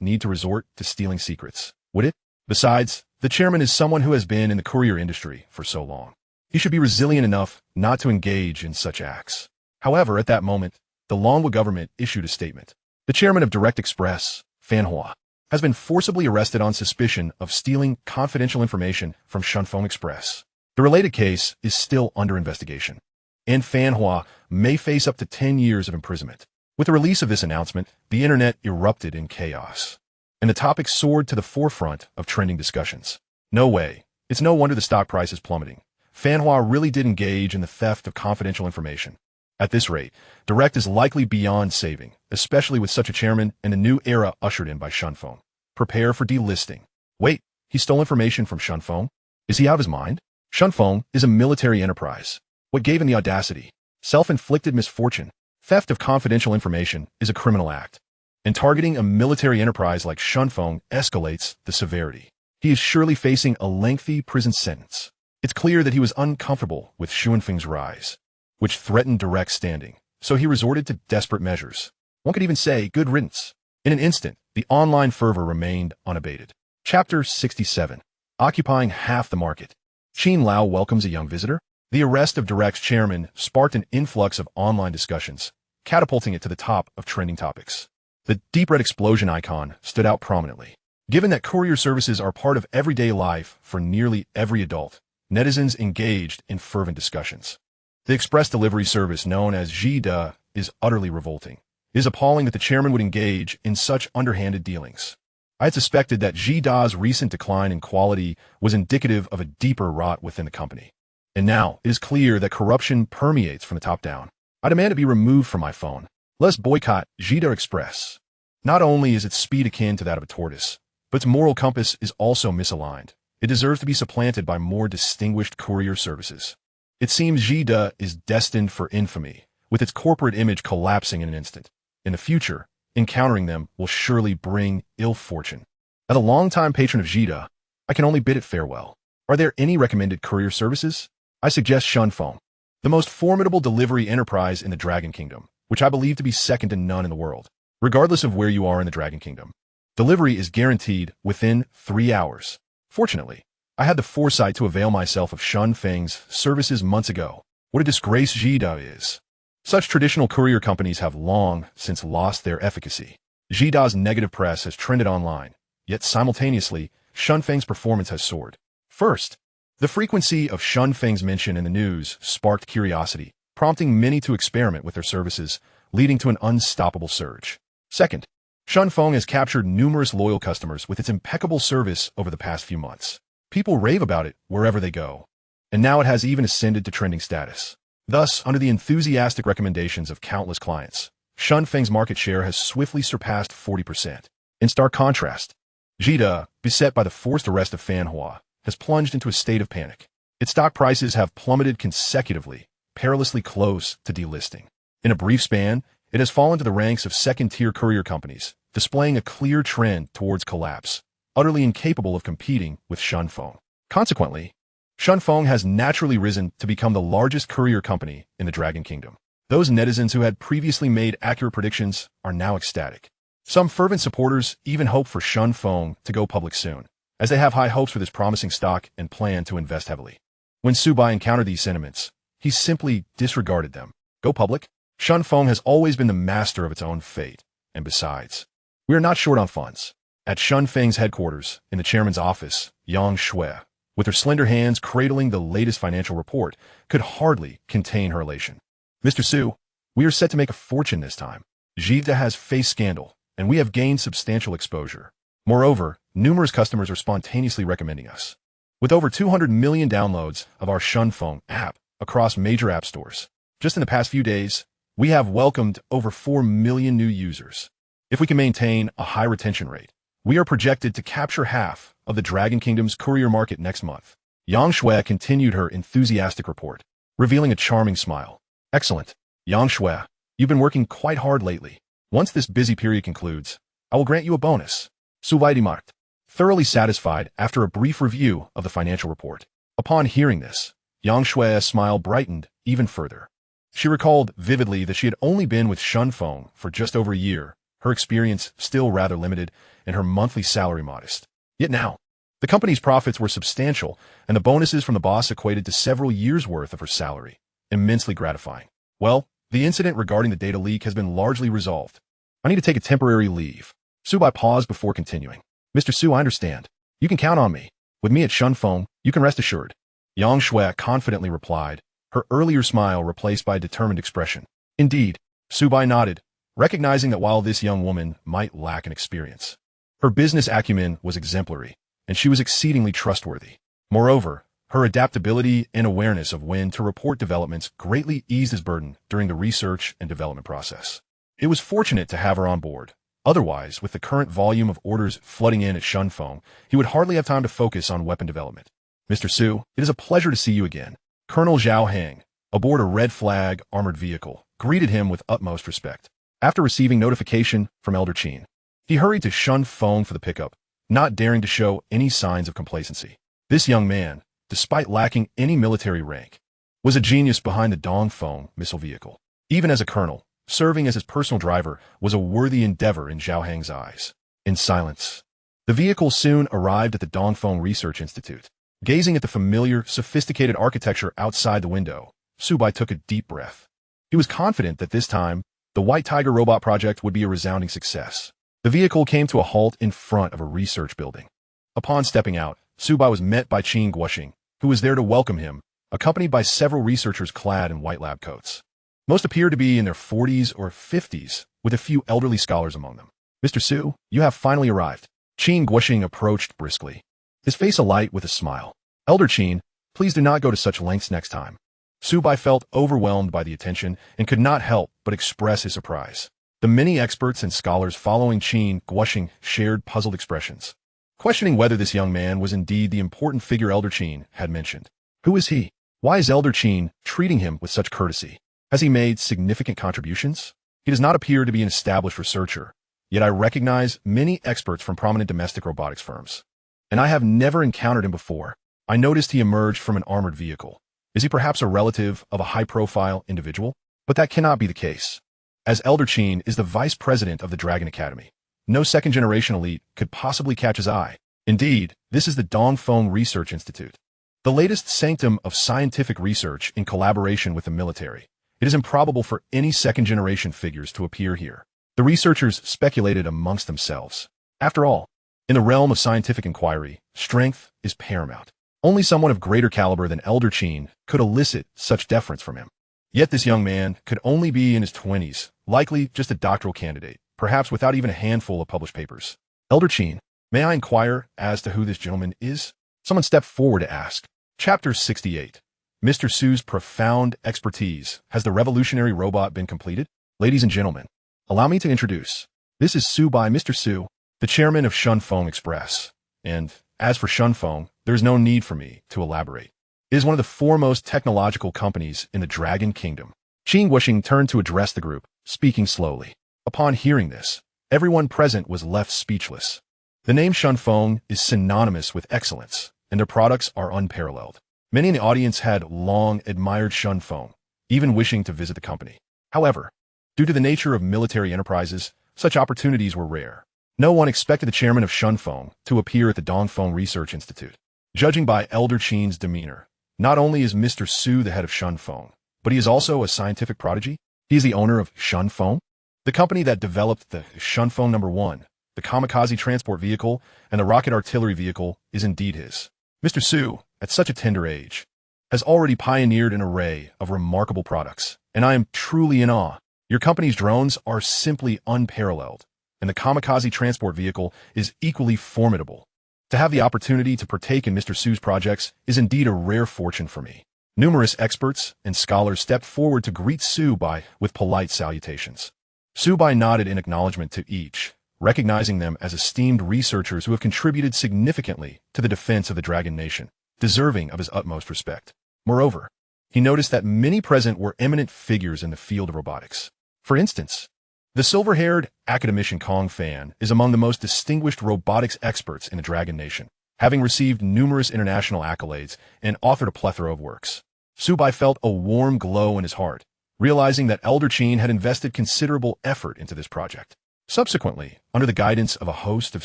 need to resort to stealing secrets, would it? Besides, the chairman is someone who has been in the courier industry for so long. He should be resilient enough not to engage in such acts. However, at that moment, the Longwa government issued a statement. The chairman of Direct Express, Fan Hua, has been forcibly arrested on suspicion of stealing confidential information from Dongfeng Express. The related case is still under investigation, and Fan Hua may face up to 10 years of imprisonment. With the release of this announcement, the internet erupted in chaos, and the topic soared to the forefront of trending discussions. No way. It's no wonder the stock price is plummeting. Fan Hua really did engage in the theft of confidential information. At this rate, Direct is likely beyond saving, especially with such a chairman and a new era ushered in by Dongfeng. Prepare for delisting. Wait, he stole information from Dongfeng? Is he out of his mind? Dongfeng is a military enterprise. What gave him the audacity? Self-inflicted misfortune. Theft of confidential information is a criminal act, and targeting a military enterprise like Dongfeng escalates the severity. He is surely facing a lengthy prison sentence. It's clear that he was uncomfortable with Xuanfeng's rise, which threatened Direct's standing, so he resorted to desperate measures. One could even say good riddance. In an instant, the online fervor remained unabated. Chapter 67. Occupying half the market. Qin Lao welcomes a young visitor. The arrest of Direct's chairman sparked an influx of online discussions, catapulting it to the top of trending topics. The deep red explosion icon stood out prominently. Given that courier services are part of everyday life for nearly every adult, netizens engaged in fervent discussions. The express delivery service known as Jida is utterly revolting. It is appalling that the chairman would engage in such underhanded dealings. I had suspected that Jida's recent decline in quality was indicative of a deeper rot within the company. And now, it is clear that corruption permeates from the top down. I demand it be removed from my phone. Let us boycott Jida Express. Not only is its speed akin to that of a tortoise, but its moral compass is also misaligned. It deserves to be supplanted by more distinguished courier services. It seems Jida is destined for infamy, with its corporate image collapsing in an instant. In the future, encountering them will surely bring ill fortune. As a longtime patron of Jida, I can only bid it farewell. Are there any recommended courier services? I suggest Dongfeng, the most formidable delivery enterprise in the Dragon Kingdom, which I believe to be second to none in the world. Regardless of where you are in the Dragon Kingdom, delivery is guaranteed within 3 hours. Fortunately, I had the foresight to avail myself of Dongfeng's services months ago. What a disgrace Jida is. Such traditional courier companies have long since lost their efficacy. Jida's negative press has trended online, yet simultaneously, Dongfeng's performance has soared. First, the frequency of Dongfeng's mention in the news sparked curiosity, prompting many to experiment with their services, leading to an unstoppable surge. Second, Dongfeng has captured numerous loyal customers with its impeccable service over the past few months. People rave about it wherever they go, and now it has even ascended to trending status. Thus, under the enthusiastic recommendations of countless clients, Dongfeng's market share has swiftly surpassed 40%. In stark contrast, Jida, beset by the forced arrest of Fan Hua, has plunged into a state of panic. Its stock prices have plummeted consecutively, perilously close to delisting. In a brief span, it has fallen to the ranks of second-tier courier companies, displaying a clear trend towards collapse, utterly incapable of competing with Dongfeng. Consequently, Dongfeng has naturally risen to become the largest courier company in the Dragon Kingdom. Those netizens who had previously made accurate predictions are now ecstatic. Some fervent supporters even hope for Dongfeng to go public soon, as they have high hopes for this promising stock and plan to invest heavily. When Su Bai encountered these sentiments, he simply disregarded them. Go public? Dongfeng has always been the master of its own fate, and besides, we are not short on funds. At Dongfeng's headquarters, in the chairman's office, Yang Shui, with her slender hands cradling the latest financial report, could hardly contain her elation. Mr. Su, we are set to make a fortune this time. Jivda has faced scandal, and we have gained substantial exposure. Moreover, numerous customers are spontaneously recommending us. With over 200 million downloads of our Shunfeng app across major app stores, just in the past few days, we have welcomed over 4 million new users. If we can maintain a high retention rate, we are projected to capture half of the Dragon Kingdom's courier market next month. Yang Shui continued her enthusiastic report, revealing a charming smile. Excellent. Yang Shui, you've been working quite hard lately. Once this busy period concludes, I will grant you a bonus. Su Bai remarked, thoroughly satisfied after a brief review of the financial report. Upon hearing this, Yang Shui's smile brightened even further. She recalled vividly that she had only been with Shunfeng for just over a year, her experience still rather limited, and her monthly salary modest. Yet now, the company's profits were substantial, and the bonuses from the boss equated to several years' worth of her salary. Immensely gratifying. Well, the incident regarding the data leak has been largely resolved. I need to take a temporary leave. Su Bai paused before continuing. Mr. Su, I understand. You can count on me. With me at Shunfeng, you can rest assured. Yang Shui confidently replied, her earlier smile replaced by a determined expression. Indeed, Su Bai nodded, recognizing that while this young woman might lack an experience, her business acumen was exemplary, and she was exceedingly trustworthy. Moreover, her adaptability and awareness of when to report developments greatly eased his burden during the research and development process. It was fortunate to have her on board. Otherwise, with the current volume of orders flooding in at Shunfeng, he would hardly have time to focus on weapon development. Mr. Su, it is a pleasure to see you again. Colonel Zhao Heng, aboard a red flag armored vehicle, greeted him with utmost respect. After receiving notification from Elder Qin, he hurried to Shunfeng for the pickup, not daring to show any signs of complacency. This young man, despite lacking any military rank, was a genius behind the Dongfeng missile vehicle. Even as a colonel, serving as his personal driver was a worthy endeavor in Zhao Heng's eyes. In silence, the vehicle soon arrived at the Dongfeng Research Institute. Gazing at the familiar, sophisticated architecture outside the window, Su Bai took a deep breath. He was confident that this time, the White Tiger robot project would be a resounding success. The vehicle came to a halt in front of a research building. Upon stepping out, Su Bai was met by Qin Guoxing, who was there to welcome him, accompanied by several researchers clad in white lab coats. Most appeared to be in their 40s or 50s, with a few elderly scholars among them. Mr. Su, you have finally arrived. Qin Guoxing approached briskly, his face alight with a smile. Elder Qin, please do not go to such lengths next time. Su Bai felt overwhelmed by the attention and could not help but express his surprise. The many experts and scholars following Qin Guoxing shared puzzled expressions, questioning whether this young man was indeed the important figure Elder Qin had mentioned. Who is he? Why is Elder Qin treating him with such courtesy? Has he made significant contributions? He does not appear to be an established researcher, yet I recognize many experts from prominent domestic robotics firms. And I have never encountered him before. I noticed he emerged from an armored vehicle. Is he perhaps a relative of a high-profile individual? But that cannot be the case, as Elder Qin is the vice president of the Dragon Academy. No second-generation elite could possibly catch his eye. Indeed, this is the Dongfeng Research Institute, the latest sanctum of scientific research in collaboration with the military. It is improbable for any second-generation figures to appear here. The researchers speculated amongst themselves. After all, in the realm of scientific inquiry, strength is paramount. Only someone of greater caliber than Elder Qin could elicit such deference from him. Yet this young man could only be in his 20s, likely just a doctoral candidate, perhaps without even a handful of published papers. Elder Qin, may I inquire as to who this gentleman is? Someone stepped forward to ask. Chapter 68. Mr. Su's profound expertise. Has the revolutionary robot been completed? Ladies and gentlemen, allow me to introduce. This is Su Bai, Mr. Su, the chairman of Shunfeng Express. And as for Shunfeng, there is no need for me to elaborate. It is one of the foremost technological companies in the Dragon Kingdom. Qin Guoxing turned to address the group, speaking slowly. Upon hearing this, everyone present was left speechless. The name Shunfeng is synonymous with excellence, and their products are unparalleled. Many in the audience had long admired Shunfeng, even wishing to visit the company. However, due to the nature of military enterprises, such opportunities were rare. No one expected the chairman of Shunfeng to appear at the Dongfeng Research Institute. Judging by Elder Qin's demeanor, not only is Mr. Su the head of Shunfeng, but he is also a scientific prodigy. He is the owner of Shunfeng, the company that developed the Shunfeng No. 1, the kamikaze transport vehicle, and the rocket artillery vehicle is indeed his. Mr. Su, at such a tender age, has already pioneered an array of remarkable products, and I am truly in awe. Your company's drones are simply unparalleled, and the kamikaze transport vehicle is equally formidable. To have the opportunity to partake in Mr. Su's projects is indeed a rare fortune for me. Numerous experts and scholars stepped forward to greet Su Bai with polite salutations. Su Bai nodded in acknowledgement to each, recognizing them as esteemed researchers who have contributed significantly to the defense of the Dragon Nation, deserving of his utmost respect. Moreover, he noticed that many present were eminent figures in the field of robotics. For instance, the silver-haired academician Kong Fan is among the most distinguished robotics experts in the Dragon Nation, having received numerous international accolades and authored a plethora of works. Su Bai felt a warm glow in his heart, realizing that Elder Qin had invested considerable effort into this project. Subsequently, under the guidance of a host of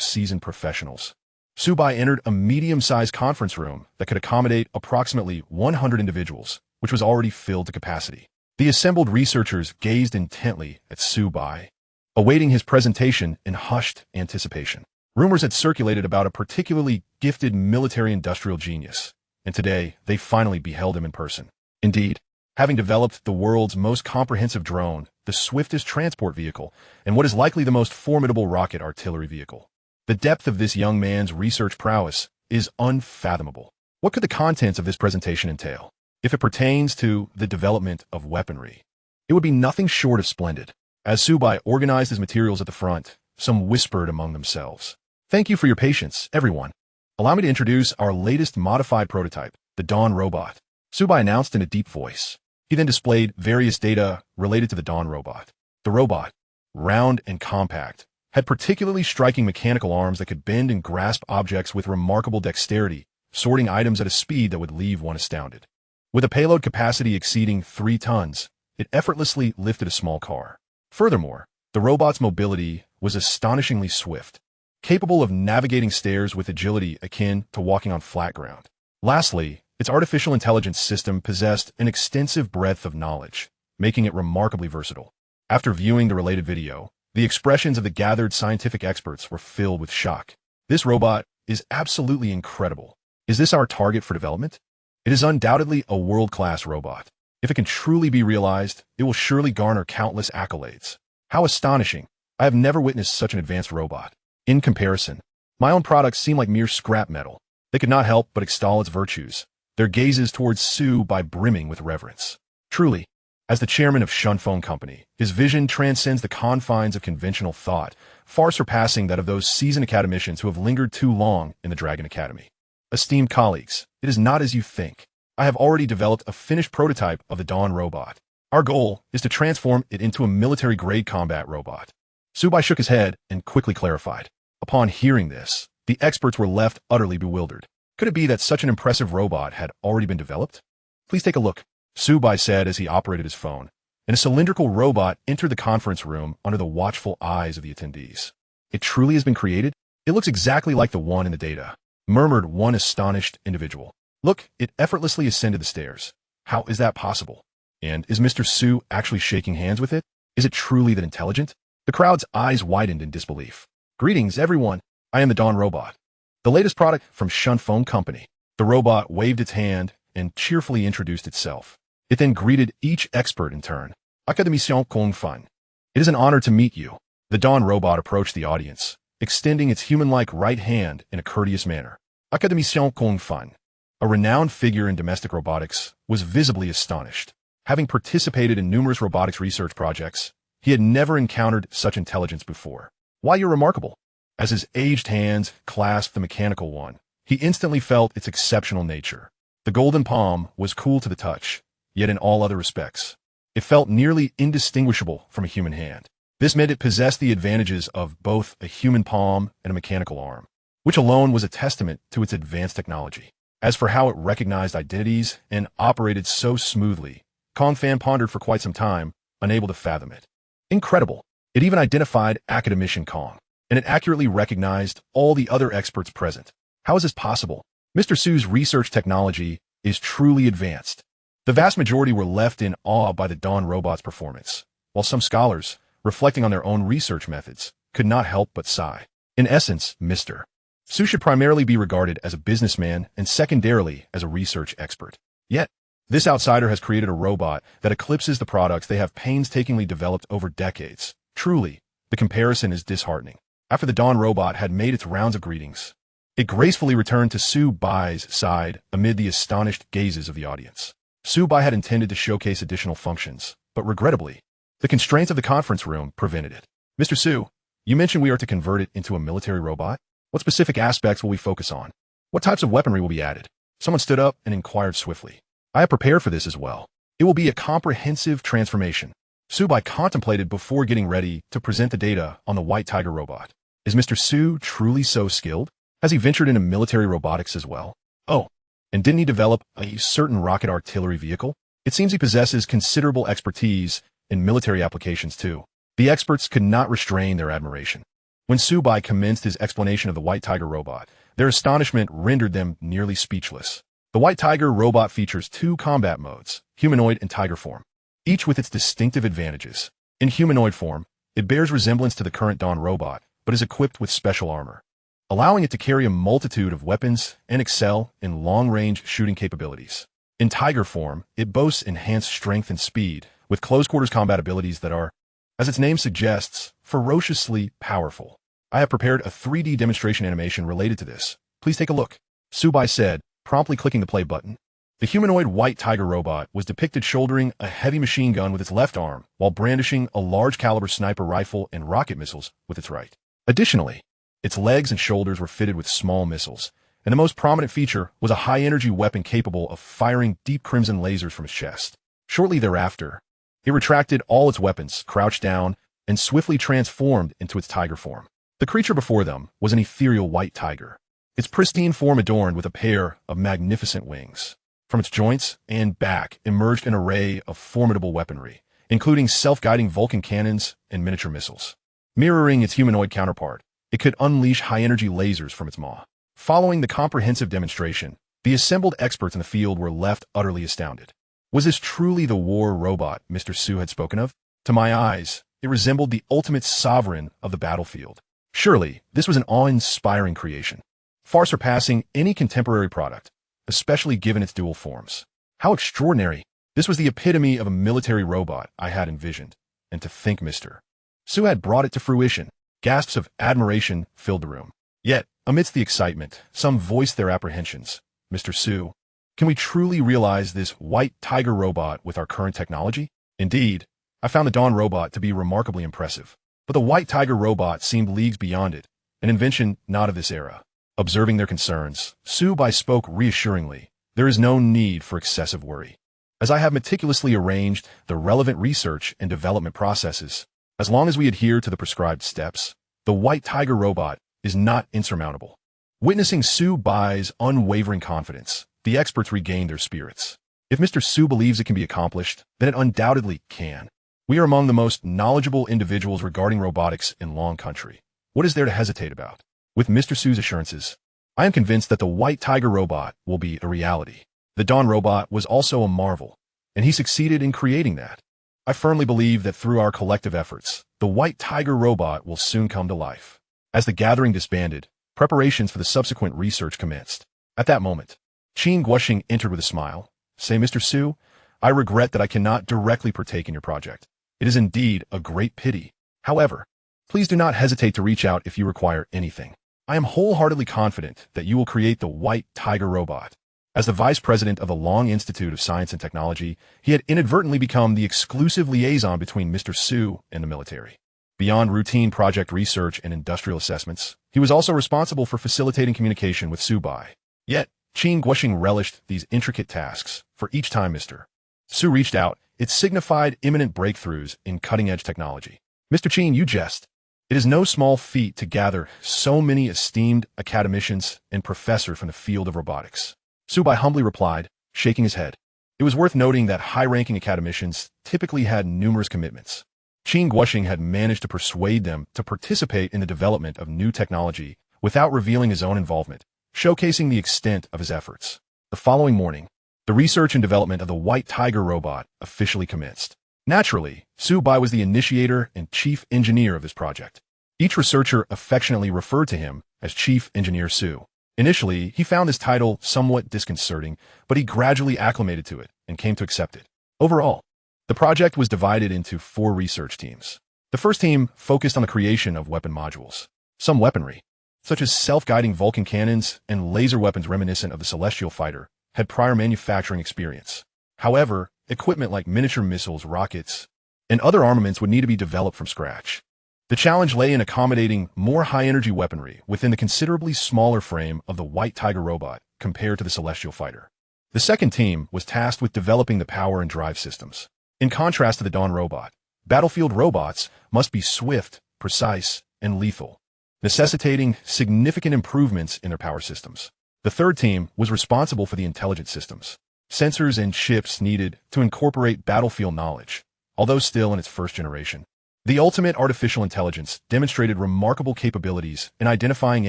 seasoned professionals, Su Bai entered a medium-sized conference room that could accommodate approximately 100 individuals, which was already filled to capacity. The assembled researchers gazed intently at Su Bai, awaiting his presentation in hushed anticipation. Rumors had circulated about a particularly gifted military-industrial genius, and today they finally beheld him in person. Indeed, having developed the world's most comprehensive drone, the swiftest transport vehicle, and what is likely the most formidable rocket artillery vehicle, the depth of this young man's research prowess is unfathomable. What could the contents of this presentation entail? If it pertains to the development of weaponry, it would be nothing short of splendid. As Su Bai organized his materials at the front, some whispered among themselves. Thank you for your patience, everyone. Allow me to introduce our latest modified prototype, the Dawn robot. Su Bai announced in a deep voice. He then displayed various data related to the Dawn robot. The robot, round and compact, had particularly striking mechanical arms that could bend and grasp objects with remarkable dexterity, sorting items at a speed that would leave one astounded. With a payload capacity exceeding 3 tons, it effortlessly lifted a small car. Furthermore, the robot's mobility was astonishingly swift, capable of navigating stairs with agility akin to walking on flat ground. Lastly, its artificial intelligence system possessed an extensive breadth of knowledge, making it remarkably versatile. After viewing the related video, the expressions of the gathered scientific experts were filled with shock. This robot is absolutely incredible. Is this our target for development? It is undoubtedly a world-class robot. If it can truly be realized, it will surely garner countless accolades. How astonishing! I have never witnessed such an advanced robot. In comparison, my own products seem like mere scrap metal. They could not help but extol its virtues, their gazes towards Su Bai brimming with reverence. Truly, as the chairman of Dongfeng Company, his vision transcends the confines of conventional thought, far surpassing that of those seasoned academicians who have lingered too long in the Dragon Academy. Esteemed colleagues, it is not as you think. I have already developed a finished prototype of the Dawn robot. Our goal is to transform it into a military-grade combat robot. Su Bai shook his head and quickly clarified. Upon hearing this, the experts were left utterly bewildered. Could it be that such an impressive robot had already been developed? Please take a look, Su Bai said as he operated his phone, and a cylindrical robot entered the conference room under the watchful eyes of the attendees. It truly has been created? It looks exactly like the one in the data, murmured one astonished individual. Look, it effortlessly ascended the stairs. How is that possible? And is Mr. Su actually shaking hands with it? Is it truly that intelligent? The crowd's eyes widened in disbelief. Greetings, everyone. I am the Dawn robot, the latest product from Dongfeng Company. The robot waved its hand and cheerfully introduced itself. It then greeted each expert in turn. Academicien Kong Fan. It is an honor to meet you. The Dawn robot approached the audience, extending its human-like right hand in a courteous manner. Academicien Kong Fan, a renowned figure in domestic robotics, was visibly astonished. Having participated in numerous robotics research projects, he had never encountered such intelligence before. Why, you're remarkable. As his aged hands clasped the mechanical one, he instantly felt its exceptional nature. The golden palm was cool to the touch, yet in all other respects, it felt nearly indistinguishable from a human hand. This meant it possessed the advantages of both a human palm and a mechanical arm, which alone was a testament to its advanced technology. As for how it recognized identities and operated so smoothly, Kong Fan pondered for quite some time, unable to fathom it. Incredible. It even identified academician Kong, and it accurately recognized all the other experts present. How is this possible? Mr. Su's research technology is truly advanced. The vast majority were left in awe by the Dawn robot's performance, while some scholars, reflecting on their own research methods, could not help but sigh. In essence, Mr. Su should primarily be regarded as a businessman and secondarily as a research expert. Yet, this outsider has created a robot that eclipses the products they have painstakingly developed over decades. Truly, the comparison is disheartening. After the Dawn robot had made its rounds of greetings, it gracefully returned to Su Bai's side amid the astonished gazes of the audience. Su Bai had intended to showcase additional functions, but regrettably, the constraints of the conference room prevented it. Mr. Su, you mentioned we are to convert it into a military robot? What specific aspects will we focus on? What types of weaponry will be added? Someone stood up and inquired swiftly. I have prepared for this as well. It will be a comprehensive transformation. Su Bai contemplated before getting ready to present the data on the White Tiger robot. Is Mr. Su truly so skilled? Has he ventured into military robotics as well? Oh, and didn't he develop a certain rocket artillery vehicle? It seems he possesses considerable expertise in military applications too. The experts could not restrain their admiration. When Su Bai commenced his explanation of the White Tiger robot, their astonishment rendered them nearly speechless. The White Tiger robot features two combat modes, humanoid and tiger form, each with its distinctive advantages. In humanoid form, it bears resemblance to the current Dawn robot, but is equipped with special armor, allowing it to carry a multitude of weapons and excel in long-range shooting capabilities. In tiger form, it boasts enhanced strength and speed, with close-quarters combat abilities that are, as its name suggests, ferociously powerful. I have prepared a 3D demonstration animation related to this. Please take a look. Su Bai said, promptly clicking the play button. The humanoid White Tiger robot was depicted shouldering a heavy machine gun with its left arm, while brandishing a large-caliber sniper rifle and rocket missiles with its right. Additionally, its legs and shoulders were fitted with small missiles, and the most prominent feature was a high-energy weapon capable of firing deep crimson lasers from its chest. Shortly thereafter, it retracted all its weapons, crouched down, and swiftly transformed into its tiger form. The creature before them was an ethereal white tiger, its pristine form adorned with a pair of magnificent wings. From its joints and back emerged an array of formidable weaponry, including self-guiding Vulcan cannons and miniature missiles. Mirroring its humanoid counterpart, it could unleash high-energy lasers from its maw. Following the comprehensive demonstration, the assembled experts in the field were left utterly astounded. Was this truly the war robot Mr. Su had spoken of? To my eyes, it resembled the ultimate sovereign of the battlefield. Surely, this was an awe-inspiring creation, far surpassing any contemporary product, especially given its dual forms. How extraordinary! This was the epitome of a military robot I had envisioned. And to think Mr. Su had brought it to fruition. Gasps of admiration filled the room. Yet, amidst the excitement, some voiced their apprehensions. Mr. Su, can we truly realize this White Tiger robot with our current technology? Indeed, I found the Dawn robot to be remarkably impressive, but the White Tiger robot seemed leagues beyond it, an invention not of this era. Observing their concerns, Su Bai spoke reassuringly. There is no need for excessive worry, as I have meticulously arranged the relevant research and development processes. As long as we adhere to the prescribed steps, the White Tiger robot is not insurmountable. Witnessing Su Bai's unwavering confidence, the experts regained their spirits. If Mr. Su believes it can be accomplished, then it undoubtedly can. We are among the most knowledgeable individuals regarding robotics in Long Country. What is there to hesitate about? With Mr. Su's assurances, I am convinced that the White Tiger robot will be a reality. The Dawn robot was also a marvel, and he succeeded in creating that. I firmly believe that through our collective efforts, the White Tiger robot will soon come to life. As the gathering disbanded, preparations for the subsequent research commenced. At that moment, Qin Guoxing entered with a smile. Say, Mr. Su, I regret that I cannot directly partake in your project. It is indeed a great pity. However, please do not hesitate to reach out if you require anything. I am wholeheartedly confident that you will create the White Tiger robot. As the vice president of the Long Institute of Science and Technology, he had inadvertently become the exclusive liaison between Mr. Su and the military. Beyond routine project research and industrial assessments, he was also responsible for facilitating communication with Su Bai. Yet, Qin Guoxing relished these intricate tasks, for each time Mr. Su reached out, it signified imminent breakthroughs in cutting-edge technology. Mr. Qin, you jest. It is no small feat to gather so many esteemed academicians and professors from the field of robotics. Su Bai humbly replied, shaking his head. It was worth noting that high-ranking academicians typically had numerous commitments. Qin Guoxing had managed to persuade them to participate in the development of new technology without revealing his own involvement, showcasing the extent of his efforts. The following morning, the research and development of the White Tiger robot officially commenced. Naturally, Su Bai was the initiator and chief engineer of this project. Each researcher affectionately referred to him as Chief Engineer Su. Initially, he found this title somewhat disconcerting, but he gradually acclimated to it and came to accept it. Overall, the project was divided into 4 research teams. The first team focused on the creation of weapon modules. Some weaponry, such as self-guiding Vulcan cannons and laser weapons reminiscent of the Celestial Fighter, had prior manufacturing experience. However, equipment like miniature missiles, rockets, and other armaments would need to be developed from scratch. The challenge lay in accommodating more high-energy weaponry within the considerably smaller frame of the White Tiger robot compared to the Celestial Fighter. The second team was tasked with developing the power and drive systems. In contrast to the Dawn robot, battlefield robots must be swift, precise, and lethal, necessitating significant improvements in their power systems. The third team was responsible for the intelligence systems, sensors and chips needed to incorporate battlefield knowledge, although still in its first generation. The ultimate artificial intelligence demonstrated remarkable capabilities in identifying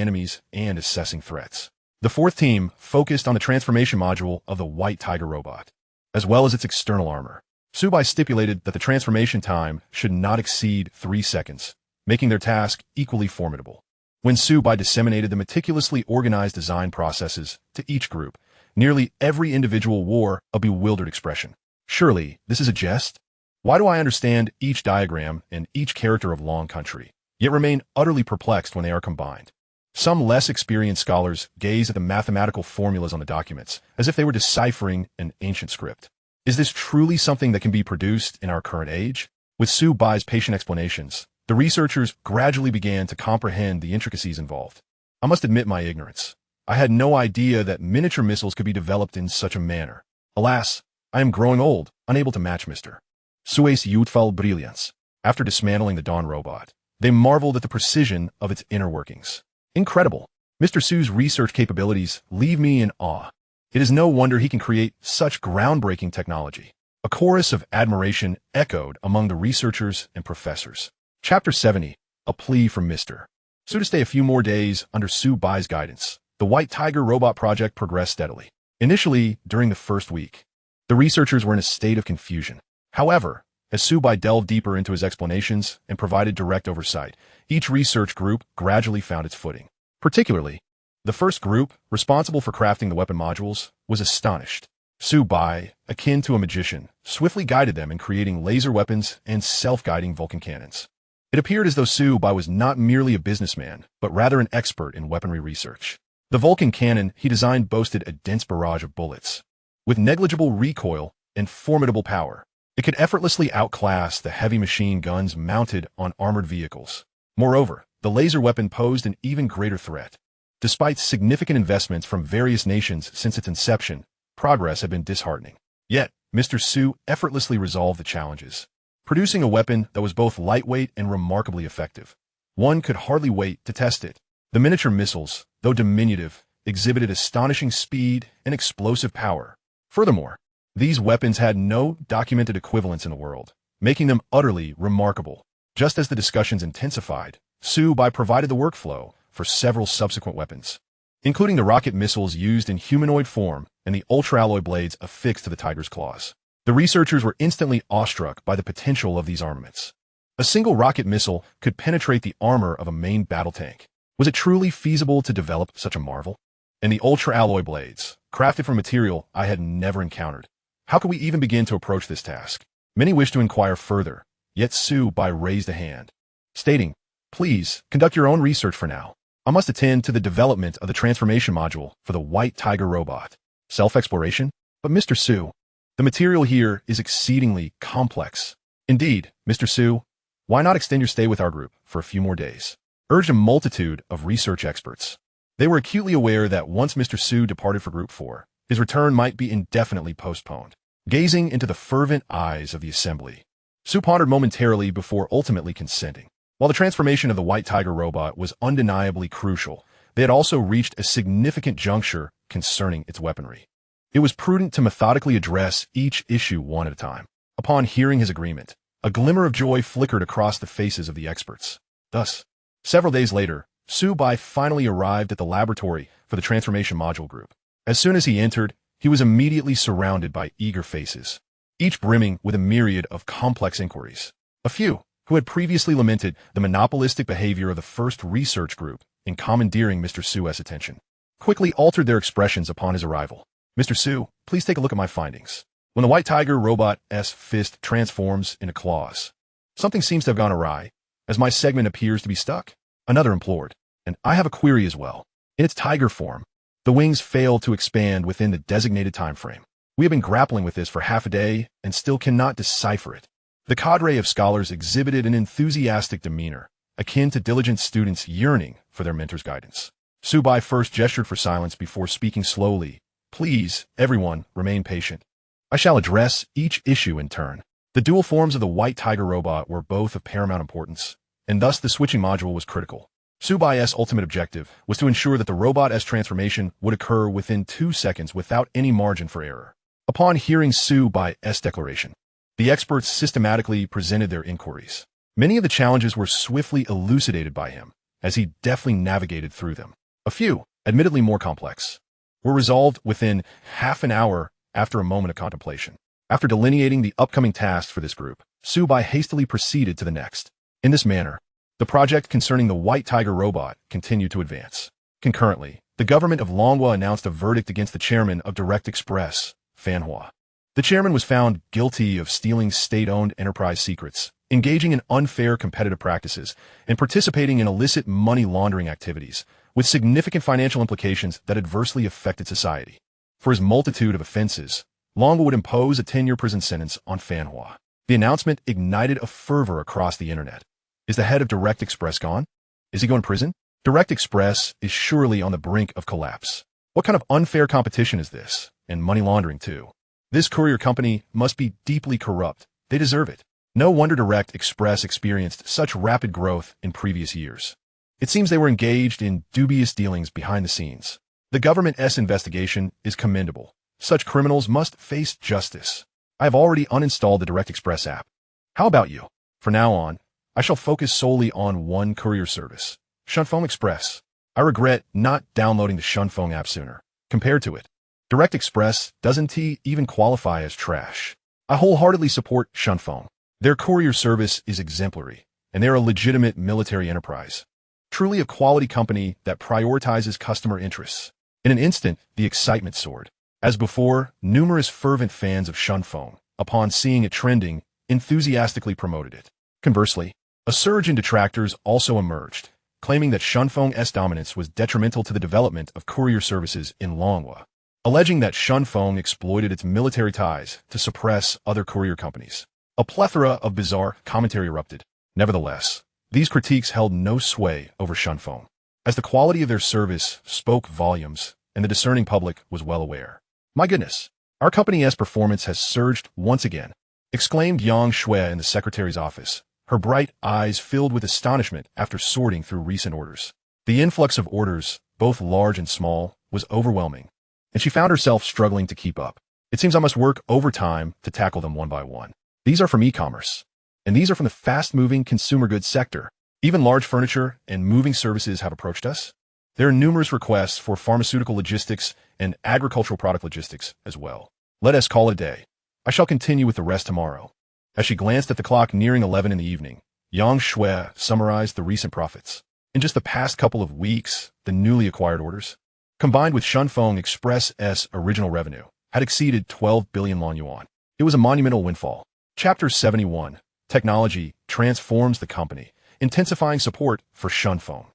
enemies and assessing threats. The fourth team focused on the transformation module of the White Tiger robot, as well as its external armor. Su Bai stipulated that the transformation time should not exceed 3 seconds, making their task equally formidable. When Su Bai disseminated the meticulously organized design processes to each group, nearly every individual wore a bewildered expression. Surely, this is a jest? Why do I understand each diagram and each character of Long Country, yet remain utterly perplexed when they are combined? Some less experienced scholars gaze at the mathematical formulas on the documents, as if they were deciphering an ancient script. Is this truly something that can be produced in our current age? With Su Bai's patient explanations, the researchers gradually began to comprehend the intricacies involved. I must admit my ignorance. I had no idea that miniature missiles could be developed in such a manner. Alas, I am growing old, unable to match Mr. Su's youthful brilliance. After dismantling the Dawn robot, they marveled at the precision of its inner workings. Incredible. Mr. Su's research capabilities leave me in awe. It is no wonder he can create such groundbreaking technology. A chorus of admiration echoed among the researchers and professors. Chapter 70, A Plea from Mr. Su to stay a few more days under Su Bai's guidance. The White Tiger robot project progressed steadily. Initially, during the first week, the researchers were in a state of confusion. However, as Su Bai delved deeper into his explanations and provided direct oversight, each research group gradually found its footing. Particularly, the first group, responsible for crafting the weapon modules, was astonished. Su Bai, akin to a magician, swiftly guided them in creating laser weapons and self-guiding Vulcan cannons. It appeared as though Su Bai was not merely a businessman, but rather an expert in weaponry research. The Vulcan cannon he designed boasted a dense barrage of bullets. With negligible recoil and formidable power, it could effortlessly outclass the heavy machine guns mounted on armored vehicles. Moreover, the laser weapon posed an even greater threat. Despite significant investments from various nations since its inception, progress had been disheartening. Yet, Mr. Su effortlessly resolved the challenges, producing a weapon that was both lightweight and remarkably effective. One could hardly wait to test it. The miniature missiles, though diminutive, exhibited astonishing speed and explosive power. Furthermore, these weapons had no documented equivalents in the world, making them utterly remarkable. Just as the discussions intensified, Su Bai provided the workflow for several subsequent weapons, including the rocket missiles used in humanoid form and the ultra-alloy blades affixed to the tiger's claws. The researchers were instantly awestruck by the potential of these armaments. A single rocket missile could penetrate the armor of a main battle tank. Was it truly feasible to develop such a marvel? And the ultra-alloy blades, crafted from material I had never encountered. How could we even begin to approach this task? Many wished to inquire further, yet Su Bai raised a hand, stating, "Please, conduct your own research for now. I must attend to the development of the transformation module for the White Tiger robot." Self-exploration? But Mr. Su, the material here is exceedingly complex. Indeed, Mr. Su, why not extend your stay with our group for a few more days? Urged a multitude of research experts. They were acutely aware that once Mr. Su departed for Group 4, his return might be indefinitely postponed. Gazing into the fervent eyes of the assembly, Su pondered momentarily before ultimately consenting. While the transformation of the White Tiger robot was undeniably crucial, they had also reached a significant juncture concerning its weaponry. It was prudent to methodically address each issue one at a time. Upon hearing his agreement, a glimmer of joy flickered across the faces of the experts. Thus, several days later, Su Bai finally arrived at the laboratory for the transformation module group. As soon as he entered, he was immediately surrounded by eager faces, each brimming with a myriad of complex inquiries. A few, who had previously lamented the monopolistic behavior of the first research group in commandeering Mr. Su's attention, quickly altered their expressions upon his arrival. "Mr. Su, please take a look at my findings. When the white tiger robot's fist transforms into claws, something seems to have gone awry, as my segment appears to be stuck," another implored. "And I have a query as well. In its tiger form, the wings fail to expand within the designated time frame. We have been grappling with this for half a day and still cannot decipher it." The cadre of scholars exhibited an enthusiastic demeanor, akin to diligent students yearning for their mentor's guidance. Su Bai first gestured for silence before speaking slowly. "Please, everyone, remain patient. I shall address each issue in turn." The dual forms of the white tiger robot were both of paramount importance, and thus the switching module was critical. Su Bai's ultimate objective was to ensure that the robot's transformation would occur within 2 seconds without any margin for error. Upon hearing Su Bai's declaration, the experts systematically presented their inquiries. Many of the challenges were swiftly elucidated by him, as he deftly navigated through them. A few, admittedly more complex, were resolved within half an hour after a moment of contemplation. After delineating the upcoming tasks for this group, Su Bai hastily proceeded to the next. In this manner, the project concerning the white tiger robot continued to advance. Concurrently, the government of Longhua announced a verdict against the chairman of Direct Express, Fan Hua. The chairman was found guilty of stealing state-owned enterprise secrets, engaging in unfair competitive practices, and participating in illicit money laundering activities, with significant financial implications that adversely affected society. For his multitude of offenses, Longhua would impose a 10-year prison sentence on Fan Hua. The announcement ignited a fervor across the internet. Is the head of Direct Express gone? Is he going to prison? Direct Express is surely on the brink of collapse. What kind of unfair competition is this? And money laundering, too. This courier company must be deeply corrupt. They deserve it. No wonder Direct Express experienced such rapid growth in previous years. It seems they were engaged in dubious dealings behind the scenes. The government's investigation is commendable. Such criminals must face justice. I have already uninstalled the Direct Express app. How about you? From now on, I shall focus solely on one courier service, Shunfeng Express. I regret not downloading the Shunfeng app sooner. Compared to it, Direct Express doesn't even qualify as trash. I wholeheartedly support Shunfeng. Their courier service is exemplary, and they're a legitimate military enterprise. Truly a quality company that prioritizes customer interests. In an instant, the excitement soared. As before, numerous fervent fans of Shunfeng, upon seeing it trending, enthusiastically promoted it. Conversely, a surge in detractors also emerged, claiming that Shunfeng's dominance was detrimental to the development of courier services in Longhua, alleging that Shunfeng exploited its military ties to suppress other courier companies. A plethora of bizarre commentary erupted. Nevertheless, these critiques held no sway over Shunfeng, as the quality of their service spoke volumes, and the discerning public was well aware. "My goodness, our company's performance has surged once again," exclaimed Yang Shui in the secretary's office, her bright eyes filled with astonishment after sorting through recent orders. The influx of orders, both large and small, was overwhelming, and she found herself struggling to keep up. "It seems I must work overtime to tackle them one by one. These are from e-commerce, and these are from the fast-moving consumer goods sector. Even large furniture and moving services have approached us. There are numerous requests for pharmaceutical logistics and agricultural product logistics as well. Let us call it a day. I shall continue with the rest tomorrow." As she glanced at the clock nearing 11 in the evening, Yang Shui summarized the recent profits. In just the past couple of weeks, the newly acquired orders, combined with Shunfeng Express's original revenue, had exceeded 12 billion yuan. It was a monumental windfall. Chapter 71, Technology Transforms the Company, Intensifying Support for Shunfeng.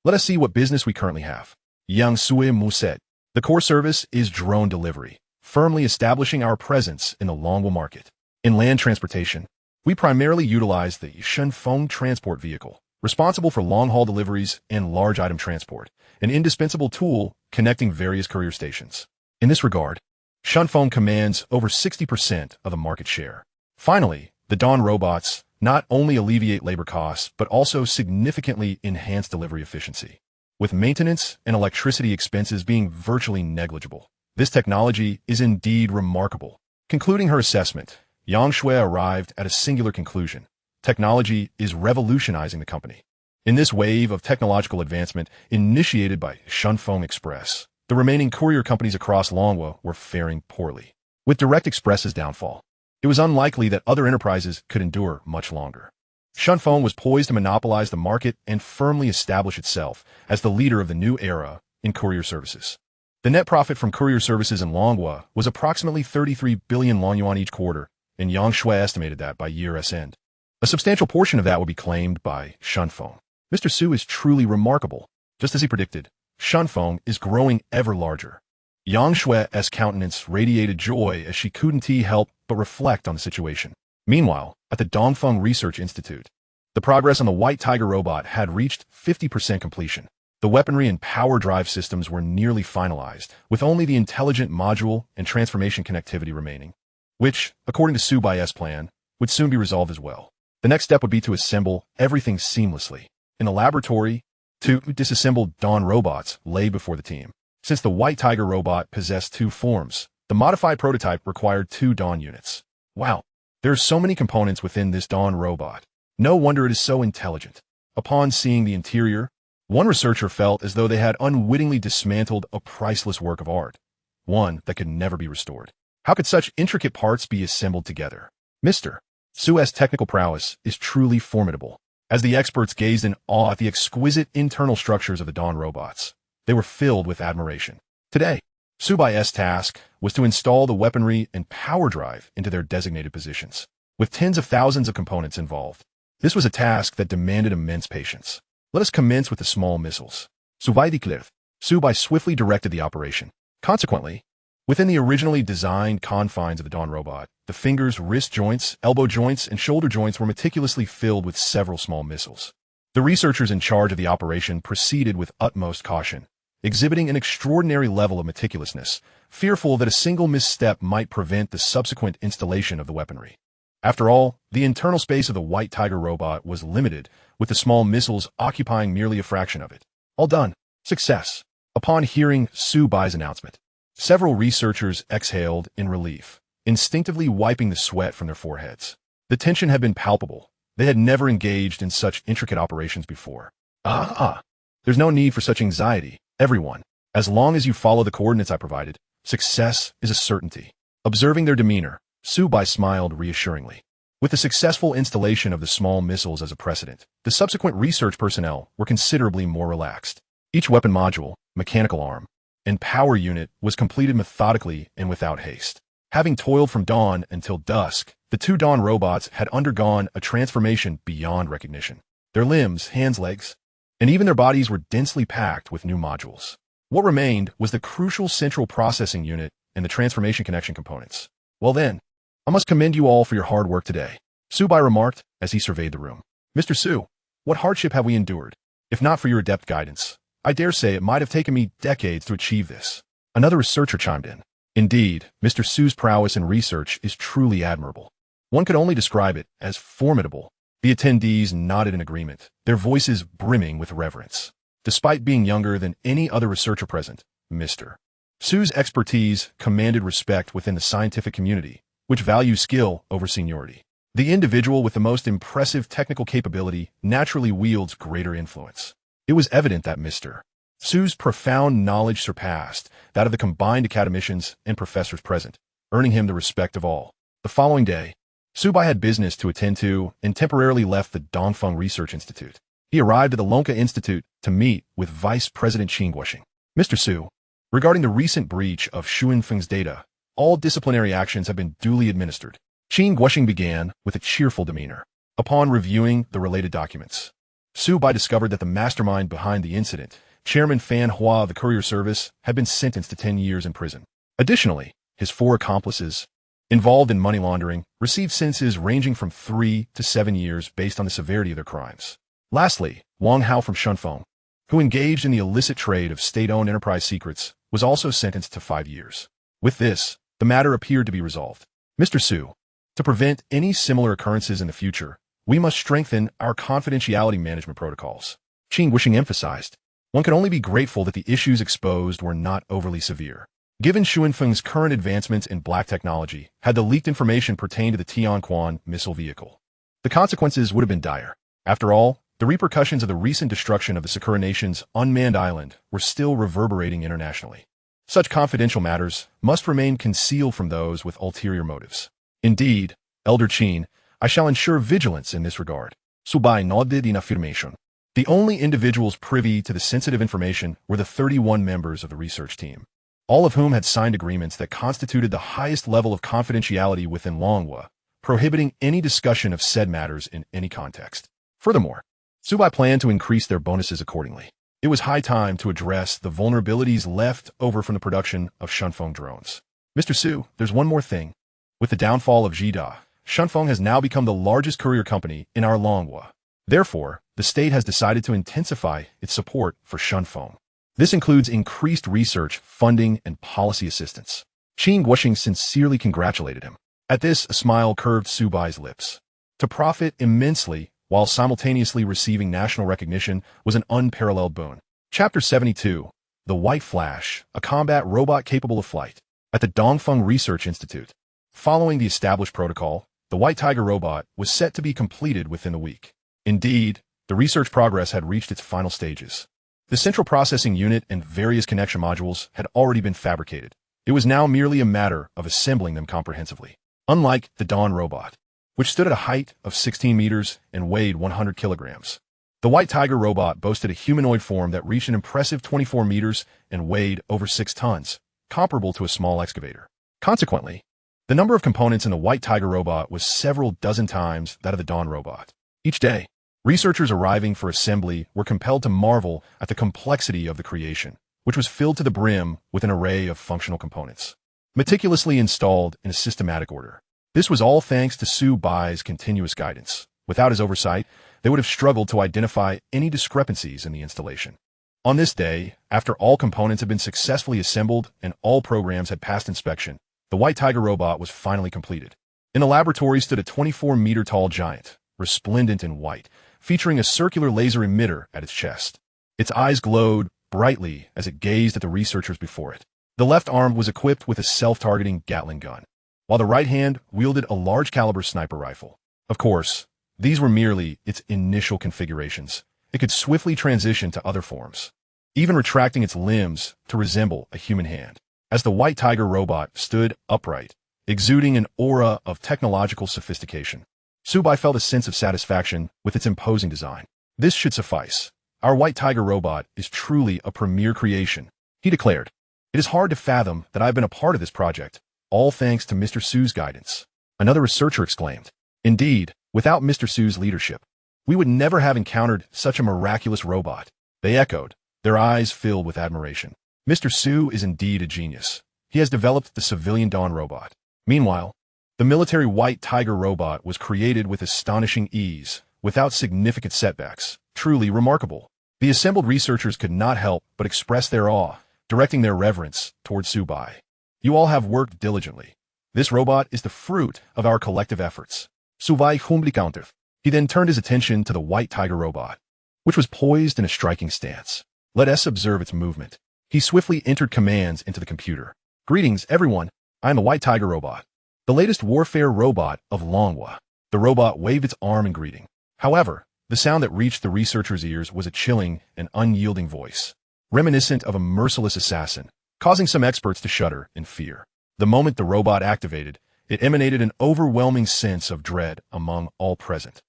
Let us see what business we currently have. Yang Sui Mu said, "The core service is drone delivery, firmly establishing our presence in the Longhua market. In land transportation, we primarily utilize the Shunfeng transport vehicle, responsible for long-haul deliveries and large item transport, an indispensable tool connecting various courier stations. In this regard, Shunfeng commands over 60% of the market share. Finally, the Dawn robots not only alleviate labor costs, but also significantly enhance delivery efficiency, with maintenance and electricity expenses being virtually negligible. This technology is indeed remarkable." Concluding her assessment, Yang Shui arrived at a singular conclusion. Technology is revolutionizing the company. In this wave of technological advancement initiated by Shunfeng Express, the remaining courier companies across Longhua were faring poorly. With Direct Express's downfall, it was unlikely that other enterprises could endure much longer. Shunfeng was poised to monopolize the market and firmly establish itself as the leader of the new era in courier services. The net profit from courier services in Longhua was approximately 33 billion long yuan each quarter, and Yang Shui estimated that by year's end. A substantial portion of that would be claimed by Shunfeng. Mr. Su is truly remarkable. Just as he predicted, Shunfeng is growing ever larger. Yang Shui's countenance radiated joy as she couldn't help but reflect on the situation. Meanwhile, at the Dongfeng Research Institute, the progress on the White Tiger robot had reached 50% completion. The weaponry and power drive systems were nearly finalized, with only the intelligent module and transformation connectivity remaining, which, according to Su Bai's plan, would soon be resolved as well. The next step would be to assemble everything seamlessly. In the laboratory, 2 disassembled Dawn robots lay before the team. Since the White Tiger robot possessed 2 forms, the modified prototype required 2 Dawn units. Wow, there are so many components within this Dawn robot. No wonder it is so intelligent. Upon seeing the interior, one researcher felt as though they had unwittingly dismantled a priceless work of art, one that could never be restored. How could such intricate parts be assembled together? Mr. Su's technical prowess is truly formidable. As the experts gazed in awe at the exquisite internal structures of the Dawn robots, they were filled with admiration. Today, Su Bai's task was to install the weaponry and power drive into their designated positions. With tens of thousands of components involved, this was a task that demanded immense patience. Let us commence with the small missiles. Su Bai swiftly directed the operation. Consequently, within the originally designed confines of the Dawn robot, the fingers, wrist joints, elbow joints, and shoulder joints were meticulously filled with several small missiles. The researchers in charge of the operation proceeded with utmost caution, exhibiting an extraordinary level of meticulousness, fearful that a single misstep might prevent the subsequent installation of the weaponry. After all, the internal space of the White Tiger robot was limited, with the small missiles occupying merely a fraction of it. All done. Success. Upon hearing Su Bai's announcement, several researchers exhaled in relief, instinctively wiping the sweat from their foreheads. The tension had been palpable. They had never engaged in such intricate operations before. There's no need for such anxiety, everyone. As long as you follow the coordinates I provided, success is a certainty. Observing their demeanor, Su Bai smiled reassuringly. With the successful installation of the small missiles as a precedent, the subsequent research personnel were considerably more relaxed. Each weapon module, mechanical arm, and power unit was completed methodically and without haste. Having toiled from dawn until dusk, the 2 Dawn robots had undergone a transformation beyond recognition. Their limbs, hands, legs, and even their bodies were densely packed with new modules. What remained was the crucial central processing unit and the transformation connection components. Well then, I must commend you all for your hard work today, Su Bai remarked as he surveyed the room. Mr. Su, what hardship have we endured? If not for your adept guidance, I dare say it might have taken me decades to achieve this. Another researcher chimed in. Indeed, Mr. Su's prowess in research is truly admirable. One could only describe it as formidable. The attendees nodded in agreement, their voices brimming with reverence. Despite being younger than any other researcher present, Mr. Su's expertise commanded respect within the scientific community, which values skill over seniority. The individual with the most impressive technical capability naturally wields greater influence. It was evident that Mr. Su's profound knowledge surpassed that of the combined academicians and professors present, earning him the respect of all. The following day, Su Bai had business to attend to and temporarily left the Dongfeng Research Institute. He arrived at the Longhua Institute to meet with Vice President Qin Guoxing. Mr. Su, regarding the recent breach of Shunfeng's data, all disciplinary actions have been duly administered. Qin Guoxing began with a cheerful demeanor. Upon reviewing the related documents, Su Bai discovered that the mastermind behind the incident, Chairman Fan Hua of the Courier Service, had been sentenced to 10 years in prison. Additionally, his 4 accomplices, involved in money laundering, received sentences ranging from 3 to 7 years based on the severity of their crimes. Lastly, Wang Hao from Shunfeng, who engaged in the illicit trade of state-owned enterprise secrets, was also sentenced to 5 years. With this, the matter appeared to be resolved. Mr. Su, to prevent any similar occurrences in the future, we must strengthen our confidentiality management protocols. Qin Guoxing emphasized, one can only be grateful that the issues exposed were not overly severe. Given Shunfeng's current advancements in black technology, had the leaked information pertained to the Tianquan missile vehicle, the consequences would have been dire. After all, the repercussions of the recent destruction of the Sakura Nation's unmanned island were still reverberating internationally. Such confidential matters must remain concealed from those with ulterior motives. Indeed, Elder Qin, I shall ensure vigilance in this regard. Su Bai nodded in affirmation. The only individuals privy to the sensitive information were the 31 members of the research team, all of whom had signed agreements that constituted the highest level of confidentiality within Longhua, prohibiting any discussion of said matters in any context. Furthermore, Su Bai planned to increase their bonuses accordingly. It was high time to address the vulnerabilities left over from the production of Shunfeng drones. Mr. Su, there's one more thing. With the downfall of Jida, Shunfeng has now become the largest courier company in our Longhua. Therefore, the state has decided to intensify its support for Shunfeng. This includes increased research, funding, and policy assistance. Qin Guoxing sincerely congratulated him. At this, a smile curved Su Bai's lips. To profit immensely while simultaneously receiving national recognition was an unparalleled boon. Chapter 72. The White Flash, a combat robot capable of flight. At the Dongfeng Research Institute. Following the established protocol, the White Tiger robot was set to be completed within a week. Indeed, the research progress had reached its final stages. The central processing unit and various connection modules had already been fabricated. It was now merely a matter of assembling them comprehensively. Unlike the Dawn robot, which stood at a height of 16 meters and weighed 100 kilograms, the White Tiger robot boasted a humanoid form that reached an impressive 24 meters and weighed over 6 tons, comparable to a small excavator. Consequently, the number of components in the White Tiger robot was several dozen times that of the Dawn robot. Each day, researchers arriving for assembly were compelled to marvel at the complexity of the creation, which was filled to the brim with an array of functional components, meticulously installed in a systematic order. This was all thanks to Su Bai's continuous guidance. Without his oversight, they would have struggled to identify any discrepancies in the installation. On this day, after all components had been successfully assembled and all programs had passed inspection, the White Tiger robot was finally completed. In the laboratory stood a 24-meter-tall giant, resplendent in white, featuring a circular laser emitter at its chest. Its eyes glowed brightly as it gazed at the researchers before it. The left arm was equipped with a self-targeting Gatling gun, while the right hand wielded a large-caliber sniper rifle. Of course, these were merely its initial configurations. It could swiftly transition to other forms, even retracting its limbs to resemble a human hand. As the White Tiger robot stood upright, exuding an aura of technological sophistication, Su Bai felt a sense of satisfaction with its imposing design. This should suffice. Our White Tiger robot is truly a premier creation, he declared. It is hard to fathom that I've been a part of this project, all thanks to Mr. Su's guidance. Another researcher exclaimed. Indeed, without Mr. Su's leadership, we would never have encountered such a miraculous robot. They echoed, their eyes filled with admiration. Mr. Su is indeed a genius. He has developed the civilian Dawn robot. Meanwhile, the military White Tiger robot was created with astonishing ease, without significant setbacks. Truly remarkable. The assembled researchers could not help but express their awe, directing their reverence towards Su Bai. You all have worked diligently. This robot is the fruit of our collective efforts. Su Bai humbly countered. He then turned his attention to the White Tiger robot, which was poised in a striking stance. Let us observe its movement. He swiftly entered commands into the computer. Greetings, everyone. I am the White Tiger robot, the latest warfare robot of Longhua. The robot waved its arm in greeting. However, the sound that reached the researcher's ears was a chilling and unyielding voice, reminiscent of a merciless assassin, causing some experts to shudder in fear. The moment the robot activated, it emanated an overwhelming sense of dread among all present.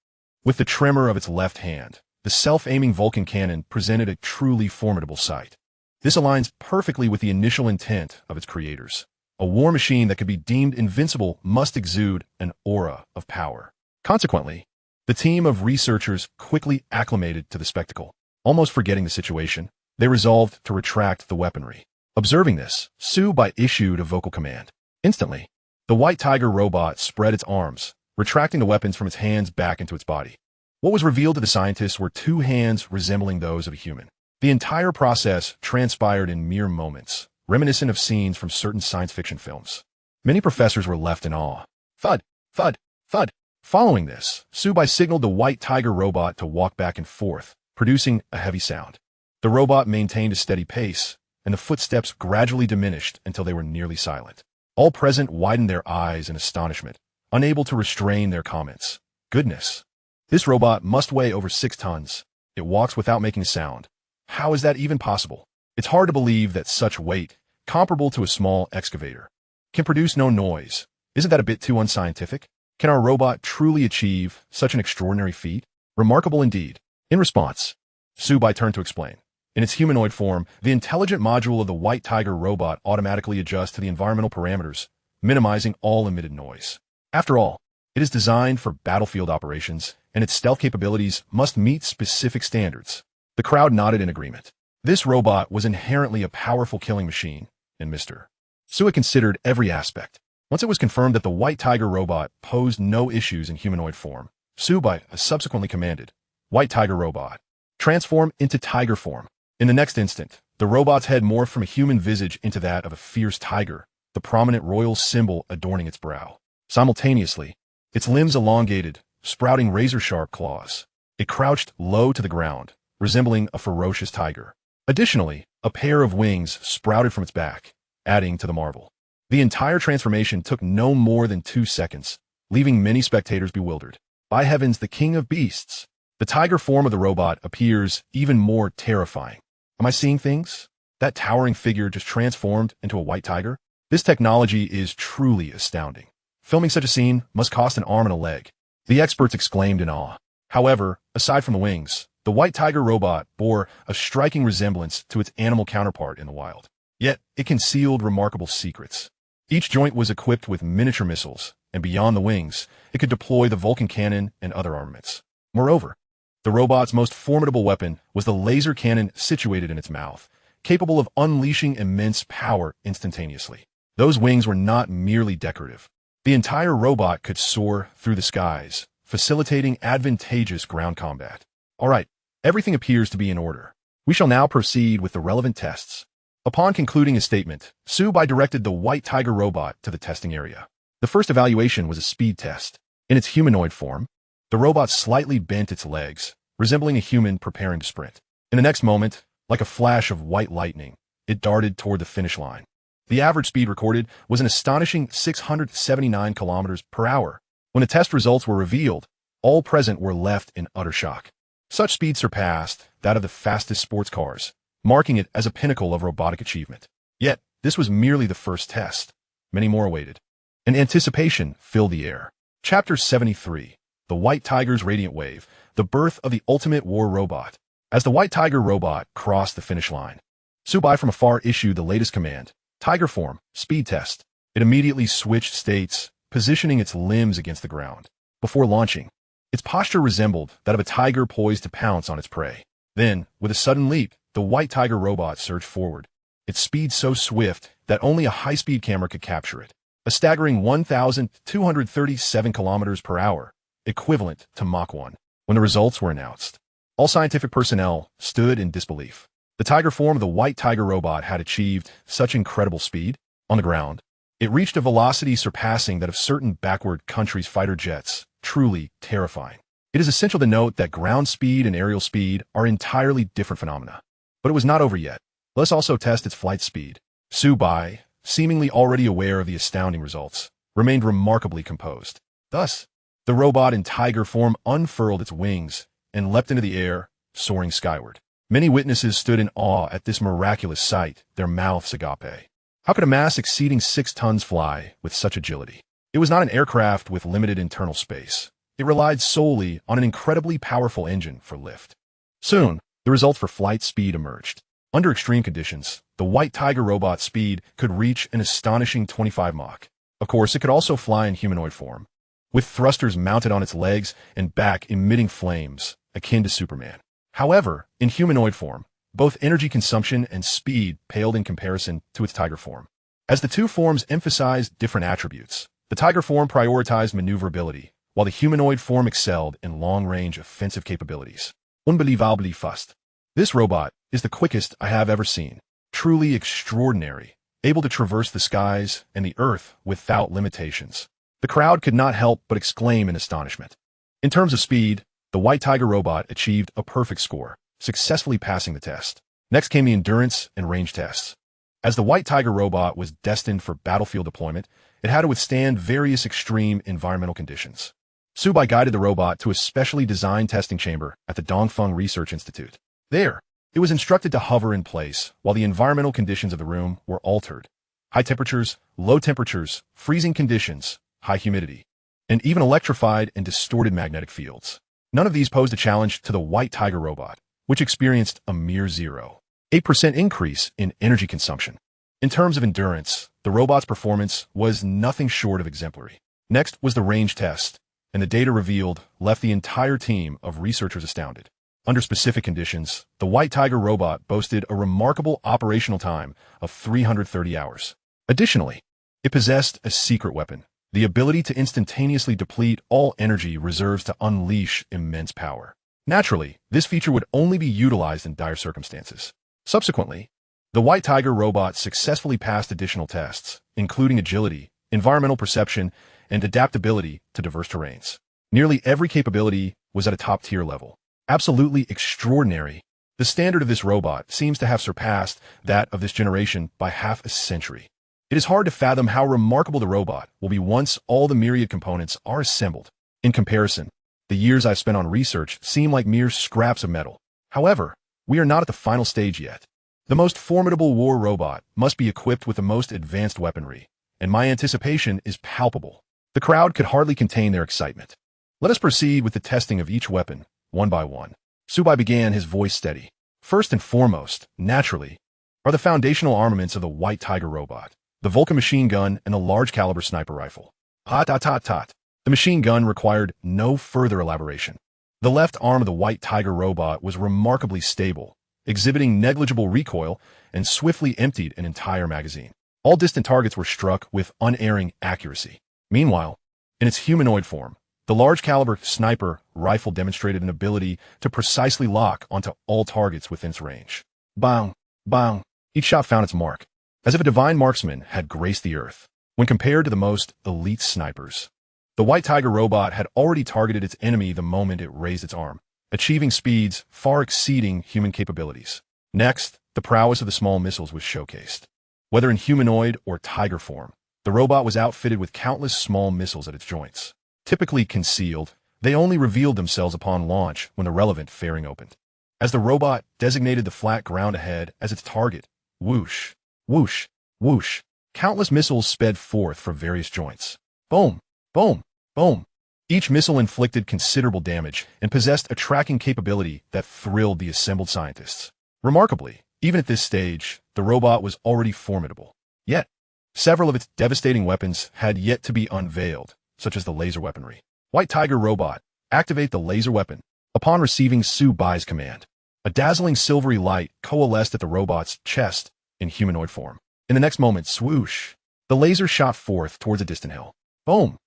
With the tremor of its left hand, the self-aiming Vulcan cannon presented a truly formidable sight. This aligns perfectly with the initial intent of its creators. A war machine that could be deemed invincible must exude an aura of power. Consequently, the team of researchers quickly acclimated to the spectacle. Almost forgetting the situation, they resolved to retract the weaponry. Observing this, Su Bai issued a vocal command. Instantly, the White Tiger robot spread its arms, retracting the weapons from its hands back into its body. What was revealed to the scientists were two hands resembling those of a human. The entire process transpired in mere moments, reminiscent of scenes from certain science fiction films. Many professors were left in awe. Thud, thud, thud. Following this, Su Bai signaled the White Tiger robot to walk back and forth, producing a heavy sound. The robot maintained a steady pace, and the footsteps gradually diminished until they were nearly silent. All present widened their eyes in astonishment, unable to restrain their comments. Goodness! This robot must weigh over 6 tons. It walks without making a sound. How is that even possible? It's hard to believe that such weight, comparable to a small excavator, can produce no noise. Isn't that a bit too unscientific? Can our robot truly achieve such an extraordinary feat? Remarkable indeed. In response, Su Bai turned to explain. In its humanoid form, the intelligent module of the White Tiger robot automatically adjusts to the environmental parameters, minimizing all emitted noise. After all, it is designed for battlefield operations, and its stealth capabilities must meet specific standards. The crowd nodded in agreement. This robot was inherently a powerful killing machine, and Mr. Su considered every aspect. Once it was confirmed that the White Tiger robot posed no issues in humanoid form, Su Bai subsequently commanded, White Tiger robot, transform into tiger form. In the next instant, the robot's head morphed from a human visage into that of a fierce tiger, the prominent royal symbol adorning its brow. Simultaneously, its limbs elongated, sprouting razor-sharp claws. It crouched low to the ground, resembling a ferocious tiger. Additionally, a pair of wings sprouted from its back, adding to the marvel. The entire transformation took no more than 2 seconds, leaving many spectators bewildered. By heavens, the king of beasts! The tiger form of the robot appears even more terrifying. Am I seeing things? That towering figure just transformed into a white tiger? This technology is truly astounding. Filming such a scene must cost an arm and a leg. The experts exclaimed in awe. However, aside from the wings, the White Tiger robot bore a striking resemblance to its animal counterpart in the wild. Yet, it concealed remarkable secrets. Each joint was equipped with miniature missiles, and beyond the wings, it could deploy the Vulcan cannon and other armaments. Moreover, the robot's most formidable weapon was the laser cannon situated in its mouth, capable of unleashing immense power instantaneously. Those wings were not merely decorative. The entire robot could soar through the skies, facilitating advantageous ground combat. All right, everything appears to be in order. We shall now proceed with the relevant tests. Upon concluding his statement, Su Bai directed the White Tiger robot to the testing area. The first evaluation was a speed test. In its humanoid form, the robot slightly bent its legs, resembling a human preparing to sprint. In the next moment, like a flash of white lightning, it darted toward the finish line. The average speed recorded was an astonishing 679 kilometers per hour. When the test results were revealed, all present were left in utter shock. Such speed surpassed that of the fastest sports cars, marking it as a pinnacle of robotic achievement. Yet, this was merely the first test. Many more awaited. And anticipation filled the air. Chapter 73. The White Tiger's Radiant Wave, the birth of the ultimate war robot. As the White Tiger robot crossed the finish line, Su Bai from afar issued the latest command, Tiger Form, Speed Test. It immediately switched states, positioning its limbs against the ground. Before launching, its posture resembled that of a tiger poised to pounce on its prey. Then, with a sudden leap, the White Tiger robot surged forward, its speed so swift that only a high-speed camera could capture it. A staggering 1,237 kilometers per hour, equivalent to Mach 1. When the results were announced, all scientific personnel stood in disbelief. The tiger form of the White Tiger robot had achieved such incredible speed. On the ground, it reached a velocity surpassing that of certain backward countries' fighter jets, truly terrifying. It is essential to note that ground speed and aerial speed are entirely different phenomena. But it was not over yet. Let's also test its flight speed. Su Bai, seemingly already aware of the astounding results, remained remarkably composed. Thus, the robot in tiger form unfurled its wings and leapt into the air, soaring skyward. Many witnesses stood in awe at this miraculous sight, their mouths agape. How could a mass exceeding 6 tons fly with such agility? It was not an aircraft with limited internal space. It relied solely on an incredibly powerful engine for lift. Soon, the results for flight speed emerged. Under extreme conditions, the White Tiger robot's speed could reach an astonishing 25 Mach. Of course, it could also fly in humanoid form, with thrusters mounted on its legs and back emitting flames, akin to Superman. However, in humanoid form, both energy consumption and speed paled in comparison to its tiger form. As the two forms emphasized different attributes, the tiger form prioritized maneuverability, while the humanoid form excelled in long-range offensive capabilities. Unbelievably fast. This robot is the quickest I have ever seen. Truly extraordinary, able to traverse the skies and the earth without limitations. The crowd could not help but exclaim in astonishment. In terms of speed, the White Tiger robot achieved a perfect score, successfully passing the test. Next came the endurance and range tests. As the White Tiger robot was destined for battlefield deployment, it had to withstand various extreme environmental conditions. Su Bai guided the robot to a specially designed testing chamber at the Dongfeng Research Institute. There, it was instructed to hover in place while the environmental conditions of the room were altered. High temperatures, low temperatures, freezing conditions, high humidity, and even electrified and distorted magnetic fields. None of these posed a challenge to the White Tiger robot, which experienced a mere 0.8% increase in energy consumption. In terms of endurance, the robot's performance was nothing short of exemplary. Next was the range test, and the data revealed left the entire team of researchers astounded. Under specific conditions, the White Tiger robot boasted a remarkable operational time of 330 hours. Additionally, it possessed a secret weapon, the ability to instantaneously deplete all energy reserves to unleash immense power. Naturally, this feature would only be utilized in dire circumstances. Subsequently, the White Tiger robot successfully passed additional tests, including agility, environmental perception, and adaptability to diverse terrains. Nearly every capability was at a top-tier level. Absolutely extraordinary. The standard of this robot seems to have surpassed that of this generation by half a century. It is hard to fathom how remarkable the robot will be once all the myriad components are assembled. In comparison, the years I've spent on research seem like mere scraps of metal. However, we are not at the final stage yet. The most formidable war robot must be equipped with the most advanced weaponry, and my anticipation is palpable. The crowd could hardly contain their excitement. Let us proceed with the testing of each weapon, one by one. Su Bai began, his voice steady. First and foremost, naturally, are the foundational armaments of the White Tiger robot, the Vulcan machine gun and the large-caliber sniper rifle. The machine gun required no further elaboration. The left arm of the White Tiger robot was remarkably stable, exhibiting negligible recoil, and swiftly emptied an entire magazine. All distant targets were struck with unerring accuracy. Meanwhile, in its humanoid form, the large-caliber sniper rifle demonstrated an ability to precisely lock onto all targets within its range. Bang! Bang! Each shot found its mark, as if a divine marksman had graced the earth. When compared to the most elite snipers, the White Tiger robot had already targeted its enemy the moment it raised its arm, achieving speeds far exceeding human capabilities. Next, the prowess of the small missiles was showcased. Whether in humanoid or tiger form, the robot was outfitted with countless small missiles at its joints. Typically concealed, they only revealed themselves upon launch when the relevant fairing opened. As the robot designated the flat ground ahead as its target, whoosh, whoosh, whoosh, countless missiles sped forth from various joints. Boom, boom, boom. Each missile inflicted considerable damage and possessed a tracking capability that thrilled the assembled scientists. Remarkably, even at this stage, the robot was already formidable. Yet, several of its devastating weapons had yet to be unveiled, such as the laser weaponry. White Tiger robot, activate the laser weapon. Upon receiving Su Bai's command, a dazzling silvery light coalesced at the robot's chest in humanoid form. In the next moment, swoosh, the laser shot forth towards a distant hill. Boom!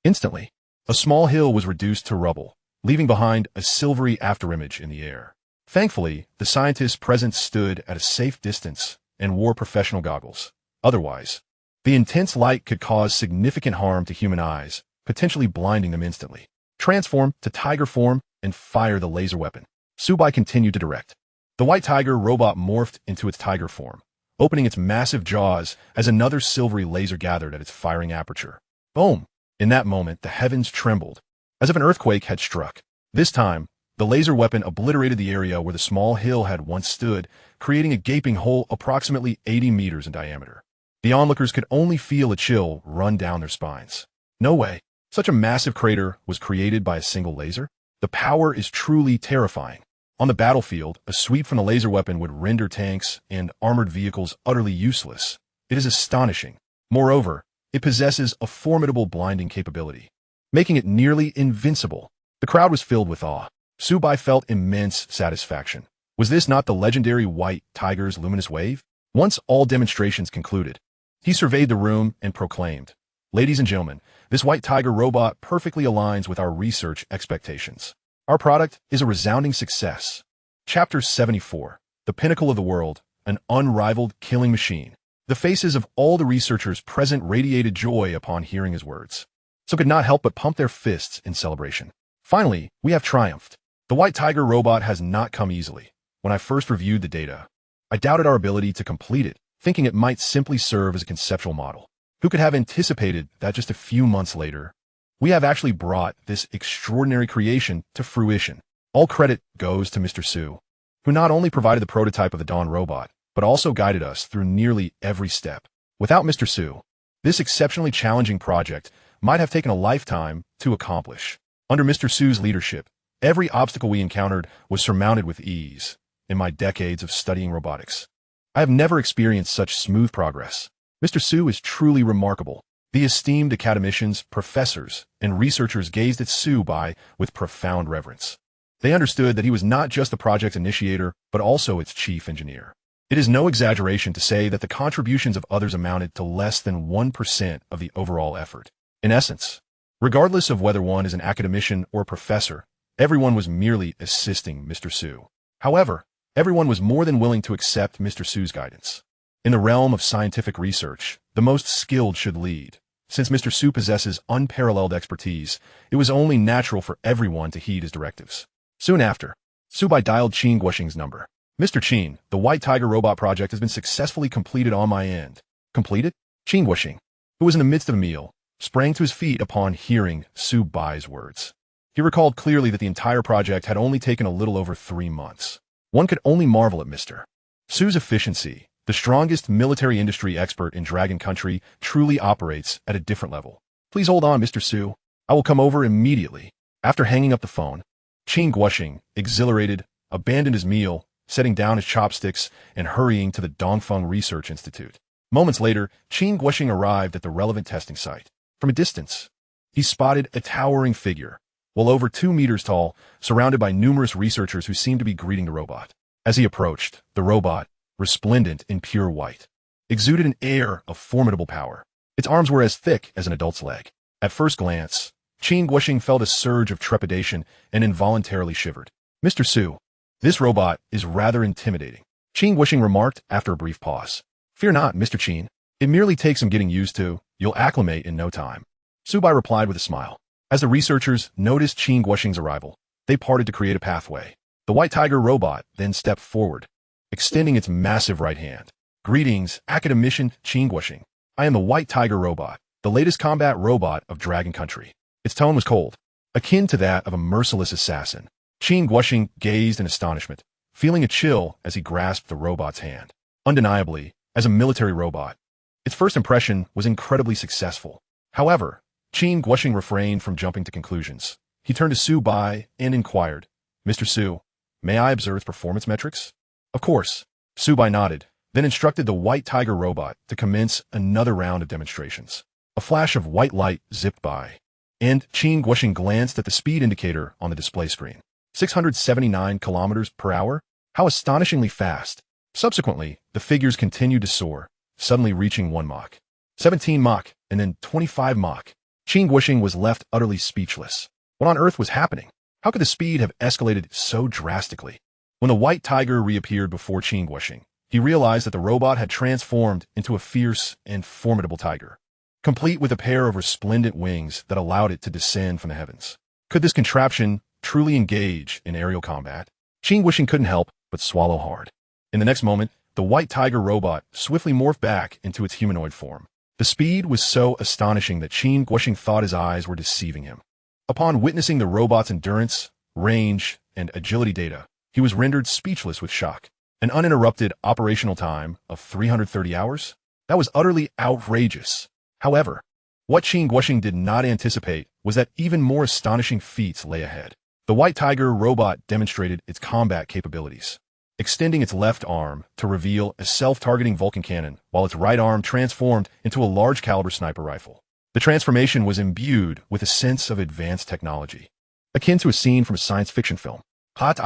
Instantly, a small hill was reduced to rubble, leaving behind a silvery afterimage in the air. Thankfully, the scientists present stood at a safe distance and wore professional goggles. Otherwise, the intense light could cause significant harm to human eyes, potentially blinding them instantly. Transform to tiger form and fire the laser weapon. Su Bai continued to direct. The White Tiger robot morphed into its tiger form, opening its massive jaws as another silvery laser gathered at its firing aperture. Boom! In that moment, the heavens trembled, as if an earthquake had struck. This time, the laser weapon obliterated the area where the small hill had once stood, creating a gaping hole approximately 80 meters in diameter. The onlookers could only feel a chill run down their spines. No way. Such a massive crater was created by a single laser? The power is truly terrifying. On the battlefield, a sweep from the laser weapon would render tanks and armored vehicles utterly useless. It is astonishing. Moreover, it possesses a formidable blinding capability, making it nearly invincible. The crowd was filled with awe. Su Bai felt immense satisfaction. Was this not the legendary White Tiger's luminous wave? Once all demonstrations concluded, he surveyed the room and proclaimed, "Ladies and gentlemen, this White Tiger robot perfectly aligns with our research expectations. Our product is a resounding success." Chapter 74, The Pinnacle of the World, an Unrivaled Killing Machine. The faces of all the researchers present radiated joy upon hearing his words, so could not help but pump their fists in celebration. Finally, we have triumphed. The White Tiger robot has not come easily. When I first reviewed the data, I doubted our ability to complete it, thinking it might simply serve as a conceptual model. Who could have anticipated that just a few months later, we have actually brought this extraordinary creation to fruition? All credit goes to Mr. Su, who not only provided the prototype of the Dawn robot, but also guided us through nearly every step. Without Mr. Su, this exceptionally challenging project might have taken a lifetime to accomplish. Under Mr. Su's leadership, Every obstacle we encountered was surmounted with ease. In my decades of studying robotics, I have never experienced such smooth progress. Mr. Su is truly remarkable. The esteemed academicians, professors, and researchers gazed at Su Bai with profound reverence. They understood that he was not just the project's initiator, but also its chief engineer. It is no exaggeration to say that the contributions of others amounted to less than 1% of the overall effort. In essence, regardless of whether one is an academician or a professor, everyone was merely assisting Mr. Su. However, everyone was more than willing to accept Mr. Su's guidance. In the realm of scientific research, the most skilled should lead. Since Mr. Su possesses unparalleled expertise, it was only natural for everyone to heed his directives. Soon after, Su Bai dialed Qin Guoxing's number. Mr. Qin, the White Tiger robot project has been successfully completed on my end. Completed? Qin Guoxing, who was in the midst of a meal, sprang to his feet upon hearing Su Bai's words. He recalled clearly that the entire project had only taken a little over 3 months. One could only marvel at Mr. Su's efficiency. The strongest military industry expert in Dragon Country truly operates at a different level. Please hold on, Mr. Su. I will come over immediately. After hanging up the phone, Qin Guoxing, exhilarated, abandoned his meal, setting down his chopsticks and hurrying to the Dongfeng Research Institute. Moments later, Qin Guoxing arrived at the relevant testing site. From a distance, he spotted a towering figure, well over 2 meters tall, surrounded by numerous researchers who seemed to be greeting the robot. As he approached, the robot, resplendent in pure white, exuded an air of formidable power. Its arms were as thick as an adult's leg. At first glance, Qin Guoxing felt a surge of trepidation and involuntarily shivered. Mr. Su, this robot is rather intimidating, Qin Guoxing remarked after a brief pause. Fear not, Mr. Qin. It merely takes some getting used to. You'll acclimate in no time. Su Bai replied with a smile. As the researchers noticed Qin Guoxing's arrival, they parted to create a pathway. The White Tiger robot then stepped forward, extending its massive right hand. Greetings, academician Qin Guoxing. I am the White Tiger robot, the latest combat robot of Dragon Country. Its tone was cold, akin to that of a merciless assassin. Qin Guoxing gazed in astonishment, feeling a chill as he grasped the robot's hand. Undeniably, as a military robot, its first impression was incredibly successful. However, Qin Guoxing refrained from jumping to conclusions. He turned to Su Bai and inquired, Mr. Su, may I observe performance metrics? Of course. Su Bai nodded, then instructed the White Tiger robot to commence another round of demonstrations. A flash of white light zipped by, and Qin Guoxing glanced at the speed indicator on the display screen. 679 kilometers per hour? How astonishingly fast. Subsequently, the figures continued to soar, suddenly reaching 1 Mach, 17 Mach, and then 25 Mach. Qin Guoxing was left utterly speechless. What on earth was happening? How could the speed have escalated so drastically? When the White Tiger reappeared before Qin Guoxing, he realized that the robot had transformed into a fierce and formidable tiger, complete with a pair of resplendent wings that allowed it to descend from the heavens. Could this contraption truly engage in aerial combat? Qin Guoxing couldn't help but swallow hard. In the next moment, the White Tiger robot swiftly morphed back into its humanoid form. The speed was so astonishing that Qin Guoxing thought his eyes were deceiving him. Upon witnessing the robot's endurance, range, and agility data, he was rendered speechless with shock. An uninterrupted operational time of 330 hours? That was utterly outrageous. However, what Qin Guoxing did not anticipate was that even more astonishing feats lay ahead. The White Tiger robot demonstrated its combat capabilities, extending its left arm to reveal a self-targeting Vulcan cannon, while its right arm transformed into a large-caliber sniper rifle. The transformation was imbued with a sense of advanced technology, akin to a scene from a science fiction film. Hot,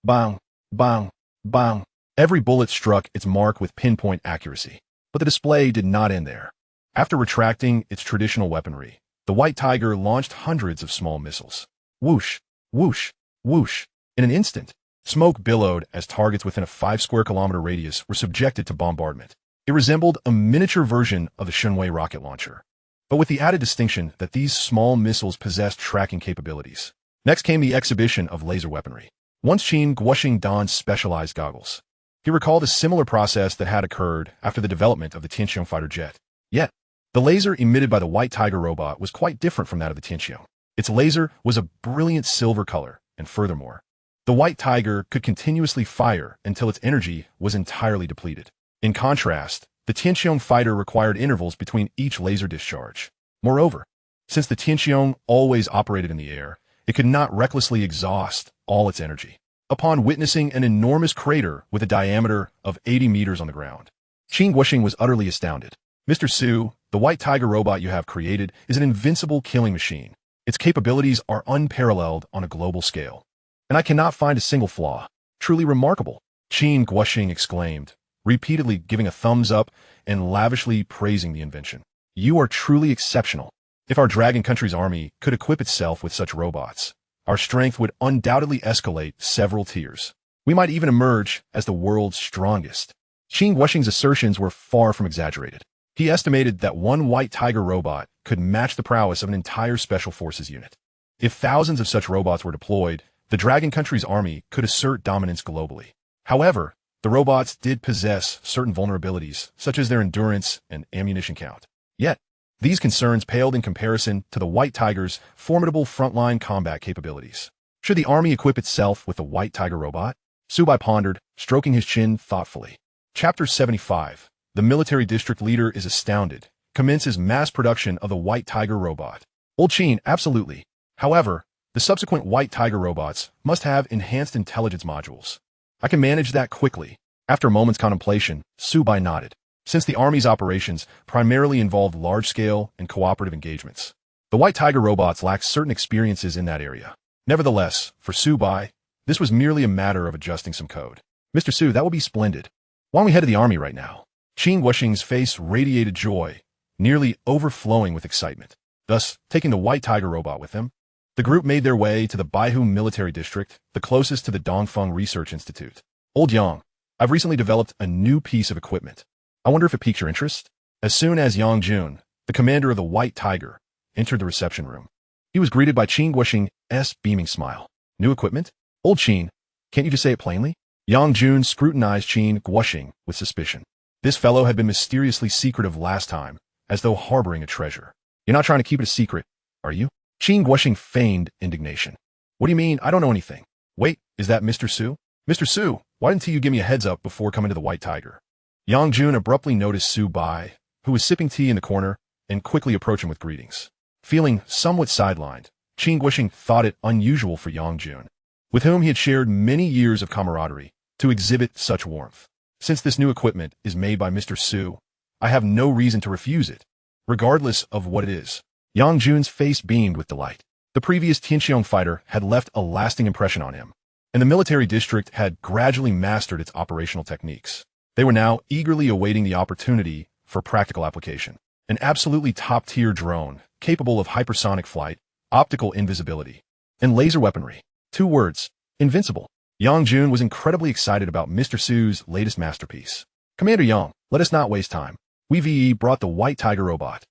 bang, bang, bang. Every bullet struck its mark with pinpoint accuracy. But the display did not end there. After retracting its traditional weaponry, the White Tiger launched hundreds of small missiles. Whoosh, whoosh, whoosh. In an instant, smoke billowed as targets within a 5-square-kilometer radius were subjected to bombardment. It resembled a miniature version of the Shunwei rocket launcher, but with the added distinction that these small missiles possessed tracking capabilities. Next came the exhibition of laser weaponry. Once Qin Guoxing donned specialized goggles, he recalled a similar process that had occurred after the development of the Tianqiong fighter jet. Yet, the laser emitted by the White Tiger robot was quite different from that of the Tianqiong. Its laser was a brilliant silver color, and furthermore, the White Tiger could continuously fire until its energy was entirely depleted. In contrast, the Tianqiong fighter required intervals between each laser discharge. Moreover, since the Tianqiong always operated in the air, It could not recklessly exhaust all its energy. Upon witnessing an enormous crater with a diameter of 80 meters on the ground, Qin Guoxing was utterly astounded. Mr. Su, the white tiger robot you have created is an invincible killing machine. Its capabilities are unparalleled on a global scale, and I cannot find a single flaw. Truly remarkable, Qin Guoxing exclaimed, repeatedly giving a thumbs up and lavishly praising the invention. You are truly exceptional. If our dragon country's army could equip itself with such robots, our strength would undoubtedly escalate several tiers. We might even emerge as the world's strongest. Qin Guoxing's assertions were far from exaggerated. He estimated that one white tiger robot could match the prowess of an entire special forces unit. If thousands of such robots were deployed, the dragon country's army could assert dominance globally. However, the robots did possess certain vulnerabilities, such as their endurance and ammunition count. Yet, these concerns paled in comparison to the white tiger's formidable frontline combat capabilities. Should the army equip itself with the white tiger robot? Su Bai pondered, stroking his chin thoughtfully. Chapter 75. The military district leader is astounded. Commences mass production of the white tiger robot. Old Qin, absolutely. However, the subsequent white tiger robots must have enhanced intelligence modules. I can manage that quickly. After a moment's contemplation, Su Bai nodded. Since the army's operations primarily involved large-scale and cooperative engagements, the white tiger robots lacked certain experiences in that area. Nevertheless, for Su Bai, this was merely a matter of adjusting some code. Mr. Su, that will be splendid. Why don't we head to the army right now? Qin Guoxing's face radiated joy, nearly overflowing with excitement, thus taking the white tiger robot with him. The group made their way to the Baihu Military District, the closest to the Dongfeng Research Institute. Old Yang, I've recently developed a new piece of equipment. I wonder if it piques your interest? As soon as Yang Jun, the commander of the White Tiger, entered the reception room, he was greeted by Qin Guoxing's beaming smile. New equipment? Old Qin, can't you just say it plainly? Yang Jun scrutinized Qin Guoxing with suspicion. This fellow had been mysteriously secretive last time, as though harboring a treasure. You're not trying to keep it a secret, are you? Qin Guoxing feigned indignation. What do you mean? I don't know anything. Wait, is that Mr. Su? Mr. Su, why didn't you give me a heads up before coming to the White Tiger? Yang Jun abruptly noticed Su Bai, who was sipping tea in the corner, and quickly approached him with greetings. Feeling somewhat sidelined, Qin Guoxing thought it unusual for Yang Jun, with whom he had shared many years of camaraderie, to exhibit such warmth. Since this new equipment is made by Mr. Su, I have no reason to refuse it, regardless of what it is. Yang Jun's face beamed with delight. The previous Tianqiong fighter had left a lasting impression on him, and the military district had gradually mastered its operational techniques. They were now eagerly awaiting the opportunity for practical application. An absolutely top-tier drone, capable of hypersonic flight, optical invisibility, and laser weaponry. 2 words, invincible. Yang Jun was incredibly excited about Mr. Su's latest masterpiece. Commander Yang, let us not waste time. We brought the White Tiger robot,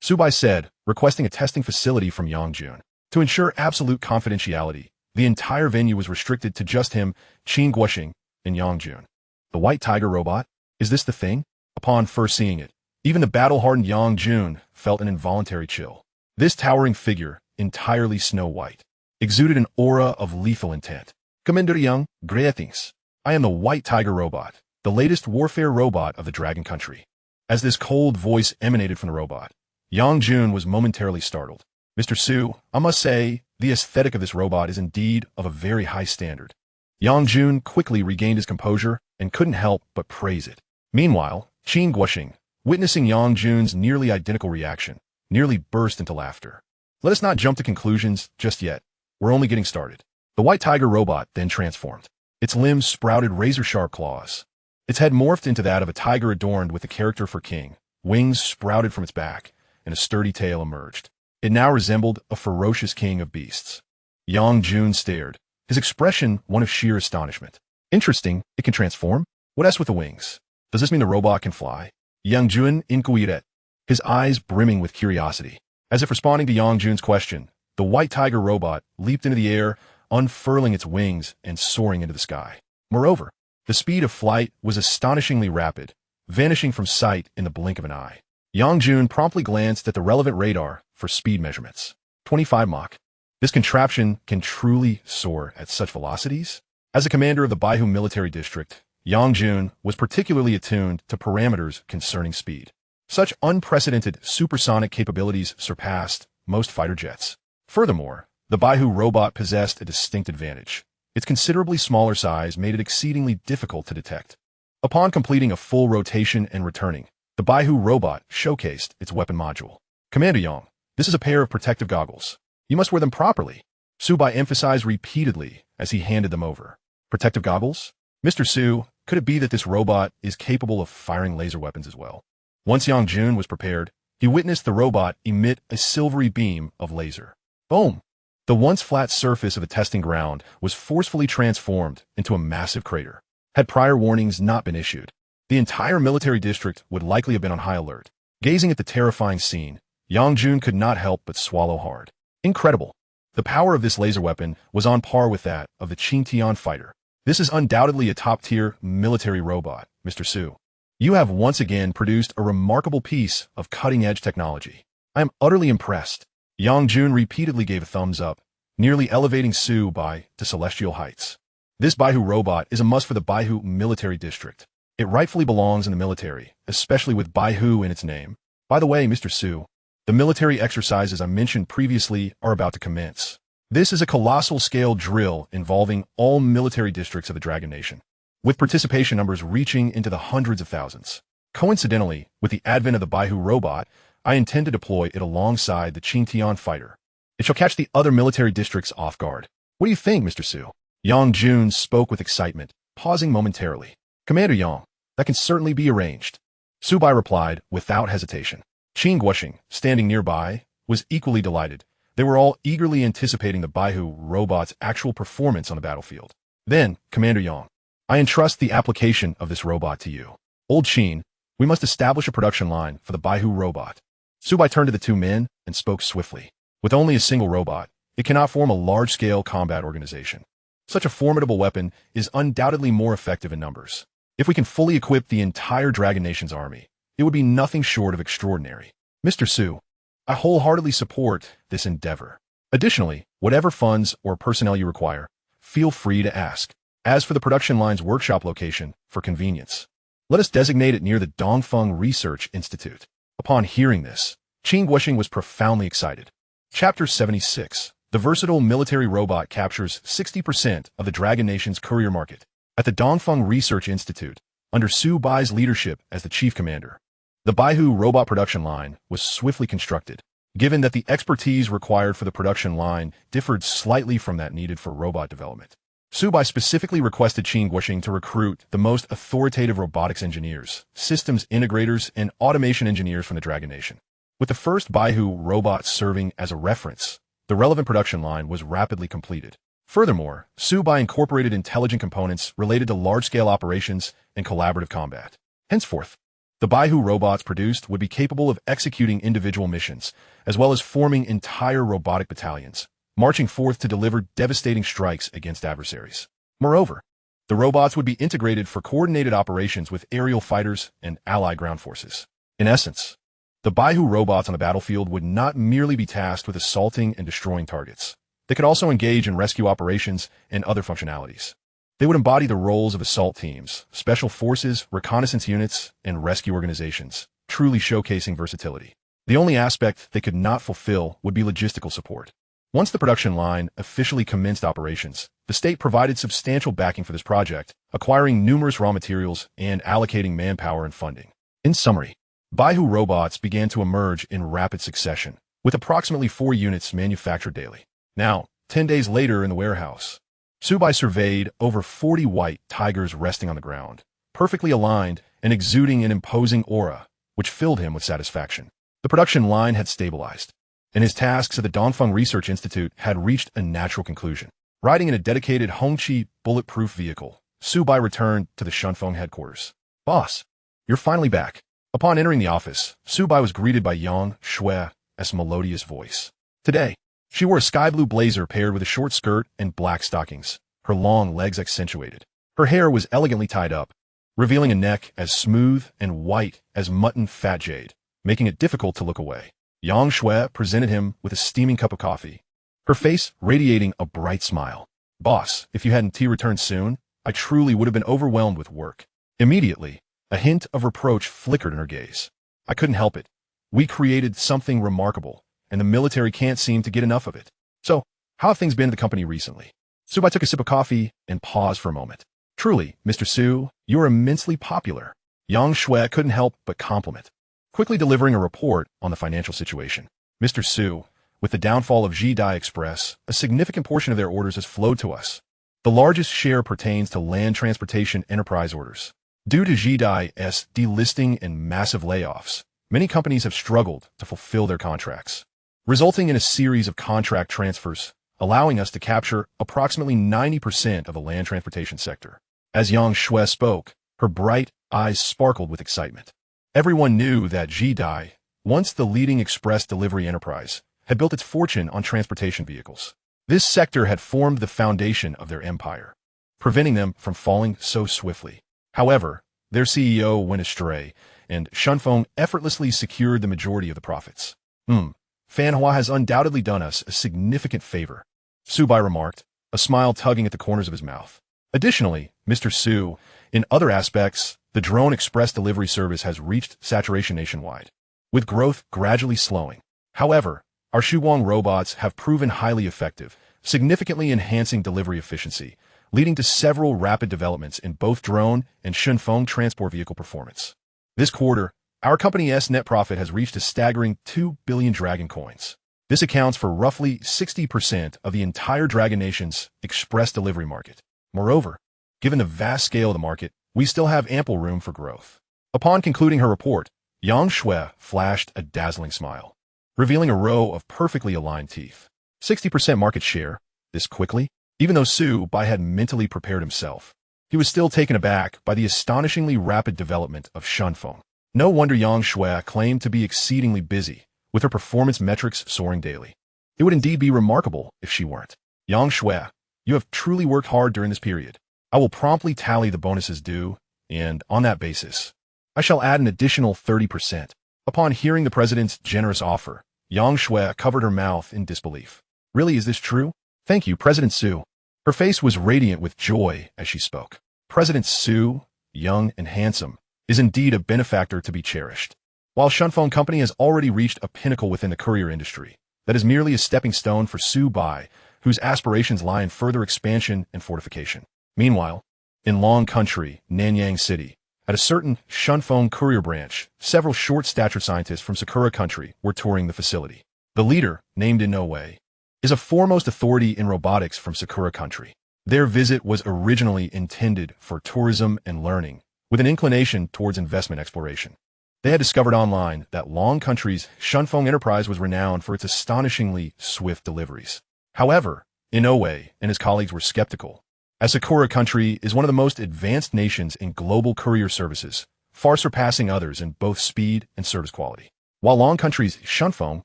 Su Bai said, requesting a testing facility from Yang Jun. To ensure absolute confidentiality, the entire venue was restricted to just him, Qin Guoxing, and Yang Jun. The White Tiger robot? Is this the thing? Upon first seeing it, even the battle-hardened Yang Jun felt an involuntary chill. This towering figure, entirely snow-white, exuded an aura of lethal intent. Commander Yang, greetings. I am the White Tiger robot, the latest warfare robot of the Dragon Country. As this cold voice emanated from the robot, Yang Jun was momentarily startled. Mr. Su, I must say, the aesthetic of this robot is indeed of a very high standard. Yang Jun quickly regained his composure and couldn't help but praise it. Meanwhile, Qin Guoxing, witnessing Yang Jun's nearly identical reaction, nearly burst into laughter. Let us not jump to conclusions just yet. We're only getting started. The White Tiger robot then transformed. Its limbs sprouted razor-sharp claws. Its head morphed into that of a tiger adorned with the character for king. Wings sprouted from its back, and a sturdy tail emerged. It now resembled a ferocious king of beasts. Yang Jun stared, his expression one of sheer astonishment. Interesting, it can transform? What else with the wings? Does this mean the robot can fly? Yang Jun inquired, his eyes brimming with curiosity. As if responding to Yang Jun's question, the White Tiger robot leaped into the air, unfurling its wings and soaring into the sky. Moreover, the speed of flight was astonishingly rapid, vanishing from sight in the blink of an eye. Yang Jun promptly glanced at the relevant radar for speed measurements. 25 Mach. This contraption can truly soar at such velocities? As a commander of the Baihu Military District, Yang Jun was particularly attuned to parameters concerning speed. Such unprecedented supersonic capabilities surpassed most fighter jets. Furthermore, The Baihu robot possessed a distinct advantage. Its considerably smaller size made it exceedingly difficult to detect. Upon completing a full rotation and returning, the Baihu robot showcased its weapon module. Commander Yang, this is a pair of protective goggles. You must wear them properly, Su Bai emphasized repeatedly as he handed them over. Protective goggles? Mr. Su, could it be that this robot is capable of firing laser weapons as well? Once Yang Jun was prepared, he witnessed the robot emit a silvery beam of laser. Boom! The once flat surface of the testing ground was forcefully transformed into a massive crater. Had prior warnings not been issued, the entire military district would likely have been on high alert. Gazing at the terrifying scene, Yang Jun could not help but swallow hard. Incredible! The power of this laser weapon was on par with that of the Qingtian fighter. This is undoubtedly a top-tier military robot, Mr. Su. You have once again produced a remarkable piece of cutting-edge technology. I am utterly impressed. Yang Jun repeatedly gave a thumbs up, nearly elevating Su Bai to celestial heights. This Baihu robot is a must for the Baihu Military District. It rightfully belongs in the military, especially with Baihu in its name. By the way, Mr. Su, the military exercises I mentioned previously are about to commence. This is a colossal-scale drill involving all military districts of the Dragon Nation, with participation numbers reaching into the hundreds of thousands. Coincidentally, with the advent of the Baihu robot, I intend to deploy it alongside the Qingtian fighter. It shall catch the other military districts off guard. What do you think, Mr. Su? Yang Jun spoke with excitement, pausing momentarily. Commander Yang, that can certainly be arranged. Su Bai replied without hesitation. Qing Guoxing, standing nearby, was equally delighted. They were all eagerly anticipating the Baihu robot's actual performance on the battlefield. Then, Commander Yang, I entrust the application of this robot to you. Old Qin, we must establish a production line for the Baihu robot. Su Bai turned to the two men and spoke swiftly. With only a single robot, it cannot form a large-scale combat organization. Such a formidable weapon is undoubtedly more effective in numbers. If we can fully equip the entire Dragon Nation's army, it would be nothing short of extraordinary. Mr. Su, I wholeheartedly support this endeavor. Additionally, whatever funds or personnel you require, feel free to ask. As for the production line's workshop location, for convenience, let us designate it near the Dongfeng Research Institute. Upon hearing this, Qing Guoxing was profoundly excited. Chapter 76. The versatile military robot captures 60% of the Dragon Nation's courier market. At the Dongfeng Research Institute, under Su Bai's leadership as the chief commander, the Baihu robot production line was swiftly constructed. Given that the expertise required for the production line differed slightly from that needed for robot development, Su Bai specifically requested Qing Guoxing to recruit the most authoritative robotics engineers, systems integrators, and automation engineers from the Dragon Nation. With the first Baihu robot serving as a reference, the relevant production line was rapidly completed. Furthermore, Su Bai incorporated intelligent components related to large-scale operations and collaborative combat. Henceforth, the Baihu robots produced would be capable of executing individual missions, as well as forming entire robotic battalions, marching forth to deliver devastating strikes against adversaries. Moreover, the robots would be integrated for coordinated operations with aerial fighters and allied ground forces. In essence, the Baihu robots on the battlefield would not merely be tasked with assaulting and destroying targets. They could also engage in rescue operations and other functionalities. They would embody the roles of assault teams, special forces, reconnaissance units, and rescue organizations, truly showcasing versatility. The only aspect they could not fulfill would be logistical support. Once the production line officially commenced operations, the state provided substantial backing for this project, acquiring numerous raw materials and allocating manpower and funding. In summary, Baihu robots began to emerge in rapid succession, with approximately 4 units manufactured daily. Now, 10 days later in the warehouse, Su Bai surveyed over 40 white tigers resting on the ground, perfectly aligned and exuding an imposing aura, which filled him with satisfaction. The production line had stabilized, and his tasks at the Dongfeng Research Institute had reached a natural conclusion. Riding in a dedicated Hongqi bulletproof vehicle, Su Bai returned to the Shunfeng headquarters. Boss, you're finally back. Upon entering the office, Su Bai was greeted by Yang Shue's melodious voice. Today, she wore a sky-blue blazer paired with a short skirt and black stockings, her long legs accentuated. Her hair was elegantly tied up, revealing a neck as smooth and white as mutton fat jade, making it difficult to look away. Yang Shui presented him with a steaming cup of coffee, her face radiating a bright smile. Boss, if you hadn't returned soon, I truly would have been overwhelmed with work. Immediately, a hint of reproach flickered in her gaze. I couldn't help it. We created something remarkable, and the military can't seem to get enough of it. So, How have things been at the company recently? Su Bai took a sip of coffee and paused for a moment. Truly, Mr. Su, you are immensely popular. Yang Shui couldn't help but compliment, quickly delivering a report on the financial situation. Mr. Su, with the downfall of Su Bai Express, a significant portion of their orders has flowed to us. The largest share pertains to land transportation enterprise orders. Due to Su Bai's delisting and massive layoffs, many companies have struggled to fulfill their contracts, resulting in a series of contract transfers, allowing us to capture approximately 90% of the land transportation sector. As Yang Shui spoke, her bright eyes sparkled with excitement. Everyone knew that Su Bai, once the leading express delivery enterprise, had built its fortune on transportation vehicles. This sector had formed the foundation of their empire, preventing them from falling so swiftly. However, their CEO went astray, and Shunfeng effortlessly secured the majority of the profits. Fanhua has undoubtedly done us a significant favor, Su Bai remarked, a smile tugging at the corners of his mouth. Additionally, Mr. Su, in other aspects, the drone express delivery service has reached saturation nationwide, with growth gradually slowing. However, our Shuang robots have proven highly effective, significantly enhancing delivery efficiency, leading to several rapid developments in both drone and Shunfeng transport vehicle performance. This quarter, our company's net profit has reached a staggering 2 billion Dragon coins. This accounts for roughly 60% of the entire Dragon Nation's express delivery market. Moreover, given the vast scale of the market, we still have ample room for growth. Upon concluding her report, Yang Shui flashed a dazzling smile, revealing a row of perfectly aligned teeth. 60% market share, this quickly? Even though Su Bai had mentally prepared himself, he was still taken aback by the astonishingly rapid development of Shunfeng. No wonder Yang Shui claimed to be exceedingly busy, with her performance metrics soaring daily. It would indeed be remarkable if she weren't. Yang Shui, you have truly worked hard during this period. I will promptly tally the bonuses due, and on that basis, I shall add an additional 30%. Upon hearing the president's generous offer, Yang Shui covered her mouth in disbelief. Really, is this true? Thank you, President Su. Her face was radiant with joy as she spoke. President Su, young and handsome, is indeed a benefactor to be cherished. While Shunfeng Company has already reached a pinnacle within the courier industry, that is merely a stepping stone for Su Bai, whose aspirations lie in further expansion and fortification. Meanwhile, in Long Country, Nanyang City, at a certain Shunfeng courier branch, several short-stature scientists from Sakura Country were touring the facility. The leader, named Inoue, is a foremost authority in robotics from Sakura Country. Their visit was originally intended for tourism and learning, with an inclination towards investment exploration. They had discovered online that Long Country's Shunfeng enterprise was renowned for its astonishingly swift deliveries. However, Inoue and his colleagues were skeptical, as Sakura Country is one of the most advanced nations in global courier services, far surpassing others in both speed and service quality. While Long Country's Shunfeng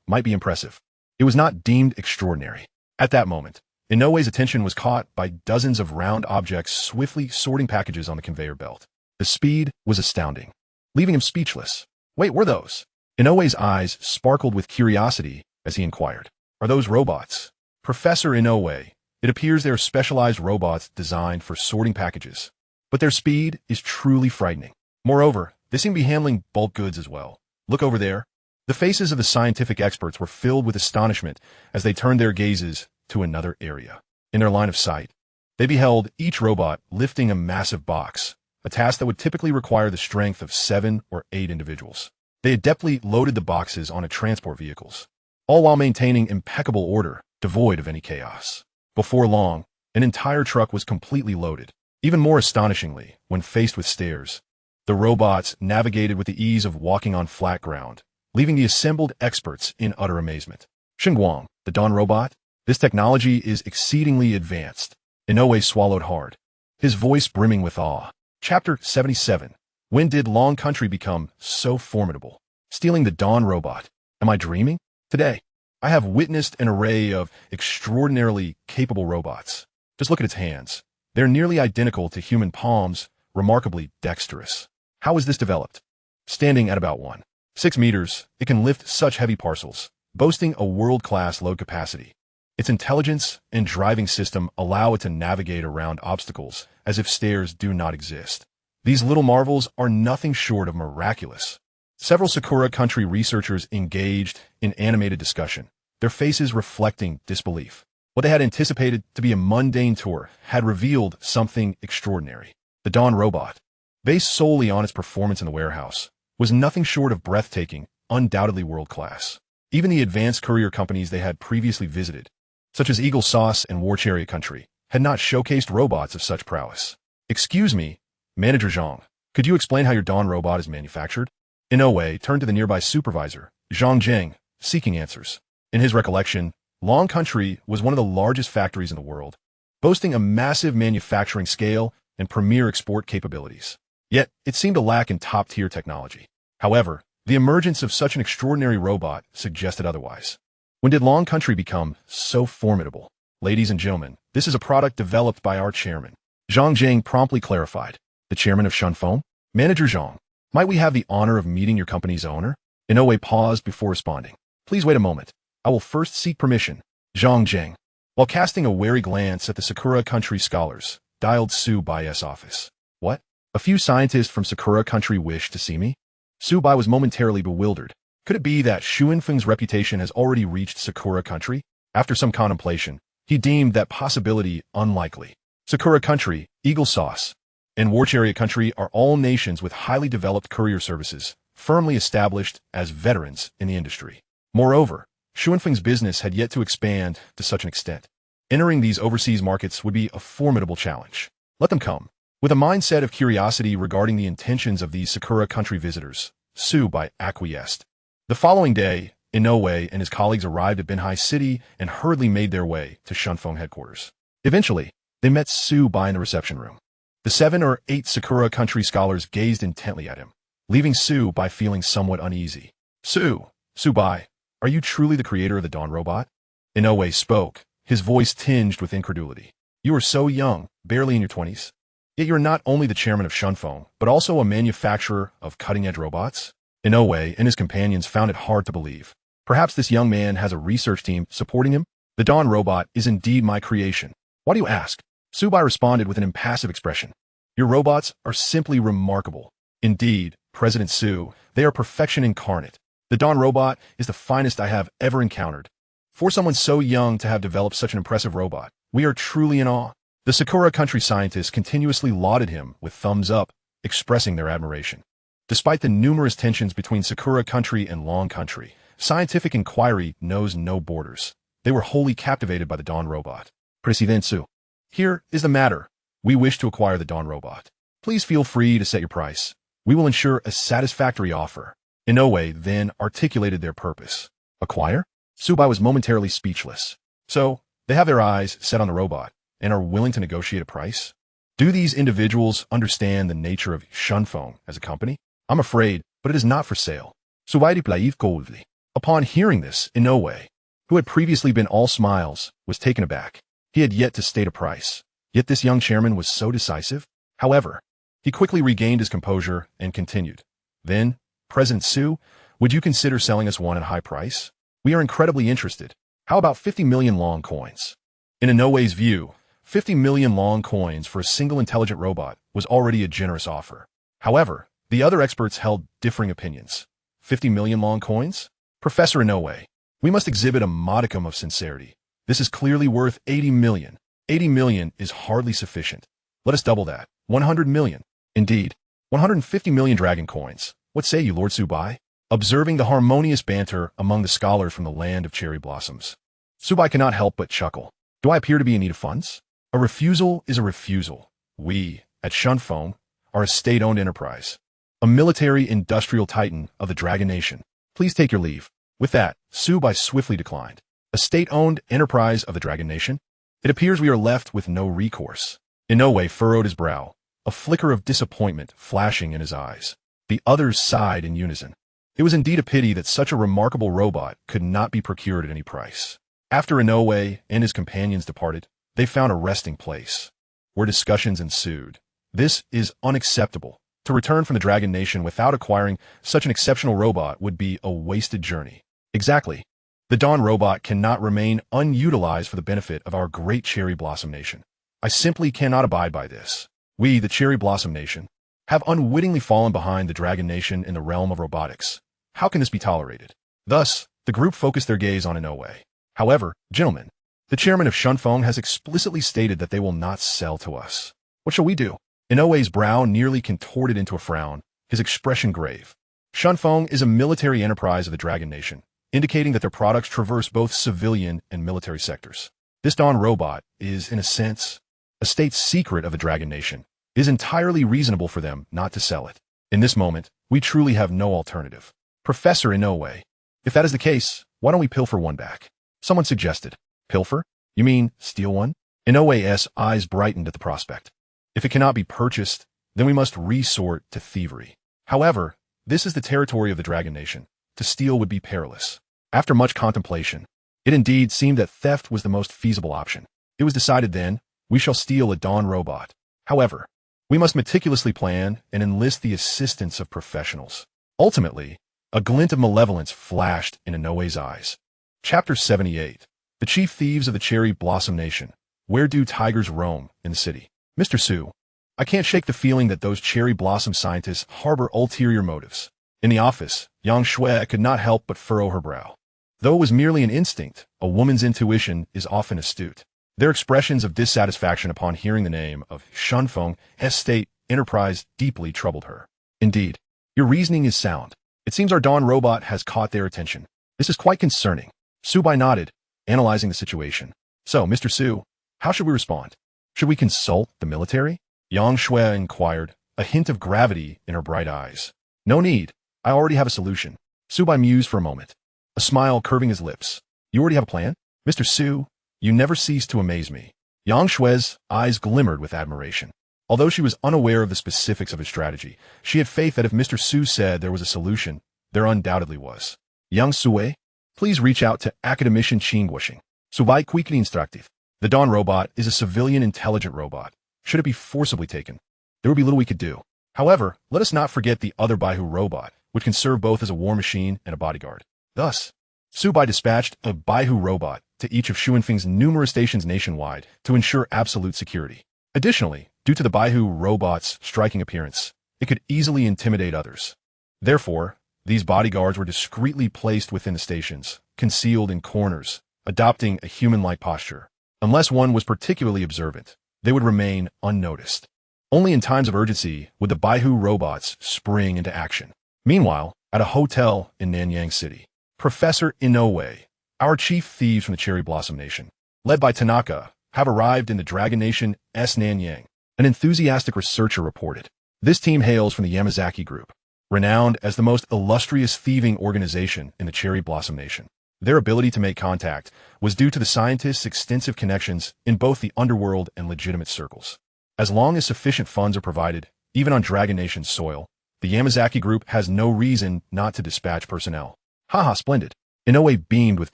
might be impressive, it was not deemed extraordinary. At that moment, Inoue's attention was caught by dozens of round objects swiftly sorting packages on the conveyor belt. The speed was astounding, leaving him speechless. Wait, were those? Inoue's eyes sparkled with curiosity as he inquired. Are those robots? Professor Inoue, it appears they are specialized robots designed for sorting packages, but their speed is truly frightening. Moreover, they seem to be handling bulk goods as well. Look over there. The faces of the scientific experts were filled with astonishment as they turned their gazes to another area. In their line of sight, they beheld each robot lifting a massive box, a task that would typically require the strength of 7 or 8 individuals. They adeptly loaded the boxes onto transport vehicles, all while maintaining impeccable order, devoid of any chaos. Before long, an entire truck was completely loaded. Even more astonishingly, when faced with stairs, the robots navigated with the ease of walking on flat ground, leaving the assembled experts in utter amazement. Xinguang, the Dawn robot? This technology is exceedingly advanced. Inoue swallowed hard, his voice brimming with awe. Chapter 77. When did Long Country become so formidable? Stealing the Dawn robot. Am I dreaming? Today, I have witnessed an array of extraordinarily capable robots. Just look at its hands. They're nearly identical to human palms, remarkably dexterous. How is this developed? Standing at about 1.6 meters, it can lift such heavy parcels, boasting a world-class load capacity. Its intelligence and driving system allow it to navigate around obstacles as if stairs do not exist. These little marvels are nothing short of miraculous. Several Sakura Country researchers engaged in animated discussion, their faces reflecting disbelief. What they had anticipated to be a mundane tour had revealed something extraordinary. The Dawn robot, based solely on its performance in the warehouse, was nothing short of breathtaking, undoubtedly world-class. Even the advanced courier companies they had previously visited, such as Eagle Sauce and War Chariot Country, had not showcased robots of such prowess. "Excuse me, Manager Zhang, could you explain how your Dawn robot is manufactured?" Inoue turned to the nearby supervisor, Zhang Zheng, seeking answers. In his recollection, Long Country was one of the largest factories in the world, boasting a massive manufacturing scale and premier export capabilities. Yet, it seemed to lack in top-tier technology. However, the emergence of such an extraordinary robot suggested otherwise. When did Long Country become so formidable? "Ladies and gentlemen, this is a product developed by our chairman." Zhang Zheng promptly clarified. "The chairman of Shunfeng? Manager Zhang, might we have the honor of meeting your company's owner?" Inoue paused before responding. "Please wait a moment. I will first seek permission." Zhang Zheng, while casting a wary glance at the Sakura Country scholars, dialed Su Bai's office. "What? A few scientists from Sakura Country wish to see me?" Su Bai was momentarily bewildered. Could it be that Xuanfeng's reputation has already reached Sakura Country? After some contemplation, he deemed that possibility unlikely. Sakura Country, Eagle Sauce, and War Chariot Country are all nations with highly developed courier services, firmly established as veterans in the industry. Moreover, Xuanfeng's business had yet to expand to such an extent. Entering these overseas markets would be a formidable challenge. Let them come. With a mindset of curiosity regarding the intentions of these Sakura Country visitors, Su Bai acquiesced. The following day, Inoue and his colleagues arrived at Binhai City and hurriedly made their way to Shunfeng headquarters. Eventually, they met Su Bai in the reception room. The 7 or 8 Sakura Country scholars gazed intently at him, leaving Su Bai feeling somewhat uneasy. Su Bai, are you truly the creator of the Dawn robot?" Inoue spoke, his voice tinged with incredulity. "You are so young, barely in your 20s. Yet you're not only the chairman of Shunfeng, but also a manufacturer of cutting-edge robots?" Inoue and his companions found it hard to believe. Perhaps this young man has a research team supporting him? "The Dawn robot is indeed my creation. Why do you ask?" Su Bai responded with an impassive expression. "Your robots are simply remarkable. Indeed, President Su, they are perfection incarnate. The Dawn robot is the finest I have ever encountered. For someone so young to have developed such an impressive robot, we are truly in awe." The Sakura Country scientists continuously lauded him with thumbs up, expressing their admiration. Despite the numerous tensions between Sakura Country and Long Country, scientific inquiry knows no borders. They were wholly captivated by the Dawn robot. "President Su, here is the matter. We wish to acquire the Dawn robot. Please feel free to set your price. We will ensure a satisfactory offer." Inoue then articulated their purpose. "Acquire?" Su Bai was momentarily speechless. "So, they have their eyes set on the robot and are willing to negotiate a price? Do these individuals understand the nature of Shunfeng as a company? I'm afraid, but it is not for sale." Su Bai replied coldly. Upon hearing this, Inoue, who had previously been all smiles, was taken aback. He had yet to state a price. Yet this young chairman was so decisive. However, he quickly regained his composure and continued. "Then, President Su, would you consider selling us one at a high price? We are incredibly interested. How about 50 million long coins?" In Inoue's view, 50 million long coins for a single intelligent robot was already a generous offer. However, the other experts held differing opinions. 50 million long coins? "Professor Inoue, we must exhibit a modicum of sincerity. This is clearly worth 80 million. 80 million is hardly sufficient. Let us double that. 100 million. Indeed, 150 million dragon coins. What say you, Lord Su Bai?" Observing the harmonious banter among the scholars from the land of cherry blossoms, Su Bai cannot help but chuckle. "Do I appear to be in need of funds? A refusal is a refusal. We, at Shunfeng, are a state-owned enterprise, a military-industrial titan of the Dragon Nation. Please take your leave." With that, Su Bai swiftly declined. "A state-owned enterprise of the Dragon Nation? It appears we are left with no recourse." Inoue furrowed his brow, a flicker of disappointment flashing in his eyes. The others sighed in unison. It was indeed a pity that such a remarkable robot could not be procured at any price. After Inoue and his companions departed, they found a resting place, where discussions ensued. "This is unacceptable. To return from the Dragon Nation without acquiring such an exceptional robot would be a wasted journey." "Exactly. The Dawn robot cannot remain unutilized for the benefit of our great Cherry Blossom Nation. I simply cannot abide by this. We, the Cherry Blossom Nation, have unwittingly fallen behind the Dragon Nation in the realm of robotics. How can this be tolerated?" Thus, the group focused their gaze on Inoue. "However, gentlemen, The chairman of Shunfeng has explicitly stated that they will not sell to us. What shall we do? Inoue's brow nearly contorted into a frown, his expression grave. Shunfeng is a military enterprise of the Dragon Nation, indicating that their products traverse both civilian and military sectors. This Dawn robot is, in a sense, a state secret of the Dragon Nation. It is entirely reasonable for them not to sell it. In this moment, we truly have no alternative. Professor Inoue, if that is the case, why don't we pilfer one back? Someone suggested. Pilfer? You mean steal one? Inoue's eyes brightened at the prospect. If it cannot be purchased, then we must resort to thievery. However, this is the territory of the Dragon Nation. To steal would be perilous. After much contemplation, it indeed seemed that theft was the most feasible option. It was decided then, we shall steal a Dawn robot. However, we must meticulously plan and enlist the assistance of professionals. Ultimately, a glint of malevolence flashed in Inoue's eyes. Chapter 78. The Chief Thieves of the Cherry Blossom Nation. Where do tigers roam in the city? Mr. Su, I can't shake the feeling that those cherry blossom scientists harbor ulterior motives. In the office, Yang Shui could not help but furrow her brow. Though it was merely an instinct, a woman's intuition is often astute. Their expressions of dissatisfaction upon hearing the name of Shunfeng State Enterprise deeply troubled her. Indeed, your reasoning is sound. It seems our Dawn robot has caught their attention. This is quite concerning. Su Bai nodded, analyzing the situation. So, Mr. Su, how should we respond? Should we consult the military? Yang Shui inquired, a hint of gravity in her bright eyes. No need. I already have a solution. Su Bai mused for a moment, a smile curving his lips. You already have a plan? Mr. Su, you never cease to amaze me. Yang Shui's eyes glimmered with admiration. Although she was unaware of the specifics of his strategy, she had faith that if Mr. Su said there was a solution, there undoubtedly was. Yang Sui, please reach out to Academician Qingguoxing. Su Bai quickly instructive. The Dawn robot is a civilian intelligent robot. Should it be forcibly taken, there would be little we could do. However, let us not forget the other Baihu robot, which can serve both as a war machine and a bodyguard. Thus, Su Bai dispatched a Baihu robot to each of Xuanfeng's numerous stations nationwide to ensure absolute security. Additionally, due to the Baihu robot's striking appearance, it could easily intimidate others. Therefore, these bodyguards were discreetly placed within the stations, concealed in corners, adopting a human-like posture. Unless one was particularly observant, they would remain unnoticed. Only in times of urgency would the Baihu robots spring into action. Meanwhile, at a hotel in Nanyang City, Professor Inoue, our chief thieves from the Cherry Blossom Nation, led by Tanaka, have arrived in the Dragon Nation Nanyang. An enthusiastic researcher reported. This team hails from the Yamazaki Group, renowned as the most illustrious thieving organization in the Cherry Blossom Nation. Their ability to make contact was due to the scientists' extensive connections in both the underworld and legitimate circles. As long as sufficient funds are provided, even on Dragon Nation's soil, the Yamazaki Group has no reason not to dispatch personnel. Haha, splendid. Inoue beamed with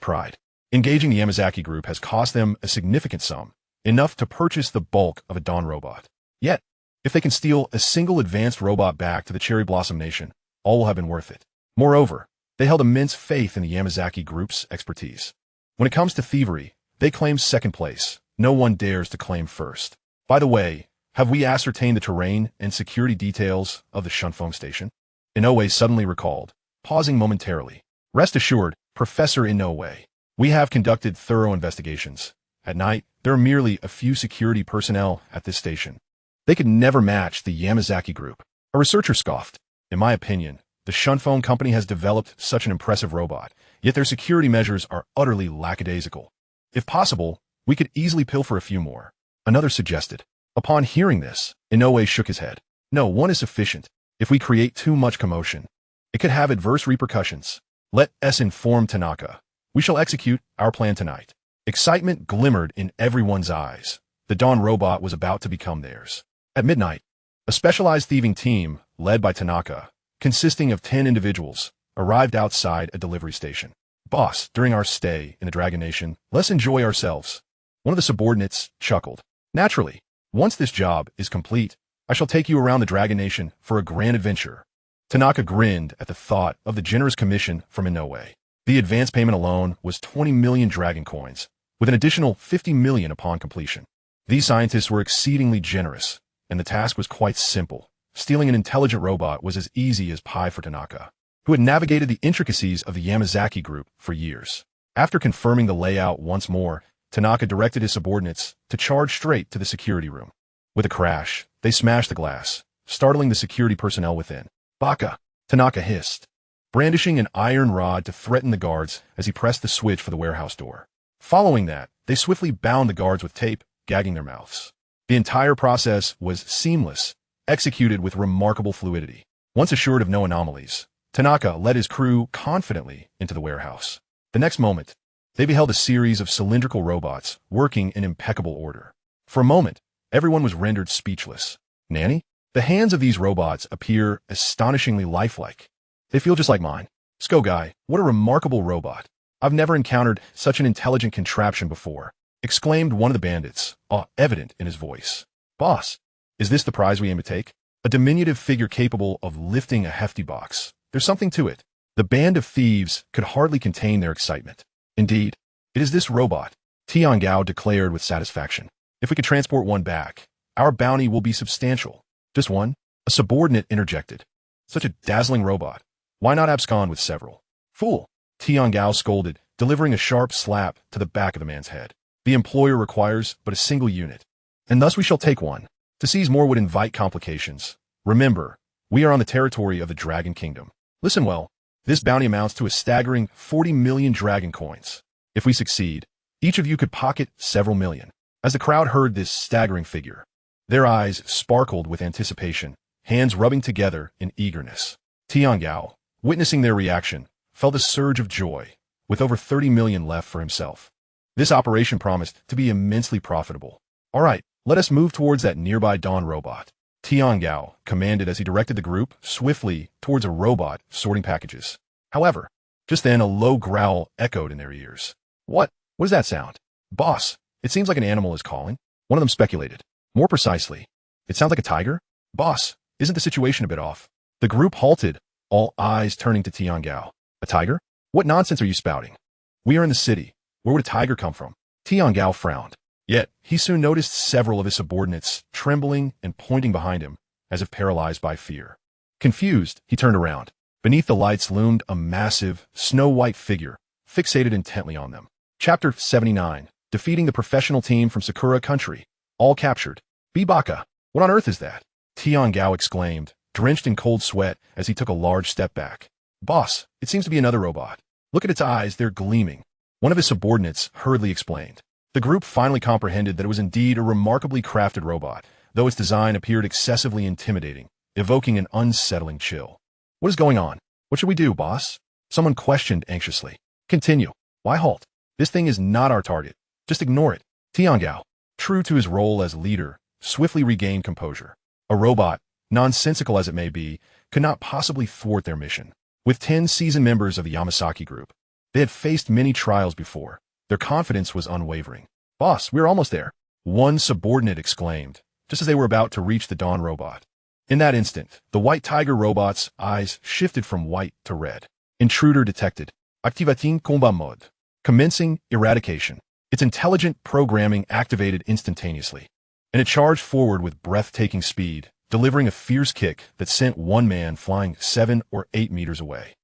pride. Engaging the Yamazaki Group has cost them a significant sum, enough to purchase the bulk of a Dawn robot. Yet, if they can steal a single advanced robot back to the Cherry Blossom Nation, all will have been worth it. Moreover, they held immense faith in the Yamazaki Group's expertise. When it comes to thievery, they claim second place. No one dares to claim first. By the way, have we ascertained the terrain and security details of the Shunfeng station? Inoue suddenly recalled, pausing momentarily. Rest assured, Professor Inoue, we have conducted thorough investigations. At night, there are merely a few security personnel at this station. They could never match the Yamazaki Group. A researcher scoffed. In my opinion, the Shunfeng company has developed such an impressive robot, yet their security measures are utterly lackadaisical. If possible, we could easily pilfer a few more. Another suggested. Upon hearing this, Inoue shook his head. No, one is sufficient. If we create too much commotion, it could have adverse repercussions. Let us inform Tanaka. We shall execute our plan tonight. Excitement glimmered in everyone's eyes. The Dawn robot was about to become theirs. At midnight, a specialized thieving team, led by Tanaka, consisting of 10 individuals, arrived outside a delivery station. Boss, during our stay in the Dragon Nation, let's enjoy ourselves. One of the subordinates chuckled. Naturally, once this job is complete, I shall take you around the Dragon Nation for a grand adventure. Tanaka grinned at the thought of the generous commission from Inoue. The advance payment alone was 20 million dragon coins, with an additional 50 million upon completion. These scientists were exceedingly generous, and the task was quite simple. Stealing an intelligent robot was as easy as pie for Tanaka, who had navigated the intricacies of the Yamazaki Group for years. After confirming the layout once more, Tanaka directed his subordinates to charge straight to the security room. With a crash, they smashed the glass, startling the security personnel within. "Baka!" Tanaka hissed, brandishing an iron rod to threaten the guards as he pressed the switch for the warehouse door. Following that, they swiftly bound the guards with tape, gagging their mouths. The entire process was seamless, executed with remarkable fluidity. Once assured of no anomalies, Tanaka led his crew confidently into the warehouse. The next moment, they beheld a series of cylindrical robots working in impeccable order. For a moment, everyone was rendered speechless. "Nanny?" The hands of these robots appear astonishingly lifelike. "They feel just like mine." "Guy, what a remarkable robot. I've never encountered such an intelligent contraption before," exclaimed one of the bandits, awe evident in his voice. "Boss, is this the prize we aim to take? A diminutive figure capable of lifting a hefty box. There's something to it." The band of thieves could hardly contain their excitement. "Indeed, it is this robot," Tiangao declared with satisfaction. "If we could transport one back, our bounty will be substantial." "Just one?" a subordinate interjected. "Such a dazzling robot. Why not abscond with several?" "Fool!" Tiangao scolded, delivering a sharp slap to the back of the man's head. "The employer requires but a single unit, and thus we shall take one. To seize more would invite complications. Remember, we are on the territory of the Dragon Kingdom. Listen well, this bounty amounts to a staggering 40 million dragon coins. If we succeed, each of you could pocket several million." As the crowd heard this staggering figure, their eyes sparkled with anticipation, hands rubbing together in eagerness. Tiangao, witnessing their reaction, felt a surge of joy, with over 30 million left for himself. This operation promised to be immensely profitable. "All right, let us move towards that nearby Dawn robot," Tiangao commanded as he directed the group swiftly towards a robot sorting packages. However, just then a low growl echoed in their ears. What does that sound?" "Boss, it seems like an animal is calling," one of them speculated. "More precisely, it sounds like a tiger." "Boss, isn't the situation a bit off?" The group halted, all eyes turning to Tiangao. "A tiger? What nonsense are you spouting? We are in the city. Where would a tiger come from?" Tiangao frowned. Yet, he soon noticed several of his subordinates trembling and pointing behind him, as if paralyzed by fear. Confused, he turned around. Beneath the lights loomed a massive, snow-white figure, fixated intently on them. Chapter 79. Defeating the professional team from Sakura Country. All captured. "Baka, what on earth is that?" Tiangao exclaimed, drenched in cold sweat as he took a large step back. "Boss, it seems to be another robot. Look at its eyes, they're gleaming." One of his subordinates hurriedly explained. The group finally comprehended that it was indeed a remarkably crafted robot, though its design appeared excessively intimidating, evoking an unsettling chill. "What is going on? What should we do, boss?" Someone questioned anxiously. "Continue. Why halt? This thing is not our target. Just ignore it." Tiangao, true to his role as leader, swiftly regained composure. A robot, nonsensical as it may be, could not possibly thwart their mission. With 10 seasoned members of the Yamasaki group, they had faced many trials before. Their confidence was unwavering. "Boss, we're almost there," one subordinate exclaimed, just as they were about to reach the Dawn robot. In that instant, the white tiger robot's eyes shifted from white to red. Intruder detected. Activating combat mode. Commencing eradication. Its intelligent programming activated instantaneously, and it charged forward with breathtaking speed, delivering a fierce kick that sent one man flying 7 or 8 meters away.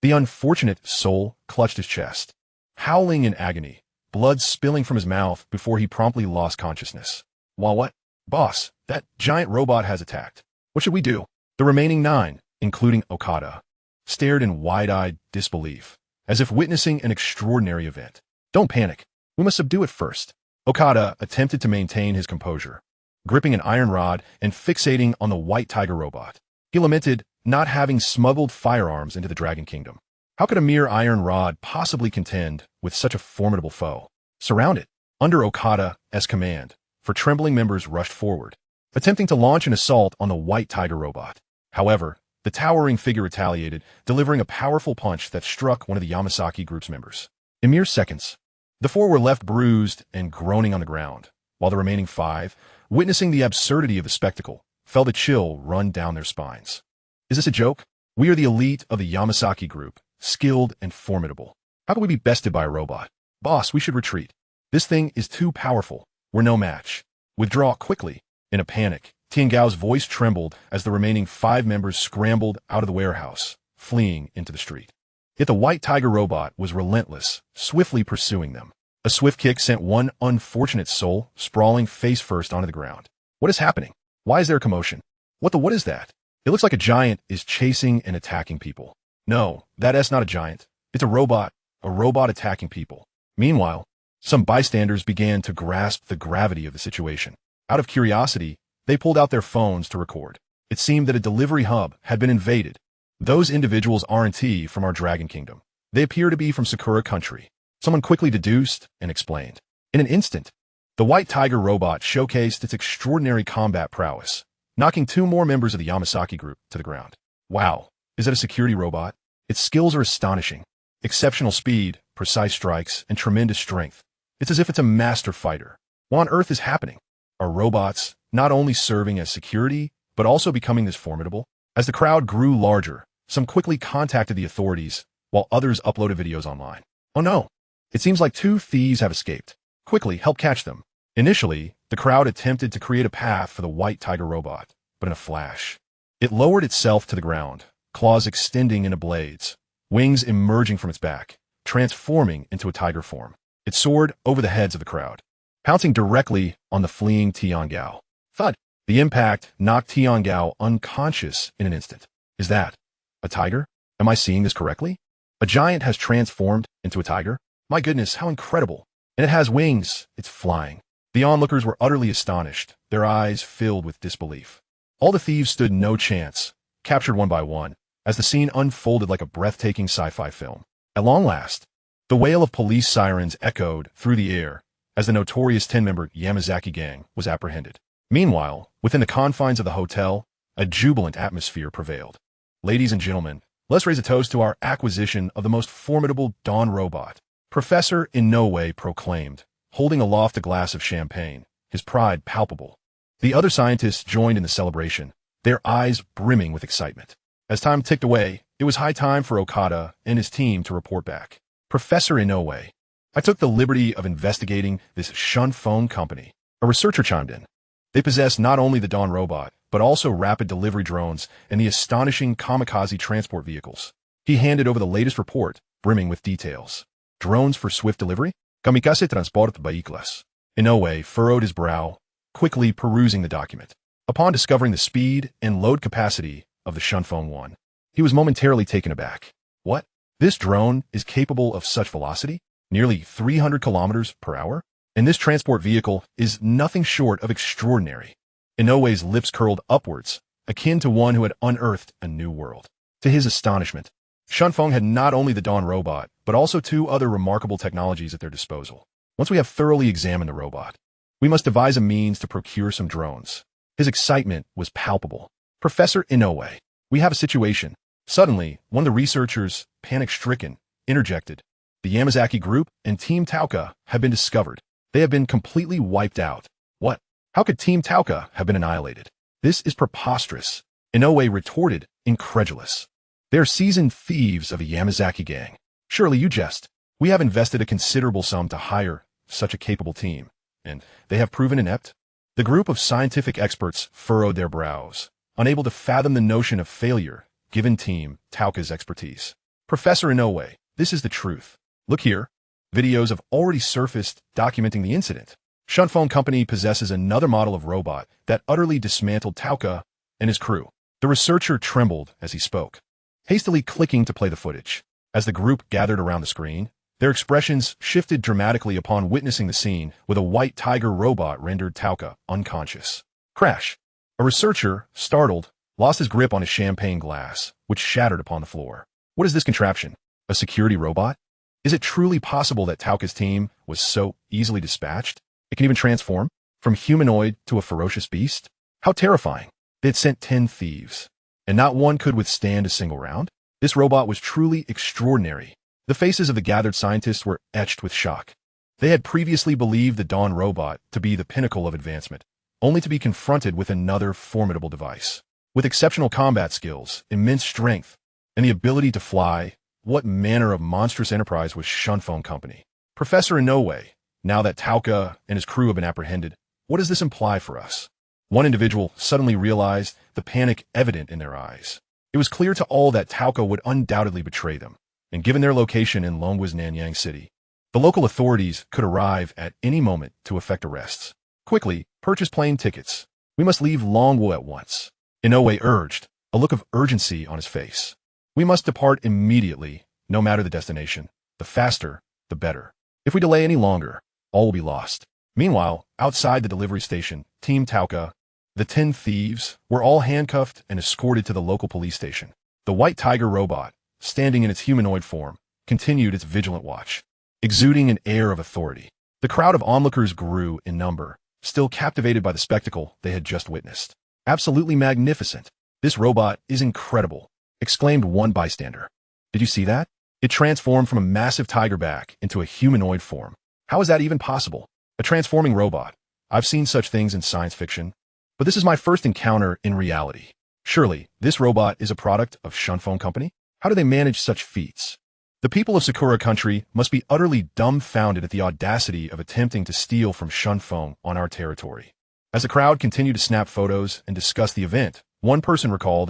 The unfortunate soul clutched his chest, howling in agony, blood spilling from his mouth before he promptly lost consciousness. What? "Boss, that giant robot has attacked. What should we do?" The remaining 9, including Okada, stared in wide-eyed disbelief, as if witnessing an extraordinary event. "Don't panic. We must subdue it first." Okada attempted to maintain his composure, gripping an iron rod and fixating on the white tiger robot. He lamented not having smuggled firearms into the Dragon Kingdom. How could a mere iron rod possibly contend with such a formidable foe? Surrounded, under Okada's command, for trembling members rushed forward, attempting to launch an assault on the white tiger robot. However, the towering figure retaliated, delivering a powerful punch that struck one of the Yamasaki group's members. In mere seconds, the 4 were left bruised and groaning on the ground, while the remaining 5, witnessing the absurdity of the spectacle, felt a chill run down their spines. "Is this a joke? We are the elite of the Yamasaki group, skilled and formidable. How can we be bested by a robot? Boss, we should retreat. This thing is too powerful. We're no match. Withdraw quickly." In a panic, Tiangao's voice trembled as the remaining 5 members scrambled out of the warehouse, fleeing into the street. Yet the white tiger robot was relentless, swiftly pursuing them. A swift kick sent one unfortunate soul sprawling face first onto the ground. What is happening? Why is there a commotion? What is that? It looks like a giant is chasing and attacking people. No, that's not a giant. It's a robot attacking people. Meanwhile, some bystanders began to grasp the gravity of the situation. Out of curiosity, they pulled out their phones to record. It seemed that a delivery hub had been invaded. Those individuals aren't from our Dragon Kingdom. They appear to be from Sakura country. Someone quickly deduced and explained. In an instant, the White Tiger robot showcased its extraordinary combat prowess, knocking two more members of the Yamasaki group to the ground. Wow, is that a security robot? Its skills are astonishing. Exceptional speed, precise strikes, and tremendous strength. It's as if it's a master fighter. What on earth is happening? Are robots not only serving as security, but also becoming this formidable? As the crowd grew larger, some quickly contacted the authorities, while others uploaded videos online. Oh no! It seems like two thieves have escaped. Quickly, help catch them. Initially, the crowd attempted to create a path for the White Tiger robot, but in a flash, it lowered itself to the ground, claws extending into blades, wings emerging from its back, transforming into a tiger form. It soared over the heads of the crowd, pouncing directly on the fleeing Tiangao. Thud! The impact knocked Tiangao unconscious in an instant. Is that a tiger? Am I seeing this correctly? A giant has transformed into a tiger? My goodness, how incredible. And it has wings. It's flying. The onlookers were utterly astonished, their eyes filled with disbelief. All the thieves stood no chance, captured one by one, as the scene unfolded like a breathtaking sci-fi film. At long last, the wail of police sirens echoed through the air as the notorious 10-member Yamazaki gang was apprehended. Meanwhile, within the confines of the hotel, a jubilant atmosphere prevailed. Ladies and gentlemen, let's raise a toast to our acquisition of the most formidable Dawn robot. Professor Inoue proclaimed, holding aloft a glass of champagne, his pride palpable. The other scientists joined in the celebration, their eyes brimming with excitement. As time ticked away, it was high time for Okada and his team to report back. Professor Inoue, I took the liberty of investigating this Shunfeng company. A researcher chimed in. They possess not only the Dawn robot, but also rapid delivery drones and the astonishing kamikaze transport vehicles. He handed over the latest report, brimming with details. Drones for swift delivery? Kamikaze transport vehicles. Inoue furrowed his brow, quickly perusing the document. Upon discovering the speed and load capacity of the Shunfeng 1, he was momentarily taken aback. What? This drone is capable of such velocity? Nearly 300 kilometers per hour? And this transport vehicle is nothing short of extraordinary. Inoue's lips curled upwards, akin to one who had unearthed a new world. To his astonishment, Shunfeng had not only the Dawn robot, but also two other remarkable technologies at their disposal. Once we have thoroughly examined the robot, we must devise a means to procure some drones. His excitement was palpable. Professor Inoue, we have a situation. Suddenly, one of the researchers, panic-stricken, interjected. The Yamazaki group and Team Tauka have been discovered. They have been completely wiped out. What? How could Team Tauka have been annihilated? This is preposterous. Inoue retorted, incredulous. They are seasoned thieves of a Yamazaki gang. Surely you jest. We have invested a considerable sum to hire such a capable team, and they have proven inept. The group of scientific experts furrowed their brows, unable to fathom the notion of failure, given Team Tauka's expertise. Professor Inoue, this is the truth. Look here. Videos have already surfaced documenting the incident. Shunfeng Company possesses another model of robot that utterly dismantled Tauka and his crew. The researcher trembled as he spoke, hastily clicking to play the footage. As the group gathered around the screen, their expressions shifted dramatically upon witnessing the scene with a White Tiger robot rendered Tauka unconscious. Crash! A researcher, startled, lost his grip on his champagne glass, which shattered upon the floor. What is this contraption? A security robot? Is it truly possible that Tauka's team was so easily dispatched? It can even transform from humanoid to a ferocious beast? How terrifying. They had sent 10 thieves, and not one could withstand a single round? This robot was truly extraordinary. The faces of the gathered scientists were etched with shock. They had previously believed the Dawn robot to be the pinnacle of advancement, only to be confronted with another formidable device. With exceptional combat skills, immense strength, and the ability to fly, what manner of monstrous enterprise was Shunfeng Company? Professor Inoue, now that Tauka and his crew have been apprehended, what does this imply for us? One individual suddenly realized the panic evident in their eyes. It was clear to all that Tauka would undoubtedly betray them, and given their location in Longgua's Nanyang City, The local authorities could arrive at any moment to effect arrests. Quickly, purchase plane tickets. We must leave Longwo at once. Inoue urged, a look of urgency on his face. We must depart immediately, no matter the destination. The faster, the better. If we delay any longer, all will be lost. Meanwhile, outside the delivery station, Team Tauka, the 10 thieves, were all handcuffed and escorted to the local police station. The white tiger robot, standing in its humanoid form, continued its vigilant watch, exuding an air of authority. The crowd of onlookers grew in number, still captivated by the spectacle they had just witnessed. Absolutely magnificent. This robot is incredible, exclaimed one bystander. Did you see that? It transformed from a massive tiger back into a humanoid form. How is that even possible? A transforming robot. I've seen such things in science fiction, but this is my first encounter in reality. Surely, this robot is a product of Shunfeng Company? How do they manage such feats? The people of Sakura country must be utterly dumbfounded at the audacity of attempting to steal from Shunfeng on our territory. As the crowd continued to snap photos and discuss the event, one person recalled,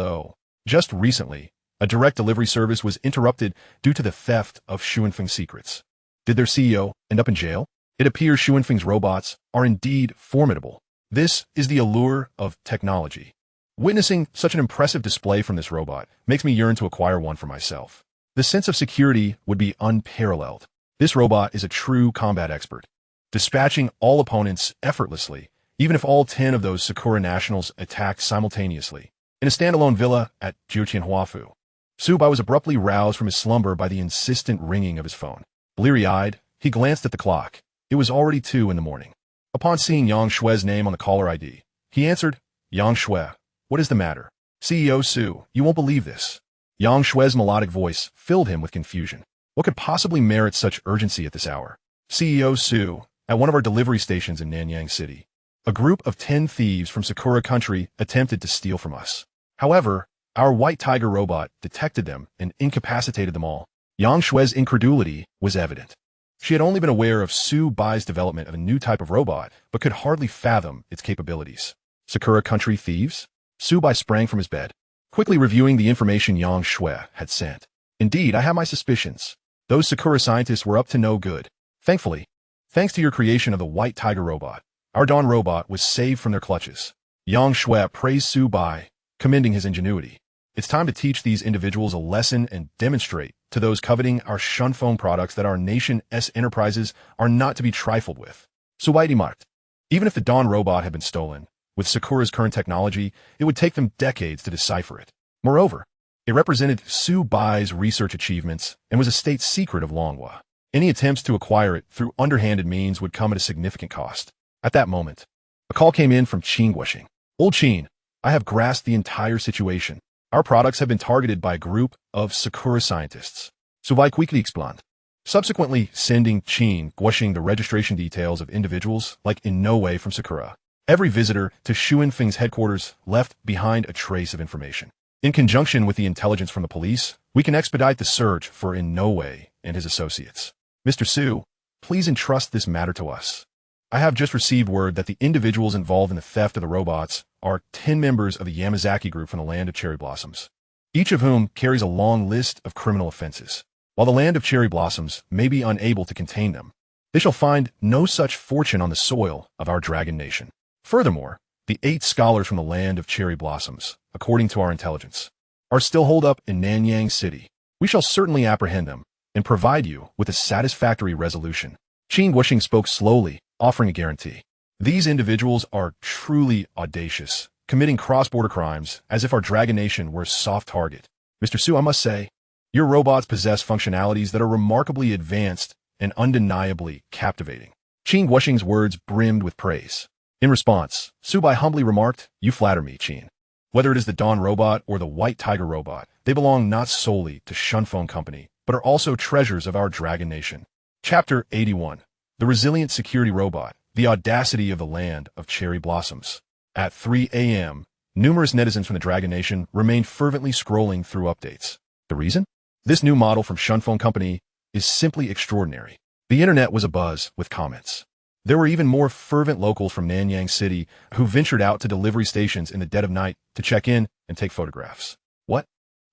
just recently, a direct delivery service was interrupted due to the theft of Shunfeng secrets. Did their CEO end up in jail? It appears Shunfeng's robots are indeed formidable. This is the allure of technology. Witnessing such an impressive display from this robot makes me yearn to acquire one for myself. The sense of security would be unparalleled. This robot is a true combat expert, dispatching all opponents effortlessly, even if all 10 of those Sakura nationals attacked simultaneously. In a standalone villa at Jiuqianhuafu, Su Bai was abruptly roused from his slumber by the insistent ringing of his phone. Bleary-eyed, he glanced at the clock. It was already 2 in the morning. Upon seeing Yang Shue's name on the caller ID, he answered, Yang Shue, what is the matter? CEO Su, you won't believe this. Yang Shue's melodic voice filled him with confusion. What could possibly merit such urgency at this hour? CEO Su, at one of our delivery stations in Nanyang City, a group of 10 thieves from Sakura country attempted to steal from us. However, our white tiger robot detected them and incapacitated them all. Yang Shue's incredulity was evident. She had only been aware of Su Bai's development of a new type of robot, but could hardly fathom its capabilities. Sakura country thieves? Su Bai sprang from his bed, quickly reviewing the information Yang Shue had sent. Indeed, I have my suspicions. Those Sakura scientists were up to no good. Thankfully, thanks to your creation of the white tiger robot, our Dawn robot was saved from their clutches. Yang Shue praised Su Bai, commending his ingenuity. It's time to teach these individuals a lesson and demonstrate to those coveting our Shunfeng products that our nation's enterprises are not to be trifled with. Su Bai remarked, even if the Dawn robot had been stolen, with Sakura's current technology, it would take them decades to decipher it. Moreover, it represented Su Bai's research achievements and was a state secret of Longhua. Any attempts to acquire it through underhanded means would come at a significant cost. At that moment, a call came in from Qin Guoxing. Old Qin, I have grasped the entire situation. Our products have been targeted by a group of Sakura scientists. Su Bai quickly explained, subsequently sending Qin Guoxing the registration details of individuals like Inoue from Sakura. Every visitor to Shunfeng's headquarters left behind a trace of information. In conjunction with the intelligence from the police, we can expedite the search for Inoue and his associates. Mr. Su, please entrust this matter to us. I have just received word that the individuals involved in the theft of the robots are 10 members of the Yamazaki group from the land of cherry blossoms, each of whom carries a long list of criminal offenses. While the land of cherry blossoms may be unable to contain them, they shall find no such fortune on the soil of our dragon nation. Furthermore, the 8 scholars from the land of cherry blossoms, according to our intelligence, are still holed up in Nanyang City. We shall certainly apprehend them and provide you with a satisfactory resolution. Qin Guoxing spoke slowly, offering a guarantee. These individuals are truly audacious, committing cross-border crimes as if our dragon nation were a soft target. Mr. Su, I must say, your robots possess functionalities that are remarkably advanced and undeniably captivating. Qin Guoxing's words brimmed with praise. In response, Su Bai humbly remarked, you flatter me, Qin. Whether it is the Dawn robot or the White Tiger robot, they belong not solely to Shunfeng Company, but are also treasures of our dragon nation. Chapter 81. The Resilient Security Robot, the Audacity of the Land of Cherry Blossoms. At 3 a.m., numerous netizens from the Dragon Nation remained fervently scrolling through updates. The reason? This new model from Shunfeng Company is simply extraordinary. The internet was abuzz with comments. There were even more fervent locals from Nanyang City who ventured out to delivery stations in the dead of night to check in and take photographs. What?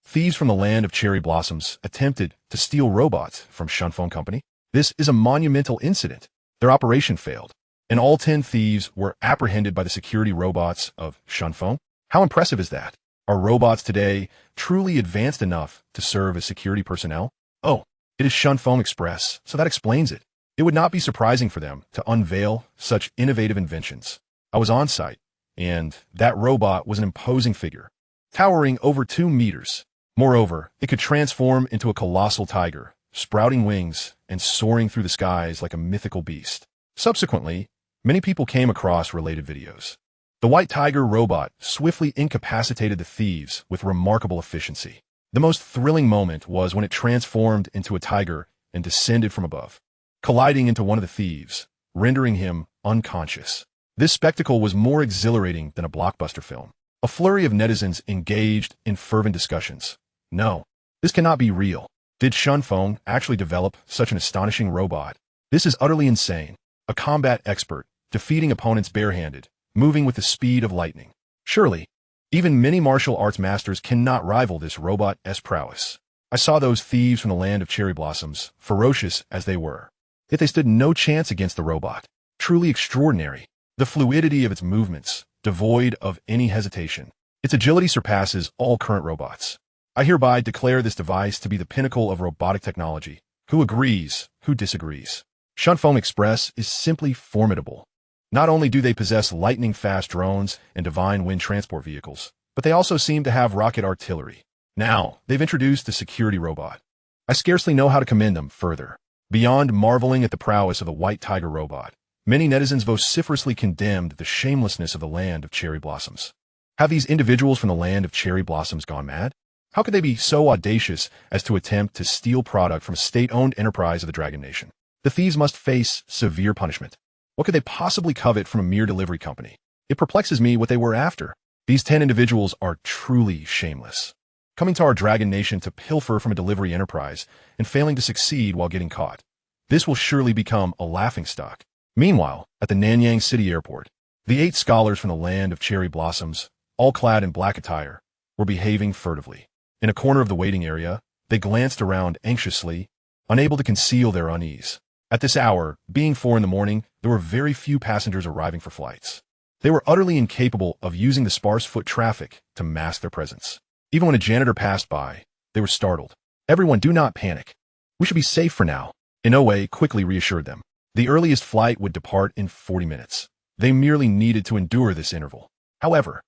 Thieves from the land of cherry blossoms attempted to steal robots from Shunfeng Company? This is a monumental incident. Their operation failed, and all 10 thieves were apprehended by the security robots of Shunfeng. How impressive is that? Are robots today truly advanced enough to serve as security personnel? Oh, it is Shunfeng Express, so that explains it. It would not be surprising for them to unveil such innovative inventions. I was on site, and that robot was an imposing figure, towering over 2 meters. Moreover, it could transform into a colossal tiger, sprouting wings and soaring through the skies like a mythical beast. Subsequently, many people came across related videos. The white tiger robot swiftly incapacitated the thieves with remarkable efficiency. The most thrilling moment was when it transformed into a tiger and descended from above, colliding into one of the thieves, rendering him unconscious. This spectacle was more exhilarating than a blockbuster film. A flurry of netizens engaged in fervent discussions. No, this cannot be real. Did Shunfeng actually develop such an astonishing robot? This is utterly insane. A combat expert, defeating opponents barehanded, moving with the speed of lightning. Surely, even many martial arts masters cannot rival this robot's prowess. I saw those thieves from the land of cherry blossoms, ferocious as they were. Yet they stood no chance against the robot. Truly extraordinary. The fluidity of its movements, devoid of any hesitation. Its agility surpasses all current robots. I hereby declare this device to be the pinnacle of robotic technology. Who agrees? Who disagrees? Shunfeng Express is simply formidable. Not only do they possess lightning-fast drones and divine wind transport vehicles, but they also seem to have rocket artillery. Now, they've introduced a security robot. I scarcely know how to commend them further. Beyond marveling at the prowess of the white tiger robot, many netizens vociferously condemned the shamelessness of the land of cherry blossoms. Have these individuals from the land of cherry blossoms gone mad? How could they be so audacious as to attempt to steal product from a state-owned enterprise of the Dragon Nation? The thieves must face severe punishment. What could they possibly covet from a mere delivery company? It perplexes me what they were after. These 10 individuals are truly shameless, coming to our Dragon Nation to pilfer from a delivery enterprise and failing to succeed while getting caught. This will surely become a laughingstock. Meanwhile, at the Nanyang City Airport, the 8 scholars from the land of cherry blossoms, all clad in black attire, were behaving furtively. In a corner of the waiting area, they glanced around anxiously, unable to conceal their unease. At this hour, being 4 in the morning, there were very few passengers arriving for flights. They were utterly incapable of using the sparse foot traffic to mask their presence. Even when a janitor passed by, they were startled. Everyone, do not panic. We should be safe for now. Inoue quickly reassured them. The earliest flight would depart in 40 minutes. They merely needed to endure this interval. However,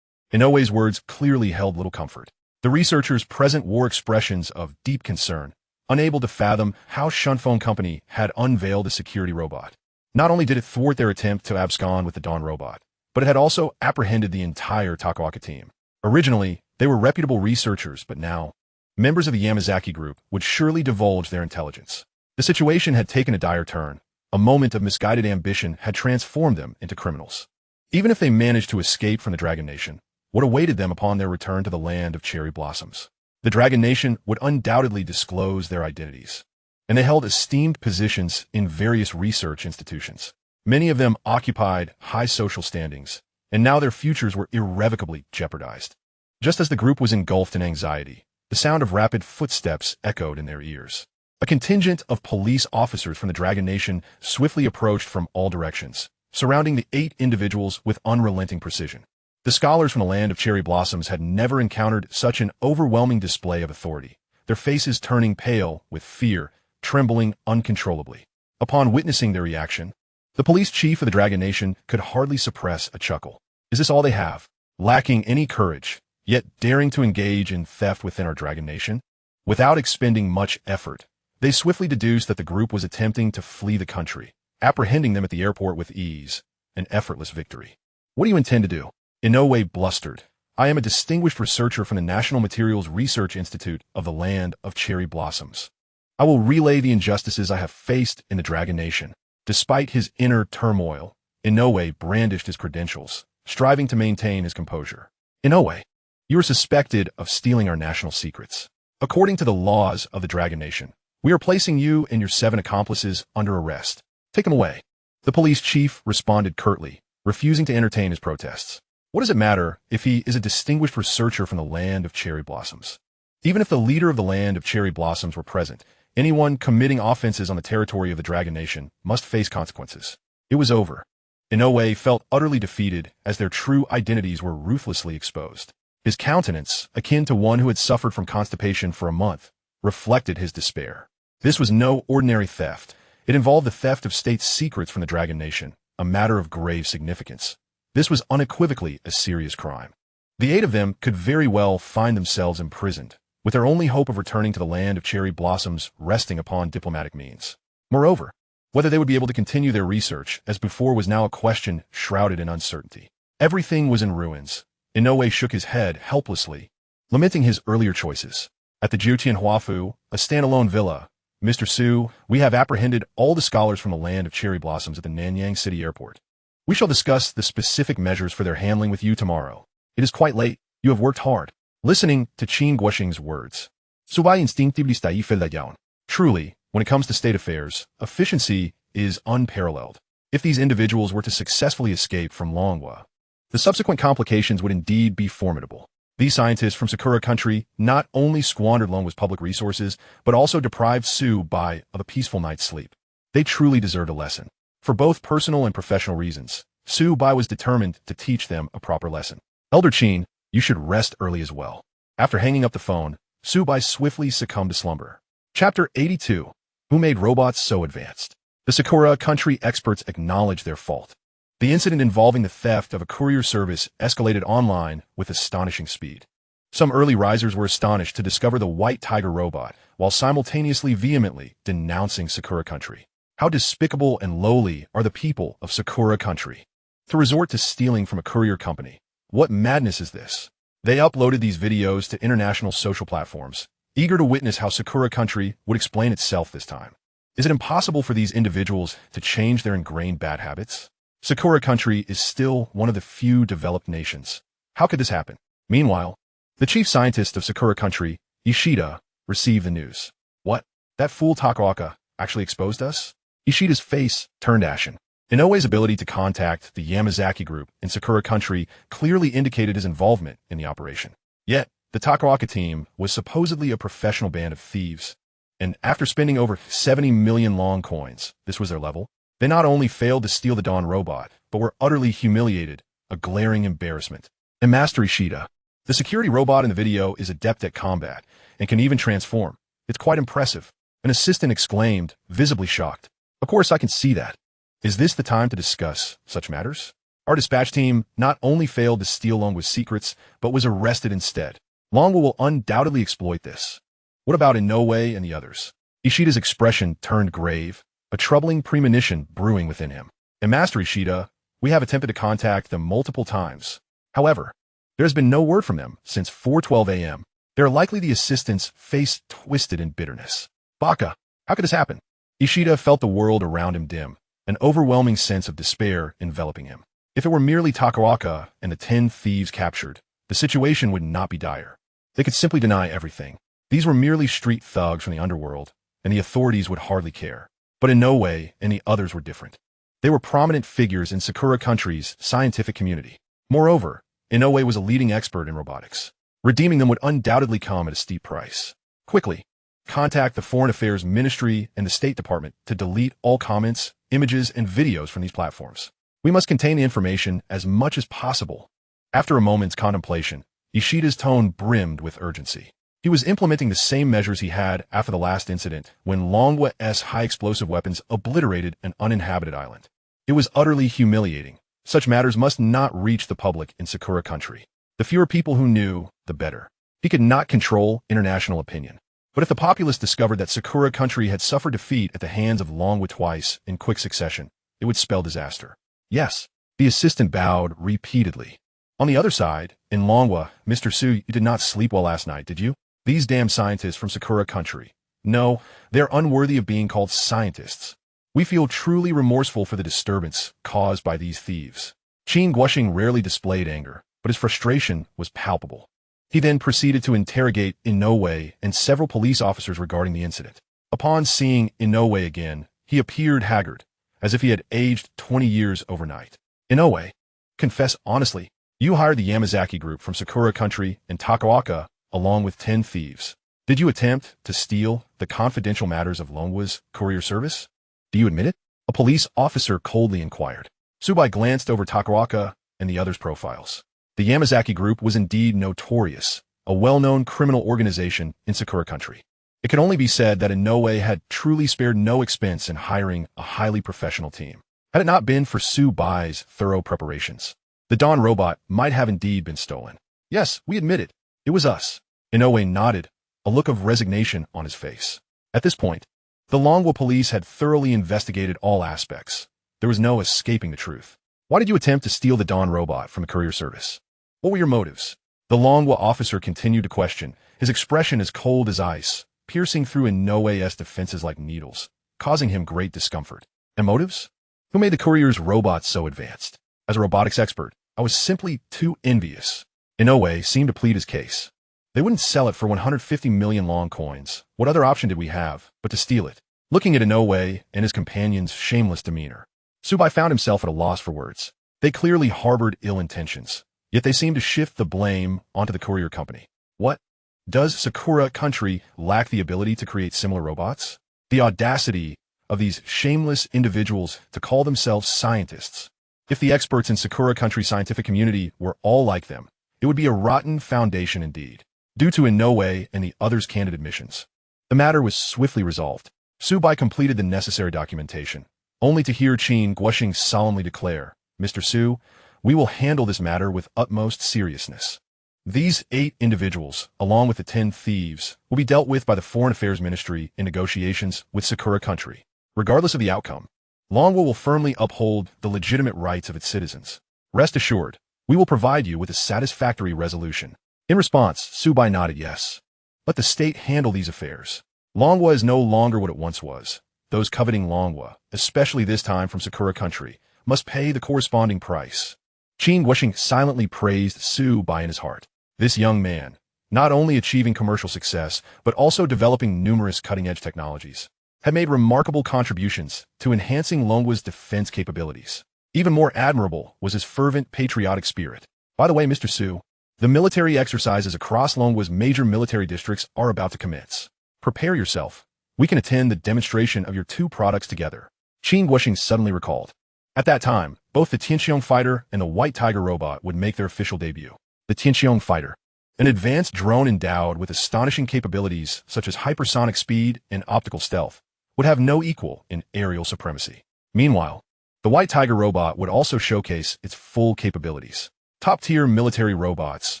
Inoue's words clearly held little comfort. The researchers present wore expressions of deep concern, unable to fathom how Shunfeng Company had unveiled a security robot. Not only did it thwart their attempt to abscond with the Dawn robot, but it had also apprehended the entire Takawaka team. Originally, they were reputable researchers, but now, members of the Yamazaki group would surely divulge their intelligence. The situation had taken a dire turn. A moment of misguided ambition had transformed them into criminals. Even if they managed to escape from the Dragon Nation, what awaited them upon their return to the land of cherry blossoms? The Dragon Nation would undoubtedly disclose their identities, and they held esteemed positions in various research institutions. Many of them occupied high social standings, and now their futures were irrevocably jeopardized. Just as the group was engulfed in anxiety, the sound of rapid footsteps echoed in their ears. A contingent of police officers from the Dragon Nation swiftly approached from all directions, surrounding the 8 individuals with unrelenting precision. The scholars from the land of cherry blossoms had never encountered such an overwhelming display of authority, their faces turning pale with fear, trembling uncontrollably. Upon witnessing their reaction, the police chief of the Dragon Nation could hardly suppress a chuckle. Is this all they have? Lacking any courage, yet daring to engage in theft within our Dragon Nation? Without expending much effort, they swiftly deduced that the group was attempting to flee the country, apprehending them at the airport with ease, an effortless victory. What do you intend to do? Inoue blustered. I am a distinguished researcher from the National Materials Research Institute of the land of cherry blossoms. I will relay the injustices I have faced in the Dragon Nation. Despite his inner turmoil, Inoue brandished his credentials, striving to maintain his composure. Inoue, you are suspected of stealing our national secrets. According to the laws of the Dragon Nation, we are placing you and your 7 accomplices under arrest. Take them away. The police chief responded curtly, refusing to entertain his protests. What does it matter if he is a distinguished researcher from the land of cherry blossoms? Even if the leader of the land of cherry blossoms were present, Anyone committing offenses on the territory of the Dragon Nation must face consequences. It was over. Inoue felt utterly defeated as their true identities were ruthlessly exposed. His countenance, akin to one who had suffered from constipation for a month, reflected his despair. This was no ordinary theft. It involved the theft of state secrets from the Dragon Nation, a matter of grave significance. This was unequivocally a serious crime. The 8 of them could very well find themselves imprisoned, with their only hope of returning to the land of cherry blossoms resting upon diplomatic means. Moreover, whether they would be able to continue their research as before was now a question shrouded in uncertainty. Everything was in ruins. Inoue shook his head helplessly, lamenting his earlier choices. At the Jiutian Huafu, a standalone villa, Mr. Su, we have apprehended all the scholars from the land of cherry blossoms at the Nanyang City Airport. We shall discuss the specific measures for their handling with you tomorrow. It is quite late. You have worked hard. Listening to Qin Guoxing's words, Su Bai instinctively fell down. Truly, when it comes to state affairs, efficiency is unparalleled. If these individuals were to successfully escape from Longhua, the subsequent complications would indeed be formidable. These scientists from Sakura country not only squandered Longhua's public resources, but also deprived Su Bai of a peaceful night's sleep. They truly deserved a lesson. For both personal and professional reasons, Su Bai was determined to teach them a proper lesson. Elder Qin, you should rest early as well. After hanging up the phone, Su Bai swiftly succumbed to slumber. Chapter 82. Who made robots so advanced? The Sakura country experts acknowledged their fault. The incident involving the theft of a courier service escalated online with astonishing speed. Some early risers were astonished to discover the White Tiger robot, while simultaneously vehemently denouncing Sakura country. How despicable and lowly are the people of Sakura country. To resort to stealing from a courier company. What madness is this? They uploaded these videos to international social platforms, eager to witness how Sakura country would explain itself this time. Is it impossible for these individuals to change their ingrained bad habits? Sakura country is still one of the few developed nations. How could this happen? Meanwhile, the chief scientist of Sakura country, Ishida, received the news. What? That fool Takaoka actually exposed us? Ishida's face turned ashen. Inoue's ability to contact the Yamazaki group in Sakura country clearly indicated his involvement in the operation. Yet, the Takaoka team was supposedly a professional band of thieves. And after spending over 70 million long coins, this was their level, they not only failed to steal the Dawn robot, but were utterly humiliated, a glaring embarrassment. And Master Ishida, the security robot in the video is adept at combat and can even transform. It's quite impressive. An assistant exclaimed, visibly shocked. Of course I can see that. Is this the time to discuss such matters? Our dispatch team not only failed to steal Longhua's secrets, but was arrested instead. Longhua will undoubtedly exploit this. What about Inoue and the others? Ishida's expression turned grave, a troubling premonition brewing within him. And Master Ishida, we have attempted to contact them multiple times. However, there has been no word from them since 4:12 a.m. They are likely the assistant's face twisted in bitterness. Baka, how could this happen? Ishida felt the world around him dim, an overwhelming sense of despair enveloping him. If it were merely Takaoka and the 10 thieves captured, the situation would not be dire. They could simply deny everything. These were merely street thugs from the underworld, and the authorities would hardly care. But Inoue and the others were different. They were prominent figures in Sakura country's scientific community. Moreover, Inoue was a leading expert in robotics. Redeeming them would undoubtedly come at a steep price. Quickly, contact the Foreign Affairs Ministry and the State Department to delete all comments, images, and videos from these platforms. We must contain the information as much as possible. After a moment's contemplation, Ishida's tone brimmed with urgency. He was implementing the same measures he had after the last incident when Longhua's high-explosive weapons obliterated an uninhabited island. It was utterly humiliating. Such matters must not reach the public in Sakura country. The fewer people who knew, the better. He could not control international opinion. But if the populace discovered that Sakura country had suffered defeat at the hands of Longhua twice in quick succession, it would spell disaster. Yes, the assistant bowed repeatedly. On the other side, in Longhua, Mr. Su, you did not sleep well last night, did you? These damn scientists from Sakura country. No, they're unworthy of being called scientists. We feel truly remorseful for the disturbance caused by these thieves. Qin Guoxing rarely displayed anger, but his frustration was palpable. He then proceeded to interrogate Inoue and several police officers regarding the incident. Upon seeing Inoue again, he appeared haggard, as if he had aged 20 years overnight. Inoue, confess honestly, you hired the Yamazaki group from Sakura country and Takaoka, along with 10 thieves. Did you attempt to steal the confidential matters of Longwa's courier service? Do you admit it? A police officer coldly inquired. Su Bai glanced over Takaoka and the others' profiles. The Yamazaki group was indeed notorious, a well-known criminal organization in Sakura country. It could only be said that Inoue had truly spared no expense in hiring a highly professional team. Had it not been for Su Bai's thorough preparations, the Dawn robot might have indeed been stolen. Yes, we admit it. It was us. Inoue nodded, a look of resignation on his face. At this point, the Longwa police had thoroughly investigated all aspects. There was no escaping the truth. Why did you attempt to steal the Dawn robot from the courier service? What were your motives? The Longwa officer continued to question, his expression as cold as ice, piercing through Inoue's defenses like needles, causing him great discomfort. And motives? Who made the courier's robots so advanced? As a robotics expert, I was simply too envious. Inoue seemed to plead his case. They wouldn't sell it for 150 million long coins. What other option did we have but to steal it? Looking at Inoue and his companion's shameless demeanor, Su Bai found himself at a loss for words. They clearly harbored ill intentions, yet they seemed to shift the blame onto the courier company. What? Does Sakura country lack the ability to create similar robots? The audacity of these shameless individuals to call themselves scientists. If the experts in Sakura country scientific community were all like them, it would be a rotten foundation indeed. Due to Inoue and the others' candid admissions, the matter was swiftly resolved. Su Bai completed the necessary documentation, only to hear Qin Guoxing solemnly declare, "Mr. Su, we will handle this matter with utmost seriousness. These 8 individuals, along with the 10 thieves, will be dealt with by the Foreign Affairs Ministry in negotiations with Sakura country. Regardless of the outcome, Longwa will firmly uphold the legitimate rights of its citizens. Rest assured, we will provide you with a satisfactory resolution." In response, Su Bai nodded yes. Let the state handle these affairs. Longwa is no longer what it once was. Those coveting Longwa, especially this time from Sakura country, must pay the corresponding price. Qin Guoxing silently praised Su Bai in his heart. This young man, not only achieving commercial success, but also developing numerous cutting-edge technologies, had made remarkable contributions to enhancing Longwa's defense capabilities. Even more admirable was his fervent patriotic spirit. By the way, Mr. Su, the military exercises across Longwa's major military districts are about to commence. Prepare yourself. We can attend the demonstration of your 2 products together. Qin Guoxing suddenly recalled. At that time, both the Tianqiong fighter and the White Tiger robot would make their official debut. The Tianqiong fighter, an advanced drone endowed with astonishing capabilities such as hypersonic speed and optical stealth, would have no equal in aerial supremacy. Meanwhile, the White Tiger robot would also showcase its full capabilities. Top-tier military robots,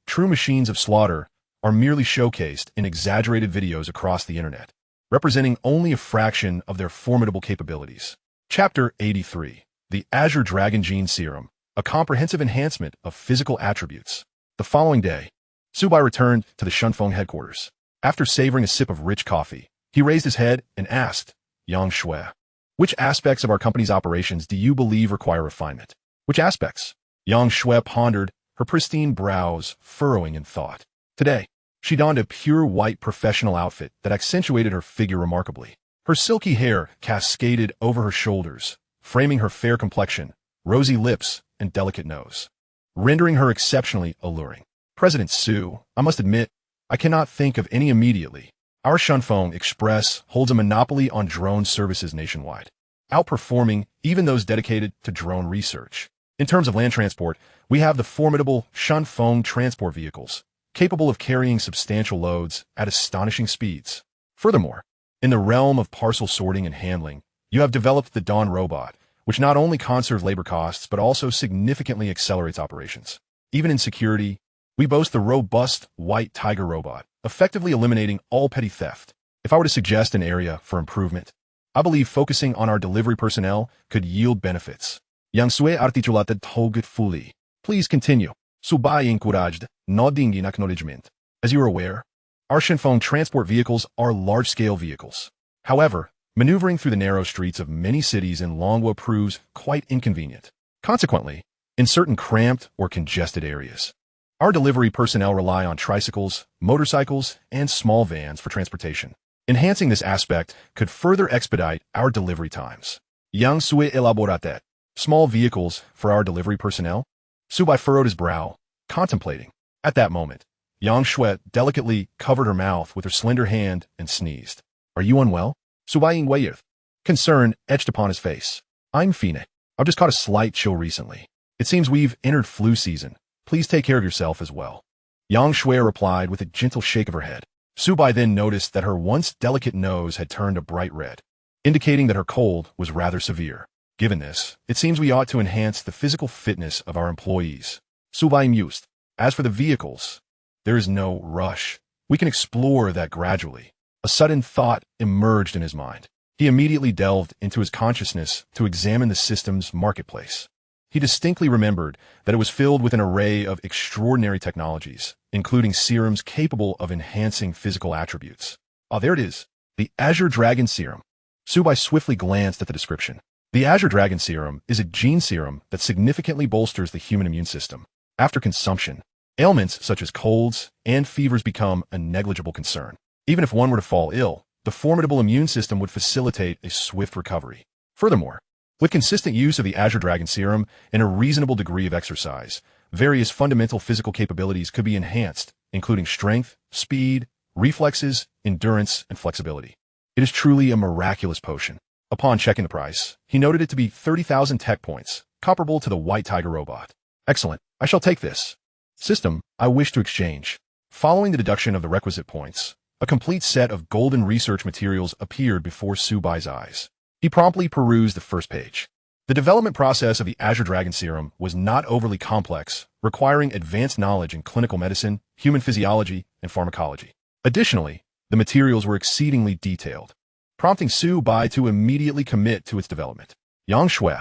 true machines of slaughter, are merely showcased in exaggerated videos across the internet, representing only a fraction of their formidable capabilities. Chapter 83. The Azure Dragon Gene Serum, a comprehensive enhancement of physical attributes. The following day, Su Bai returned to the Shunfeng headquarters. After savoring a sip of rich coffee, he raised his head and asked, "Yang Shui, which aspects of our company's operations do you believe require refinement?" "Which aspects?" Yang Shui pondered, her pristine brows furrowing in thought. Today, she donned a pure white professional outfit that accentuated her figure remarkably. Her silky hair cascaded over her shoulders, framing her fair complexion, rosy lips, and delicate nose, rendering her exceptionally alluring. "President Su, I must admit, I cannot think of any immediately. Our Shunfeng Express holds a monopoly on drone services nationwide, outperforming even those dedicated to drone research. In terms of land transport, we have the formidable Shunfeng transport vehicles, capable of carrying substantial loads at astonishing speeds. Furthermore, in the realm of parcel sorting and handling, you have developed the Dawn robot, which not only conserves labor costs but also significantly accelerates operations. Even in security, we boast the robust White Tiger robot, effectively eliminating all petty theft. If I were to suggest an area for improvement, I believe focusing on our delivery personnel could yield benefits." Yang Sui articulated fully. "Please continue." Su Bai encouraged, nodding in acknowledgement. "As you are aware, our Shunfeng transport vehicles are large-scale vehicles. However, maneuvering through the narrow streets of many cities in Longwa proves quite inconvenient. Consequently, in certain cramped or congested areas, our delivery personnel rely on tricycles, motorcycles, and small vans for transportation. Enhancing this aspect could further expedite our delivery times." Yang Sui elaborated. "Small vehicles for our delivery personnel?" Su Bai furrowed his brow, contemplating. At that moment, Yang Shui delicately covered her mouth with her slender hand and sneezed. Are you unwell? Su Bai Wei. Concern etched upon his face. I'm fine. I've just caught a slight chill recently. It seems we've entered flu season. Please take care of yourself as well. Yang Shui replied with a gentle shake of her head. Su Bai then noticed that her once delicate nose had turned a bright red, indicating that her cold was rather severe. Given this, it seems we ought to enhance the physical fitness of our employees. Su Bai mused. As for the vehicles, there is no rush. We can explore that gradually. A sudden thought emerged in his mind. He immediately delved into his consciousness to examine the system's marketplace. He distinctly remembered that it was filled with an array of extraordinary technologies, including serums capable of enhancing physical attributes. Ah, there it is. The Azure Dragon Serum. Su Bai swiftly glanced at the description. The Azure Dragon Serum is a gene serum that significantly bolsters the human immune system. After consumption, ailments such as colds and fevers become a negligible concern. Even if one were to fall ill, the formidable immune system would facilitate a swift recovery. Furthermore, with consistent use of the Azure Dragon Serum and a reasonable degree of exercise, various fundamental physical capabilities could be enhanced, including strength, speed, reflexes, endurance, and flexibility. It is truly a miraculous potion. Upon checking the price, he noted it to be 30,000 tech points, comparable to the White Tiger robot. Excellent. I shall take this. System, I wish to exchange. Following the deduction of the requisite points, a complete set of golden research materials appeared before Su Bai's eyes. He promptly perused the first page. The development process of the Azure Dragon Serum was not overly complex, requiring advanced knowledge in clinical medicine, human physiology, and pharmacology. Additionally, the materials were exceedingly detailed, prompting Su Bai to immediately commit to its development. Yang Shui,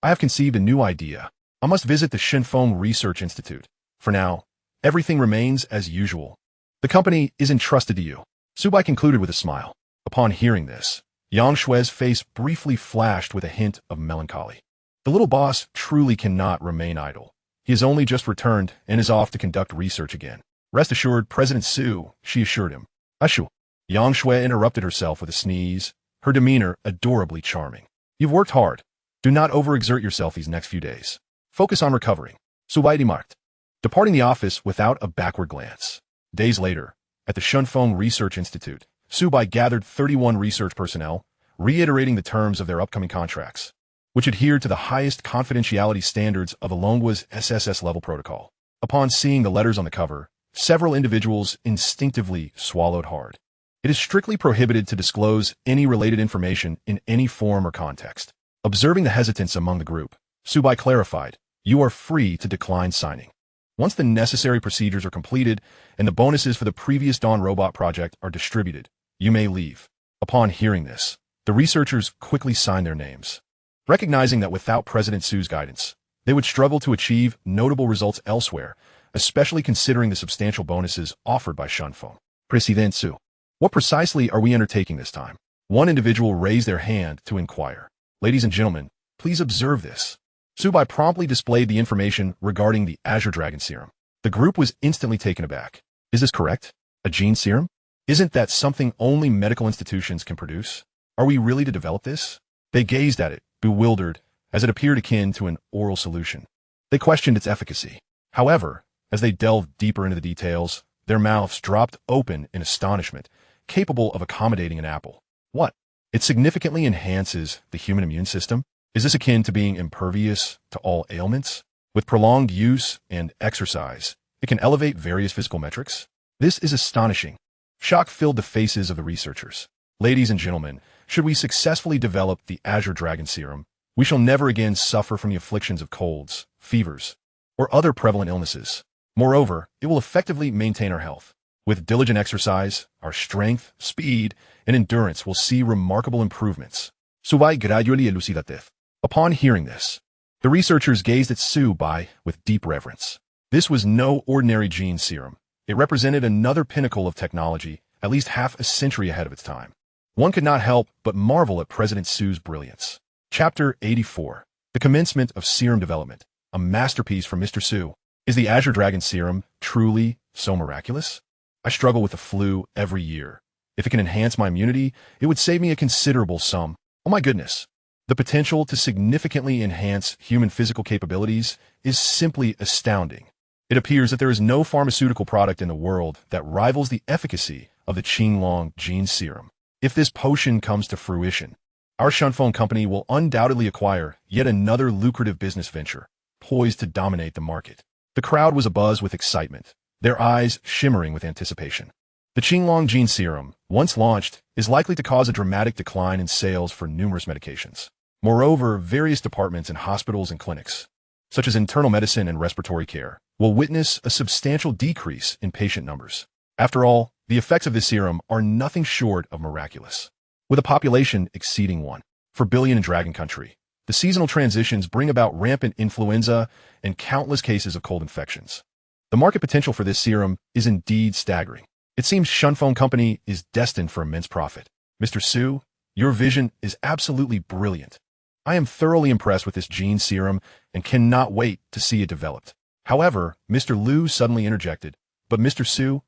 I have conceived a new idea. I must visit the Shenfeng Research Institute. For now, everything remains as usual. The company is entrusted to you. Su Bai concluded with a smile. Upon hearing this, Yang Shui's face briefly flashed with a hint of melancholy. The little boss truly cannot remain idle. He has only just returned and is off to conduct research again. Rest assured, President Su, she assured him. Ashu. Yang Shui interrupted herself with a sneeze, her demeanor adorably charming. You've worked hard. Do not overexert yourself these next few days. Focus on recovering. Su Bai remarked, departing the office without a backward glance. Days later, at the Shenfeng Research Institute, Su Bai gathered 31 research personnel, reiterating the terms of their upcoming contracts, which adhered to the highest confidentiality standards of Alonghua's SSS-level protocol. Upon seeing the letters on the cover, several individuals instinctively swallowed hard. It is strictly prohibited to disclose any related information in any form or context. Observing the hesitance among the group, Su Bai clarified, you are free to decline signing. Once the necessary procedures are completed and the bonuses for the previous Dawn robot project are distributed, you may leave. Upon hearing this, the researchers quickly signed their names, recognizing that without President Su's guidance, they would struggle to achieve notable results elsewhere, especially considering the substantial bonuses offered by Shenfeng. President Su, what precisely are we undertaking this time? One individual raised their hand to inquire. Ladies and gentlemen, please observe this. Su Bai promptly displayed the information regarding the Azure Dragon Serum. The group was instantly taken aback. Is this correct? A gene serum? Isn't that something only medical institutions can produce? Are we really to develop this? They gazed at it, bewildered, as it appeared akin to an oral solution. They questioned its efficacy. However, as they delved deeper into the details, their mouths dropped open in astonishment, capable of accommodating an apple. What? It significantly enhances the human immune system? Is this akin to being impervious to all ailments? With prolonged use and exercise, it can elevate various physical metrics? This is astonishing. Shock filled the faces of the researchers. Ladies and gentlemen, should we successfully develop the Azure Dragon Serum, we shall never again suffer from the afflictions of colds, fevers, or other prevalent illnesses. Moreover, it will effectively maintain our health. With diligent exercise, our strength, speed, and endurance will see remarkable improvements. Su Bai gradually elucidated. Upon hearing this, the researchers gazed at Su Bai with deep reverence. This was no ordinary gene serum. It represented another pinnacle of technology, at least half a century ahead of its time. One could not help but marvel at President Su's brilliance. Chapter 84. The Commencement of Serum Development. A masterpiece from Mr. Su. Is the Azure Dragon Serum truly so miraculous? I struggle with the flu every year. If it can enhance my immunity, it would save me a considerable sum. Oh my goodness. The potential to significantly enhance human physical capabilities is simply astounding. It appears that there is no pharmaceutical product in the world that rivals the efficacy of the Qinglong gene serum. If this potion comes to fruition, our Shunfeng company will undoubtedly acquire yet another lucrative business venture, poised to dominate the market. The crowd was abuzz with excitement, their eyes shimmering with anticipation. The Qinglong gene serum, once launched, is likely to cause a dramatic decline in sales for numerous medications. Moreover, various departments in hospitals and clinics, such as internal medicine and respiratory care, will witness a substantial decrease in patient numbers. After all, the effects of this serum are nothing short of miraculous. With a population exceeding 1 billion in Dragon Country, the seasonal transitions bring about rampant influenza and countless cases of cold infections. The market potential for this serum is indeed staggering. It seems Shunfeng Company is destined for immense profit. Mr. Su, your vision is absolutely brilliant. I am thoroughly impressed with this gene serum and cannot wait to see it developed. However, Mr. Liu suddenly interjected, but Mr. Su,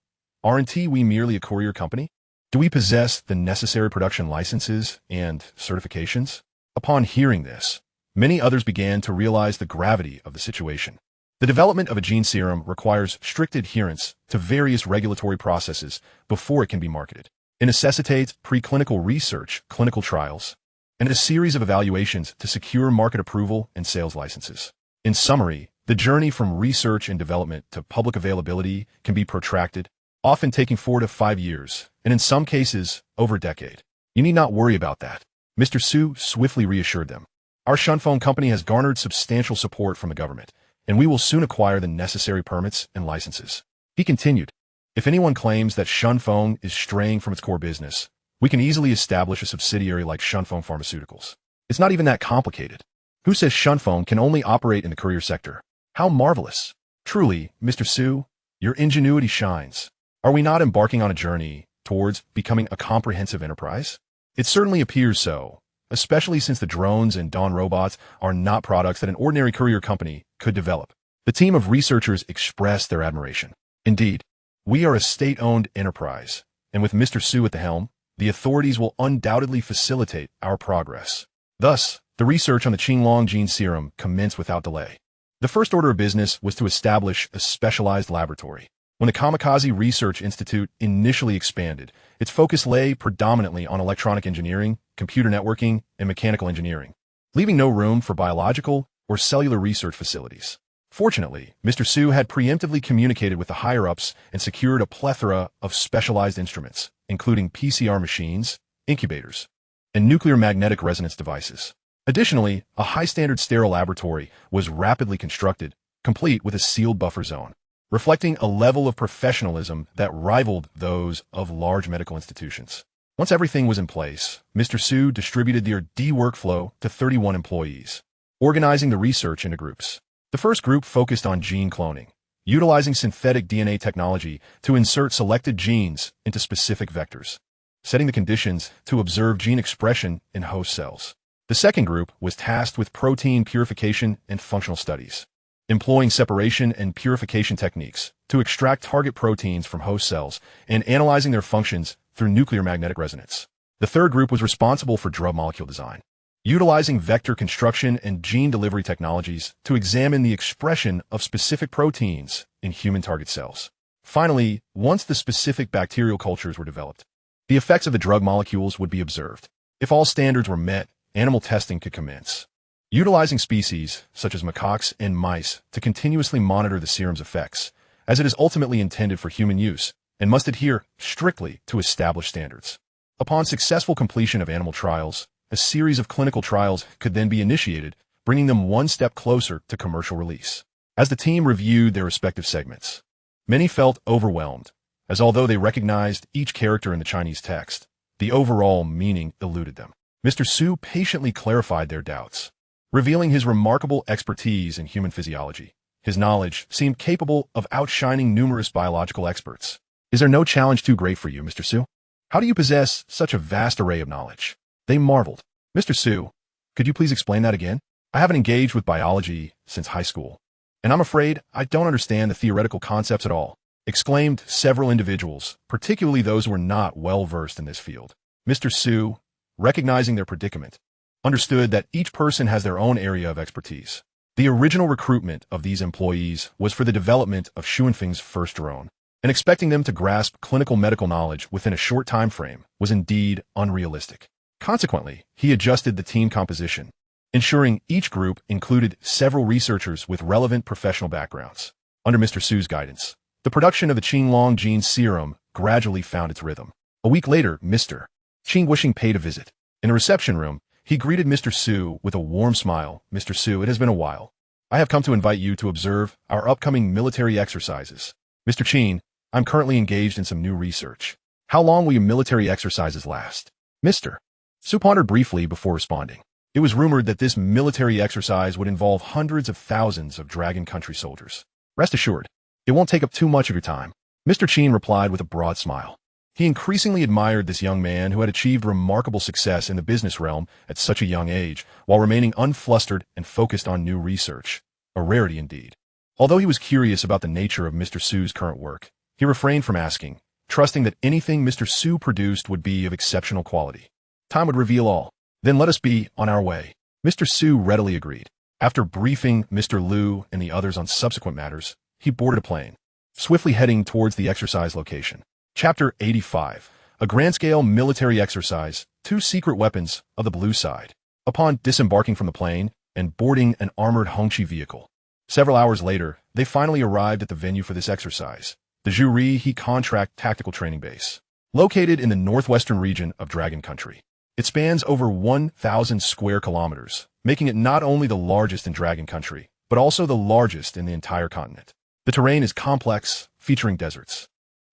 aren't we merely a courier company? Do we possess the necessary production licenses and certifications? Upon hearing this, many others began to realize the gravity of the situation. The development of a gene serum requires strict adherence to various regulatory processes before it can be marketed. It necessitates preclinical research, clinical trials, and a series of evaluations to secure market approval and sales licenses. In summary, the journey from research and development to public availability can be protracted, often taking 4 to 5 years, and in some cases, over a decade. You need not worry about that. Mr. Su swiftly reassured them. Our Shunfeng company has garnered substantial support from the government, and we will soon acquire the necessary permits and licenses. He continued, if anyone claims that Shunfeng is straying from its core business, we can easily establish a subsidiary like Shunfeng Pharmaceuticals. It's not even that complicated. Who says Shunfeng can only operate in the courier sector? How marvelous. Truly, Mr. Su, your ingenuity shines. Are we not embarking on a journey towards becoming a comprehensive enterprise? It certainly appears so, especially since the drones and Dawn robots are not products that an ordinary courier company could develop. The team of researchers expressed their admiration. Indeed, we are a state-owned enterprise, and with Mr. Su at the helm, the authorities will undoubtedly facilitate our progress. Thus, the research on the Qinglong gene serum commenced without delay. The first order of business was to establish a specialized laboratory. When the Kamikaze Research Institute initially expanded, its focus lay predominantly on electronic engineering, computer networking, and mechanical engineering, leaving no room for biological or cellular research facilities. Fortunately, Mr. Su had preemptively communicated with the higher-ups and secured a plethora of specialized instruments, including PCR machines, incubators, and nuclear magnetic resonance devices. Additionally, a high-standard sterile laboratory was rapidly constructed, complete with a sealed buffer zone, reflecting a level of professionalism that rivaled those of large medical institutions. Once everything was in place, Mr. Su distributed their workflow to 31 employees, organizing the research into groups. The first group focused on gene cloning, utilizing synthetic DNA technology to insert selected genes into specific vectors, setting the conditions to observe gene expression in host cells. The second group was tasked with protein purification and functional studies, employing separation and purification techniques to extract target proteins from host cells and analyzing their functions through nuclear magnetic resonance. The third group was responsible for drug molecule design, utilizing vector construction and gene delivery technologies to examine the expression of specific proteins in human target cells. Finally, once the specific bacterial cultures were developed, the effects of the drug molecules would be observed. If all standards were met, animal testing could commence, utilizing species such as macaques and mice to continuously monitor the serum's effects, as it is ultimately intended for human use and must adhere strictly to established standards. Upon successful completion of animal trials, a series of clinical trials could then be initiated, bringing them one step closer to commercial release. As the team reviewed their respective segments, many felt overwhelmed, as although they recognized each character in the Chinese text, the overall meaning eluded them. Mr. Su patiently clarified their doubts, revealing his remarkable expertise in human physiology. His knowledge seemed capable of outshining numerous biological experts. Is there no challenge too great for you, Mr. Su? How do you possess such a vast array of knowledge? They marveled. Mr. Su, could you please explain that again? I haven't engaged with biology since high school, and I'm afraid I don't understand the theoretical concepts at all, exclaimed several individuals, particularly those who were not well-versed in this field. Mr. Su, recognizing their predicament, understood that each person has their own area of expertise. The original recruitment of these employees was for the development of Xuanfeng's first drone, and expecting them to grasp clinical medical knowledge within a short time frame was indeed unrealistic. Consequently, he adjusted the team composition, ensuring each group included several researchers with relevant professional backgrounds. Under Mr. Su's guidance, the production of the Qinglong gene serum gradually found its rhythm. A week later, Mr. Qing Wuxing paid a visit. In the reception room, he greeted Mr. Su with a warm smile. "Mr. Su, it has been a while. I have come to invite you to observe our upcoming military exercises. Mr. Qin, I'm currently engaged in some new research. How long will your military exercises last?" Mr. Su pondered briefly before responding. It was rumored that this military exercise would involve hundreds of thousands of Dragon Country soldiers. "Rest assured, it won't take up too much of your time," Mr. Qin replied with a broad smile. He increasingly admired this young man who had achieved remarkable success in the business realm at such a young age, while remaining unflustered and focused on new research. A rarity indeed. Although he was curious about the nature of Mr. Su's current work, he refrained from asking, trusting that anything Mr. Su produced would be of exceptional quality. Time would reveal all. "Then let us be on our way." Mr. Su readily agreed. After briefing Mr. Liu and the others on subsequent matters, he boarded a plane, swiftly heading towards the exercise location. Chapter 85. A grand-scale military exercise, 2 secret weapons of the blue side. Upon disembarking from the plane and boarding an armored Hongqi vehicle, several hours later, they finally arrived at the venue for this exercise, the Zhuri He Contract Tactical Training Base, located in the northwestern region of Dragon Country. It spans over 1,000 square kilometers, making it not only the largest in Dragon Country, but also the largest in the entire continent. The terrain is complex, featuring deserts,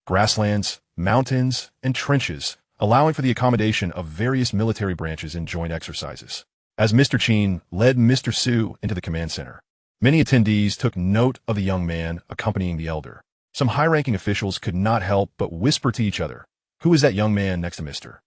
grasslands, mountains, and trenches, allowing for the accommodation of various military branches in joint exercises. As Mr. Qin led Mr. Su into the command center, many attendees took note of the young man accompanying the elder. Some high-ranking officials could not help but whisper to each other, "Who is that young man next to Mr.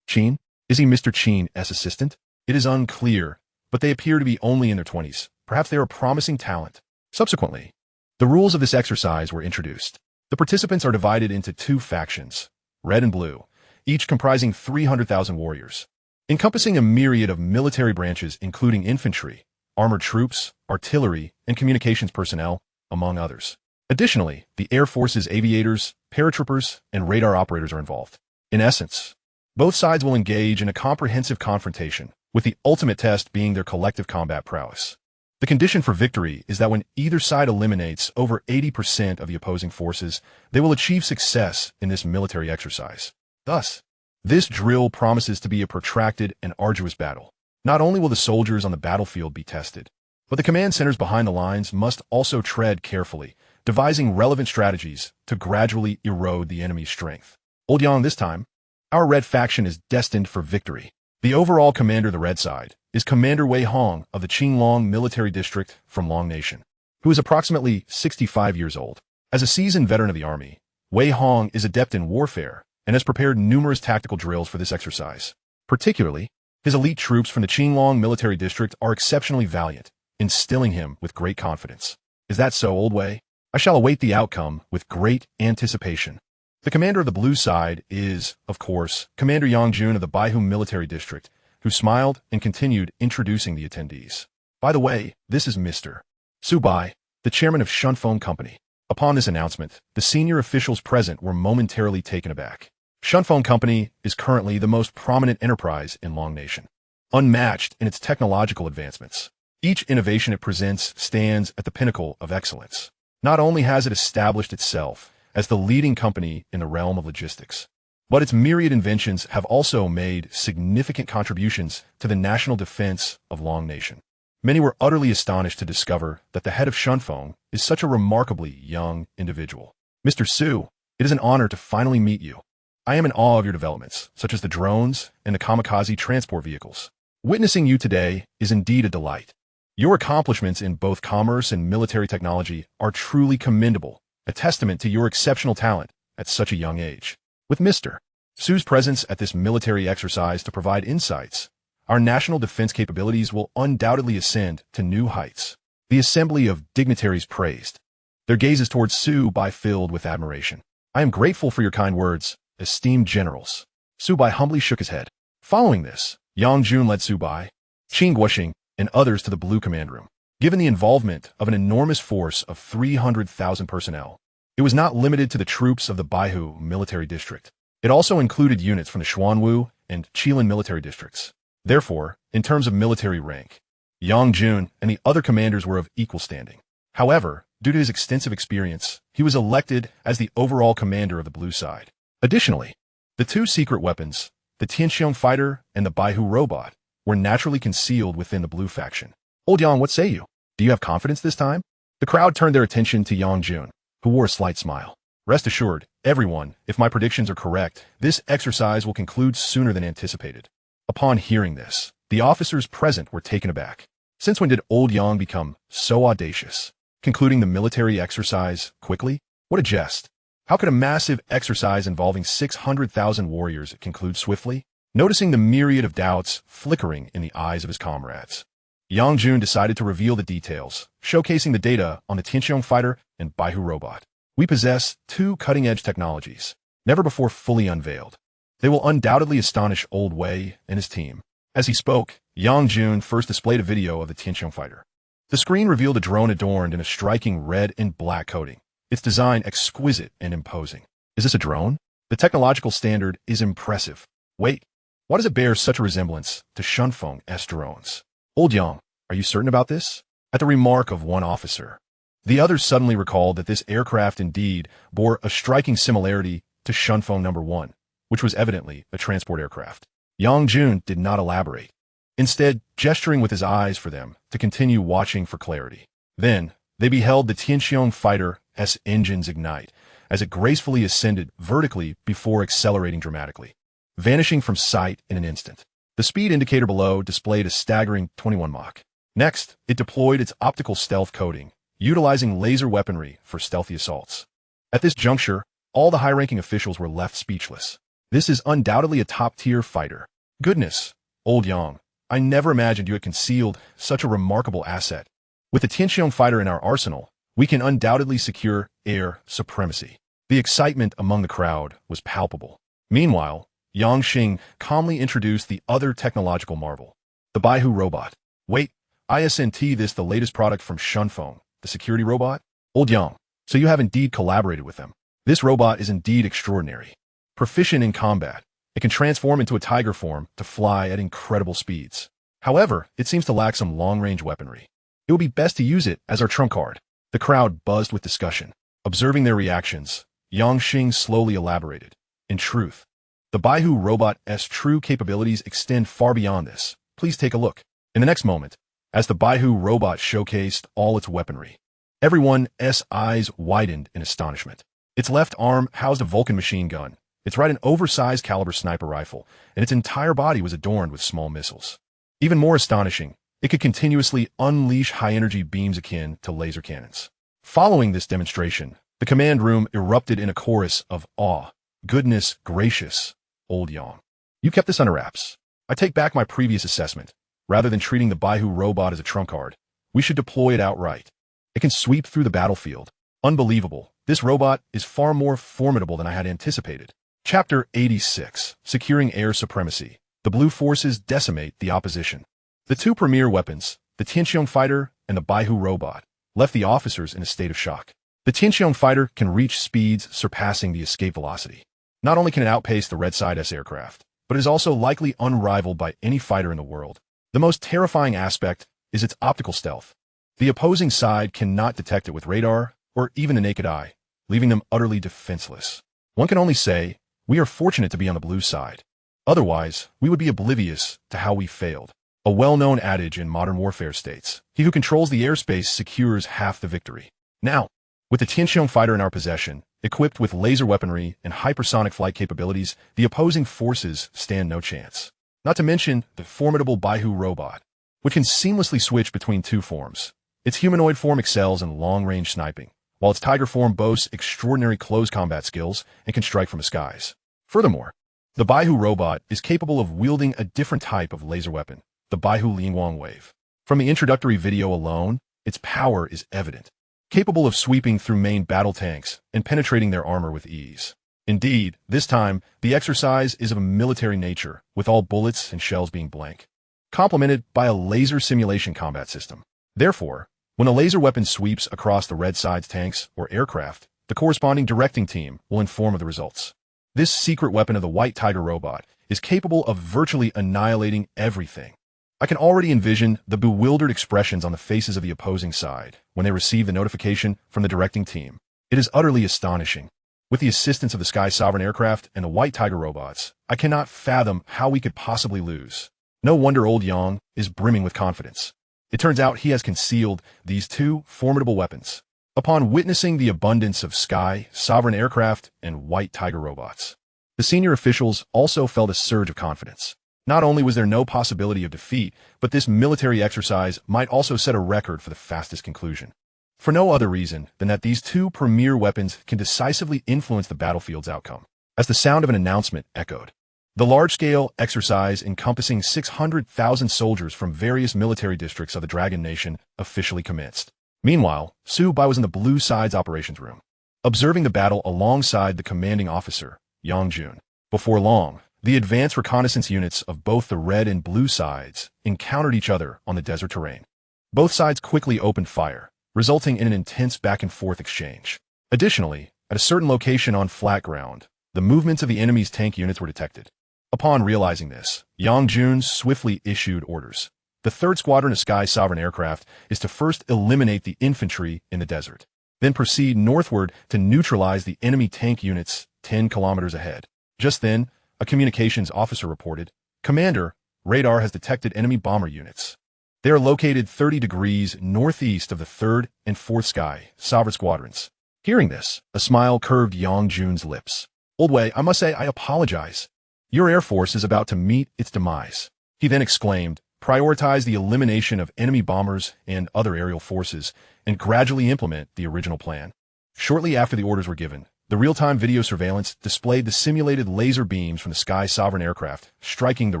Qin? Is he Mr. Qin's assistant?" It is unclear, but they appear to be only in their 20s. Perhaps they are a promising talent. Subsequently, the rules of this exercise were introduced. The participants are divided into 2 factions, red and blue, each comprising 300,000 warriors, encompassing a myriad of military branches including infantry, armored troops, artillery, and communications personnel, among others. Additionally, the Air Force's aviators, paratroopers, and radar operators are involved. In essence, both sides will engage in a comprehensive confrontation, with the ultimate test being their collective combat prowess. The condition for victory is that when either side eliminates over 80% of the opposing forces, they will achieve success in this military exercise. Thus, this drill promises to be a protracted and arduous battle. Not only will the soldiers on the battlefield be tested, but the command centers behind the lines must also tread carefully, devising relevant strategies to gradually erode the enemy's strength. Old Yang, this time, our red faction is destined for victory. The overall commander of the red side is Commander Wei Hong of the Qinglong Military District from Long Nation, who is approximately 65 years old. As a seasoned veteran of the army, Wei Hong is adept in warfare and has prepared numerous tactical drills for this exercise. Particularly, his elite troops from the Qinglong Military District are exceptionally valiant, instilling him with great confidence. Is that so, Old Wei? I shall await the outcome with great anticipation. The commander of the blue side is, of course, Commander Yang Jun of the Baihum Military District, who smiled and continued introducing the attendees. By the way, this is Mr. Su Bai, the chairman of Shunfeng Company. Upon this announcement, the senior officials present were momentarily taken aback. Shunfeng Company is currently the most prominent enterprise in Long Nation, unmatched in its technological advancements. Each innovation it presents stands at the pinnacle of excellence. Not only has it established itself as the leading company in the realm of logistics, but its myriad inventions have also made significant contributions to the national defense of Long Nation. Many were utterly astonished to discover that the head of Shunfeng is such a remarkably young individual. Mr. Su, it is an honor to finally meet you. I am in awe of your developments, such as the drones and the kamikaze transport vehicles. Witnessing you today is indeed a delight. Your accomplishments in both commerce and military technology are truly commendable, a testament to your exceptional talent at such a young age. With Mr. Su's presence at this military exercise to provide insights, our national defense capabilities will undoubtedly ascend to new heights. The assembly of dignitaries praised, their gazes towards Su Bai filled with admiration. I am grateful for your kind words, esteemed generals. Su Bai humbly shook his head. Following this, Yang Jun led Su Bai, Qing Guoxing, and others to the blue command room. Given the involvement of an enormous force of 300,000 personnel, it was not limited to the troops of the Baihu Military District. It also included units from the Xuanwu and Qilin military districts. Therefore, in terms of military rank, Yang Jun and the other commanders were of equal standing. However, due to his extensive experience, he was elected as the overall commander of the blue side. Additionally, the two secret weapons, the Tianqiong fighter and the Baihu robot, were naturally concealed within the blue faction. Old Yang, what say you? Do you have confidence this time? The crowd turned their attention to Yang Jun, who wore a slight smile. Rest assured, everyone, if my predictions are correct, this exercise will conclude sooner than anticipated. Upon hearing this, the officers present were taken aback. Since when did Old Yang become so audacious? Concluding the military exercise quickly? What a jest. How could a massive exercise involving 600,000 warriors conclude swiftly? Noticing the myriad of doubts flickering in the eyes of his comrades, Yang Jun decided to reveal the details, showcasing the data on the Tianqiong fighter and Baihu robot. We possess two cutting-edge technologies, never before fully unveiled. They will undoubtedly astonish Old Wei and his team. As he spoke, Yang Jun first displayed a video of the Tianqiong fighter. The screen revealed a drone adorned in a striking red and black coating, its design exquisite and imposing. Is this a drone? The technological standard is impressive. Wait, why does it bear such a resemblance to Shunfeng's drones? Old Yang, are you certain about this? At the remark of one officer, the others suddenly recalled that this aircraft indeed bore a striking similarity to Shunfeng No. 1, which was evidently a transport aircraft. Yang Jun did not elaborate, instead gesturing with his eyes for them to continue watching for clarity. Then, they beheld the Tianqiong fighter's engines ignite as it gracefully ascended vertically before accelerating dramatically, vanishing from sight in an instant. The speed indicator below displayed a staggering 21 Mach. Next, it deployed its optical stealth coating, utilizing laser weaponry for stealthy assaults. At this juncture, all the high-ranking officials were left speechless. This is undoubtedly a top-tier fighter. Goodness, Old Yang, I never imagined you had concealed such a remarkable asset. With the Tianqiong fighter in our arsenal, we can undoubtedly secure air supremacy. The excitement among the crowd was palpable. Meanwhile, Yang Xing calmly introduced the other technological marvel, the Baihu robot. Wait, isn't this the latest product from Shunfeng, the security robot? Old Yang, so you have indeed collaborated with them. This robot is indeed extraordinary. Proficient in combat, it can transform into a tiger form to fly at incredible speeds. However, it seems to lack some long-range weaponry. It would be best to use it as our trump card. The crowd buzzed with discussion. Observing their reactions, Yang Xing slowly elaborated. In truth, the Baihu robot's true capabilities extend far beyond this. Please take a look. In the next moment, as the Baihu robot showcased all its weaponry, everyone's eyes widened in astonishment. Its left arm housed a Vulcan machine gun, its right an oversized caliber sniper rifle, and its entire body was adorned with small missiles. Even more astonishing, it could continuously unleash high-energy beams akin to laser cannons. Following this demonstration, the command room erupted in a chorus of awe. Goodness gracious, Old Yang. You kept this under wraps. I take back my previous assessment. Rather than treating the Baihu robot as a trump card, we should deploy it outright. It can sweep through the battlefield. Unbelievable. This robot is far more formidable than I had anticipated. Chapter 86. Securing Air Supremacy. The Blue Forces decimate the opposition. The two premier weapons, the Tianqiong fighter and the Baihu robot, left the officers in a state of shock. The Tianqiong fighter can reach speeds surpassing the escape velocity. Not only can it outpace the Red Side's aircraft, but it is also likely unrivaled by any fighter in the world. The most terrifying aspect is its optical stealth. The opposing side cannot detect it with radar or even the naked eye, leaving them utterly defenseless. One can only say, we are fortunate to be on the blue side. Otherwise, we would be oblivious to how we failed. A well-known adage in modern warfare states, he who controls the airspace secures half the victory. Now, with the Tianqiong fighter in our possession, equipped with laser weaponry and hypersonic flight capabilities, the opposing forces stand no chance. Not to mention the formidable Baihu robot, which can seamlessly switch between two forms. Its humanoid form excels in long-range sniping, while its tiger form boasts extraordinary close combat skills and can strike from the skies. Furthermore, the Baihu robot is capable of wielding a different type of laser weapon, the Baihu Lingwang wave. From the introductory video alone, its power is evident, capable of sweeping through main battle tanks and penetrating their armor with ease. Indeed, this time, the exercise is of a military nature, with all bullets and shells being blank, complemented by a laser simulation combat system. Therefore, when a laser weapon sweeps across the red side's tanks or aircraft, the corresponding directing team will inform of the results. This secret weapon of the White Tiger robot is capable of virtually annihilating everything. I can already envision the bewildered expressions on the faces of the opposing side when they receive the notification from the directing team. It is utterly astonishing. With the assistance of the Sky Sovereign aircraft and the White Tiger robots, I cannot fathom how we could possibly lose. No wonder old Yang is brimming with confidence. It turns out he has concealed these two formidable weapons. Upon witnessing the abundance of Sky Sovereign aircraft and White Tiger robots, the senior officials also felt a surge of confidence. Not only was there no possibility of defeat, but this military exercise might also set a record for the fastest conclusion. For no other reason than that these two premier weapons can decisively influence the battlefield's outcome. As the sound of an announcement echoed, the large-scale exercise encompassing 600,000 soldiers from various military districts of the Dragon Nation officially commenced. Meanwhile, Su Bai was in the Blue Side's operations room, observing the battle alongside the commanding officer, Yang Jun. Before long, the advanced reconnaissance units of both the Red and Blue Sides encountered each other on the desert terrain. Both sides quickly opened fire, resulting in an intense back-and-forth exchange. Additionally, at a certain location on flat ground, the movements of the enemy's tank units were detected. Upon realizing this, Yang Jun swiftly issued orders. The 3rd Squadron of Sky Sovereign aircraft is to first eliminate the infantry in the desert, then proceed northward to neutralize the enemy tank units 10 kilometers ahead. Just then, a communications officer reported, "Commander, radar has detected enemy bomber units. They are located 30 degrees northeast of the 3rd and 4th Sky Sovereign Squadrons." Hearing this, a smile curved Yang Jun's lips. "Old Wei, I must say I apologize. Your Air Force is about to meet its demise." He then exclaimed, "Prioritize the elimination of enemy bombers and other aerial forces, and gradually implement the original plan." Shortly after the orders were given, the real-time video surveillance displayed the simulated laser beams from the Sky Sovereign aircraft striking the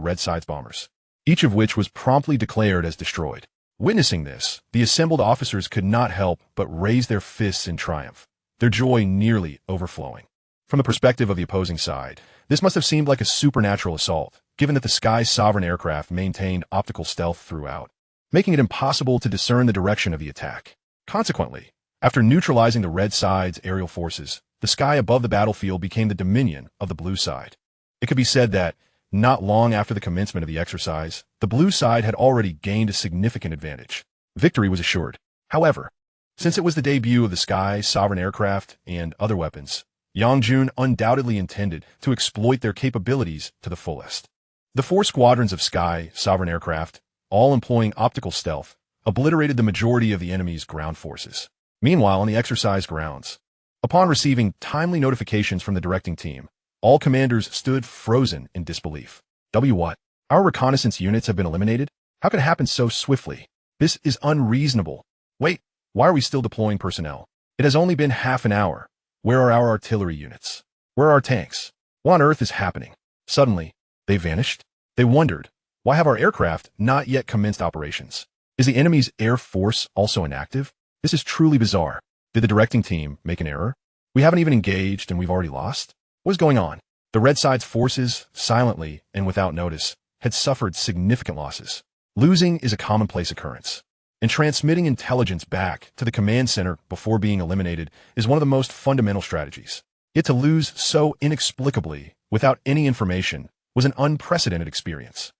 Red Side's bombers, each of which was promptly declared as destroyed. Witnessing this, the assembled officers could not help but raise their fists in triumph, their joy nearly overflowing. From the perspective of the opposing side, this must have seemed like a supernatural assault, given that the Sky Sovereign aircraft maintained optical stealth throughout, making it impossible to discern the direction of the attack. Consequently, after neutralizing the Red Side's aerial forces, the sky above the battlefield became the dominion of the Blue Side. It could be said that, not long after the commencement of the exercise, the Blue Side had already gained a significant advantage. Victory was assured. However, since it was the debut of the Sky Sovereign aircraft and other weapons, Yang Jun undoubtedly intended to exploit their capabilities to the fullest. The 4 squadrons of Sky Sovereign aircraft, all employing optical stealth, obliterated the majority of the enemy's ground forces. Meanwhile, on the exercise grounds, upon receiving timely notifications from the directing team, all commanders stood frozen in disbelief. What? Our reconnaissance units have been eliminated? How could it happen so swiftly? This is unreasonable. Wait, why are we still deploying personnel? It has only been half an hour. Where are our artillery units? Where are our tanks? What on earth is happening? Suddenly, they vanished. They wondered, why have our aircraft not yet commenced operations? Is the enemy's air force also inactive? This is truly bizarre. Did the directing team make an error? We haven't even engaged and we've already lost? What is going on? The Red Side's forces, silently and without notice, had suffered significant losses. Losing is a commonplace occurrence, and transmitting intelligence back to the command center before being eliminated is one of the most fundamental strategies. Yet to lose so inexplicably, without any information, was an unprecedented experience.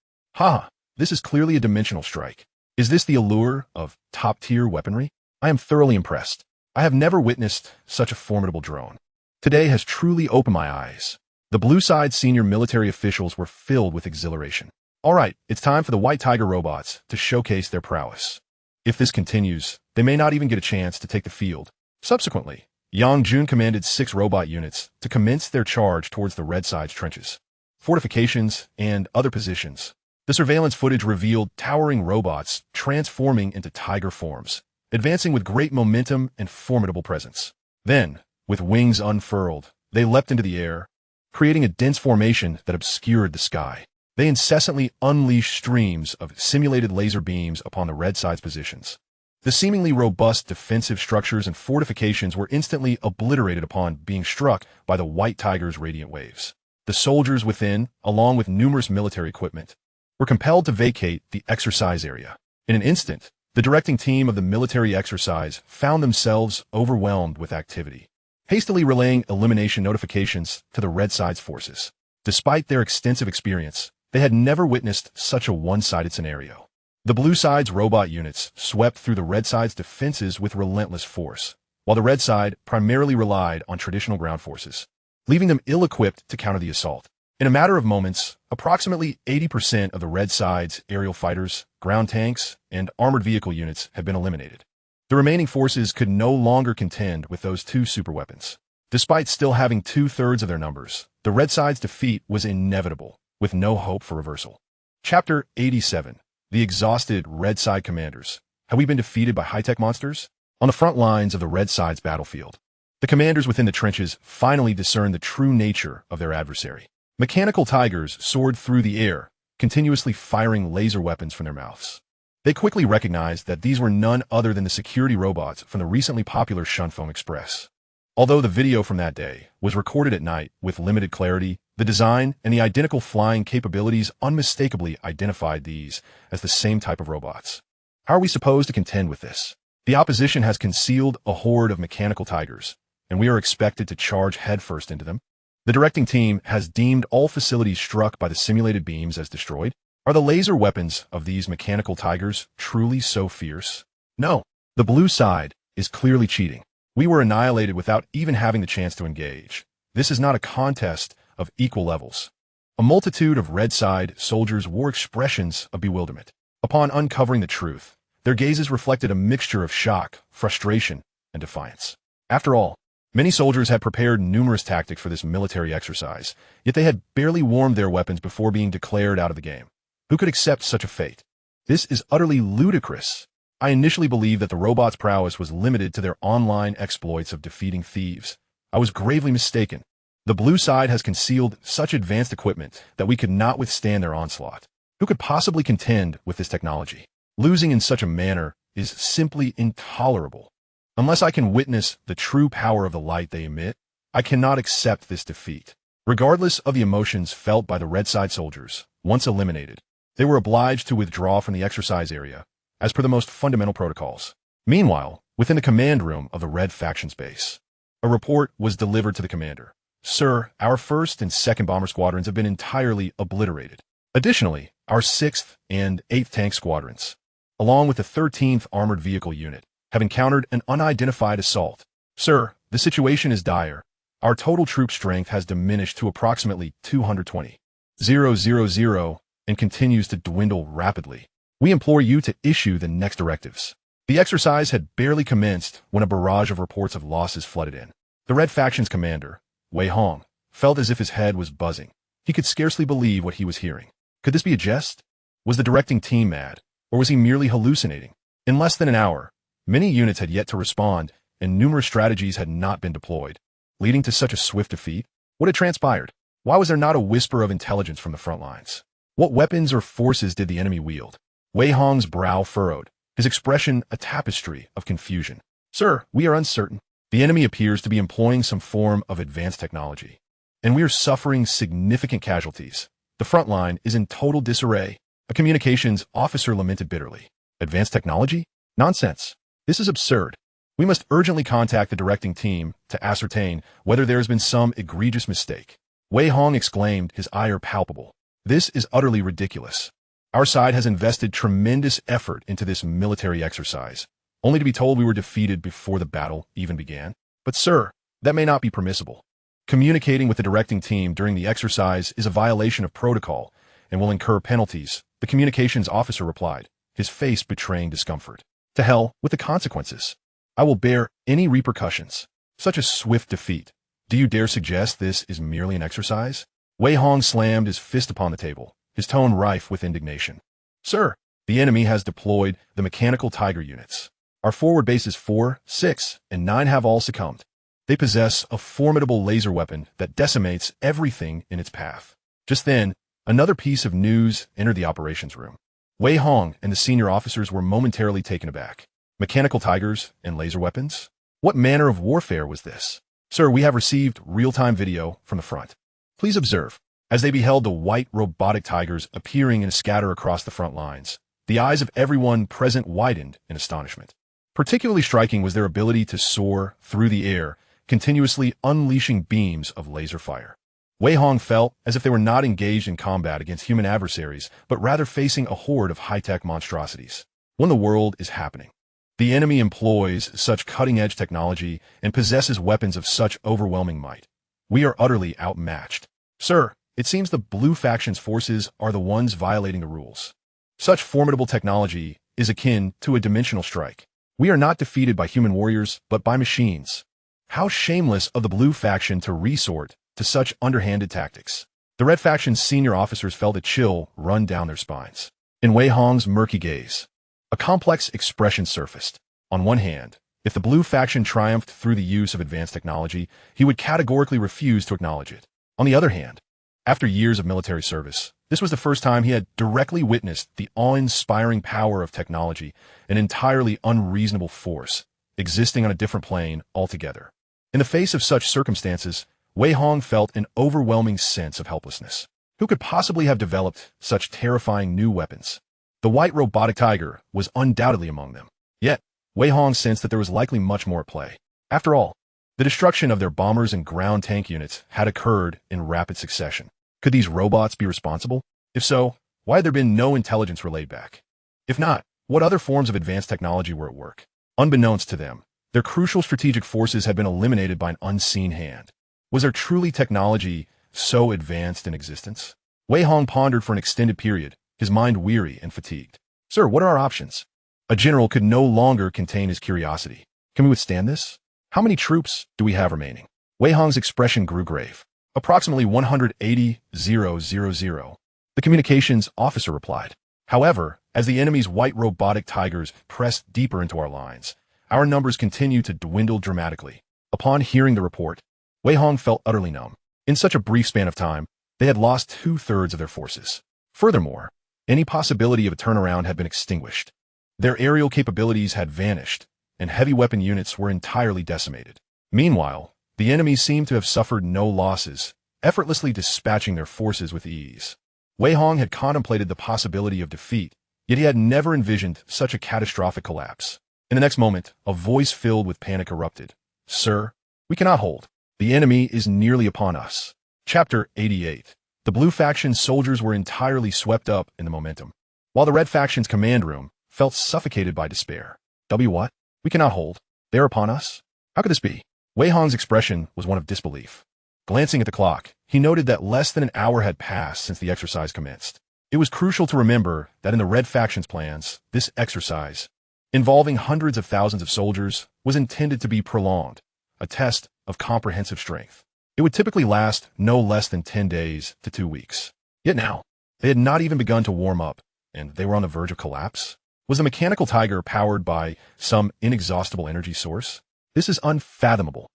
This is clearly a dimensional strike. Is this the allure of top-tier weaponry? I am thoroughly impressed. I have never witnessed such a formidable drone. Today has truly opened my eyes. The Blue Side senior military officials were filled with exhilaration. All right, it's time for the White Tiger robots to showcase their prowess. If this continues, they may not even get a chance to take the field. Subsequently, Yang Jun commanded 6 robot units to commence their charge towards the Red Side's trenches, fortifications, and other positions. The surveillance footage revealed towering robots transforming into tiger forms, advancing with great momentum and formidable presence. Then, with wings unfurled, they leapt into the air, creating a dense formation that obscured the sky. They incessantly unleashed streams of simulated laser beams upon the Red Side's positions. The seemingly robust defensive structures and fortifications were instantly obliterated upon being struck by the White Tiger's radiant waves. The soldiers within, along with numerous military equipment, were compelled to vacate the exercise area. In an instant, The directing team of the military exercise found themselves overwhelmed with activity, hastily relaying elimination notifications to the Red Side's forces. Despite their extensive experience, they had never witnessed such a one-sided scenario. The Blue Side's robot units swept through the Red Side's defenses with relentless force, while the Red Side primarily relied on traditional ground forces, leaving them ill-equipped to counter the assault. In a matter of moments, approximately 80% of the Red Side's aerial fighters, ground tanks, and armored vehicle units had been eliminated. The remaining forces could no longer contend with those two superweapons. Despite still having two-thirds of their numbers, the Red Side's defeat was inevitable, with no hope for reversal. Chapter 87. The Exhausted Red Side Commanders. Have we been defeated by high-tech monsters? On the front lines of the Red Side's battlefield, the commanders within the trenches finally discerned the true nature of their adversary. Mechanical tigers soared through the air, continuously firing laser weapons from their mouths. They quickly recognized that these were none other than the security robots from the recently popular Shunfeng Express. Although the video from that day was recorded at night with limited clarity, the design and the identical flying capabilities unmistakably identified these as the same type of robots. How are we supposed to contend with this? The opposition has concealed a horde of mechanical tigers, and we are expected to charge headfirst into them. The directing team has deemed all facilities struck by the simulated beams as destroyed. Are the laser weapons of these mechanical tigers truly so fierce? No. The Blue Side is clearly cheating. We were annihilated without even having the chance to engage. This is not a contest of equal levels. A multitude of Red Side soldiers wore expressions of bewilderment. Upon uncovering the truth, their gazes reflected a mixture of shock, frustration, and defiance. After all, many soldiers had prepared numerous tactics for this military exercise, yet they had barely warmed their weapons before being declared out of the game. Who could accept such a fate? This is utterly ludicrous. I initially believed that the robots' prowess was limited to their online exploits of defeating thieves. I was gravely mistaken. The Blue Side has concealed such advanced equipment that we could not withstand their onslaught. Who could possibly contend with this technology? Losing in such a manner is simply intolerable. Unless I can witness the true power of the light they emit, I cannot accept this defeat. Regardless of the emotions felt by the Red Side soldiers, once eliminated, they were obliged to withdraw from the exercise area, as per the most fundamental protocols. Meanwhile, within the command room of the Red Faction's base, a report was delivered to the commander. Sir, our 1st and 2nd Bomber Squadrons have been entirely obliterated. Additionally, our 6th and 8th Tank Squadrons, along with the 13th Armored Vehicle Unit, have encountered an unidentified assault. Sir, the situation is dire. Our total troop strength has diminished to approximately 220,000 and continues to dwindle rapidly. We implore you to issue the next directives. The exercise had barely commenced when a barrage of reports of losses flooded in. The Red Faction's commander, Wei Hong, felt as if his head was buzzing. He could scarcely believe what he was hearing. Could this be a jest? Was the directing team mad, or was he merely hallucinating? In less than an hour, many units had yet to respond, and numerous strategies had not been deployed, leading to such a swift defeat. What had transpired? Why was there not a whisper of intelligence from the front lines? What weapons or forces did the enemy wield? Wei Hong's brow furrowed, his expression a tapestry of confusion. Sir, we are uncertain. The enemy appears to be employing some form of advanced technology, and we are suffering significant casualties. The front line is in total disarray. A communications officer lamented bitterly. Advanced technology? Nonsense. This is absurd. We must urgently contact the directing team to ascertain whether there has been some egregious mistake. Wei Hong exclaimed, his ire palpable. This is utterly ridiculous. Our side has invested tremendous effort into this military exercise, only to be told we were defeated before the battle even began. But sir, that may not be permissible. Communicating with the directing team during the exercise is a violation of protocol and will incur penalties, the communications officer replied, his face betraying discomfort. To hell with the consequences. I will bear any repercussions. Such a swift defeat. Do you dare suggest this is merely an exercise? Wei Hong slammed his fist upon the table, his tone rife with indignation. Sir, the enemy has deployed the mechanical tiger units. Our forward bases 4, 6, and 9 have all succumbed. They possess a formidable laser weapon that decimates everything in its path. Just then, another piece of news entered the operations room. Wei Hong and the senior officers were momentarily taken aback. Mechanical tigers and laser weapons? What manner of warfare was this? Sir, we have received real-time video from the front. Please observe. As they beheld the white robotic tigers appearing in a scatter across the front lines, The eyes of everyone present widened in astonishment. Particularly striking was their ability to soar through the air, continuously unleashing beams of laser fire. Wei Hong felt as if they were not engaged in combat against human adversaries, but rather facing a horde of high-tech monstrosities. When the world is happening, the enemy employs such cutting-edge technology and possesses weapons of such overwhelming might. We are utterly outmatched. Sir, it seems the blue faction's forces are the ones violating the rules. Such formidable technology is akin to a dimensional strike. We are not defeated by human warriors, but by machines. How shameless of the blue faction to resort to such underhanded tactics. The red faction's senior officers felt a chill run down their spines. In Wei Hong's murky gaze, a complex expression surfaced. On one hand, if the blue faction triumphed through the use of advanced technology, he would categorically refuse to acknowledge it. On the other hand, after years of military service, this was the first time he had directly witnessed the awe-inspiring power of technology, an entirely unreasonable force, existing on a different plane altogether. In the face of such circumstances, Wei Hong felt an overwhelming sense of helplessness. Who could possibly have developed such terrifying new weapons? The white robotic tiger was undoubtedly among them. Yet, Wei Hong sensed that there was likely much more at play. After all, the destruction of their bombers and ground tank units had occurred in rapid succession. Could these robots be responsible? If so, why had there been no intelligence relayed back? If not, what other forms of advanced technology were at work? Unbeknownst to them, their crucial strategic forces had been eliminated by an unseen hand. Was there truly technology so advanced in existence? Wei Hong pondered for an extended period, his mind weary and fatigued. Sir, what are our options? A general could no longer contain his curiosity. Can we withstand this? How many troops do we have remaining? Wei Hong's expression grew grave. Approximately 180,000. The communications officer replied. However, as the enemy's white robotic tigers pressed deeper into our lines, our numbers continued to dwindle dramatically. Upon hearing the report, Wei Hong felt utterly numb. In such a brief span of time, they had lost 2/3 of their forces. Furthermore, any possibility of a turnaround had been extinguished. Their aerial capabilities had vanished, and heavy weapon units were entirely decimated. Meanwhile, the enemy seemed to have suffered no losses, effortlessly dispatching their forces with ease. Wei Hong had contemplated the possibility of defeat, yet he had never envisioned such a catastrophic collapse. In the next moment, a voice filled with panic erupted. Sir, we cannot hold. The enemy is nearly upon us. Chapter 88. The blue faction's soldiers were entirely swept up in the momentum, while the red faction's command room felt suffocated by despair. What? We cannot hold. They're upon us? How could this be? Wei Hong's expression was one of disbelief. Glancing at the clock, he noted that less than an hour had passed since the exercise commenced. It was crucial to remember that in the red faction's plans, this exercise, involving hundreds of thousands of soldiers, was intended to be prolonged, a test of comprehensive strength. It would typically last no less than 10 days to 2 weeks. Yet now, they had not even begun to warm up, and they were on the verge of collapse. Was the mechanical tiger powered by some inexhaustible energy source? This is unfathomable.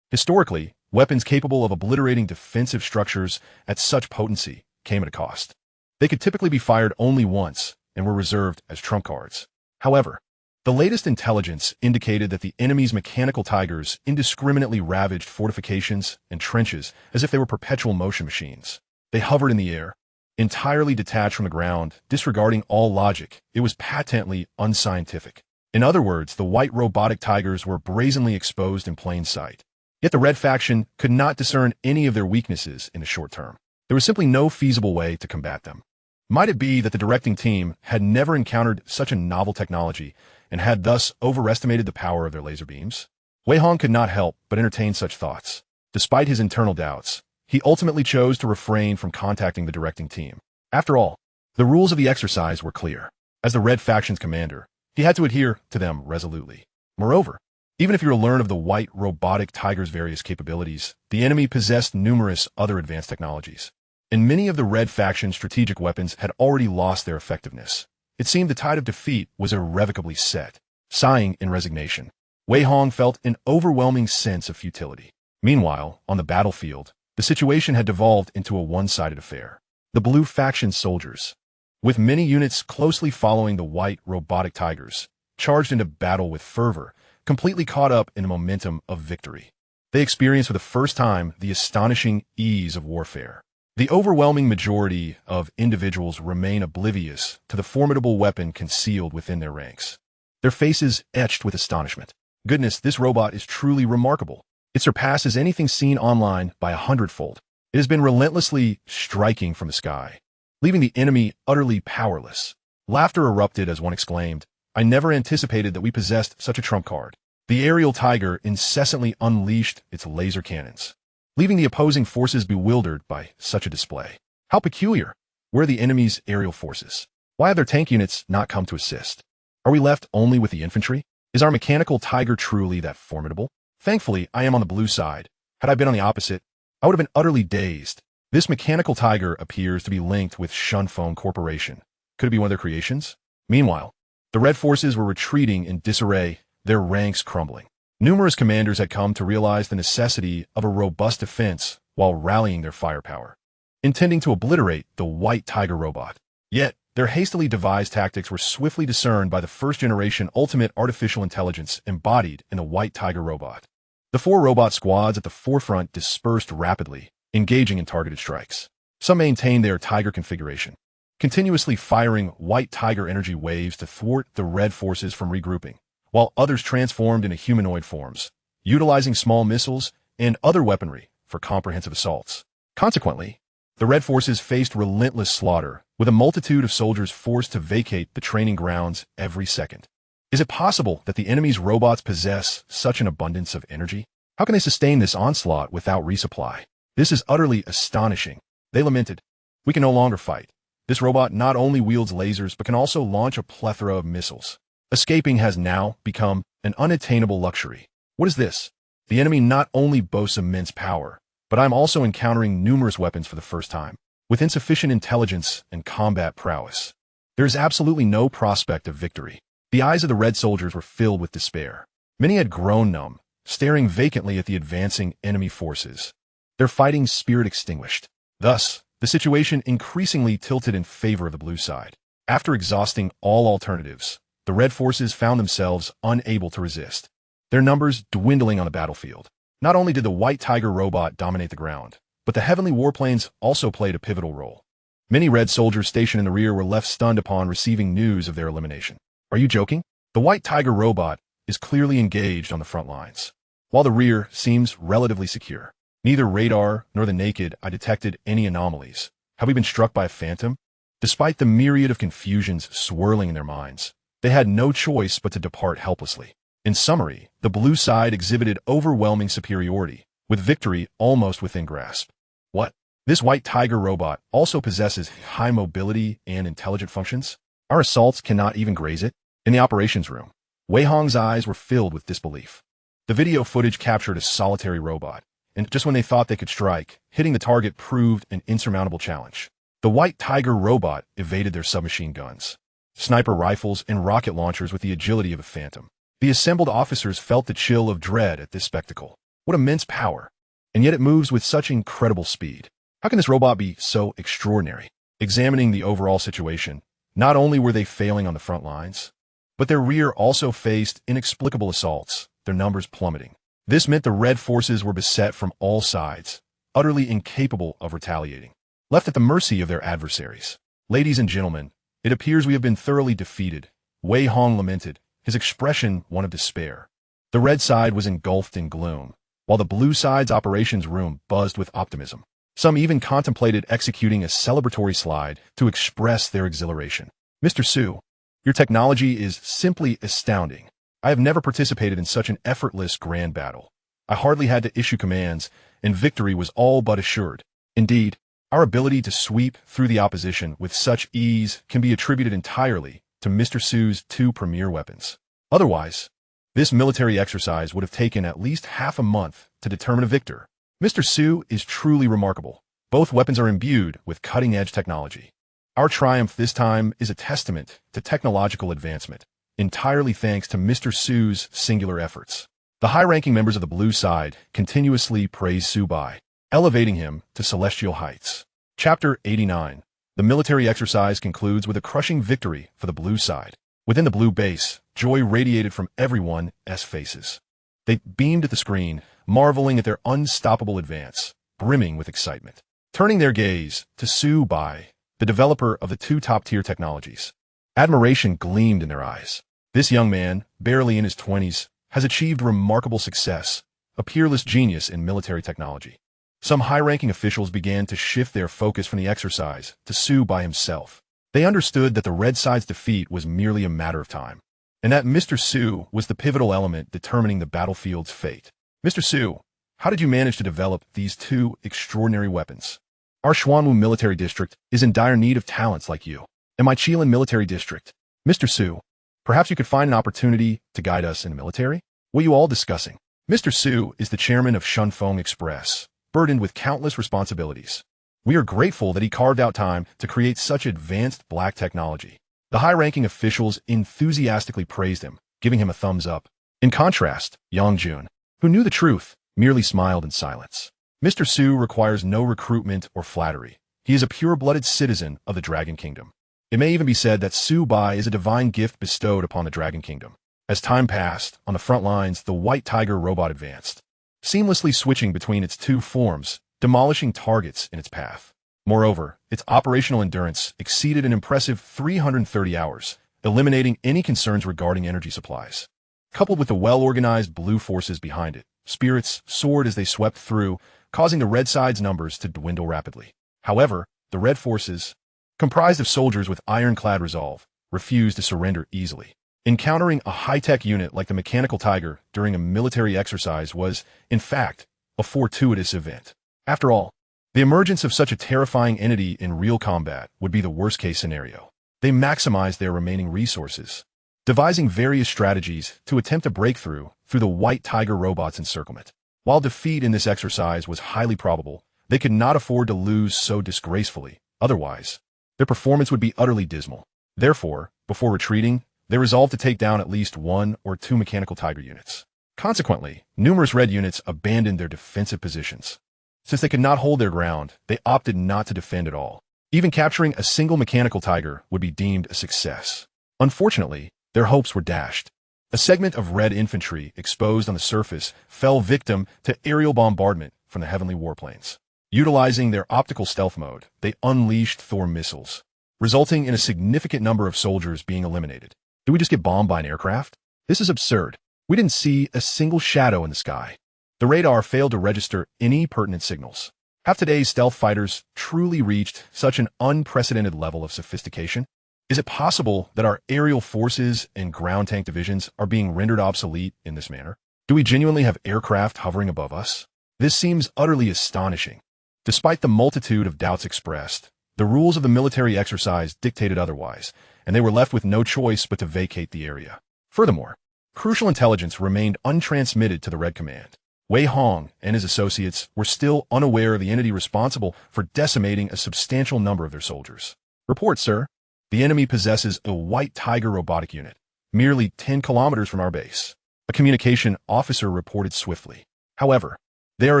Historically, weapons capable of obliterating defensive structures at such potency came at a cost. They could typically be fired only once and were reserved as trump cards. However, the latest intelligence indicated that the enemy's mechanical tigers indiscriminately ravaged fortifications and trenches as if they were perpetual motion machines. They hovered in the air, entirely detached from the ground, disregarding all logic. It was patently unscientific. In other words, the white robotic tigers were brazenly exposed in plain sight. Yet the red faction could not discern any of their weaknesses in the short term. There was simply no feasible way to combat them. Might it be that the directing team had never encountered such a novel technology and had thus overestimated the power of their laser beams? Wei Hong could not help but entertain such thoughts. Despite his internal doubts, he ultimately chose to refrain from contacting the directing team. After all, the rules of the exercise were clear. As the red faction's commander, he had to adhere to them resolutely. Moreover, even if you were to learn of the white robotic tiger's various capabilities, the enemy possessed numerous other advanced technologies, and many of the red faction's strategic weapons had already lost their effectiveness. It seemed the tide of defeat was irrevocably set. Sighing in resignation, Wei Hong felt an overwhelming sense of futility. Meanwhile, on the battlefield, the situation had devolved into a one-sided affair. The blue faction soldiers, with many units closely following the white robotic tigers, charged into battle with fervor, completely caught up in the momentum of victory. They experienced for the first time the astonishing ease of warfare. The overwhelming majority of individuals remain oblivious to the formidable weapon concealed within their ranks. Their faces etched with astonishment. Goodness, this robot is truly remarkable. It surpasses anything seen online by 100-fold. It has been relentlessly striking from the sky, leaving the enemy utterly powerless. Laughter erupted as one exclaimed, "I never anticipated that we possessed such a trump card." The aerial tiger incessantly unleashed its laser cannons, leaving the opposing forces bewildered by such a display. How peculiar! Where are the enemy's aerial forces? Why have their tank units not come to assist? Are we left only with the infantry? Is our mechanical tiger truly that formidable? Thankfully, I am on the blue side. Had I been on the opposite, I would have been utterly dazed. This mechanical tiger appears to be linked with Dongfeng Corporation. Could it be one of their creations? Meanwhile, the red forces were retreating in disarray, their ranks crumbling. Numerous commanders had come to realize the necessity of a robust defense while rallying their firepower, intending to obliterate the white tiger robot. Yet, their hastily devised tactics were swiftly discerned by the first-generation ultimate artificial intelligence embodied in the white tiger robot. The 4 robot squads at the forefront dispersed rapidly, engaging in targeted strikes. Some maintained their tiger configuration, continuously firing white tiger energy waves to thwart the red forces from regrouping, while others transformed into humanoid forms, utilizing small missiles and other weaponry for comprehensive assaults. Consequently, the red forces faced relentless slaughter, with a multitude of soldiers forced to vacate the training grounds every second. Is it possible that the enemy's robots possess such an abundance of energy? How can they sustain this onslaught without resupply? This is utterly astonishing. They lamented, "We can no longer fight. This robot not only wields lasers but can also launch a plethora of missiles. Escaping has now become an unattainable luxury." What is this? The enemy not only boasts immense power, but I'm also encountering numerous weapons for the first time, with insufficient intelligence and combat prowess. There is absolutely no prospect of victory. The eyes of the red soldiers were filled with despair. Many had grown numb, staring vacantly at the advancing enemy forces, their fighting spirit extinguished. Thus, the situation increasingly tilted in favor of the blue side. After exhausting all alternatives, the red forces found themselves unable to resist, their numbers dwindling on the battlefield. Not only did the white tiger robot dominate the ground, but the heavenly warplanes also played a pivotal role. Many red soldiers stationed in the rear were left stunned upon receiving news of their elimination. Are you joking? The white tiger robot is clearly engaged on the front lines, while the rear seems relatively secure. Neither radar nor the naked eye detected any anomalies. Have we been struck by a phantom? Despite the myriad of confusions swirling in their minds, they had no choice but to depart helplessly. In summary, the blue side exhibited overwhelming superiority, with victory almost within grasp. What? This white tiger robot also possesses high mobility and intelligent functions? Our assaults cannot even graze it? In the operations room, Wei Hong's eyes were filled with disbelief. The video footage captured a solitary robot, and just when they thought they could strike, hitting the target proved an insurmountable challenge. The white tiger robot evaded their submachine guns, sniper rifles, and rocket launchers with the agility of a phantom. The assembled officers felt the chill of dread at this spectacle. What immense power! And yet it moves with such incredible speed. How can this robot be so extraordinary? Examining the overall situation, not only were they failing on the front lines, but their rear also faced inexplicable assaults, their numbers plummeting. This meant the red forces were beset from all sides, utterly incapable of retaliating, left at the mercy of their adversaries. "Ladies and gentlemen, it appears we have been thoroughly defeated," Wei Hong lamented, his expression one of despair. The red side was engulfed in gloom, while the blue side's operations room buzzed with optimism. Some even contemplated executing a celebratory slide to express their exhilaration. "Mr. Su, your technology is simply astounding. I have never participated in such an effortless grand battle. I hardly had to issue commands, and victory was all but assured. Indeed, our ability to sweep through the opposition with such ease can be attributed entirely to Mr. Su's 2 premier weapons. Otherwise, this military exercise would have taken at least half a month to determine a victor. Mr. Su is truly remarkable. Both weapons are imbued with cutting-edge technology. Our triumph this time is a testament to technological advancement, entirely thanks to Mr. Su's singular efforts." The high-ranking members of the blue side continuously praised Su Bai, elevating him to celestial heights. Chapter 89. The military exercise concludes with a crushing victory for the blue side. Within the blue base, joy radiated from everyone's faces. They beamed at the screen, marveling at their unstoppable advance, brimming with excitement. turning their gaze to Su Bai, the developer of the two top-tier technologies. Admiration gleamed in their eyes. This young man, barely in his 20s, has achieved remarkable success, a peerless genius in military technology. Some high-ranking officials began to shift their focus from the exercise to Su Bai himself. They understood that the Red Side's defeat was merely a matter of time, and that Mr. Su was the pivotal element determining the battlefield's fate. Mr. Su, how did you manage to develop these two extraordinary weapons? Our Xuanwu military district is in dire need of talents like you. And my Qilin military district. Mr. Su, perhaps you could find an opportunity to guide us in the military? What are you all discussing? Mr. Su is the chairman of Shunfeng Express, burdened with countless responsibilities. We are grateful that he carved out time to create such advanced black technology. The high-ranking officials enthusiastically praised him, giving him a thumbs up. In contrast, Yang Jun, who knew the truth, merely smiled in silence. Mr. Su requires no recruitment or flattery. He is a pure-blooded citizen of the Dragon Kingdom. It may even be said that Su Bai is a divine gift bestowed upon the Dragon Kingdom. As time passed, on the front lines, the White Tiger robot advanced, seamlessly switching between its two forms, demolishing targets in its path. Moreover, its operational endurance exceeded an impressive 330 hours, eliminating any concerns regarding energy supplies. Coupled with the well-organized blue forces behind it, spirits soared as they swept through, causing the Red Side's numbers to dwindle rapidly. However, the Red forces, comprised of soldiers with ironclad resolve, refused to surrender easily. Encountering a high-tech unit like the Mechanical Tiger during a military exercise was, in fact, a fortuitous event. After all, the emergence of such a terrifying entity in real combat would be the worst-case scenario. They maximized their remaining resources, devising various strategies to attempt a breakthrough through the White Tiger robot's encirclement. While defeat in this exercise was highly probable, they could not afford to lose so disgracefully. Otherwise, their performance would be utterly dismal. Therefore, before retreating, they resolved to take down at least 1 or 2 Mechanical Tiger units. Consequently, numerous Red units abandoned their defensive positions. Since they could not hold their ground, they opted not to defend at all. Even capturing a single Mechanical Tiger would be deemed a success. Unfortunately, their hopes were dashed. A segment of Red infantry exposed on the surface fell victim to aerial bombardment from the heavenly warplanes. Utilizing their optical stealth mode, they unleashed Thor missiles, resulting in a significant number of soldiers being eliminated. Did we just get bombed by an aircraft? This is absurd. We didn't see a single shadow in the sky. The radar failed to register any pertinent signals. Have today's stealth fighters truly reached such an unprecedented level of sophistication? Is it possible that our aerial forces and ground tank divisions are being rendered obsolete in this manner? Do we genuinely have aircraft hovering above us? This seems utterly astonishing. Despite the multitude of doubts expressed, the rules of the military exercise dictated otherwise, and they were left with no choice but to vacate the area. Furthermore, crucial intelligence remained untransmitted to the Red Command. Wei Hong and his associates were still unaware of the entity responsible for decimating a substantial number of their soldiers. Report, sir. The enemy possesses a White Tiger robotic unit, merely 10 kilometers from our base. A communication officer reported swiftly. However, they are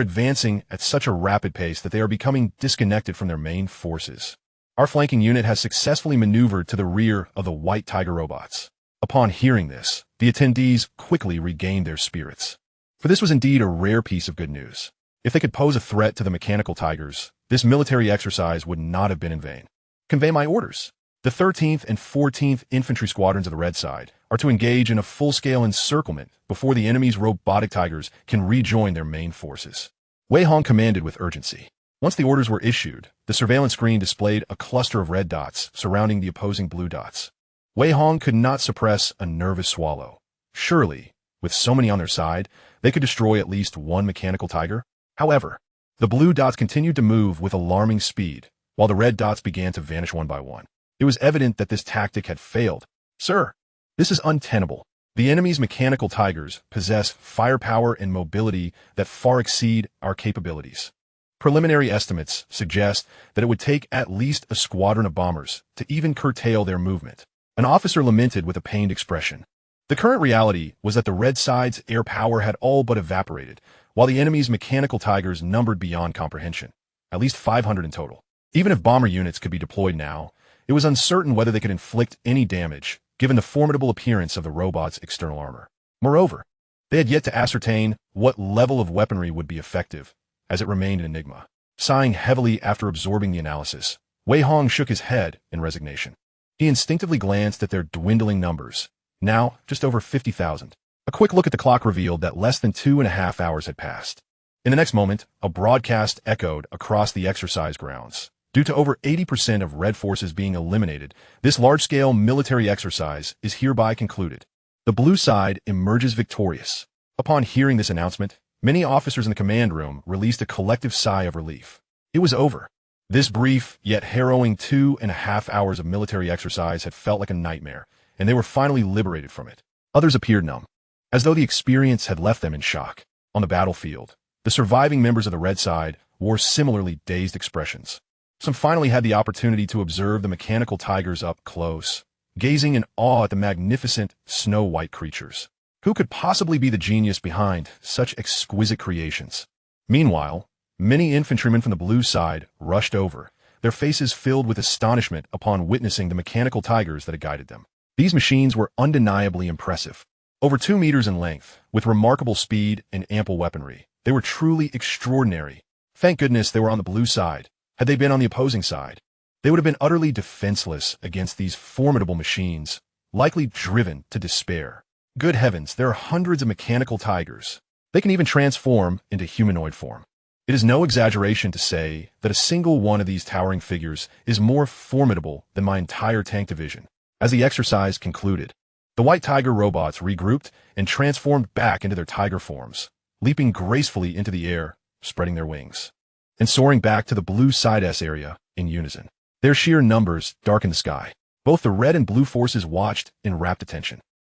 advancing at such a rapid pace that they are becoming disconnected from their main forces. Our flanking unit has successfully maneuvered to the rear of the White Tiger robots. Upon hearing this, the attendees quickly regained their spirits. For this was indeed a rare piece of good news. If they could pose a threat to the Mechanical Tigers, this military exercise would not have been in vain. Convey my orders. The 13th and 14th Infantry Squadrons of the Red Side are to engage in a full-scale encirclement before the enemy's robotic tigers can rejoin their main forces. Wei Hong commanded with urgency. Once the orders were issued, the surveillance screen displayed a cluster of red dots surrounding the opposing blue dots. Wei Hong could not suppress a nervous swallow. Surely, with so many on their side, they could destroy at least 1 Mechanical Tiger. However, the blue dots continued to move with alarming speed, while the red dots began to vanish one by one. It was evident that this tactic had failed. Sir, this is untenable. The enemy's Mechanical Tigers possess firepower and mobility that far exceed our capabilities. Preliminary estimates suggest that it would take at least a squadron of bombers to even curtail their movement. An officer lamented with a pained expression. The current reality was that the Red Side's air power had all but evaporated, while the enemy's Mechanical Tigers numbered beyond comprehension, at least 500 in total. Even if bomber units could be deployed now, it was uncertain whether they could inflict any damage, given the formidable appearance of the robot's external armor. Moreover, they had yet to ascertain what level of weaponry would be effective, as it remained an enigma. Sighing heavily after absorbing the analysis, Wei Hong shook his head in resignation. He instinctively glanced at their dwindling numbers, now just over 50,000. A quick look at the clock revealed that less than 2.5 hours had passed. In the next moment, a broadcast echoed across the exercise grounds. Due to over 80% of Red forces being eliminated, this large-scale military exercise is hereby concluded. The blue side emerges victorious. Upon hearing this announcement, many officers in the command room released a collective sigh of relief. It was over. This brief, yet harrowing 2.5 hours of military exercise had felt like a nightmare, and they were finally liberated from it. Others appeared numb, as though the experience had left them in shock. On the battlefield, the surviving members of the Red side wore similarly dazed expressions. Some finally had the opportunity to observe the mechanical tigers up close, gazing in awe at the magnificent, snow-white creatures. Who could possibly be the genius behind such exquisite creations? Meanwhile, many infantrymen from the blue side rushed over, their faces filled with astonishment upon witnessing the mechanical tigers that had guided them. These machines were undeniably impressive. Over 2 meters in length, with remarkable speed and ample weaponry, they were truly extraordinary. Thank goodness they were on the blue side. Had they been on the opposing side, they would have been utterly defenseless against these formidable machines, likely driven to despair. Good heavens, there are hundreds of mechanical tigers. They can even transform into humanoid form. It is no exaggeration to say that a single one of these towering figures is more formidable than my entire tank division. As the exercise concluded, the white tiger robots regrouped and transformed back into their tiger forms, leaping gracefully into the air, spreading their wings, and soaring back to the blue side S area in unison. Their sheer numbers darkened the sky. Both the red and blue forces watched in rapt attention.